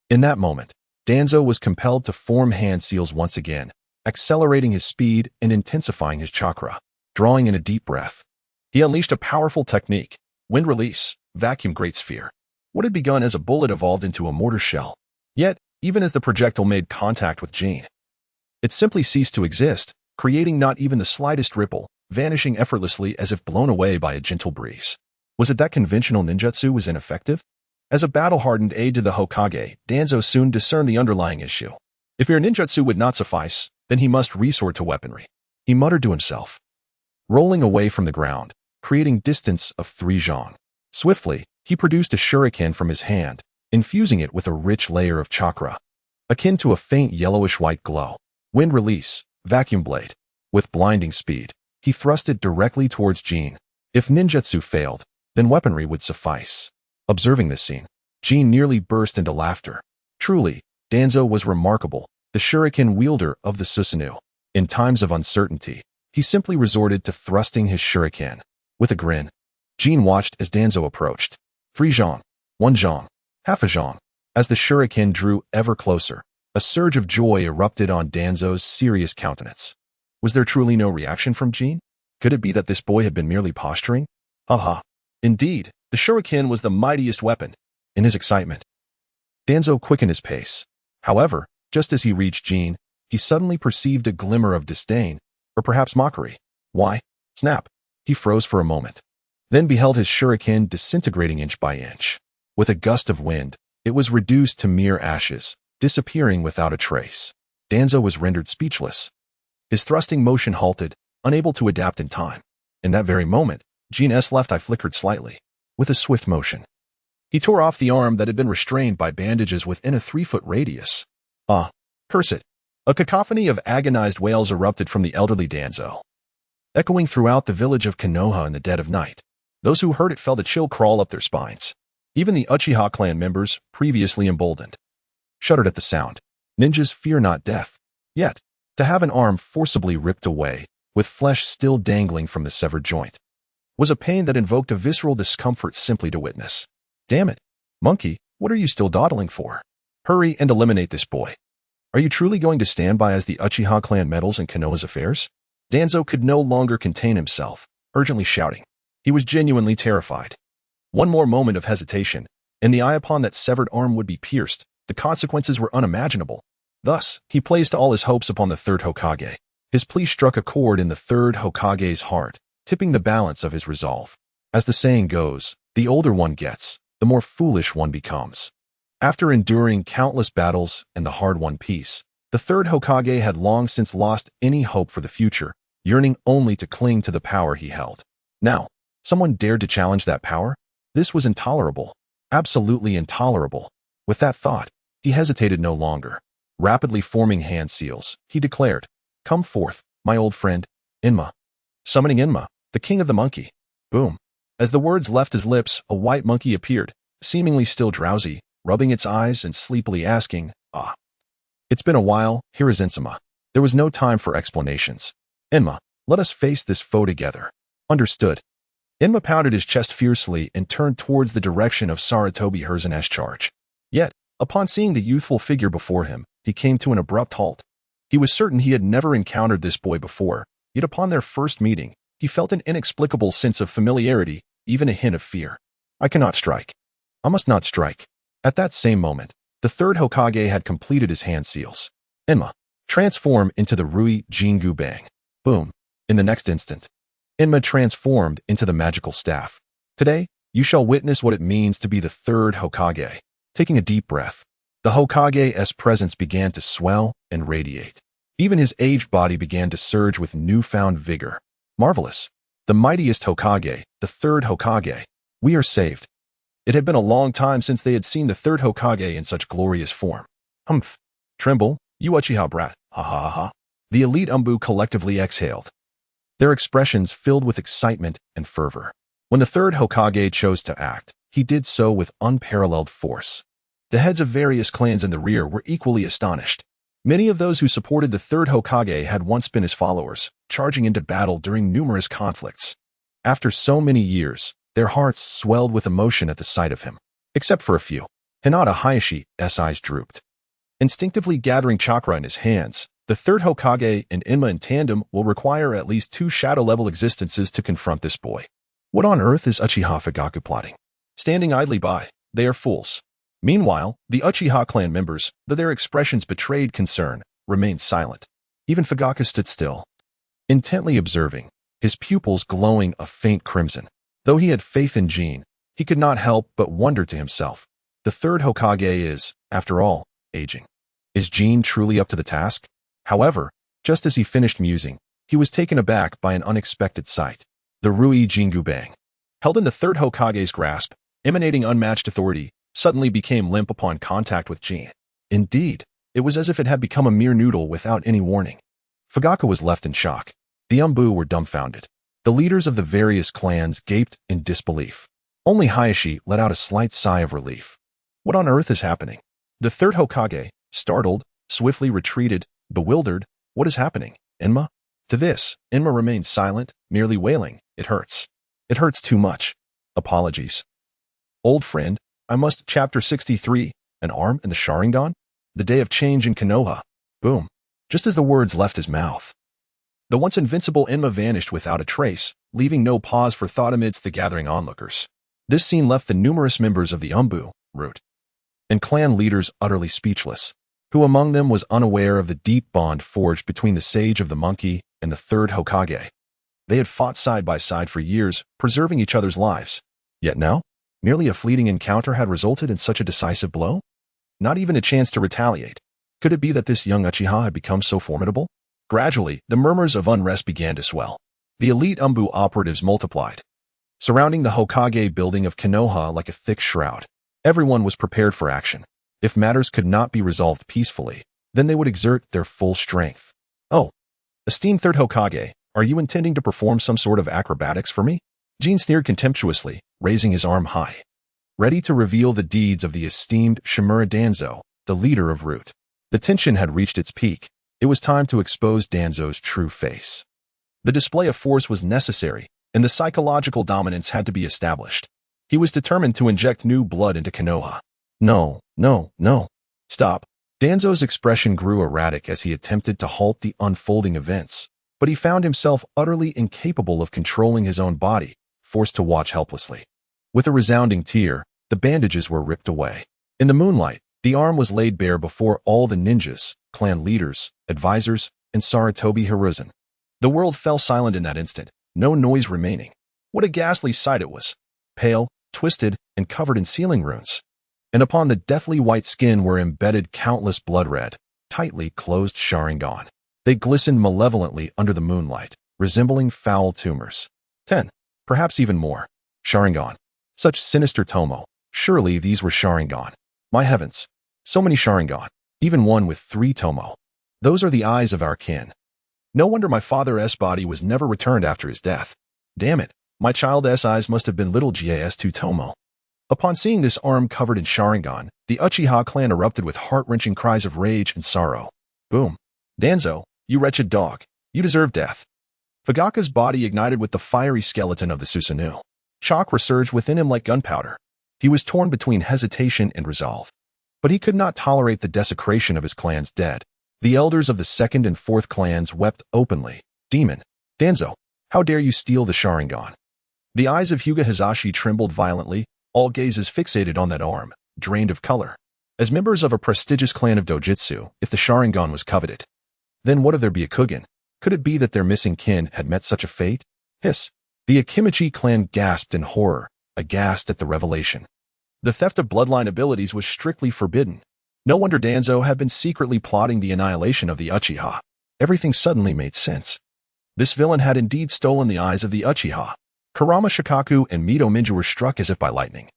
In that moment, Danzo was compelled to form hand seals once again, accelerating his speed and intensifying his chakra. Drawing in a deep breath, he unleashed a powerful technique, wind release, vacuum great sphere. What had begun as a bullet evolved into a mortar shell. Yet, even as the projectile made contact with Jin, it simply ceased to exist, creating not even the slightest ripple, vanishing effortlessly as if blown away by a gentle breeze. Was it that conventional ninjutsu was ineffective? As a battle-hardened aide to the Hokage, Danzo soon discerned the underlying issue. If mere ninjutsu would not suffice, then he must resort to weaponry. He muttered to himself, rolling away from the ground, creating distance of 3 zhang. Swiftly, he produced a shuriken from his hand, infusing it with a rich layer of chakra, akin to a faint yellowish-white glow. Wind release, vacuum blade. With blinding speed, he thrust it directly towards Jin. If ninjutsu failed, then weaponry would suffice. Observing this scene, Jin nearly burst into laughter. Truly, Danzo was remarkable, the shuriken wielder of the Susanoo. In times of uncertainty, he simply resorted to thrusting his shuriken. With a grin, Jin watched as Danzo approached. 3 zhang, 1 zhang, half a zhang. As the shuriken drew ever closer, a surge of joy erupted on Danzo's serious countenance. Was there truly no reaction from Jin? Could it be that this boy had been merely posturing? Haha. Indeed, the shuriken was the mightiest weapon. In his excitement, Danzo quickened his pace. However, just as he reached Jin, he suddenly perceived a glimmer of disdain, or perhaps mockery. Why? Snap. He froze for a moment, then beheld his shuriken disintegrating inch by inch. With a gust of wind, it was reduced to mere ashes, disappearing without a trace. Danzo was rendered speechless. His thrusting motion halted, unable to adapt in time. In that very moment, Jin's left eye flickered slightly. With a swift motion, he tore off the arm that had been restrained by bandages within a 3-foot radius. Ah, curse it. A cacophony of agonized wails erupted from the elderly Danzo, echoing throughout the village of Konoha in the dead of night. Those who heard it felt a chill crawl up their spines. Even the Uchiha clan members, previously emboldened, shuddered at the sound. Ninjas fear not death. Yet, to have an arm forcibly ripped away, with flesh still dangling from the severed joint, was a pain that invoked a visceral discomfort simply to witness. Damn it, monkey, what are you still dawdling for? Hurry and eliminate this boy. Are you truly going to stand by as the Uchiha clan meddles in Konoha's affairs? Danzo could no longer contain himself, urgently shouting. He was genuinely terrified. One more moment of hesitation, and the eye upon that severed arm would be pierced. The consequences were unimaginable. Thus, he placed all his hopes upon the Third Hokage. His plea struck a chord in the Third Hokage's heart, tipping the balance of his resolve. As the saying goes, the older one gets, the more foolish one becomes. After enduring countless battles and the hard-won peace, the Third Hokage had long since lost any hope for the future, yearning only to cling to the power he held. Now, someone dared to challenge that power? This was intolerable. Absolutely intolerable. With that thought, he hesitated no longer. Rapidly forming hand seals, he declared, "Come forth, my old friend, Inma." Summoning Inma, the king of the monkey. Boom. As the words left his lips, a white monkey appeared, seemingly still drowsy, rubbing its eyes and sleepily asking, "Ah. It's been a while, here is Inma." There was no time for explanations. "Inma, let us face this foe together." Understood. Inma pounded his chest fiercely and turned towards the direction of Sarutobi Hirzune's charge. Yet, upon seeing the youthful figure before him, he came to an abrupt halt. He was certain he had never encountered this boy before, yet upon their first meeting, he felt an inexplicable sense of familiarity, even a hint of fear. "I cannot strike. I must not strike." At that same moment, the Third Hokage had completed his hand seals. "Inma, transform into the Rui Jingu Bang." Boom. In the next instant, Inma transformed into the magical staff. "Today, you shall witness what it means to be the Third Hokage." Taking a deep breath, the Hokage's presence began to swell and radiate. Even his aged body began to surge with newfound vigor. Marvelous. The mightiest Hokage, the Third Hokage. We are saved. It had been a long time since they had seen the Third Hokage in such glorious form. Humph. Tremble, you Uchiha brat. Ha ha ha ha. The elite Umbu collectively exhaled, their expressions filled with excitement and fervor. When the Third Hokage chose to act, he did so with unparalleled force. The heads of various clans in the rear were equally astonished. Many of those who supported the Third Hokage had once been his followers, charging into battle during numerous conflicts. After so many years, their hearts swelled with emotion at the sight of him. Except for a few. Hinata Hayashi's eyes drooped. Instinctively gathering chakra in his hands, the Third Hokage and Inma in tandem will require at least 2 shadow-level existences to confront this boy. What on earth is Uchiha Fugaku plotting? Standing idly by, they are fools. Meanwhile, the Uchiha clan members, though their expressions betrayed concern, remained silent. Even Fugaku stood still, intently observing, his pupils glowing a faint crimson. Though he had faith in Jin, he could not help but wonder to himself. The Third Hokage is, after all, aging. Is Jin truly up to the task? However, just as he finished musing, he was taken aback by an unexpected sight. The Rui Jingu Bang, held in the Third Hokage's grasp, emanating unmatched authority, suddenly became limp upon contact with Jin. Indeed, it was as if it had become a mere noodle without any warning. Fugaku was left in shock. The Umbu were dumbfounded. The leaders of the various clans gaped in disbelief. Only Hayashi let out a slight sigh of relief. What on earth is happening? The Third Hokage, startled, swiftly retreated, bewildered. What is happening, Inma? To this, Inma remained silent, merely wailing, "It hurts. It hurts too much. Apologies. Old friend, I must." Chapter 63, An Arm in the Sharingan? The Day of Change in Konoha. Boom. Just as the words left his mouth, the once invincible Inma vanished without a trace, leaving no pause for thought amidst the gathering onlookers. This scene left the numerous members of the Umbu, Root, and clan leaders utterly speechless. Who among them was unaware of the deep bond forged between the Sage of the Monkey and the Third Hokage? They had fought side by side for years, preserving each other's lives. Yet now, merely a fleeting encounter had resulted in such a decisive blow? Not even a chance to retaliate. Could it be that this young Uchiha had become so formidable? Gradually, the murmurs of unrest began to swell. The elite Umbu operatives multiplied, surrounding the Hokage building of Konoha like a thick shroud. Everyone was prepared for action. If matters could not be resolved peacefully, then they would exert their full strength. "Oh, esteemed Third Hokage, are you intending to perform some sort of acrobatics for me?" Jin sneered contemptuously, raising his arm high, ready to reveal the deeds of the esteemed Shimura Danzo, the leader of Root. The tension had reached its peak. It was time to expose Danzo's true face. The display of force was necessary, and the psychological dominance had to be established. He was determined to inject new blood into Konoha. No, no, no. Stop. Danzo's expression grew erratic as he attempted to halt the unfolding events. but he found himself utterly incapable of controlling his own body, forced to watch helplessly. With a resounding tear, the bandages were ripped away. In the moonlight, the arm was laid bare before all the ninjas, clan leaders, advisors, and Sarutobi Hiruzen. The world fell silent in that instant, no noise remaining. What a ghastly sight it was! Pale, twisted, and covered in sealing runes. And upon the deathly white skin were embedded countless blood-red, tightly closed Sharingan. They glistened malevolently under the moonlight, resembling foul tumors. 10, perhaps even more. Sharingan. Such sinister tomo. Surely these were Sharingan. My heavens. So many Sharingan. Even one with 3 tomo. Those are the eyes of our kin. No wonder my father's body was never returned after his death. Damn it, my child's eyes must have been little Gas2 tomo. Upon seeing this arm covered in Sharingan, the Uchiha clan erupted with heart-wrenching cries of rage and sorrow. Boom. Danzo, you wretched dog. You deserve death. Fugaka's body ignited with the fiery skeleton of the Susanoo. Shock resurged within him like gunpowder. He was torn between hesitation and resolve. But he could not tolerate the desecration of his clan's dead. The elders of the 2nd and 4th clans wept openly. Demon. Danzo, how dare you steal the Sharingan? The eyes of Hyuga Hisashi trembled violently, all gazes fixated on that arm, drained of color. As members of a prestigious clan of Dojutsu, if the Sharingan was coveted, then what of their Byakugan? Could it be that their missing kin had met such a fate? Hiss. The Akimichi clan gasped in horror, aghast at the revelation. The theft of bloodline abilities was strictly forbidden. No wonder Danzo had been secretly plotting the annihilation of the Uchiha. Everything suddenly made sense. This villain had indeed stolen the eyes of the Uchiha. Kurama Shikaku and Mito Minju were struck as if by lightning.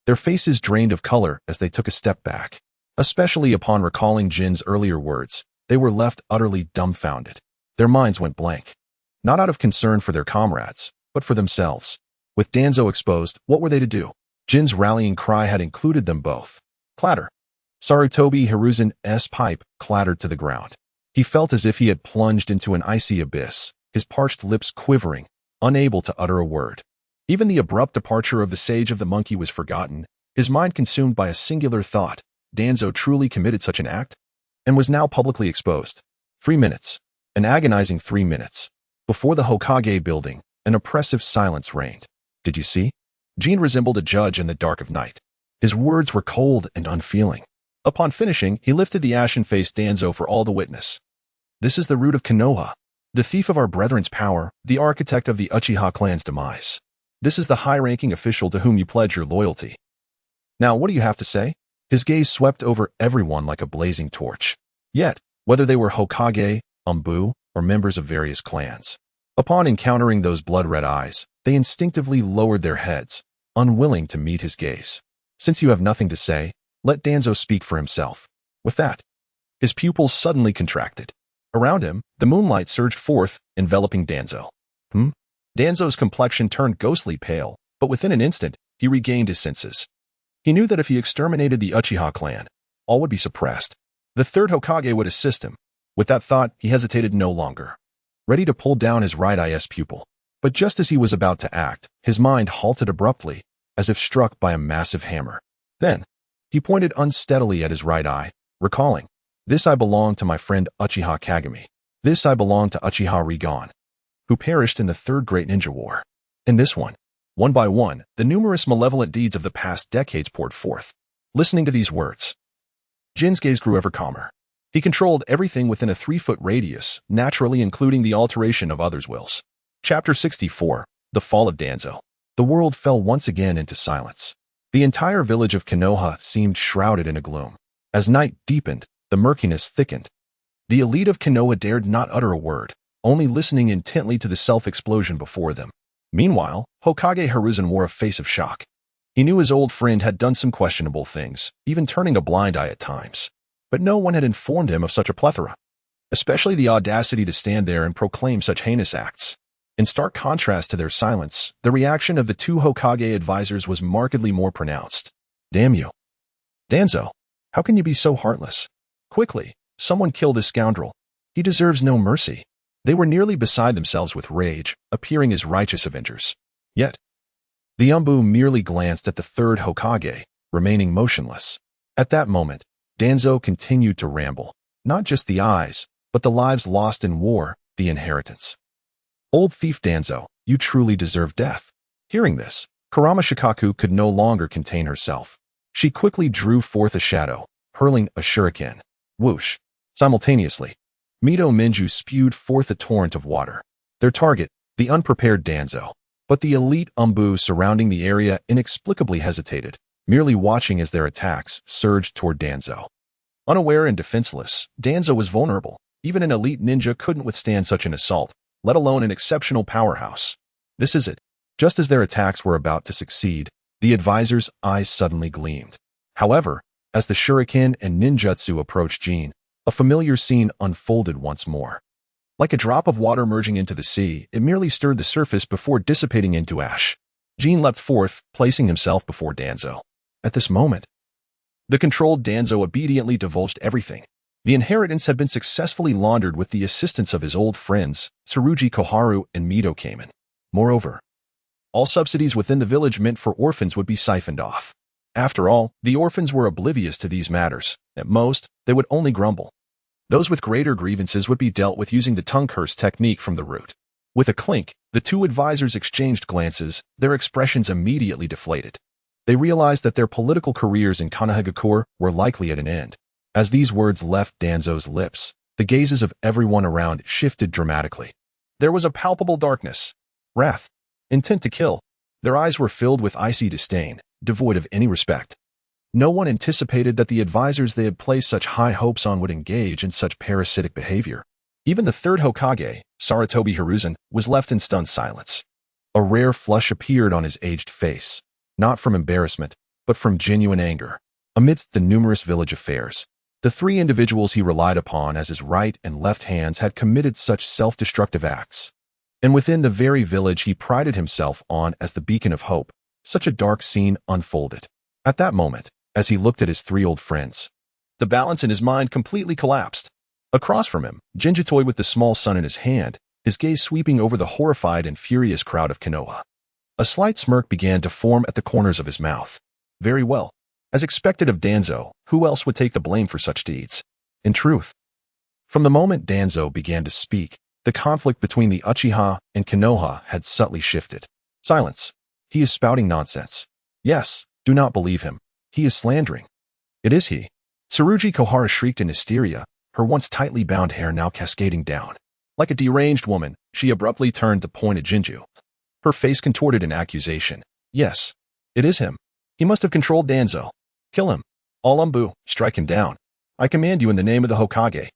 Their faces drained of color as they took a step back. Especially upon recalling Jin's earlier words, they were left utterly dumbfounded. Their minds went blank. Not out of concern for their comrades, but for themselves. With Danzo exposed, what were they to do? Jin's rallying cry had included them both. Clatter. Sarutobi Hiruzen's pipe clattered to the ground. He felt as if he had plunged into an icy abyss, his parched lips quivering, unable to utter a word. Even the abrupt departure of the Sage of the Monkey was forgotten, his mind consumed by a singular thought. Danzo truly committed such an act? And was now publicly exposed. 3 minutes. An agonizing 3 minutes. Before the Hokage building, an oppressive silence reigned. Did you see? Jin resembled a judge in the dark of night. His words were cold and unfeeling. Upon finishing, he lifted the ashen-faced Danzo for all to witness. This is the root of Konoha, the thief of our brethren's power, the architect of the Uchiha clan's demise. This is the high-ranking official to whom you pledge your loyalty. Now, what do you have to say? His gaze swept over everyone like a blazing torch. Yet, whether they were Hokage, Umbu, or members of various clans, upon encountering those blood-red eyes, they instinctively lowered their heads, unwilling to meet his gaze. Since you have nothing to say, let Danzo speak for himself. With that, his pupils suddenly contracted. Around him, the moonlight surged forth, enveloping Danzo. Danzo's complexion turned ghostly pale, but within an instant, he regained his senses. He knew that if he exterminated the Uchiha clan, all would be suppressed. The third Hokage would assist him. With that thought, he hesitated no longer, ready to pull down his right eye's pupil. But just as he was about to act, his mind halted abruptly, as if struck by a massive hammer. Then, he pointed unsteadily at his right eye, recalling, "This I belong to my friend Uchiha Kagami. This I belong to Uchiha Rigon, who perished in the Third Great Ninja War. And this one by one, the numerous malevolent deeds of the past decades poured forth." Listening to these words, Jin's gaze grew ever calmer. He controlled everything within a 3-foot radius, naturally including the alteration of others' wills. Chapter 64, The Fall of Danzo. The world fell once again into silence. The entire village of Konoha seemed shrouded in a gloom. As night deepened, the murkiness thickened. The elite of Konoha dared not utter a word, only listening intently to the self-explosion before them. Meanwhile, Hokage Hiruzen wore a face of shock. He knew his old friend had done some questionable things, even turning a blind eye at times. But no one had informed him of such a plethora, especially the audacity to stand there and proclaim such heinous acts. In stark contrast to their silence, the reaction of the 2 Hokage advisors was markedly more pronounced. Damn you. Danzo, how can you be so heartless? Quickly, someone kill this scoundrel. He deserves no mercy. They were nearly beside themselves with rage, appearing as righteous avengers. Yet, the Umbu merely glanced at the third Hokage, remaining motionless. At that moment, Danzo continued to ramble. Not just the eyes, but the lives lost in war, the inheritance. Old thief Danzo, you truly deserve death. Hearing this, Kurama Shikaku could no longer contain herself. She quickly drew forth a shadow, hurling a shuriken. Whoosh. Simultaneously, Mito Minju spewed forth a torrent of water. Their target, the unprepared Danzo. But the elite Umbu surrounding the area inexplicably hesitated, merely watching as their attacks surged toward Danzo. Unaware and defenseless, Danzo was vulnerable. Even an elite ninja couldn't withstand such an assault, let alone an exceptional powerhouse. This is it. Just as their attacks were about to succeed, the advisor's eyes suddenly gleamed. However, as the shuriken and ninjutsu approached Jin, a familiar scene unfolded once more. Like a drop of water merging into the sea, it merely stirred the surface before dissipating into ash. Jin leapt forth, placing himself before Danzo. At this moment, the controlled Danzo obediently divulged everything. The inheritance had been successfully laundered with the assistance of his old friends, Tsurugi Koharu and Mito Kamen. Moreover, all subsidies within the village meant for orphans would be siphoned off. After all, the orphans were oblivious to these matters. At most, they would only grumble. Those with greater grievances would be dealt with using the tongue curse technique from the root. With a clink, the two advisors exchanged glances, their expressions immediately deflated. They realized that their political careers in Konohagakure were likely at an end. As these words left Danzo's lips, the gazes of everyone around shifted dramatically. There was a palpable darkness, wrath, intent to kill. Their eyes were filled with icy disdain, devoid of any respect. No one anticipated that the advisors they had placed such high hopes on would engage in such parasitic behavior. Even the third Hokage, Sarutobi Hiruzen, was left in stunned silence. A rare flush appeared on his aged face, not from embarrassment, but from genuine anger. Amidst the numerous village affairs, the three individuals he relied upon as his right and left hands had committed such self-destructive acts. And within the very village he prided himself on as the beacon of hope, such a dark scene unfolded. At that moment, as he looked at his three old friends, the balance in his mind completely collapsed. Across from him, Jinjutoi with the small sun in his hand, his gaze sweeping over the horrified and furious crowd of Konoha. A slight smirk began to form at the corners of his mouth. Very well. As expected of Danzo, who else would take the blame for such deeds? In truth, from the moment Danzo began to speak, the conflict between the Uchiha and Konoha had subtly shifted. Silence. He is spouting nonsense. Yes, do not believe him. He is slandering. It is he. Tsurugi Koharu shrieked in hysteria, her once tightly bound hair now cascading down. Like a deranged woman, she abruptly turned to point at Jinju. Her face contorted in accusation. Yes, it is him. He must have controlled Danzo. Kill him. All Umbu, strike him down. I command you in the name of the Hokage.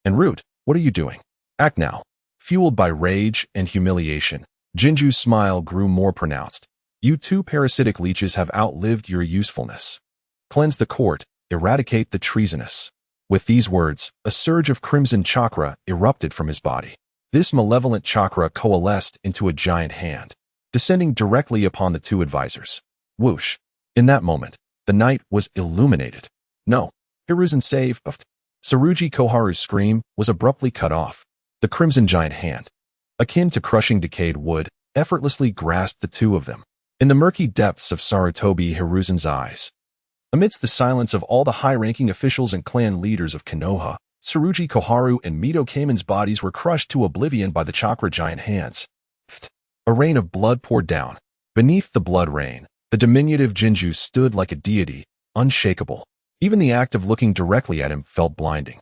En route, what are you doing? Act now. Fueled by rage and humiliation, Jinju's smile grew more pronounced. You two parasitic leeches have outlived your usefulness. Cleanse the court, eradicate the treasonous. With these words, a surge of crimson chakra erupted from his body. This malevolent chakra coalesced into a giant hand, descending directly upon the two advisors. Whoosh. In that moment, the night was illuminated. No, Hiruzen save. Tsurugi Koharu's scream was abruptly cut off. The crimson giant hand, akin to crushing decayed wood, effortlessly grasped the two of them. In the murky depths of Sarutobi Hiruzen's eyes, amidst the silence of all the high-ranking officials and clan leaders of Konoha, Tsurugi Koharu and Mito Kamen's bodies were crushed to oblivion by the chakra giant hands. A rain of blood poured down. Beneath the blood rain, the diminutive Jinju stood like a deity, unshakable. Even the act of looking directly at him felt blinding.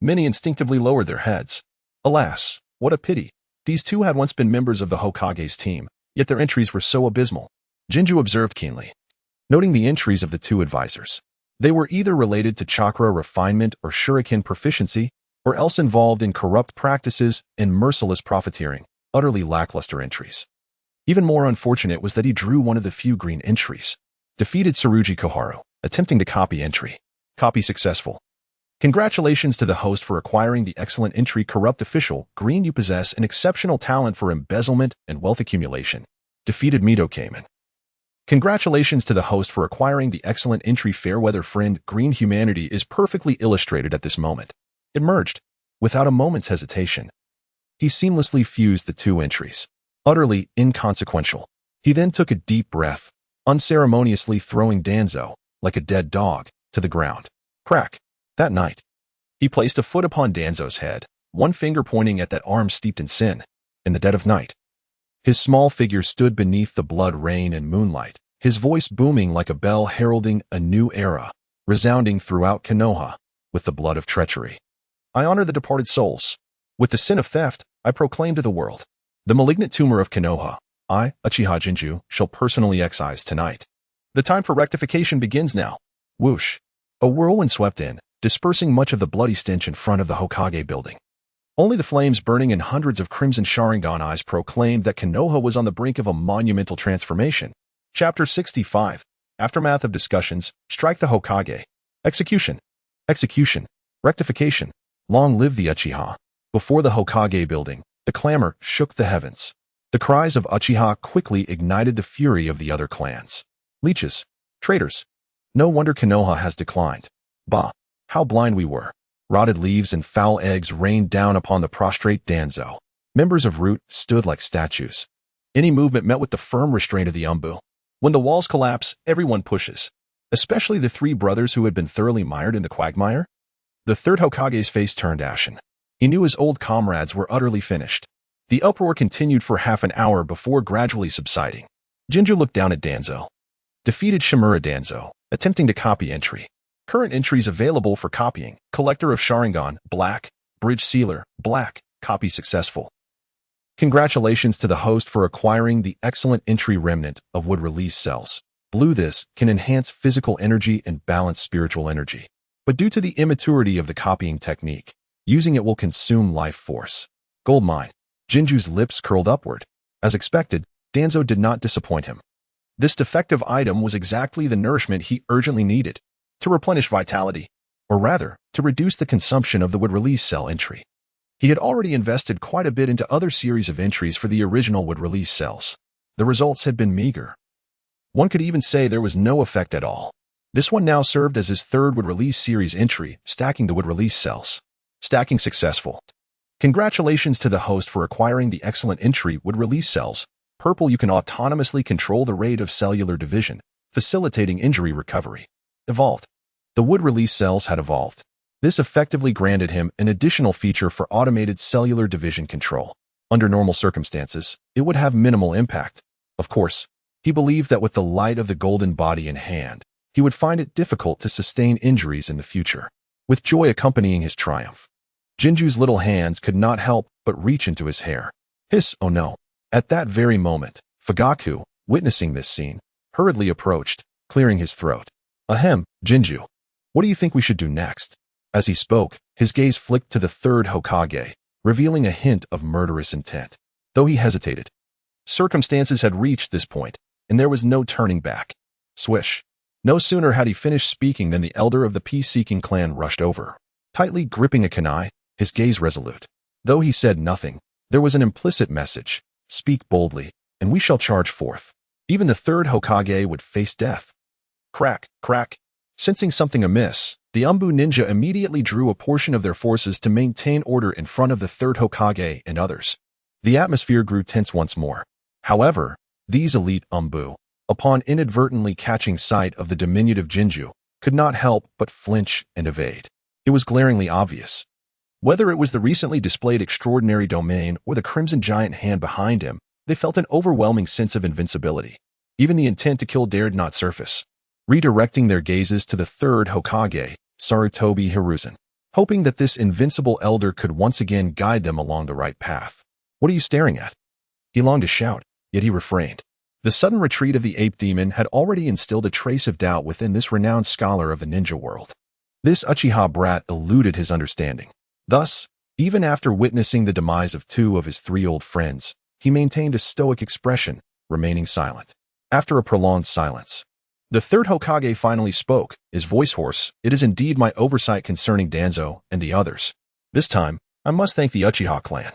Many instinctively lowered their heads. Alas, what a pity. These two had once been members of the Hokage's team, yet their entries were so abysmal. Jinju observed keenly, noting the entries of the two advisors. They were either related to chakra refinement or shuriken proficiency, or else involved in corrupt practices and merciless profiteering, utterly lackluster entries. Even more unfortunate was that he drew one of the few green entries. Defeated Tsurugi Koharu, attempting to copy entry. Copy successful. Congratulations to the host for acquiring the excellent entry corrupt official. Green, you possess an exceptional talent for embezzlement and wealth accumulation. Defeated Mito Kamen. Congratulations to the host for acquiring the excellent entry Fairweather Friend. Green, humanity is perfectly illustrated at this moment. It merged, without a moment's hesitation. He seamlessly fused the two entries. Utterly inconsequential. He then took a deep breath, unceremoniously throwing Danzo, like a dead dog, to the ground. Crack. That night, he placed a foot upon Danzo's head, one finger pointing at that arm steeped in sin. In the dead of night, his small figure stood beneath the blood rain and moonlight, his voice booming like a bell heralding a new era, resounding throughout Konoha with the blood of treachery. I honor the departed souls. With the sin of theft, I proclaim to the world. The malignant tumor of Konoha, I, Uchiha Jinju, shall personally excise tonight. The time for rectification begins now. Whoosh. A whirlwind swept in, dispersing much of the bloody stench in front of the Hokage building. Only the flames burning in hundreds of crimson Sharingan eyes proclaimed that Konoha was on the brink of a monumental transformation. Chapter 65. Aftermath of discussions, strike the Hokage. Execution. Execution. Rectification. Long live the Uchiha. Before the Hokage building, the clamor shook the heavens. The cries of Uchiha quickly ignited the fury of the other clans. Leeches. Traitors. No wonder Konoha has declined. Bah, how blind we were. Rotted leaves and foul eggs rained down upon the prostrate Danzo. Members of Root stood like statues. Any movement met with the firm restraint of the Umbu. When the walls collapse, everyone pushes, especially the three brothers who had been thoroughly mired in the quagmire. The third Hokage's face turned ashen. He knew his old comrades were utterly finished. The uproar continued for half an hour before gradually subsiding. Jinju looked down at Danzo. Defeated Shimura Danzo, attempting to copy entry. Current entries available for copying. Collector of Sharingan, black. Bridge sealer, black. Copy successful. Congratulations to the host for acquiring the excellent entry remnant of would release cells. Blue, this can enhance physical energy and balance spiritual energy. But due to the immaturity of the copying technique, using it will consume life force. Gold mine. Jinju's lips curled upward. As expected, Danzo did not disappoint him. This defective item was exactly the nourishment he urgently needed to replenish vitality, or rather, to reduce the consumption of the would release cell entry. He had already invested quite a bit into other series of entries for the original would release cells. The results had been meager. One could even say there was no effect at all. This one now served as his third would release series entry, stacking the would release cells. Stacking successful. Congratulations to the host for acquiring the excellent entry would release cells. Purple, you can autonomously control the rate of cellular division, facilitating injury recovery. Evolved. The would release cells had evolved. This effectively granted him an additional feature for automated cellular division control. Under normal circumstances, it would have minimal impact. Of course, he believed that with the light of the golden body in hand, he would find it difficult to sustain injuries in the future. With joy accompanying his triumph, Jinju's little hands could not help but reach into his hair. Hiss, oh no. At that very moment, Fugaku, witnessing this scene, hurriedly approached, clearing his throat. Ahem, Jinju. What do you think we should do next? As he spoke, his gaze flicked to the third Hokage, revealing a hint of murderous intent. Though he hesitated, circumstances had reached this point, and there was no turning back. Swish. No sooner had he finished speaking than the elder of the peace-seeking clan rushed over. Tightly gripping a kunai, his gaze resolute. Though he said nothing, there was an implicit message. Speak boldly, and we shall charge forth. Even the third Hokage would face death. Crack, crack. Sensing something amiss, the Umbu ninja immediately drew a portion of their forces to maintain order in front of the third Hokage and others. The atmosphere grew tense once more. However, these elite Umbu, upon inadvertently catching sight of the diminutive Jinju, could not help but flinch and evade. It was glaringly obvious. Whether it was the recently displayed extraordinary domain or the crimson giant hand behind him, they felt an overwhelming sense of invincibility. Even the intent to kill dared not surface. Redirecting their gazes to the third Hokage, Sarutobi Hiruzen, hoping that this invincible elder could once again guide them along the right path. What are you staring at? He longed to shout, yet he refrained. The sudden retreat of the ape demon had already instilled a trace of doubt within this renowned scholar of the ninja world. This Uchiha brat eluded his understanding. Thus, even after witnessing the demise of two of his three old friends, he maintained a stoic expression, remaining silent. After a prolonged silence, the third Hokage finally spoke, his voice hoarse. It is indeed my oversight concerning Danzo and the others. This time, I must thank the Uchiha clan.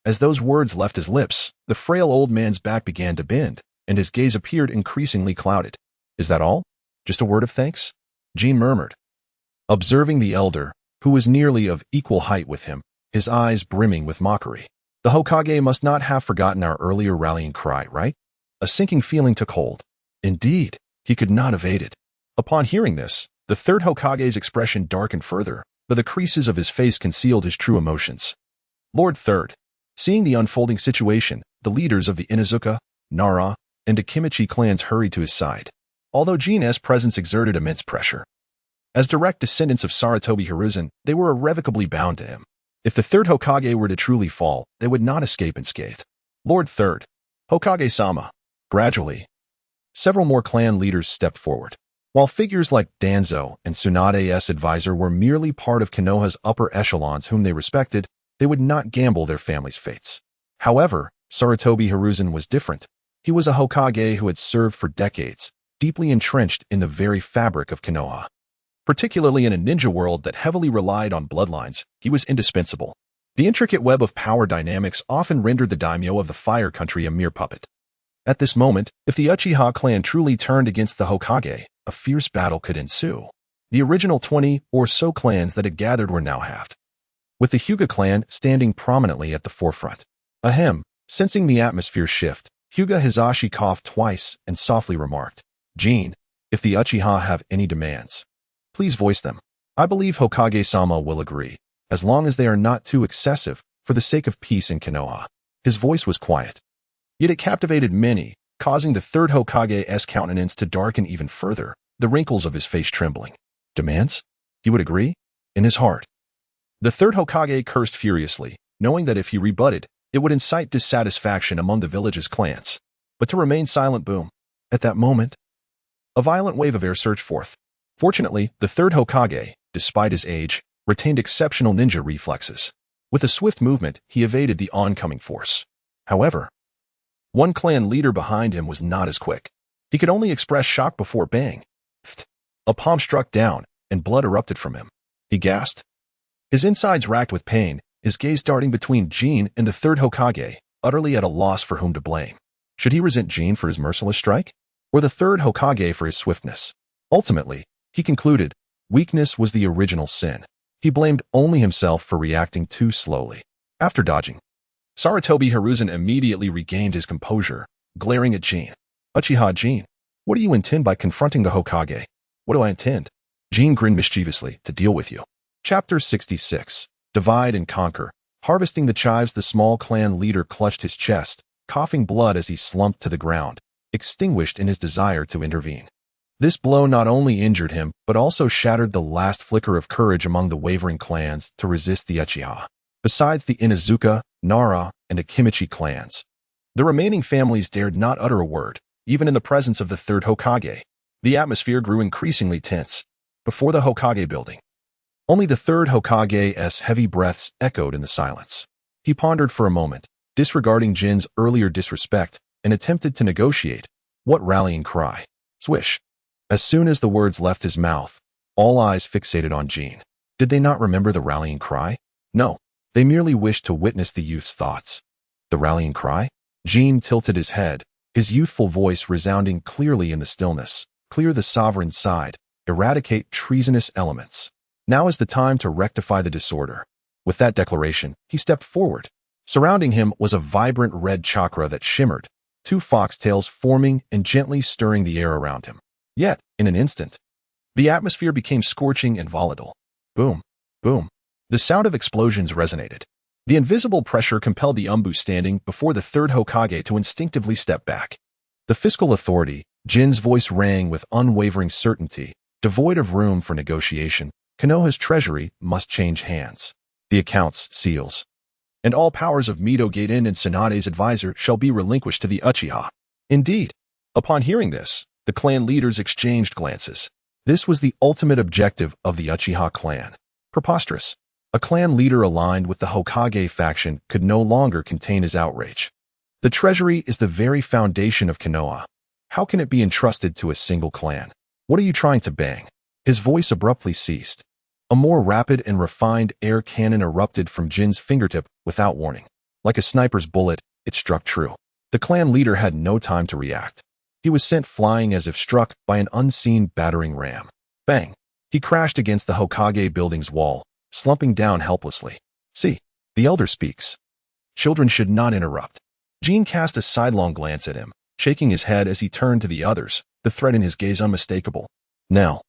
As those words left his lips, the frail old man's back began to bend, and his gaze appeared increasingly clouded. Is that all? Just a word of thanks? Jin murmured. Observing the elder, who was nearly of equal height with him, his eyes brimming with mockery. The Hokage must not have forgotten our earlier rallying cry, right? A sinking feeling took hold. Indeed, he could not evade it. Upon hearing this, the third Hokage's expression darkened further, but the creases of his face concealed his true emotions. Lord Third. Seeing the unfolding situation, the leaders of the Inuzuka, Nara, and Akimichi clans hurried to his side, although Jin's presence exerted immense pressure. As direct descendants of Sarutobi Hiruzen, they were irrevocably bound to him. If the Third Hokage were to truly fall, they would not escape unscathed. Lord Third. Hokage-sama. Gradually, several more clan leaders stepped forward. While figures like Danzo and Tsunade's advisor were merely part of Konoha's upper echelons whom they respected, they would not gamble their family's fates. However, Sarutobi Hiruzen was different. He was a Hokage who had served for decades, deeply entrenched in the very fabric of Konoha. Particularly in a ninja world that heavily relied on bloodlines, he was indispensable. The intricate web of power dynamics often rendered the daimyo of the Fire Country a mere puppet. At this moment, if the Uchiha clan truly turned against the Hokage, a fierce battle could ensue. The original 20 or so clans that had gathered were now halved, with the Hyuga clan standing prominently at the forefront. Ahem, sensing the atmosphere shift, Hyuga Hisashi coughed twice and softly remarked, "Jin, if the Uchiha have any demands, please voice them. I believe Hokage-sama will agree, as long as they are not too excessive, for the sake of peace in Konoha." His voice was quiet, yet it captivated many, causing the Third Hokage's countenance to darken even further, the wrinkles of his face trembling. Demands? He would agree? In his heart. The Third Hokage cursed furiously, knowing that if he rebutted, it would incite dissatisfaction among the village's clans. But to remain silent, boom. At that moment, a violent wave of air surged forth. Fortunately, the Third Hokage, despite his age, retained exceptional ninja reflexes. With a swift movement, he evaded the oncoming force. However, one clan leader behind him was not as quick. He could only express shock before bang. A palm struck down, and blood erupted from him. He gasped, his insides racked with pain, his gaze darting between Jin and the Third Hokage, utterly at a loss for whom to blame. Should he resent Jin for his merciless strike? Or the Third Hokage for his swiftness? Ultimately, he concluded, weakness was the original sin. He blamed only himself for reacting too slowly. After dodging, Sarutobi Hiruzen immediately regained his composure, glaring at Jin. "Uchiha Jin, what do you intend by confronting the Hokage?" "What do I intend?" Jin grinned mischievously. "To deal with you." Chapter 66. Divide and Conquer. Harvesting the chives, the small clan leader clutched his chest, coughing blood as he slumped to the ground, extinguished in his desire to intervene. This blow not only injured him, but also shattered the last flicker of courage among the wavering clans to resist the Uchiha. Besides the Inuzuka, Nara, and Akimichi clans, the remaining families dared not utter a word, even in the presence of the Third Hokage. The atmosphere grew increasingly tense. Before the Hokage building, only the Third Hokage's heavy breaths echoed in the silence. He pondered for a moment, disregarding Jin's earlier disrespect, and attempted to negotiate. What rallying cry? Swish. As soon as the words left his mouth, all eyes fixated on Jin. Did they not remember the rallying cry? No, they merely wished to witness the youth's thoughts. The rallying cry? Jin tilted his head, his youthful voice resounding clearly in the stillness. Clear the sovereign's side, eradicate treasonous elements. Now is the time to rectify the disorder. With that declaration, he stepped forward. Surrounding him was a vibrant red chakra that shimmered, two foxtails forming and gently stirring the air around him. Yet, in an instant, the atmosphere became scorching and volatile. Boom, boom. The sound of explosions resonated. The invisible pressure compelled the Umbu standing before the Third Hokage to instinctively step back. The fiscal authority, Jin's voice rang with unwavering certainty, devoid of room for negotiation. Konoha's treasury must change hands. The accounts, seals, and all powers of Mito Gaiden and Tsunade's advisor shall be relinquished to the Uchiha. Indeed, upon hearing this, the clan leaders exchanged glances. This was the ultimate objective of the Uchiha clan. Preposterous. A clan leader aligned with the Hokage faction could no longer contain his outrage. The treasury is the very foundation of Konoha. How can it be entrusted to a single clan? What are you trying to bang? His voice abruptly ceased. A more rapid and refined air cannon erupted from Jin's fingertip without warning. Like a sniper's bullet, it struck true. The clan leader had no time to react. He was sent flying as if struck by an unseen battering ram. Bang! He crashed against the Hokage building's wall, slumping down helplessly. "See, the elder speaks. Children should not interrupt." Jin cast a sidelong glance at him, shaking his head as he turned to the others, the threat in his gaze unmistakable. Now,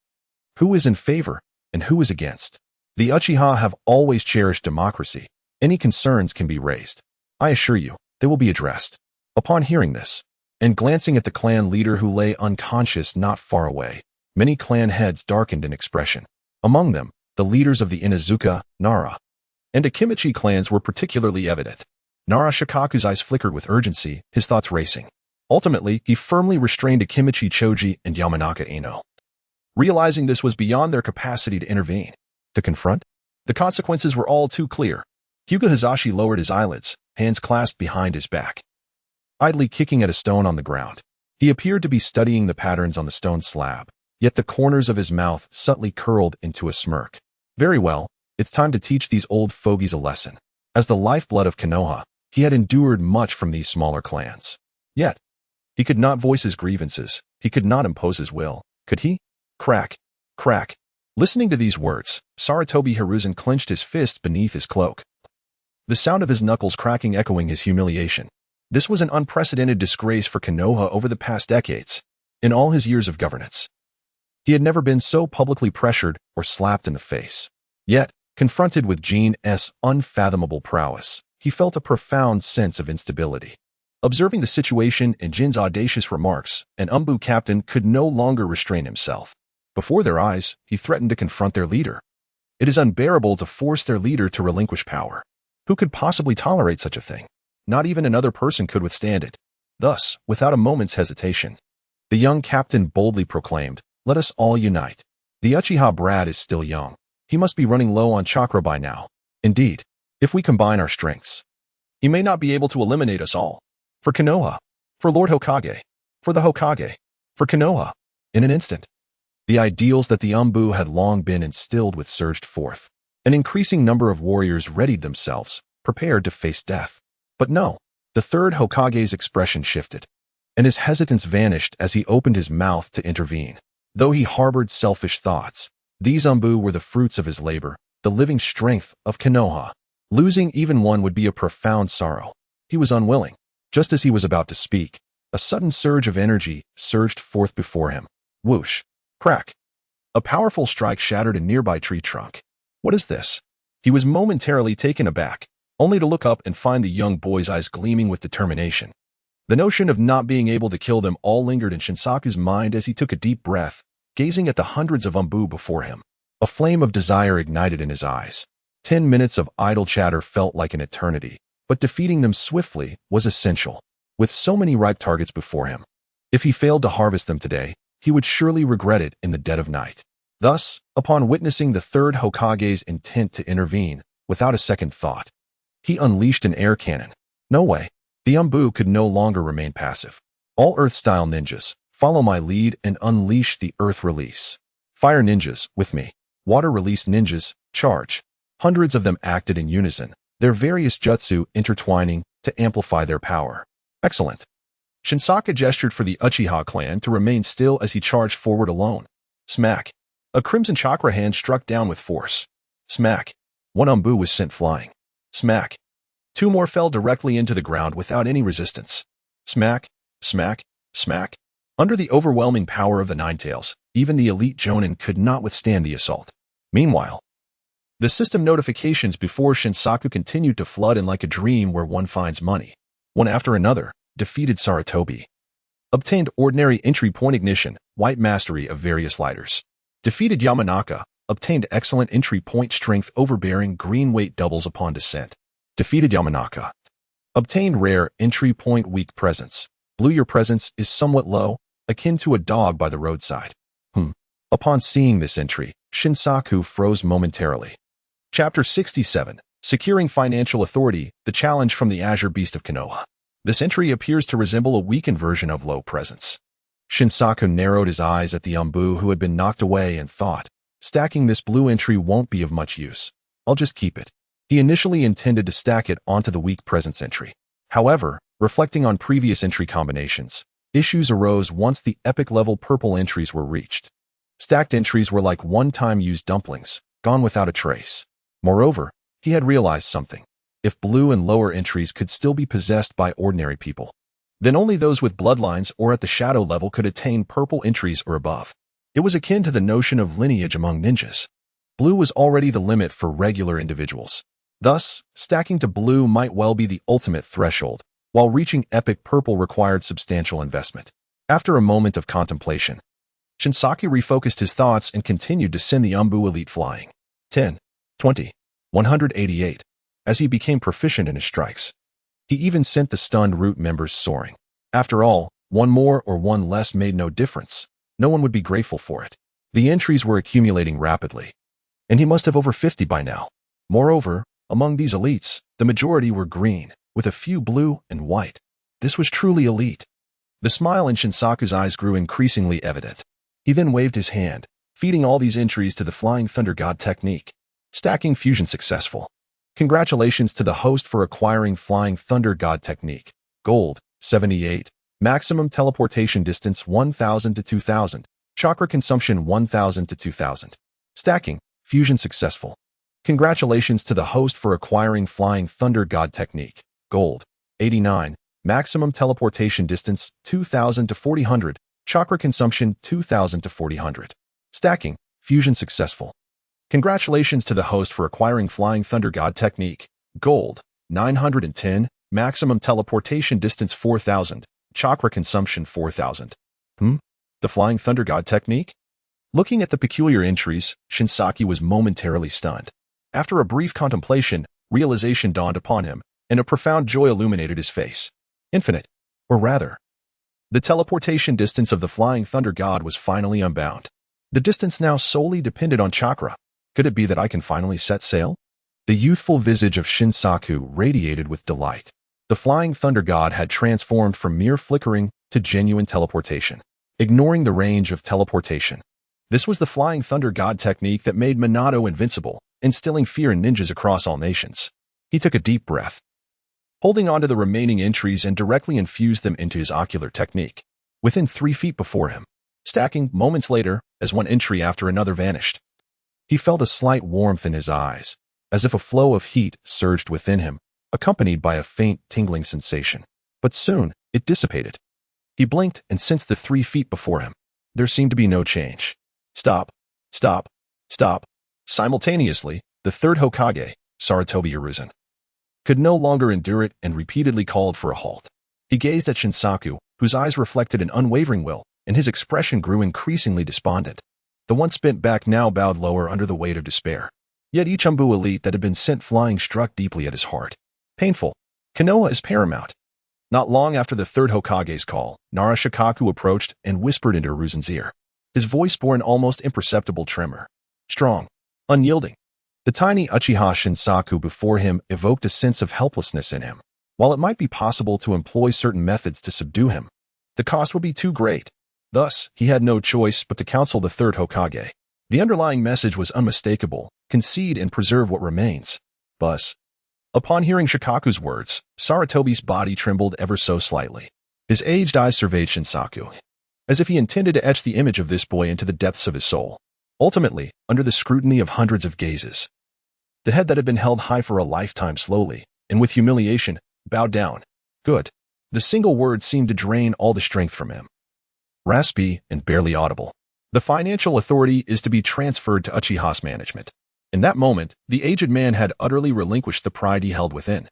who is in favor and who is against? The Uchiha have always cherished democracy, Any concerns can be raised. I assure you, they will be addressed. Upon hearing this, and glancing at the clan leader who lay unconscious not far away, many clan heads darkened in expression. Among them, the leaders of the Inuzuka, Nara, and Akimichi clans were particularly evident. Nara Shikaku's eyes flickered with urgency, his thoughts racing. Ultimately, he firmly restrained Akimichi Choji and Yamanaka Ino. Realizing this was beyond their capacity to intervene, to confront, the consequences were all too clear. Hyuga Hizashi lowered his eyelids, hands clasped behind his back, idly kicking at a stone on the ground. He appeared to be studying the patterns on the stone slab, yet the corners of his mouth subtly curled into a smirk. Very well, it's time to teach these old fogies a lesson. As the lifeblood of Konoha, he had endured much from these smaller clans. Yet, he could not voice his grievances, he could not impose his will, could he? Crack, crack. Listening to these words, Sarutobi Hiruzen clenched his fist beneath his cloak, the sound of his knuckles cracking echoing his humiliation. This was an unprecedented disgrace for Konoha over the past decades. In all his years of governance, he had never been so publicly pressured or slapped in the face. Yet, confronted with Jin's unfathomable prowess, he felt a profound sense of instability. Observing the situation and Jin's audacious remarks, an Umbu captain could no longer restrain himself. Before their eyes, he threatened to confront their leader. It is unbearable to force their leader to relinquish power. Who could possibly tolerate such a thing? Not even another person could withstand it. Thus, without a moment's hesitation, the young captain boldly proclaimed, "Let us all unite. The Uchiha brat is still young. He must be running low on chakra by now. Indeed, if we combine our strengths, he may not be able to eliminate us all. For Konoha, for Lord Hokage, for the Hokage, for Konoha." In an instant, the ideals that the Umbu had long been instilled with surged forth. An increasing number of warriors readied themselves, prepared to face death. But no, the third Hokage's expression shifted, and his hesitance vanished as he opened his mouth to intervene. Though he harbored selfish thoughts, these Umbu were the fruits of his labor, the living strength of Konoha. Losing even one would be a profound sorrow. He was unwilling. Just as he was about to speak, a sudden surge of energy surged forth before him. Whoosh! Crack! A powerful strike shattered a nearby tree trunk. What is this? He was momentarily taken aback, only to look up and find the young boy's eyes gleaming with determination. The notion of not being able to kill them all lingered in Shinsaku's mind as he took a deep breath, gazing at the hundreds of Umbu before him. A flame of desire ignited in his eyes. 10 minutes of idle chatter felt like an eternity, but defeating them swiftly was essential. With so many ripe targets before him, if he failed to harvest them today, he would surely regret it in the dead of night. Thus, upon witnessing the third Hokage's intent to intervene, without a second thought, he unleashed an air cannon. No way. The Umbu could no longer remain passive. All Earth-style ninjas, follow my lead and unleash the Earth release. Fire ninjas, with me. Water release ninjas, charge. Hundreds of them acted in unison, their various jutsu intertwining to amplify their power. Excellent. Shinsaku gestured for the Uchiha clan to remain still as he charged forward alone. Smack. A crimson chakra hand struck down with force. Smack. One Umbu was sent flying. Smack. 2 more fell directly into the ground without any resistance. Smack, smack, smack. Under the overwhelming power of the Ninetales, even the elite Jonin could not withstand the assault. Meanwhile, the system notifications before Shinsaku continued to flood in like a dream where one finds money. One after another, defeated Sarutobi. Obtained ordinary entry point ignition, white mastery of various lighters. Defeated Yamanaka, obtained excellent entry point strength overbearing green weight doubles upon descent. Defeated Yamanaka. Obtained rare entry point weak presence. Blue your presence is somewhat low, akin to a dog by the roadside. Upon seeing this entry, Shinsaku froze momentarily. Chapter 67. Securing Financial Authority, the challenge from the Azure Beast of Konoha. This entry appears to resemble a weakened version of low presence. Shinsaku narrowed his eyes at the Umbu who had been knocked away and thought, stacking this blue entry won't be of much use. I'll just keep it. He initially intended to stack it onto the weak presence entry. However, reflecting on previous entry combinations, issues arose once the epic level purple entries were reached. Stacked entries were like one-time used dumplings, gone without a trace. Moreover, he had realized something. If blue and lower entries could still be possessed by ordinary people, then only those with bloodlines or at the shadow level could attain purple entries or above. It was akin to the notion of lineage among ninjas. Blue was already the limit for regular individuals. Thus, stacking to blue might well be the ultimate threshold, while reaching epic purple required substantial investment. After a moment of contemplation, Shinsaki refocused his thoughts and continued to send the Umbu elite flying. 10, 20, 188, as he became proficient in his strikes. He even sent the stunned root members soaring. After all, one more or one less made no difference. No one would be grateful for it. The entries were accumulating rapidly, and he must have over 50 by now. Moreover, among these elites, the majority were green, with a few blue and white. This was truly elite. The smile in Shinsaku's eyes grew increasingly evident. He then waved his hand, feeding all these entries to the Flying Thunder God technique. Stacking fusion successful. Congratulations to the host for acquiring Flying Thunder God technique. Gold, 78. Maximum teleportation distance 1000 to 2000. Chakra consumption 1000 to 2000. Stacking, fusion successful. Congratulations to the host for acquiring Flying Thunder God technique. Gold, 89. Maximum teleportation distance 2000 to 4000. Chakra consumption 2000 to 4000. Stacking, fusion successful. Congratulations to the host for acquiring Flying Thunder God technique. Gold, 910. Maximum teleportation distance 4000. Chakra consumption 4000. The Flying Thunder God technique? Looking at the peculiar entries, Shinsaki was momentarily stunned. After a brief contemplation, realization dawned upon him, and a profound joy illuminated his face. Infinite. Or rather, the teleportation distance of the Flying Thunder God was finally unbound. The distance now solely depended on chakra. Could it be that I can finally set sail? The youthful visage of Shinsaku radiated with delight. The Flying Thunder God had transformed from mere flickering to genuine teleportation, ignoring the range of teleportation. This was the Flying Thunder God technique that made Minato invincible, instilling fear in ninjas across all nations. He took a deep breath, holding onto the remaining entries and directly infused them into his ocular technique, within 3 feet before him. Stacking moments later, as one entry after another vanished. He felt a slight warmth in his eyes, as if a flow of heat surged within him, accompanied by a faint tingling sensation. But soon, it dissipated. He blinked and sensed the 3 feet before him. There seemed to be no change. Stop, stop, stop. Simultaneously, the third Hokage, Sarutobi Hiruzen, could no longer endure it and repeatedly called for a halt. He gazed at Shinsaku, whose eyes reflected an unwavering will, and his expression grew increasingly despondent. The once bent back now bowed lower under the weight of despair. Yet each Umbu elite that had been sent flying struck deeply at his heart. Painful. Konoha is paramount. Not long after the third Hokage's call, Nara Shikaku approached and whispered into Hiruzen's ear. His voice bore an almost imperceptible tremor. Strong. Unyielding. The tiny Uchiha Shinsaku before him evoked a sense of helplessness in him. While it might be possible to employ certain methods to subdue him, the cost would be too great. Thus, he had no choice but to counsel the third Hokage. The underlying message was unmistakable: concede and preserve what remains. Thus, upon hearing Shikaku's words, Sarutobi's body trembled ever so slightly. His aged eyes surveyed Shinsaku, as if he intended to etch the image of this boy into the depths of his soul. Ultimately, under the scrutiny of hundreds of gazes, the head that had been held high for a lifetime slowly, and with humiliation, bowed down. Good. The single word seemed to drain all the strength from him. Raspy and barely audible. The financial authority is to be transferred to Uchiha's management. In that moment, the aged man had utterly relinquished the pride he held within.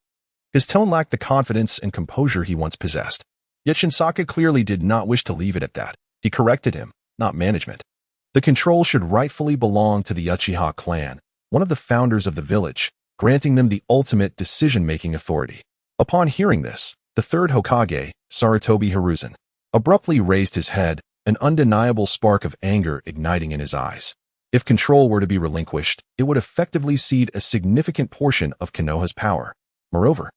His tone lacked the confidence and composure he once possessed. Yet Shinsaka clearly did not wish to leave it at that. He corrected him, not management. The control should rightfully belong to the Uchiha clan, one of the founders of the village, granting them the ultimate decision-making authority. Upon hearing this, the third Hokage, Sarutobi Hiruzen, abruptly raised his head, an undeniable spark of anger igniting in his eyes. If control were to be relinquished, it would effectively cede a significant portion of Konoha's power. Moreover,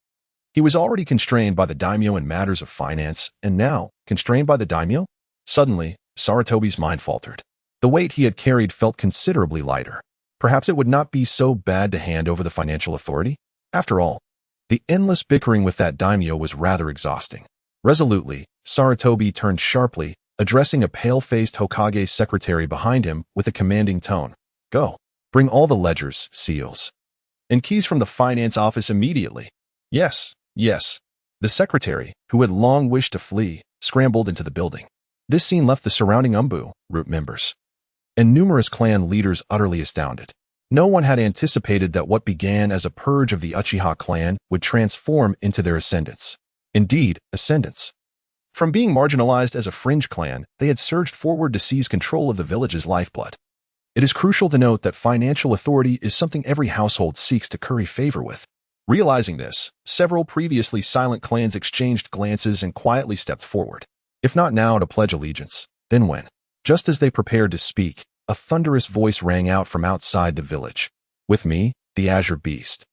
he was already constrained by the daimyo in matters of finance, and now, constrained by the daimyo? Suddenly, Sarutobi's mind faltered. The weight he had carried felt considerably lighter. Perhaps it would not be so bad to hand over the financial authority? After all, the endless bickering with that daimyo was rather exhausting. Resolutely, Sarutobi turned sharply, addressing a pale-faced Hokage secretary behind him with a commanding tone. Go. Bring all the ledgers, seals, and keys from the finance office immediately. Yes, yes. The secretary, who had long wished to flee, scrambled into the building. This scene left the surrounding Umbu, root members, and numerous clan leaders utterly astounded. No one had anticipated that what began as a purge of the Uchiha clan would transform into their ascendance. Indeed, ascendance. From being marginalized as a fringe clan, they had surged forward to seize control of the village's lifeblood. It is crucial to note that financial authority is something every household seeks to curry favor with. Realizing this, several previously silent clans exchanged glances and quietly stepped forward. If not now to pledge allegiance, then when? Just as they prepared to speak, a thunderous voice rang out from outside the village. With me, the Azure Beast.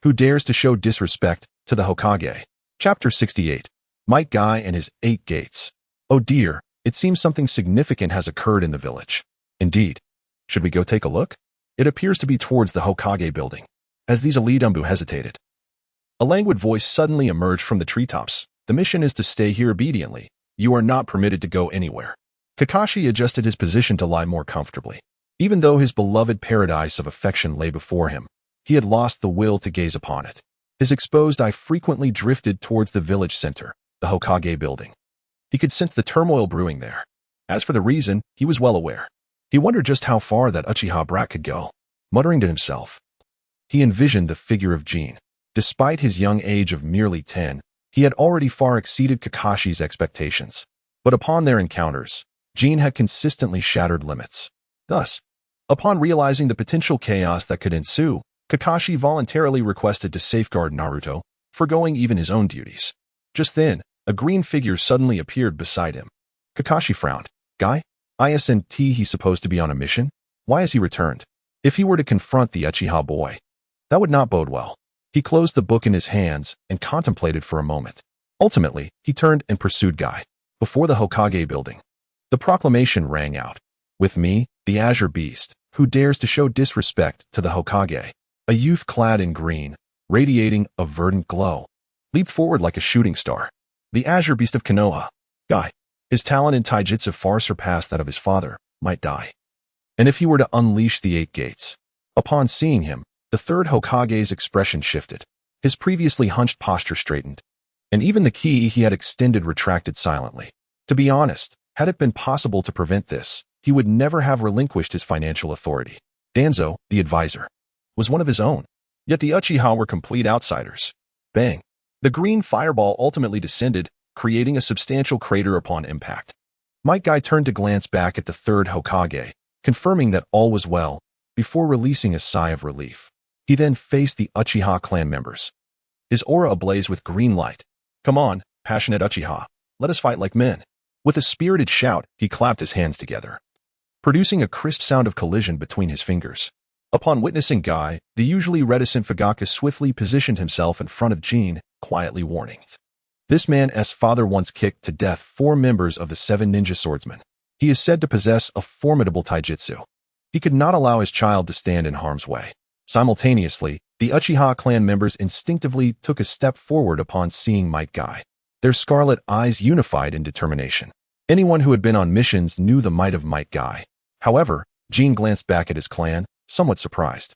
Who dares to show disrespect to the Hokage? Chapter 68. Might Guy and his 8 gates. Oh dear, it seems something significant has occurred in the village. Indeed. Should we go take a look? It appears to be towards the Hokage building. As these elite Umbu hesitated, a languid voice suddenly emerged from the treetops. The mission is to stay here obediently. You are not permitted to go anywhere. Kakashi adjusted his position to lie more comfortably. Even though his beloved paradise of affection lay before him, he had lost the will to gaze upon it. His exposed eye frequently drifted towards the village center, the Hokage building. He could sense the turmoil brewing there. As for the reason, he was well aware. He wondered just how far that Uchiha brat could go. Muttering to himself, he envisioned the figure of Jin. Despite his young age of merely 10, he had already far exceeded Kakashi's expectations. But upon their encounters, Jin had consistently shattered limits. Thus, upon realizing the potential chaos that could ensue, Kakashi voluntarily requested to safeguard Naruto, forgoing even his own duties. Just then, a green figure suddenly appeared beside him. Kakashi frowned. Guy? Isn't he supposed to be on a mission? Why has he returned? If he were to confront the Uchiha boy, that would not bode well. He closed the book in his hands and contemplated for a moment. Ultimately, he turned and pursued Guy. Before the Hokage building, the proclamation rang out. With me, the Azure Beast, who dares to show disrespect to the Hokage. A youth clad in green, radiating a verdant glow, leaped forward like a shooting star. The Azure Beast of Konoha. Guy. His talent in taijutsu far surpassed that of his father, might die. And if he were to unleash the 8 gates? Upon seeing him, the third Hokage's expression shifted. His previously hunched posture straightened. And even the ki he had extended retracted silently. To be honest, had it been possible to prevent this, he would never have relinquished his financial authority. Danzo, the advisor, was one of his own. Yet the Uchiha were complete outsiders. Bang. The green fireball ultimately descended, creating a substantial crater upon impact. Might Guy turned to glance back at the third Hokage, confirming that all was well, before releasing a sigh of relief. He then faced the Uchiha clan members, his aura ablaze with green light. Come on, passionate Uchiha, let us fight like men. With a spirited shout, he clapped his hands together, producing a crisp sound of collision between his fingers. Upon witnessing Guy, the usually reticent Fugaku swiftly positioned himself in front of Jin, quietly warning. This man's father once kicked to death 4 members of the 7 ninja swordsmen. He is said to possess a formidable taijutsu. He could not allow his child to stand in harm's way. Simultaneously, the Uchiha clan members instinctively took a step forward upon seeing Might Guy. Their scarlet eyes unified in determination. Anyone who had been on missions knew the might of Might Guy. However, Jin glanced back at his clan, somewhat surprised.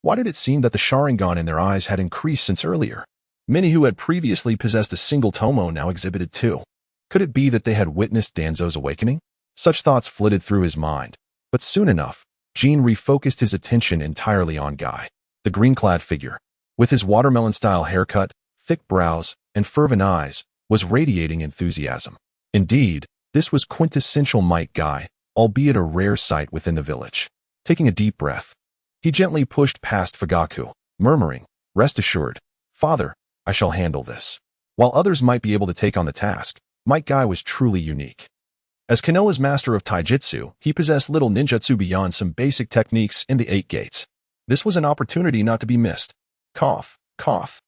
Why did it seem that the Sharingan in their eyes had increased since earlier? Many who had previously possessed a single Tomo now exhibited 2. Could it be that they had witnessed Danzo's awakening? Such thoughts flitted through his mind. But soon enough, Jin refocused his attention entirely on Guy, the green-clad figure. With his watermelon-style haircut, thick brows, and fervent eyes, was radiating enthusiasm. Indeed, this was quintessential Might Guy, albeit a rare sight within the village. Taking a deep breath, he gently pushed past Fugaku, murmuring, "Rest assured, Father, I shall handle this." While others might be able to take on the task, Might Guy was truly unique. As Konoha's master of taijutsu, he possessed little ninjutsu beyond some basic techniques in the 8 gates. This was an opportunity not to be missed. Cough, cough.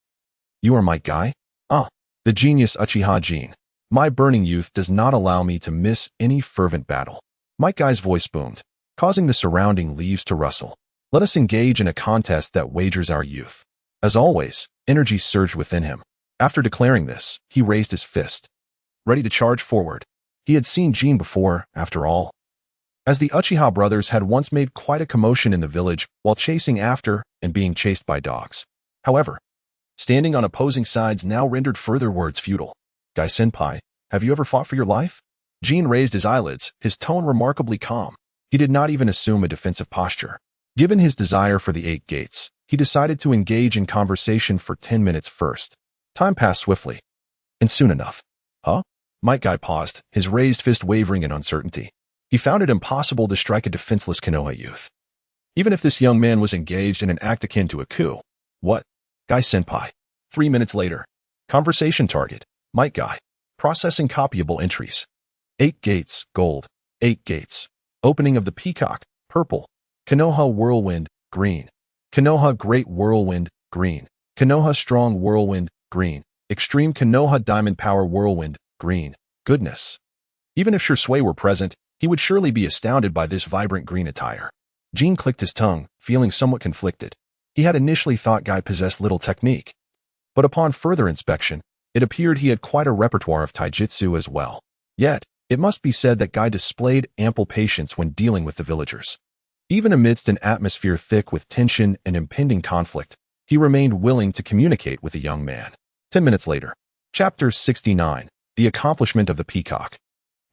You are Might Guy? Ah, the genius Uchiha Jin. My burning youth does not allow me to miss any fervent battle. Might Guy's voice boomed, causing the surrounding leaves to rustle. Let us engage in a contest that wagers our youth. As always, energy surged within him. After declaring this, he raised his fist, ready to charge forward. He had seen Jin before, after all. As the Uchiha brothers had once made quite a commotion in the village while chasing after and being chased by dogs. However, standing on opposing sides now rendered further words futile. Guy-senpai, have you ever fought for your life? Jin raised his eyelids, his tone remarkably calm. He did not even assume a defensive posture. Given his desire for the 8 gates, he decided to engage in conversation for 10 minutes first. Time passed swiftly. And soon enough. Huh? Might Guy paused, his raised fist wavering in uncertainty. He found it impossible to strike a defenseless Konoha youth. Even if this young man was engaged in an act akin to a coup. What? Guy-senpai. 3 minutes later. Conversation target. Might Guy. Processing copyable entries. 8 gates, gold. 8 gates. Opening of the peacock, purple. Konoha whirlwind, green. Konoha great whirlwind, green. Konoha strong whirlwind, green. Extreme Konoha diamond power whirlwind, green. Goodness. Even if Shursui were present, he would surely be astounded by this vibrant green attire. Jin clicked his tongue, feeling somewhat conflicted. He had initially thought Guy possessed little technique. But upon further inspection, it appeared he had quite a repertoire of taijutsu as well. Yet, it must be said that Guy displayed ample patience when dealing with the villagers. Even amidst an atmosphere thick with tension and impending conflict, he remained willing to communicate with the young man. 10 minutes later. Chapter 69. The Accomplishment of the Peacock.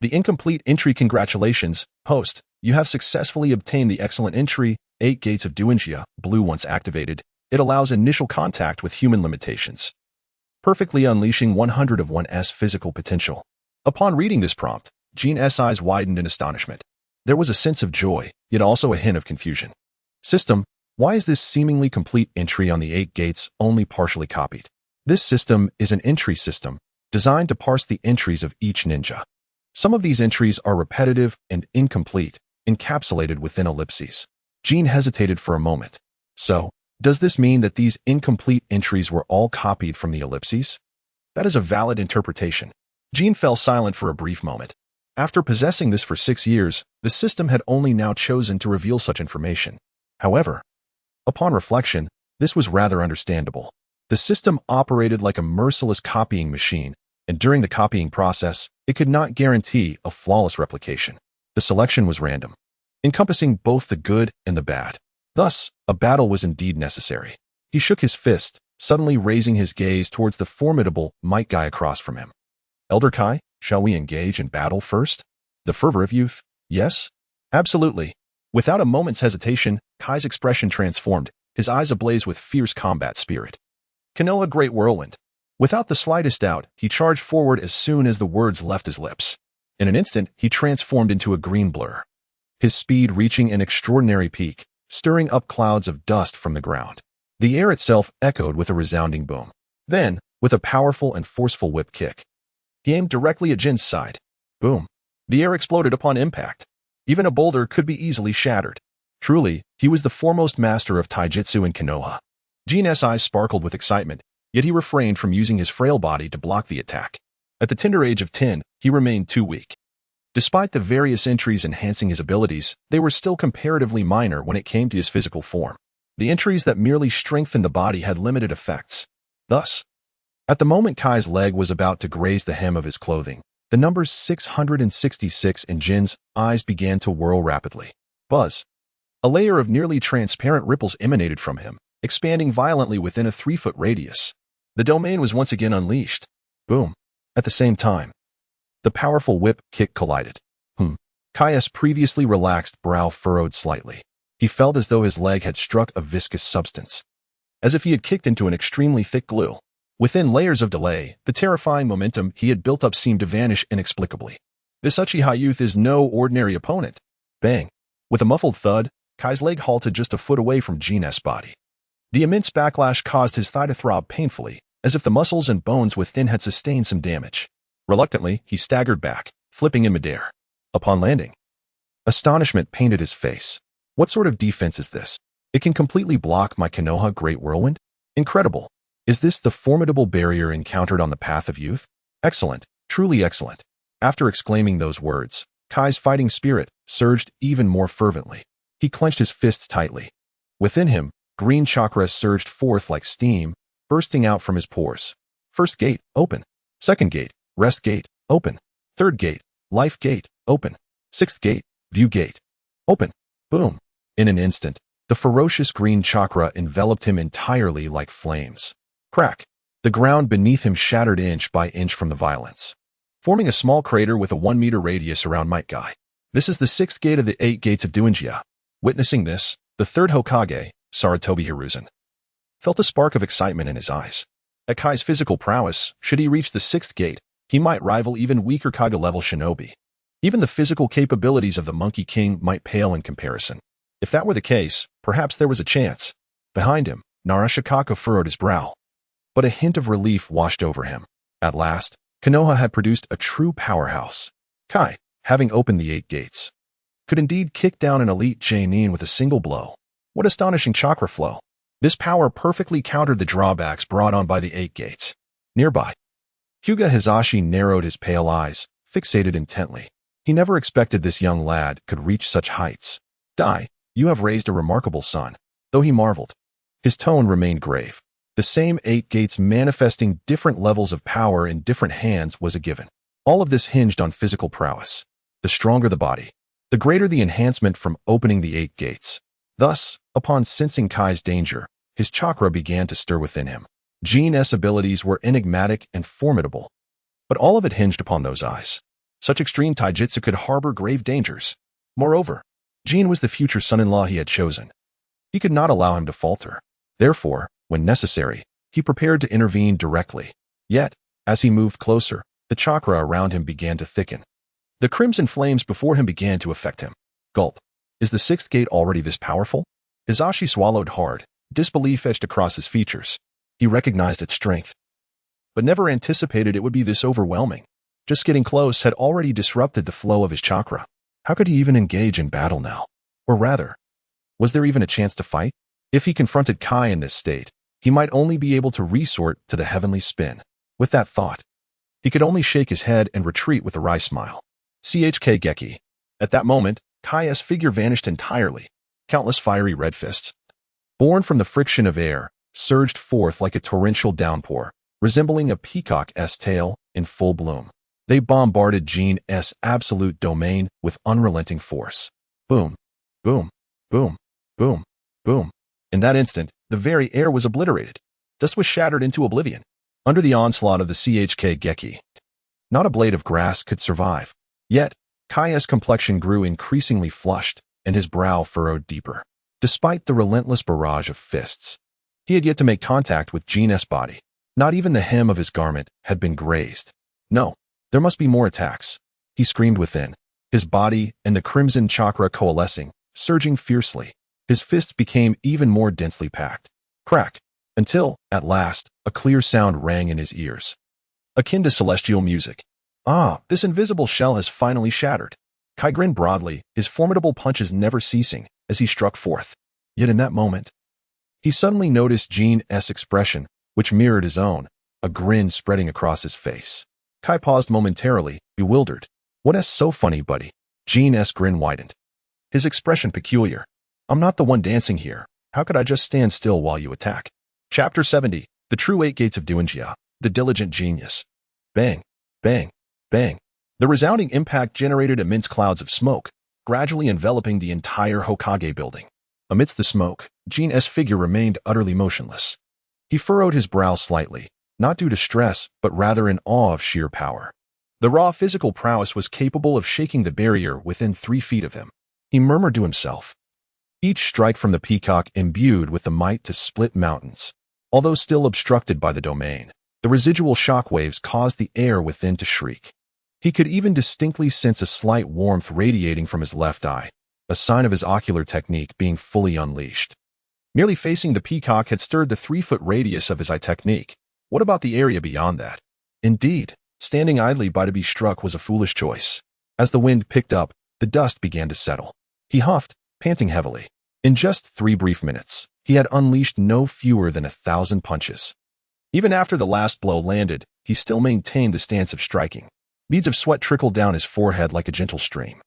The incomplete entry. Congratulations, host. You have successfully obtained the excellent entry, 8 Gates of Duinjia, blue. Once activated, it allows initial contact with human limitations, perfectly unleashing 100 of one's physical potential. Upon reading this prompt, Jin's eyes widened in astonishment. There was a sense of joy, yet also a hint of confusion. System, why is this seemingly complete entry on the 8 gates only partially copied? This system is an entry system, designed to parse the entries of each ninja. Some of these entries are repetitive and incomplete, encapsulated within ellipses. Jin hesitated for a moment. So, does this mean that these incomplete entries were all copied from the ellipses? That is a valid interpretation. Jin fell silent for a brief moment. After possessing this for 6 years, the system had only now chosen to reveal such information. However, upon reflection, this was rather understandable. The system operated like a merciless copying machine, and during the copying process, it could not guarantee a flawless replication. The selection was random, encompassing both the good and the bad. Thus, a battle was indeed necessary. He shook his fist, suddenly raising his gaze towards the formidable Might Guy across from him. Elder Kai, shall we engage in battle first? The fervor of youth? Yes? Absolutely. Without a moment's hesitation, Kai's expression transformed, his eyes ablaze with fierce combat spirit. Konoha Great Whirlwind. Without the slightest doubt, he charged forward as soon as the words left his lips. In an instant, he transformed into a green blur, his speed reaching an extraordinary peak, stirring up clouds of dust from the ground. The air itself echoed with a resounding boom. Then, with a powerful and forceful whip kick, he aimed directly at Jin's side. Boom. The air exploded upon impact. Even a boulder could be easily shattered. Truly, he was the foremost master of taijutsu in Konoha. Jin's eyes sparkled with excitement, yet he refrained from using his frail body to block the attack. At the tender age of 10, he remained too weak. Despite the various entries enhancing his abilities, they were still comparatively minor when it came to his physical form. The entries that merely strengthened the body had limited effects. Thus, at the moment Kai's leg was about to graze the hem of his clothing, the number 666 in Jin's eyes began to whirl rapidly. Buzz. A layer of nearly transparent ripples emanated from him, expanding violently within a 3-foot radius. The domain was once again unleashed. Boom. At the same time, the powerful whip kick collided. Kai's previously relaxed brow furrowed slightly. He felt as though his leg had struck a viscous substance, as if he had kicked into an extremely thick glue. Within layers of delay, the terrifying momentum he had built up seemed to vanish inexplicably. This Uchiha youth is no ordinary opponent. Bang. With a muffled thud, Kai's leg halted just a foot away from Jin's body. The immense backlash caused his thigh to throb painfully, as if the muscles and bones within had sustained some damage. Reluctantly, he staggered back, flipping in midair. Upon landing, astonishment painted his face. What sort of defense is this? It can completely block my Konoha Great Whirlwind? Incredible. Is this the formidable barrier encountered on the path of youth? Excellent, truly excellent. After exclaiming those words, Kai's fighting spirit surged even more fervently. He clenched his fists tightly. Within him, green chakra surged forth like steam, bursting out from his pores. First gate, open. Second gate, rest gate, open. Third gate, life gate, open. Sixth gate, view gate, open. Boom. In an instant, the ferocious green chakra enveloped him entirely like flames. Crack. The ground beneath him shattered inch by inch from the violence, forming a small crater with a 1-meter radius around Might Guy. This is the 6th gate of the 8 gates of Duinjia. Witnessing this, The third Hokage, Sarutobi Hiruzen, felt a spark of excitement in his eyes. At Kai's physical prowess, should he reach the sixth gate, he might rival even weaker Kage-level shinobi. Even the physical capabilities of the Monkey King might pale in comparison. If that were the case, perhaps there was a chance. Behind him, Narashikako furrowed his brow. But a hint of relief washed over him. At last, Konoha had produced a true powerhouse. Kai, having opened the 8 gates, could indeed kick down an elite Genin with a single blow. What astonishing chakra flow! This power perfectly countered the drawbacks brought on by the 8 gates. Nearby, Hyuga Hisashi narrowed his pale eyes, fixated intently. He never expected this young lad could reach such heights. Dai, you have raised a remarkable son. Though he marveled, his tone remained grave. The same 8 gates manifesting different levels of power in different hands was a given. All of this hinged on physical prowess. The stronger the body, the greater the enhancement from opening the 8 gates. Thus, upon sensing Kai's danger, his chakra began to stir within him. Jin's abilities were enigmatic and formidable, but all of it hinged upon those eyes. Such extreme taijutsu could harbor grave dangers. Moreover, Jin was the future son-in-law he had chosen. He could not allow him to falter. Therefore, when necessary, he prepared to intervene directly. Yet, as he moved closer, the chakra around him began to thicken. The crimson flames before him began to affect him. Gulp. Is the 6th gate already this powerful? Hisashi swallowed hard, disbelief etched across his features. He recognized its strength, but never anticipated it would be this overwhelming. Just getting close had already disrupted the flow of his chakra. How could he even engage in battle now? Or rather, was there even a chance to fight? If he confronted Kai in this state, he might only be able to resort to the heavenly spin. With that thought, he could only shake his head and retreat with a wry smile. CHK Geki. At that moment, Kai's figure vanished entirely. Countless fiery red fists, born from the friction of air, surged forth like a torrential downpour, resembling a peacock's tail in full bloom. They bombarded Jin's absolute domain with unrelenting force. Boom, boom, boom, boom, boom. In that instant, the very air was obliterated. Dust was shattered into oblivion. Under the onslaught of the CHK Geki, not a blade of grass could survive. Yet, Kai's complexion grew increasingly flushed, and his brow furrowed deeper. Despite the relentless barrage of fists, he had yet to make contact with Jin's body. Not even the hem of his garment had been grazed. No, there must be more attacks. He screamed within, his body and the crimson chakra coalescing, surging fiercely. His fists became even more densely packed. Crack, until, at last, a clear sound rang in his ears, akin to celestial music. Ah, this invisible shell has finally shattered. Kai grinned broadly, his formidable punches never ceasing, as he struck forth. Yet in that moment, he suddenly noticed Jin's expression, which mirrored his own, a grin spreading across his face. Kai paused momentarily, bewildered. What's so funny, buddy? Jin's grin widened, his expression peculiar. I'm not the one dancing here. How could I just stand still while you attack? Chapter 70, The True 8 Gates of Duinjia, The Diligent Genius. Bang, bang, bang. The resounding impact generated immense clouds of smoke, gradually enveloping the entire Hokage building. Amidst the smoke, Jin's figure remained utterly motionless. He furrowed his brow slightly, not due to stress, but rather in awe of sheer power. The raw physical prowess was capable of shaking the barrier within 3 feet of him. He murmured to himself, each strike from the peacock imbued with the might to split mountains. Although still obstructed by the domain, the residual shockwaves caused the air within to shriek. He could even distinctly sense a slight warmth radiating from his left eye, a sign of his ocular technique being fully unleashed. Merely facing the peacock had stirred the 3-foot radius of his eye technique. What about the area beyond that? Indeed, standing idly by to be struck was a foolish choice. As the wind picked up, the dust began to settle. He huffed, panting heavily. In just 3 brief minutes, he had unleashed no fewer than 1,000 punches. Even after the last blow landed, he still maintained the stance of striking. Beads of sweat trickled down his forehead like a gentle stream,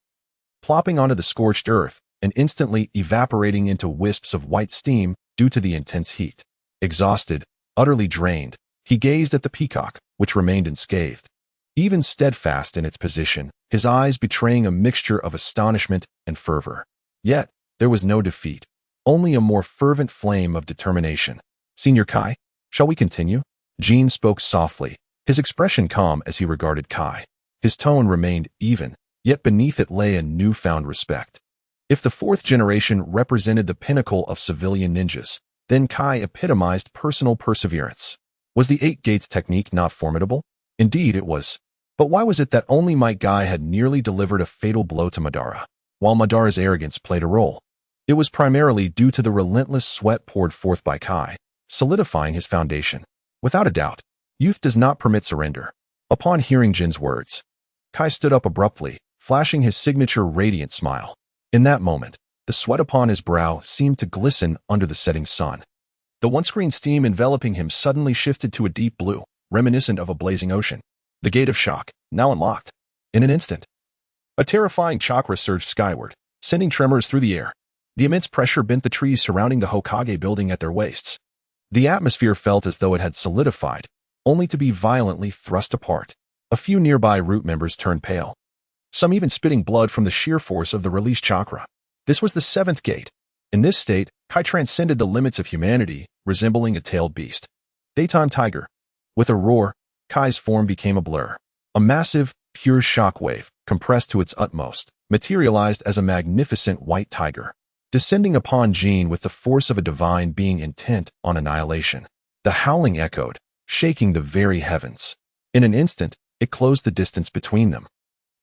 plopping onto the scorched earth and instantly evaporating into wisps of white steam due to the intense heat. Exhausted, utterly drained, he gazed at the peacock, which remained unscathed, even steadfast in its position, his eyes betraying a mixture of astonishment and fervor. Yet, there was no defeat, only a more fervent flame of determination. Senior Kai, shall we continue? Jin spoke softly, his expression calm as he regarded Kai. His tone remained even, yet beneath it lay a newfound respect. If the fourth generation represented the pinnacle of civilian ninjas, then Kai epitomized personal perseverance. Was the Eight Gates technique not formidable? Indeed it was. But why was it that only my guy had nearly delivered a fatal blow to Madara, while Madara's arrogance played a role? It was primarily due to the relentless sweat poured forth by Kai, solidifying his foundation. Without a doubt, youth does not permit surrender. Upon hearing Jin's words, Kai stood up abruptly, flashing his signature radiant smile. In that moment, the sweat upon his brow seemed to glisten under the setting sun. The once-green steam enveloping him suddenly shifted to a deep blue, reminiscent of a blazing ocean. The gate of shock, now unlocked. In an instant, a terrifying chakra surged skyward, sending tremors through the air. The immense pressure bent the trees surrounding the Hokage building at their waists. The atmosphere felt as though it had solidified, only to be violently thrust apart. A few nearby root members turned pale, some even spitting blood from the sheer force of the released chakra. This was the seventh gate. In this state, Kai transcended the limits of humanity, resembling a tailed beast. Daytime tiger. With a roar, Kai's form became a blur. A massive, pure shockwave, compressed to its utmost, materialized as a magnificent white tiger, descending upon Jin with the force of a divine being intent on annihilation. The howling echoed, shaking the very heavens. In an instant, it closed the distance between them,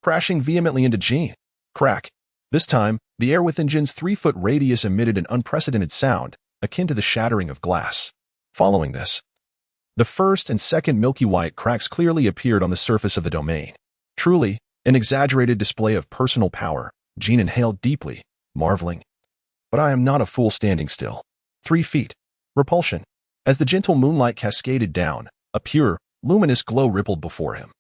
crashing vehemently into Jin. Crack. This time, the air within Jin's 3-foot radius emitted an unprecedented sound, akin to the shattering of glass. Following this, the first and second milky white cracks clearly appeared on the surface of the domain. Truly, an exaggerated display of personal power. Jin inhaled deeply, marveling. But I am not a fool standing still. 3 feet. Repulsion. As the gentle moonlight cascaded down, a pure, luminous glow rippled before him.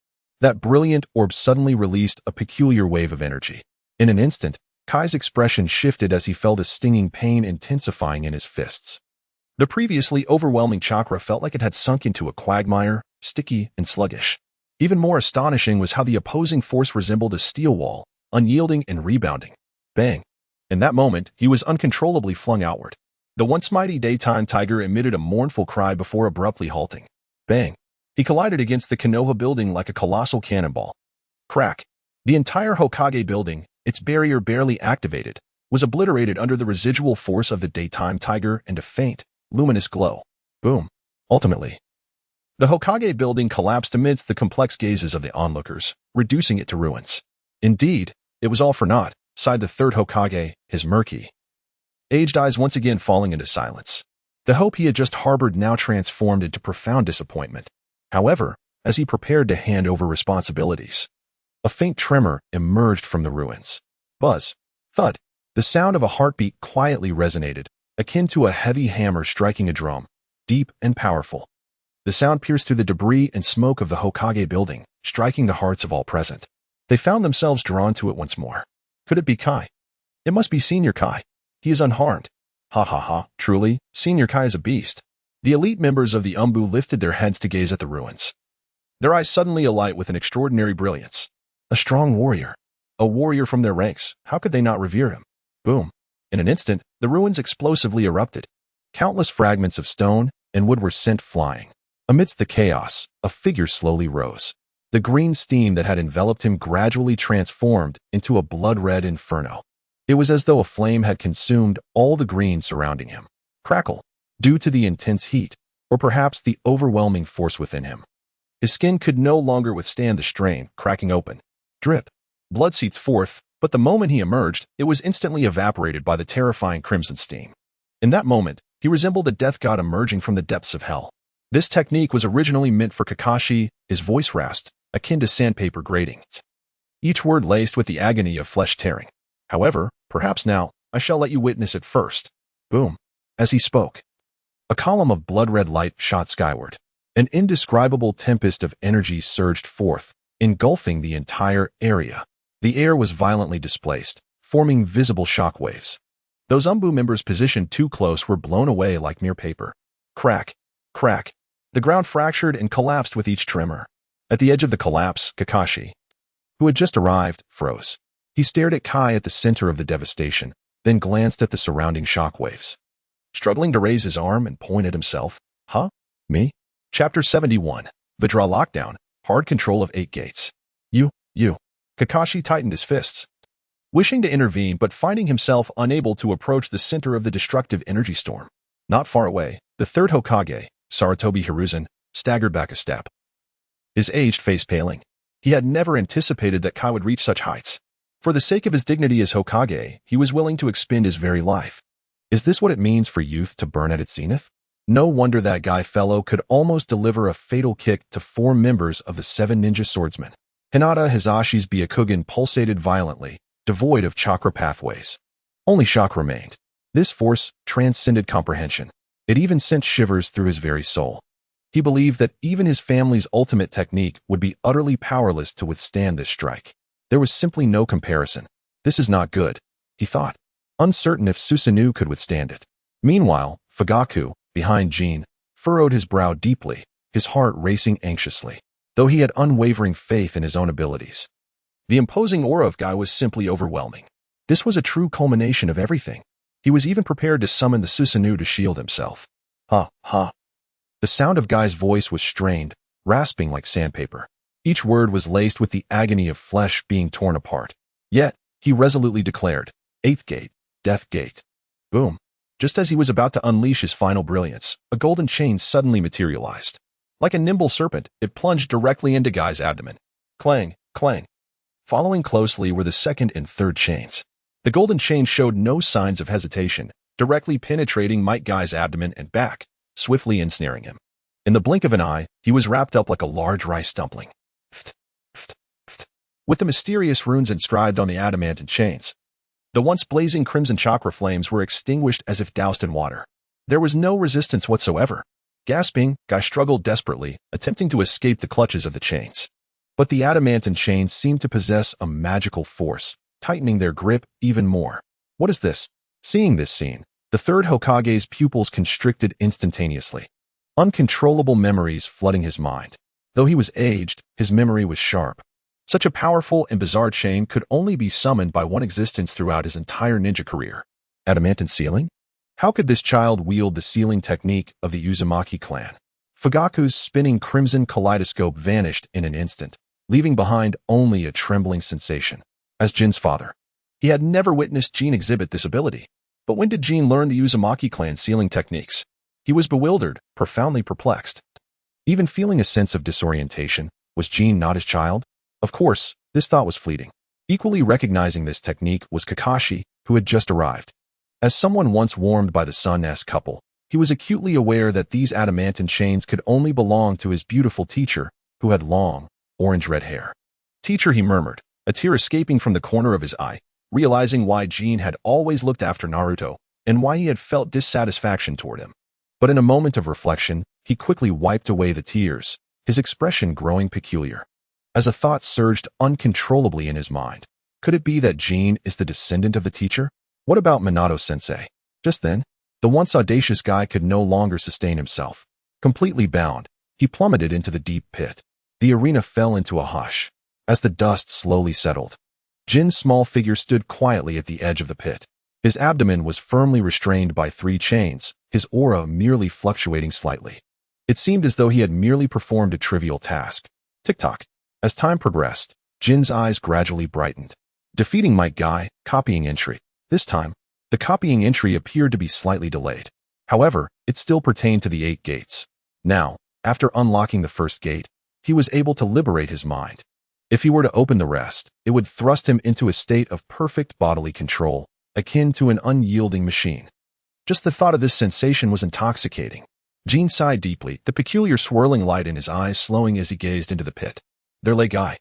That brilliant orb suddenly released a peculiar wave of energy. In an instant, Kai's expression shifted as he felt a stinging pain intensifying in his fists. The previously overwhelming chakra felt like it had sunk into a quagmire, sticky and sluggish. Even more astonishing was how the opposing force resembled a steel wall, unyielding and rebounding. Bang! In that moment, he was uncontrollably flung outward. The once mighty daytime tiger emitted a mournful cry before abruptly halting. Bang! He collided against the Konoha building like a colossal cannonball. Crack! The entire Hokage building, its barrier barely activated, was obliterated under the residual force of the daytime tiger and a faint, luminous glow. Boom. Ultimately, the Hokage building collapsed amidst the complex gazes of the onlookers, reducing it to ruins. Indeed, it was all for naught, sighed the third Hokage, his murky, aged eyes once again falling into silence. The hope he had just harbored now transformed into profound disappointment. However, as he prepared to hand over responsibilities, a faint tremor emerged from the ruins. Buzz. Thud. The sound of a heartbeat quietly resonated, akin to a heavy hammer striking a drum, deep and powerful. The sound pierced through the debris and smoke of the Hokage building, striking the hearts of all present. They found themselves drawn to it once more. Could it be Kai? It must be Senior Kai. He is unharmed. Ha ha ha, truly, Senior Kai is a beast. The elite members of the Umbu lifted their heads to gaze at the ruins, their eyes suddenly alight with an extraordinary brilliance. A strong warrior. A warrior from their ranks. How could they not revere him? Boom. In an instant, the ruins explosively erupted. Countless fragments of stone and wood were sent flying. Amidst the chaos, a figure slowly rose. The green steam that had enveloped him gradually transformed into a blood-red inferno. It was as though a flame had consumed all the green surrounding him. Crackle. Due to the intense heat, or perhaps the overwhelming force within him, his skin could no longer withstand the strain, cracking open. Drip. Blood seeped forth, but the moment he emerged, it was instantly evaporated by the terrifying crimson steam. In that moment, he resembled a death god emerging from the depths of hell. This technique was originally meant for Kakashi, his voice rasped, akin to sandpaper grating, each word laced with the agony of flesh tearing. However, perhaps now, I shall let you witness it first. Boom. As he spoke, a column of blood-red light shot skyward. An indescribable tempest of energy surged forth, engulfing the entire area. The air was violently displaced, forming visible shockwaves. Those Umbu members positioned too close were blown away like mere paper. Crack. Crack. The ground fractured and collapsed with each tremor. At the edge of the collapse, Kakashi, who had just arrived, froze. He stared at Kai at the center of the devastation, then glanced at the surrounding shockwaves. Struggling to raise his arm and point at himself. Huh? Me? Chapter 71. Vidra Lockdown. Hard control of 8 gates. You. Kakashi tightened his fists. wishing to intervene but finding himself unable to approach the center of the destructive energy storm. Not far away, the third Hokage, Sarutobi Hiruzen, staggered back a step, his aged face paling. He had never anticipated that Kai would reach such heights. For the sake of his dignity as Hokage, he was willing to expend his very life. Is this what it means for youth to burn at its zenith? No wonder that guy fellow could almost deliver a fatal kick to 4 members of the 7 ninja swordsmen. Hinata Hisashi's Byakugan pulsated violently, devoid of chakra pathways. Only shock remained. This force transcended comprehension. It even sent shivers through his very soul. He believed that even his family's ultimate technique would be utterly powerless to withstand this strike. There was simply no comparison. This is not good, he thought, uncertain if Susanoo could withstand it. Meanwhile, Fugaku, behind Jin, furrowed his brow deeply, his heart racing anxiously, though he had unwavering faith in his own abilities. The imposing aura of Guy was simply overwhelming. This was a true culmination of everything. He was even prepared to summon the Susanoo to shield himself. Ha, ha. The sound of Guy's voice was strained, rasping like sandpaper. Each word was laced with the agony of flesh being torn apart. Yet, he resolutely declared, 8th gate, death gate. Boom. Just as he was about to unleash his final brilliance, a golden chain suddenly materialized. Like a nimble serpent, it plunged directly into Guy's abdomen. Clang, clang. Following closely were the 2nd and 3rd chains. The golden chain showed no signs of hesitation, directly penetrating Might Guy's abdomen and back, swiftly ensnaring him. In the blink of an eye, he was wrapped up like a large rice dumpling. With the mysterious runes inscribed on the adamantine chains. The once blazing crimson chakra flames were extinguished as if doused in water. There was no resistance whatsoever. Gasping, Guy struggled desperately, attempting to escape the clutches of the chains. But the adamantine chains seemed to possess a magical force, tightening their grip even more. What is this? Seeing this scene, the third Hokage's pupils constricted instantaneously. Uncontrollable memories flooding his mind. Though he was aged, his memory was sharp. Such a powerful and bizarre chain could only be summoned by one existence throughout his entire ninja career. Adamantine sealing? How could this child wield the sealing technique of the Uzumaki clan? Fugaku's spinning crimson kaleidoscope vanished in an instant, leaving behind only a trembling sensation. As Jin's father, he had never witnessed Jin exhibit this ability. But when did Jin learn the Uzumaki clan sealing techniques? He was bewildered, profoundly perplexed. Even feeling a sense of disorientation, was Jin not his child? Of course, this thought was fleeting. Equally recognizing this technique was Kakashi, who had just arrived. As someone once warmed by the sun-esque couple, he was acutely aware that these adamantine chains could only belong to his beautiful teacher, who had long, orange-red hair. Teacher, he murmured, a tear escaping from the corner of his eye, realizing why Jin had always looked after Naruto, and why he had felt dissatisfaction toward him. But in a moment of reflection, he quickly wiped away the tears, his expression growing peculiar. As a thought surged uncontrollably in his mind, could it be that Jin is the descendant of the teacher? What about Minato-sensei? Just then, the once audacious guy could no longer sustain himself. Completely bound, he plummeted into the deep pit. The arena fell into a hush. As the dust slowly settled, Jin's small figure stood quietly at the edge of the pit. His abdomen was firmly restrained by 3 chains, his aura merely fluctuating slightly. It seemed as though he had merely performed a trivial task. Tick-tock. As time progressed, Jin's eyes gradually brightened. Defeating Might Guy, copying entry. This time, the copying entry appeared to be slightly delayed. However, it still pertained to the 8 gates. Now, after unlocking the first gate, he was able to liberate his mind. If he were to open the rest, it would thrust him into a state of perfect bodily control, akin to an unyielding machine. Just the thought of this sensation was intoxicating. Jin sighed deeply, the peculiar swirling light in his eyes slowing as he gazed into the pit. There lay Guy.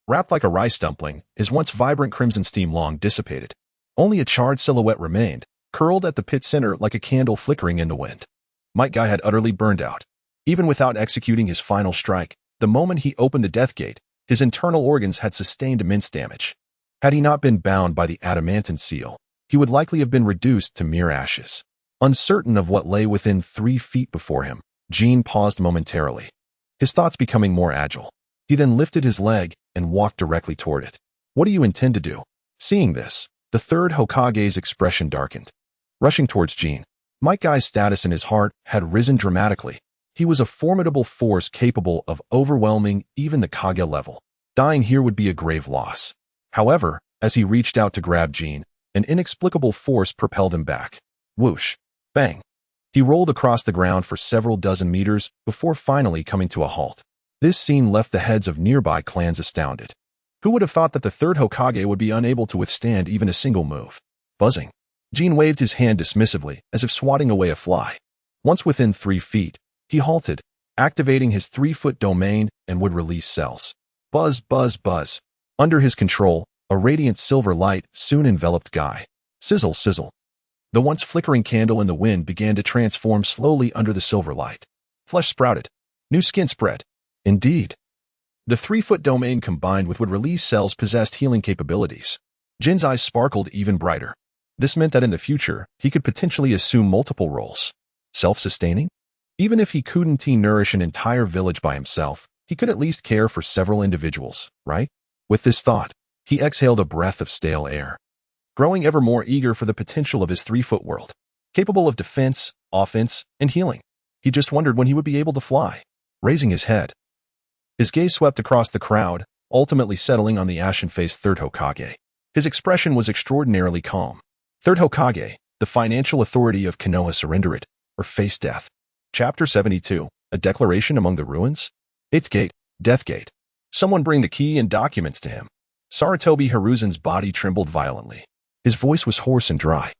Wrapped like a rice dumpling, his once vibrant crimson steam long dissipated. Only a charred silhouette remained, curled at the pit center like a candle flickering in the wind. Might Guy had utterly burned out. Even without executing his final strike, the moment he opened the death gate, his internal organs had sustained immense damage. Had he not been bound by the adamantine seal, he would likely have been reduced to mere ashes. Uncertain of what lay within 3 feet before him, Jin paused momentarily, his thoughts becoming more agile. He then lifted his leg and walked directly toward it. What do you intend to do? Seeing this, the third Hokage's expression darkened. Rushing towards Jin, Might Guy's status in his heart had risen dramatically. He was a formidable force capable of overwhelming even the Kage level. Dying here would be a grave loss. However, As he reached out to grab Jin, an inexplicable force propelled him back. Whoosh! Bang! He rolled across the ground for several dozen meters before finally coming to a halt. This scene left the heads of nearby clans astounded. Who would have thought that the third Hokage would be unable to withstand even a single move? Buzzing. Jin waved his hand dismissively, as if swatting away a fly. Once within 3 feet, he halted, activating his 3-foot domain and would release cells. Buzz, buzz, buzz. Under his control, a radiant silver light soon enveloped Guy. Sizzle, sizzle. The once flickering candle in the wind began to transform slowly under the silver light. Flesh sprouted. New skin spread. Indeed. The 3-foot domain combined with would release cells possessed healing capabilities. Jin's eyes sparkled even brighter. This meant that in the future, he could potentially assume multiple roles. Self-sustaining? Even if he couldn't nourish an entire village by himself, he could at least care for several individuals, right? With this thought, he exhaled a breath of stale air. Growing ever more eager for the potential of his 3-foot world, capable of defense, offense, and healing. He just wondered when he would be able to fly. Raising his head, his gaze swept across the crowd, ultimately settling on the ashen-faced Third Hokage. His expression was extraordinarily calm. Third Hokage, the financial authority of Konoha, surrendered or face death. Chapter 72, A Declaration Among the Ruins? 8th Gate, Death Gate. Someone bring the key and documents to him. Sarutobi Hiruzen's body trembled violently. His voice was hoarse and dry,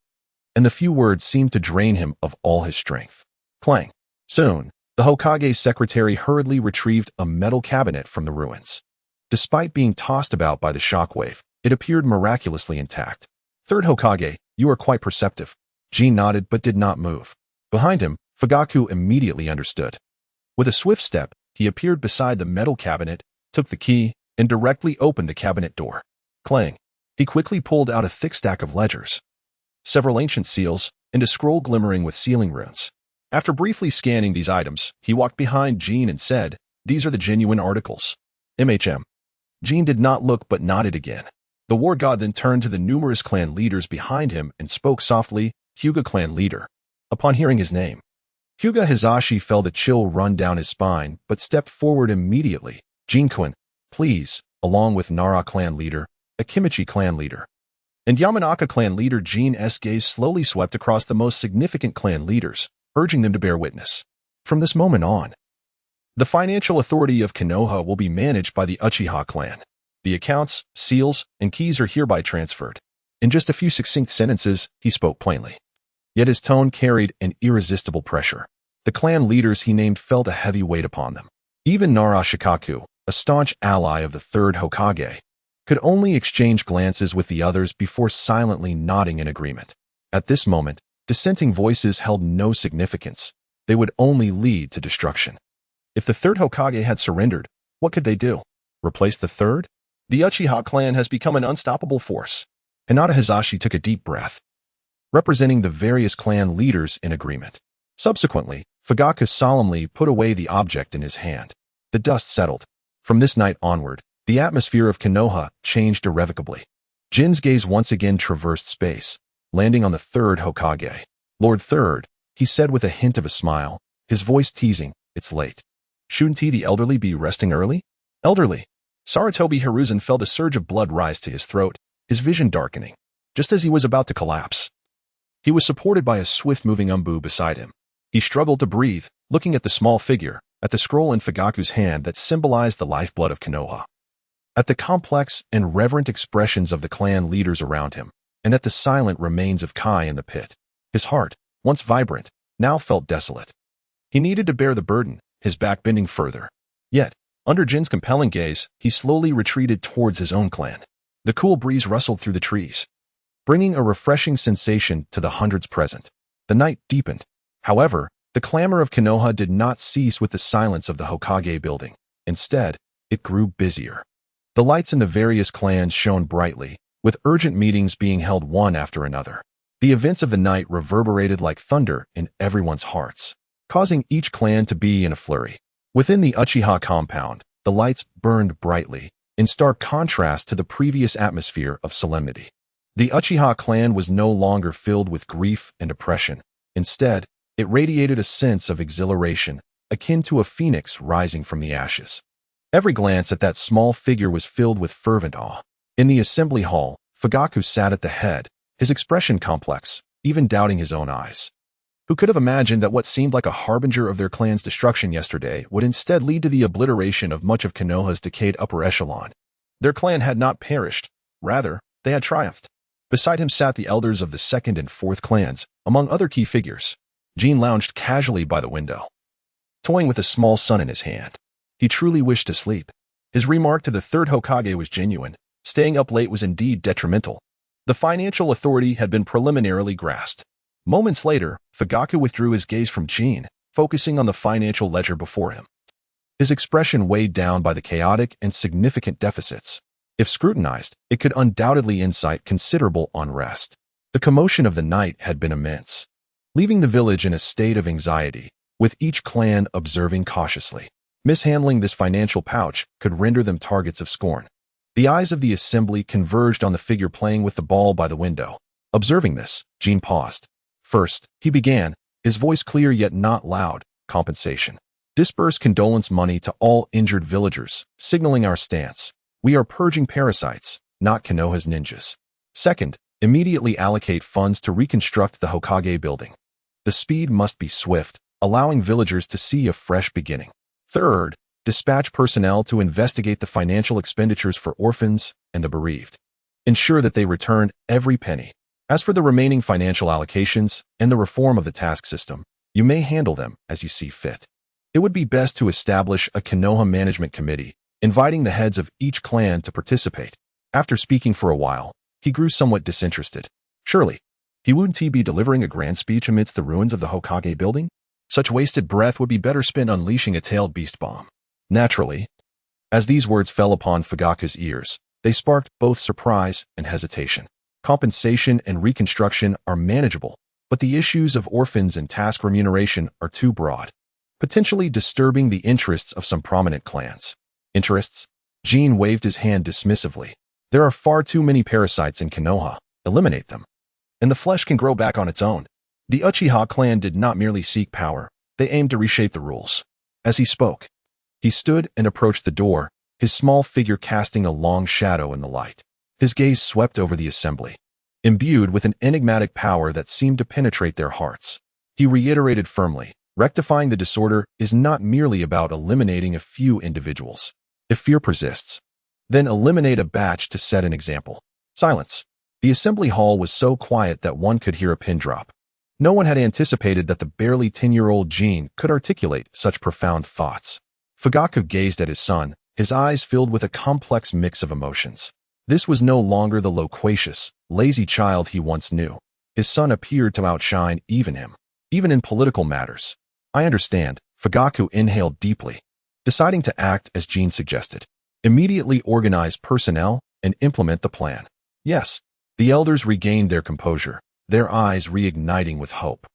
and the few words seemed to drain him of all his strength. Clang. Soon, the Hokage's secretary hurriedly retrieved a metal cabinet from the ruins. Despite being tossed about by the shockwave, it appeared miraculously intact. Third Hokage, you are quite perceptive. Jin nodded but did not move. Behind him, Fugaku immediately understood. With a swift step, he appeared beside the metal cabinet, took the key, and directly opened the cabinet door. Clang. He quickly pulled out a thick stack of ledgers, several ancient seals, and a scroll glimmering with sealing runes. After briefly scanning these items, he walked behind Jin and said, "These are the genuine articles." MHM. Jin did not look but nodded again. The war god then turned to the numerous clan leaders behind him and spoke softly, "Hyuga clan leader." Upon hearing his name, Hyuga Hizashi felt a chill run down his spine but stepped forward immediately. "Jin-kun, please," along with Nara clan leader, Akimichi clan leader, and Yamanaka clan leader. Jin's gaze slowly swept across the most significant clan leaders, urging them to bear witness. From this moment on, the financial authority of Konoha will be managed by the Uchiha clan. The accounts, seals, and keys are hereby transferred. In just a few succinct sentences, he spoke plainly. Yet his tone carried an irresistible pressure. The clan leaders he named felt a heavy weight upon them. Even Nara Shikaku, a staunch ally of the Third Hokage, could only exchange glances with the others before silently nodding in agreement. At this moment, dissenting voices held no significance. They would only lead to destruction. If the Third Hokage had surrendered, what could they do? Replace the Third? The Uchiha clan has become an unstoppable force. Hinata Hizashi took a deep breath, representing the various clan leaders in agreement. Subsequently, Fugaku solemnly put away the object in his hand. The dust settled. From this night onward, the atmosphere of Konoha changed irrevocably. Jin's gaze once again traversed space, landing on the Third Hokage. "Lord Third," he said with a hint of a smile, his voice teasing, "It's late. Shouldn't he, the elderly, be resting early?" Elderly. Sarutobi Hiruzen felt a surge of blood rise to his throat, his vision darkening. Just as he was about to collapse, he was supported by a swift-moving Umbu beside him. He struggled to breathe, looking at the small figure, at the scroll in Fugaku's hand that symbolized the lifeblood of Konoha, at the complex and reverent expressions of the clan leaders around him, and at the silent remains of Kai in the pit. His heart, once vibrant, now felt desolate. He needed to bear the burden, his back bending further. Yet, under Jin's compelling gaze, he slowly retreated towards his own clan. The cool breeze rustled through the trees, bringing a refreshing sensation to the hundreds present. The night deepened. However, the clamor of Konoha did not cease with the silence of the Hokage building. Instead, it grew busier. The lights in the various clans shone brightly, with urgent meetings being held one after another. The events of the night reverberated like thunder in everyone's hearts, causing each clan to be in a flurry. Within the Uchiha compound, the lights burned brightly, in stark contrast to the previous atmosphere of solemnity. The Uchiha clan was no longer filled with grief and oppression. Instead, it radiated a sense of exhilaration, akin to a phoenix rising from the ashes. Every glance at that small figure was filled with fervent awe. In the assembly hall, Fugaku sat at the head, his expression complex, even doubting his own eyes. Who could have imagined that what seemed like a harbinger of their clan's destruction yesterday would instead lead to the obliteration of much of Konoha's decayed upper echelon? Their clan had not perished. Rather, they had triumphed. Beside him sat the elders of the second and fourth clans, among other key figures. Jin lounged casually by the window, toying with a small sun in his hand. He truly wished to sleep. His remark to the third Hokage was genuine. Staying up late was indeed detrimental. The financial authority had been preliminarily grasped. Moments later, Fugaku withdrew his gaze from Jin, focusing on the financial ledger before him. His expression weighed down by the chaotic and significant deficits. If scrutinized, it could undoubtedly incite considerable unrest. The commotion of the night had been immense, leaving the village in a state of anxiety, with each clan observing cautiously. Mishandling this financial pouch could render them targets of scorn. The eyes of the assembly converged on the figure playing with the ball by the window. Observing this, Jin paused. First, he began, his voice clear yet not loud, compensation. Disperse condolence money to all injured villagers, signaling our stance. We are purging parasites, not Konoha's ninjas. Second, immediately allocate funds to reconstruct the Hokage building. The speed must be swift, allowing villagers to see a fresh beginning. Third, dispatch personnel to investigate the financial expenditures for orphans and the bereaved. Ensure that they return every penny. As for the remaining financial allocations and the reform of the task system, you may handle them as you see fit. It would be best to establish a Konoha management committee, inviting the heads of each clan to participate. After speaking for a while, he grew somewhat disinterested. Surely, he wouldn't be delivering a grand speech amidst the ruins of the Hokage building? Such wasted breath would be better spent unleashing a tailed beast bomb. Naturally, as these words fell upon Fugaku's ears, they sparked both surprise and hesitation. Compensation and reconstruction are manageable, but the issues of orphans and task remuneration are too broad, potentially disturbing the interests of some prominent clans. Interests? Jin waved his hand dismissively. There are far too many parasites in Konoha. Eliminate them, and the flesh can grow back on its own. The Uchiha clan did not merely seek power, they aimed to reshape the rules. As he spoke, he stood and approached the door, his small figure casting a long shadow in the light. His gaze swept over the assembly, imbued with an enigmatic power that seemed to penetrate their hearts. He reiterated firmly, rectifying the disorder is not merely about eliminating a few individuals. If fear persists, then eliminate a batch to set an example. Silence. The assembly hall was so quiet that one could hear a pin drop. No one had anticipated that the barely 10-year-old Jin could articulate such profound thoughts. Fugaku gazed at his son, his eyes filled with a complex mix of emotions. This was no longer the loquacious, lazy child he once knew. His son appeared to outshine even him, even in political matters. I understand. Fugaku inhaled deeply, deciding to act as Jin suggested. Immediately organize personnel and implement the plan. Yes, the elders regained their composure, their eyes reigniting with hope.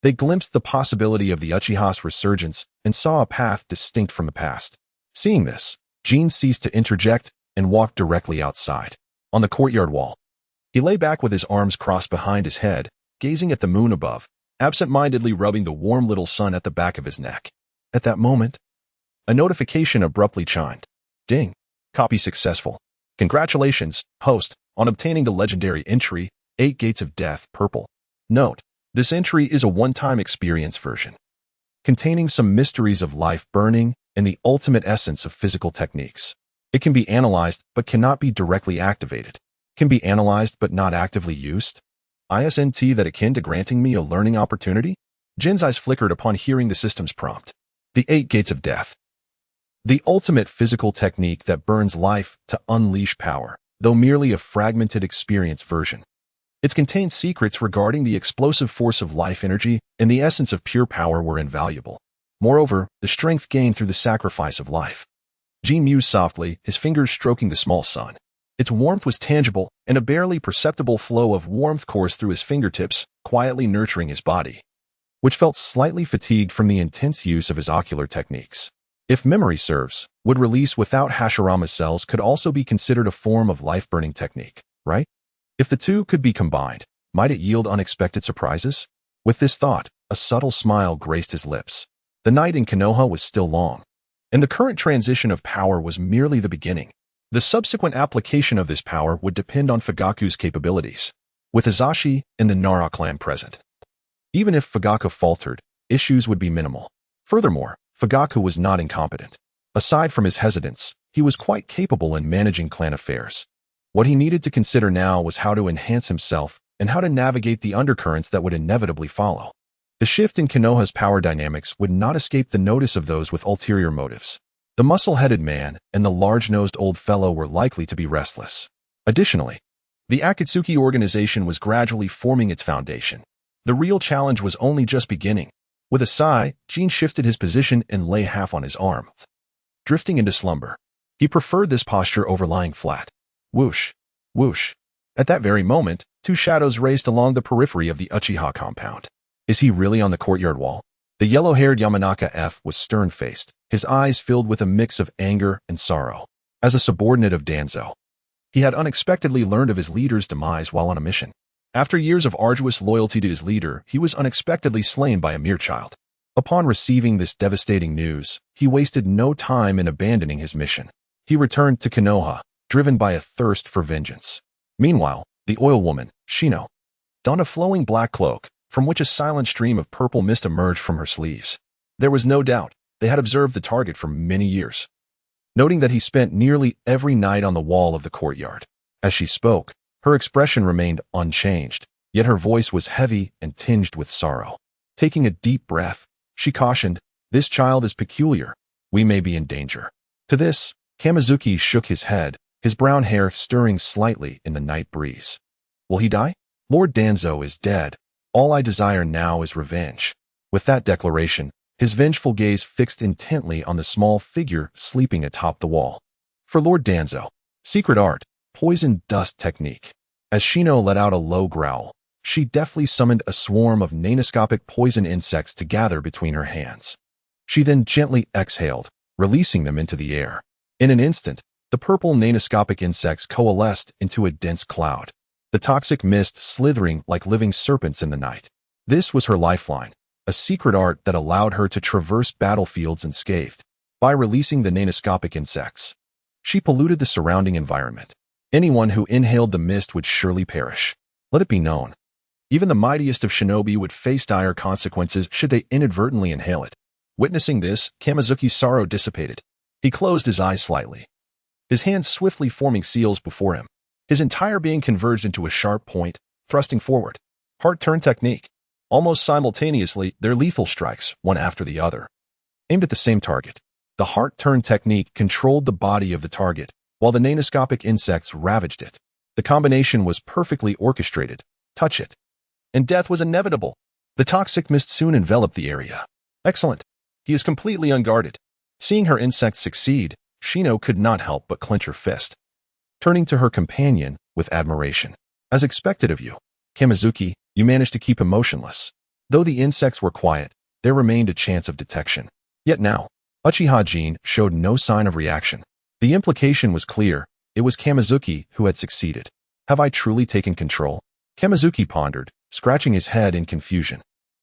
They glimpsed the possibility of the Uchiha's resurgence and saw a path distinct from the past. Seeing this, Jin ceased to interject and walked directly outside. On the courtyard wall, he lay back with his arms crossed behind his head, gazing at the moon above, absent-mindedly rubbing the warm little sun at the back of his neck. At that moment, a notification abruptly chimed. Ding. Copy successful. Congratulations, host, on obtaining the legendary entry, 8 Gates of Death, Purple. Note, this entry is a one-time experience version, containing some mysteries of life burning and the ultimate essence of physical techniques. It can be analyzed but cannot be directly activated. Can be analyzed but not actively used. Isn't that akin to granting me a learning opportunity? Jin's eyes flickered upon hearing the system's prompt. The 8 Gates of Death. The ultimate physical technique that burns life to unleash power, though merely a fragmented experience version. Its contained secrets regarding the explosive force of life energy and the essence of pure power were invaluable. Moreover, the strength gained through the sacrifice of life. Jin mused softly, his fingers stroking the small sun. Its warmth was tangible, and a barely perceptible flow of warmth coursed through his fingertips, quietly nurturing his body, which felt slightly fatigued from the intense use of his ocular techniques. If memory serves, would release without Hashirama cells could also be considered a form of life-burning technique, right? If the two could be combined, might it yield unexpected surprises? With this thought, a subtle smile graced his lips. The night in Konoha was still long, and the current transition of power was merely the beginning. The subsequent application of this power would depend on Fugaku's capabilities, with Azashi and the Nara clan present. Even if Fugaku faltered, issues would be minimal. Furthermore, Fugaku was not incompetent. Aside from his hesitance, he was quite capable in managing clan affairs. What he needed to consider now was how to enhance himself and how to navigate the undercurrents that would inevitably follow. The shift in Konoha's power dynamics would not escape the notice of those with ulterior motives. The muscle-headed man and the large-nosed old fellow were likely to be restless. Additionally, the Akatsuki organization was gradually forming its foundation. The real challenge was only just beginning. With a sigh, Jin shifted his position and lay half on his arm, drifting into slumber. He preferred this posture over lying flat. Whoosh, whoosh. At that very moment, two shadows raced along the periphery of the Uchiha compound. Is he really on the courtyard wall? The yellow-haired Yamanaka F was stern-faced, his eyes filled with a mix of anger and sorrow. As a subordinate of Danzo, he had unexpectedly learned of his leader's demise while on a mission. After years of arduous loyalty to his leader, he was unexpectedly slain by a mere child. Upon receiving this devastating news, he wasted no time in abandoning his mission. He returned to Konoha, driven by a thirst for vengeance. Meanwhile, the oil woman, Shino, donned a flowing black cloak, from which a silent stream of purple mist emerged from her sleeves. There was no doubt they had observed the target for many years, noting that he spent nearly every night on the wall of the courtyard. As she spoke, her expression remained unchanged, yet her voice was heavy and tinged with sorrow. Taking a deep breath, she cautioned, "This child is peculiar. We may be in danger." To this, Kamizuki shook his head, his brown hair stirring slightly in the night breeze. "Will he die? Lord Danzo is dead. All I desire now is revenge." With that declaration, his vengeful gaze fixed intently on the small figure sleeping atop the wall. For Lord Danzo, secret art, poison dust technique. As Shino let out a low growl, she deftly summoned a swarm of nanoscopic poison insects to gather between her hands. She then gently exhaled, releasing them into the air. In an instant, the purple nanoscopic insects coalesced into a dense cloud, the toxic mist slithering like living serpents in the night. This was her lifeline, a secret art that allowed her to traverse battlefields unscathed. By releasing the nanoscopic insects, she polluted the surrounding environment. Anyone who inhaled the mist would surely perish. Let it be known, even the mightiest of shinobi would face dire consequences should they inadvertently inhale it. Witnessing this, Kamizuki's sorrow dissipated. He closed his eyes slightly, his hands swiftly forming seals before him. His entire being converged into a sharp point, thrusting forward. Heart turn technique. Almost simultaneously, their lethal strikes, one after the other, aimed at the same target. The heart turn technique controlled the body of the target, while the nanoscopic insects ravaged it. The combination was perfectly orchestrated. Touch it, and death was inevitable. The toxic mist soon enveloped the area. Excellent. He is completely unguarded. Seeing her insects succeed, Shino could not help but clench her fist, turning to her companion with admiration. As expected of you, Kamizuki, you managed to keep him motionless. Though the insects were quiet, there remained a chance of detection. Yet now, Uchiha Jin showed no sign of reaction. The implication was clear. It was Kamizuki who had succeeded. Have I truly taken control? Kamizuki pondered, scratching his head in confusion.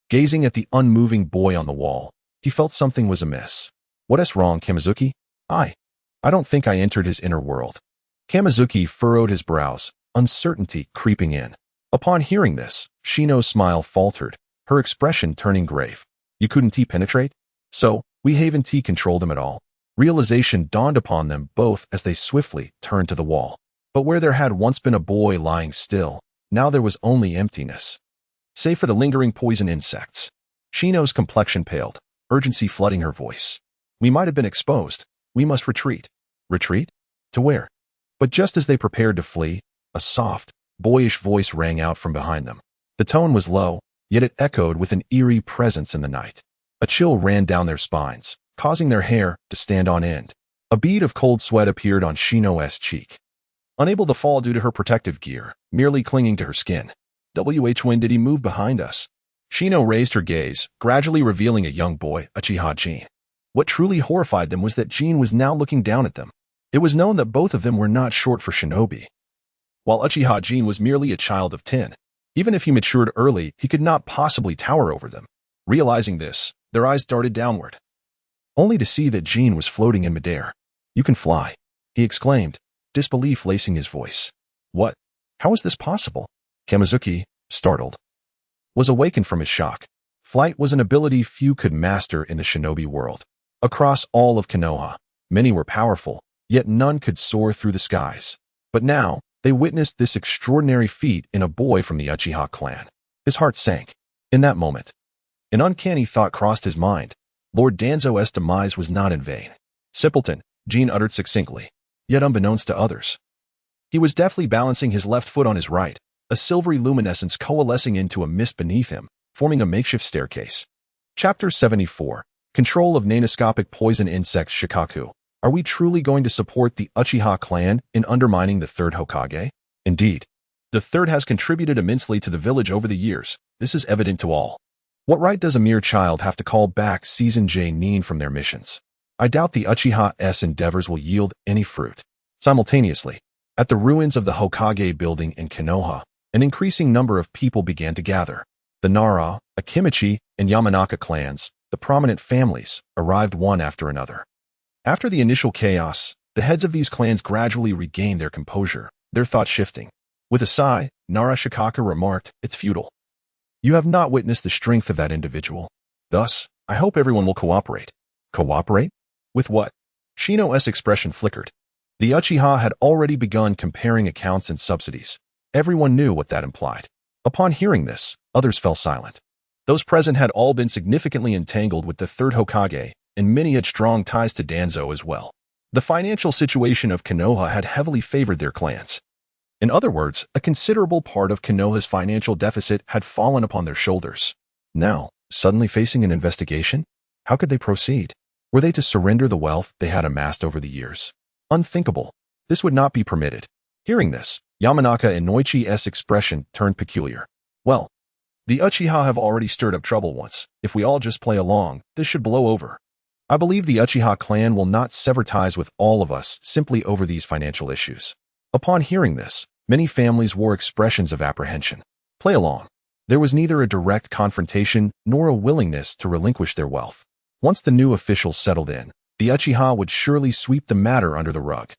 Gazing at the unmoving boy on the wall, he felt something was amiss. What is wrong, Kamizuki? I don't think I entered his inner world. Kamizuki furrowed his brows, uncertainty creeping in. Upon hearing this, Shino's smile faltered, her expression turning grave. You couldn't penetrate? So, we haven't controlled him at all. Realization dawned upon them both as they swiftly turned to the wall. But where there had once been a boy lying still, now there was only emptiness, save for the lingering poison insects. Shino's complexion paled, urgency flooding her voice. We might have been exposed. We must retreat. Retreat? To where? But just as they prepared to flee, a soft, boyish voice rang out from behind them. The tone was low, yet it echoed with an eerie presence in the night. A chill ran down their spines, causing their hair to stand on end. A bead of cold sweat appeared on Shino's cheek. Unable to fall due to her protective gear, merely clinging to her skin. When did he move behind us? Shino raised her gaze, gradually revealing a young boy, Uchiha Jin. What truly horrified them was that Jin was now looking down at them. It was known that both of them were not short for shinobi, while Uchiha Jin was merely a child of 10. Even if he matured early, he could not possibly tower over them. Realizing this, their eyes darted downward, only to see that Jin was floating in midair. You can fly, he exclaimed, disbelief lacing his voice. What? How is this possible? Kamizuki, startled, was awakened from his shock. Flight was an ability few could master in the shinobi world. Across all of Konoha, many were powerful, yet none could soar through the skies. But now, they witnessed this extraordinary feat in a boy from the Uchiha clan. His heart sank. In that moment, an uncanny thought crossed his mind. Lord Danzo's demise was not in vain. Simpleton, Jin uttered succinctly, yet unbeknownst to others. He was deftly balancing his left foot on his right, a silvery luminescence coalescing into a mist beneath him, forming a makeshift staircase. Chapter 74. Control of nanoscopic poison insects. Shikaku. Are we truly going to support the Uchiha clan in undermining the Third Hokage? Indeed. The Third has contributed immensely to the village over the years. This is evident to all. What right does a mere child have to call back seasoned Nin from their missions? I doubt the Uchiha's endeavors will yield any fruit. Simultaneously, at the ruins of the Hokage building in Konoha, an increasing number of people began to gather. The Nara, Akimichi, and Yamanaka clans, the prominent families, arrived one after another. After the initial chaos, the heads of these clans gradually regained their composure, their thoughts shifting. With a sigh, Nara Shikaka remarked, "It's futile. You have not witnessed the strength of that individual. Thus, I hope everyone will cooperate." Cooperate? With what? Shino's expression flickered. The Uchiha had already begun comparing accounts and subsidies. Everyone knew what that implied. Upon hearing this, others fell silent. Those present had all been significantly entangled with the Third Hokage, and many had strong ties to Danzo as well. The financial situation of Konoha had heavily favored their clans. In other words, a considerable part of Konoha's financial deficit had fallen upon their shoulders. Now, suddenly facing an investigation? How could they proceed? Were they to surrender the wealth they had amassed over the years? Unthinkable. This would not be permitted. Hearing this, Yamanaka and Noichi's expression turned peculiar. Well, the Uchiha have already stirred up trouble once. If we all just play along, this should blow over. I believe the Uchiha clan will not sever ties with all of us simply over these financial issues. Upon hearing this, many families wore expressions of apprehension. Play along. There was neither a direct confrontation nor a willingness to relinquish their wealth. Once the new officials settled in, the Uchiha would surely sweep the matter under the rug.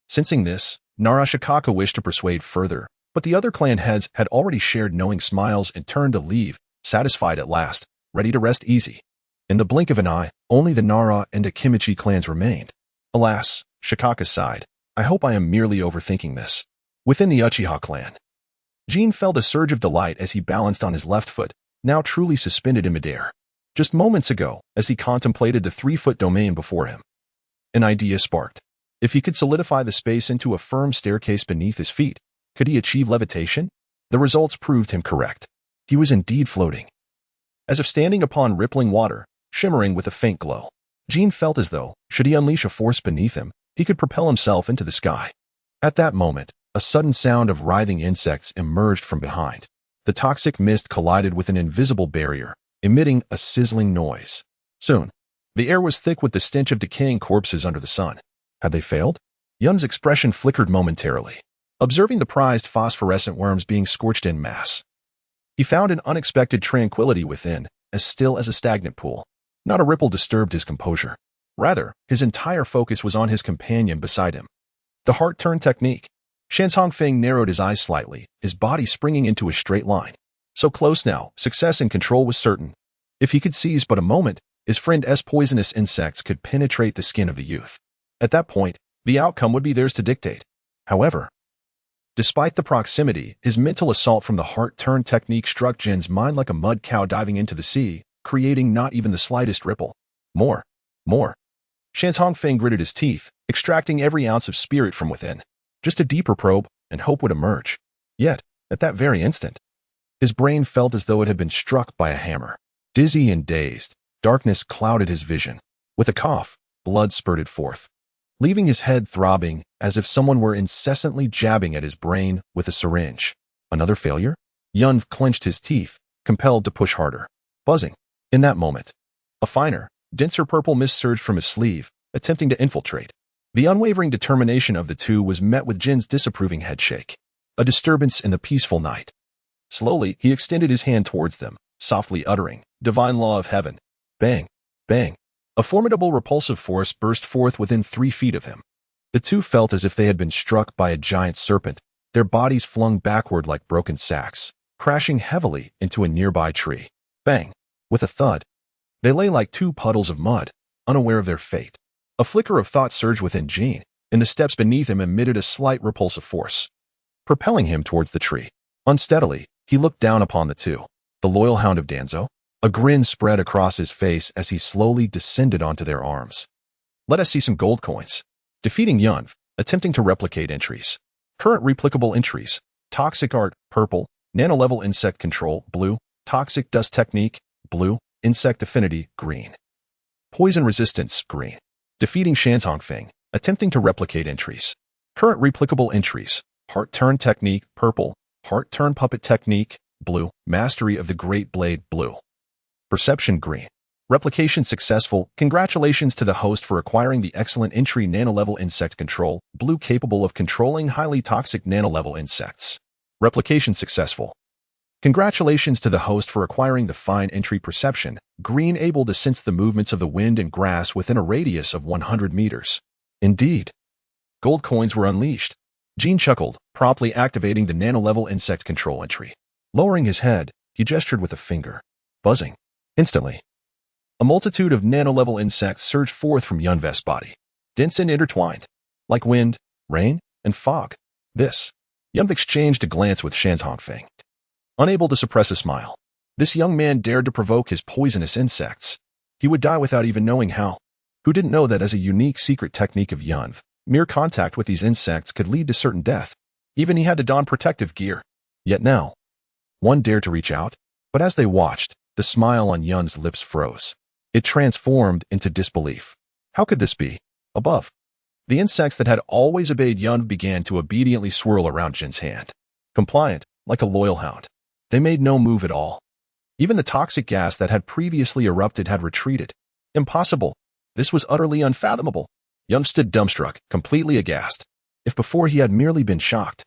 Sensing this, Nara Shikaka wished to persuade further, but the other clan heads had already shared knowing smiles and turned to leave, satisfied at last, ready to rest easy. In the blink of an eye, only the Nara and Akimichi clans remained. Alas, Shikaka sighed, I hope I am merely overthinking this. Within the Uchiha clan, Jin felt a surge of delight as he balanced on his left foot, now truly suspended in midair. Just moments ago, as he contemplated the 3-foot domain before him, an idea sparked. If he could solidify the space into a firm staircase beneath his feet, could he achieve levitation? The results proved him correct. He was indeed floating. As if standing upon rippling water, shimmering with a faint glow, Jin felt as though, should he unleash a force beneath him, he could propel himself into the sky. At that moment, a sudden sound of writhing insects emerged from behind. The toxic mist collided with an invisible barrier, emitting a sizzling noise. Soon, the air was thick with the stench of decaying corpses under the sun. Had they failed? Yun's expression flickered momentarily, observing the prized phosphorescent worms being scorched en masse. He found an unexpected tranquility within, as still as a stagnant pool. Not a ripple disturbed his composure. Rather, his entire focus was on his companion beside him. The heart-turn technique. Shansong Feng narrowed his eyes slightly, his body springing into a straight line. So close now, success and control was certain. If he could seize but a moment, his friend's poisonous insects could penetrate the skin of the youth. At that point, the outcome would be theirs to dictate. However, despite the proximity, his mental assault from the heart-turn technique struck Jin's mind like a mud cow diving into the sea, creating not even the slightest ripple. More. Shansong Feng gritted his teeth, extracting every ounce of spirit from within. Just a deeper probe, and hope would emerge. Yet, at that very instant, his brain felt as though it had been struck by a hammer. Dizzy and dazed, darkness clouded his vision. With a cough, blood spurted forth, leaving his head throbbing as if someone were incessantly jabbing at his brain with a syringe. Another failure? Yun clenched his teeth, compelled to push harder. Buzzing. In that moment, a finer, denser purple mist surged from his sleeve, attempting to infiltrate. The unwavering determination of the two was met with Jin's disapproving headshake. A disturbance in the peaceful night. Slowly, he extended his hand towards them, softly uttering, "Divine law of heaven." Bang, bang. A formidable repulsive force burst forth within 3 feet of him. The two felt as if they had been struck by a giant serpent, their bodies flung backward like broken sacks, crashing heavily into a nearby tree. Bang! With a thud, they lay like two puddles of mud, unaware of their fate. A flicker of thought surged within Jin, and the steps beneath him emitted a slight repulsive force, propelling him towards the tree. Unsteadily, he looked down upon the two. The loyal hound of Danzo? A grin spread across his face as he slowly descended onto their arms. Let us see some gold coins. Defeating Yunv, attempting to replicate entries. Current replicable entries. Toxic art, purple. Nano-level insect control, blue. Toxic dust technique, blue. Insect affinity, green. Poison resistance, green. Defeating Shanzhongfeng, attempting to replicate entries. Current replicable entries. Heart turn technique, purple. Heart turn puppet technique, blue. Mastery of the Great Blade, blue. Perception, green. Replication successful. Congratulations to the host for acquiring the excellent entry nano-level insect control, blue capable of controlling highly toxic nano-level insects. Replication successful. Congratulations to the host for acquiring the fine entry perception, green able to sense the movements of the wind and grass within a radius of 100 meters. Indeed. Gold coins were unleashed. Jin chuckled, promptly activating the nano-level insect control entry. Lowering his head, he gestured with a finger. Buzzing. Instantly, a multitude of nano-level insects surged forth from Yunv's body, dense and intertwined, like wind, rain, and fog. Yunv exchanged a glance with Shanzhongfeng. Unable to suppress a smile, this young man dared to provoke his poisonous insects. He would die without even knowing how. Who didn't know that as a unique secret technique of Yunv, mere contact with these insects could lead to certain death. Even he had to don protective gear. Yet now, one dared to reach out, but as they watched, the smile on Yun's lips froze. It transformed into disbelief. How could this be? Above, the insects that had always obeyed Yun began to obediently swirl around Jin's hand. Compliant, like a loyal hound. They made no move at all. Even the toxic gas that had previously erupted had retreated. Impossible. This was utterly unfathomable. Yun stood dumbstruck, completely aghast. If before he had merely been shocked,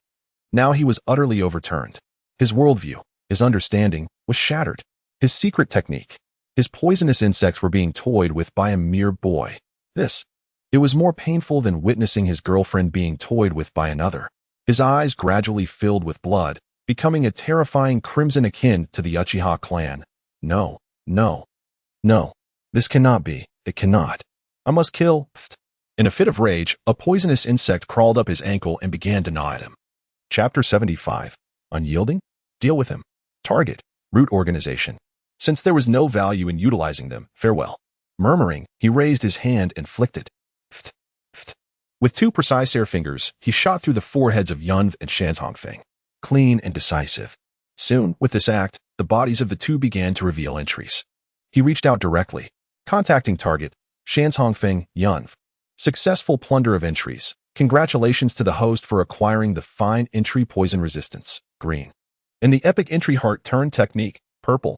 now he was utterly overturned. His worldview, his understanding, was shattered. His secret technique, his poisonous insects were being toyed with by a mere boy. It was more painful than witnessing his girlfriend being toyed with by another. His eyes gradually filled with blood, becoming a terrifying crimson akin to the Uchiha clan. No. This cannot be. It cannot. I must kill. In a fit of rage, a poisonous insect crawled up his ankle and began to gnaw at him. Chapter 75. Unyielding? Deal with him. Target. Root organization. Since there was no value in utilizing them, farewell. Murmuring, he raised his hand and flicked it. With two precise air fingers, he shot through the foreheads of Yunv and Shanzhongfeng. Clean and decisive. Soon, with this act, the bodies of the two began to reveal entries. He reached out directly, contacting target, Shanzhongfeng, Yunv. Successful plunder of entries. Congratulations to the host for acquiring the fine entry poison resistance, green. And the epic entry heart turn technique, purple.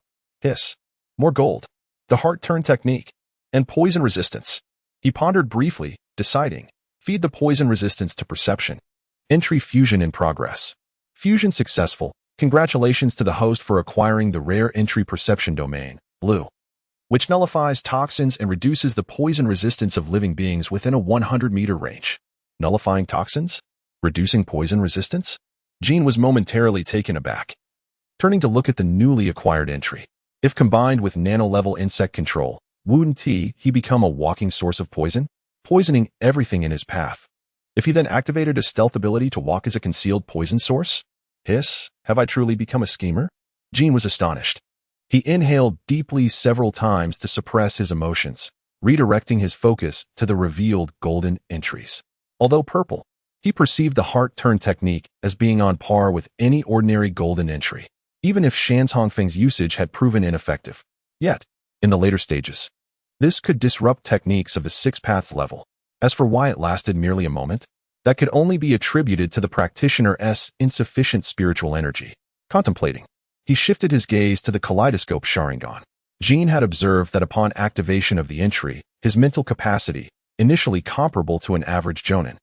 More gold. The heart turn technique. And poison resistance. He pondered briefly, deciding, feed the poison resistance to perception. Entry fusion in progress. Fusion successful. Congratulations to the host for acquiring the rare entry perception domain, blue, which nullifies toxins and reduces the poison resistance of living beings within a 100-meter range. Nullifying toxins? Reducing poison resistance? Jin was momentarily taken aback, turning to look at the newly acquired entry. If combined with nano-level insect control, wouldn't he become a walking source of poison, poisoning everything in his path? If he then activated a stealth ability to walk as a concealed poison source? Have I truly become a schemer? Jin was astonished. He inhaled deeply several times to suppress his emotions, redirecting his focus to the revealed golden entries. Although purple, he perceived the heart turn technique as being on par with any ordinary golden entry, even if Shanzhongfeng's usage had proven ineffective. Yet, in the later stages, this could disrupt techniques of the Six Paths level. As for why it lasted merely a moment, that could only be attributed to the practitioner's insufficient spiritual energy. Contemplating, he shifted his gaze to the kaleidoscope Sharingan. Jin had observed that upon activation of the entry, his mental capacity, initially comparable to an average Jonin,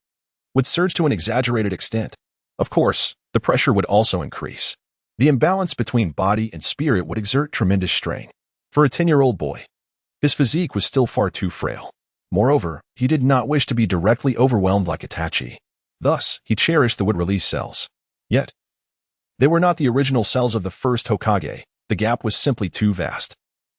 would surge to an exaggerated extent. Of course, the pressure would also increase. The imbalance between body and spirit would exert tremendous strain. For a 10-year-old boy, his physique was still far too frail. Moreover, he did not wish to be directly overwhelmed like Itachi. Thus, he cherished the would-release cells. Yet, they were not the original cells of the first Hokage. The gap was simply too vast.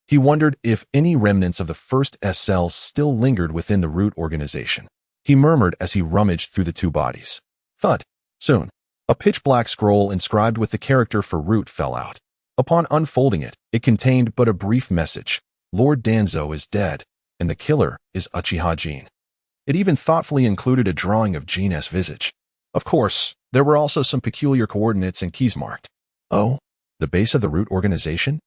He wondered if any remnants of the first S cells still lingered within the root organization. He murmured as he rummaged through the two bodies. Thud. Soon, a pitch-black scroll inscribed with the character for root fell out. Upon unfolding it, it contained but a brief message. Lord Danzo is dead, and the killer is Uchiha Jin. It even thoughtfully included a drawing of Jin's visage. Of course, there were also some peculiar coordinates and keys marked. Oh, the base of the root organization?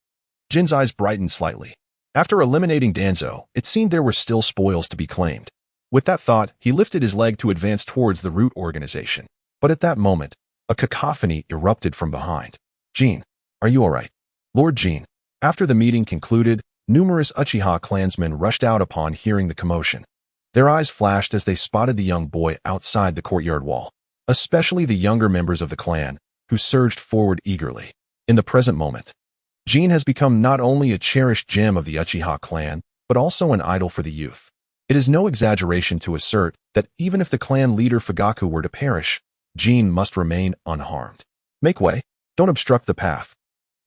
Jin's eyes brightened slightly. After eliminating Danzo, it seemed there were still spoils to be claimed. With that thought, he lifted his leg to advance towards the root organization. But at that moment, a cacophony erupted from behind. Jin, are you all right? Lord Jin. After the meeting concluded, numerous Uchiha clansmen rushed out upon hearing the commotion. Their eyes flashed as they spotted the young boy outside the courtyard wall, especially the younger members of the clan, who surged forward eagerly. In the present moment, Jin has become not only a cherished gem of the Uchiha clan, but also an idol for the youth. It is no exaggeration to assert that even if the clan leader Fugaku were to perish, Jin must remain unharmed. Make way. Don't obstruct the path.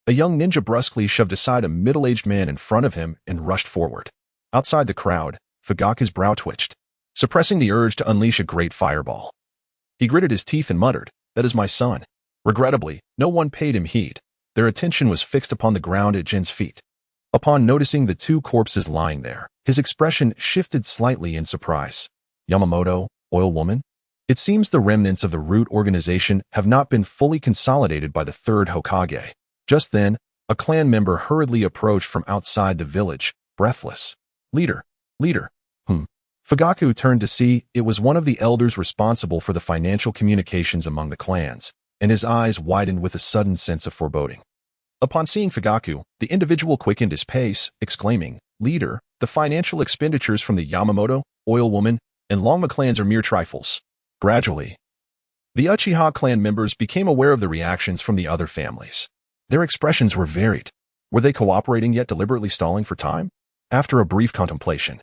A young ninja brusquely shoved aside a middle-aged man in front of him and rushed forward. Outside the crowd, Fugaku's brow twitched, suppressing the urge to unleash a great fireball. He gritted his teeth and muttered, "That is my son." Regrettably, no one paid him heed. Their attention was fixed upon the ground at Jin's feet. Upon noticing the two corpses lying there, his expression shifted slightly in surprise. Yamamoto, Oil Woman? It seems the remnants of the root organization have not been fully consolidated by the Third Hokage. Just then, a clan member hurriedly approached from outside the village, breathless. Leader. Fugaku turned to see it was one of the elders responsible for the financial communications among the clans, and his eyes widened with a sudden sense of foreboding. Upon seeing Fugaku, the individual quickened his pace, exclaiming, "Leader, the financial expenditures from the Yamamoto, Oil Woman, and Longma clans are mere trifles." Gradually, the Uchiha clan members became aware of the reactions from the other families. Their expressions were varied. Were they cooperating yet deliberately stalling for time? After a brief contemplation,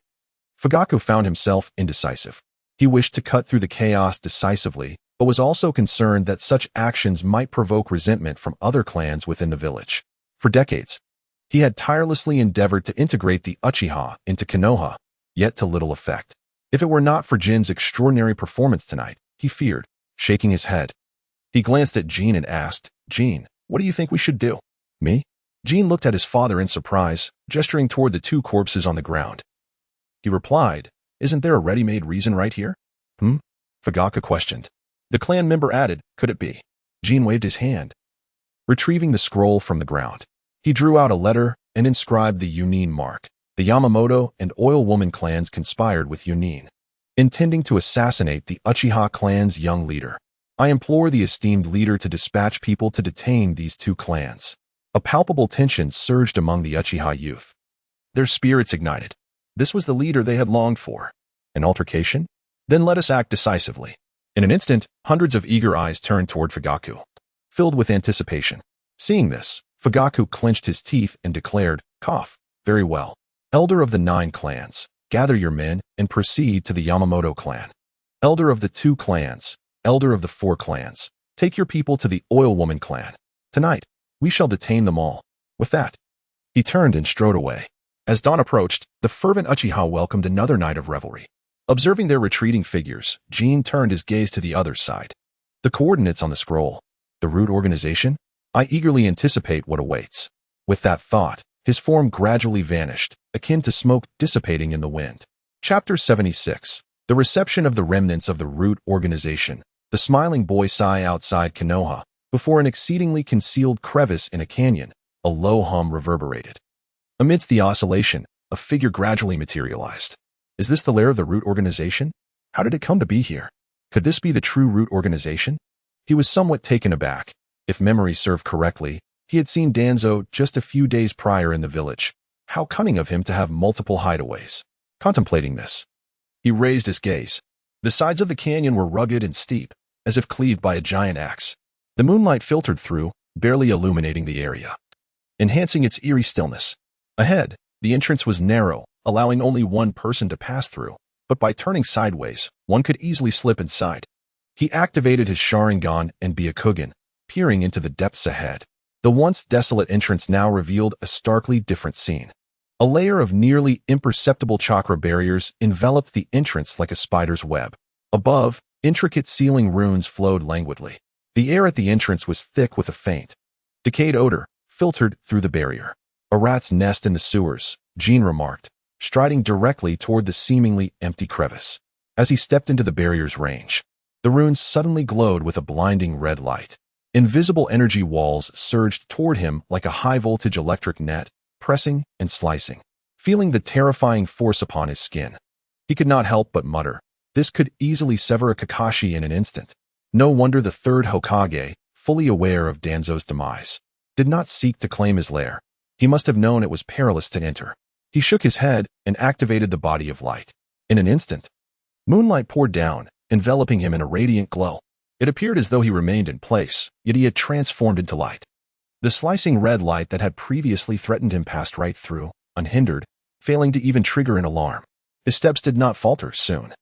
Fugaku found himself indecisive. He wished to cut through the chaos decisively, but was also concerned that such actions might provoke resentment from other clans within the village. For decades, he had tirelessly endeavored to integrate the Uchiha into Konoha, yet to little effect. If it were not for Jin's extraordinary performance tonight, he feared, shaking his head. He glanced at Jin and asked, "Jin, what do you think we should do?" "Me?" Jin looked at his father in surprise, gesturing toward the two corpses on the ground. He replied, "Isn't there a ready-made reason right here?" Fugaku questioned. The clan member added, "Could it be?" Jin waved his hand. Retrieving the scroll from the ground, he drew out a letter and inscribed the Yunin mark. The Yamamoto and Oil Woman clans conspired with Yunin, intending to assassinate the Uchiha clan's young leader. I implore the esteemed leader to dispatch people to detain these two clans. A palpable tension surged among the Uchiha youth. Their spirits ignited. This was the leader they had longed for. An altercation? Then let us act decisively. In an instant, hundreds of eager eyes turned toward Fugaku, filled with anticipation. Seeing this, Fugaku clenched his teeth and declared, "Cough. Very well. Elder of the 9 clans, gather your men and proceed to the Yamamoto clan. Elder of the 2 clans, elder of the 4 clans, take your people to the Oil Woman clan. Tonight, we shall detain them all." With that, he turned and strode away. As dawn approached, the fervent Uchiha welcomed another night of revelry. Observing their retreating figures, Jin turned his gaze to the other side. The coordinates on the scroll. The root organization? I eagerly anticipate what awaits. With that thought, his form gradually vanished, akin to smoke dissipating in the wind. Chapter 76. The reception of the remnants of the root organization. The smiling boy sighed outside Konoha. Before an exceedingly concealed crevice in a canyon, a low hum reverberated. Amidst the oscillation, a figure gradually materialized. Is this the lair of the root organization? How did it come to be here? Could this be the true root organization? He was somewhat taken aback. If memory served correctly, he had seen Danzo just a few days prior in the village. How cunning of him to have multiple hideaways. Contemplating this, he raised his gaze. The sides of the canyon were rugged and steep, as if cleaved by a giant axe. The moonlight filtered through, barely illuminating the area, enhancing its eerie stillness. Ahead, the entrance was narrow, allowing only one person to pass through, but by turning sideways, one could easily slip inside. He activated his Sharingan and Byakugan, peering into the depths ahead. The once desolate entrance now revealed a starkly different scene. A layer of nearly imperceptible chakra barriers enveloped the entrance like a spider's web. Above, intricate sealing runes flowed languidly. The air at the entrance was thick with a faint, decayed odor, filtered through the barrier. A rat's nest in the sewers, Jin remarked, striding directly toward the seemingly empty crevice. As he stepped into the barrier's range, the runes suddenly glowed with a blinding red light. Invisible energy walls surged toward him like a high-voltage electric net, pressing and slicing. Feeling the terrifying force upon his skin, he could not help but mutter, "This could easily sever a Kakashi in an instant." No wonder the Third Hokage, fully aware of Danzo's demise, did not seek to claim his lair. He must have known it was perilous to enter. He shook his head and activated the body of light. In an instant, moonlight poured down, enveloping him in a radiant glow. It appeared as though he remained in place, yet he had transformed into light. The slicing red light that had previously threatened him passed right through, unhindered, failing to even trigger an alarm. His steps did not falter soon.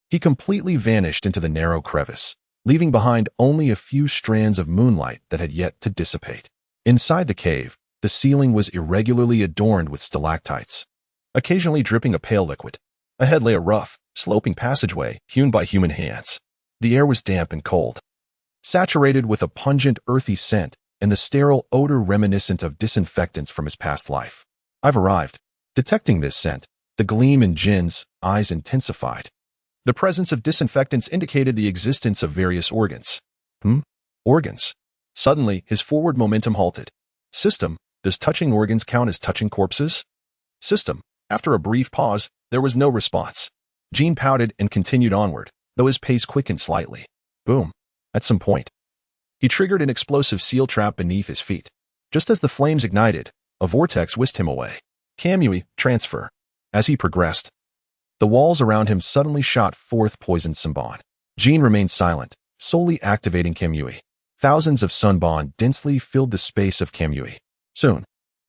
He completely vanished into the narrow crevice, leaving behind only a few strands of moonlight that had yet to dissipate. Inside the cave, the ceiling was irregularly adorned with stalactites, occasionally dripping a pale liquid. Ahead lay a rough, sloping passageway hewn by human hands. The air was damp and cold, saturated with a pungent, earthy scent and the sterile odor reminiscent of disinfectants from his past life. "I've arrived." Detecting this scent, the gleam in Jin's eyes intensified. The presence of disinfectants indicated the existence of various organs. Organs? Suddenly, his forward momentum halted. "System, does touching organs count as touching corpses?" "System." After a brief pause, there was no response. Jin pouted and continued onward, though his pace quickened slightly. Boom. At some point, he triggered an explosive seal trap beneath his feet. Just as the flames ignited, a vortex whisked him away. Kamui, transfer. As he progressed, the walls around him suddenly shot forth poisoned Sunbon. Jin remained silent, solely activating Kamui. Thousands of Sunbon densely filled the space of Kamui. Soon,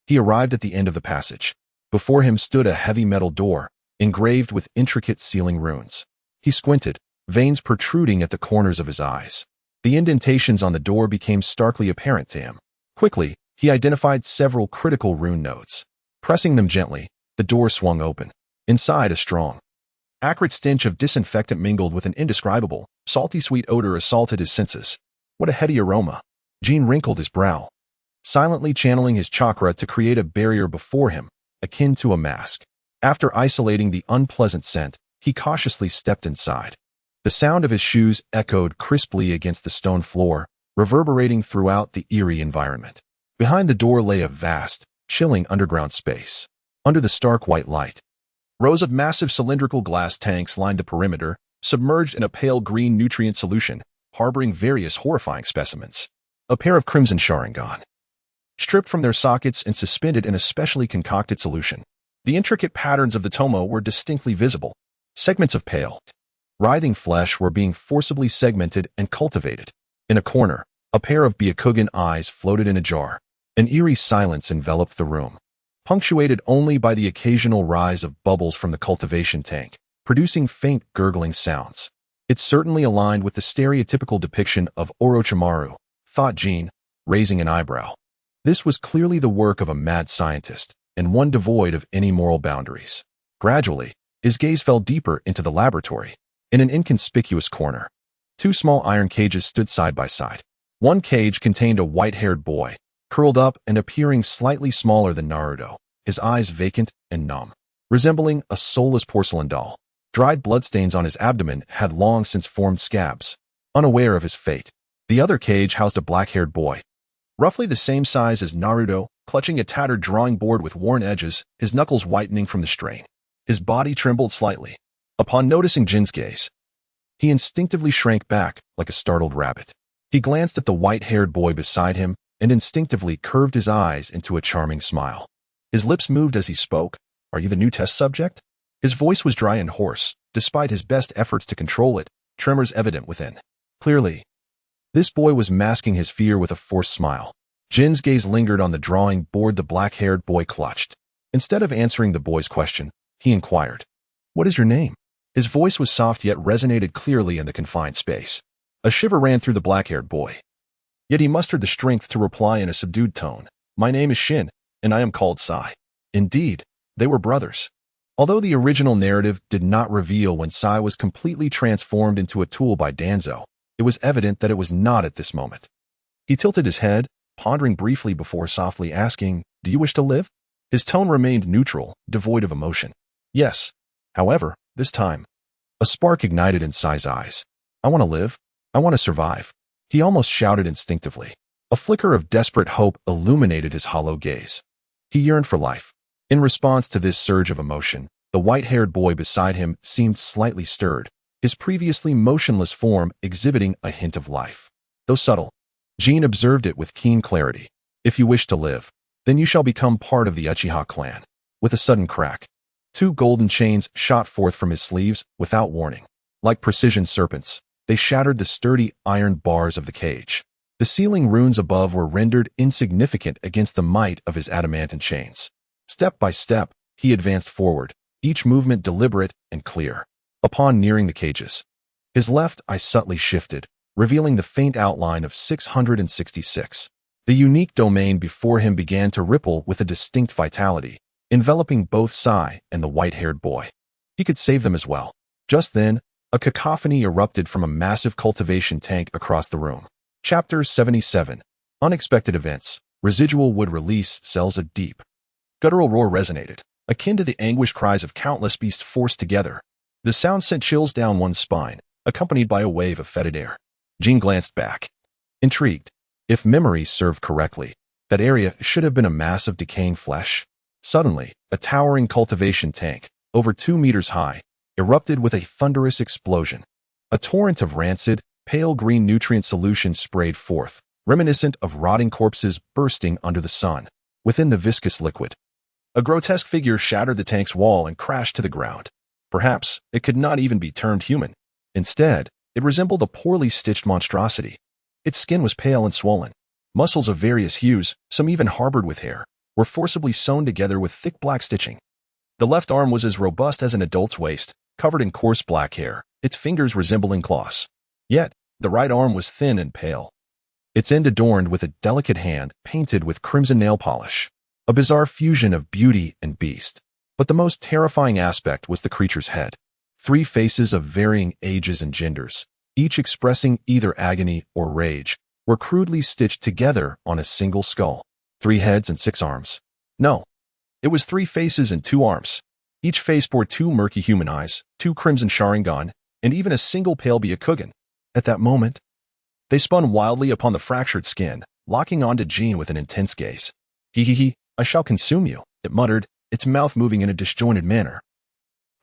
he arrived at the end of the passage. Before him stood a heavy metal door, engraved with intricate sealing runes. He squinted, veins protruding at the corners of his eyes. The indentations on the door became starkly apparent to him. Quickly, he identified several critical rune nodes. Pressing them gently, the door swung open. Inside, a strong, acrid stench of disinfectant mingled with an indescribable, salty sweet odor assaulted his senses. What a heady aroma. Jin wrinkled his brow, silently channeling his chakra to create a barrier before him, akin to a mask. After isolating the unpleasant scent, he cautiously stepped inside. The sound of his shoes echoed crisply against the stone floor, reverberating throughout the eerie environment. Behind the door lay a vast, chilling underground space. Under the stark white light, rows of massive cylindrical glass tanks lined the perimeter, submerged in a pale green nutrient solution, harboring various horrifying specimens. A pair of crimson Sharingan, stripped from their sockets and suspended in a specially concocted solution. The intricate patterns of the tomo were distinctly visible. Segments of pale, writhing flesh were being forcibly segmented and cultivated. In a corner, a pair of Byakugan eyes floated in a jar. An eerie silence enveloped the room, punctuated only by the occasional rise of bubbles from the cultivation tank, producing faint gurgling sounds. It certainly aligned with the stereotypical depiction of Orochimaru, thought Jin, raising an eyebrow. This was clearly the work of a mad scientist, and one devoid of any moral boundaries. Gradually, his gaze fell deeper into the laboratory. In an inconspicuous corner, two small iron cages stood side by side. One cage contained a white-haired boy, curled up and appearing slightly smaller than Naruto, his eyes vacant and numb, resembling a soulless porcelain doll. Dried bloodstains on his abdomen had long since formed scabs, unaware of his fate. The other cage housed a black-haired boy, roughly the same size as Naruto, clutching a tattered drawing board with worn edges, his knuckles whitening from the strain. His body trembled slightly. Upon noticing Jin's gaze, he instinctively shrank back like a startled rabbit. He glanced at the white-haired boy beside him and instinctively curved his eyes into a charming smile. His lips moved as he spoke. "Are you the new test subject?" His voice was dry and hoarse, despite his best efforts to control it, tremors evident within. Clearly, this boy was masking his fear with a forced smile. Jin's gaze lingered on the drawing board the black-haired boy clutched. Instead of answering the boy's question, he inquired, "What is your name?" His voice was soft yet resonated clearly in the confined space. A shiver ran through the black-haired boy. Yet he mustered the strength to reply in a subdued tone. "My name is Shin, and I am called Sai." Indeed, they were brothers. Although the original narrative did not reveal when Sai was completely transformed into a tool by Danzo, it was evident that it was not at this moment. He tilted his head, pondering briefly before softly asking, "Do you wish to live?" His tone remained neutral, devoid of emotion. "Yes." However, this time, a spark ignited in Sai's eyes. "I want to live. I want to survive." He almost shouted instinctively. A flicker of desperate hope illuminated his hollow gaze. He yearned for life. In response to this surge of emotion, the white-haired boy beside him seemed slightly stirred, his previously motionless form exhibiting a hint of life. Though subtle, Jin observed it with keen clarity. "If you wish to live, then you shall become part of the Uchiha clan." With a sudden crack, two golden chains shot forth from his sleeves without warning. Like precision serpents, they shattered the sturdy iron bars of the cage. The ceiling runes above were rendered insignificant against the might of his adamantine chains. Step by step, he advanced forward, each movement deliberate and clear. Upon nearing the cages, his left eye subtly shifted, revealing the faint outline of 666. The unique domain before him began to ripple with a distinct vitality, enveloping both Sai and the white-haired boy. He could save them as well. Just then, a cacophony erupted from a massive cultivation tank across the room. Chapter 77. Unexpected Events. Residual would release cells. A deep, guttural roar resonated, akin to the anguished cries of countless beasts forced together. The sound sent chills down one's spine, accompanied by a wave of fetid air. Jin glanced back, intrigued. If memory served correctly, that area should have been a mass of decaying flesh. Suddenly, a towering cultivation tank, over 2 meters high, erupted with a thunderous explosion. A torrent of rancid, pale green nutrient solution sprayed forth, reminiscent of rotting corpses bursting under the sun. Within the viscous liquid, a grotesque figure shattered the tank's wall and crashed to the ground. Perhaps it could not even be termed human. Instead, it resembled a poorly stitched monstrosity. Its skin was pale and swollen. Muscles of various hues, some even harbored with hair, were forcibly sewn together with thick black stitching. The left arm was as robust as an adult's waist, covered in coarse black hair, its fingers resembling claws. Yet, the right arm was thin and pale, its end adorned with a delicate hand painted with crimson nail polish, a bizarre fusion of beauty and beast. But the most terrifying aspect was the creature's head. 3 faces of varying ages and genders, each expressing either agony or rage, were crudely stitched together on a single skull. 3 heads and 6 arms. No, it was 3 faces and 2 arms. Each face bore 2 murky human eyes, 2 crimson Sharingan, and even a single pale Byakugan. At that moment, they spun wildly upon the fractured skin, locking onto Jin with an intense gaze. "He, I shall consume you," it muttered, its mouth moving in a disjointed manner,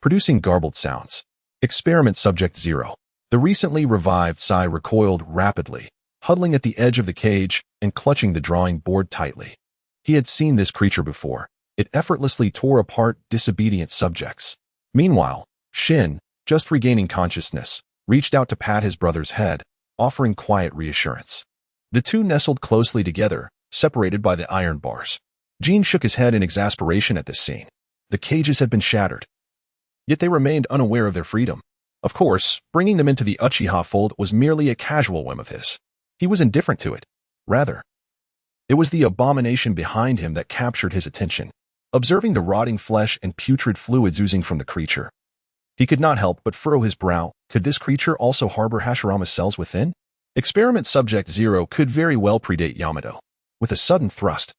producing garbled sounds. Experiment Subject 0. The recently revived Sai recoiled rapidly, huddling at the edge of the cage and clutching the drawing board tightly. He had seen this creature before. It effortlessly tore apart disobedient subjects. Meanwhile, Shin, just regaining consciousness, reached out to pat his brother's head, offering quiet reassurance. The two nestled closely together, separated by the iron bars. Jin shook his head in exasperation at this scene. The cages had been shattered, yet they remained unaware of their freedom. Of course, bringing them into the Uchiha fold was merely a casual whim of his. He was indifferent to it. Rather, it was the abomination behind him that captured his attention. Observing the rotting flesh and putrid fluids oozing from the creature, he could not help but furrow his brow. Could this creature also harbor Hashirama's cells within? Experiment Subject 0 could very well predate Yamato. With a sudden thrust,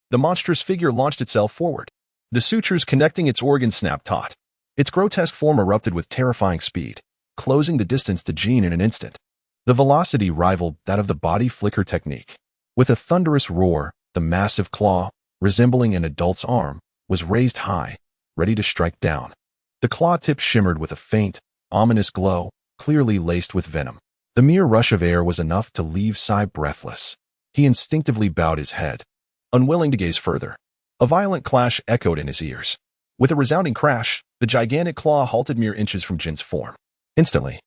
the monstrous figure launched itself forward. The sutures connecting its organs snapped taut. Its grotesque form erupted with terrifying speed, closing the distance to Jin in an instant. The velocity rivaled that of the body flicker technique. With a thunderous roar, the massive claw, resembling an adult's arm, was raised high, ready to strike down. The claw tip shimmered with a faint, ominous glow, clearly laced with venom. The mere rush of air was enough to leave Sai breathless. He instinctively bowed his head, unwilling to gaze further. A violent clash echoed in his ears. With a resounding crash, the gigantic claw halted mere inches from Jin's form. Instantly,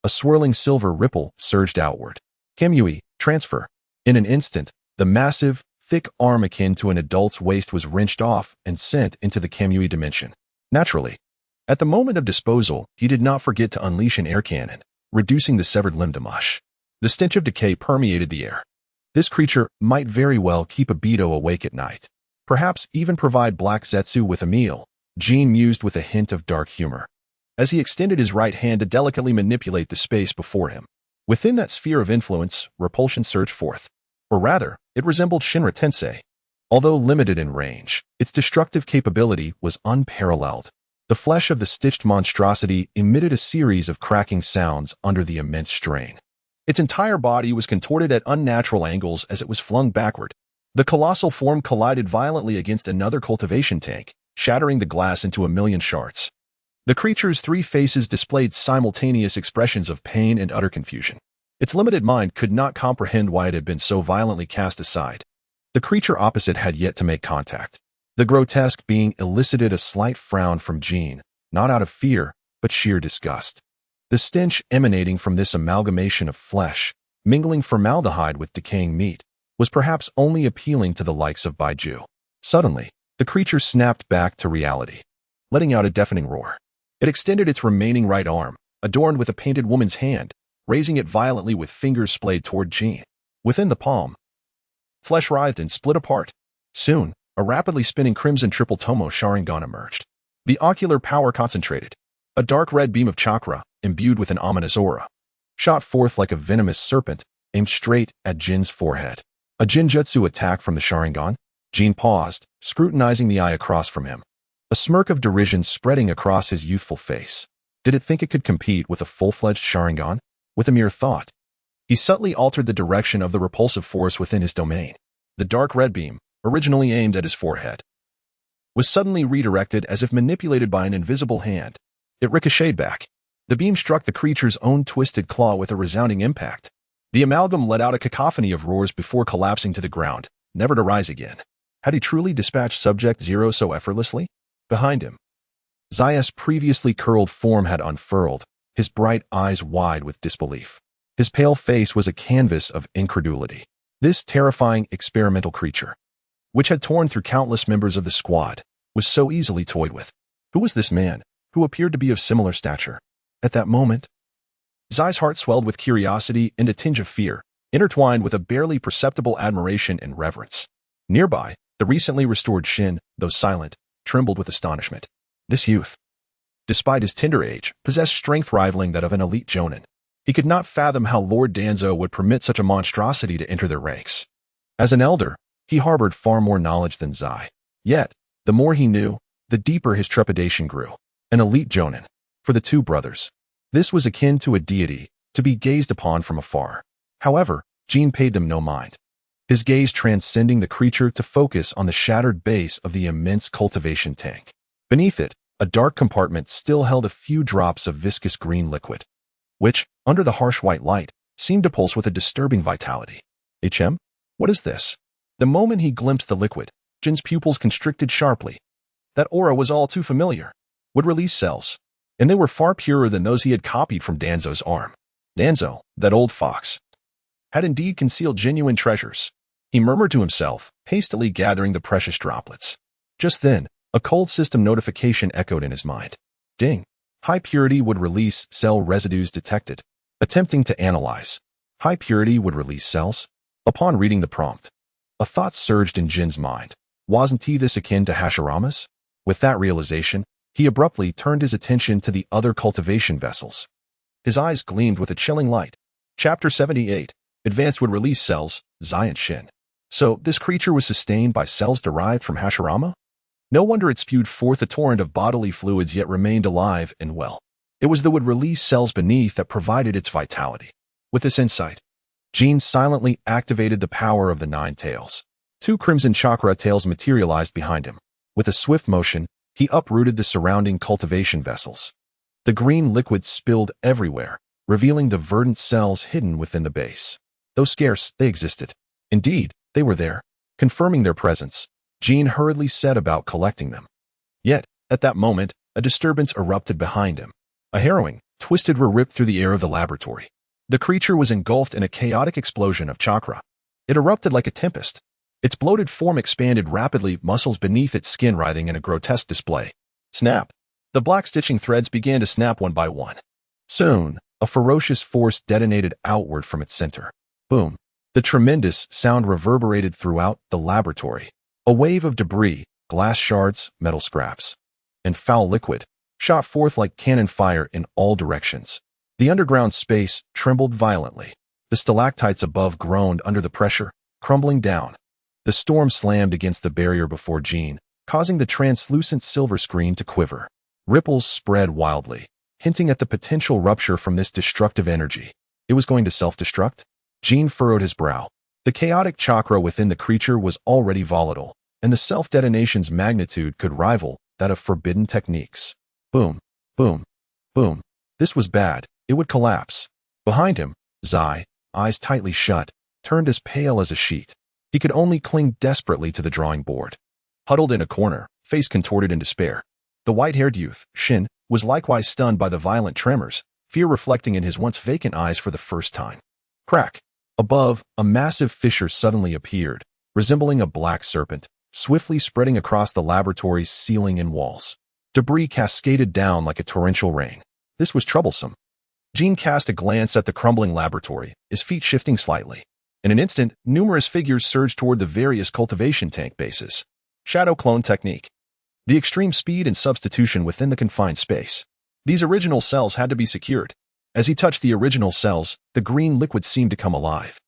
a swirling silver ripple surged outward. Kamui, transfer. In an instant, the massive, thick arm akin to an adult's waist was wrenched off and sent into the Kamui dimension. Naturally, At the moment of disposal, he did not forget to unleash an air cannon, reducing the severed limb to mush. The stench of decay permeated the air. This creature might very well keep a Beto awake at night. Perhaps even provide Black Zetsu with a meal, Jin mused with a hint of dark humor, as he extended his right hand to delicately manipulate the space before him. Within that sphere of influence, repulsion surged forth. Or rather, it resembled Shinra Tensei. Although limited in range, its destructive capability was unparalleled. The flesh of the stitched monstrosity emitted a series of cracking sounds under the immense strain. Its entire body was contorted at unnatural angles as it was flung backward. The colossal form collided violently against another cultivation tank, shattering the glass into a million shards. The creature's three faces displayed simultaneous expressions of pain and utter confusion. Its limited mind could not comprehend why it had been so violently cast aside. The creature opposite had yet to make contact. The grotesque being elicited a slight frown from Jin, not out of fear, but sheer disgust. The stench emanating from this amalgamation of flesh, mingling formaldehyde with decaying meat, was perhaps only appealing to the likes of Baiju. Suddenly, the creature snapped back to reality, letting out a deafening roar. It extended its remaining right arm, adorned with a painted woman's hand, raising it violently with fingers splayed toward Jin. Within the palm, flesh writhed and split apart. Soon, a rapidly spinning crimson triple tomo Sharingan emerged. The ocular power concentrated. A dark red beam of chakra, imbued with an ominous aura, shot forth like a venomous serpent, aimed straight at Jin's forehead. A Jinjutsu attack from the Sharingan? Jin paused, scrutinizing the eye across from him. A smirk of derision spreading across his youthful face. Did it think it could compete with a full-fledged Sharingan? With a mere thought, he subtly altered the direction of the repulsive force within his domain. The dark red beam, originally aimed at his forehead, was suddenly redirected as if manipulated by an invisible hand. It ricocheted back. The beam struck the creature's own twisted claw with a resounding impact. The amalgam let out a cacophony of roars before collapsing to the ground, never to rise again. Had he truly dispatched Subject Zero so effortlessly? Behind him, Zaya's previously curled form had unfurled, his bright eyes wide with disbelief. His pale face was a canvas of incredulity. This terrifying experimental creature, which had torn through countless members of the squad, was so easily toyed with. Who was this man, who appeared to be of similar stature? At that moment, Zai's heart swelled with curiosity and a tinge of fear, intertwined with a barely perceptible admiration and reverence. Nearby, the recently restored Shin, though silent, trembled with astonishment. This youth, despite his tender age, possessed strength rivaling that of an elite jonin. He could not fathom how Lord Danzo would permit such a monstrosity to enter their ranks. As an elder, he harbored far more knowledge than Zai. Yet, the more he knew, the deeper his trepidation grew. An elite jonin. For the two brothers, this was akin to a deity, to be gazed upon from afar. However, Jin paid them no mind, his gaze transcending the creature to focus on the shattered base of the immense cultivation tank. Beneath it, a dark compartment still held a few drops of viscous green liquid, which, under the harsh white light, seemed to pulse with a disturbing vitality. What is this? The moment he glimpsed the liquid, Jin's pupils constricted sharply. That aura was all too familiar. Would release cells, and they were far purer than those he had copied from Danzo's arm. Danzo, that old fox, had indeed concealed genuine treasures. He murmured to himself, hastily gathering the precious droplets. Just then, a cold system notification echoed in his mind. Ding. High purity would release cell residues detected. Attempting to analyze. High purity would release cells? Upon reading the prompt, a thought surged in Jin's mind. Wasn't this akin to Hashirama's? With that realization, he abruptly turned his attention to the other cultivation vessels. His eyes gleamed with a chilling light. Chapter 78. Advanced would release cells, Zai and Shin. So, this creature was sustained by cells derived from Hashirama? No wonder it spewed forth a torrent of bodily fluids yet remained alive and well. It was the would-release cells beneath that provided its vitality. With this insight, Jin silently activated the power of the nine tails. Two crimson chakra tails materialized behind him. With a swift motion, he uprooted the surrounding cultivation vessels. The green liquid spilled everywhere, revealing the verdant cells hidden within the base. Though scarce, they existed. Indeed, they were there. Confirming their presence, Jin hurriedly set about collecting them. Yet, at that moment, a disturbance erupted behind him. A harrowing, twisted roar ripped through the air of the laboratory. The creature was engulfed in a chaotic explosion of chakra. It erupted like a tempest. Its bloated form expanded rapidly, muscles beneath its skin writhing in a grotesque display. Snap! The black stitching threads began to snap one by one. Soon, a ferocious force detonated outward from its center. Boom. The tremendous sound reverberated throughout the laboratory. A wave of debris, glass shards, metal scraps, and foul liquid shot forth like cannon fire in all directions. The underground space trembled violently. The stalactites above groaned under the pressure, crumbling down. The storm slammed against the barrier before Jin, causing the translucent silver screen to quiver. Ripples spread wildly, hinting at the potential rupture from this destructive energy. It was going to self-destruct? Jin furrowed his brow. The chaotic chakra within the creature was already volatile, and the self-detonation's magnitude could rival that of forbidden techniques. Boom, boom, boom. This was bad. It would collapse. Behind him, Zai, eyes tightly shut, turned as pale as a sheet. He could only cling desperately to the drawing board. Huddled in a corner, face contorted in despair, the white-haired youth, Shin, was likewise stunned by the violent tremors, fear reflecting in his once vacant eyes for the first time. Crack. Above, a massive fissure suddenly appeared, resembling a black serpent, swiftly spreading across the laboratory's ceiling and walls. Debris cascaded down like a torrential rain. This was troublesome. Jin cast a glance at the crumbling laboratory, his feet shifting slightly. In an instant, numerous figures surged toward the various cultivation tank bases. Shadow clone technique. The extreme speed and substitution within the confined space. These original cells had to be secured. As he touched the original cells, the green liquid seemed to come alive,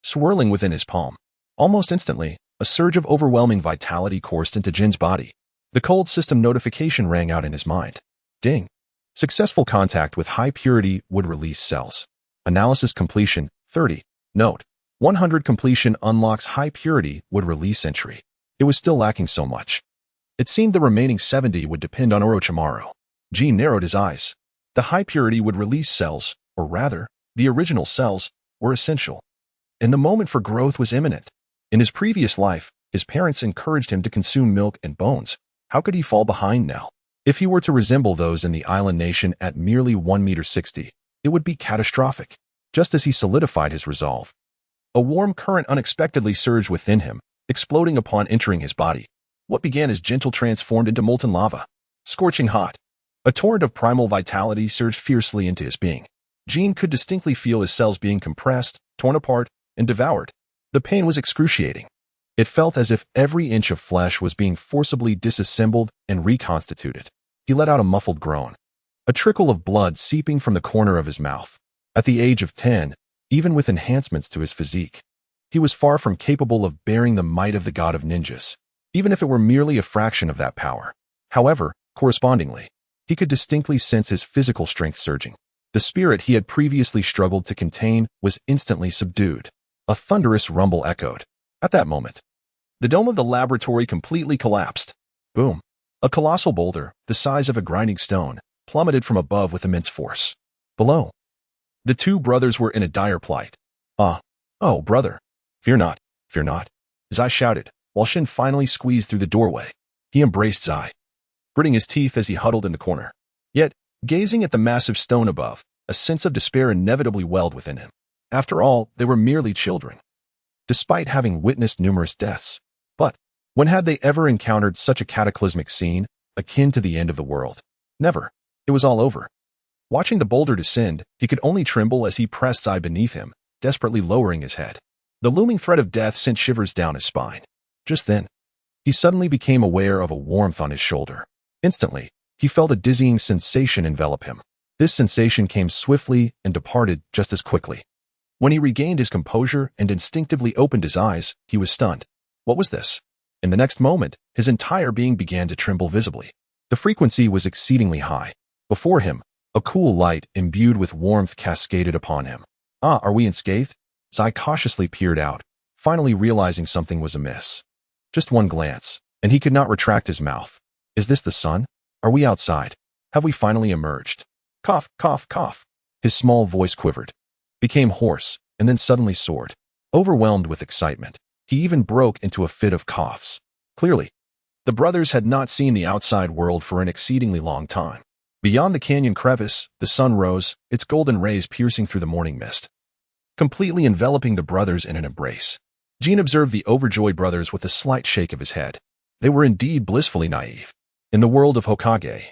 swirling within his palm. Almost instantly, a surge of overwhelming vitality coursed into Jin's body. The cold system notification rang out in his mind. Ding. Successful contact with high purity would release cells. Analysis completion, 30. Note, 100 completion unlocks high purity would release entry. It was still lacking so much. It seemed the remaining 70 would depend on Orochimaru. Jin narrowed his eyes. The high purity would release cells, or rather, the original cells, were essential. And the moment for growth was imminent. In his previous life, his parents encouraged him to consume milk and bones. How could he fall behind now? If he were to resemble those in the island nation at merely 1.60 meters, it would be catastrophic. Just as he solidified his resolve, a warm current unexpectedly surged within him, exploding upon entering his body. What began as gentle transformed into molten lava. Scorching hot. A torrent of primal vitality surged fiercely into his being. Jin could distinctly feel his cells being compressed, torn apart, and devoured. The pain was excruciating. It felt as if every inch of flesh was being forcibly disassembled and reconstituted. He let out a muffled groan. A trickle of blood seeping from the corner of his mouth. At the age of 10, even with enhancements to his physique, he was far from capable of bearing the might of the god of ninjas, even if it were merely a fraction of that power. However, correspondingly, he could distinctly sense his physical strength surging. The spirit he had previously struggled to contain was instantly subdued. A thunderous rumble echoed. At that moment, the dome of the laboratory completely collapsed. Boom. A colossal boulder, the size of a grinding stone, plummeted from above with immense force. Below, the two brothers were in a dire plight. Oh, brother. Fear not, fear not. Zai shouted, while Shin finally squeezed through the doorway. He embraced Zai, gritting his teeth as he huddled in the corner. Yet, gazing at the massive stone above, a sense of despair inevitably welled within him. After all, they were merely children, despite having witnessed numerous deaths. But when had they ever encountered such a cataclysmic scene, akin to the end of the world? Never. It was all over. Watching the boulder descend, he could only tremble as he pressed Zai beneath him, desperately lowering his head. The looming threat of death sent shivers down his spine. Just then, he suddenly became aware of a warmth on his shoulder. Instantly, he felt a dizzying sensation envelop him. This sensation came swiftly and departed just as quickly. When he regained his composure and instinctively opened his eyes, he was stunned. What was this? In the next moment, his entire being began to tremble visibly. The frequency was exceedingly high. Before him, a cool light imbued with warmth cascaded upon him. Are we unscathed? Zai cautiously peered out, finally realizing something was amiss. Just one glance, and he could not retract his mouth. Is this the sun? Are we outside? Have we finally emerged? Cough, cough, cough. His small voice quivered, became hoarse, and then suddenly soared. Overwhelmed with excitement, he even broke into a fit of coughs. Clearly, the brothers had not seen the outside world for an exceedingly long time. Beyond the canyon crevice, the sun rose, its golden rays piercing through the morning mist, completely enveloping the brothers in an embrace. Jin observed the overjoyed brothers with a slight shake of his head. They were indeed blissfully naive. In the world of Hokage,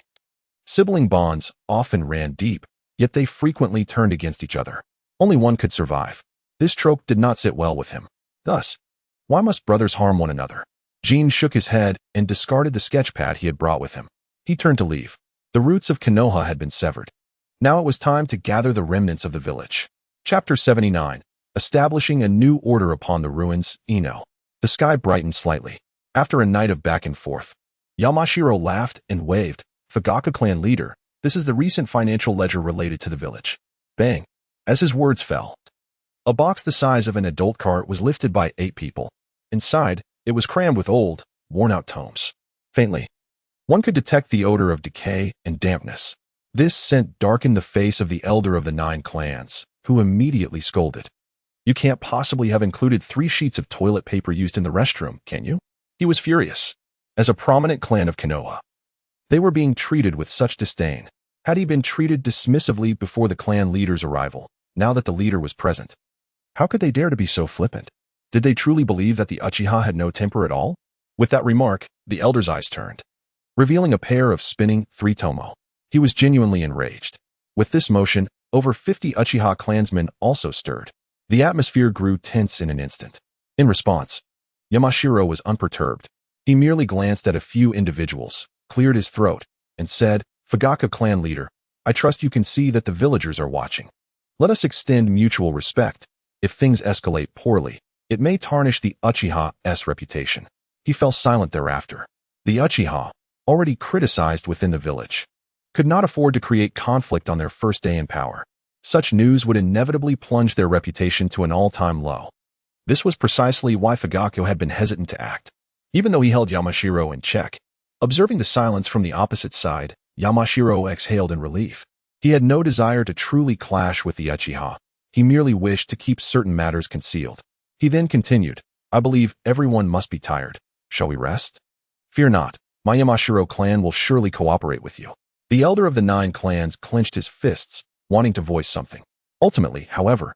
Sibling bonds often ran deep, yet they frequently turned against each other. Only one could survive. This trope did not sit well with him. Thus, why must brothers harm one another? Jin shook his head and discarded the sketchpad he had brought with him. He turned to leave. The roots of Konoha had been severed. Now it was time to gather the remnants of the village. Chapter 79. Establishing a new order upon the ruins, Ino. The sky brightened slightly. After a night of back and forth, Yamashiro laughed and waved. Fugaku clan leader, this is the recent financial ledger related to the village. Bang. As his words fell, a box the size of an adult cart was lifted by 8 people. Inside, it was crammed with old, worn-out tomes. Faintly, one could detect the odor of decay and dampness. This scent darkened the face of the elder of the 9 clans, who immediately scolded. You can't possibly have included 3 sheets of toilet paper used in the restroom, can you? He was furious. As a prominent clan of Konoha, they were being treated with such disdain. Had he been treated dismissively before the clan leader's arrival, now that the leader was present? How could they dare to be so flippant? Did they truly believe that the Uchiha had no temper at all? With that remark, the elder's eyes turned, revealing a pair of spinning 3 tomo. He was genuinely enraged. With this motion, over 50 Uchiha clansmen also stirred. The atmosphere grew tense in an instant. In response, Yamashiro was unperturbed. He merely glanced at a few individuals, cleared his throat, and said, Fugaku clan leader, I trust you can see that the villagers are watching. Let us extend mutual respect. If things escalate poorly, it may tarnish the Uchiha's reputation. He fell silent thereafter. The Uchiha, already criticized within the village, could not afford to create conflict on their first day in power. Such news would inevitably plunge their reputation to an all-time low. This was precisely why Fugaku had been hesitant to act, even though he held Yamashiro in check. Observing the silence from the opposite side, Yamashiro exhaled in relief. He had no desire to truly clash with the Uchiha. He merely wished to keep certain matters concealed. He then continued, I believe everyone must be tired. Shall we rest? Fear not, my Yamashiro clan will surely cooperate with you. The elder of the 9 clans clenched his fists, wanting to voice something. Ultimately, however,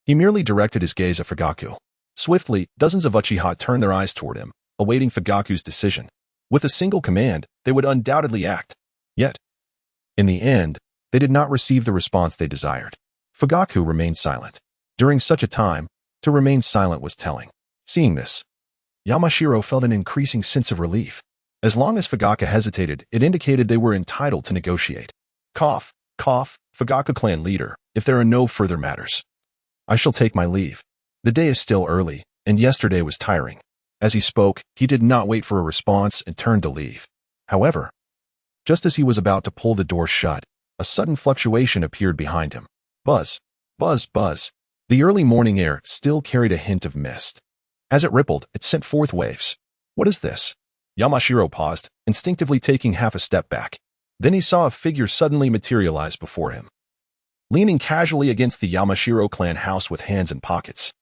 he merely directed his gaze at Fugaku. Swiftly, dozens of Uchiha turned their eyes toward him, awaiting Fugaku's decision. With a single command, they would undoubtedly act. Yet, in the end, they did not receive the response they desired. Fugaku remained silent. During such a time, to remain silent was telling. Seeing this, Yamashiro felt an increasing sense of relief. As long as Fugaku hesitated, it indicated they were entitled to negotiate. Cough, cough, Fugaku clan leader, if there are no further matters, I shall take my leave. The day is still early, and yesterday was tiring. As he spoke, he did not wait for a response and turned to leave. However, just as he was about to pull the door shut, a sudden fluctuation appeared behind him. Buzz, buzz, buzz. The early morning air still carried a hint of mist. As it rippled, it sent forth waves. What is this? Yamashiro paused, instinctively taking half a step back. Then he saw a figure suddenly materialize before him, leaning casually against the Yamashiro clan house with hands in pockets.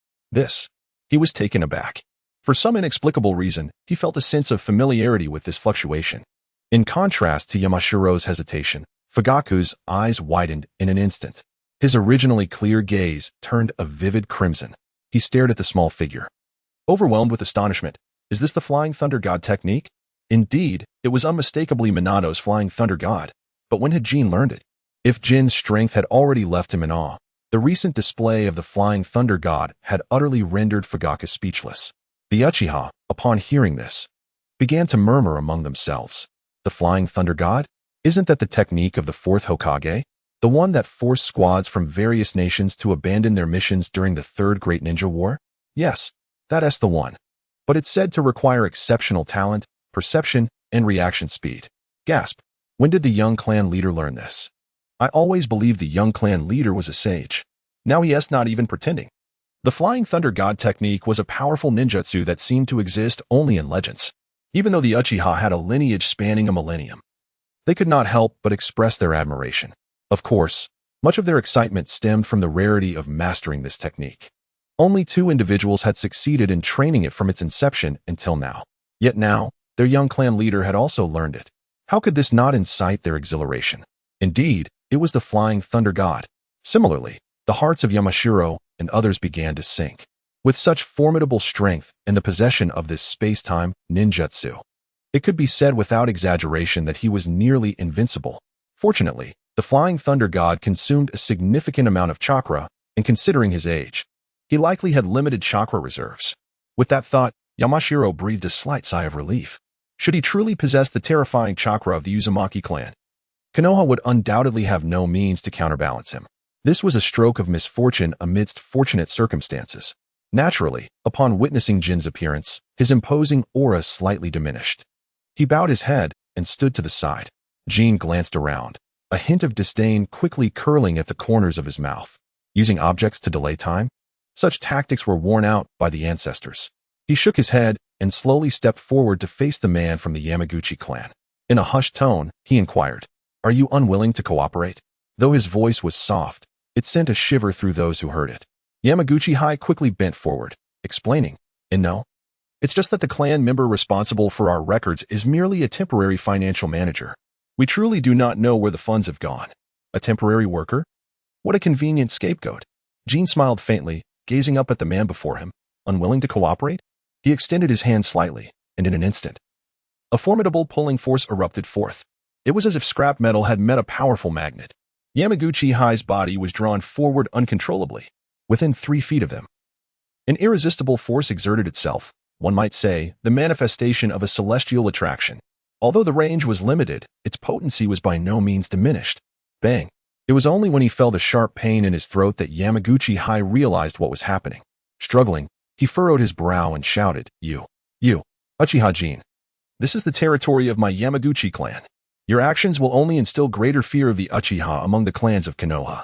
He was taken aback. For some inexplicable reason, he felt a sense of familiarity with this fluctuation. In contrast to Yamashiro's hesitation, Fugaku's eyes widened in an instant. His originally clear gaze turned a vivid crimson. He stared at the small figure, overwhelmed with astonishment. Is this the Flying Thunder God technique? Indeed, it was unmistakably Minato's Flying Thunder God. But when had Jin learned it? If Jin's strength had already left him in awe, the recent display of the Flying Thunder God had utterly rendered Fugaku speechless. The Uchiha, upon hearing this, began to murmur among themselves. The Flying Thunder God? Isn't that the technique of the Fourth Hokage? The one that forced squads from various nations to abandon their missions during the Third Great Ninja War? Yes, that's the one. But it's said to require exceptional talent, perception, and reaction speed. Gasp. When did the young clan leader learn this? I always believed the young clan leader was a sage. Now he is not even pretending. The Flying Thunder God technique was a powerful ninjutsu that seemed to exist only in legends. Even though the Uchiha had a lineage spanning a millennium, they could not help but express their admiration. Of course, much of their excitement stemmed from the rarity of mastering this technique. Only 2 individuals had succeeded in training it from its inception until now. Yet now, their young clan leader had also learned it. How could this not incite their exhilaration? Indeed, it was the Flying Thunder God. Similarly, the hearts of Yamashiro and others began to sink. With such formidable strength and the possession of this space-time ninjutsu, it could be said without exaggeration that he was nearly invincible. Fortunately, the Flying Thunder God consumed a significant amount of chakra, and considering his age, he likely had limited chakra reserves. With that thought, Yamashiro breathed a slight sigh of relief. Should he truly possess the terrifying chakra of the Uzumaki clan, Konoha would undoubtedly have no means to counterbalance him. This was a stroke of misfortune amidst fortunate circumstances. Naturally, upon witnessing Jin's appearance, his imposing aura slightly diminished. He bowed his head and stood to the side. Jin glanced around, a hint of disdain quickly curling at the corners of his mouth. Using objects to delay time? Such tactics were worn out by the ancestors. He shook his head and slowly stepped forward to face the man from the Yamaguchi clan. In a hushed tone, he inquired, "Are you unwilling to cooperate?" Though his voice was soft, it sent a shiver through those who heard it. Yamaguchi High quickly bent forward, explaining, "No. It's just that the clan member responsible for our records is merely a temporary financial manager. We truly do not know where the funds have gone." A temporary worker? What a convenient scapegoat. Jin smiled faintly, gazing up at the man before him. Unwilling to cooperate? He extended his hand slightly, and in an instant, a formidable pulling force erupted forth. It was as if scrap metal had met a powerful magnet. Yamaguchi High's body was drawn forward uncontrollably, within 3 feet of them. An irresistible force exerted itself, one might say, the manifestation of a celestial attraction. Although the range was limited, its potency was by no means diminished. Bang! It was only when he felt a sharp pain in his throat that Yamaguchi High realized what was happening. Struggling, he furrowed his brow and shouted, You, Uchiha Jin. This is the territory of my Yamaguchi clan. Your actions will only instill greater fear of the Uchiha among the clans of Konoha.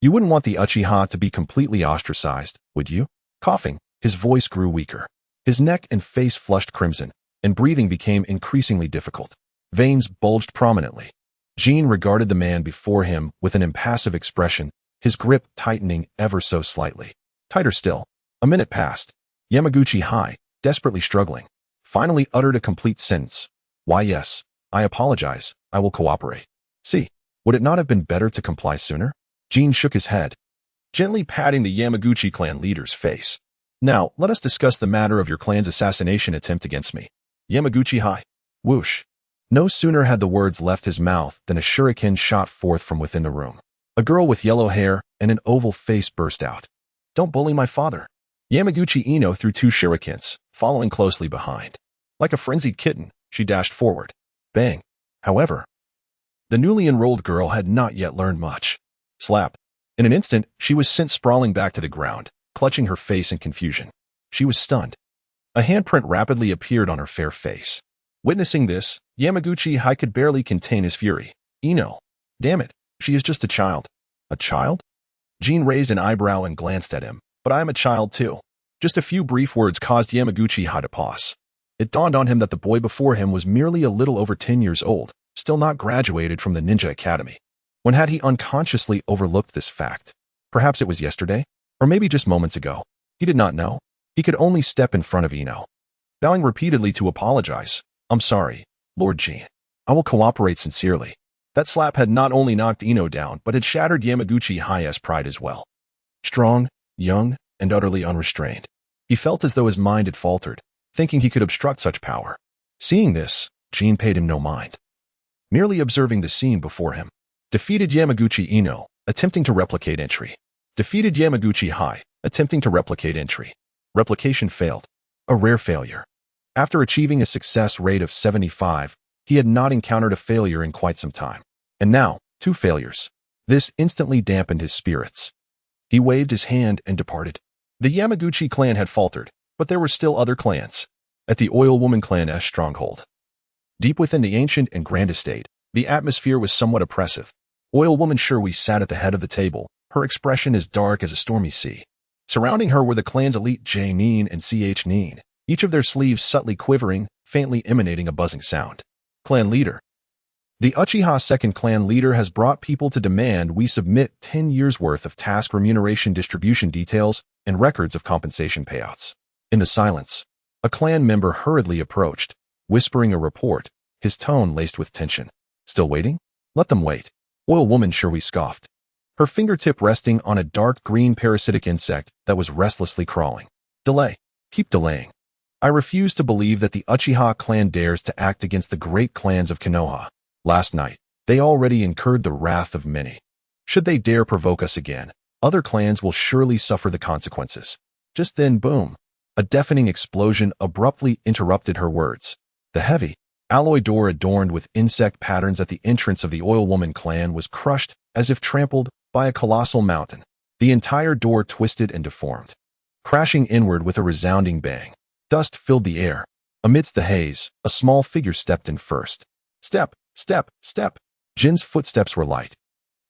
You wouldn't want the Uchiha to be completely ostracized, would you?" Coughing, his voice grew weaker. His neck and face flushed crimson, and breathing became increasingly difficult. Veins bulged prominently. Jin regarded the man before him with an impassive expression, his grip tightening ever so slightly. Tighter still. A minute passed. Yamaguchi High, desperately struggling, finally uttered a complete sentence. "Why yes, I apologize, I will cooperate." See, would it not have been better to comply sooner? Jin shook his head, gently patting the Yamaguchi clan leader's face. "Now, let us discuss the matter of your clan's assassination attempt against me." Yamaguchi High. Whoosh. No sooner had the words left his mouth than a shuriken shot forth from within the room. A girl with yellow hair and an oval face burst out. "Don't bully my father." Yamaguchi Ino threw 2 shurikens, following closely behind. Like a frenzied kitten, she dashed forward. Bang. However, the newly enrolled girl had not yet learned much. Slap. In an instant, she was sent sprawling back to the ground, clutching her face in confusion. She was stunned. A handprint rapidly appeared on her fair face. Witnessing this, Yamaguchi High could barely contain his fury. "Ino. Damn it, she is just a child." "A child?" Jin raised an eyebrow and glanced at him. "But I am a child too." Just a few brief words caused Yamaguchi High to pause. It dawned on him that the boy before him was merely a little over 10 years old, still not graduated from the Ninja Academy. When had he unconsciously overlooked this fact? Perhaps it was yesterday, or maybe just moments ago. He did not know. He could only step in front of Ino, bowing repeatedly to apologize. "I'm sorry, Lord Jin. I will cooperate sincerely." That slap had not only knocked Ino down, but had shattered Yamaguchi High's pride as well. Strong, young, and utterly unrestrained, he felt as though his mind had faltered, thinking he could obstruct such power. Seeing this, Jin paid him no mind, merely observing the scene before him. Defeated Yamaguchi Ino, attempting to replicate entry. Defeated Yamaguchi High, attempting to replicate entry. Replication failed. A rare failure. After achieving a success rate of 75, he had not encountered a failure in quite some time. And now, 2 failures. This instantly dampened his spirits. He waved his hand and departed. The Yamaguchi clan had faltered, but there were still other clans. At the Oil Woman clan's stronghold, deep within the ancient and grand estate, the atmosphere was somewhat oppressive. Oil Woman Shirui sat at the head of the table, her expression as dark as a stormy sea. Surrounding her were the clan's elite J Neen and CH Neen, each of their sleeves subtly quivering, faintly emanating a buzzing sound. Clan leader. The Uchiha second clan leader has brought people to demand we submit 10 years' worth of task remuneration distribution details and records of compensation payouts. In the silence, a clan member hurriedly approached, whispering a report, his tone laced with tension. "Still waiting? Let them wait." Oil Woman Shirui scoffed, her fingertip resting on a dark green parasitic insect that was restlessly crawling. "Delay. Keep delaying. I refuse to believe that the Uchiha clan dares to act against the great clans of Konoha. Last night, They already incurred the wrath of many. Should they dare provoke us again, other clans will surely suffer the consequences. Just then, boom! A deafening explosion abruptly interrupted her words. The heavy, alloy door adorned with insect patterns at the entrance of the Oil Woman clan was crushed as if trampled by a colossal mountain. The entire door twisted and deformed, crashing inward with a resounding bang. Dust filled the air. Amidst the haze, a small figure stepped in first. Step, step, step. Jin's footsteps were light,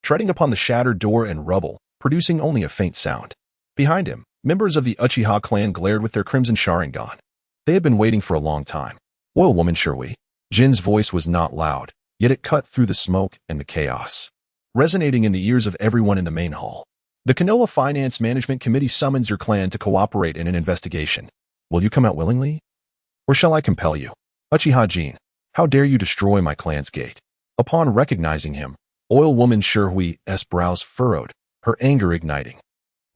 treading upon the shattered door and rubble, producing only a faint sound. Behind him, members of the Uchiha clan glared with their crimson Sharingan. They had been waiting for a long time. Oil Woman, sure we. Jin's voice was not loud, yet it cut through the smoke and the chaos, resonating in the ears of everyone in the main hall. The Konoha Finance Management Committee summons your clan to cooperate in an investigation. Will you come out willingly? Or shall I compel you? Uchiha Jin, how dare you destroy my clan's gate? Upon recognizing him, Oil Woman Shuhui's brows furrowed, her anger igniting.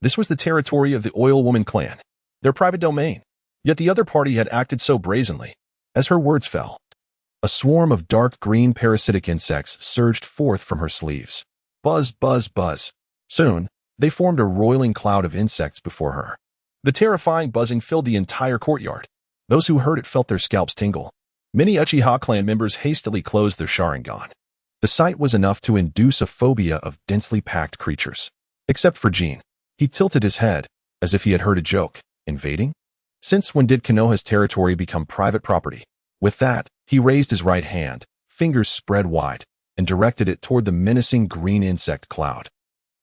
This was the territory of the Oil Woman clan, their private domain. Yet the other party had acted so brazenly. As her words fell, a swarm of dark green parasitic insects surged forth from her sleeves. Buzz, buzz, buzz. Soon, they formed a roiling cloud of insects before her. The terrifying buzzing filled the entire courtyard. Those who heard it felt their scalps tingle. Many Uchiha clan members hastily closed their Sharingan. The sight was enough to induce a phobia of densely packed creatures. Except for Jin. He tilted his head, as if he had heard a joke. Invading? Since when did Konoha's territory become private property? With that, he raised his right hand, fingers spread wide, and directed it toward the menacing green insect cloud.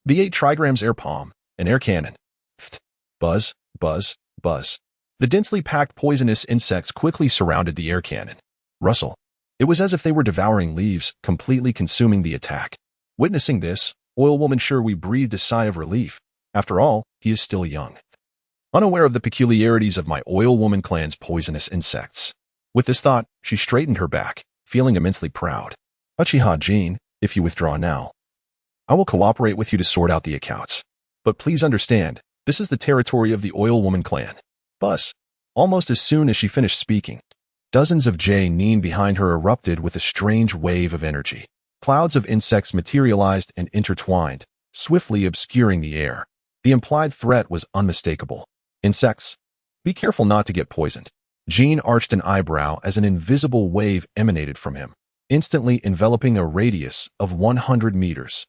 The 8 trigrams air palm, an air cannon. Buzz, buzz, buzz. The densely packed poisonous insects quickly surrounded the air cannon. Rustle. It was as if they were devouring leaves, completely consuming the attack. Witnessing this, Oil Woman Shuhui breathed a sigh of relief. After all, he is still young. Unaware of the peculiarities of my Oil Woman clan's poisonous insects. With this thought, she straightened her back, feeling immensely proud. Uchiha Jin, if you withdraw now, I will cooperate with you to sort out the accounts. But please understand, this is the territory of the Oil Woman clan. Buzz. Almost as soon as she finished speaking, dozens of Nin behind her erupted with a strange wave of energy. Clouds of insects materialized and intertwined, swiftly obscuring the air. The implied threat was unmistakable. Insects, be careful not to get poisoned. Jin arched an eyebrow as an invisible wave emanated from him, instantly enveloping a radius of 100 meters.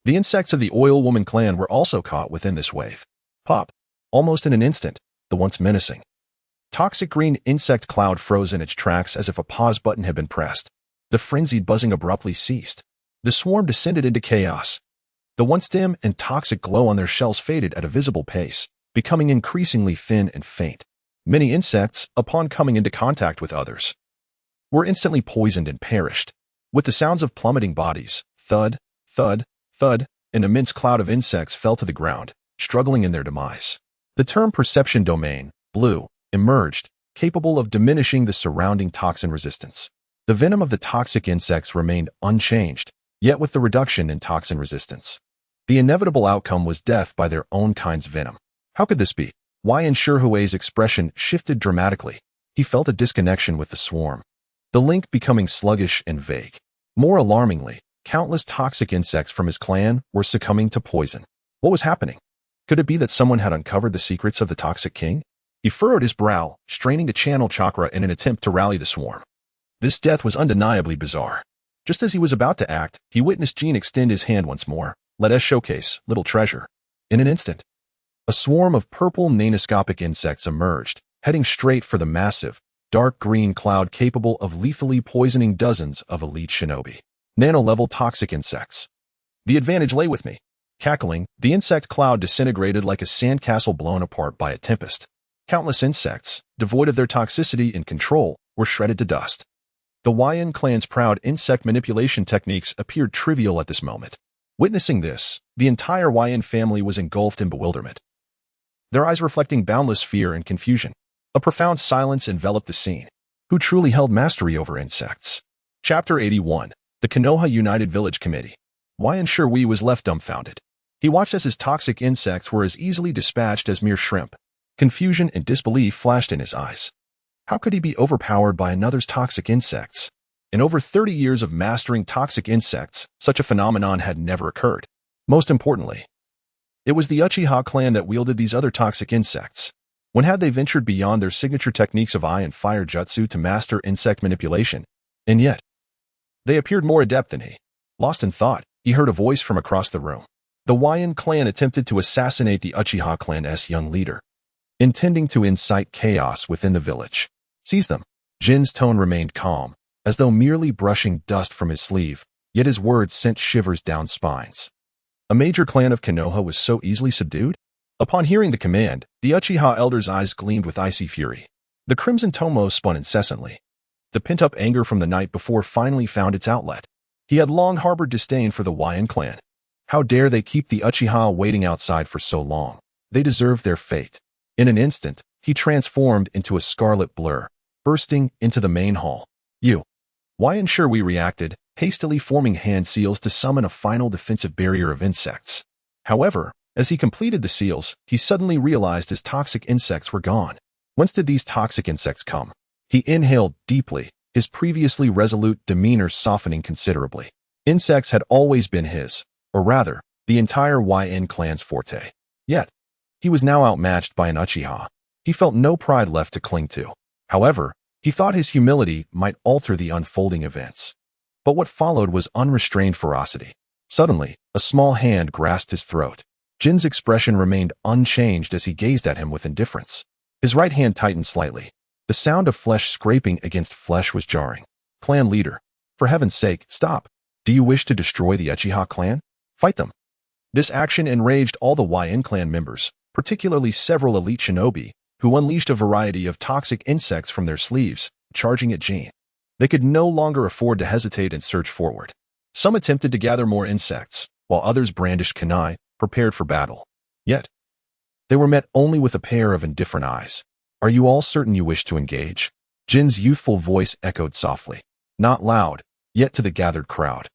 The insects of the Oil Woman clan were also caught within this wave. Pop. Almost in an instant, the once menacing toxic green insect cloud froze in its tracks as if a pause button had been pressed. The frenzied buzzing abruptly ceased. The swarm descended into chaos. The once dim and toxic glow on their shells faded at a visible pace, becoming increasingly thin and faint. Many insects, upon coming into contact with others, were instantly poisoned and perished. With the sounds of plummeting bodies, thud, thud, thud, an immense cloud of insects fell to the ground, struggling in their demise. The term perception domain, blue, emerged, capable of diminishing the surrounding toxin resistance. The venom of the toxic insects remained unchanged, yet with the reduction in toxin resistance, the inevitable outcome was death by their own kind's venom. How could this be? Shuhui's expression shifted dramatically. He felt a disconnection with the swarm, the link becoming sluggish and vague. More alarmingly, countless toxic insects from his clan were succumbing to poison. What was happening? Could it be that someone had uncovered the secrets of the Toxic King? He furrowed his brow, straining to channel chakra in an attempt to rally the swarm. This death was undeniably bizarre. Just as he was about to act, he witnessed Jin extend his hand once more. Let us showcase, little treasure. In an instant, a swarm of purple nanoscopic insects emerged, heading straight for the massive, dark green cloud capable of lethally poisoning dozens of elite shinobi. Nano-level toxic insects. The advantage lay with me. Cackling, the insect cloud disintegrated like a sandcastle blown apart by a tempest. Countless insects, devoid of their toxicity and control, were shredded to dust. The Yin clan's proud insect manipulation techniques appeared trivial at this moment. Witnessing this, the entire Yin family was engulfed in bewilderment, their eyes reflecting boundless fear and confusion. A profound silence enveloped the scene. Who truly held mastery over insects? Chapter 81. The Konoha United Village Committee. Shuhui was left dumbfounded. He watched as his toxic insects were as easily dispatched as mere shrimp. Confusion and disbelief flashed in his eyes. How could he be overpowered by another's toxic insects? In over 30 years of mastering toxic insects, such a phenomenon had never occurred. Most importantly, it was the Uchiha clan that wielded these other toxic insects. When had they ventured beyond their signature techniques of eye and fire jutsu to master insect manipulation? And yet, they appeared more adept than he. Lost in thought, he heard a voice from across the room. The Huayan clan attempted to assassinate the Uchiha clan's young leader, intending to incite chaos within the village. Seize them. Jin's tone remained calm, as though merely brushing dust from his sleeve, yet his words sent shivers down spines. A major clan of Konoha was so easily subdued? Upon hearing the command, the Uchiha elder's eyes gleamed with icy fury. The crimson tomo spun incessantly. The pent-up anger from the night before finally found its outlet. He had long harbored disdain for the Huayan clan. How dare they keep the Uchiha waiting outside for so long? They deserved their fate. In an instant, he transformed into a scarlet blur, bursting into the main hall. Huayan Shui reacted, hastily forming hand seals to summon a final defensive barrier of insects. However, as he completed the seals, he suddenly realized his toxic insects were gone. Whence did these toxic insects come? He inhaled deeply, his previously resolute demeanor softening considerably. Insects had always been his, or rather, the entire Huayan clan's forte. Yet, he was now outmatched by an Uchiha. He felt no pride left to cling to. However, he thought his humility might alter the unfolding events. But what followed was unrestrained ferocity. Suddenly, a small hand grasped his throat. Jin's expression remained unchanged as he gazed at him with indifference. His right hand tightened slightly. The sound of flesh scraping against flesh was jarring. Clan leader, for heaven's sake, stop. Do you wish to destroy the Uchiha clan? Fight them. This action enraged all the Huayan clan members, particularly several elite shinobi, who unleashed a variety of toxic insects from their sleeves, charging at Jin. They could no longer afford to hesitate and surge forward. Some attempted to gather more insects, while others brandished kunai, prepared for battle. Yet, they were met only with a pair of indifferent eyes. Are you all certain you wish to engage? Jin's youthful voice echoed softly. Not loud, yet to the gathered crowd.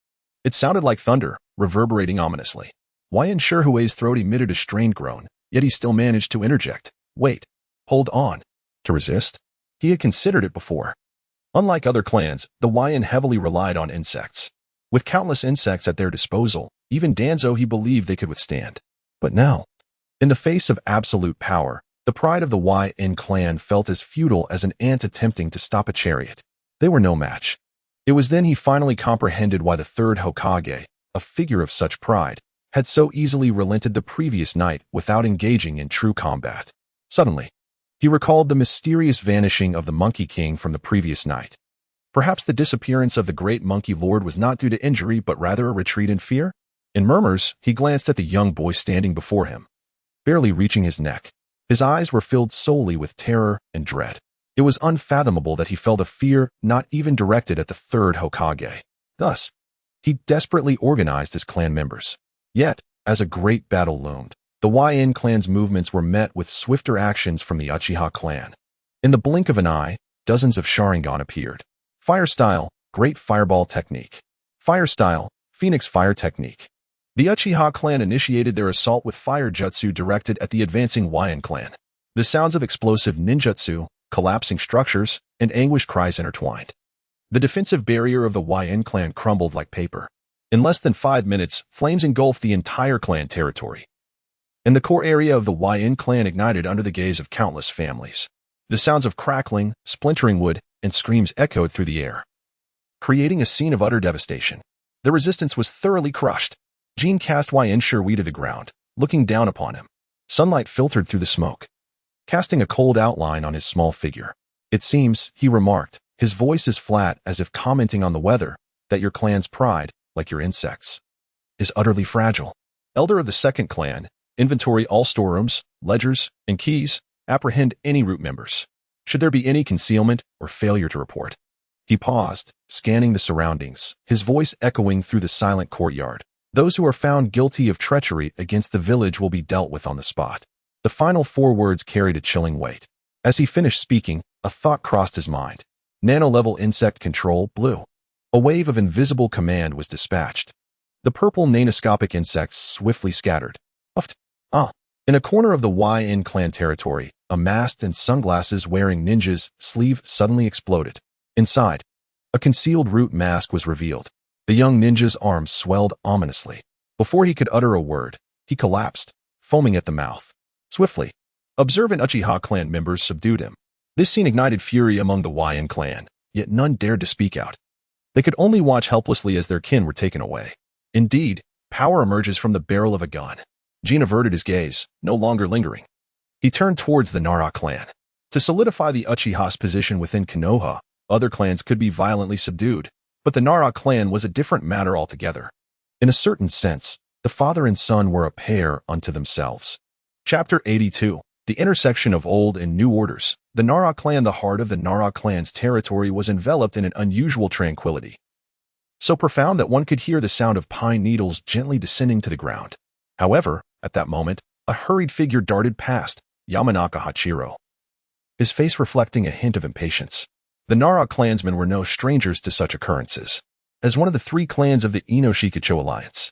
It sounded like thunder, reverberating ominously. Huayan Shui's throat emitted a strained groan, yet he still managed to interject. Wait. Hold on. To resist? He had considered it before. Unlike other clans, the Huayan heavily relied on insects. With countless insects at their disposal, even Danzo he believed they could withstand. But now, in the face of absolute power, the pride of the Huayan clan felt as futile as an ant attempting to stop a chariot. They were no match. It was then he finally comprehended why the Third Hokage, a figure of such pride, had so easily relented the previous night without engaging in true combat. Suddenly, he recalled the mysterious vanishing of the Monkey King from the previous night. Perhaps the disappearance of the great Monkey Lord was not due to injury but rather a retreat in fear? In murmurs, he glanced at the young boy standing before him, barely reaching his neck. His eyes were filled solely with terror and dread. It was unfathomable that he felt a fear not even directed at the Third Hokage. Thus, he desperately organized his clan members. Yet, as a great battle loomed, the Huayan clan's movements were met with swifter actions from the Uchiha clan. In the blink of an eye, dozens of Sharingan appeared. Fire style, Great Fireball Technique. Fire style, Phoenix Fire Technique. The Uchiha clan initiated their assault with fire jutsu directed at the advancing Huayan clan. The sounds of explosive ninjutsu, collapsing structures, and anguished cries intertwined. The defensive barrier of the Huayan clan crumbled like paper. In less than 5 minutes, flames engulfed the entire clan territory. And the core area of the Huayan clan ignited under the gaze of countless families. The sounds of crackling, splintering wood, and screams echoed through the air, creating a scene of utter devastation. The resistance was thoroughly crushed. Jin cast Huayan Shui to the ground, looking down upon him. Sunlight filtered through the smoke, casting a cold outline on his small figure. It seems, he remarked, his voice is flat as if commenting on the weather, that your clan's pride, like your insects, is utterly fragile. Elder of the second clan, inventory all storerooms, ledgers, and keys, apprehend any root members. Should there be any concealment or failure to report. He paused, scanning the surroundings, his voice echoing through the silent courtyard. Those who are found guilty of treachery against the village will be dealt with on the spot. The final 4 words carried a chilling weight. As he finished speaking, a thought crossed his mind. Nano-level insect control, blue. A wave of invisible command was dispatched. The purple nanoscopic insects swiftly scattered. Uffed. In a corner of the Huayan clan territory, a masked and sunglasses-wearing ninja's sleeve suddenly exploded. Inside, A concealed root mask was revealed. The young ninja's arms swelled ominously. Before he could utter a word, he collapsed, foaming at the mouth. Swiftly, observant Uchiha clan members subdued him. This scene ignited fury among the YN clan, yet none dared to speak out. They could only watch helplessly as their kin were taken away. Indeed, power emerges from the barrel of a gun. Jin averted his gaze, no longer lingering. He turned towards the Nara clan. To solidify the Uchiha's position within Konoha, other clans could be violently subdued, but the Nara clan was a different matter altogether. In a certain sense, the father and son were a pair unto themselves. Chapter 82. The intersection of old and new orders. The Nara clan. The heart of the Nara clan's territory was enveloped in an unusual tranquility, so profound that one could hear the sound of pine needles gently descending to the ground. However, at that moment, a hurried figure darted past, Yamanaka Hachiro, his face reflecting a hint of impatience. The Nara clansmen were no strangers to such occurrences. As one of the three clans of the Ino-Shikacho alliance,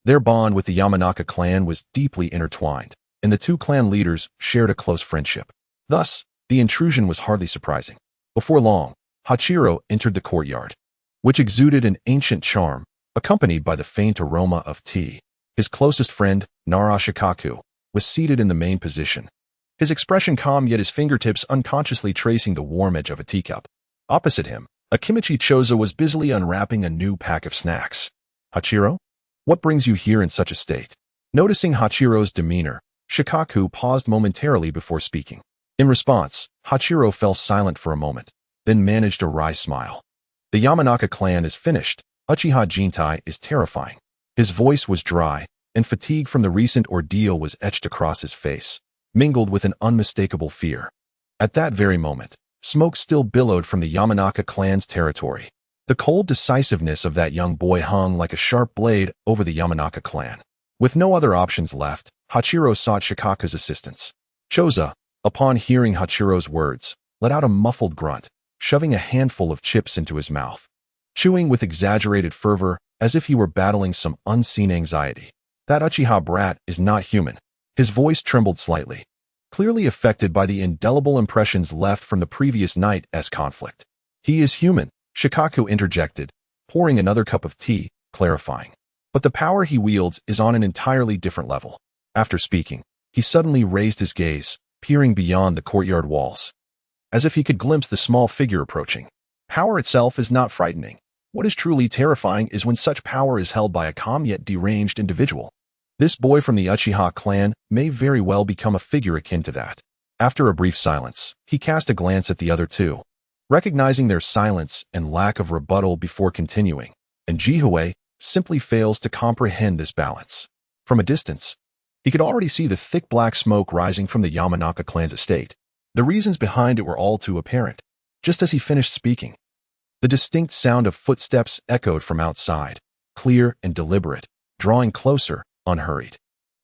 their bond with the Yamanaka clan was deeply intertwined, and the two clan leaders shared a close friendship. Thus, the intrusion was hardly surprising. Before long, Hachiro entered the courtyard, which exuded an ancient charm, accompanied by the faint aroma of tea. His closest friend, Nara Shikaku, was seated in the main position, his expression calm yet his fingertips unconsciously tracing the warm edge of a teacup. Opposite him, Akimichi Choza was busily unwrapping a new pack of snacks. Hachiro? What brings you here in such a state? Noticing Hachiro's demeanor, Shikaku paused momentarily before speaking. In response, Hachiro fell silent for a moment, then managed a wry smile. The Yamanaka clan is finished. Uchiha Jintai is terrifying. His voice was dry, and fatigue from the recent ordeal was etched across his face, mingled with an unmistakable fear. At that very moment, smoke still billowed from the Yamanaka clan's territory. The cold decisiveness of that young boy hung like a sharp blade over the Yamanaka clan. With no other options left, Hachiro sought Shikaku's assistance. Choza, upon hearing Hachiro's words, let out a muffled grunt, shoving a handful of chips into his mouth, chewing with exaggerated fervor as if he were battling some unseen anxiety. That Uchiha brat is not human. His voice trembled slightly, clearly affected by the indelible impressions left from the previous night's conflict. He is human, Shikaku interjected, pouring another cup of tea, clarifying. But the power he wields is on an entirely different level. After speaking, he suddenly raised his gaze, peering beyond the courtyard walls, as if he could glimpse the small figure approaching. Power itself is not frightening. What is truly terrifying is when such power is held by a calm yet deranged individual. This boy from the Uchiha clan may very well become a figure akin to that. After a brief silence, he cast a glance at the other two, recognizing their silence and lack of rebuttal before continuing, and Jihue simply fails to comprehend this balance. From a distance, he could already see the thick black smoke rising from the Yamanaka clan's estate. The reasons behind it were all too apparent. Just as he finished speaking, the distinct sound of footsteps echoed from outside, clear and deliberate, drawing closer, unhurried.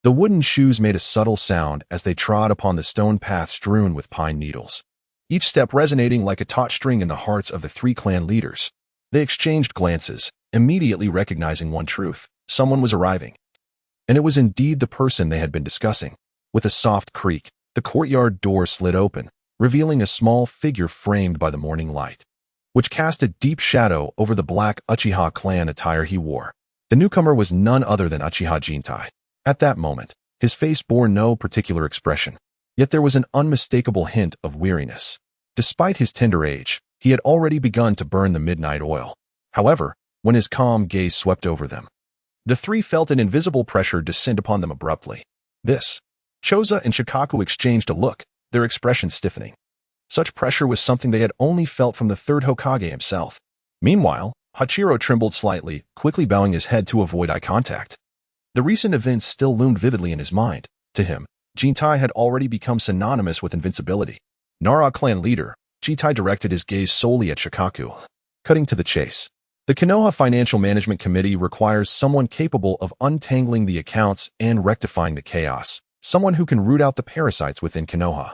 The wooden shoes made a subtle sound as they trod upon the stone path strewn with pine needles, each step resonating like a taut string in the hearts of the three clan leaders. They exchanged glances, immediately recognizing one truth: someone was arriving. And it was indeed the person they had been discussing. With a soft creak, the courtyard door slid open, revealing a small figure framed by the morning light, which cast a deep shadow over the black Uchiha clan attire he wore. The newcomer was none other than Uchiha Jintai. At that moment, his face bore no particular expression, yet there was an unmistakable hint of weariness. Despite his tender age, he had already begun to burn the midnight oil. However, when his calm gaze swept over them, the three felt an invisible pressure descend upon them abruptly. Choza and Shikaku exchanged a look, their expressions stiffening. Such pressure was something they had only felt from the Third Hokage himself. Meanwhile, Hachiro trembled slightly, quickly bowing his head to avoid eye contact. The recent events still loomed vividly in his mind. To him, Jintai had already become synonymous with invincibility. Nara clan leader, Jintai directed his gaze solely at Shikaku. Cutting to the chase. The Konoha Financial Management Committee requires someone capable of untangling the accounts and rectifying the chaos, someone who can root out the parasites within Konoha.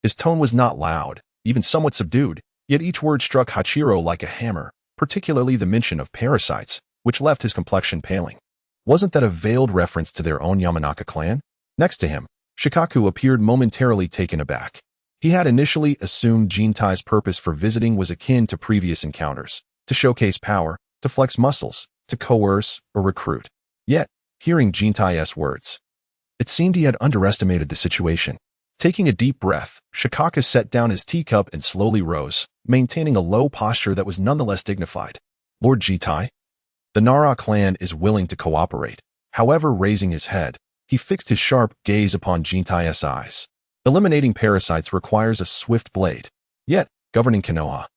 His tone was not loud, even somewhat subdued, yet each word struck Hachiro like a hammer, particularly the mention of parasites, which left his complexion paling. Wasn't that a veiled reference to their own Yamanaka clan? Next to him, Shikaku appeared momentarily taken aback. He had initially assumed Jintai's purpose for visiting was akin to previous encounters, to showcase power, to flex muscles, to coerce or recruit. Yet, hearing Jintai's words, it seemed he had underestimated the situation. Taking a deep breath, Shikaka set down his teacup and slowly rose, maintaining a low posture that was nonetheless dignified. Lord Jintai, the Nara clan is willing to cooperate. However, raising his head, he fixed his sharp gaze upon Jintai's eyes. Eliminating parasites requires a swift blade. Yet, governing Konoha,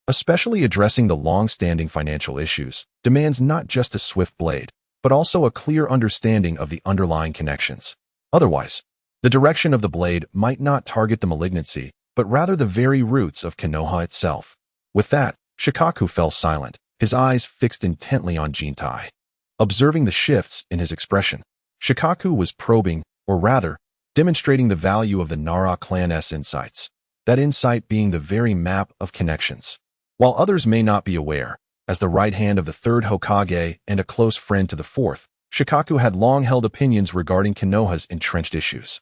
especially addressing the long-standing financial issues, demands not just a swift blade, but also a clear understanding of the underlying connections. Otherwise, the direction of the blade might not target the malignancy, but rather the very roots of Konoha itself. With that, Shikaku fell silent, his eyes fixed intently on Jintai. Observing the shifts in his expression, Shikaku was probing, or rather, demonstrating the value of the Nara clan's insights, that insight being the very map of connections. While others may not be aware, as the right hand of the third Hokage and a close friend to the fourth, Shikaku had long held opinions regarding Konoha's entrenched issues.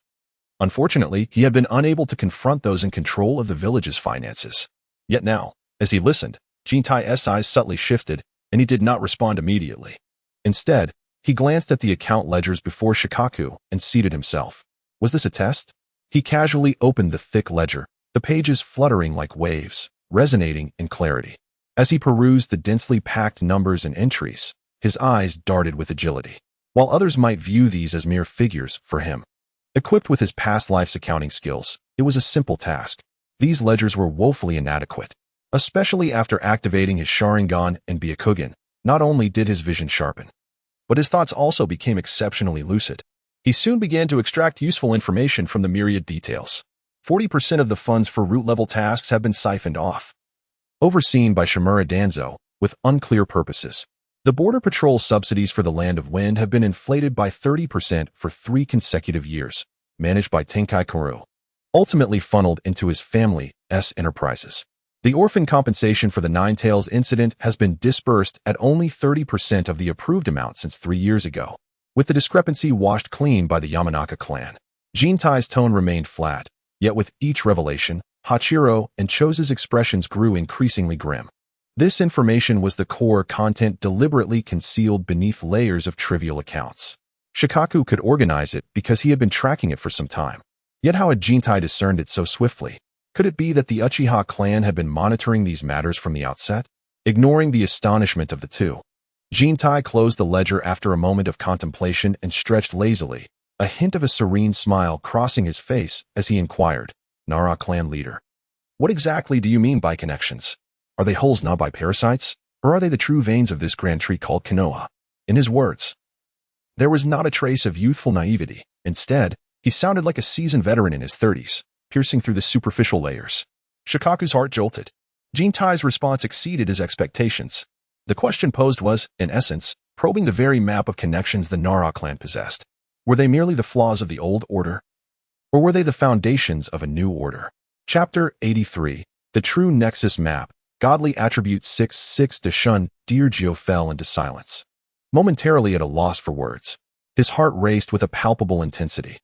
Unfortunately, he had been unable to confront those in control of the village's finances. Yet now, as he listened, Jintai's eyes subtly shifted, and he did not respond immediately. Instead, he glanced at the account ledgers before Shikaku and seated himself. Was this a test? He casually opened the thick ledger, the pages fluttering like waves, resonating in clarity. As he perused the densely packed numbers and entries, his eyes darted with agility. While others might view these as mere figures, for him, equipped with his past life's accounting skills, it was a simple task. These ledgers were woefully inadequate. Especially after activating his Sharingan and Byakugan, not only did his vision sharpen, but his thoughts also became exceptionally lucid. He soon began to extract useful information from the myriad details. 40% of the funds for root-level tasks have been siphoned off, overseen by Shimura Danzo, with unclear purposes. The Border Patrol subsidies for the Land of Wind have been inflated by 30% for 3 consecutive years, managed by Tenkai Kuru, ultimately funneled into his family's enterprises. The orphan compensation for the Nine Tails incident has been disbursed at only 30% of the approved amount since 3 years ago, with the discrepancy washed clean by the Yamanaka clan. Jintai's tone remained flat, yet with each revelation, Hachiro and Chose's expressions grew increasingly grim. This information was the core content deliberately concealed beneath layers of trivial accounts. Shikaku could organize it because he had been tracking it for some time. Yet how had Jintai discerned it so swiftly? Could it be that the Uchiha clan had been monitoring these matters from the outset? Ignoring the astonishment of the two, Jintai closed the ledger after a moment of contemplation and stretched lazily, a hint of a serene smile crossing his face as he inquired, Nara clan leader, what exactly do you mean by connections? Are they holes gnawed by parasites, or are they the true veins of this grand tree called Konoha? In his words, there was not a trace of youthful naivety. Instead, he sounded like a seasoned veteran in his 30s, piercing through the superficial layers. Shikaku's heart jolted. Jintai's response exceeded his expectations. The question posed was, in essence, probing the very map of connections the Nara clan possessed. Were they merely the flaws of the old order? Or were they the foundations of a new order? Chapter 83, The True Nexus Map, Godly Attribute 6-6 Deshun, Dirgyo fell into silence, momentarily at a loss for words. His heart raced with a palpable intensity.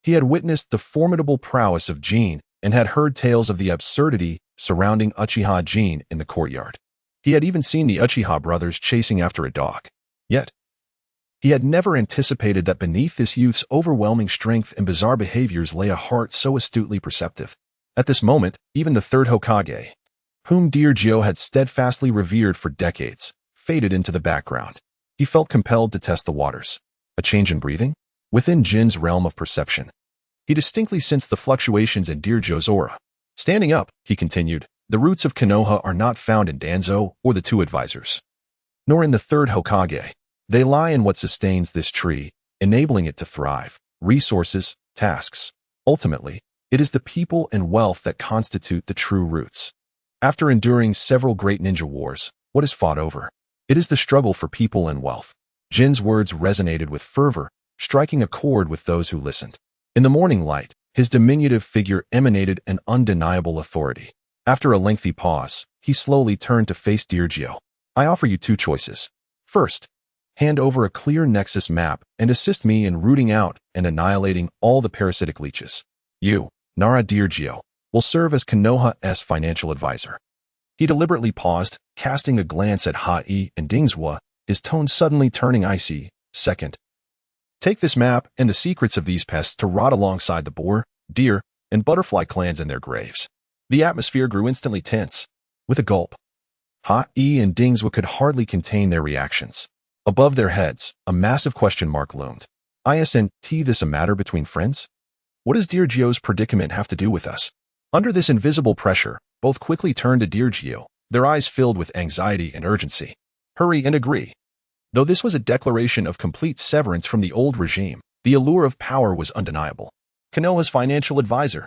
He had witnessed the formidable prowess of Jin and had heard tales of the absurdity surrounding Uchiha Jin in the courtyard. He had even seen the Uchiha brothers chasing after a dog. Yet, he had never anticipated that beneath this youth's overwhelming strength and bizarre behaviors lay a heart so astutely perceptive. At this moment, even the third Hokage, whom Dirgyo had steadfastly revered for decades, faded into the background. He felt compelled to test the waters. A change in breathing? Within Jin's realm of perception, he distinctly sensed the fluctuations in Dirgyo's aura. Standing up, he continued, the roots of Konoha are not found in Danzo or the two advisors, nor in the third Hokage. They lie in what sustains this tree, enabling it to thrive. Resources, tasks. Ultimately, it is the people and wealth that constitute the true roots. After enduring several great ninja wars, what is fought over? It is the struggle for people and wealth. Jin's words resonated with fervor, striking a chord with those who listened. In the morning light, his diminutive figure emanated an undeniable authority. After a lengthy pause, he slowly turned to face Dirgyo. I offer you 2 choices. First, hand over a clear nexus map and assist me in rooting out and annihilating all the parasitic leeches. You, Nara Dirgyo, will serve as Konoha's financial advisor. He deliberately paused, casting a glance at Ha-I and Dingzhua, his tone suddenly turning icy. Second, take this map and the secrets of these pests to rot alongside the boar, deer, and butterfly clans in their graves. The atmosphere grew instantly tense. With a gulp, Ha-I and Dingzhua could hardly contain their reactions. Above their heads, a massive question mark loomed. Isn't this a matter between friends? What does Dear Gio's predicament have to do with us? Under this invisible pressure, both quickly turned to Dear Gio, their eyes filled with anxiety and urgency. Hurry and agree. Though this was a declaration of complete severance from the old regime, the allure of power was undeniable. Konoha's financial advisor.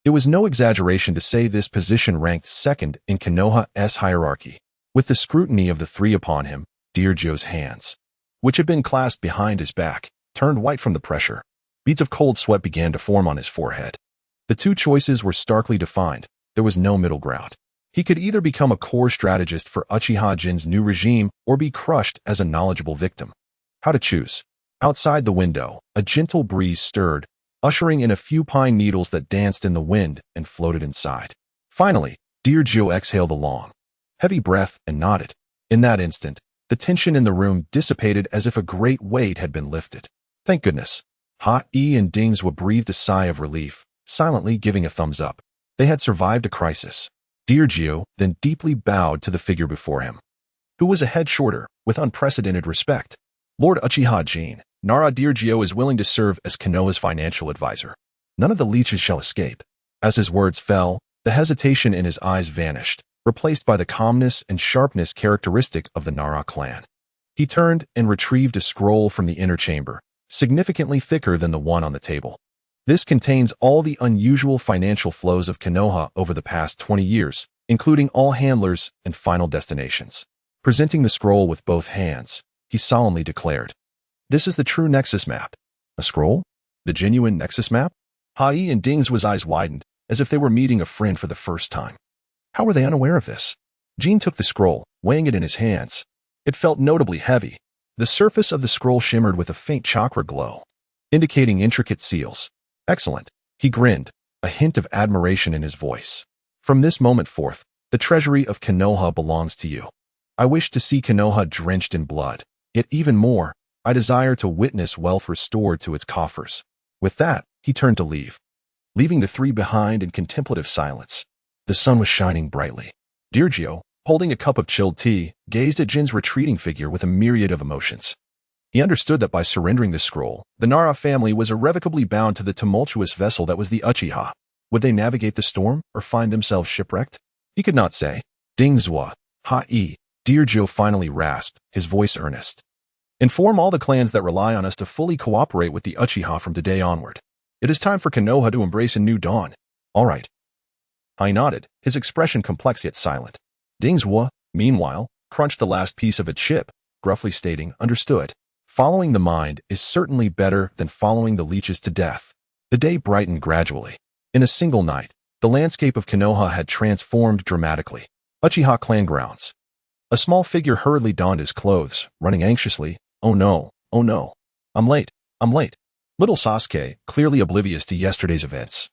It was no exaggeration to say this position ranked second in Konoha's hierarchy. With the scrutiny of the three upon him, Dear Gio's hands, which had been clasped behind his back, turned white from the pressure. Beads of cold sweat began to form on his forehead. The two choices were starkly defined. There was no middle ground. He could either become a core strategist for Uchiha Jin's new regime or be crushed as a knowledgeable victim. How to choose? Outside the window, a gentle breeze stirred, ushering in a few pine needles that danced in the wind and floated inside. Finally, Dear Gio exhaled a long, heavy breath and nodded. In that instant, the tension in the room dissipated as if a great weight had been lifted. Thank goodness. Ha-I and Dingzhua breathed a sigh of relief, silently giving a thumbs up. They had survived a crisis. Dear Gio then deeply bowed to the figure before him, who was a head shorter, with unprecedented respect. Lord Uchiha Jin, Nara Dear Gio is willing to serve as Konoha's financial advisor. None of the leeches shall escape. As his words fell, the hesitation in his eyes vanished, replaced by the calmness and sharpness characteristic of the Nara clan. He turned and retrieved a scroll from the inner chamber, significantly thicker than the one on the table. This contains all the unusual financial flows of Konoha over the past 20 years, including all handlers and final destinations. Presenting the scroll with both hands, he solemnly declared, "This is the true Nexus map." A scroll? The genuine Nexus map? Ha-I and Dingzhua's eyes widened, as if they were meeting a friend for the first time. How were they unaware of this? Jin took the scroll, weighing it in his hands. It felt notably heavy. The surface of the scroll shimmered with a faint chakra glow, indicating intricate seals. Excellent. He grinned, a hint of admiration in his voice. From this moment forth, the treasury of Konoha belongs to you. I wish to see Konoha drenched in blood. Yet even more, I desire to witness wealth restored to its coffers. With that, he turned to leave, leaving the three behind in contemplative silence. The sun was shining brightly. Dear Gio, holding a cup of chilled tea, gazed at Jin's retreating figure with a myriad of emotions. He understood that by surrendering the scroll, the Nara family was irrevocably bound to the tumultuous vessel that was the Uchiha. Would they navigate the storm or find themselves shipwrecked? He could not say. Dingzhua, Ha-I, Dear Gio finally rasped, his voice earnest. Inform all the clans that rely on us to fully cooperate with the Uchiha from today onward. It is time for Konoha to embrace a new dawn. All right. I nodded, his expression complex yet silent. Dingzhua, meanwhile, crunched the last piece of a chip, gruffly stating, understood. Following the mind is certainly better than following the leeches to death. The day brightened gradually. In a single night, the landscape of Konoha had transformed dramatically. Uchiha clan grounds. A small figure hurriedly donned his clothes, running anxiously. Oh no, oh no. I'm late, I'm late. Little Sasuke, clearly oblivious to yesterday's events,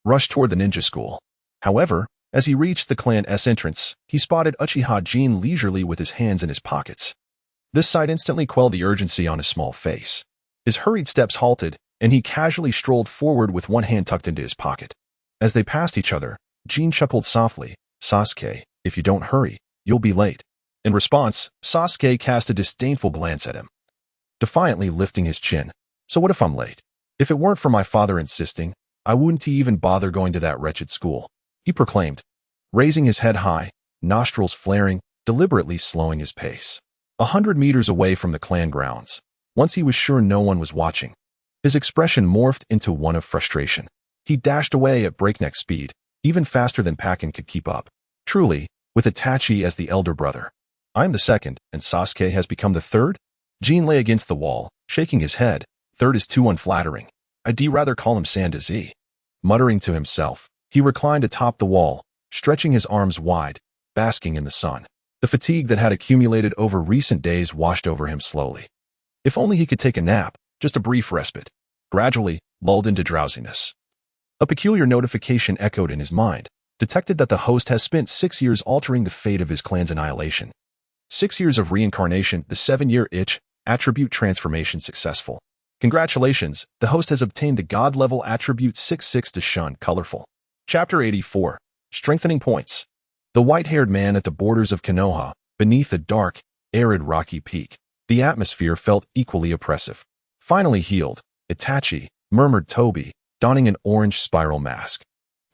rushed toward the ninja school. However, as he reached the clan's entrance, he spotted Uchiha Jin leisurely with his hands in his pockets. This sight instantly quelled the urgency on his small face. His hurried steps halted, and he casually strolled forward with one hand tucked into his pocket. As they passed each other, Jin chuckled softly, Sasuke, if you don't hurry, you'll be late. In response, Sasuke cast a disdainful glance at him, defiantly lifting his chin. So what if I'm late? If it weren't for my father insisting, I wouldn't even bother going to that wretched school, he proclaimed, raising his head high, nostrils flaring, deliberately slowing his pace. 100 meters away from the clan grounds, once he was sure no one was watching, his expression morphed into one of frustration. He dashed away at breakneck speed, even faster than Pakin could keep up. Truly, with Itachi as the elder brother, I'm the second, and Sasuke has become the third? Jin lay against the wall, shaking his head. Third is too unflattering. I'd rather call him Sanda Z. Muttering to himself, he reclined atop the wall, stretching his arms wide, basking in the sun. The fatigue that had accumulated over recent days washed over him slowly. If only he could take a nap, just a brief respite. Gradually, lulled into drowsiness. A peculiar notification echoed in his mind, detected that the host has spent 6 years altering the fate of his clan's annihilation. 6 years of reincarnation, the 7-year itch, attribute transformation successful. Congratulations, the host has obtained the God-level attribute 6-6 to shun colorful. Chapter 84. Strengthening Points. The white-haired man at the borders of Konoha, beneath a dark, arid rocky peak. The atmosphere felt equally oppressive. Finally healed, Itachi, murmured Toby, donning an orange spiral mask.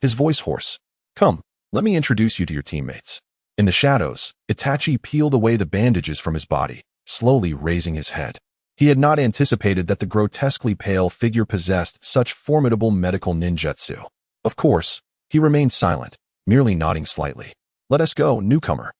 His voice hoarse. Come, let me introduce you to your teammates. In the shadows, Itachi peeled away the bandages from his body, slowly raising his head. He had not anticipated that the grotesquely pale figure possessed such formidable medical ninjutsu. Of course, he remained silent, merely nodding slightly. Let us go, newcomer.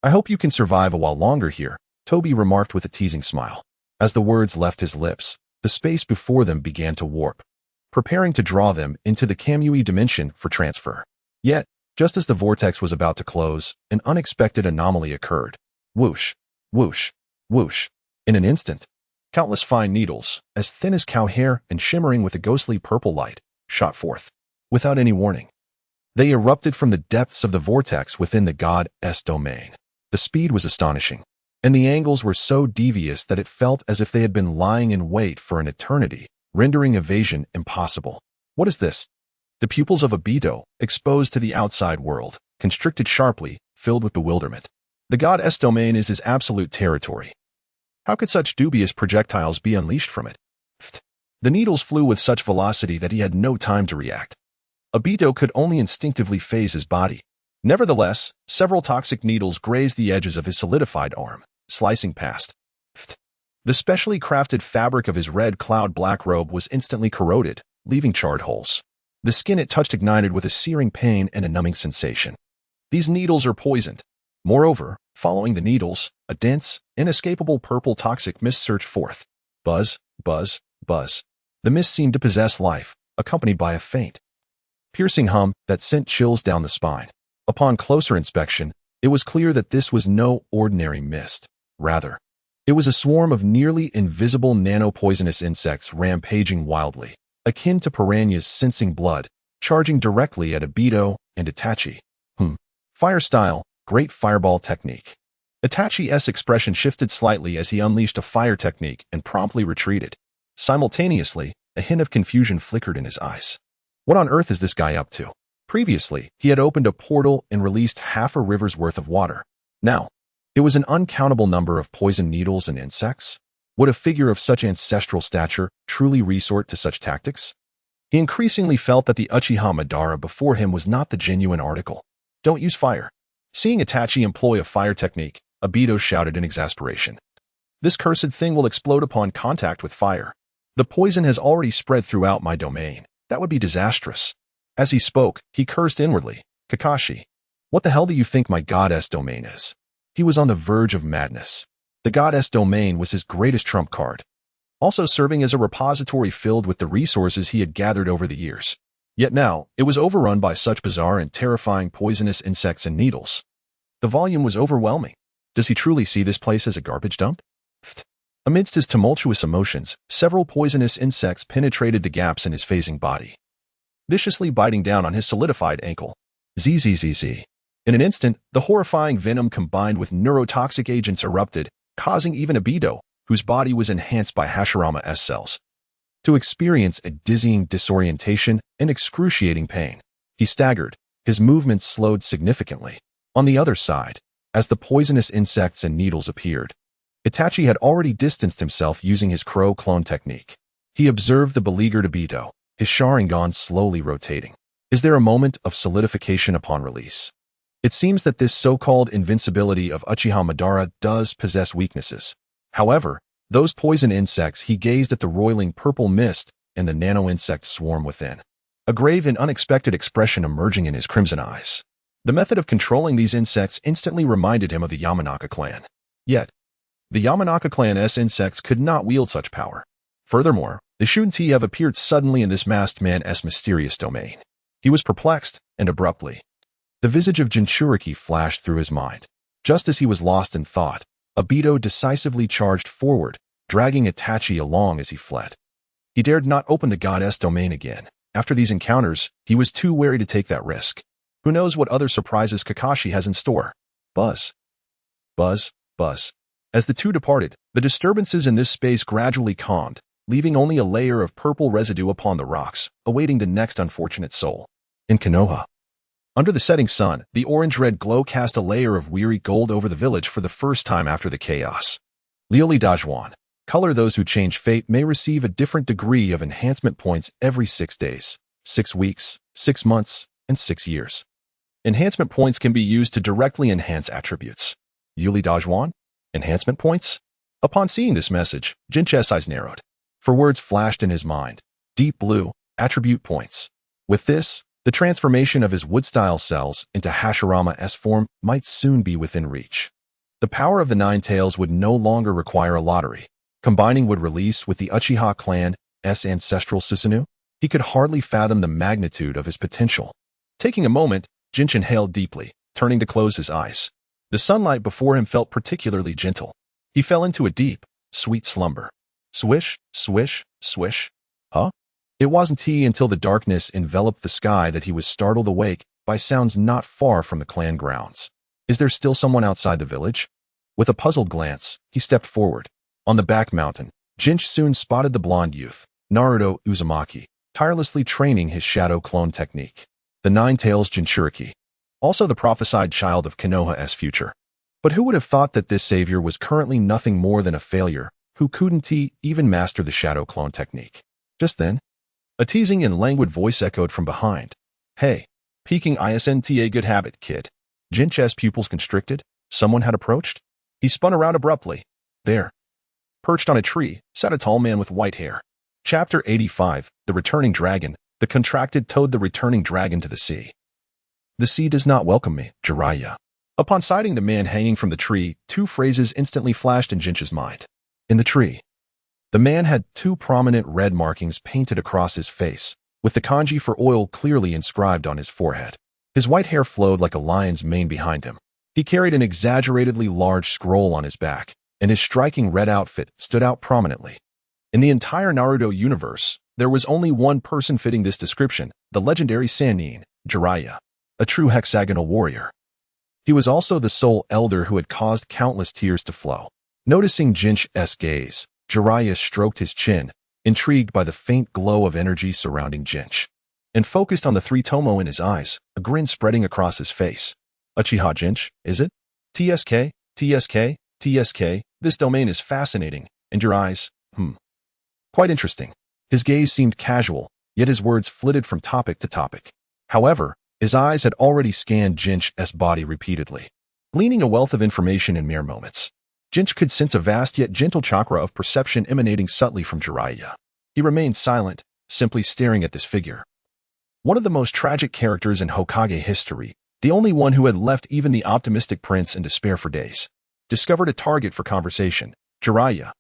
I hope you can survive a while longer here, Toby remarked with a teasing smile. As the words left his lips, the space before them began to warp, preparing to draw them into the Kamui dimension for transfer. Yet, just as the vortex was about to close, an unexpected anomaly occurred. Whoosh, whoosh, whoosh. In an instant, countless fine needles, as thin as cow hair and shimmering with a ghostly purple light, shot forth. Without any warning, they erupted from the depths of the vortex within the god's domain. The speed was astonishing, and the angles were so devious that it felt as if they had been lying in wait for an eternity, rendering evasion impossible. What is this? The pupils of Obito, exposed to the outside world, constricted sharply, filled with bewilderment. The god's domain is his absolute territory. How could such dubious projectiles be unleashed from it? The needles flew with such velocity that he had no time to react. Obito could only instinctively phase his body. Nevertheless, several toxic needles grazed the edges of his solidified arm, slicing past. The specially crafted fabric of his red cloud-black robe was instantly corroded, leaving charred holes. The skin it touched ignited with a searing pain and a numbing sensation. These needles are poisoned. Moreover, following the needles, a dense, inescapable purple toxic mist surged forth. Buzz, buzz, buzz. The mist seemed to possess life, accompanied by a faint, piercing hum that sent chills down the spine. Upon closer inspection, it was clear that this was no ordinary mist. Rather, it was a swarm of nearly invisible nano-poisonous insects rampaging wildly, akin to piranhas sensing blood, charging directly at Obito and Itachi. Fire style, great fireball technique. Itachi's expression shifted slightly as he unleashed a fire technique and promptly retreated. Simultaneously, a hint of confusion flickered in his eyes. What on earth is this guy up to? Previously, he had opened a portal and released half a river's worth of water. Now, it was an uncountable number of poison needles and insects. Would a figure of such ancestral stature truly resort to such tactics? He increasingly felt that the Uchiha Madara before him was not the genuine article. Don't use fire. Seeing Itachi employ a fire technique, Obito shouted in exasperation. This cursed thing will explode upon contact with fire. The poison has already spread throughout my domain. That would be disastrous. As he spoke, he cursed inwardly. Kakashi, what the hell do you think my god's domain is? He was on the verge of madness. The god's domain was his greatest trump card, also serving as a repository filled with the resources he had gathered over the years. Yet now, it was overrun by such bizarre and terrifying poisonous insects and needles. The volume was overwhelming. Does he truly see this place as a garbage dump? Amidst his tumultuous emotions, several poisonous insects penetrated the gaps in his phasing body, viciously biting down on his solidified ankle. Zzz. In an instant, the horrifying venom combined with neurotoxic agents erupted, causing even Obito, whose body was enhanced by Hashirama's cells, to experience a dizzying disorientation and excruciating pain. He staggered, his movements slowed significantly. On the other side, as the poisonous insects and needles appeared, Itachi had already distanced himself using his crow clone technique. He observed the beleaguered Obito, his Sharingan slowly rotating. Is there a moment of solidification upon release? It seems that this so-called invincibility of Uchiha Madara does possess weaknesses. However, those poison insects, he gazed at the roiling purple mist and the nano-insect swarm within, a grave and unexpected expression emerging in his crimson eyes. The method of controlling these insects instantly reminded him of the Yamanaka clan. Yet, the Yamanaka clan's insects could not wield such power. Furthermore, they shouldn't have appeared suddenly in this masked man's mysterious domain. He was perplexed, and abruptly, the visage of Jinchuriki flashed through his mind. Just as he was lost in thought, Obito decisively charged forward, dragging Itachi along as he fled. He dared not open the god's domain again. After these encounters, he was too wary to take that risk. Who knows what other surprises Kakashi has in store? Buzz. Buzz. Buzz. As the two departed, the disturbances in this space gradually calmed, leaving only a layer of purple residue upon the rocks, awaiting the next unfortunate soul. In Konoha. Under the setting sun, the orange-red glow cast a layer of weary gold over the village for the first time after the chaos. Lioli Dajuan. Color. Those who change fate may receive a different degree of enhancement points every 6 days, 6 weeks, 6 months, and 6 years. Enhancement points can be used to directly enhance attributes. Yuli Dajuan? Enhancement points? Upon seeing this message, Jinch's eyes narrowed. For words flashed in his mind. Deep blue, attribute points. With this, the transformation of his wood-style cells into Hashirama-S form might soon be within reach. The power of the Nine Tails would no longer require a lottery. Combining would release with the Uchiha clan's ancestral Susanoo. He could hardly fathom the magnitude of his potential. Taking a moment, Jinch inhaled deeply, turning to close his eyes. The sunlight before him felt particularly gentle. He fell into a deep, sweet slumber. Swish, swish, swish. Huh? It wasn't he until the darkness enveloped the sky that he was startled awake by sounds not far from the clan grounds. Is there still someone outside the village? With a puzzled glance, he stepped forward. On the back mountain, Jinch soon spotted the blonde youth, Naruto Uzumaki, tirelessly training his shadow clone technique. The Nine Tails Jinchuriki. Also the prophesied child of Konoha's future. But who would have thought that this savior was currently nothing more than a failure, who couldn't even master the shadow clone technique? Just then, a teasing and languid voice echoed from behind. Hey, peeking isn't good habit, kid. Jinch's pupils constricted. Someone had approached. He spun around abruptly. There, perched on a tree, sat a tall man with white hair. Chapter 85, The Returning Dragon. The contracted towed the returning dragon to the sea. The sea does not welcome me, Jiraiya. Upon sighting the man hanging from the tree, 2 phrases instantly flashed in Jinch's mind. In the tree, the man had 2 prominent red markings painted across his face, with the kanji for oil clearly inscribed on his forehead. His white hair flowed like a lion's mane behind him. He carried an exaggeratedly large scroll on his back, and his striking red outfit stood out prominently. In the entire Naruto universe, there was only one person fitting this description, the legendary Sannin, Jiraiya, a true hexagonal warrior. He was also the sole elder who had caused countless tears to flow. Noticing Jinch's gaze, Jiraiya stroked his chin, intrigued by the faint glow of energy surrounding Jinch, and focused on the 3 tomo in his eyes, a grin spreading across his face. Uchiha Jinch, is it? TSK, TSK, TSK, this domain is fascinating, and your eyes, quite interesting. His gaze seemed casual, yet his words flitted from topic to topic. However, his eyes had already scanned Jinch's body repeatedly, gleaning a wealth of information in mere moments. Jinch could sense a vast yet gentle chakra of perception emanating subtly from Jiraiya. He remained silent, simply staring at this figure. One of the most tragic characters in Hokage history, the only one who had left even the optimistic prince in despair for days, discovered a target for conversation. Jiraiya.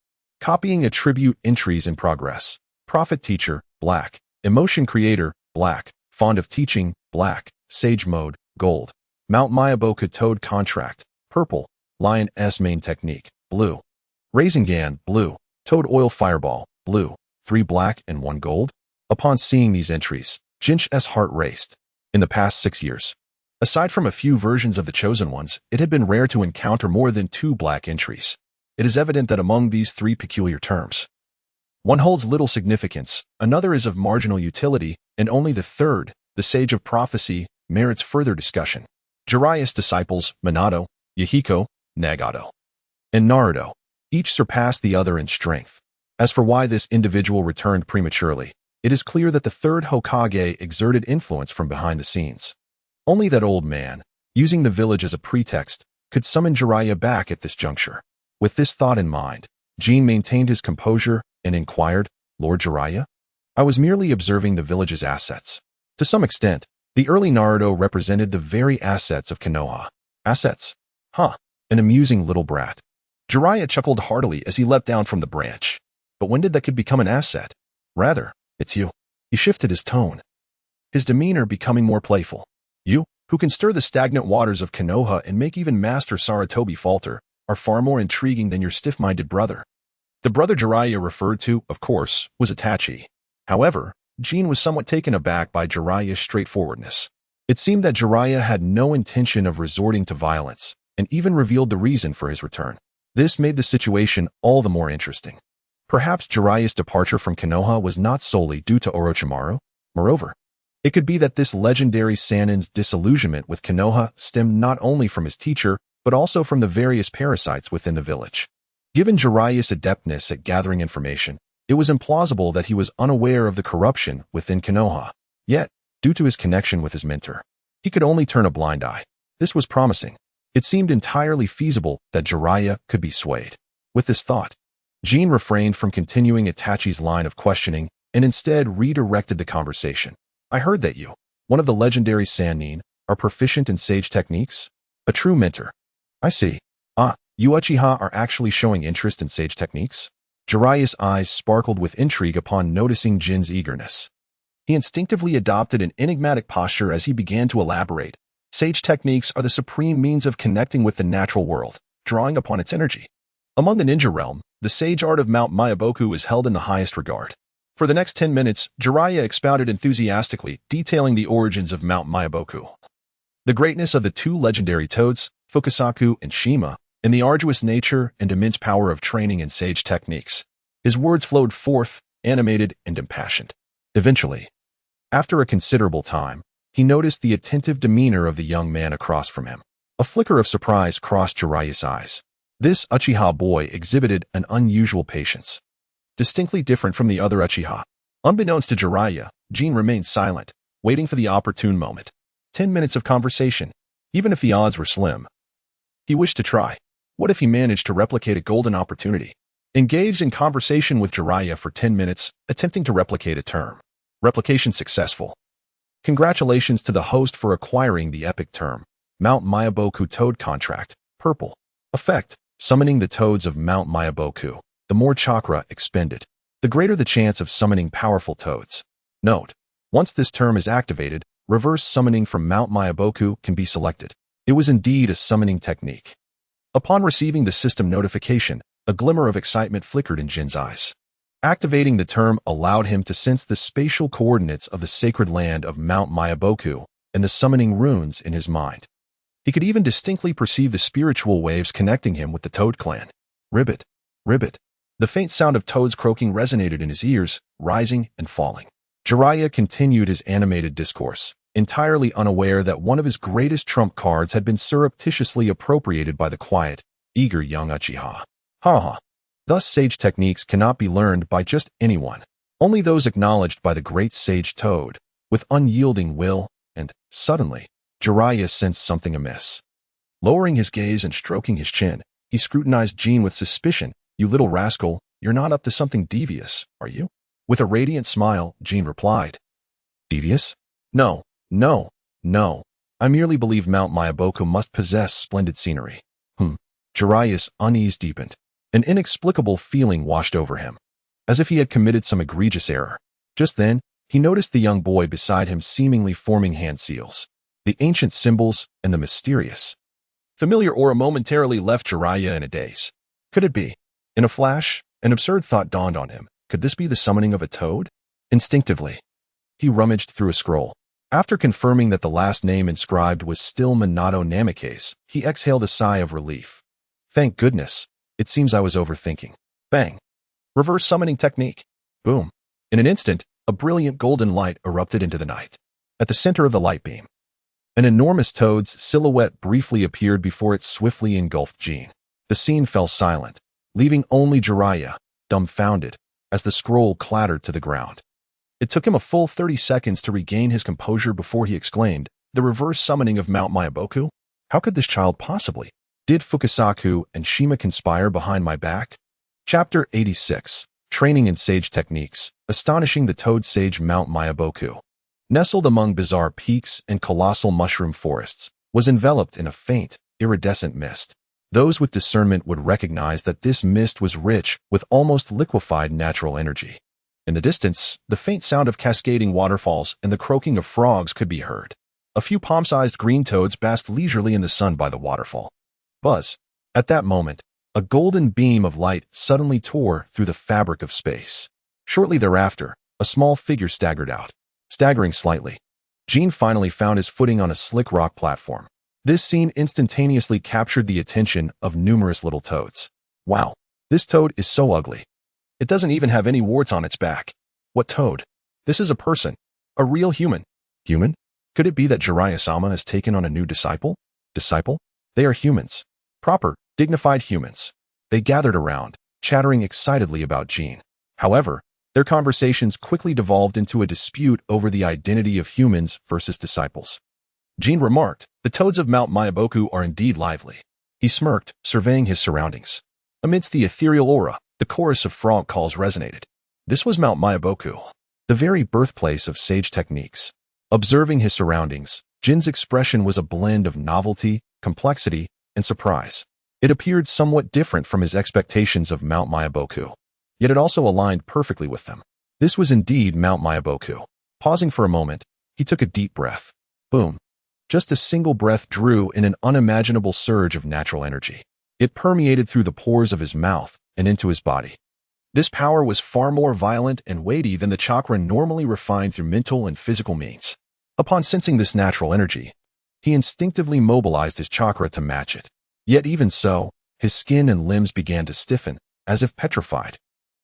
Copying attribute entries in progress. Prophet teacher, black. Emotion creator, black. Fond of teaching, black. Sage mode, gold. Mount Mayaboka Toad contract, purple. Lion's main technique, blue. Rasengan, blue. Toad oil fireball, blue. 3 black and 1 gold. Upon seeing these entries, Jinch's heart raced. In the past 6 years, aside from a few versions of the Chosen Ones, it had been rare to encounter more than 2 black entries. It is evident that among these 3 peculiar terms, one holds little significance, another is of marginal utility, and only the third, the Sage of Prophecy, merits further discussion. Jiraiya's disciples, Minato, Yahiko, Nagato, and Naruto, each surpassed the other in strength. As for why this individual returned prematurely, it is clear that the Third Hokage exerted influence from behind the scenes. Only that old man, using the village as a pretext, could summon Jiraiya back at this juncture. With this thought in mind, Jin maintained his composure and inquired, Lord Jiraiya? I was merely observing the village's assets. To some extent, the early Naruto represented the very assets of Konoha. Assets? Huh. An amusing little brat. Jiraiya chuckled heartily as he leapt down from the branch. But when did that kid become an asset? Rather, it's you. He shifted his tone, his demeanor becoming more playful. You, who can stir the stagnant waters of Konoha and make even Master Sarutobi falter, are far more intriguing than your stiff-minded brother. The brother Jiraiya referred to, of course, was Itachi. However, Jin was somewhat taken aback by Jiraiya's straightforwardness. It seemed that Jiraiya had no intention of resorting to violence, and even revealed the reason for his return. This made the situation all the more interesting. Perhaps Jiraiya's departure from Konoha was not solely due to Orochimaru. Moreover, it could be that this legendary Sannin's disillusionment with Konoha stemmed not only from his teacher, but also from the various parasites within the village. Given Jiraiya's adeptness at gathering information, it was implausible that he was unaware of the corruption within Konoha. Yet, due to his connection with his mentor, he could only turn a blind eye. This was promising. It seemed entirely feasible that Jiraiya could be swayed. With this thought, Jin refrained from continuing Itachi's line of questioning and instead redirected the conversation. I heard that you, one of the legendary Sannin, are proficient in sage techniques? A true mentor. I see. You Uchiha are actually showing interest in sage techniques? Jiraiya's eyes sparkled with intrigue upon noticing Jin's eagerness. He instinctively adopted an enigmatic posture as he began to elaborate. Sage techniques are the supreme means of connecting with the natural world, drawing upon its energy. Among the ninja realm, the sage art of Mount Myaboku is held in the highest regard. For the next 10 minutes, Jiraiya expounded enthusiastically, detailing the origins of Mount Myaboku, the greatness of the two legendary toads, Fukasaku and Shima, and the arduous nature and immense power of training in sage techniques. His words flowed forth, animated and impassioned. Eventually, after a considerable time, he noticed the attentive demeanor of the young man across from him. A flicker of surprise crossed Jiraiya's eyes. This Uchiha boy exhibited an unusual patience, distinctly different from the other Uchiha. Unbeknownst to Jiraiya, Jin remained silent, waiting for the opportune moment. 10 minutes of conversation, even if the odds were slim. He wished to try. What if he managed to replicate a golden opportunity? Engaged in conversation with Jiraiya for 10 minutes, attempting to replicate a term. Replication successful. Congratulations to the host for acquiring the epic term, Mount Myaboku Toad Contract, Purple. Effect, summoning the toads of Mount Myaboku. The more chakra expended, the greater the chance of summoning powerful toads. Note, once this term is activated, reverse summoning from Mount Myaboku can be selected. It was indeed a summoning technique. Upon receiving the system notification, a glimmer of excitement flickered in Jin's eyes. Activating the term allowed him to sense the spatial coordinates of the sacred land of Mount Myaboku and the summoning runes in his mind. He could even distinctly perceive the spiritual waves connecting him with the Toad clan. Ribbit, ribbit. The faint sound of toads croaking resonated in his ears, rising and falling. Jiraiya continued his animated discourse, entirely unaware that one of his greatest trump cards had been surreptitiously appropriated by the quiet, eager young Uchiha. Thus sage techniques cannot be learned by just anyone, only those acknowledged by the great sage Toad, with unyielding will, and, suddenly, Jiraiya sensed something amiss. Lowering his gaze and stroking his chin, he scrutinized Jin with suspicion. You little rascal, you're not up to something devious, are you? With a radiant smile, Jin replied. Devious? No. I merely believe Mount Myaboku must possess splendid scenery. Jiraiya's unease deepened. An inexplicable feeling washed over him, as if he had committed some egregious error. Just then, he noticed the young boy beside him seemingly forming hand seals. The ancient symbols and the mysterious, familiar aura momentarily left Jiraiya in a daze. Could it be? In a flash, an absurd thought dawned on him. Could this be the summoning of a toad? Instinctively, he rummaged through a scroll. After confirming that the last name inscribed was still Minato Namikaze, he exhaled a sigh of relief. Thank goodness. It seems I was overthinking. Bang. Reverse summoning technique. Boom. In an instant, a brilliant golden light erupted into the night. At the center of the light beam, an enormous toad's silhouette briefly appeared before it swiftly engulfed Jin. The scene fell silent, leaving only Jiraiya, dumbfounded, as the scroll clattered to the ground. It took him a full 30 seconds to regain his composure before he exclaimed, the reverse summoning of Mount Myaboku? How could this child possibly? Did Fukasaku and Shima conspire behind my back? Chapter 86. Training in Sage Techniques, Astonishing the Toad Sage Mount Myaboku. Nestled among bizarre peaks and colossal mushroom forests, was enveloped in a faint, iridescent mist. Those with discernment would recognize that this mist was rich with almost liquefied natural energy. In the distance, the faint sound of cascading waterfalls and the croaking of frogs could be heard. A few palm-sized green toads basked leisurely in the sun by the waterfall. Buzz. At that moment, a golden beam of light suddenly tore through the fabric of space. Shortly thereafter, a small figure staggered out. Staggering slightly, Jin finally found his footing on a slick rock platform. This scene instantaneously captured the attention of numerous little toads. Wow, this toad is so ugly. It doesn't even have any warts on its back. What toad? This is a person. A real human. Human? Could it be that Jiraiya-sama has taken on a new disciple? Disciple? They are humans. Proper, dignified humans. They gathered around, chattering excitedly about Jin. However, their conversations quickly devolved into a dispute over the identity of humans versus disciples. Jin remarked, "The toads of Mount Myaboku are indeed lively." He smirked, surveying his surroundings. Amidst the ethereal aura, the chorus of frog calls resonated. This was Mount Myaboku, the very birthplace of sage techniques. Observing his surroundings, Jin's expression was a blend of novelty, complexity, and surprise. It appeared somewhat different from his expectations of Mount Myaboku, yet it also aligned perfectly with them. This was indeed Mount Myaboku. Pausing for a moment, he took a deep breath. Boom. Just a single breath drew in an unimaginable surge of natural energy. It permeated through the pores of his mouth and into his body. This power was far more violent and weighty than the chakra normally refined through mental and physical means. Upon sensing this natural energy, he instinctively mobilized his chakra to match it. Yet even so, his skin and limbs began to stiffen, as if petrified.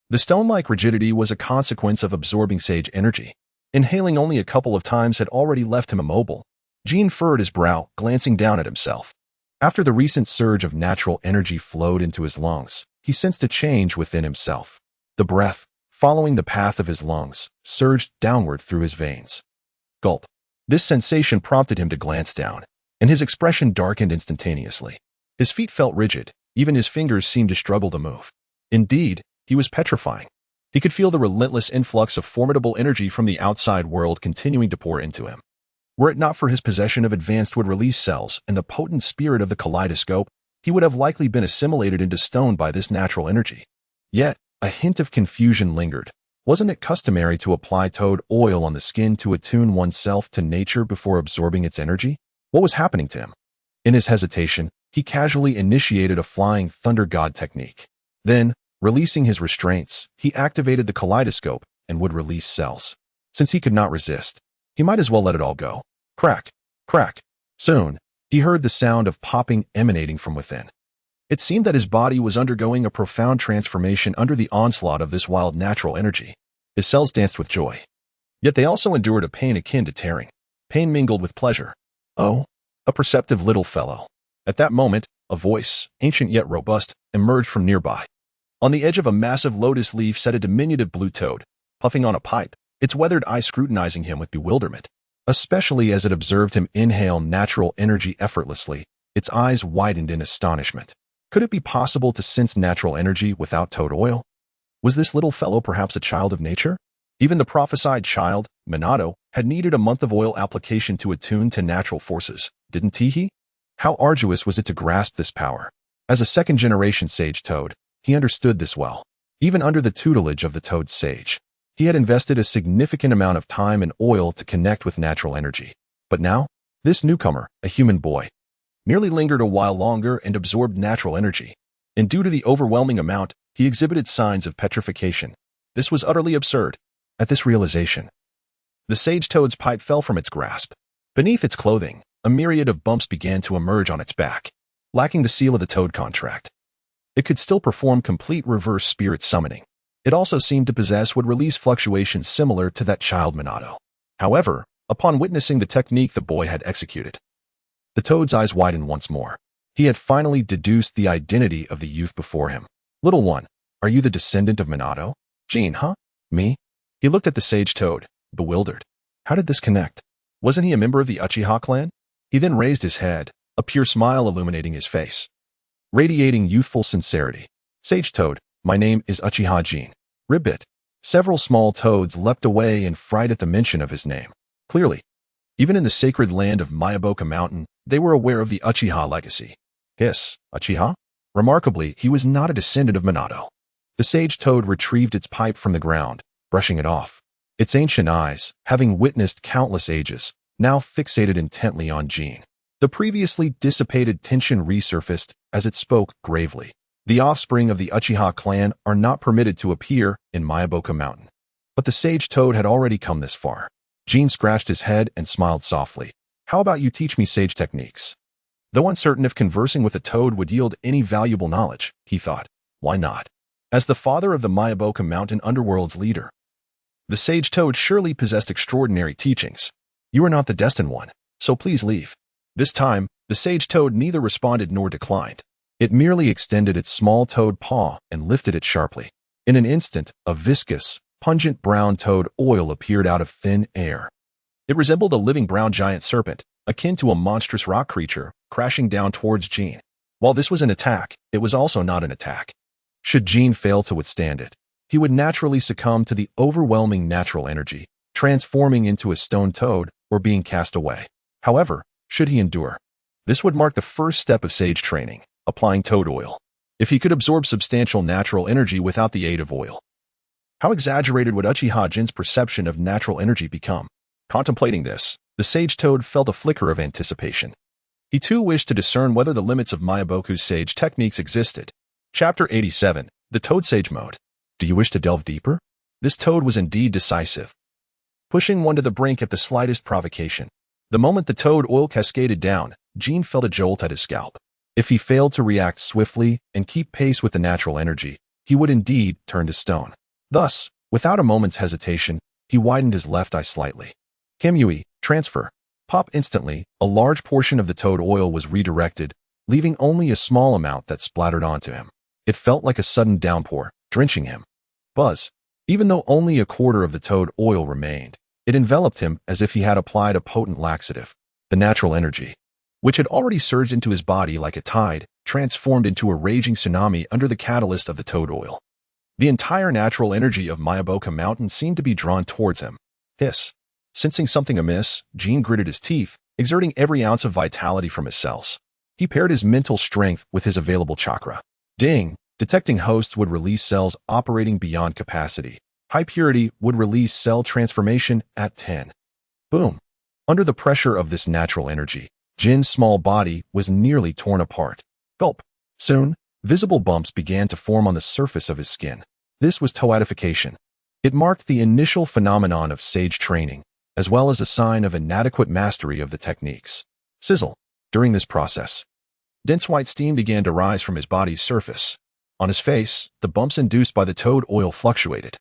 The stone-like rigidity was a consequence of absorbing sage energy. Inhaling only a couple of times had already left him immobile. Jin furrowed his brow, glancing down at himself. After the recent surge of natural energy flowed into his lungs, he sensed a change within himself. The breath, following the path of his lungs, surged downward through his veins. Gulp. This sensation prompted him to glance down, and his expression darkened instantaneously. His feet felt rigid, even his fingers seemed to struggle to move. Indeed, he was petrifying. He could feel the relentless influx of formidable energy from the outside world continuing to pour into him. Were it not for his possession of advanced wood-release cells and the potent spirit of the kaleidoscope, he would have likely been assimilated into stone by this natural energy. Yet, a hint of confusion lingered. Wasn't it customary to apply toad oil on the skin to attune oneself to nature before absorbing its energy? What was happening to him? In his hesitation, he casually initiated a flying thunder god technique. Then, releasing his restraints, he activated the kaleidoscope and wood-release cells. Since he could not resist, he might as well let it all go. Crack, crack. Soon, he heard the sound of popping emanating from within. It seemed that his body was undergoing a profound transformation under the onslaught of this wild natural energy. His cells danced with joy. Yet they also endured a pain akin to tearing. Pain mingled with pleasure. Oh, a perceptive little fellow. At that moment, a voice, ancient yet robust, emerged from nearby. On the edge of a massive lotus leaf sat a diminutive blue toad, puffing on a pipe, its weathered eye scrutinizing him with bewilderment. Especially as it observed him inhale natural energy effortlessly, its eyes widened in astonishment. Could it be possible to sense natural energy without toad oil? Was this little fellow perhaps a child of nature? Even the prophesied child, Minato, had needed a month of oil application to attune to natural forces, didn't he? How arduous was it to grasp this power? As a second-generation sage toad, he understood this well. Even under the tutelage of the toad sage, he had invested a significant amount of time and oil to connect with natural energy. But now, this newcomer, a human boy, merely lingered a while longer and absorbed natural energy. And due to the overwhelming amount, he exhibited signs of petrification. This was utterly absurd. At this realization, the sage toad's pipe fell from its grasp. Beneath its clothing, a myriad of bumps began to emerge on its back. Lacking the seal of the toad contract, it could still perform complete reverse spirit summoning. It also seemed to possess would-release fluctuations similar to that child Minato. However, upon witnessing the technique the boy had executed, the toad's eyes widened once more. He had finally deduced the identity of the youth before him. Little one, are you the descendant of Minato? Jin, huh? Me? He looked at the sage toad, bewildered. How did this connect? Wasn't he a member of the Uchiha clan? He then raised his head, a pure smile illuminating his face, radiating youthful sincerity. Sage toad, my name is Uchiha Jin. Ribbit. Several small toads leapt away in fright at the mention of his name. Clearly, even in the sacred land of Myaboka Mountain, they were aware of the Uchiha legacy. Hiss, Uchiha? Remarkably, he was not a descendant of Minato. The sage toad retrieved its pipe from the ground, brushing it off. Its ancient eyes, having witnessed countless ages, now fixated intently on Jin. The previously dissipated tension resurfaced as it spoke gravely. The offspring of the Uchiha clan are not permitted to appear in Myaboka Mountain. But the sage toad had already come this far. Jin scratched his head and smiled softly. How about you teach me sage techniques? Though uncertain if conversing with a toad would yield any valuable knowledge, he thought, why not? As the father of the Mayaboka Mountain Underworld's leader, the sage toad surely possessed extraordinary teachings. You are not the destined one, so please leave. This time, the sage toad neither responded nor declined. It merely extended its small toad paw and lifted it sharply. In an instant, a viscous, pungent brown toad oil appeared out of thin air. It resembled a living brown giant serpent, akin to a monstrous rock creature, crashing down towards Jin. While this was an attack, it was also not an attack. Should Jin fail to withstand it, he would naturally succumb to the overwhelming natural energy, transforming into a stone toad or being cast away. However, should he endure, this would mark the first step of sage training, applying toad oil. If he could absorb substantial natural energy without the aid of oil, how exaggerated would Uchiha Jin's perception of natural energy become? Contemplating this, the sage toad felt a flicker of anticipation. He too wished to discern whether the limits of Mayaboku's sage techniques existed. Chapter 87, The Toad Sage Mode. Do you wish to delve deeper? This toad was indeed decisive, pushing one to the brink at the slightest provocation. The moment the toad oil cascaded down, Jin felt a jolt at his scalp. If he failed to react swiftly and keep pace with the natural energy, he would indeed turn to stone. Thus, without a moment's hesitation, he widened his left eye slightly. Kamui, transfer. Pop instantly, a large portion of the toad oil was redirected, leaving only a small amount that splattered onto him. It felt like a sudden downpour, drenching him. Buzz. Even though only a quarter of the toad oil remained, it enveloped him as if he had applied a potent laxative. The natural energy, which had already surged into his body like a tide, transformed into a raging tsunami under the catalyst of the toad oil. The entire natural energy of Mayaboka Mountain seemed to be drawn towards him. Hiss. Sensing something amiss, Jin gritted his teeth, exerting every ounce of vitality from his cells. He paired his mental strength with his available chakra. Ding! Detecting hosts would release cells operating beyond capacity. High purity would release cell transformation at 10. Boom! Under the pressure of this natural energy, Jin's small body was nearly torn apart. Gulp! Soon, visible bumps began to form on the surface of his skin. This was toadification. It marked the initial phenomenon of sage training, as well as a sign of inadequate mastery of the techniques. Sizzle. During this process, dense white steam began to rise from his body's surface. On his face, the bumps induced by the toad oil fluctuated,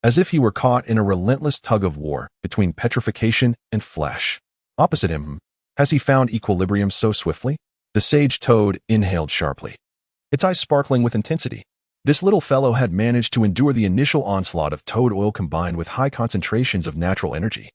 as if he were caught in a relentless tug-of-war between petrification and flesh. Opposite him, has he found equilibrium so swiftly? The sage toad inhaled sharply, its eyes sparkling with intensity. This little fellow had managed to endure the initial onslaught of toad oil combined with high concentrations of natural energy.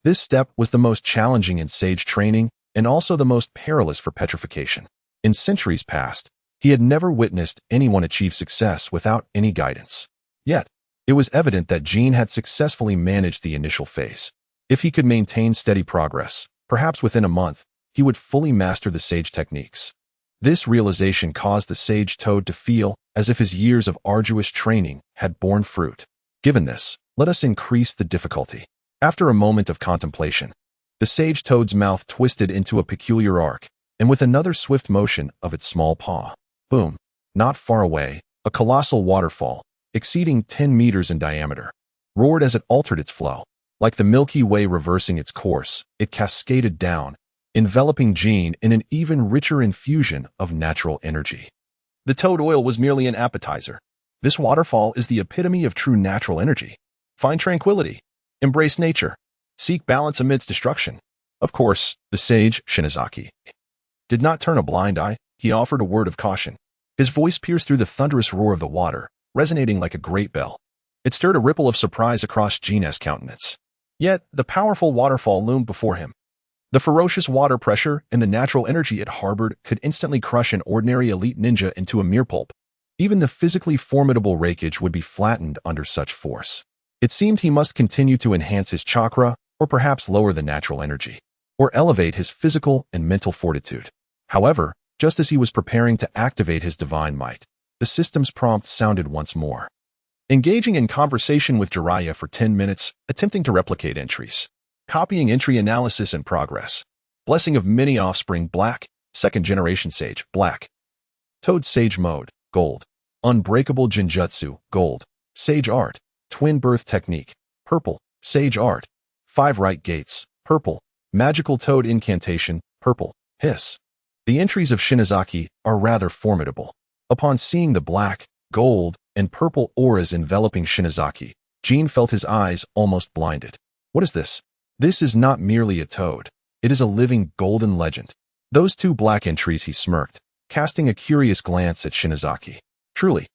This step was the most challenging in sage training and also the most perilous for petrification. In centuries past, he had never witnessed anyone achieve success without any guidance. Yet, it was evident that Jin had successfully managed the initial phase. If he could maintain steady progress, perhaps within a month, he would fully master the sage techniques. This realization caused the sage toad to feel as if his years of arduous training had borne fruit. Given this, let us increase the difficulty. After a moment of contemplation, the sage toad's mouth twisted into a peculiar arc, and with another swift motion of its small paw, boom, not far away, a colossal waterfall, exceeding 10 meters in diameter, roared as it altered its flow. Like the Milky Way reversing its course, it cascaded down, enveloping Jin in an even richer infusion of natural energy. The toad oil was merely an appetizer. This waterfall is the epitome of true natural energy. Find tranquility. Embrace nature. Seek balance amidst destruction. Of course, the sage, Shinozaki, did not turn a blind eye. He offered a word of caution. His voice pierced through the thunderous roar of the water, resonating like a great bell. It stirred a ripple of surprise across Jin's countenance. Yet, the powerful waterfall loomed before him. The ferocious water pressure and the natural energy it harbored could instantly crush an ordinary elite ninja into a mere pulp. Even the physically formidable Reikage would be flattened under such force. It seemed he must continue to enhance his chakra, or perhaps lower the natural energy, or elevate his physical and mental fortitude. However, just as he was preparing to activate his divine might, the system's prompt sounded once more. Engaging in conversation with Jiraiya for 10 minutes, attempting to replicate entries. Copying entry analysis in progress. Blessing of many offspring, black. Second generation sage, black. Toad sage mode, gold. Unbreakable Jinjutsu, gold. Sage art, twin birth technique, purple, sage art, 5 right gates, purple, magical toad incantation, purple, hiss. The entries of Shinozaki are rather formidable. Upon seeing the black, gold, and purple auras enveloping Shinozaki, Jin felt his eyes almost blinded. What is this? This is not merely a toad. It is a living golden legend. Those 2 black entries, he smirked, casting a curious glance at Shinozaki. Truly,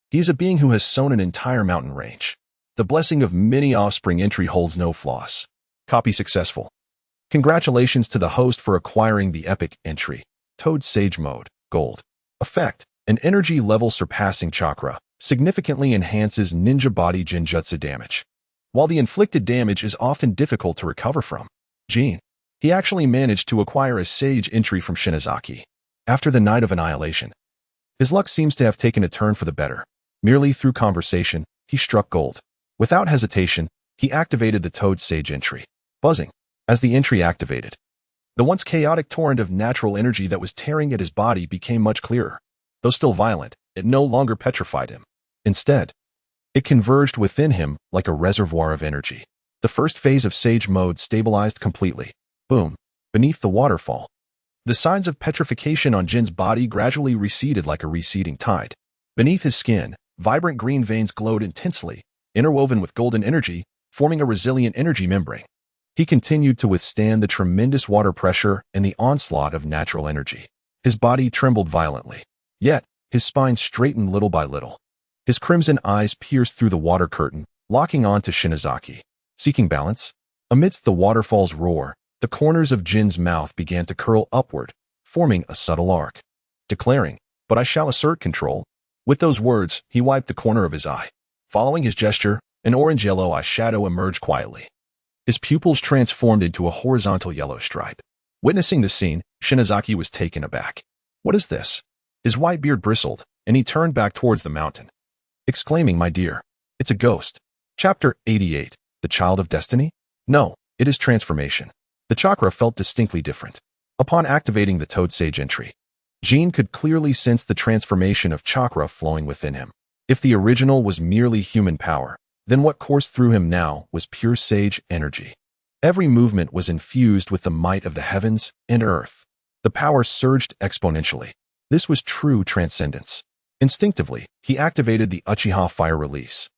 he is a being who has sown an entire mountain range. The blessing of many offspring entry holds no flaws. Copy successful. Congratulations to the host for acquiring the epic entry. Toad Sage Mode, Gold. Effect, an energy level surpassing chakra, significantly enhances ninja body genjutsu damage. While the inflicted damage is often difficult to recover from, Jin, he actually managed to acquire a sage entry from Shinozaki. After the Night of Annihilation, his luck seems to have taken a turn for the better. Merely through conversation, he struck gold. Without hesitation, he activated the Toad Sage entry. Buzzing. As the entry activated, the once chaotic torrent of natural energy that was tearing at his body became much clearer. Though still violent, it no longer petrified him. Instead, it converged within him like a reservoir of energy. The first phase of Sage Mode stabilized completely. Boom. Beneath the waterfall, the signs of petrification on Jin's body gradually receded like a receding tide. Beneath his skin, vibrant green veins glowed intensely, interwoven with golden energy, forming a resilient energy membrane. He continued to withstand the tremendous water pressure and the onslaught of natural energy. His body trembled violently. Yet, his spine straightened little by little. His crimson eyes pierced through the water curtain, locking on to Shinozaki. Seeking balance? Amidst the waterfall's roar, the corners of Jin's mouth began to curl upward, forming a subtle arc. Declaring, "But I shall assert control." With those words, he wiped the corner of his eye. Following his gesture, an orange-yellow eyeshadow emerged quietly. His pupils transformed into a horizontal yellow stripe. Witnessing the scene, Shinozaki was taken aback. What is this? His white beard bristled, and he turned back towards the mountain, exclaiming, "My dear, it's a ghost." Chapter 88. The Child of Destiny? No, it is transformation. The chakra felt distinctly different. Upon activating the Toad Sage entry, Jin could clearly sense the transformation of chakra flowing within him. If the original was merely human power, then what coursed through him now was pure sage energy. Every movement was infused with the might of the heavens and earth. The power surged exponentially. This was true transcendence. Instinctively, he activated the Uchiha Fire Release,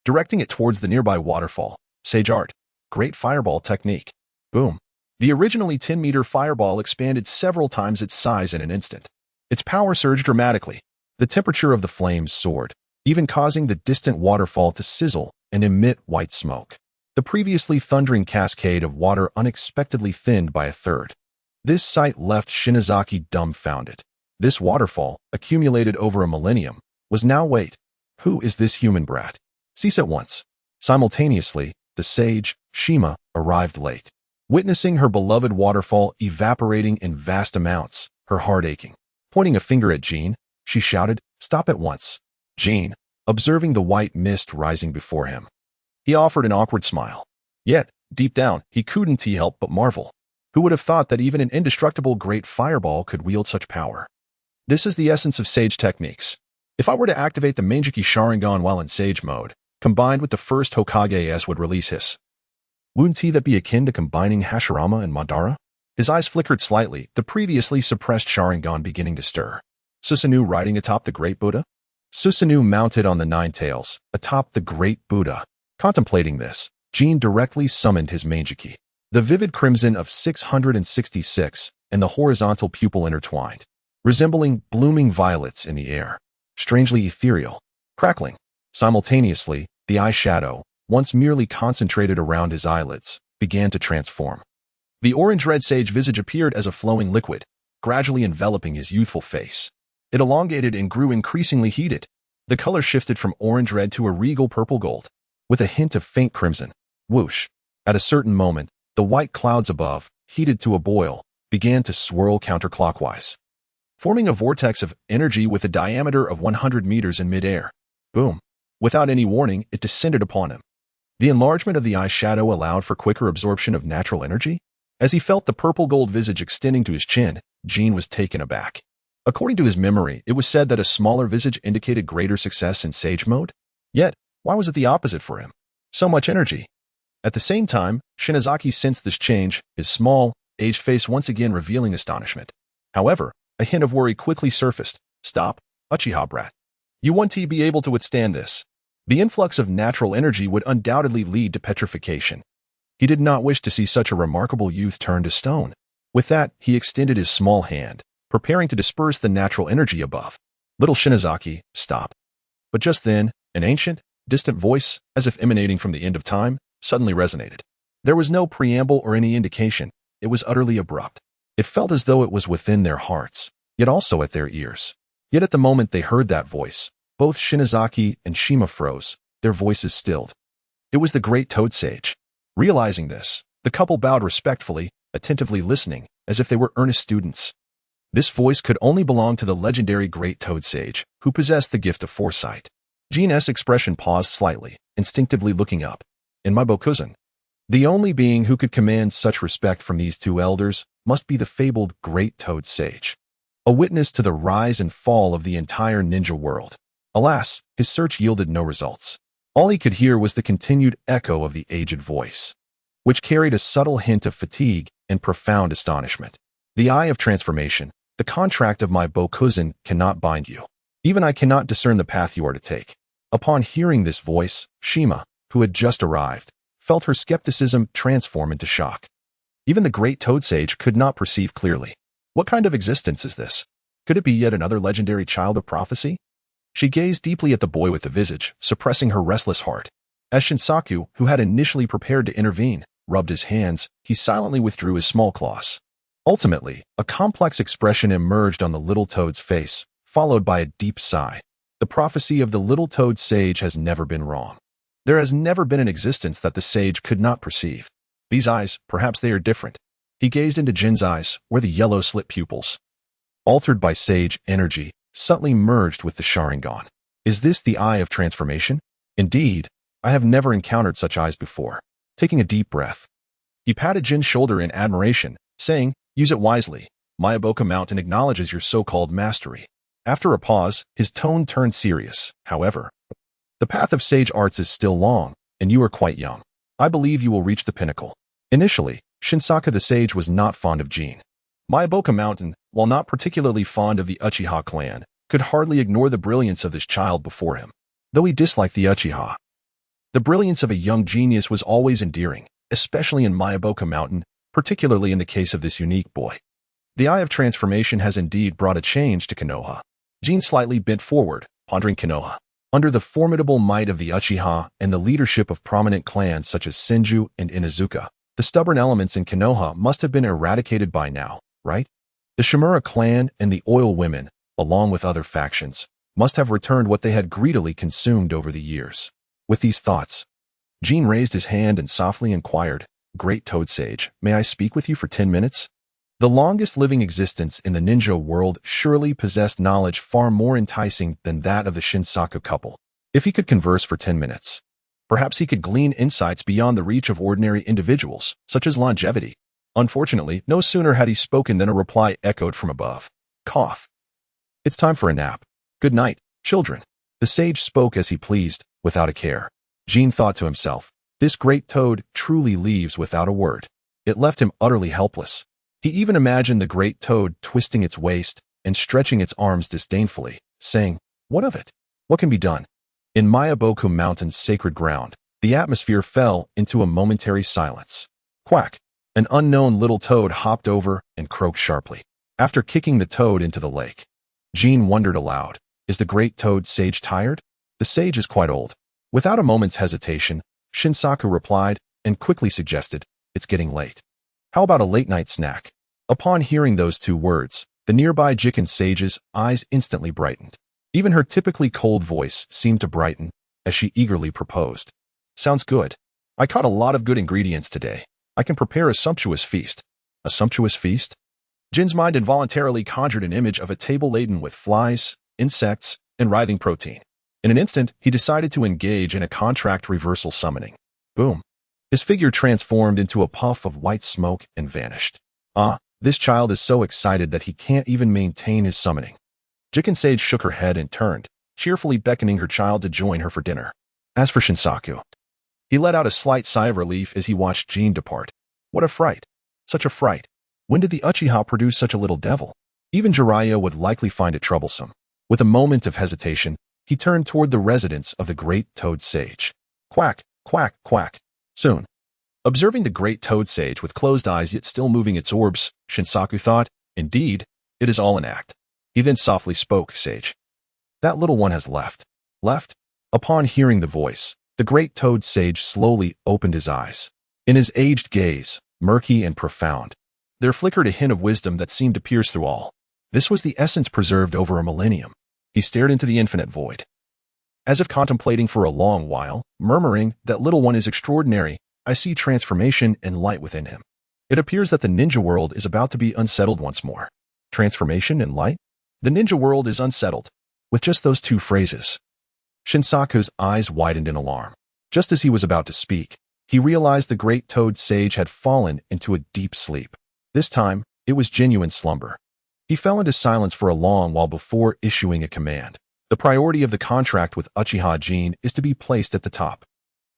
directing it towards the nearby waterfall. Sage Art. Great Fireball Technique. Boom. The originally 10-meter fireball expanded several times its size in an instant. Its power surged dramatically. The temperature of the flames soared, even causing the distant waterfall to sizzle and emit white smoke. The previously thundering cascade of water unexpectedly thinned by a third. This sight left Shinozaki dumbfounded. This waterfall, accumulated over a millennium, was now wait. Who is this human brat? Cease at once. Simultaneously, the sage, Shima, arrived late. Witnessing her beloved waterfall evaporating in vast amounts, her heart aching. Pointing a finger at Jin, she shouted, "Stop at once." Jin, observing the white mist rising before him, he offered an awkward smile. Yet, deep down, he couldn't help but marvel. Who would have thought that even an indestructible great fireball could wield such power? This is the essence of sage techniques. If I were to activate the Manjiki Sharingan while in sage mode, combined with the first Hokage would release his. Wouldn't that be akin to combining Hashirama and Madara? His eyes flickered slightly, the previously suppressed Sharingan beginning to stir. Susanoo riding atop the Great Buddha? Susanoo mounted on the 9 tails, atop the Great Buddha. Contemplating this, Jin directly summoned his Manjiki. The vivid crimson of 666 and the horizontal pupil intertwined, resembling blooming violets in the air, strangely ethereal, crackling. Simultaneously, the eyeshadow, once merely concentrated around his eyelids, began to transform. The orange-red sage visage appeared as a flowing liquid, gradually enveloping his youthful face. It elongated and grew increasingly heated. The color shifted from orange-red to a regal purple-gold, with a hint of faint crimson. Whoosh! At a certain moment, the white clouds above, heated to a boil, began to swirl counterclockwise, forming a vortex of energy with a diameter of 100 meters in midair. Boom! Without any warning, it descended upon him. The enlargement of the eyeshadow allowed for quicker absorption of natural energy. As he felt the purple-gold visage extending to his chin, Jin was taken aback. According to his memory, it was said that a smaller visage indicated greater success in sage mode. Yet, why was it the opposite for him? So much energy. At the same time, Shinozaki sensed this change, his small, aged face once again revealing astonishment. However, a hint of worry quickly surfaced. Stop, Uchiha brat. You won't be able to withstand this. The influx of natural energy would undoubtedly lead to petrification. He did not wish to see such a remarkable youth turn to stone. With that, he extended his small hand, preparing to disperse the natural energy above. Little Shinozaki, stop. But just then, an ancient, distant voice, as if emanating from the end of time, suddenly resonated. There was no preamble or any indication. It was utterly abrupt. It felt as though it was within their hearts, yet also at their ears. Yet at the moment they heard that voice, both Shinozaki and Shima froze, their voices stilled. It was the great Toad Sage. Realizing this, the couple bowed respectfully, attentively listening, as if they were earnest students. This voice could only belong to the legendary Great Toad Sage, who possessed the gift of foresight. Jin's expression paused slightly, instinctively looking up. In my Bokuzen, the only being who could command such respect from these two elders must be the fabled Great Toad Sage, a witness to the rise and fall of the entire ninja world. Alas, his search yielded no results. All he could hear was the continued echo of the aged voice, which carried a subtle hint of fatigue and profound astonishment. The eye of transformation, the contract of my Bokuzen cannot bind you. Even I cannot discern the path you are to take. Upon hearing this voice, Shima, who had just arrived, felt her skepticism transform into shock. Even the great Toad Sage could not perceive clearly. What kind of existence is this? Could it be yet another legendary child of prophecy? She gazed deeply at the boy with the visage, suppressing her restless heart. As Shinsaku, who had initially prepared to intervene, rubbed his hands, he silently withdrew his small claws. Ultimately, a complex expression emerged on the little toad's face, followed by a deep sigh. The prophecy of the little toad sage has never been wrong. There has never been an existence that the sage could not perceive. These eyes, perhaps they are different. He gazed into Jin's eyes, where the yellow slit pupils, altered by sage energy, subtly merged with the Sharingan. Is this the eye of transformation? Indeed, I have never encountered such eyes before. Taking a deep breath, he patted Jin's shoulder in admiration, saying, use it wisely. Mayaboka Mountain acknowledges your so-called mastery. After a pause, his tone turned serious. However, the path of sage arts is still long, and you are quite young. I believe you will reach the pinnacle. Initially, Shinsaku the sage was not fond of Jin. Mayaboka Mountain, while not particularly fond of the Uchiha clan, could hardly ignore the brilliance of this child before him. Though he disliked the Uchiha, the brilliance of a young genius was always endearing, especially in Mayaboka Mountain, particularly in the case of this unique boy. The Eye of Transformation has indeed brought a change to Konoha. Jin slightly bent forward, pondering Konoha. Under the formidable might of the Uchiha and the leadership of prominent clans such as Senju and Inuzuka, the stubborn elements in Konoha must have been eradicated by now, right? The Shimura clan and the Oil Women, along with other factions, must have returned what they had greedily consumed over the years. With these thoughts, Jin raised his hand and softly inquired, Great Toad Sage, may I speak with you for 10 minutes? The longest living existence in the ninja world surely possessed knowledge far more enticing than that of the Shinsaku couple. If he could converse for 10 minutes, perhaps he could glean insights beyond the reach of ordinary individuals, such as longevity. Unfortunately, no sooner had he spoken than a reply echoed from above. Cough. It's time for a nap. Good night, children. The sage spoke as he pleased, without a care. Jin thought to himself, this great toad truly leaves without a word. It left him utterly helpless. He even imagined the great toad twisting its waist and stretching its arms disdainfully, saying, what of it? What can be done? In Mayaboku Mountain's sacred ground, the atmosphere fell into a momentary silence. Quack! An unknown little toad hopped over and croaked sharply. After kicking the toad into the lake, Jin wondered aloud, is the great toad sage tired? The sage is quite old. Without a moment's hesitation, Shinsaku replied and quickly suggested, it's getting late. How about a late-night snack? Upon hearing those two words, the nearby Jiken sage's eyes instantly brightened. Even her typically cold voice seemed to brighten as she eagerly proposed. Sounds good. I caught a lot of good ingredients today. I can prepare a sumptuous feast. A sumptuous feast? Jin's mind involuntarily conjured an image of a table laden with flies, insects, and writhing protein. In an instant, he decided to engage in a contract reversal summoning. Boom. His figure transformed into a puff of white smoke and vanished. This child is so excited that he can't even maintain his summoning. Jiken Sage shook her head and turned, cheerfully beckoning her child to join her for dinner. As for Shinsaku, He let out a slight sigh of relief as he watched Jin depart. What a fright. Such a fright. When did the Uchiha produce such a little devil? Even Jiraiya would likely find it troublesome. With a moment of hesitation, he turned toward the residence of the great toad sage. Quack, quack, quack. Soon. Observing the great toad sage with closed eyes yet still moving its orbs, Shinsaku thought, indeed, it is all an act. He then softly spoke, Sage. That little one has left. Left? Upon hearing the voice, the great toad sage slowly opened his eyes. In his aged gaze, murky and profound, there flickered a hint of wisdom that seemed to pierce through all. This was the essence preserved over a millennium. He stared into the infinite void, as if contemplating for a long while, murmuring, that little one is extraordinary. I see transformation and light within him. It appears that the ninja world is about to be unsettled once more. Transformation and light? The ninja world is unsettled. With just those two phrases, Shinsaku's eyes widened in alarm. Just as he was about to speak, he realized the great toad sage had fallen into a deep sleep. This time, it was genuine slumber. He fell into silence for a long while before issuing a command. The priority of the contract with Uchiha Jin is to be placed at the top.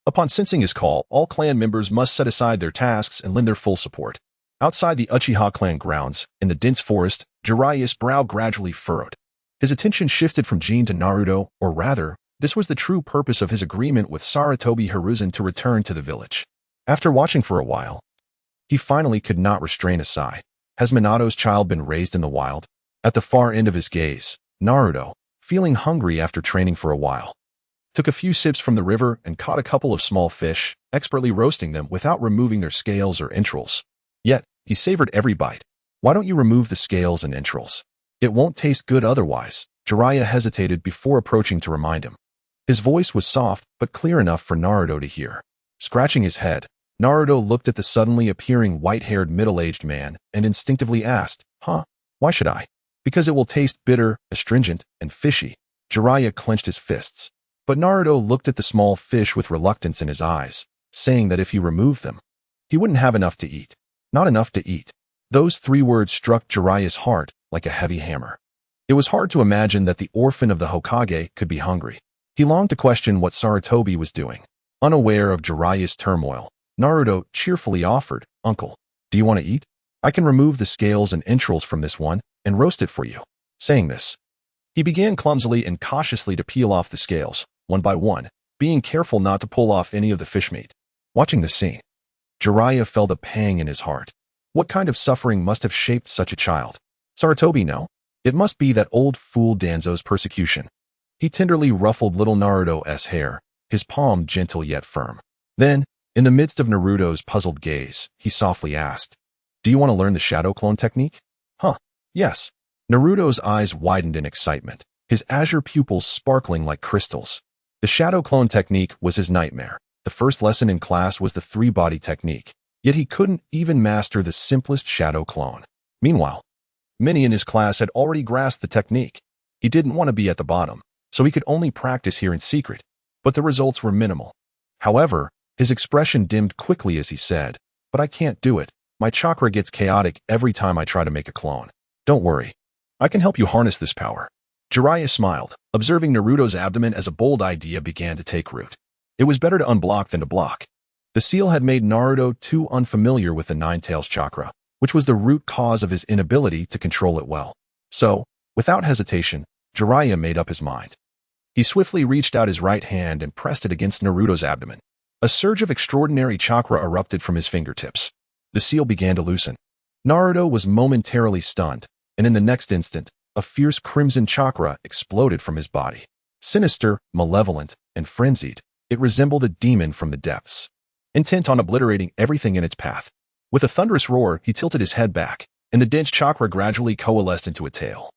Upon sensing his call, all clan members must set aside their tasks and lend their full support. Outside the Uchiha clan grounds, in the dense forest, Jiraiya's brow gradually furrowed. His attention shifted from Jin to Naruto, or rather, this was the true purpose of his agreement with Sarutobi Hiruzen to return to the village. After watching for a while, he finally could not restrain a sigh. Has Minato's child been raised in the wild? At the far end of his gaze, Naruto, feeling hungry after training for a while, took a few sips from the river and caught a couple of small fish, expertly roasting them without removing their scales or entrails. Yet, he savored every bite. Why don't you remove the scales and entrails? It won't taste good otherwise. Jiraiya hesitated before approaching to remind him. His voice was soft but clear enough for Naruto to hear. Scratching his head, Naruto looked at the suddenly appearing white-haired middle-aged man and instinctively asked, Huh? Why should I? Because it will taste bitter, astringent, and fishy. Jiraiya clenched his fists. But Naruto looked at the small fish with reluctance in his eyes, saying that if he removed them, he wouldn't have enough to eat. Not enough to eat. Those 3 words struck Jiraiya's heart like a heavy hammer. It was hard to imagine that the orphan of the Hokage could be hungry. He longed to question what Sarutobi was doing. Unaware of Jiraiya's turmoil, Naruto cheerfully offered, Uncle, do you want to eat? I can remove the scales and entrails from this one and roast it for you. Saying this, he began clumsily and cautiously to peel off the scales, one by one, being careful not to pull off any of the fish meat. Watching the scene, Jiraiya felt a pang in his heart. What kind of suffering must have shaped such a child? Sarutobi, no. It must be that old fool Danzo's persecution. He tenderly ruffled little Naruto's hair, his palm gentle yet firm. Then, in the midst of Naruto's puzzled gaze, he softly asked, Do you want to learn the shadow clone technique? Huh, yes. Naruto's eyes widened in excitement, his azure pupils sparkling like crystals. The shadow clone technique was his nightmare. The first lesson in class was the 3-body technique, yet he couldn't even master the simplest shadow clone. Meanwhile, many in his class had already grasped the technique. He didn't want to be at the bottom, so he could only practice here in secret, but the results were minimal. However, his expression dimmed quickly as he said, But I can't do it. My chakra gets chaotic every time I try to make a clone. Don't worry. I can help you harness this power. Jiraiya smiled, observing Naruto's abdomen as a bold idea began to take root. It was better to unblock than to block. The seal had made Naruto too unfamiliar with the Nine-Tails chakra, which was the root cause of his inability to control it well. So, without hesitation, Jiraiya made up his mind. He swiftly reached out his right hand and pressed it against Naruto's abdomen. A surge of extraordinary chakra erupted from his fingertips. The seal began to loosen. Naruto was momentarily stunned, and in the next instant, a fierce crimson chakra exploded from his body. Sinister, malevolent, and frenzied, it resembled a demon from the depths, intent on obliterating everything in its path. With a thunderous roar, he tilted his head back, and the dense chakra gradually coalesced into a tail.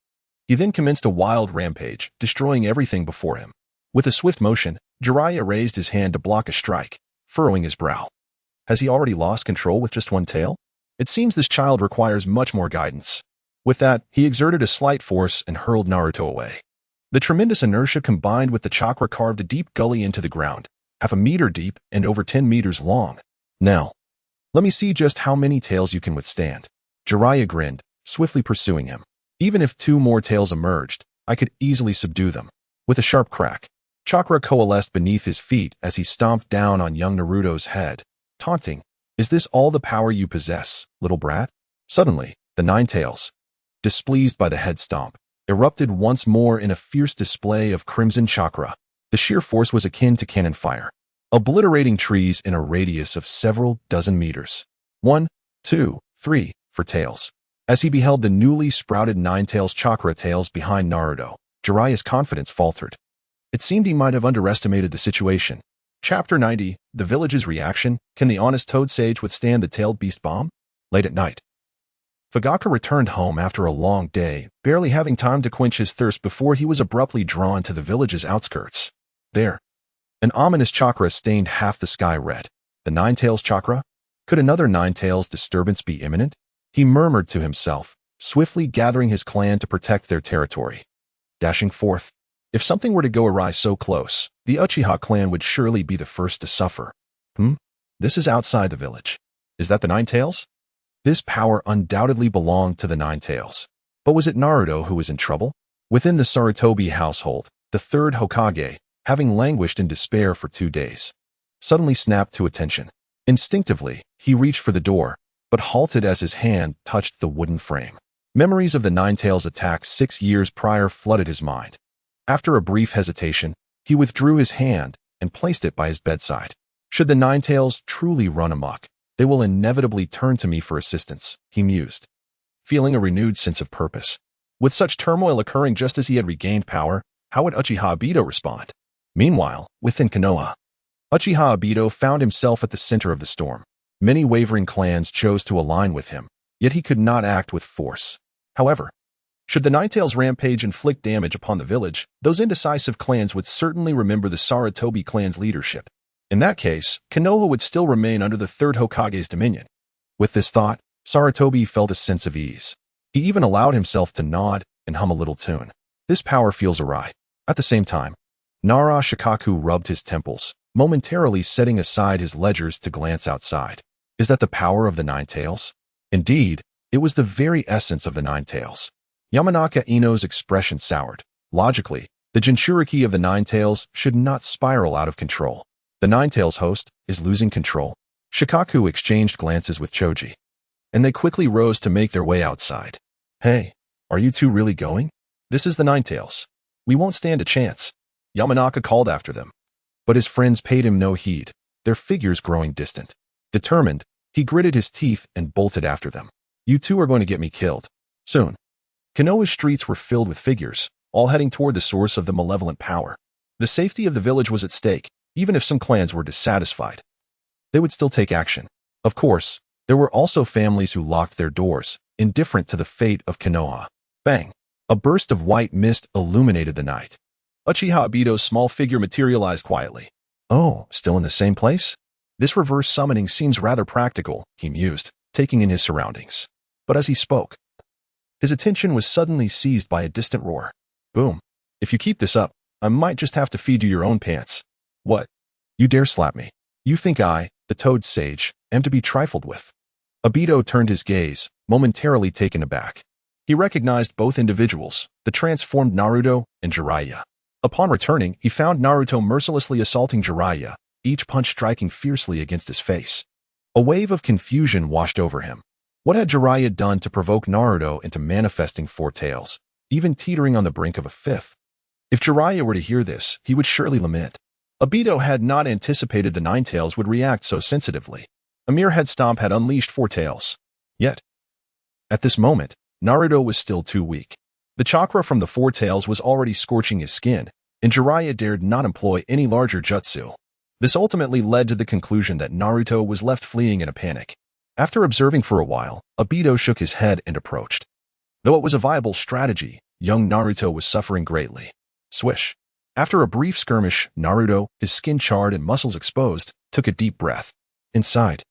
He then commenced a wild rampage, destroying everything before him. With a swift motion, Jiraiya raised his hand to block a strike, furrowing his brow. Has he already lost control with just one tail? It seems this child requires much more guidance. With that, he exerted a slight force and hurled Naruto away. The tremendous inertia combined with the chakra carved a deep gully into the ground, half a meter deep and over 10 meters long. Now, let me see just how many tails you can withstand. Jiraiya grinned, swiftly pursuing him. Even if 2 more tails emerged, I could easily subdue them. With a sharp crack, Chakra coalesced beneath his feet as he stomped down on young Naruto's head, taunting, "Is this all the power you possess, little brat?" Suddenly, the Nine Tails, displeased by the head stomp, erupted once more in a fierce display of crimson chakra. The sheer force was akin to cannon fire, obliterating trees in a radius of several dozen meters. 1, 2, 3, for Tails. As he beheld the newly sprouted Nine Tails chakra tails behind Naruto, Jiraiya's confidence faltered. It seemed he might have underestimated the situation. Chapter 90, The Village's Reaction. Can the honest Toad Sage withstand the tailed beast bomb? Late at night, Fugaka returned home after a long day, barely having time to quench his thirst before he was abruptly drawn to the village's outskirts. There, an ominous chakra stained half the sky red. The Nine Tails chakra? Could another Nine Tails disturbance be imminent? He murmured to himself, swiftly gathering his clan to protect their territory. Dashing forth. If something were to go awry so close, the Uchiha clan would surely be the first to suffer. This is outside the village. Is that the Nine Tails? This power undoubtedly belonged to the Nine Tails. But was it Naruto who was in trouble? Within the Sarutobi household, the third Hokage, having languished in despair for 2 days, suddenly snapped to attention. Instinctively, he reached for the door, but halted as his hand touched the wooden frame. Memories of the Nine Tails attack 6 years prior flooded his mind. After a brief hesitation, he withdrew his hand and placed it by his bedside. Should the Nine Tails truly run amok, they will inevitably turn to me for assistance, he mused, feeling a renewed sense of purpose. With such turmoil occurring just as he had regained power, how would Uchiha Obito respond? Meanwhile, within Konoha, Uchiha Obito found himself at the center of the storm. Many wavering clans chose to align with him, yet he could not act with force. However, should the Nine Tails rampage inflict damage upon the village, those indecisive clans would certainly remember the Sarutobi clan's leadership. In that case, Konoha would still remain under the Third Hokage's dominion. With this thought, Sarutobi felt a sense of ease. He even allowed himself to nod and hum a little tune. This power feels awry. At the same time, Nara Shikaku rubbed his temples, momentarily setting aside his ledgers to glance outside. Is that the power of the Nine Tails? Indeed, it was the very essence of the Nine Tails. Yamanaka Ino's expression soured. Logically, the Jinchuriki of the Nine Tails should not spiral out of control. The Nine Tails host is losing control. Shikaku exchanged glances with Choji, and they quickly rose to make their way outside. Hey, are you two really going? This is the Nine Tails. We won't stand a chance. Yamanaka called after them. But his friends paid him no heed, their figures growing distant. Determined, he gritted his teeth and bolted after them. You two are going to get me killed. Soon. Konoha's streets were filled with figures, all heading toward the source of the malevolent power. The safety of the village was at stake. Even if some clans were dissatisfied, they would still take action. Of course, there were also families who locked their doors, indifferent to the fate of Konoha. Bang! A burst of white mist illuminated the night. Uchiha Obito's small figure materialized quietly. Oh, still in the same place? This reverse summoning seems rather practical, he mused, taking in his surroundings. But as he spoke, his attention was suddenly seized by a distant roar. Boom! If you keep this up, I might just have to feed you your own pants. What? You dare slap me? You think I, the Toad Sage, am to be trifled with? Obito turned his gaze, momentarily taken aback. He recognized both individuals, the transformed Naruto and Jiraiya. Upon returning, he found Naruto mercilessly assaulting Jiraiya, each punch striking fiercely against his face. A wave of confusion washed over him. What had Jiraiya done to provoke Naruto into manifesting 4 tails, even teetering on the brink of a 5th? If Jiraiya were to hear this, he would surely lament. Obito had not anticipated the Nine Tails would react so sensitively. A mere head stomp had unleashed 4 tails. Yet, at this moment, Naruto was still too weak. The chakra from the 4 tails was already scorching his skin, and Jiraiya dared not employ any larger jutsu. This ultimately led to the conclusion that Naruto was left fleeing in a panic. After observing for a while, Obito shook his head and approached. Though it was a viable strategy, young Naruto was suffering greatly. Swish. After a brief skirmish, Naruto, his skin charred and muscles exposed, took a deep breath. Inside,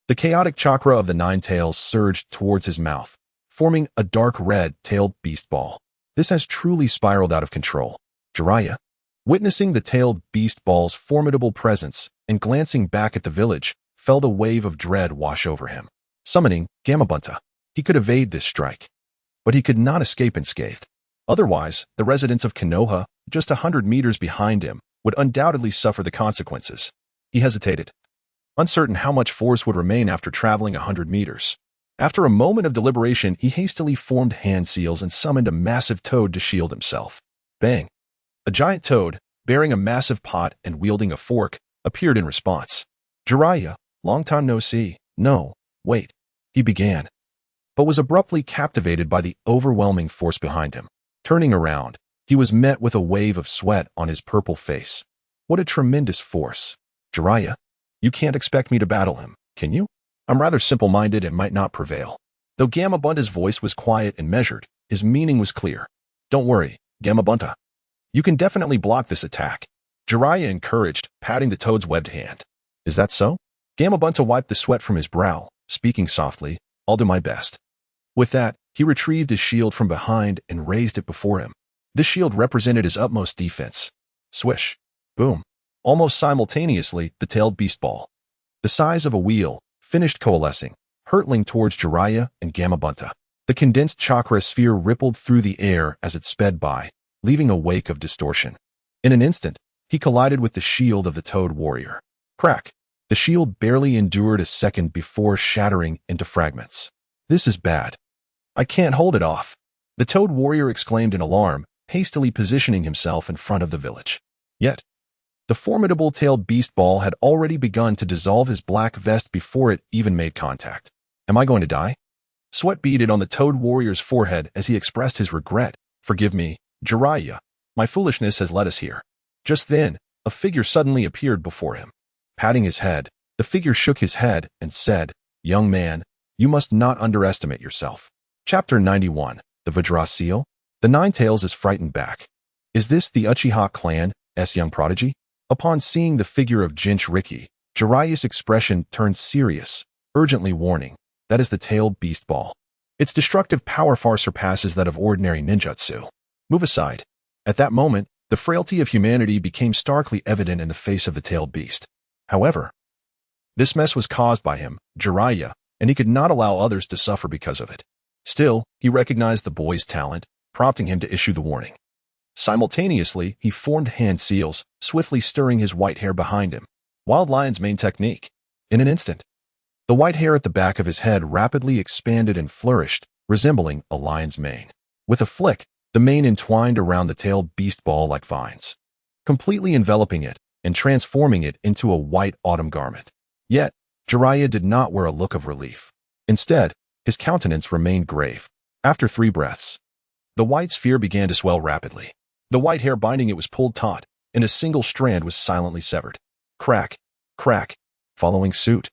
the chaotic chakra of the Nine Tails surged towards his mouth, forming a dark red-tailed beast ball. This has truly spiraled out of control. Jiraiya, witnessing the tailed beast ball's formidable presence and glancing back at the village, felt a wave of dread wash over him. Summoning Gamabunta, he could evade this strike, but he could not escape unscathed. Otherwise, the residents of Konoha, just 100 meters behind him, would undoubtedly suffer the consequences. He hesitated, uncertain how much force would remain after traveling 100 meters. After a moment of deliberation, he hastily formed hand seals and summoned a massive toad to shield himself. Bang! A giant toad, bearing a massive pot and wielding a fork, appeared in response. Jiraiya, long time no see. No, wait, he began, but was abruptly captivated by the overwhelming force behind him. Turning around, he was met with a wave of sweat on his purple face. What a tremendous force. Jiraiya, you can't expect me to battle him, can you? I'm rather simple-minded and might not prevail. Though Gamabunta's voice was quiet and measured, his meaning was clear. Don't worry, Gamabunta. You can definitely block this attack. Jiraiya encouraged, patting the toad's webbed hand. Is that so? Gamabunta wiped the sweat from his brow, speaking softly, I'll do my best. With that, he retrieved his shield from behind and raised it before him. This shield represented his utmost defense. Swish. Boom. Almost simultaneously, the tailed beast ball, the size of a wheel, finished coalescing, hurtling towards Jiraiya and Gamabunta. The condensed chakra sphere rippled through the air as it sped by, leaving a wake of distortion. In an instant, he collided with the shield of the Toad Warrior. Crack! The shield barely endured a second before shattering into fragments. This is bad. I can't hold it off. The Toad Warrior exclaimed in alarm, hastily positioning himself in front of the village. Yet, the formidable tailed beast ball had already begun to dissolve his black vest before it even made contact. Am I going to die? Sweat beaded on the Toad Warrior's forehead as he expressed his regret. Forgive me, Jiraiya. My foolishness has led us here. Just then, a figure suddenly appeared before him. Patting his head, the figure shook his head and said, Young man, you must not underestimate yourself. Chapter 91, The Vajra Seal? The Nine-Tails is frightened back. Is this the Uchiha clan's young prodigy? Upon seeing the figure of Jinchuriki, Jiraiya's expression turned serious, urgently warning, that is the tailed beast ball. Its destructive power far surpasses that of ordinary ninjutsu. Move aside. At that moment, the frailty of humanity became starkly evident in the face of the tailed beast. However, this mess was caused by him, Jiraiya, and he could not allow others to suffer because of it. Still, he recognized the boy's talent, prompting him to issue the warning. Simultaneously, he formed hand seals, swiftly stirring his white hair behind him. Wild Lion's main technique. In an instant, the white hair at the back of his head rapidly expanded and flourished, resembling a lion's mane. With a flick, the mane entwined around the tailed beast ball like vines, completely enveloping it and transforming it into a white autumn garment. Yet, Jiraiya did not wear a look of relief. Instead, his countenance remained grave. After 3 breaths, the white sphere began to swell rapidly. The white hair binding it was pulled taut, and a single strand was silently severed. Crack, crack, following suit.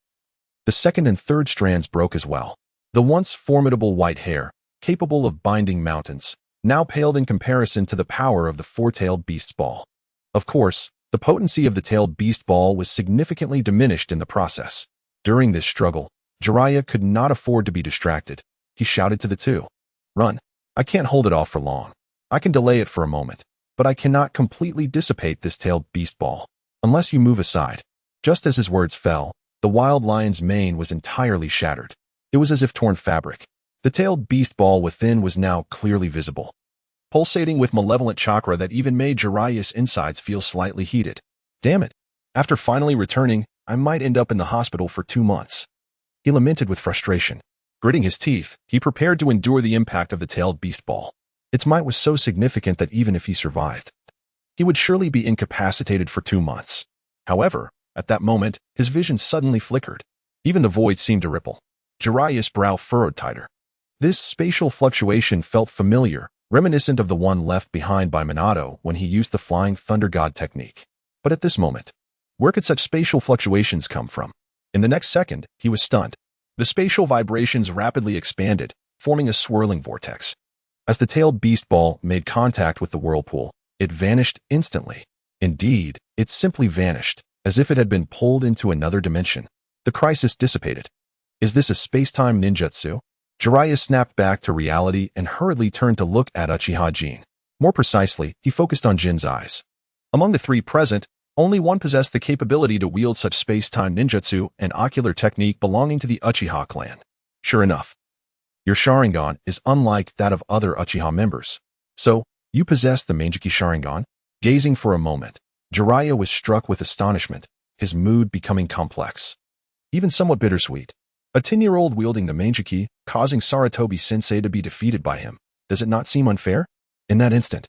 The second and third strands broke as well. The once formidable white hair, capable of binding mountains, now paled in comparison to the power of the 4-tailed beast's ball. Of course, the potency of the tailed beast ball was significantly diminished in the process. During this struggle, Jiraiya could not afford to be distracted. He shouted to the two. Run. I can't hold it off for long. I can delay it for a moment, but I cannot completely dissipate this tailed beast ball, unless you move aside. Just as his words fell, the wild lion's mane was entirely shattered. It was as if torn fabric. The tailed beast ball within was now clearly visible, pulsating with malevolent chakra that even made Jiraiya's insides feel slightly heated. Damn it. After finally returning, I might end up in the hospital for 2 months. He lamented with frustration. Gritting his teeth, he prepared to endure the impact of the tailed beast ball. Its might was so significant that even if he survived, he would surely be incapacitated for 2 months. However, at that moment, his vision suddenly flickered. Even the void seemed to ripple. Jiraiya's brow furrowed tighter. This spatial fluctuation felt familiar, reminiscent of the one left behind by Minato when he used the Flying Thunder God technique. But at this moment, where could such spatial fluctuations come from? In the next second, he was stunned. The spatial vibrations rapidly expanded, forming a swirling vortex. As the tailed beast ball made contact with the whirlpool, it vanished instantly. Indeed, it simply vanished, as if it had been pulled into another dimension. The crisis dissipated. Is this a space-time ninjutsu? Jiraiya snapped back to reality and hurriedly turned to look at Uchiha Jin. More precisely, he focused on Jin's eyes. Among the 3 present, only one possessed the capability to wield such space-time ninjutsu and ocular technique belonging to the Uchiha clan. Sure enough, your Sharingan is unlike that of other Uchiha members. So, you possess the Manjiki Sharingan? Gazing for a moment, Jiraiya was struck with astonishment, his mood becoming complex, even somewhat bittersweet. A 10-year-old wielding the Manjiki, causing Sarutobi-sensei to be defeated by him. Does it not seem unfair? In that instant,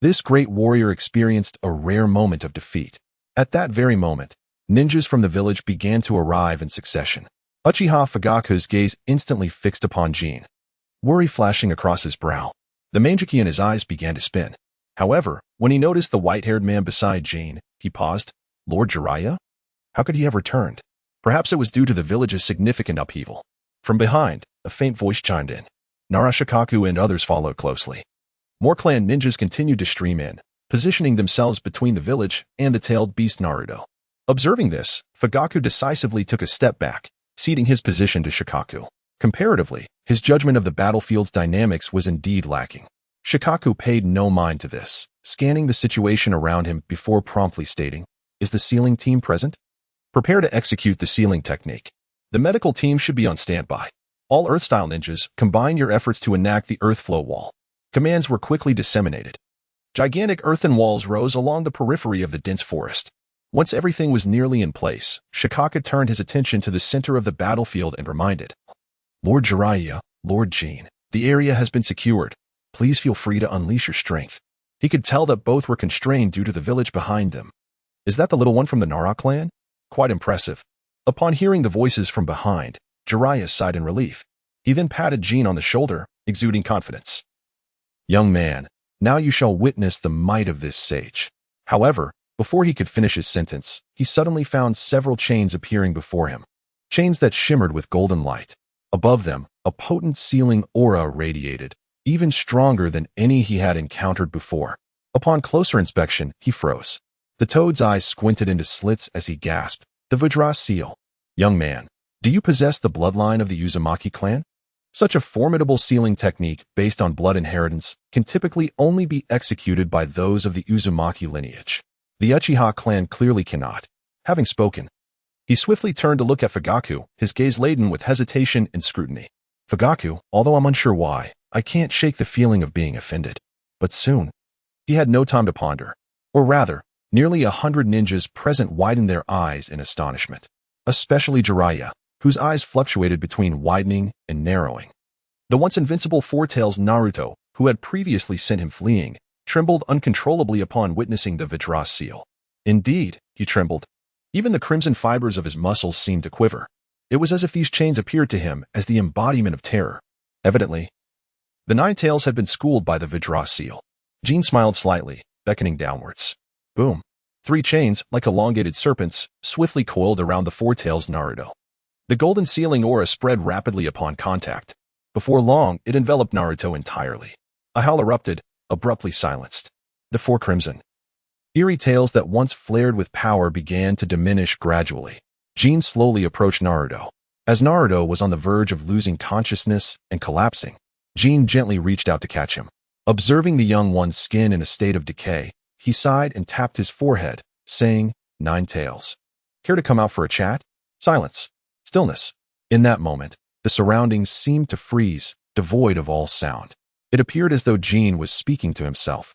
this great warrior experienced a rare moment of defeat. At that very moment, ninjas from the village began to arrive in succession. Uchiha Fugaku's gaze instantly fixed upon Jin, worry flashing across his brow. The Manjiki in his eyes began to spin. However, when he noticed the white-haired man beside Jin, he paused. Lord Jiraiya? How could he have returned? Perhaps it was due to the village's significant upheaval. From behind, a faint voice chimed in. Narashikaku and others followed closely. More clan ninjas continued to stream in, positioning themselves between the village and the tailed beast Naruto. Observing this, Fugaku decisively took a step back, ceding his position to Shikaku. Comparatively, his judgment of the battlefield's dynamics was indeed lacking. Shikaku paid no mind to this, scanning the situation around him before promptly stating, "Is the sealing team present? Prepare to execute the sealing technique. The medical team should be on standby. All Earth-style ninjas, combine your efforts to enact the Earth Flow Wall." Commands were quickly disseminated. Gigantic earthen walls rose along the periphery of the dense forest. Once everything was nearly in place, Shikaku turned his attention to the center of the battlefield and reminded, "Lord Jiraiya, Lord Jin, the area has been secured. Please feel free to unleash your strength." He could tell that both were constrained due to the village behind them. Is that the little one from the Nara clan? Quite impressive. Upon hearing the voices from behind, Jiraiya sighed in relief. He then patted Jin on the shoulder, exuding confidence. "Young man, now you shall witness the might of this sage." However, before he could finish his sentence, he suddenly found several chains appearing before him. Chains that shimmered with golden light. Above them, a potent sealing aura radiated, even stronger than any he had encountered before. Upon closer inspection, he froze. The toad's eyes squinted into slits as he gasped, "The Vajra seal. Young man, do you possess the bloodline of the Uzumaki clan?" Such a formidable sealing technique based on blood inheritance can typically only be executed by those of the Uzumaki lineage. The Uchiha clan clearly cannot. Having spoken, he swiftly turned to look at Fugaku, his gaze laden with hesitation and scrutiny. "Fugaku, although I'm unsure why, I can't shake the feeling of being offended. But soon." He had no time to ponder. Or rather, nearly 100 ninjas present widened their eyes in astonishment. Especially Jiraiya, whose eyes fluctuated between widening and narrowing. The once invincible Four-Tails Naruto, who had previously sent him fleeing, trembled uncontrollably upon witnessing the Vajra seal. Indeed, he trembled. Even the crimson fibers of his muscles seemed to quiver. It was as if these chains appeared to him as the embodiment of terror. Evidently, the Nine Tails had been schooled by the Vajra seal. Jin smiled slightly, beckoning downwards. Boom. 3 chains, like elongated serpents, swiftly coiled around the Four-Tails Naruto. The golden sealing aura spread rapidly upon contact. Before long, it enveloped Naruto entirely. A howl erupted, abruptly silenced. The 4 crimson, eerie tails that once flared with power began to diminish gradually. Jin slowly approached Naruto. As Naruto was on the verge of losing consciousness and collapsing, Jin gently reached out to catch him. Observing the young one's skin in a state of decay, he sighed and tapped his forehead, saying, "Nine Tails. Care to come out for a chat?" Silence. Stillness. In that moment, the surroundings seemed to freeze, devoid of all sound. It appeared as though Jin was speaking to himself.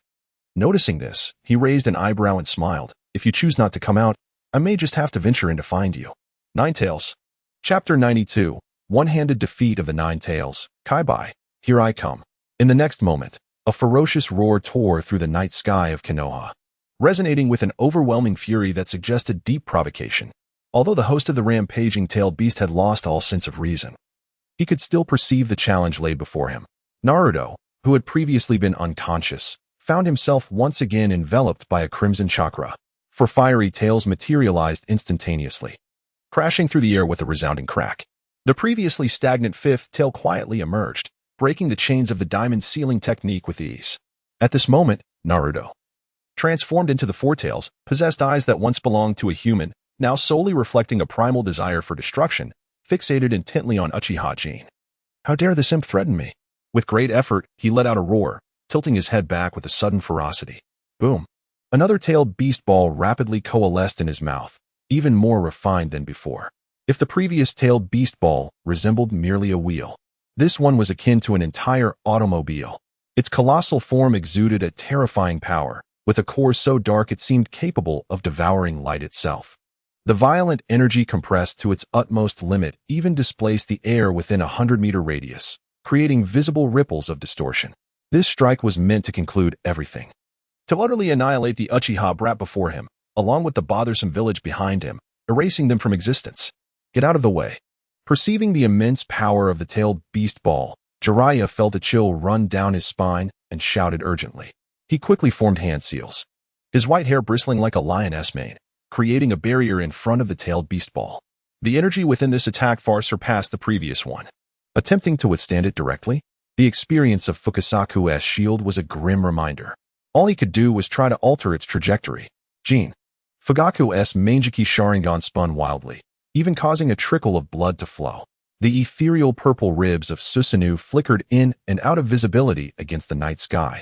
Noticing this, he raised an eyebrow and smiled. "If you choose not to come out, I may just have to venture in to find you." Nine Tails. Chapter 92. One-handed defeat of the Nine Tails. Kaibai. Here I come. In the next moment, a ferocious roar tore through the night sky of Konoha, resonating with an overwhelming fury that suggested deep provocation. Although the host of the rampaging tailed beast had lost all sense of reason, he could still perceive the challenge laid before him. Naruto, who had previously been unconscious, found himself once again enveloped by a crimson chakra. 4 fiery tails materialized instantaneously, crashing through the air with a resounding crack. The previously stagnant 5th tail quietly emerged, breaking the chains of the diamond sealing technique with ease. At this moment, Naruto, transformed into the Four Tails, possessed eyes that once belonged to a human, now solely reflecting a primal desire for destruction, fixated intently on Uchiha Jin. How dare this imp threaten me? With great effort, he let out a roar, tilting his head back with a sudden ferocity. Boom. Another tailed beast ball rapidly coalesced in his mouth, even more refined than before. If the previous tailed beast ball resembled merely a wheel, this one was akin to an entire automobile. Its colossal form exuded a terrifying power, with a core so dark it seemed capable of devouring light itself. The violent energy compressed to its utmost limit even displaced the air within a 100-meter radius, creating visible ripples of distortion. This strike was meant to conclude everything. To utterly annihilate the Uchiha brat before him, along with the bothersome village behind him, erasing them from existence. Get out of the way. Perceiving the immense power of the tailed beast ball, Jiraiya felt a chill run down his spine and shouted urgently. He quickly formed hand seals, his white hair bristling like a lioness mane, creating a barrier in front of the tailed beast ball. The energy within this attack far surpassed the previous one. Attempting to withstand it directly, the experience of Fukasaku's shield was a grim reminder. All he could do was try to alter its trajectory. Jin. Fugaku's Mangeki Sharingan spun wildly, even causing a trickle of blood to flow. The ethereal purple ribs of Susanoo flickered in and out of visibility against the night sky.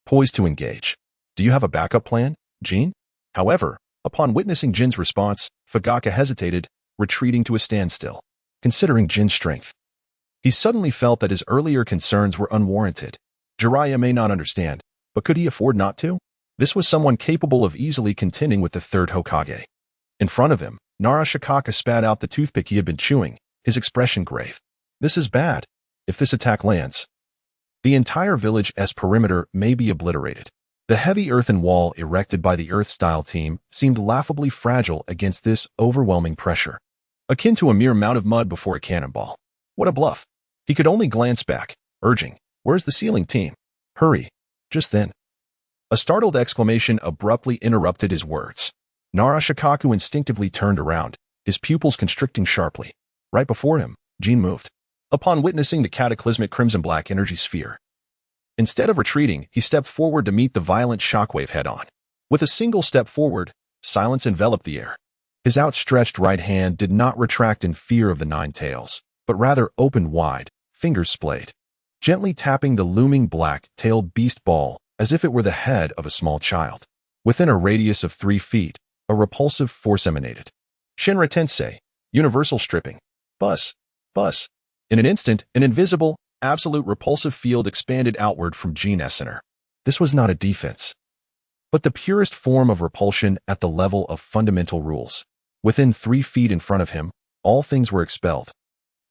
Poised to engage. Do you have a backup plan, Jin? However, upon witnessing Jin's response, Fugaku hesitated, retreating to a standstill. Considering Jin's strength, he suddenly felt that his earlier concerns were unwarranted. Jiraiya may not understand, but could he afford not to? This was someone capable of easily contending with the Third Hokage. In front of him, Naruto spat out the toothpick he had been chewing, his expression grave. This is bad. If this attack lands, the entire village's perimeter may be obliterated. The heavy earthen wall erected by the Earth-style team seemed laughably fragile against this overwhelming pressure, akin to a mere mound of mud before a cannonball. What a bluff. He could only glance back, urging, "Where's the ceiling team? Hurry." Just then, a startled exclamation abruptly interrupted his words. Naruto instinctively turned around, his pupils constricting sharply. Right before him, Jin moved. Upon witnessing the cataclysmic crimson-black energy sphere, instead of retreating, he stepped forward to meet the violent shockwave head-on. With a single step forward, silence enveloped the air. His outstretched right hand did not retract in fear of the nine tails, but rather opened wide, fingers splayed, gently tapping the looming black-tailed beast ball as if it were the head of a small child. Within a radius of 3 feet, a repulsive force emanated. Shinra Tensei, universal stripping. Buzz. Buzz. In an instant, an invisible, absolute repulsive field expanded outward from Jin's center. This was not a defense, but the purest form of repulsion at the level of fundamental rules. Within 3 feet in front of him, all things were expelled.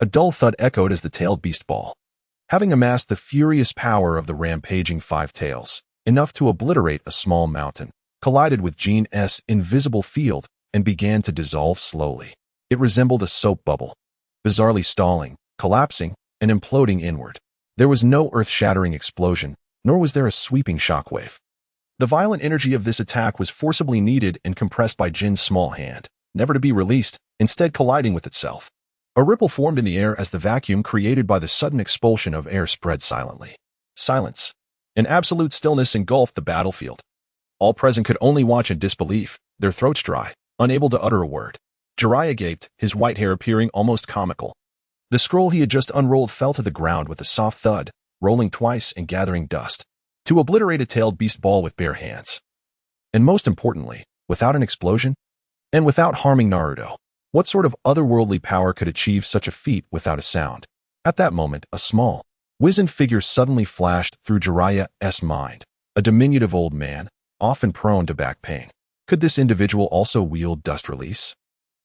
A dull thud echoed as the tailed beast ball, having amassed the furious power of the rampaging 5 tails, enough to obliterate a small mountain, collided with Jin's invisible field and began to dissolve slowly. It resembled a soap bubble, bizarrely stalling, collapsing, and imploding inward. There was no earth-shattering explosion, nor was there a sweeping shockwave. The violent energy of this attack was forcibly kneaded and compressed by Jin's small hand, never to be released, instead colliding with itself. A ripple formed in the air as the vacuum created by the sudden expulsion of air spread silently. Silence. An absolute stillness engulfed the battlefield. All present could only watch in disbelief, their throats dry, unable to utter a word. Jiraiya gaped, his white hair appearing almost comical. The scroll he had just unrolled fell to the ground with a soft thud, rolling twice and gathering dust. To obliterate a tailed beast ball with bare hands. And most importantly, without an explosion, and without harming Naruto. What sort of otherworldly power could achieve such a feat without a sound? At that moment, a small, wizened figure suddenly flashed through Jiraiya's mind. A diminutive old man, often prone to back pain. Could this individual also wield dust release?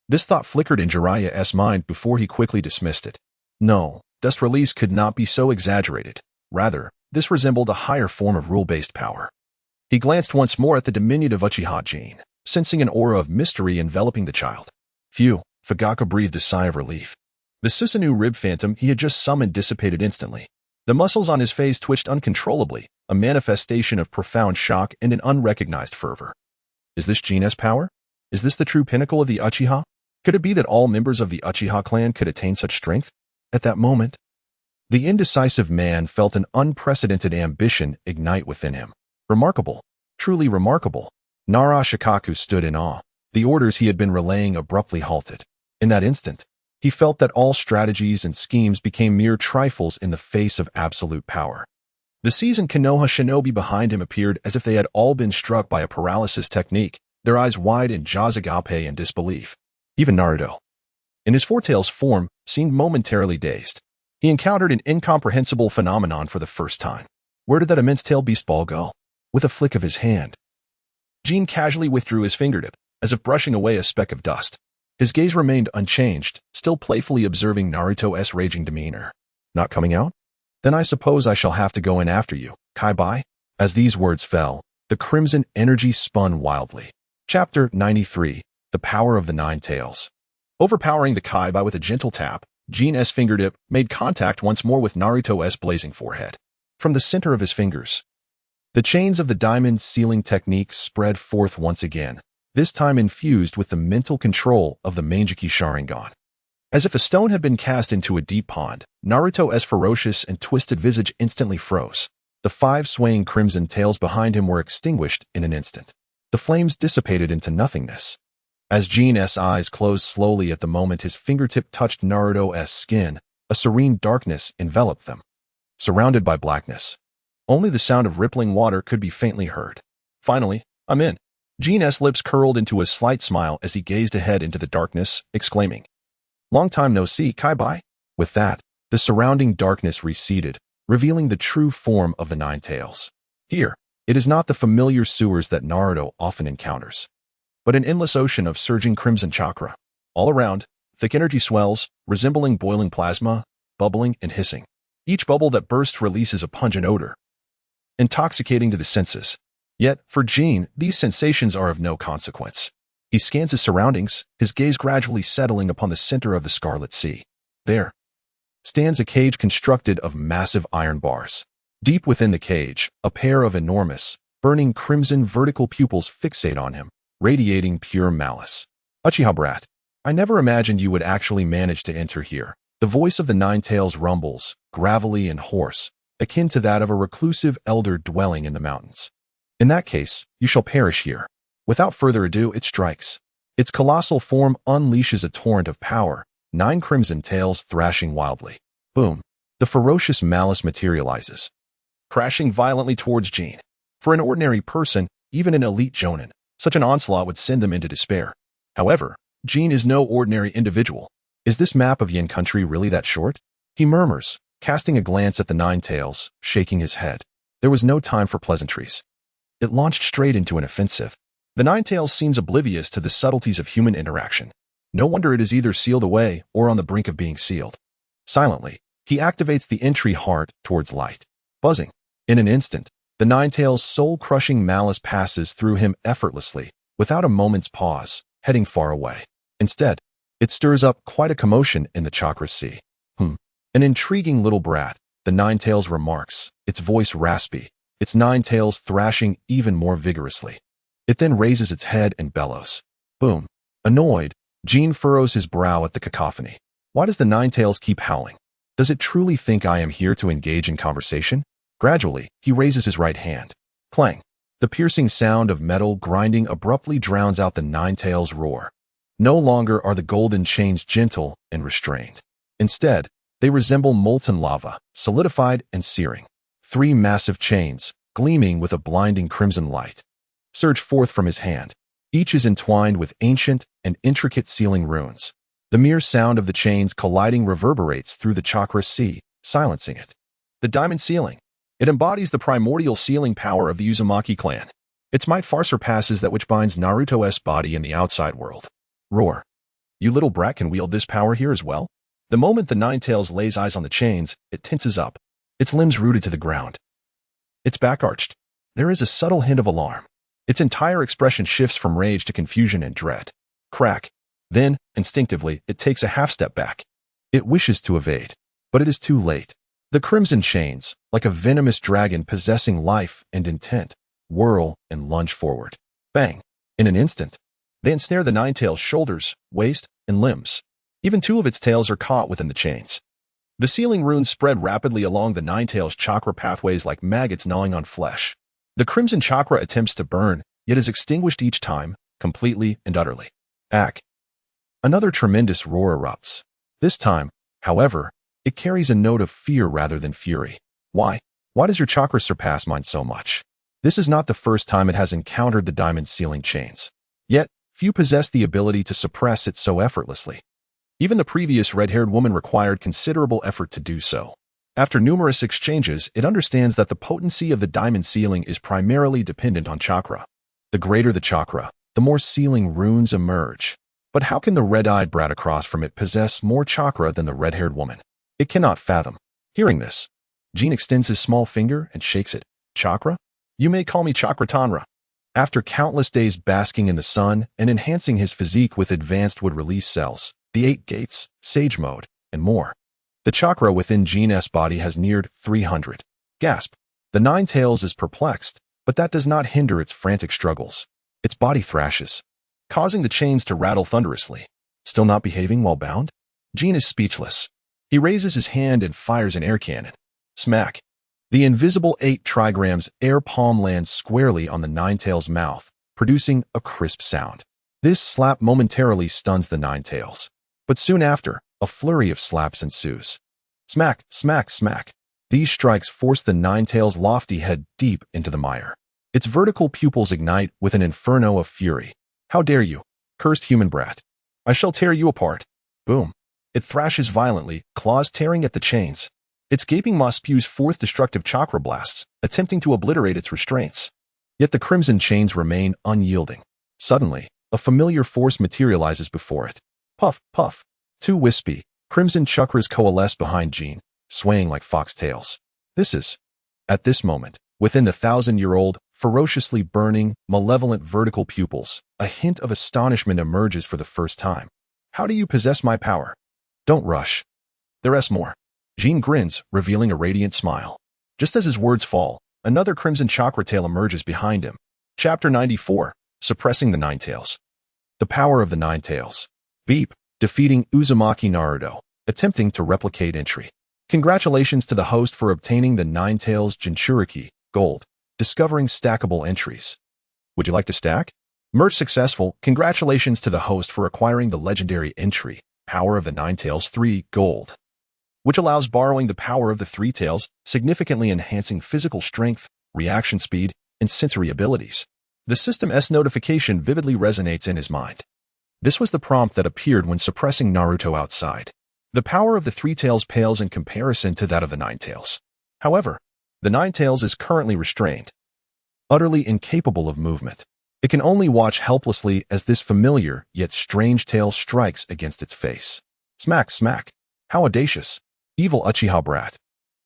This thought flickered in Jiraiya's mind before he quickly dismissed it. No, dust release could not be so exaggerated. Rather, this resembled a higher form of rule-based power. He glanced once more at the diminutive Uchiha Jin, sensing an aura of mystery enveloping the child. Phew, Fugaku breathed a sigh of relief. The Susanoo rib phantom he had just summoned dissipated instantly. The muscles on his face twitched uncontrollably, a manifestation of profound shock and an unrecognized fervor. Is this Jin's power? Is this the true pinnacle of the Uchiha? Could it be that all members of the Uchiha clan could attain such strength? At that moment, the indecisive man felt an unprecedented ambition ignite within him. Remarkable. Truly remarkable. Naruto stood in awe. The orders he had been relaying abruptly halted. In that instant, he felt that all strategies and schemes became mere trifles in the face of absolute power. The seasoned Konoha shinobi behind him appeared as if they had all been struck by a paralysis technique, their eyes wide and jaws agape in disbelief. Even Naruto, in his four-tails form, seemed momentarily dazed. He encountered an incomprehensible phenomenon for the first time. Where did that immense tail beast ball go? With a flick of his hand, Jin casually withdrew his fingertip, as if brushing away a speck of dust. His gaze remained unchanged, still playfully observing Naruto's raging demeanor. Not coming out? Then I suppose I shall have to go in after you, Kai-bai? As these words fell, the crimson energy spun wildly. Chapter 93. The Power of the Nine Tails. Overpowering the Kai-bai with a gentle tap, Jin's fingertip made contact once more with Naruto's blazing forehead. From the center of his fingers, the chains of the diamond sealing technique spread forth once again, this time infused with the mental control of the Mangekyou Sharingan. As if a stone had been cast into a deep pond, Naruto's ferocious and twisted visage instantly froze. The 5 swaying crimson tails behind him were extinguished in an instant. The flames dissipated into nothingness. As Jin's eyes closed slowly at the moment his fingertip touched Naruto's skin, a serene darkness enveloped them. Surrounded by blackness, only the sound of rippling water could be faintly heard. Finally, I'm in. Jin's lips curled into a slight smile as he gazed ahead into the darkness, exclaiming, "Long time no see, Kai-bai." With that, the surrounding darkness receded, revealing the true form of the Nine Tails. Here, it is not the familiar sewers that Naruto often encounters, but an endless ocean of surging crimson chakra. All around, thick energy swells, resembling boiling plasma, bubbling and hissing. Each bubble that bursts releases a pungent odor, intoxicating to the senses. Yet, for Jin, these sensations are of no consequence. He scans his surroundings, his gaze gradually settling upon the center of the Scarlet Sea. There stands a cage constructed of massive iron bars. Deep within the cage, a pair of enormous, burning crimson vertical pupils fixate on him, radiating pure malice. Uchiha brat, I never imagined you would actually manage to enter here. The voice of the Nine Tails rumbles, gravelly and hoarse, akin to that of a reclusive elder dwelling in the mountains. In that case, you shall perish here. Without further ado, it strikes. Its colossal form unleashes a torrent of power, 9 crimson tails thrashing wildly. Boom. The ferocious malice materializes, crashing violently towards Jin. For an ordinary person, even an elite jonin, such an onslaught would send them into despair. However, Jin is no ordinary individual. Is this map of Yin country really that short? He murmurs, casting a glance at the Nine Tails, shaking his head. There was no time for pleasantries. It launched straight into an offensive. The Nine Tails seems oblivious to the subtleties of human interaction. No wonder it is either sealed away or on the brink of being sealed. Silently, he activates the entry heart towards light. Buzzing. In an instant, the Nine Tails' soul-crushing malice passes through him effortlessly, without a moment's pause, heading far away. Instead, it stirs up quite a commotion in the chakra sea. An intriguing little brat, the Nine Tails remarks, its voice raspy, its 9 tails thrashing even more vigorously. It then raises its head and bellows. Boom. Annoyed, Jin furrows his brow at the cacophony. Why does the Nine Tails keep howling? Does it truly think I am here to engage in conversation? Gradually, he raises his right hand. Clang. The piercing sound of metal grinding abruptly drowns out the Nine Tails' roar. No longer are the golden chains gentle and restrained. Instead, they resemble molten lava, solidified and searing. 3 massive chains, gleaming with a blinding crimson light, surge forth from his hand. Each is entwined with ancient and intricate sealing runes. The mere sound of the chains colliding reverberates through the chakra sea, silencing it. The diamond sealing. It embodies the primordial sealing power of the Uzumaki clan. Its might far surpasses that which binds Naruto's body in the outside world. Roar. You little brat can wield this power here as well? The moment the Nine Tails lays eyes on the chains, it tenses up, its limbs rooted to the ground. Its back arched. There is a subtle hint of alarm. Its entire expression shifts from rage to confusion and dread. Crack. Then, instinctively, it takes a half-step back. It wishes to evade, but it is too late. The crimson chains, like a venomous dragon possessing life and intent, whirl and lunge forward. Bang. In an instant, they ensnare the Nine Tails' shoulders, waist, and limbs. Even 2 of its tails are caught within the chains. The sealing runes spread rapidly along the Nine Tails' chakra pathways like maggots gnawing on flesh. The crimson chakra attempts to burn, yet is extinguished each time, completely and utterly. Ack. Another tremendous roar erupts. This time, however, it carries a note of fear rather than fury. Why? Why does your chakra surpass mine so much? This is not the first time it has encountered the diamond sealing chains. Yet, few possess the ability to suppress it so effortlessly. Even the previous red-haired woman required considerable effort to do so. After numerous exchanges, it understands that the potency of the diamond sealing is primarily dependent on chakra. The greater the chakra, the more sealing runes emerge. But how can the red-eyed brat across from it possess more chakra than the red-haired woman? It cannot fathom. Hearing this, Jin extends his small finger and shakes it. Chakra? You may call me Chakra Tanra. After countless days basking in the sun and enhancing his physique with advanced would-release cells, the 8 gates, sage mode, and more, the chakra within Jin's body has neared 300. Gasp. The Nine Tails is perplexed, but that does not hinder its frantic struggles. Its body thrashes, causing the chains to rattle thunderously. Still not behaving while bound? Jin is speechless. He raises his hand and fires an air cannon. Smack. The invisible 8 trigrams air palm lands squarely on the Nine Tails' mouth, producing a crisp sound. This slap momentarily stuns the Nine Tails, but soon after, a flurry of slaps ensues. Smack, smack, smack. These strikes force the Nine Tails' lofty head deep into the mire. Its vertical pupils ignite with an inferno of fury. How dare you, cursed human brat! I shall tear you apart. Boom. It thrashes violently, claws tearing at the chains. Its gaping maw spews forth destructive chakra blasts, attempting to obliterate its restraints. Yet the crimson chains remain unyielding. Suddenly, a familiar force materializes before it. Puff, puff. 2 wispy, crimson chakras coalesce behind Jin, swaying like foxtails. This is, at this moment, within the 1,000-year-old, ferociously burning, malevolent vertical pupils, a hint of astonishment emerges for the first time. How do you possess my power? Don't rush. There's more. Jin grins, revealing a radiant smile. Just as his words fall, another crimson chakra tail emerges behind him. Chapter 94, Suppressing the Nine Tails. The Power of the Nine Tails. Beep, defeating Uzumaki Naruto, attempting to replicate entry. Congratulations to the host for obtaining the Nine Tails Jinchuriki, gold, discovering stackable entries. Would you like to stack? Merge successful. Congratulations to the host for acquiring the legendary entry, Power of the Nine Tails 3, gold, which allows borrowing the power of the 3 tails, significantly enhancing physical strength, reaction speed, and sensory abilities. The System-S notification vividly resonates in his mind. This was the prompt that appeared when suppressing Naruto outside. The power of the 3 tails pales in comparison to that of the 9 tails. However, the 9 tails is currently restrained, utterly incapable of movement. It can only watch helplessly as this familiar yet strange tail strikes against its face. Smack, smack. How audacious. Evil Uchiha brat.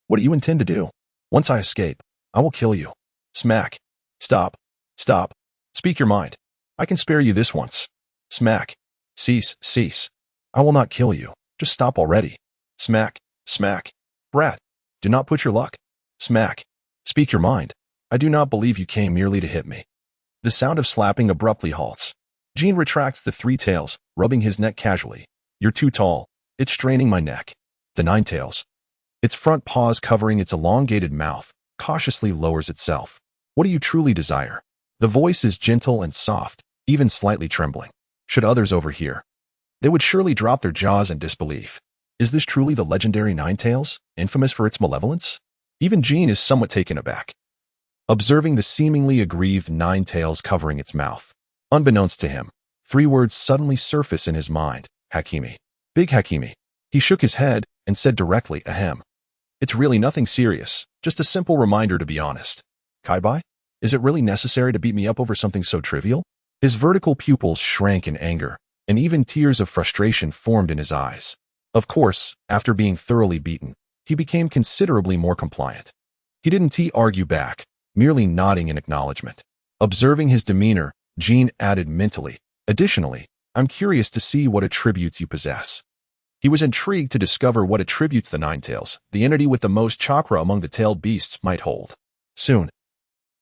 What do you intend to do? Once I escape, I will kill you. Smack. Stop. Stop. Speak your mind. I can spare you this once. Smack. Cease, cease. I will not kill you. Just stop already. Smack. Smack. Brat. Do not put your luck. Smack. Speak your mind. I do not believe you came merely to hit me. The sound of slapping abruptly halts. Jin retracts the 3 tails, rubbing his neck casually. You're too tall. It's straining my neck. The 9 tails, its front paws covering its elongated mouth, cautiously lowers itself. What do you truly desire? The voice is gentle and soft, even slightly trembling. Should others overhear, they would surely drop their jaws in disbelief. Is this truly the legendary 9 tails, infamous for its malevolence? Even Jin is somewhat taken aback, observing the seemingly aggrieved 9 tails covering its mouth. Unbeknownst to him, 3 words suddenly surface in his mind. Hakimi. Big Hakimi. He shook his head and said directly, ahem. It's really nothing serious, just a simple reminder to be honest. Kaibai? Is it really necessary to beat me up over something so trivial? His vertical pupils shrank in anger, and even tears of frustration formed in his eyes. Of course, after being thoroughly beaten, he became considerably more compliant. He didn't argue back, merely nodding in acknowledgement. Observing his demeanor, Jin added mentally, additionally, I'm curious to see what attributes you possess. He was intrigued to discover what attributes the 9 tails, the entity with the most chakra among the tailed beasts, might hold. Soon,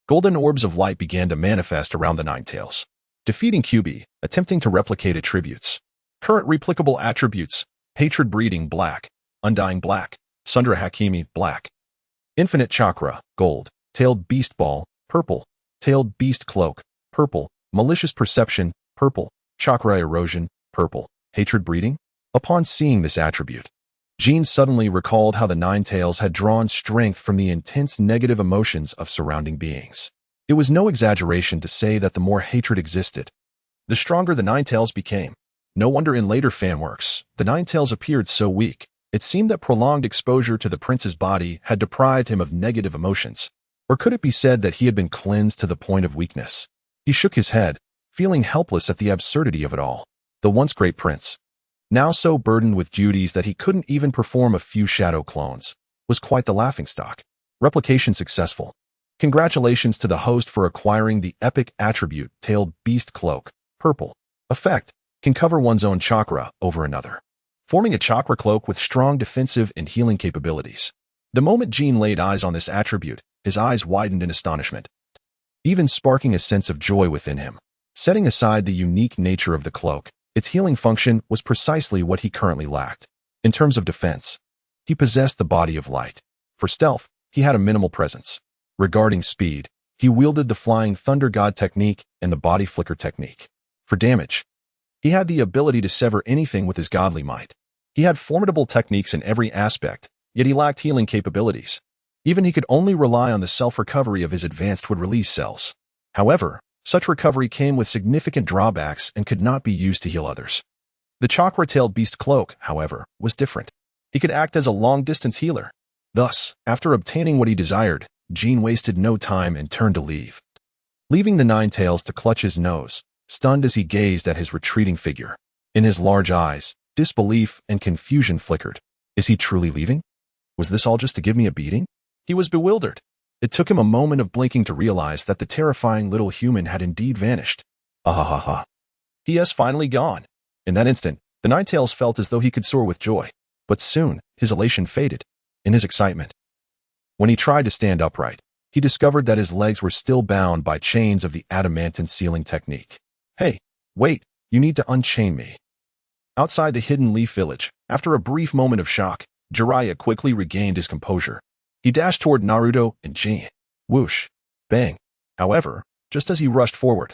golden orbs of light began to manifest around the 9 tails, defeating QB, attempting to replicate attributes. Current replicable attributes: Hatred Breeding, black. Undying, black. Sundra Hakimi, black. Infinite Chakra, gold. Tailed Beast Ball, purple. Tailed Beast Cloak, purple. Malicious Perception, purple. Chakra Erosion, purple. Hatred Breeding? Upon seeing this attribute, Jin suddenly recalled how the 9 tails had drawn strength from the intense negative emotions of surrounding beings. It was no exaggeration to say that the more hatred existed, the stronger the 9 tails became. No wonder in later fanworks, the 9 tails appeared so weak. It seemed that prolonged exposure to the prince's body had deprived him of negative emotions. Or could it be said that he had been cleansed to the point of weakness? He shook his head, feeling helpless at the absurdity of it all. The once great prince, now so burdened with duties that he couldn't even perform a few shadow clones, was quite the laughingstock. Replication successful. Congratulations to the host for acquiring the epic attribute Tailed Beast Cloak. Purple. Effect. Can cover one's own chakra over another, forming a chakra cloak with strong defensive and healing capabilities. The moment Jin laid eyes on this attribute, his eyes widened in astonishment, even sparking a sense of joy within him. Setting aside the unique nature of the cloak, its healing function was precisely what he currently lacked. In terms of defense, he possessed the body of light. For stealth, he had a minimal presence. Regarding speed, he wielded the Flying Thunder God technique and the Body Flicker technique. For damage, he had the ability to sever anything with his godly might. He had formidable techniques in every aspect, yet he lacked healing capabilities. Even he could only rely on the self-recovery of his advanced would-release cells. However, such recovery came with significant drawbacks and could not be used to heal others. The Chakra-Tailed Beast Cloak, however, was different. He could act as a long-distance healer. Thus, after obtaining what he desired, Jin wasted no time and turned to leave, leaving the Nine Tails to clutch his nose, stunned as he gazed at his retreating figure. In his large eyes, disbelief and confusion flickered. Is he truly leaving? Was this all just to give me a beating? He was bewildered. It took him a moment of blinking to realize that the terrifying little human had indeed vanished. Ah. He has finally gone. In that instant, the Nine Tails felt as though he could soar with joy. But soon, his elation faded. In his excitement, when he tried to stand upright, he discovered that his legs were still bound by chains of the adamantine sealing technique. Hey, wait, you need to unchain me. Outside the Hidden Leaf Village, after a brief moment of shock, Jiraiya quickly regained his composure. He dashed toward Naruto and Jin. Whoosh. Bang. However, just as he rushed forward,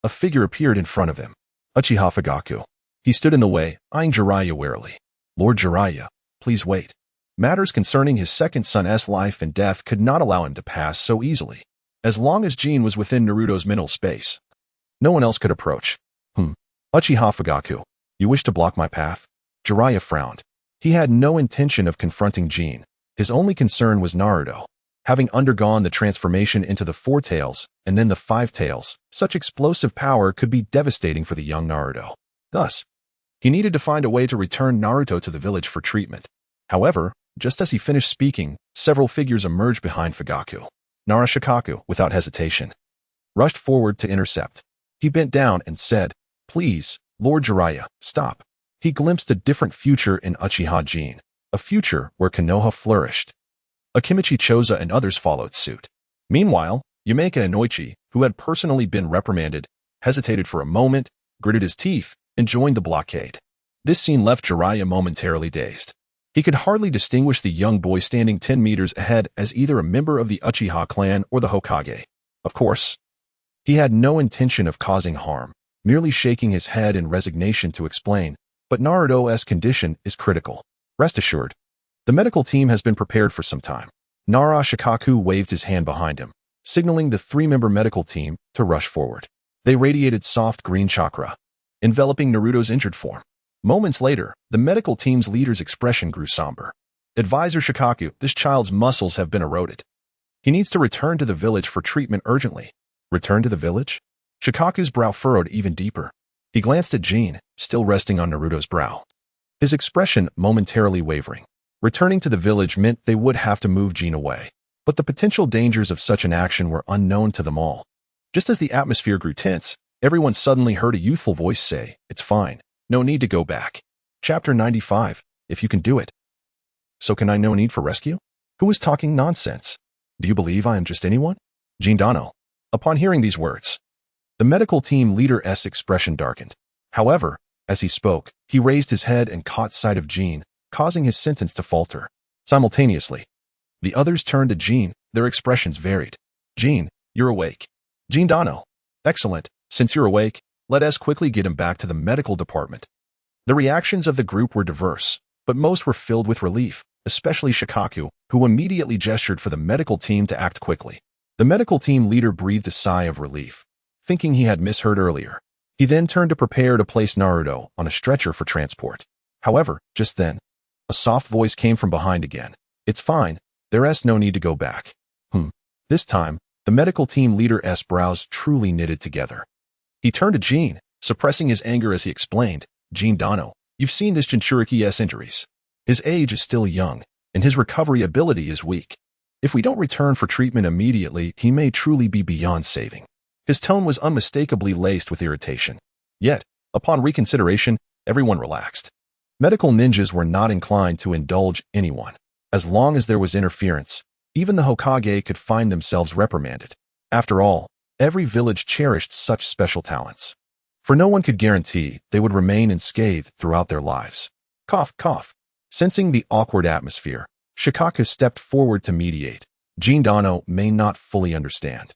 a figure appeared in front of him. Uchiha Fugaku. He stood in the way, eyeing Jiraiya warily. Lord Jiraiya, please wait. Matters concerning his second son's life and death could not allow him to pass so easily. As long as Jin was within Naruto's mental space, no one else could approach. Uchiha Fugaku, you wish to block my path? Jiraiya frowned. He had no intention of confronting Jin. His only concern was Naruto. Having undergone the transformation into the Four Tails and then the Five Tails, such explosive power could be devastating for the young Naruto. Thus, he needed to find a way to return Naruto to the village for treatment. However, just as he finished speaking, several figures emerged behind Fugaku. Narashikaku, without hesitation, rushed forward to intercept. He bent down and said, Please, Lord Jiraiya, stop. He glimpsed a different future in Uchiha Jin, a future where Konoha flourished. Akimichi Choza and others followed suit. Meanwhile, Yumeka Inoichi, who had personally been reprimanded, hesitated for a moment, gritted his teeth, and joined the blockade. This scene left Jiraiya momentarily dazed. He could hardly distinguish the young boy standing 10 meters ahead as either a member of the Uchiha clan or the Hokage. Of course, he had no intention of causing harm, merely shaking his head in resignation to explain, but Naruto's condition is critical. Rest assured, the medical team has been prepared for some time. Narashikaku waved his hand behind him, signaling the three-member medical team to rush forward. They radiated soft green chakra, enveloping Naruto's injured form. Moments later, the medical team's leader's expression grew somber. Advisor Shikaku, this child's muscles have been eroded. He needs to return to the village for treatment urgently. Return to the village? Shikaku's brow furrowed even deeper. He glanced at Jin, still resting on Naruto's brow, his expression momentarily wavering. Returning to the village meant they would have to move Jin away, but the potential dangers of such an action were unknown to them all. Just as the atmosphere grew tense, everyone suddenly heard a youthful voice say, It's fine. No need to go back. Chapter 95. If you can do it. So can I no need for rescue? Who is talking nonsense? Do you believe I am just anyone? Jin Dano. Upon hearing these words, the medical team leader's expression darkened. However, as he spoke, he raised his head and caught sight of Jin, causing his sentence to falter. Simultaneously, the others turned to Jin, their expressions varied. Jin, you're awake. Jin Dano. Excellent. Since you're awake, let us quickly get him back to the medical department. The reactions of the group were diverse, but most were filled with relief, especially Shikaku, who immediately gestured for the medical team to act quickly. The medical team leader breathed a sigh of relief, thinking he had misheard earlier. He then turned to prepare to place Naruto on a stretcher for transport. However, just then, a soft voice came from behind again. It's fine. There's no need to go back. This time, The medical team leader's brows truly knitted together. He turned to Jin, suppressing his anger as he explained, "Jin Dano, you've seen this Jinchuriki's injuries. His age is still young, and his recovery ability is weak. If we don't return for treatment immediately, he may truly be beyond saving." His tone was unmistakably laced with irritation. Yet, upon reconsideration, everyone relaxed. Medical ninjas were not inclined to indulge anyone. As long as there was interference, even the Hokage could find themselves reprimanded. After all, every village cherished such special talents. For no one could guarantee they would remain unscathed throughout their lives. Cough, cough. Sensing the awkward atmosphere, Shikaku stepped forward to mediate. Jin Dano may not fully understand.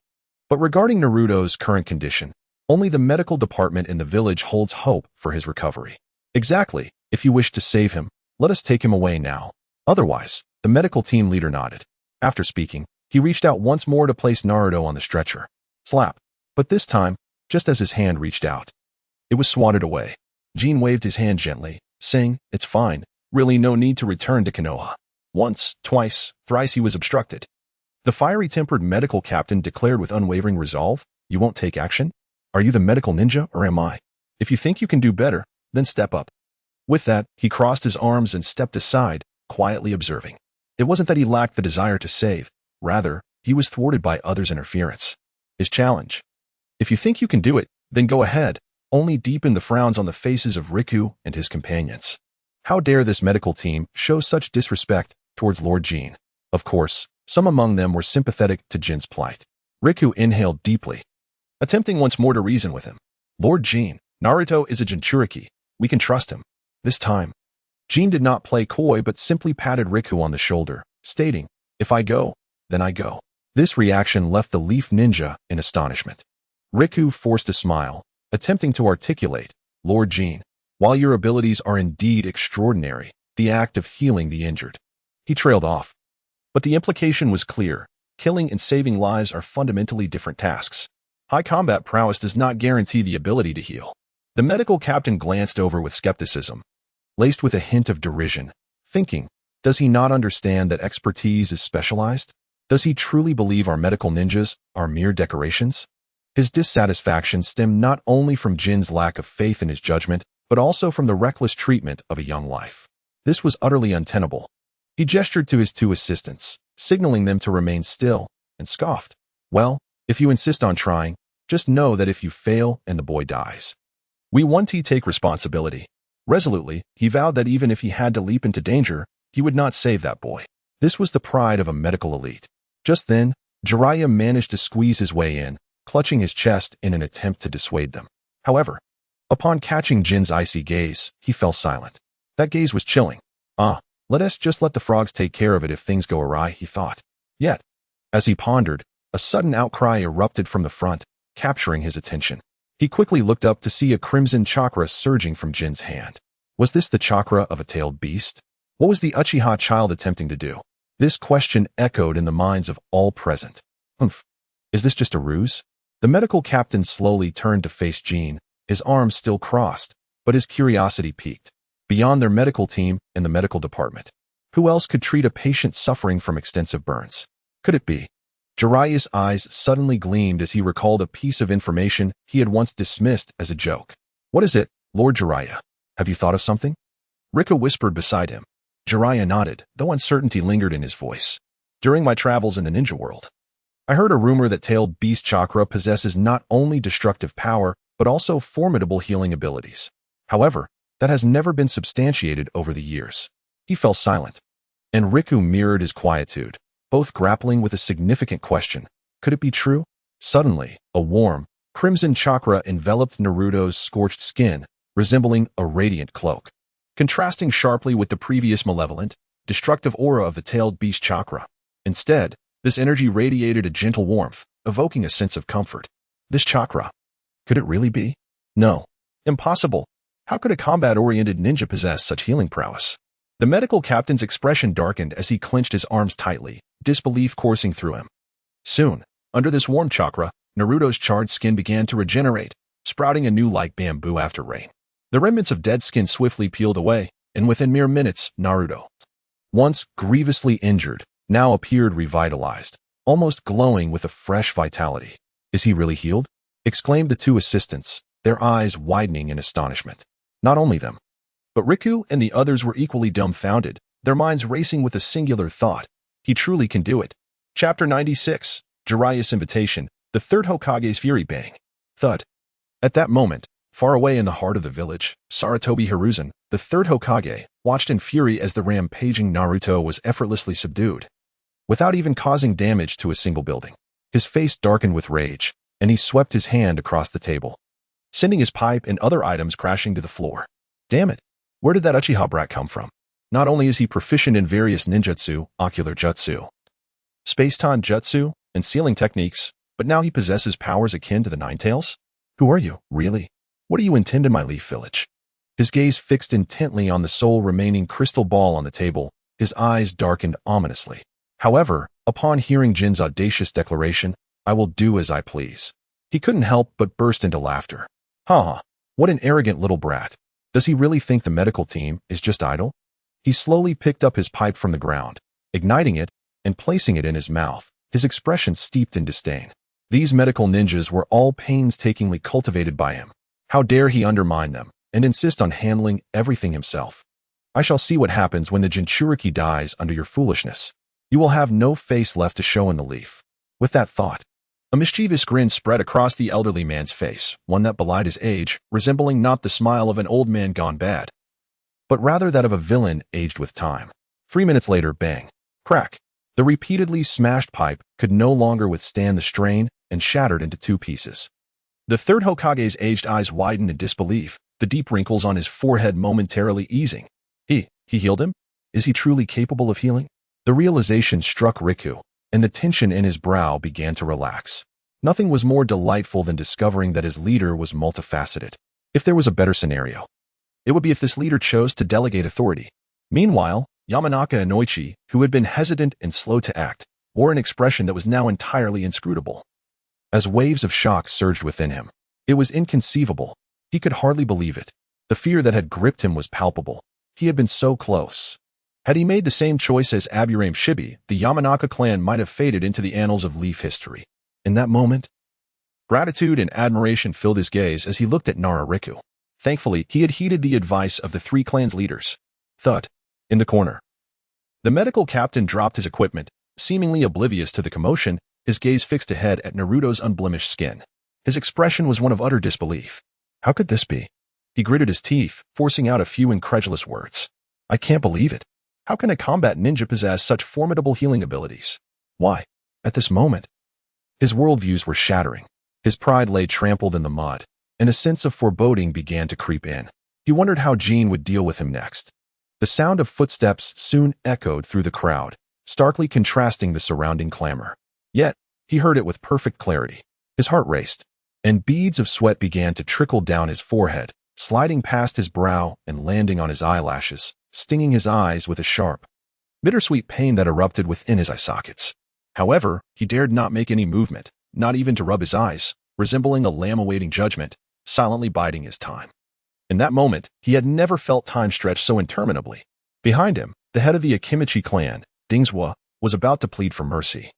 But regarding Naruto's current condition, only the medical department in the village holds hope for his recovery. Exactly. If you wish to save him, let us take him away now. Otherwise, the medical team leader nodded. After speaking, he reached out once more to place Naruto on the stretcher. Slap. But this time, just as his hand reached out, it was swatted away. Jin waved his hand gently, saying, "It's fine. Really no need to return to Konoha." Once, twice, thrice he was obstructed. The fiery-tempered medical captain declared with unwavering resolve, "You won't take action? Are you the medical ninja, or am I? If you think you can do better, then step up." With that, he crossed his arms and stepped aside, quietly observing. It wasn't that he lacked the desire to save. Rather, he was thwarted by others' interference. His challenge. "If you think you can do it, then go ahead," only deepened the frowns on the faces of Riku and his companions. How dare this medical team show such disrespect towards Lord Jin? Of course, some among them were sympathetic to Jin's plight. Riku inhaled deeply, attempting once more to reason with him. "Lord Jin, Naruto is a Jinchuriki. We can trust him." This time, Jin did not play coy but simply patted Riku on the shoulder, stating, "If I go, then I go." This reaction left the Leaf Ninja in astonishment. Riku forced a smile, attempting to articulate, "Lord Jin, while your abilities are indeed extraordinary, the act of healing the injured." He trailed off. But the implication was clear. Killing and saving lives are fundamentally different tasks. High combat prowess does not guarantee the ability to heal. The medical captain glanced over with skepticism, laced with a hint of derision, thinking, does he not understand that expertise is specialized? Does he truly believe our medical ninjas are mere decorations? His dissatisfaction stemmed not only from Jin's lack of faith in his judgment, but also from the reckless treatment of a young life. This was utterly untenable. He gestured to his two assistants, signaling them to remain still, and scoffed. "Well, if you insist on trying, just know that if you fail and the boy dies, we want to take responsibility." Resolutely, he vowed that even if he had to leap into danger, he would not save that boy. This was the pride of a medical elite. Just then, Jiraiya managed to squeeze his way in, clutching his chest in an attempt to dissuade them. However, upon catching Jin's icy gaze, he fell silent. That gaze was chilling. Let us just let the frogs take care of it if things go awry, he thought. Yet, as he pondered, a sudden outcry erupted from the front, capturing his attention. He quickly looked up to see a crimson chakra surging from Jin's hand. Was this the chakra of a tailed beast? What was the Uchiha child attempting to do? This question echoed in the minds of all present. Is this just a ruse? The medical captain slowly turned to face Jin, his arms still crossed, but his curiosity piqued. Beyond their medical team and the medical department, who else could treat a patient suffering from extensive burns? Could it be? Jiraiya's eyes suddenly gleamed as he recalled a piece of information he had once dismissed as a joke. "What is it, Lord Jiraiya? Have you thought of something?" Riku whispered beside him. Jiraiya nodded, though uncertainty lingered in his voice. "During my travels in the ninja world, I heard a rumor that tailed beast chakra possesses not only destructive power, but also formidable healing abilities. However, that has never been substantiated over the years." He fell silent, and Riku mirrored his quietude, both grappling with a significant question. Could it be true? Suddenly, a warm, crimson chakra enveloped Naruto's scorched skin, resembling a radiant cloak, contrasting sharply with the previous malevolent, destructive aura of the tailed beast chakra. Instead, this energy radiated a gentle warmth, evoking a sense of comfort. This chakra. Could it really be? No. Impossible. How could a combat-oriented ninja possess such healing prowess? The medical captain's expression darkened as he clenched his arms tightly, disbelief coursing through him. Soon, under this warm chakra, Naruto's charred skin began to regenerate, sprouting anew like bamboo after rain. The remnants of dead skin swiftly peeled away, and within mere minutes, Naruto, once grievously injured, now appeared revitalized, almost glowing with a fresh vitality. "Is he really healed?" exclaimed the two assistants, their eyes widening in astonishment. Not only them, but Riku and the others were equally dumbfounded, their minds racing with a singular thought. He truly can do it. Chapter 96, Jiraiya's Invitation, the Third Hokage's Fury. Bang. Thud. At that moment, far away in the heart of the village, Sarutobi Hiruzen, the Third Hokage, watched in fury as the rampaging Naruto was effortlessly subdued, without even causing damage to a single building. His face darkened with rage, and he swept his hand across the table, sending his pipe and other items crashing to the floor. Damn it! Where did that Uchiha brat come from? Not only is he proficient in various ninjutsu, ocular jutsu, space-time jutsu, and sealing techniques, but now he possesses powers akin to the Ninetales? Who are you, really? What do you intend in my Leaf Village? His gaze fixed intently on the sole remaining crystal ball on the table, his eyes darkened ominously. However, upon hearing Jin's audacious declaration, "I will do as I please," he couldn't help but burst into laughter. Ha! What an arrogant little brat. Does he really think the medical team is just idle? He slowly picked up his pipe from the ground, igniting it and placing it in his mouth, his expression steeped in disdain. These medical ninjas were all painstakingly cultivated by him. How dare he undermine them and insist on handling everything himself? I shall see what happens when the Jinchuriki dies under your foolishness. You will have no face left to show in the leaf. With that thought, a mischievous grin spread across the elderly man's face, one that belied his age, resembling not the smile of an old man gone bad, but rather that of a villain aged with time. 3 minutes later, bang, crack. The repeatedly smashed pipe could no longer withstand the strain and shattered into 2 pieces. The Third Hokage's aged eyes widened in disbelief, the deep wrinkles on his forehead momentarily easing. He healed him? Is he truly capable of healing? The realization struck Riku, and the tension in his brow began to relax. Nothing was more delightful than discovering that his leader was multifaceted. If there was a better scenario, it would be if this leader chose to delegate authority. Meanwhile, Yamanaka and Noichi, who had been hesitant and slow to act, wore an expression that was now entirely inscrutable. As waves of shock surged within him, it was inconceivable. He could hardly believe it. The fear that had gripped him was palpable. He had been so close. Had he made the same choice as Aburame Shibi, the Yamanaka clan might have faded into the annals of Leaf history. In that moment, gratitude and admiration filled his gaze as he looked at Nara Riku. Thankfully, he had heeded the advice of the 3 clans' leaders. Thud. In the corner, the medical captain dropped his equipment, seemingly oblivious to the commotion, his gaze fixed ahead at Naruto's unblemished skin. His expression was one of utter disbelief. How could this be? He gritted his teeth, forcing out a few incredulous words. I can't believe it. How can a combat ninja possess such formidable healing abilities? Why, at this moment, his worldviews were shattering. His pride lay trampled in the mud, and a sense of foreboding began to creep in. He wondered how Jin would deal with him next. The sound of footsteps soon echoed through the crowd, starkly contrasting the surrounding clamor. Yet, he heard it with perfect clarity. His heart raced, and beads of sweat began to trickle down his forehead, sliding past his brow and landing on his eyelashes, stinging his eyes with a sharp, bittersweet pain that erupted within his eye sockets. However, he dared not make any movement, not even to rub his eyes, resembling a lamb awaiting judgment, silently biding his time. In that moment, he had never felt time stretch so interminably. Behind him, the head of the Akimichi clan, Dingswa, was about to plead for mercy,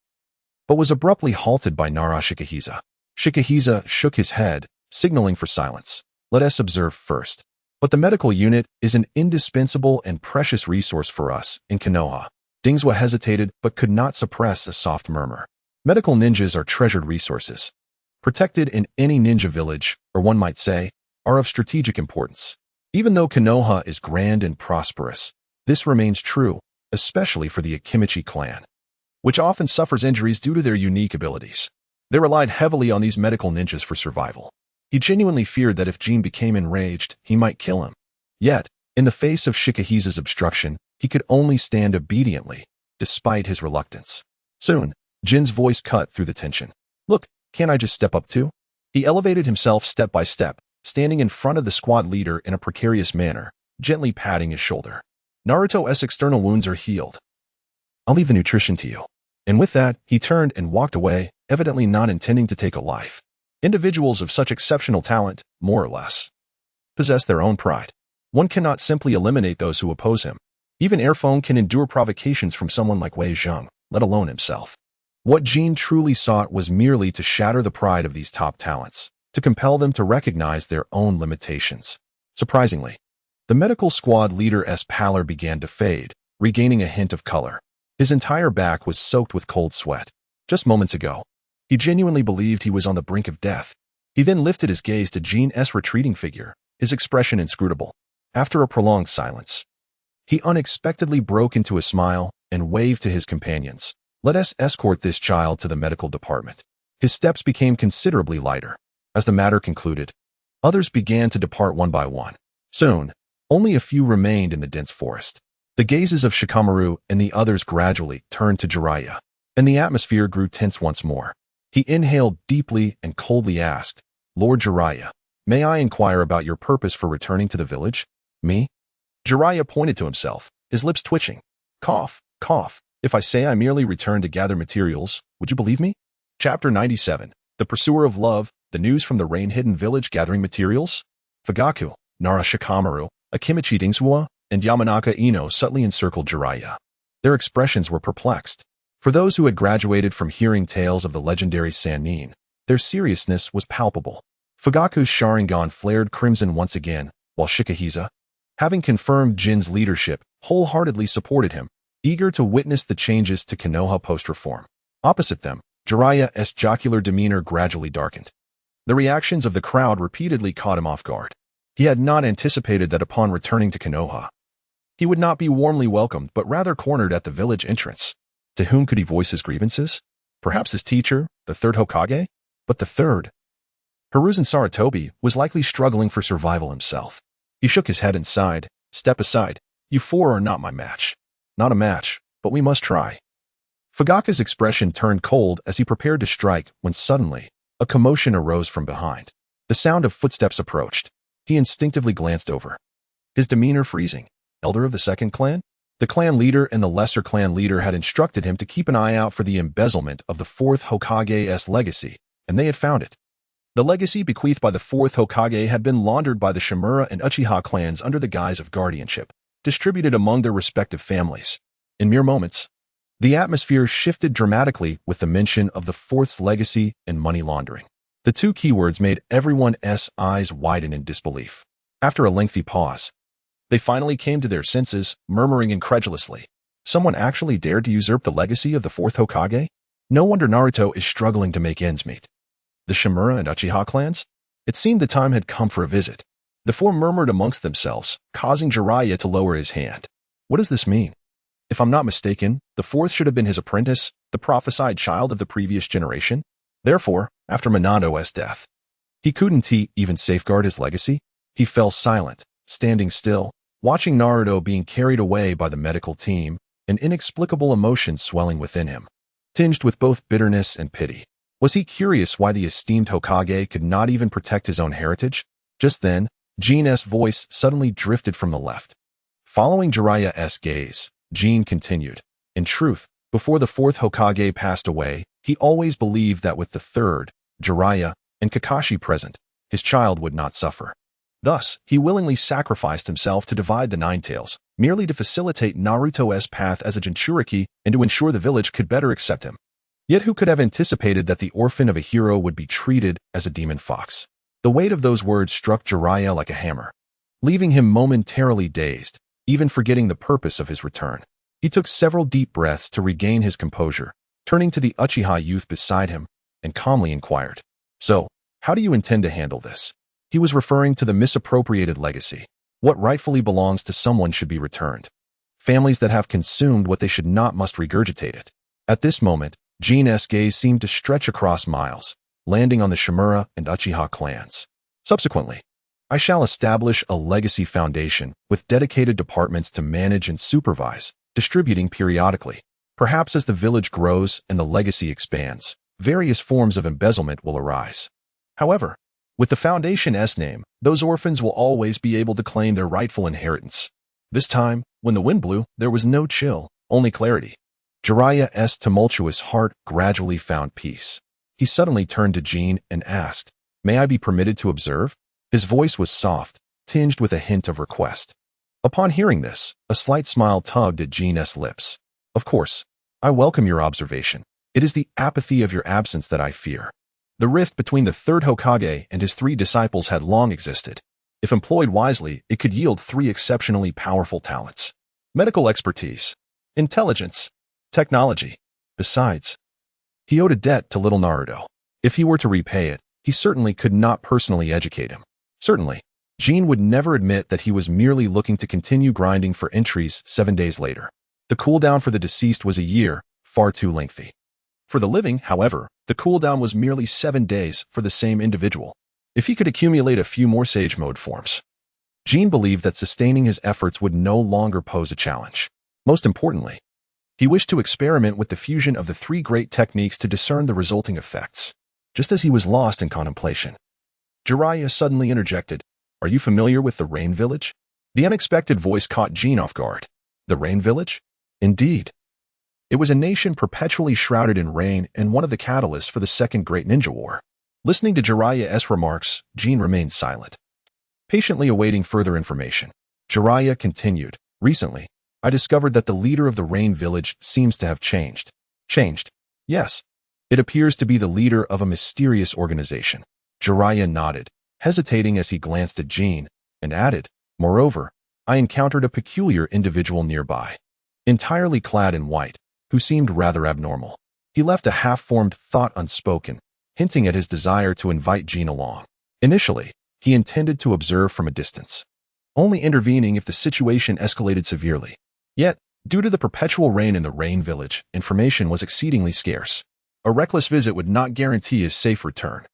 but was abruptly halted by Nara Shikahisa. Shikahisa shook his head, signaling for silence. Let us observe first. But the medical unit is an indispensable and precious resource for us in Konoha. Dingswa hesitated but could not suppress a soft murmur. Medical ninjas are treasured resources, protected in any ninja village, or one might say, are of strategic importance. Even though Konoha is grand and prosperous, this remains true, especially for the Akimichi clan, which often suffers injuries due to their unique abilities. They relied heavily on these medical ninjas for survival. He genuinely feared that if Jin became enraged, he might kill him. Yet, in the face of Shikahisa's obstruction, he could only stand obediently, despite his reluctance. Soon, Jin's voice cut through the tension. Look, can't I just step up too? He elevated himself step by step, standing in front of the squad leader in a precarious manner, gently patting his shoulder. Naruto's external wounds are healed. I'll leave the nutrition to you. And with that, he turned and walked away, evidently not intending to take a life. Individuals of such exceptional talent, more or less, possess their own pride. One cannot simply eliminate those who oppose him. Even Airphone can endure provocations from someone like Wei Zheng, let alone himself. What Jin truly sought was merely to shatter the pride of these top talents, to compel them to recognize their own limitations. Surprisingly, the medical squad leader's pallor began to fade, regaining a hint of color. His entire back was soaked with cold sweat. Just moments ago, he genuinely believed he was on the brink of death. He then lifted his gaze to Jin's retreating figure, his expression inscrutable. After a prolonged silence, he unexpectedly broke into a smile and waved to his companions. "Let us escort this child to the medical department." His steps became considerably lighter. As the matter concluded, others began to depart one by one. Soon, only a few remained in the dense forest. The gazes of Shikamaru and the others gradually turned to Jiraiya, and the atmosphere grew tense once more. He inhaled deeply and coldly asked, "Lord Jiraiya, may I inquire about your purpose for returning to the village?" "Me?" Jiraiya pointed to himself, his lips twitching. "Cough, cough. If I say I merely returned to gather materials, would you believe me?" Chapter 97. The Pursuer of Love, the news from the rain-hidden village gathering materials? Fugaku, Nara Shikamaru, Akimichi Dingsuwa, and Yamanaka Ino subtly encircled Jiraiya. Their expressions were perplexed. For those who had graduated from hearing tales of the legendary Sannin, their seriousness was palpable. Fugaku's Sharingan flared crimson once again, while Shikahisa, having confirmed Jin's leadership, wholeheartedly supported him, eager to witness the changes to Konoha post-reform. Opposite them, Jiraiya's jocular demeanor gradually darkened. The reactions of the crowd repeatedly caught him off guard. He had not anticipated that upon returning to Konoha, he would not be warmly welcomed but rather cornered at the village entrance. To whom could he voice his grievances? Perhaps his teacher, the Third Hokage? But the third? Hiruzen Sarutobi was likely struggling for survival himself. He shook his head and sighed. "Step aside. You four are not my match." "Not a match, but we must try." Fugaku's expression turned cold as he prepared to strike when suddenly, a commotion arose from behind. The sound of footsteps approached. He instinctively glanced over, his demeanor freezing. Elder of the second clan? The clan leader and the lesser clan leader had instructed him to keep an eye out for the embezzlement of the fourth Hokage's legacy, and they had found it. The legacy bequeathed by the fourth Hokage had been laundered by the Shimura and Uchiha clans under the guise of guardianship, distributed among their respective families. In mere moments, the atmosphere shifted dramatically with the mention of the fourth's legacy and money laundering. The two keywords made everyone's eyes widen in disbelief. After a lengthy pause, they finally came to their senses, murmuring incredulously. Someone actually dared to usurp the legacy of the fourth Hokage? No wonder Naruto is struggling to make ends meet. The Shimura and Uchiha clans? It seemed the time had come for a visit. The four murmured amongst themselves, causing Jiraiya to lower his hand. What does this mean? If I'm not mistaken, the fourth should have been his apprentice, the prophesied child of the previous generation. Therefore, after Minato's death, he couldn't even safeguard his legacy. He fell silent, standing still, watching Naruto being carried away by the medical team, an inexplicable emotion swelling within him, tinged with both bitterness and pity. Was he curious why the esteemed Hokage could not even protect his own heritage? Just then, Jin's voice suddenly drifted from the left. Following Jiraiya's gaze, Jin continued. In truth, before the fourth Hokage passed away, he always believed that with the third, Jiraiya, and Kakashi present, his child would not suffer. Thus, he willingly sacrificed himself to divide the Nine Tails, merely to facilitate Naruto's path as a Jinchuriki and to ensure the village could better accept him. Yet who could have anticipated that the orphan of a hero would be treated as a demon fox? The weight of those words struck Jiraiya like a hammer, leaving him momentarily dazed, even forgetting the purpose of his return. He took several deep breaths to regain his composure, turning to the Uchiha youth beside him, and calmly inquired, "So, how do you intend to handle this?" He was referring to the misappropriated legacy. What rightfully belongs to someone should be returned. Families that have consumed what they should not must regurgitate it. At this moment, Jin's gaze seemed to stretch across miles, landing on the Shimura and Uchiha clans. Subsequently, I shall establish a legacy foundation with dedicated departments to manage and supervise, distributing periodically. Perhaps as the village grows and the legacy expands, various forms of embezzlement will arise. However, with the Foundation's name, those orphans will always be able to claim their rightful inheritance. This time, when the wind blew, there was no chill, only clarity. Jiraiya's tumultuous heart gradually found peace. He suddenly turned to Jin and asked, "May I be permitted to observe?" His voice was soft, tinged with a hint of request. Upon hearing this, a slight smile tugged at Jin's lips. "Of course, I welcome your observation." It is the apathy of your absence that I fear. The rift between the third Hokage and his 3 disciples had long existed. If employed wisely, it could yield 3 exceptionally powerful talents: medical expertise, intelligence, technology. Besides, he owed a debt to little Naruto. If he were to repay it, he certainly could not personally educate him. Certainly, Jin would never admit that he was merely looking to continue grinding for entries 7 days later. The cooldown for the deceased was a year, far too lengthy. For the living, however, the cooldown was merely 7 days for the same individual. If he could accumulate a few more Sage Mode forms, Jin believed that sustaining his efforts would no longer pose a challenge. Most importantly, he wished to experiment with the fusion of the 3 great techniques to discern the resulting effects. Just as he was lost in contemplation, Jiraiya suddenly interjected, "Are you familiar with the Rain Village?" The unexpected voice caught Jin off guard. The Rain Village? Indeed. It was a nation perpetually shrouded in rain and one of the catalysts for the Second Great Ninja War. Listening to Jiraiya's remarks, Jin remained silent, patiently awaiting further information. Jiraiya continued, "Recently, I discovered that the leader of the Rain Village seems to have changed." Changed? Yes. It appears to be the leader of a mysterious organization. Jiraiya nodded, hesitating as he glanced at Jin, and added, "Moreover, I encountered a peculiar individual nearby, entirely clad in white, who seemed rather abnormal." He left a half-formed thought unspoken, hinting at his desire to invite Jin along. Initially, he intended to observe from a distance, only intervening if the situation escalated severely. Yet, due to the perpetual rain in the Rain Village, information was exceedingly scarce. A reckless visit would not guarantee his safe return.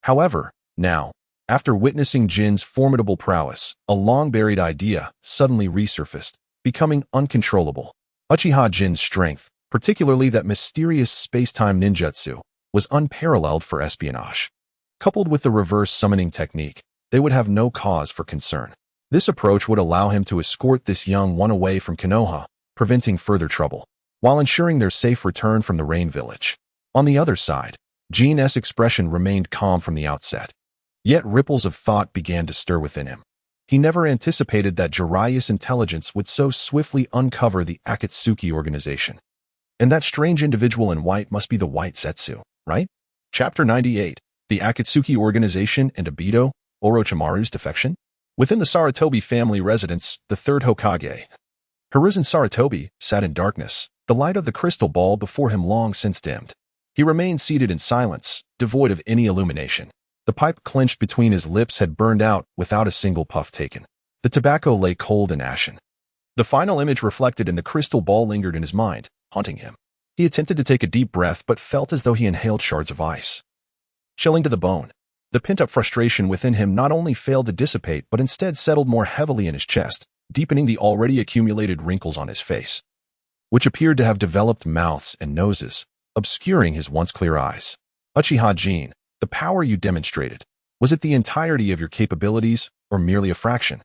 However, now, after witnessing Jin's formidable prowess, a long-buried idea suddenly resurfaced, becoming uncontrollable. Uchiha Jin's strength, particularly that mysterious space-time ninjutsu, was unparalleled for espionage. Coupled with the reverse summoning technique, they would have no cause for concern. This approach would allow him to escort this young one away from Konoha, preventing further trouble, while ensuring their safe return from the Rain Village. On the other side, Jin's expression remained calm from the outset. Yet ripples of thought began to stir within him. He never anticipated that Jiraiya's intelligence would so swiftly uncover the Akatsuki organization. And that strange individual in white must be the White Zetsu, right? Chapter 98, The Akatsuki Organization and Obito, Orochimaru's Defection? Within the Sarutobi family residence, the third Hokage, Hiruzen Sarutobi, sat in darkness, the light of the crystal ball before him long since dimmed. He remained seated in silence, devoid of any illumination. The pipe clenched between his lips had burned out without a single puff taken. The tobacco lay cold and ashen. The final image reflected in the crystal ball lingered in his mind, haunting him. He attempted to take a deep breath but felt as though he inhaled shards of ice. Chilling to the bone, the pent-up frustration within him not only failed to dissipate but instead settled more heavily in his chest, deepening the already accumulated wrinkles on his face, which appeared to have developed mouths and noses, obscuring his once clear eyes. Uchiha Jin, the power you demonstrated, was it the entirety of your capabilities or merely a fraction?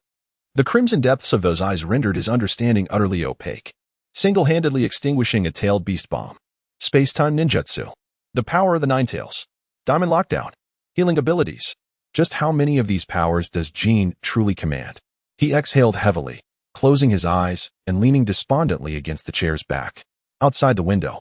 The crimson depths of those eyes rendered his understanding utterly opaque, single-handedly extinguishing a tailed beast bomb. Space-time ninjutsu. The power of the Nine Tails. Diamond lockdown. Healing abilities. Just how many of these powers does Jin truly command? He exhaled heavily, closing his eyes and leaning despondently against the chair's back. Outside the window,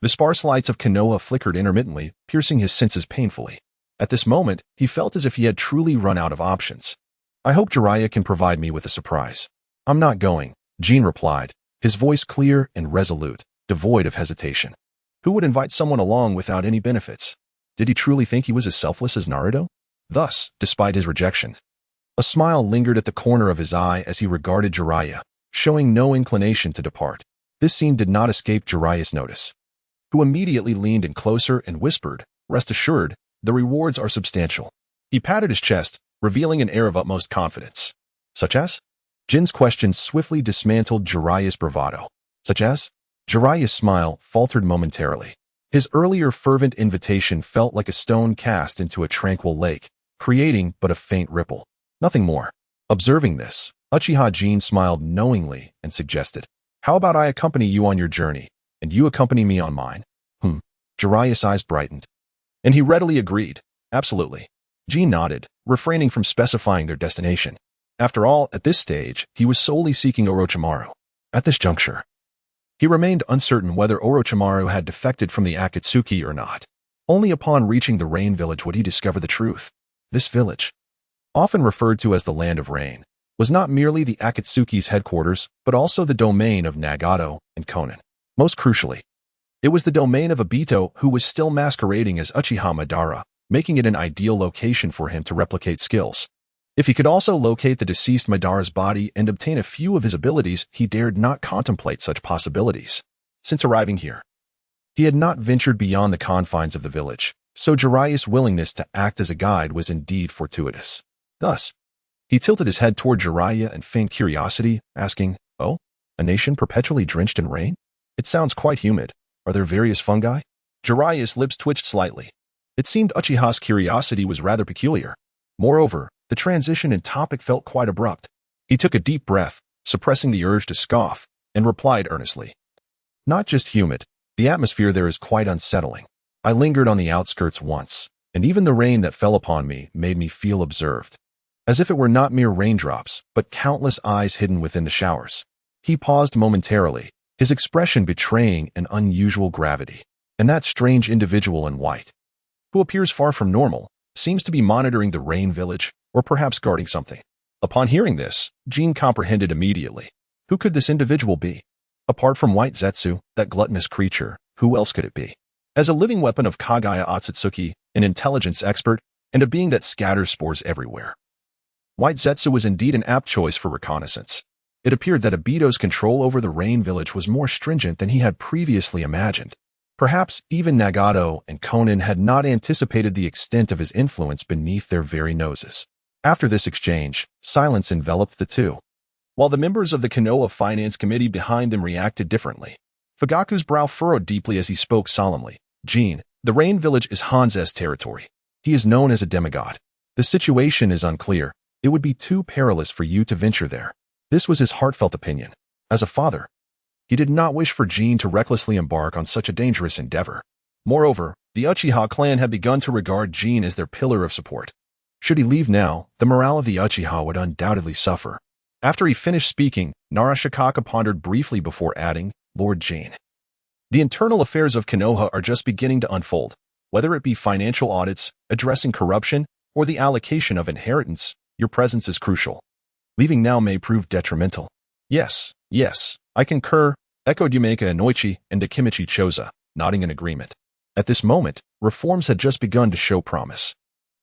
the sparse lights of Konoha flickered intermittently, piercing his senses painfully. At this moment, he felt as if he had truly run out of options. "I hope Jiraiya can provide me with a surprise." "I'm not going," Jin replied, his voice clear and resolute, devoid of hesitation. Who would invite someone along without any benefits? Did he truly think he was as selfless as Naruto? Thus, despite his rejection, a smile lingered at the corner of his eye as he regarded Jiraiya, showing no inclination to depart. This scene did not escape Jiraiya's notice, who immediately leaned in closer and whispered, "Rest assured, the rewards are substantial." He patted his chest, revealing an air of utmost confidence. "Such as?" Jin's question swiftly dismantled Jiraiya's bravado. "Such as?" Jiraiya's smile faltered momentarily. His earlier fervent invitation felt like a stone cast into a tranquil lake, creating but a faint ripple. Nothing more. Observing this, Uchiha Jin smiled knowingly and suggested, "How about I accompany you on your journey, and you accompany me on mine?" Jiraiya's eyes brightened, and he readily agreed. "Absolutely." Jin nodded, refraining from specifying their destination. After all, at this stage, he was solely seeking Orochimaru. At this juncture, He remained uncertain whether Orochimaru had defected from the Akatsuki or not. Only upon reaching the Rain Village would he discover the truth. This village, often referred to as the Land of Rain, was not merely the Akatsuki's headquarters, but also the domain of Nagato and Konan. Most crucially, it was the domain of Obito, who was still masquerading as Uchiha Madara, making it an ideal location for him to replicate skills. If he could also locate the deceased Madara's body and obtain a few of his abilities, he dared not contemplate such possibilities. Since arriving here, he had not ventured beyond the confines of the village, so Jiraiya's willingness to act as a guide was indeed fortuitous. Thus, he tilted his head toward Jiraiya and feigned curiosity, asking, "Oh, a nation perpetually drenched in rain? It sounds quite humid. Are there various fungi?" Jiraiya's lips twitched slightly. It seemed Uchiha's curiosity was rather peculiar. Moreover, the transition in topic felt quite abrupt. He took a deep breath, suppressing the urge to scoff, and replied earnestly, "Not just humid. The atmosphere there is quite unsettling. I lingered on the outskirts once, and even the rain that fell upon me made me feel observed, as if it were not mere raindrops, but countless eyes hidden within the showers." He paused momentarily, his expression betraying an unusual gravity. "And that strange individual in white, who appears far from normal, seems to be monitoring the Rain Village, or perhaps guarding something." Upon hearing this, Jin comprehended immediately. Who could this individual be? Apart from White Zetsu, that gluttonous creature, who else could it be? As a living weapon of Kaguya Otsutsuki, an intelligence expert, and a being that scatters spores everywhere, White Zetsu was indeed an apt choice for reconnaissance. It appeared that Obito's control over the Rain Village was more stringent than he had previously imagined. Perhaps even Nagato and Konan had not anticipated the extent of his influence beneath their very noses. After this exchange, silence enveloped the two, while the members of the Konoha Finance Committee behind them reacted differently. Fugaku's brow furrowed deeply as he spoke solemnly. "Jin, the Rain Village is Hanze's territory. He is known as a demigod. The situation is unclear. It would be too perilous for you to venture there." This was his heartfelt opinion. As a father, he did not wish for Jin to recklessly embark on such a dangerous endeavor. Moreover, the Uchiha clan had begun to regard Jin as their pillar of support. Should he leave now, the morale of the Uchiha would undoubtedly suffer. After he finished speaking, Narashikaka pondered briefly before adding, "Lord Jin, the internal affairs of Konoha are just beginning to unfold. Whether it be financial audits, addressing corruption, or the allocation of inheritance, your presence is crucial. Leaving now may prove detrimental." Yes, I concur," echoed Yumeka Inoichi and Akimichi Choza, nodding in agreement. At this moment, reforms had just begun to show promise.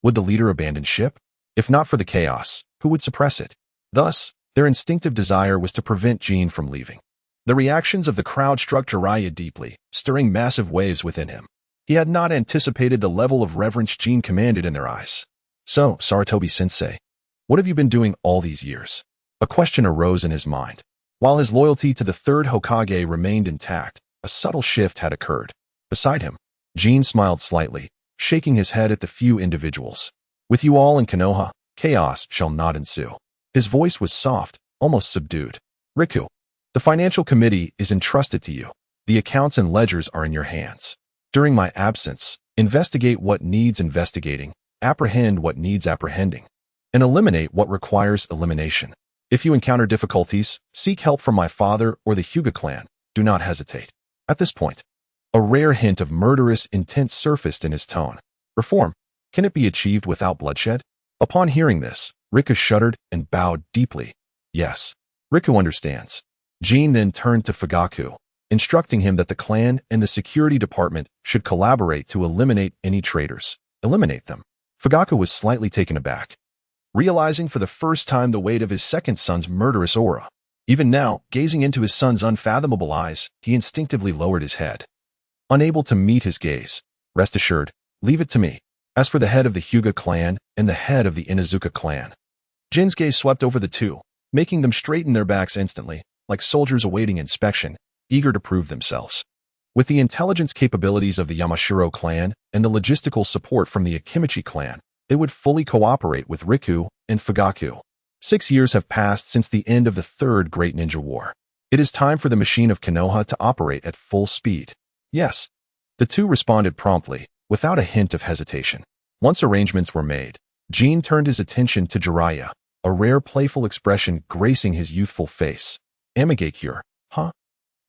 Would the leader abandon ship? If not for the chaos, who would suppress it? Thus, their instinctive desire was to prevent Jin from leaving. The reactions of the crowd struck Jiraiya deeply, stirring massive waves within him. He had not anticipated the level of reverence Jin commanded in their eyes. "So, Sarutobi-sensei, what have you been doing all these years?" A question arose in his mind. While his loyalty to the Third Hokage remained intact, a subtle shift had occurred. Beside him, Jin smiled slightly, shaking his head at the few individuals. "With you all in Konoha, chaos shall not ensue." His voice was soft, almost subdued. "Riku, the financial committee is entrusted to you. The accounts and ledgers are in your hands. During my absence, investigate what needs investigating, apprehend what needs apprehending, and eliminate what requires elimination. If you encounter difficulties, seek help from my father or the Hyuga clan. Do not hesitate." At this point, a rare hint of murderous intent surfaced in his tone. "Reform, can it be achieved without bloodshed?" Upon hearing this, Riku shuddered and bowed deeply. "Yes, Riku understands." Jin then turned to Fugaku, instructing him that the clan and the security department should collaborate to eliminate any traitors. Eliminate them. Fugaku was slightly taken aback, realizing for the first time the weight of his second son's murderous aura. Even now, gazing into his son's unfathomable eyes, he instinctively lowered his head, unable to meet his gaze. "Rest assured, leave it to me. As for the head of the Hyuga clan and the head of the Inuzuka clan." Jin's gaze swept over the two, making them straighten their backs instantly, like soldiers awaiting inspection, eager to prove themselves. With the intelligence capabilities of the Yamashiro clan and the logistical support from the Akimichi clan, they would fully cooperate with Riku and Fugaku. 6 years have passed since the end of the Third Great Ninja War. It is time for the machine of Konoha to operate at full speed. Yes. The two responded promptly, without a hint of hesitation. Once arrangements were made, Jin turned his attention to Jiraiya, a rare playful expression gracing his youthful face. "Amigakure, huh?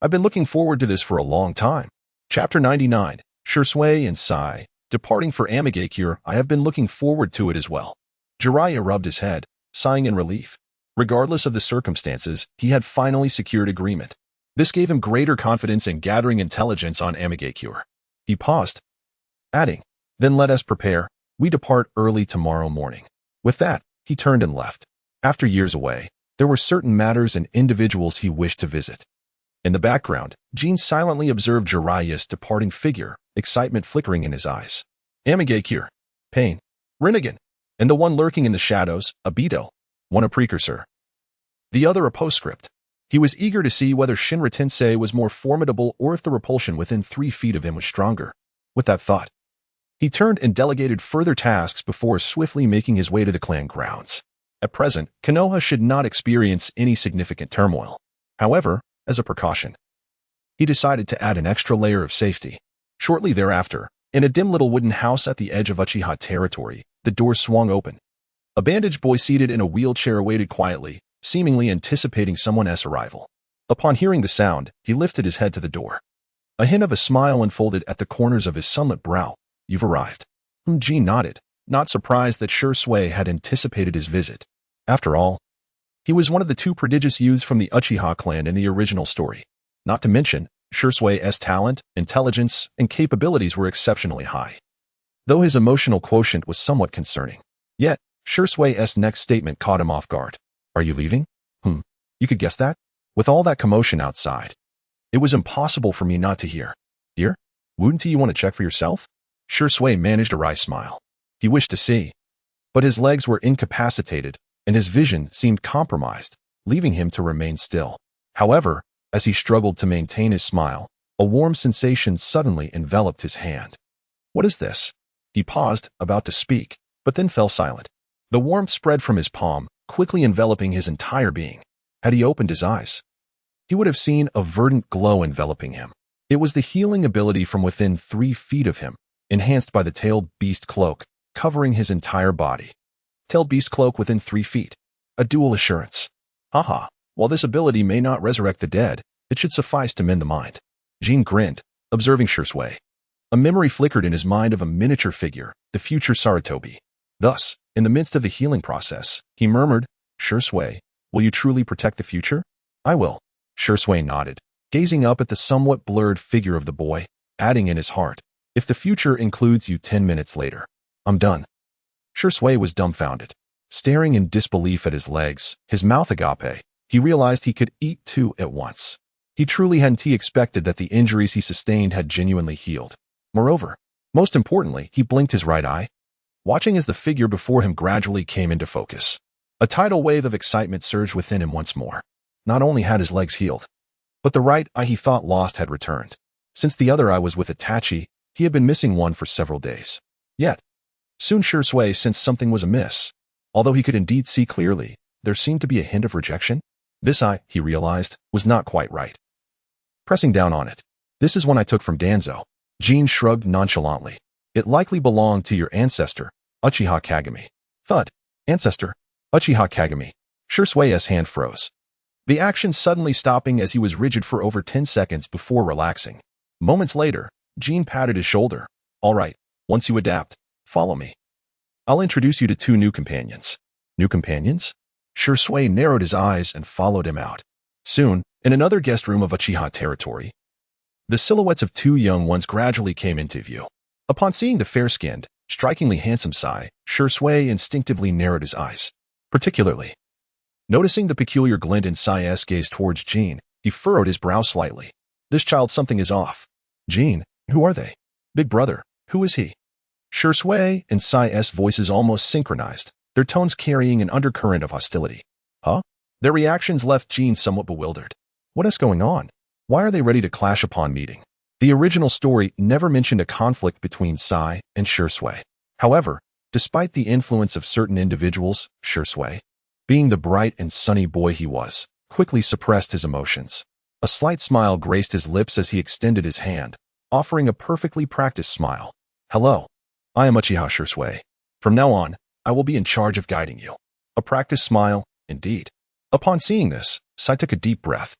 I've been looking forward to this for a long time. Chapter 99, Shisui and Sai. Departing for Amigakure, I have been looking forward to it as well. Jiraiya rubbed his head, sighing in relief. Regardless of the circumstances, he had finally secured agreement. This gave him greater confidence in gathering intelligence on Amigakure. He paused, adding, "Then let us prepare. We depart early tomorrow morning." With that, he turned and left. After years away, there were certain matters and individuals he wished to visit. In the background, Jin silently observed Jiraiya's departing figure, excitement flickering in his eyes. Amigakure, Pain, Rinnegan, and the one lurking in the shadows, Obito, one a precursor, the other a postscript. He was eager to see whether Shinra Tensei was more formidable or if the repulsion within 3 feet of him was stronger. With that thought, he turned and delegated further tasks before swiftly making his way to the clan grounds. At present, Konoha should not experience any significant turmoil. However, as a precaution, he decided to add an extra layer of safety. Shortly thereafter, in a dim little wooden house at the edge of Uchiha territory, the door swung open. A bandaged boy seated in a wheelchair waited quietly, seemingly anticipating someone's arrival. Upon hearing the sound, he lifted his head to the door. A hint of a smile unfolded at the corners of his sunlit brow. "You've arrived." Jin nodded, not surprised that Shisui had anticipated his visit. After all, he was one of the 2 prodigious youths from the Uchiha clan in the original story. Not to mention, Shisui's talent, intelligence, and capabilities were exceptionally high, though his emotional quotient was somewhat concerning. Yet, Shisui's next statement caught him off guard. "Are you leaving?" You could guess that? With all that commotion outside, it was impossible for me not to hear. "Here? Wouldn't you want to check for yourself?" Shisui managed a wry smile. He wished to see, but his legs were incapacitated, and his vision seemed compromised, leaving him to remain still. However, as he struggled to maintain his smile, a warm sensation suddenly enveloped his hand. "What is this?" He paused, about to speak, but then fell silent. The warmth spread from his palm, quickly enveloping his entire being. Had he opened his eyes, he would have seen a verdant glow enveloping him. It was the healing ability from within 3 feet of him, enhanced by the tailed beast cloak, covering his entire body. Tailed beast cloak within 3 feet. A dual assurance. Haha, while this ability may not resurrect the dead, it should suffice to mend the mind. Jin grinned, observing Shisui. A memory flickered in his mind of a miniature figure, the future Sarutobi. Thus, in the midst of the healing process, he murmured, "Shisui, will you truly protect the future?" "I will." Shisui nodded, gazing up at the somewhat blurred figure of the boy, adding in his heart, "If the future includes you 10 minutes later, I'm done." Shisui was dumbfounded. Staring in disbelief at his legs, his mouth agape, he realized he could eat 2 at once. He truly hadn't expected that the injuries he sustained had genuinely healed. Moreover, most importantly, he blinked his right eye, watching as the figure before him gradually came into focus. A tidal wave of excitement surged within him once more. Not only had his legs healed, but the right eye he thought lost had returned. Since the other eye was with Itachi, he had been missing one for several days. Yet, soon Shisui sensed something was amiss. Although he could indeed see clearly, there seemed to be a hint of rejection. This eye, he realized, was not quite right. Pressing down on it. "This is one I took from Danzo." Jin shrugged nonchalantly. "It likely belonged to your ancestor, Uchiha Kagami." Thud. Ancestor, Uchiha Kagami. Shisui's hand froze, the action suddenly stopping as he was rigid for over 10 seconds before relaxing. Moments later, Jin patted his shoulder. "All right, once you adapt, follow me. I'll introduce you to 2 new companions." "New companions?" Shisui narrowed his eyes and followed him out. Soon, in another guest room of Uchiha territory, the silhouettes of 2 young ones gradually came into view. Upon seeing the fair-skinned, strikingly handsome Sai, Shisui instinctively narrowed his eyes. Particularly, noticing the peculiar glint in Sai's gaze towards Jin, he furrowed his brow slightly. "This child, something is off." "Jin, who are they?" "Big brother, who is he?" Shisui and Sai's voices almost synchronized, their tones carrying an undercurrent of hostility. "Huh?" Their reactions left Jin somewhat bewildered. What is going on? Why are they ready to clash upon meeting? The original story never mentioned a conflict between Sai and Shisui. However, despite the influence of certain individuals, Shisui, being the bright and sunny boy he was, quickly suppressed his emotions. A slight smile graced his lips as he extended his hand, offering a perfectly practiced smile. "Hello. I am Uchiha Shisui. From now on, I will be in charge of guiding you." A practiced smile, indeed. Upon seeing this, Sai took a deep breath.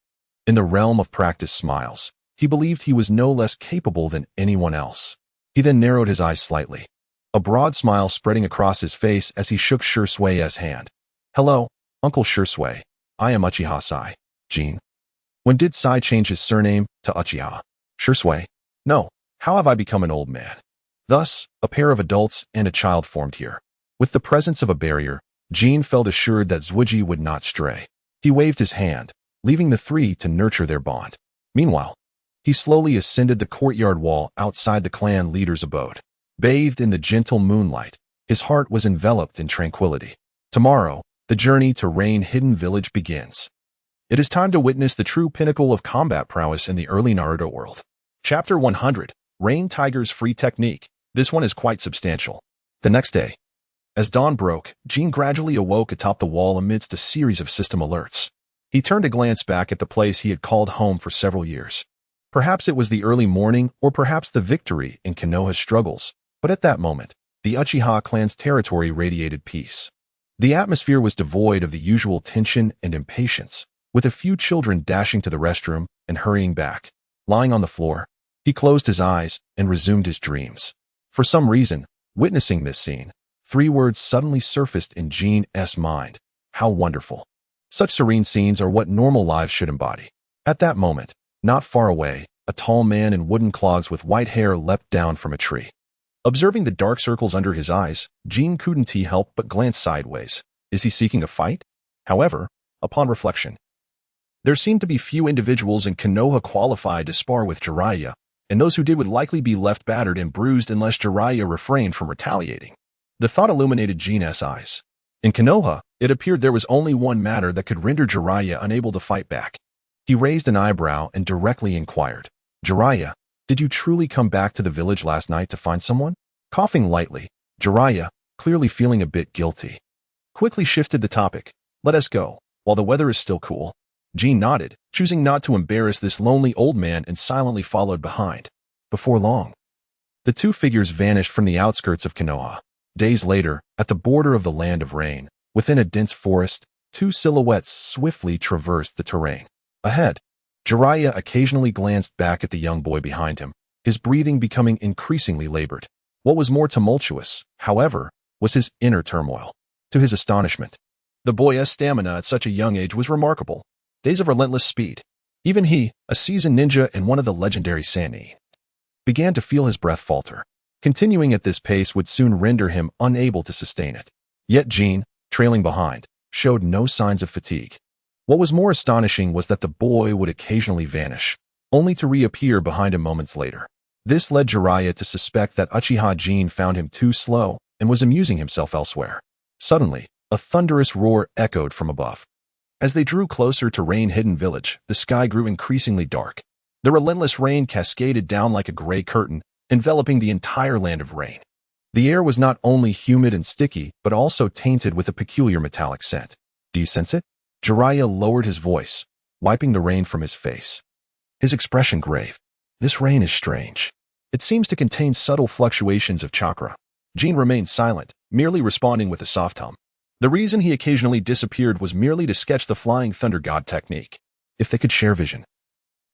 In the realm of practiced smiles, he believed he was no less capable than anyone else. He then narrowed his eyes slightly, a broad smile spreading across his face as he shook Shusui's hand. "Hello, Uncle Shursui. I am Uchiha Sai, Jin." When did Sai change his surname to Uchiha? Shursui? No, how have I become an old man? Thus, a pair of adults and a child formed here. With the presence of a barrier, Jin felt assured that Zhuji would not stray. He waved his hand, leaving the three to nurture their bond. Meanwhile, he slowly ascended the courtyard wall outside the clan leader's abode. Bathed in the gentle moonlight, his heart was enveloped in tranquility. Tomorrow, the journey to Rain Hidden Village begins. It is time to witness the true pinnacle of combat prowess in the early Naruto world. Chapter 100, Rain Tiger's Free Technique. This one is quite substantial. The next day, as dawn broke, Jin gradually awoke atop the wall amidst a series of system alerts. He turned a glance back at the place he had called home for several years. Perhaps it was the early morning, or perhaps the victory in Konoha's struggles, but at that moment, the Uchiha clan's territory radiated peace. The atmosphere was devoid of the usual tension and impatience, with a few children dashing to the restroom and hurrying back. Lying on the floor, he closed his eyes and resumed his dreams. For some reason, witnessing this scene, 3 words suddenly surfaced in Jin's mind. How wonderful. Such serene scenes are what normal lives should embody. At that moment, not far away, a tall man in wooden clogs with white hair leapt down from a tree. Observing the dark circles under his eyes, Jin couldn't help but glance sideways. Is he seeking a fight? However, upon reflection, there seemed to be few individuals in Konoha qualified to spar with Jiraiya, and those who did would likely be left battered and bruised unless Jiraiya refrained from retaliating. The thought illuminated Jin's eyes. In Konoha, it appeared there was only one matter that could render Jiraiya unable to fight back. He raised an eyebrow and directly inquired, "Jiraiya, did you truly come back to the village last night to find someone?" Coughing lightly, Jiraiya, clearly feeling a bit guilty, quickly shifted the topic. "Let us go, while the weather is still cool." Jin nodded, choosing not to embarrass this lonely old man, and silently followed behind. Before long, the two figures vanished from the outskirts of Konoha. Days later, at the border of the Land of Rain, within a dense forest, 2 silhouettes swiftly traversed the terrain. Ahead, Jiraiya occasionally glanced back at the young boy behind him, his breathing becoming increasingly labored. What was more tumultuous, however, was his inner turmoil. To his astonishment, the boy's stamina at such a young age was remarkable. Days of relentless speed. Even he, a seasoned ninja and one of the legendary Sannin, began to feel his breath falter. Continuing at this pace would soon render him unable to sustain it. Yet Jin, trailing behind, showed no signs of fatigue. What was more astonishing was that the boy would occasionally vanish, only to reappear behind him moments later. This led Jiraiya to suspect that Uchiha Jin found him too slow and was amusing himself elsewhere. Suddenly, a thunderous roar echoed from above. As they drew closer to Rain Hidden Village, the sky grew increasingly dark. The relentless rain cascaded down like a gray curtain, enveloping the entire Land of Rain. The air was not only humid and sticky, but also tainted with a peculiar metallic scent. "Do you sense it?" Jiraiya lowered his voice, wiping the rain from his face. His expression grave. "This rain is strange. It seems to contain subtle fluctuations of chakra." Jin remained silent, merely responding with a soft hum. The reason he occasionally disappeared was merely to sketch the Flying Thunder God technique. If they could share vision,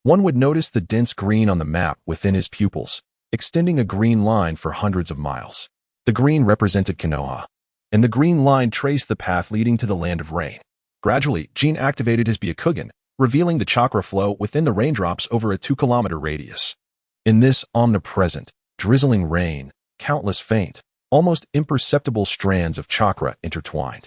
one would notice the dense green on the map within his pupils, extending a green line for hundreds of miles. The green represented Konoha, and the green line traced the path leading to the Land of Rain. Gradually, Jin activated his Byakugan, revealing the chakra flow within the raindrops over a 2-kilometer radius. In this omnipresent, drizzling rain, countless faint, almost imperceptible strands of chakra intertwined,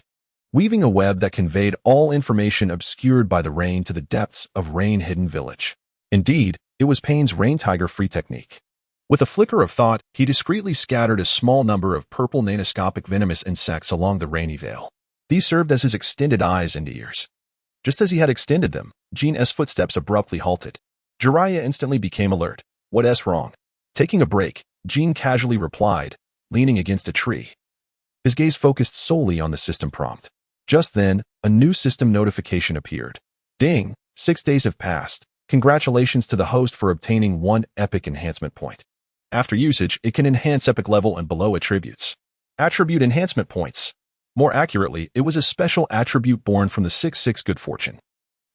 weaving a web that conveyed all information obscured by the rain to the depths of Rain Hidden Village. Indeed, it was Pain's Rain Tiger Free technique. With a flicker of thought, he discreetly scattered a small number of purple nanoscopic venomous insects along the rainy veil. These served as his extended eyes and ears. Just as he had extended them, Jin's footsteps abruptly halted. Jiraiya instantly became alert. "What's wrong?" Taking a break, Jin casually replied, leaning against a tree. His gaze focused solely on the system prompt. Just then, a new system notification appeared. "Ding! 6 days have passed. Congratulations to the host for obtaining 1 epic enhancement point. After usage, it can enhance epic level and below attributes." Attribute enhancement points. More accurately, it was a special attribute born from the 6-6 good fortune.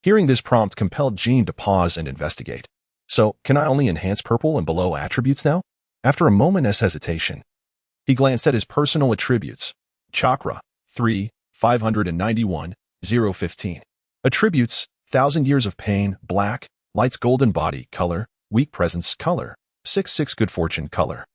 Hearing this prompt compelled Jin to pause and investigate. So, can I only enhance purple and below attributes now? After a moment's hesitation, he glanced at his personal attributes. Chakra, 3, 591, 015. Attributes, 1,000 years of pain, black, light's golden body, color, weak presence, color, 6 good fortune, color.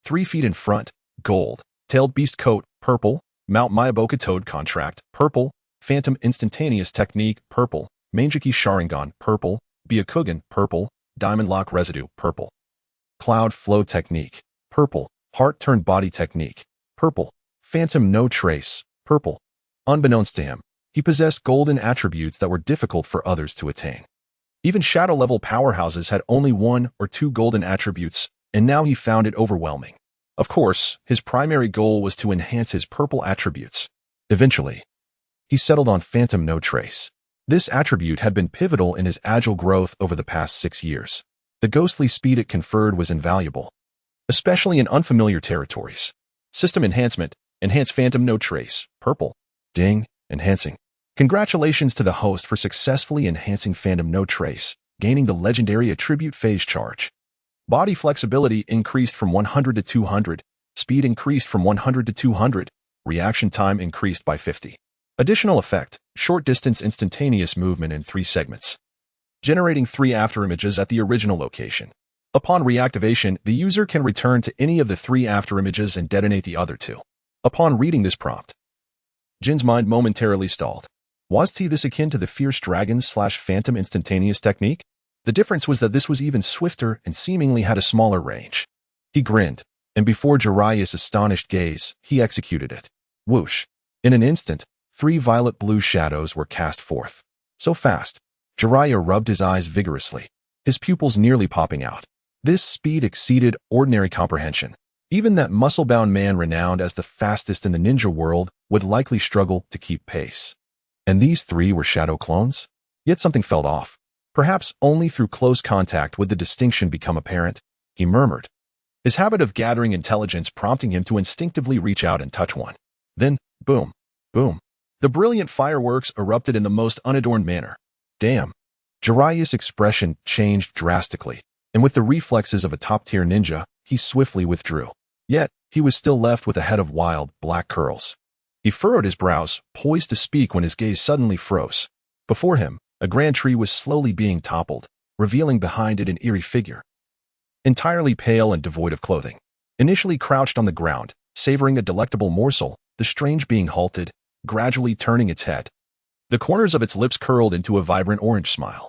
3 feet in front, gold, tailed beast coat, purple, Mount Myaboka toad contract, purple, phantom instantaneous technique, purple, Mangeki Sharingan, purple, Byakugan, purple, diamond lock residue, purple. Cloud flow technique, purple, heart turned body technique, purple, phantom no trace, purple. Unbeknownst to him, he possessed golden attributes that were difficult for others to attain. Even shadow-level powerhouses had only 1 or 2 golden attributes, and now he found it overwhelming. Of course, his primary goal was to enhance his purple attributes. Eventually, he settled on Phantom No Trace. This attribute had been pivotal in his agile growth over the past 6 years. The ghostly speed it conferred was invaluable, especially in unfamiliar territories. System enhancement, enhance Phantom No Trace, purple. Ding, enhancing. Congratulations to the host for successfully enhancing Phantom No Trace, gaining the legendary attribute phase charge. Body flexibility increased from 100 to 200, speed increased from 100 to 200, reaction time increased by 50. Additional effect, short distance instantaneous movement in 3 segments. Generating 3 afterimages at the original location. Upon reactivation, the user can return to any of the 3 afterimages and detonate the other 2. Upon reading this prompt, Jin's mind momentarily stalled. Was this akin to the Fierce Dragon/Phantom instantaneous technique? The difference was that this was even swifter and seemingly had a smaller range. He grinned, and before Jiraiya's astonished gaze, he executed it. Whoosh! In an instant, 3 violet-blue shadows were cast forth. So fast, Jiraiya rubbed his eyes vigorously, his pupils nearly popping out. This speed exceeded ordinary comprehension. Even that muscle-bound man renowned as the fastest in the ninja world would likely struggle to keep pace. And these 3 were shadow clones? Yet something felt off. Perhaps only through close contact would the distinction become apparent, he murmured, his habit of gathering intelligence prompting him to instinctively reach out and touch one. Then, boom, boom. The brilliant fireworks erupted in the most unadorned manner. Damn. Jiraiya's expression changed drastically, and with the reflexes of a top-tier ninja, he swiftly withdrew. Yet, he was still left with a head of wild, black curls. He furrowed his brows, poised to speak when his gaze suddenly froze. Before him, a grand tree was slowly being toppled, revealing behind it an eerie figure. Entirely pale and devoid of clothing. Initially crouched on the ground, savoring a delectable morsel, the strange being halted, gradually turning its head. The corners of its lips curled into a vibrant orange smile.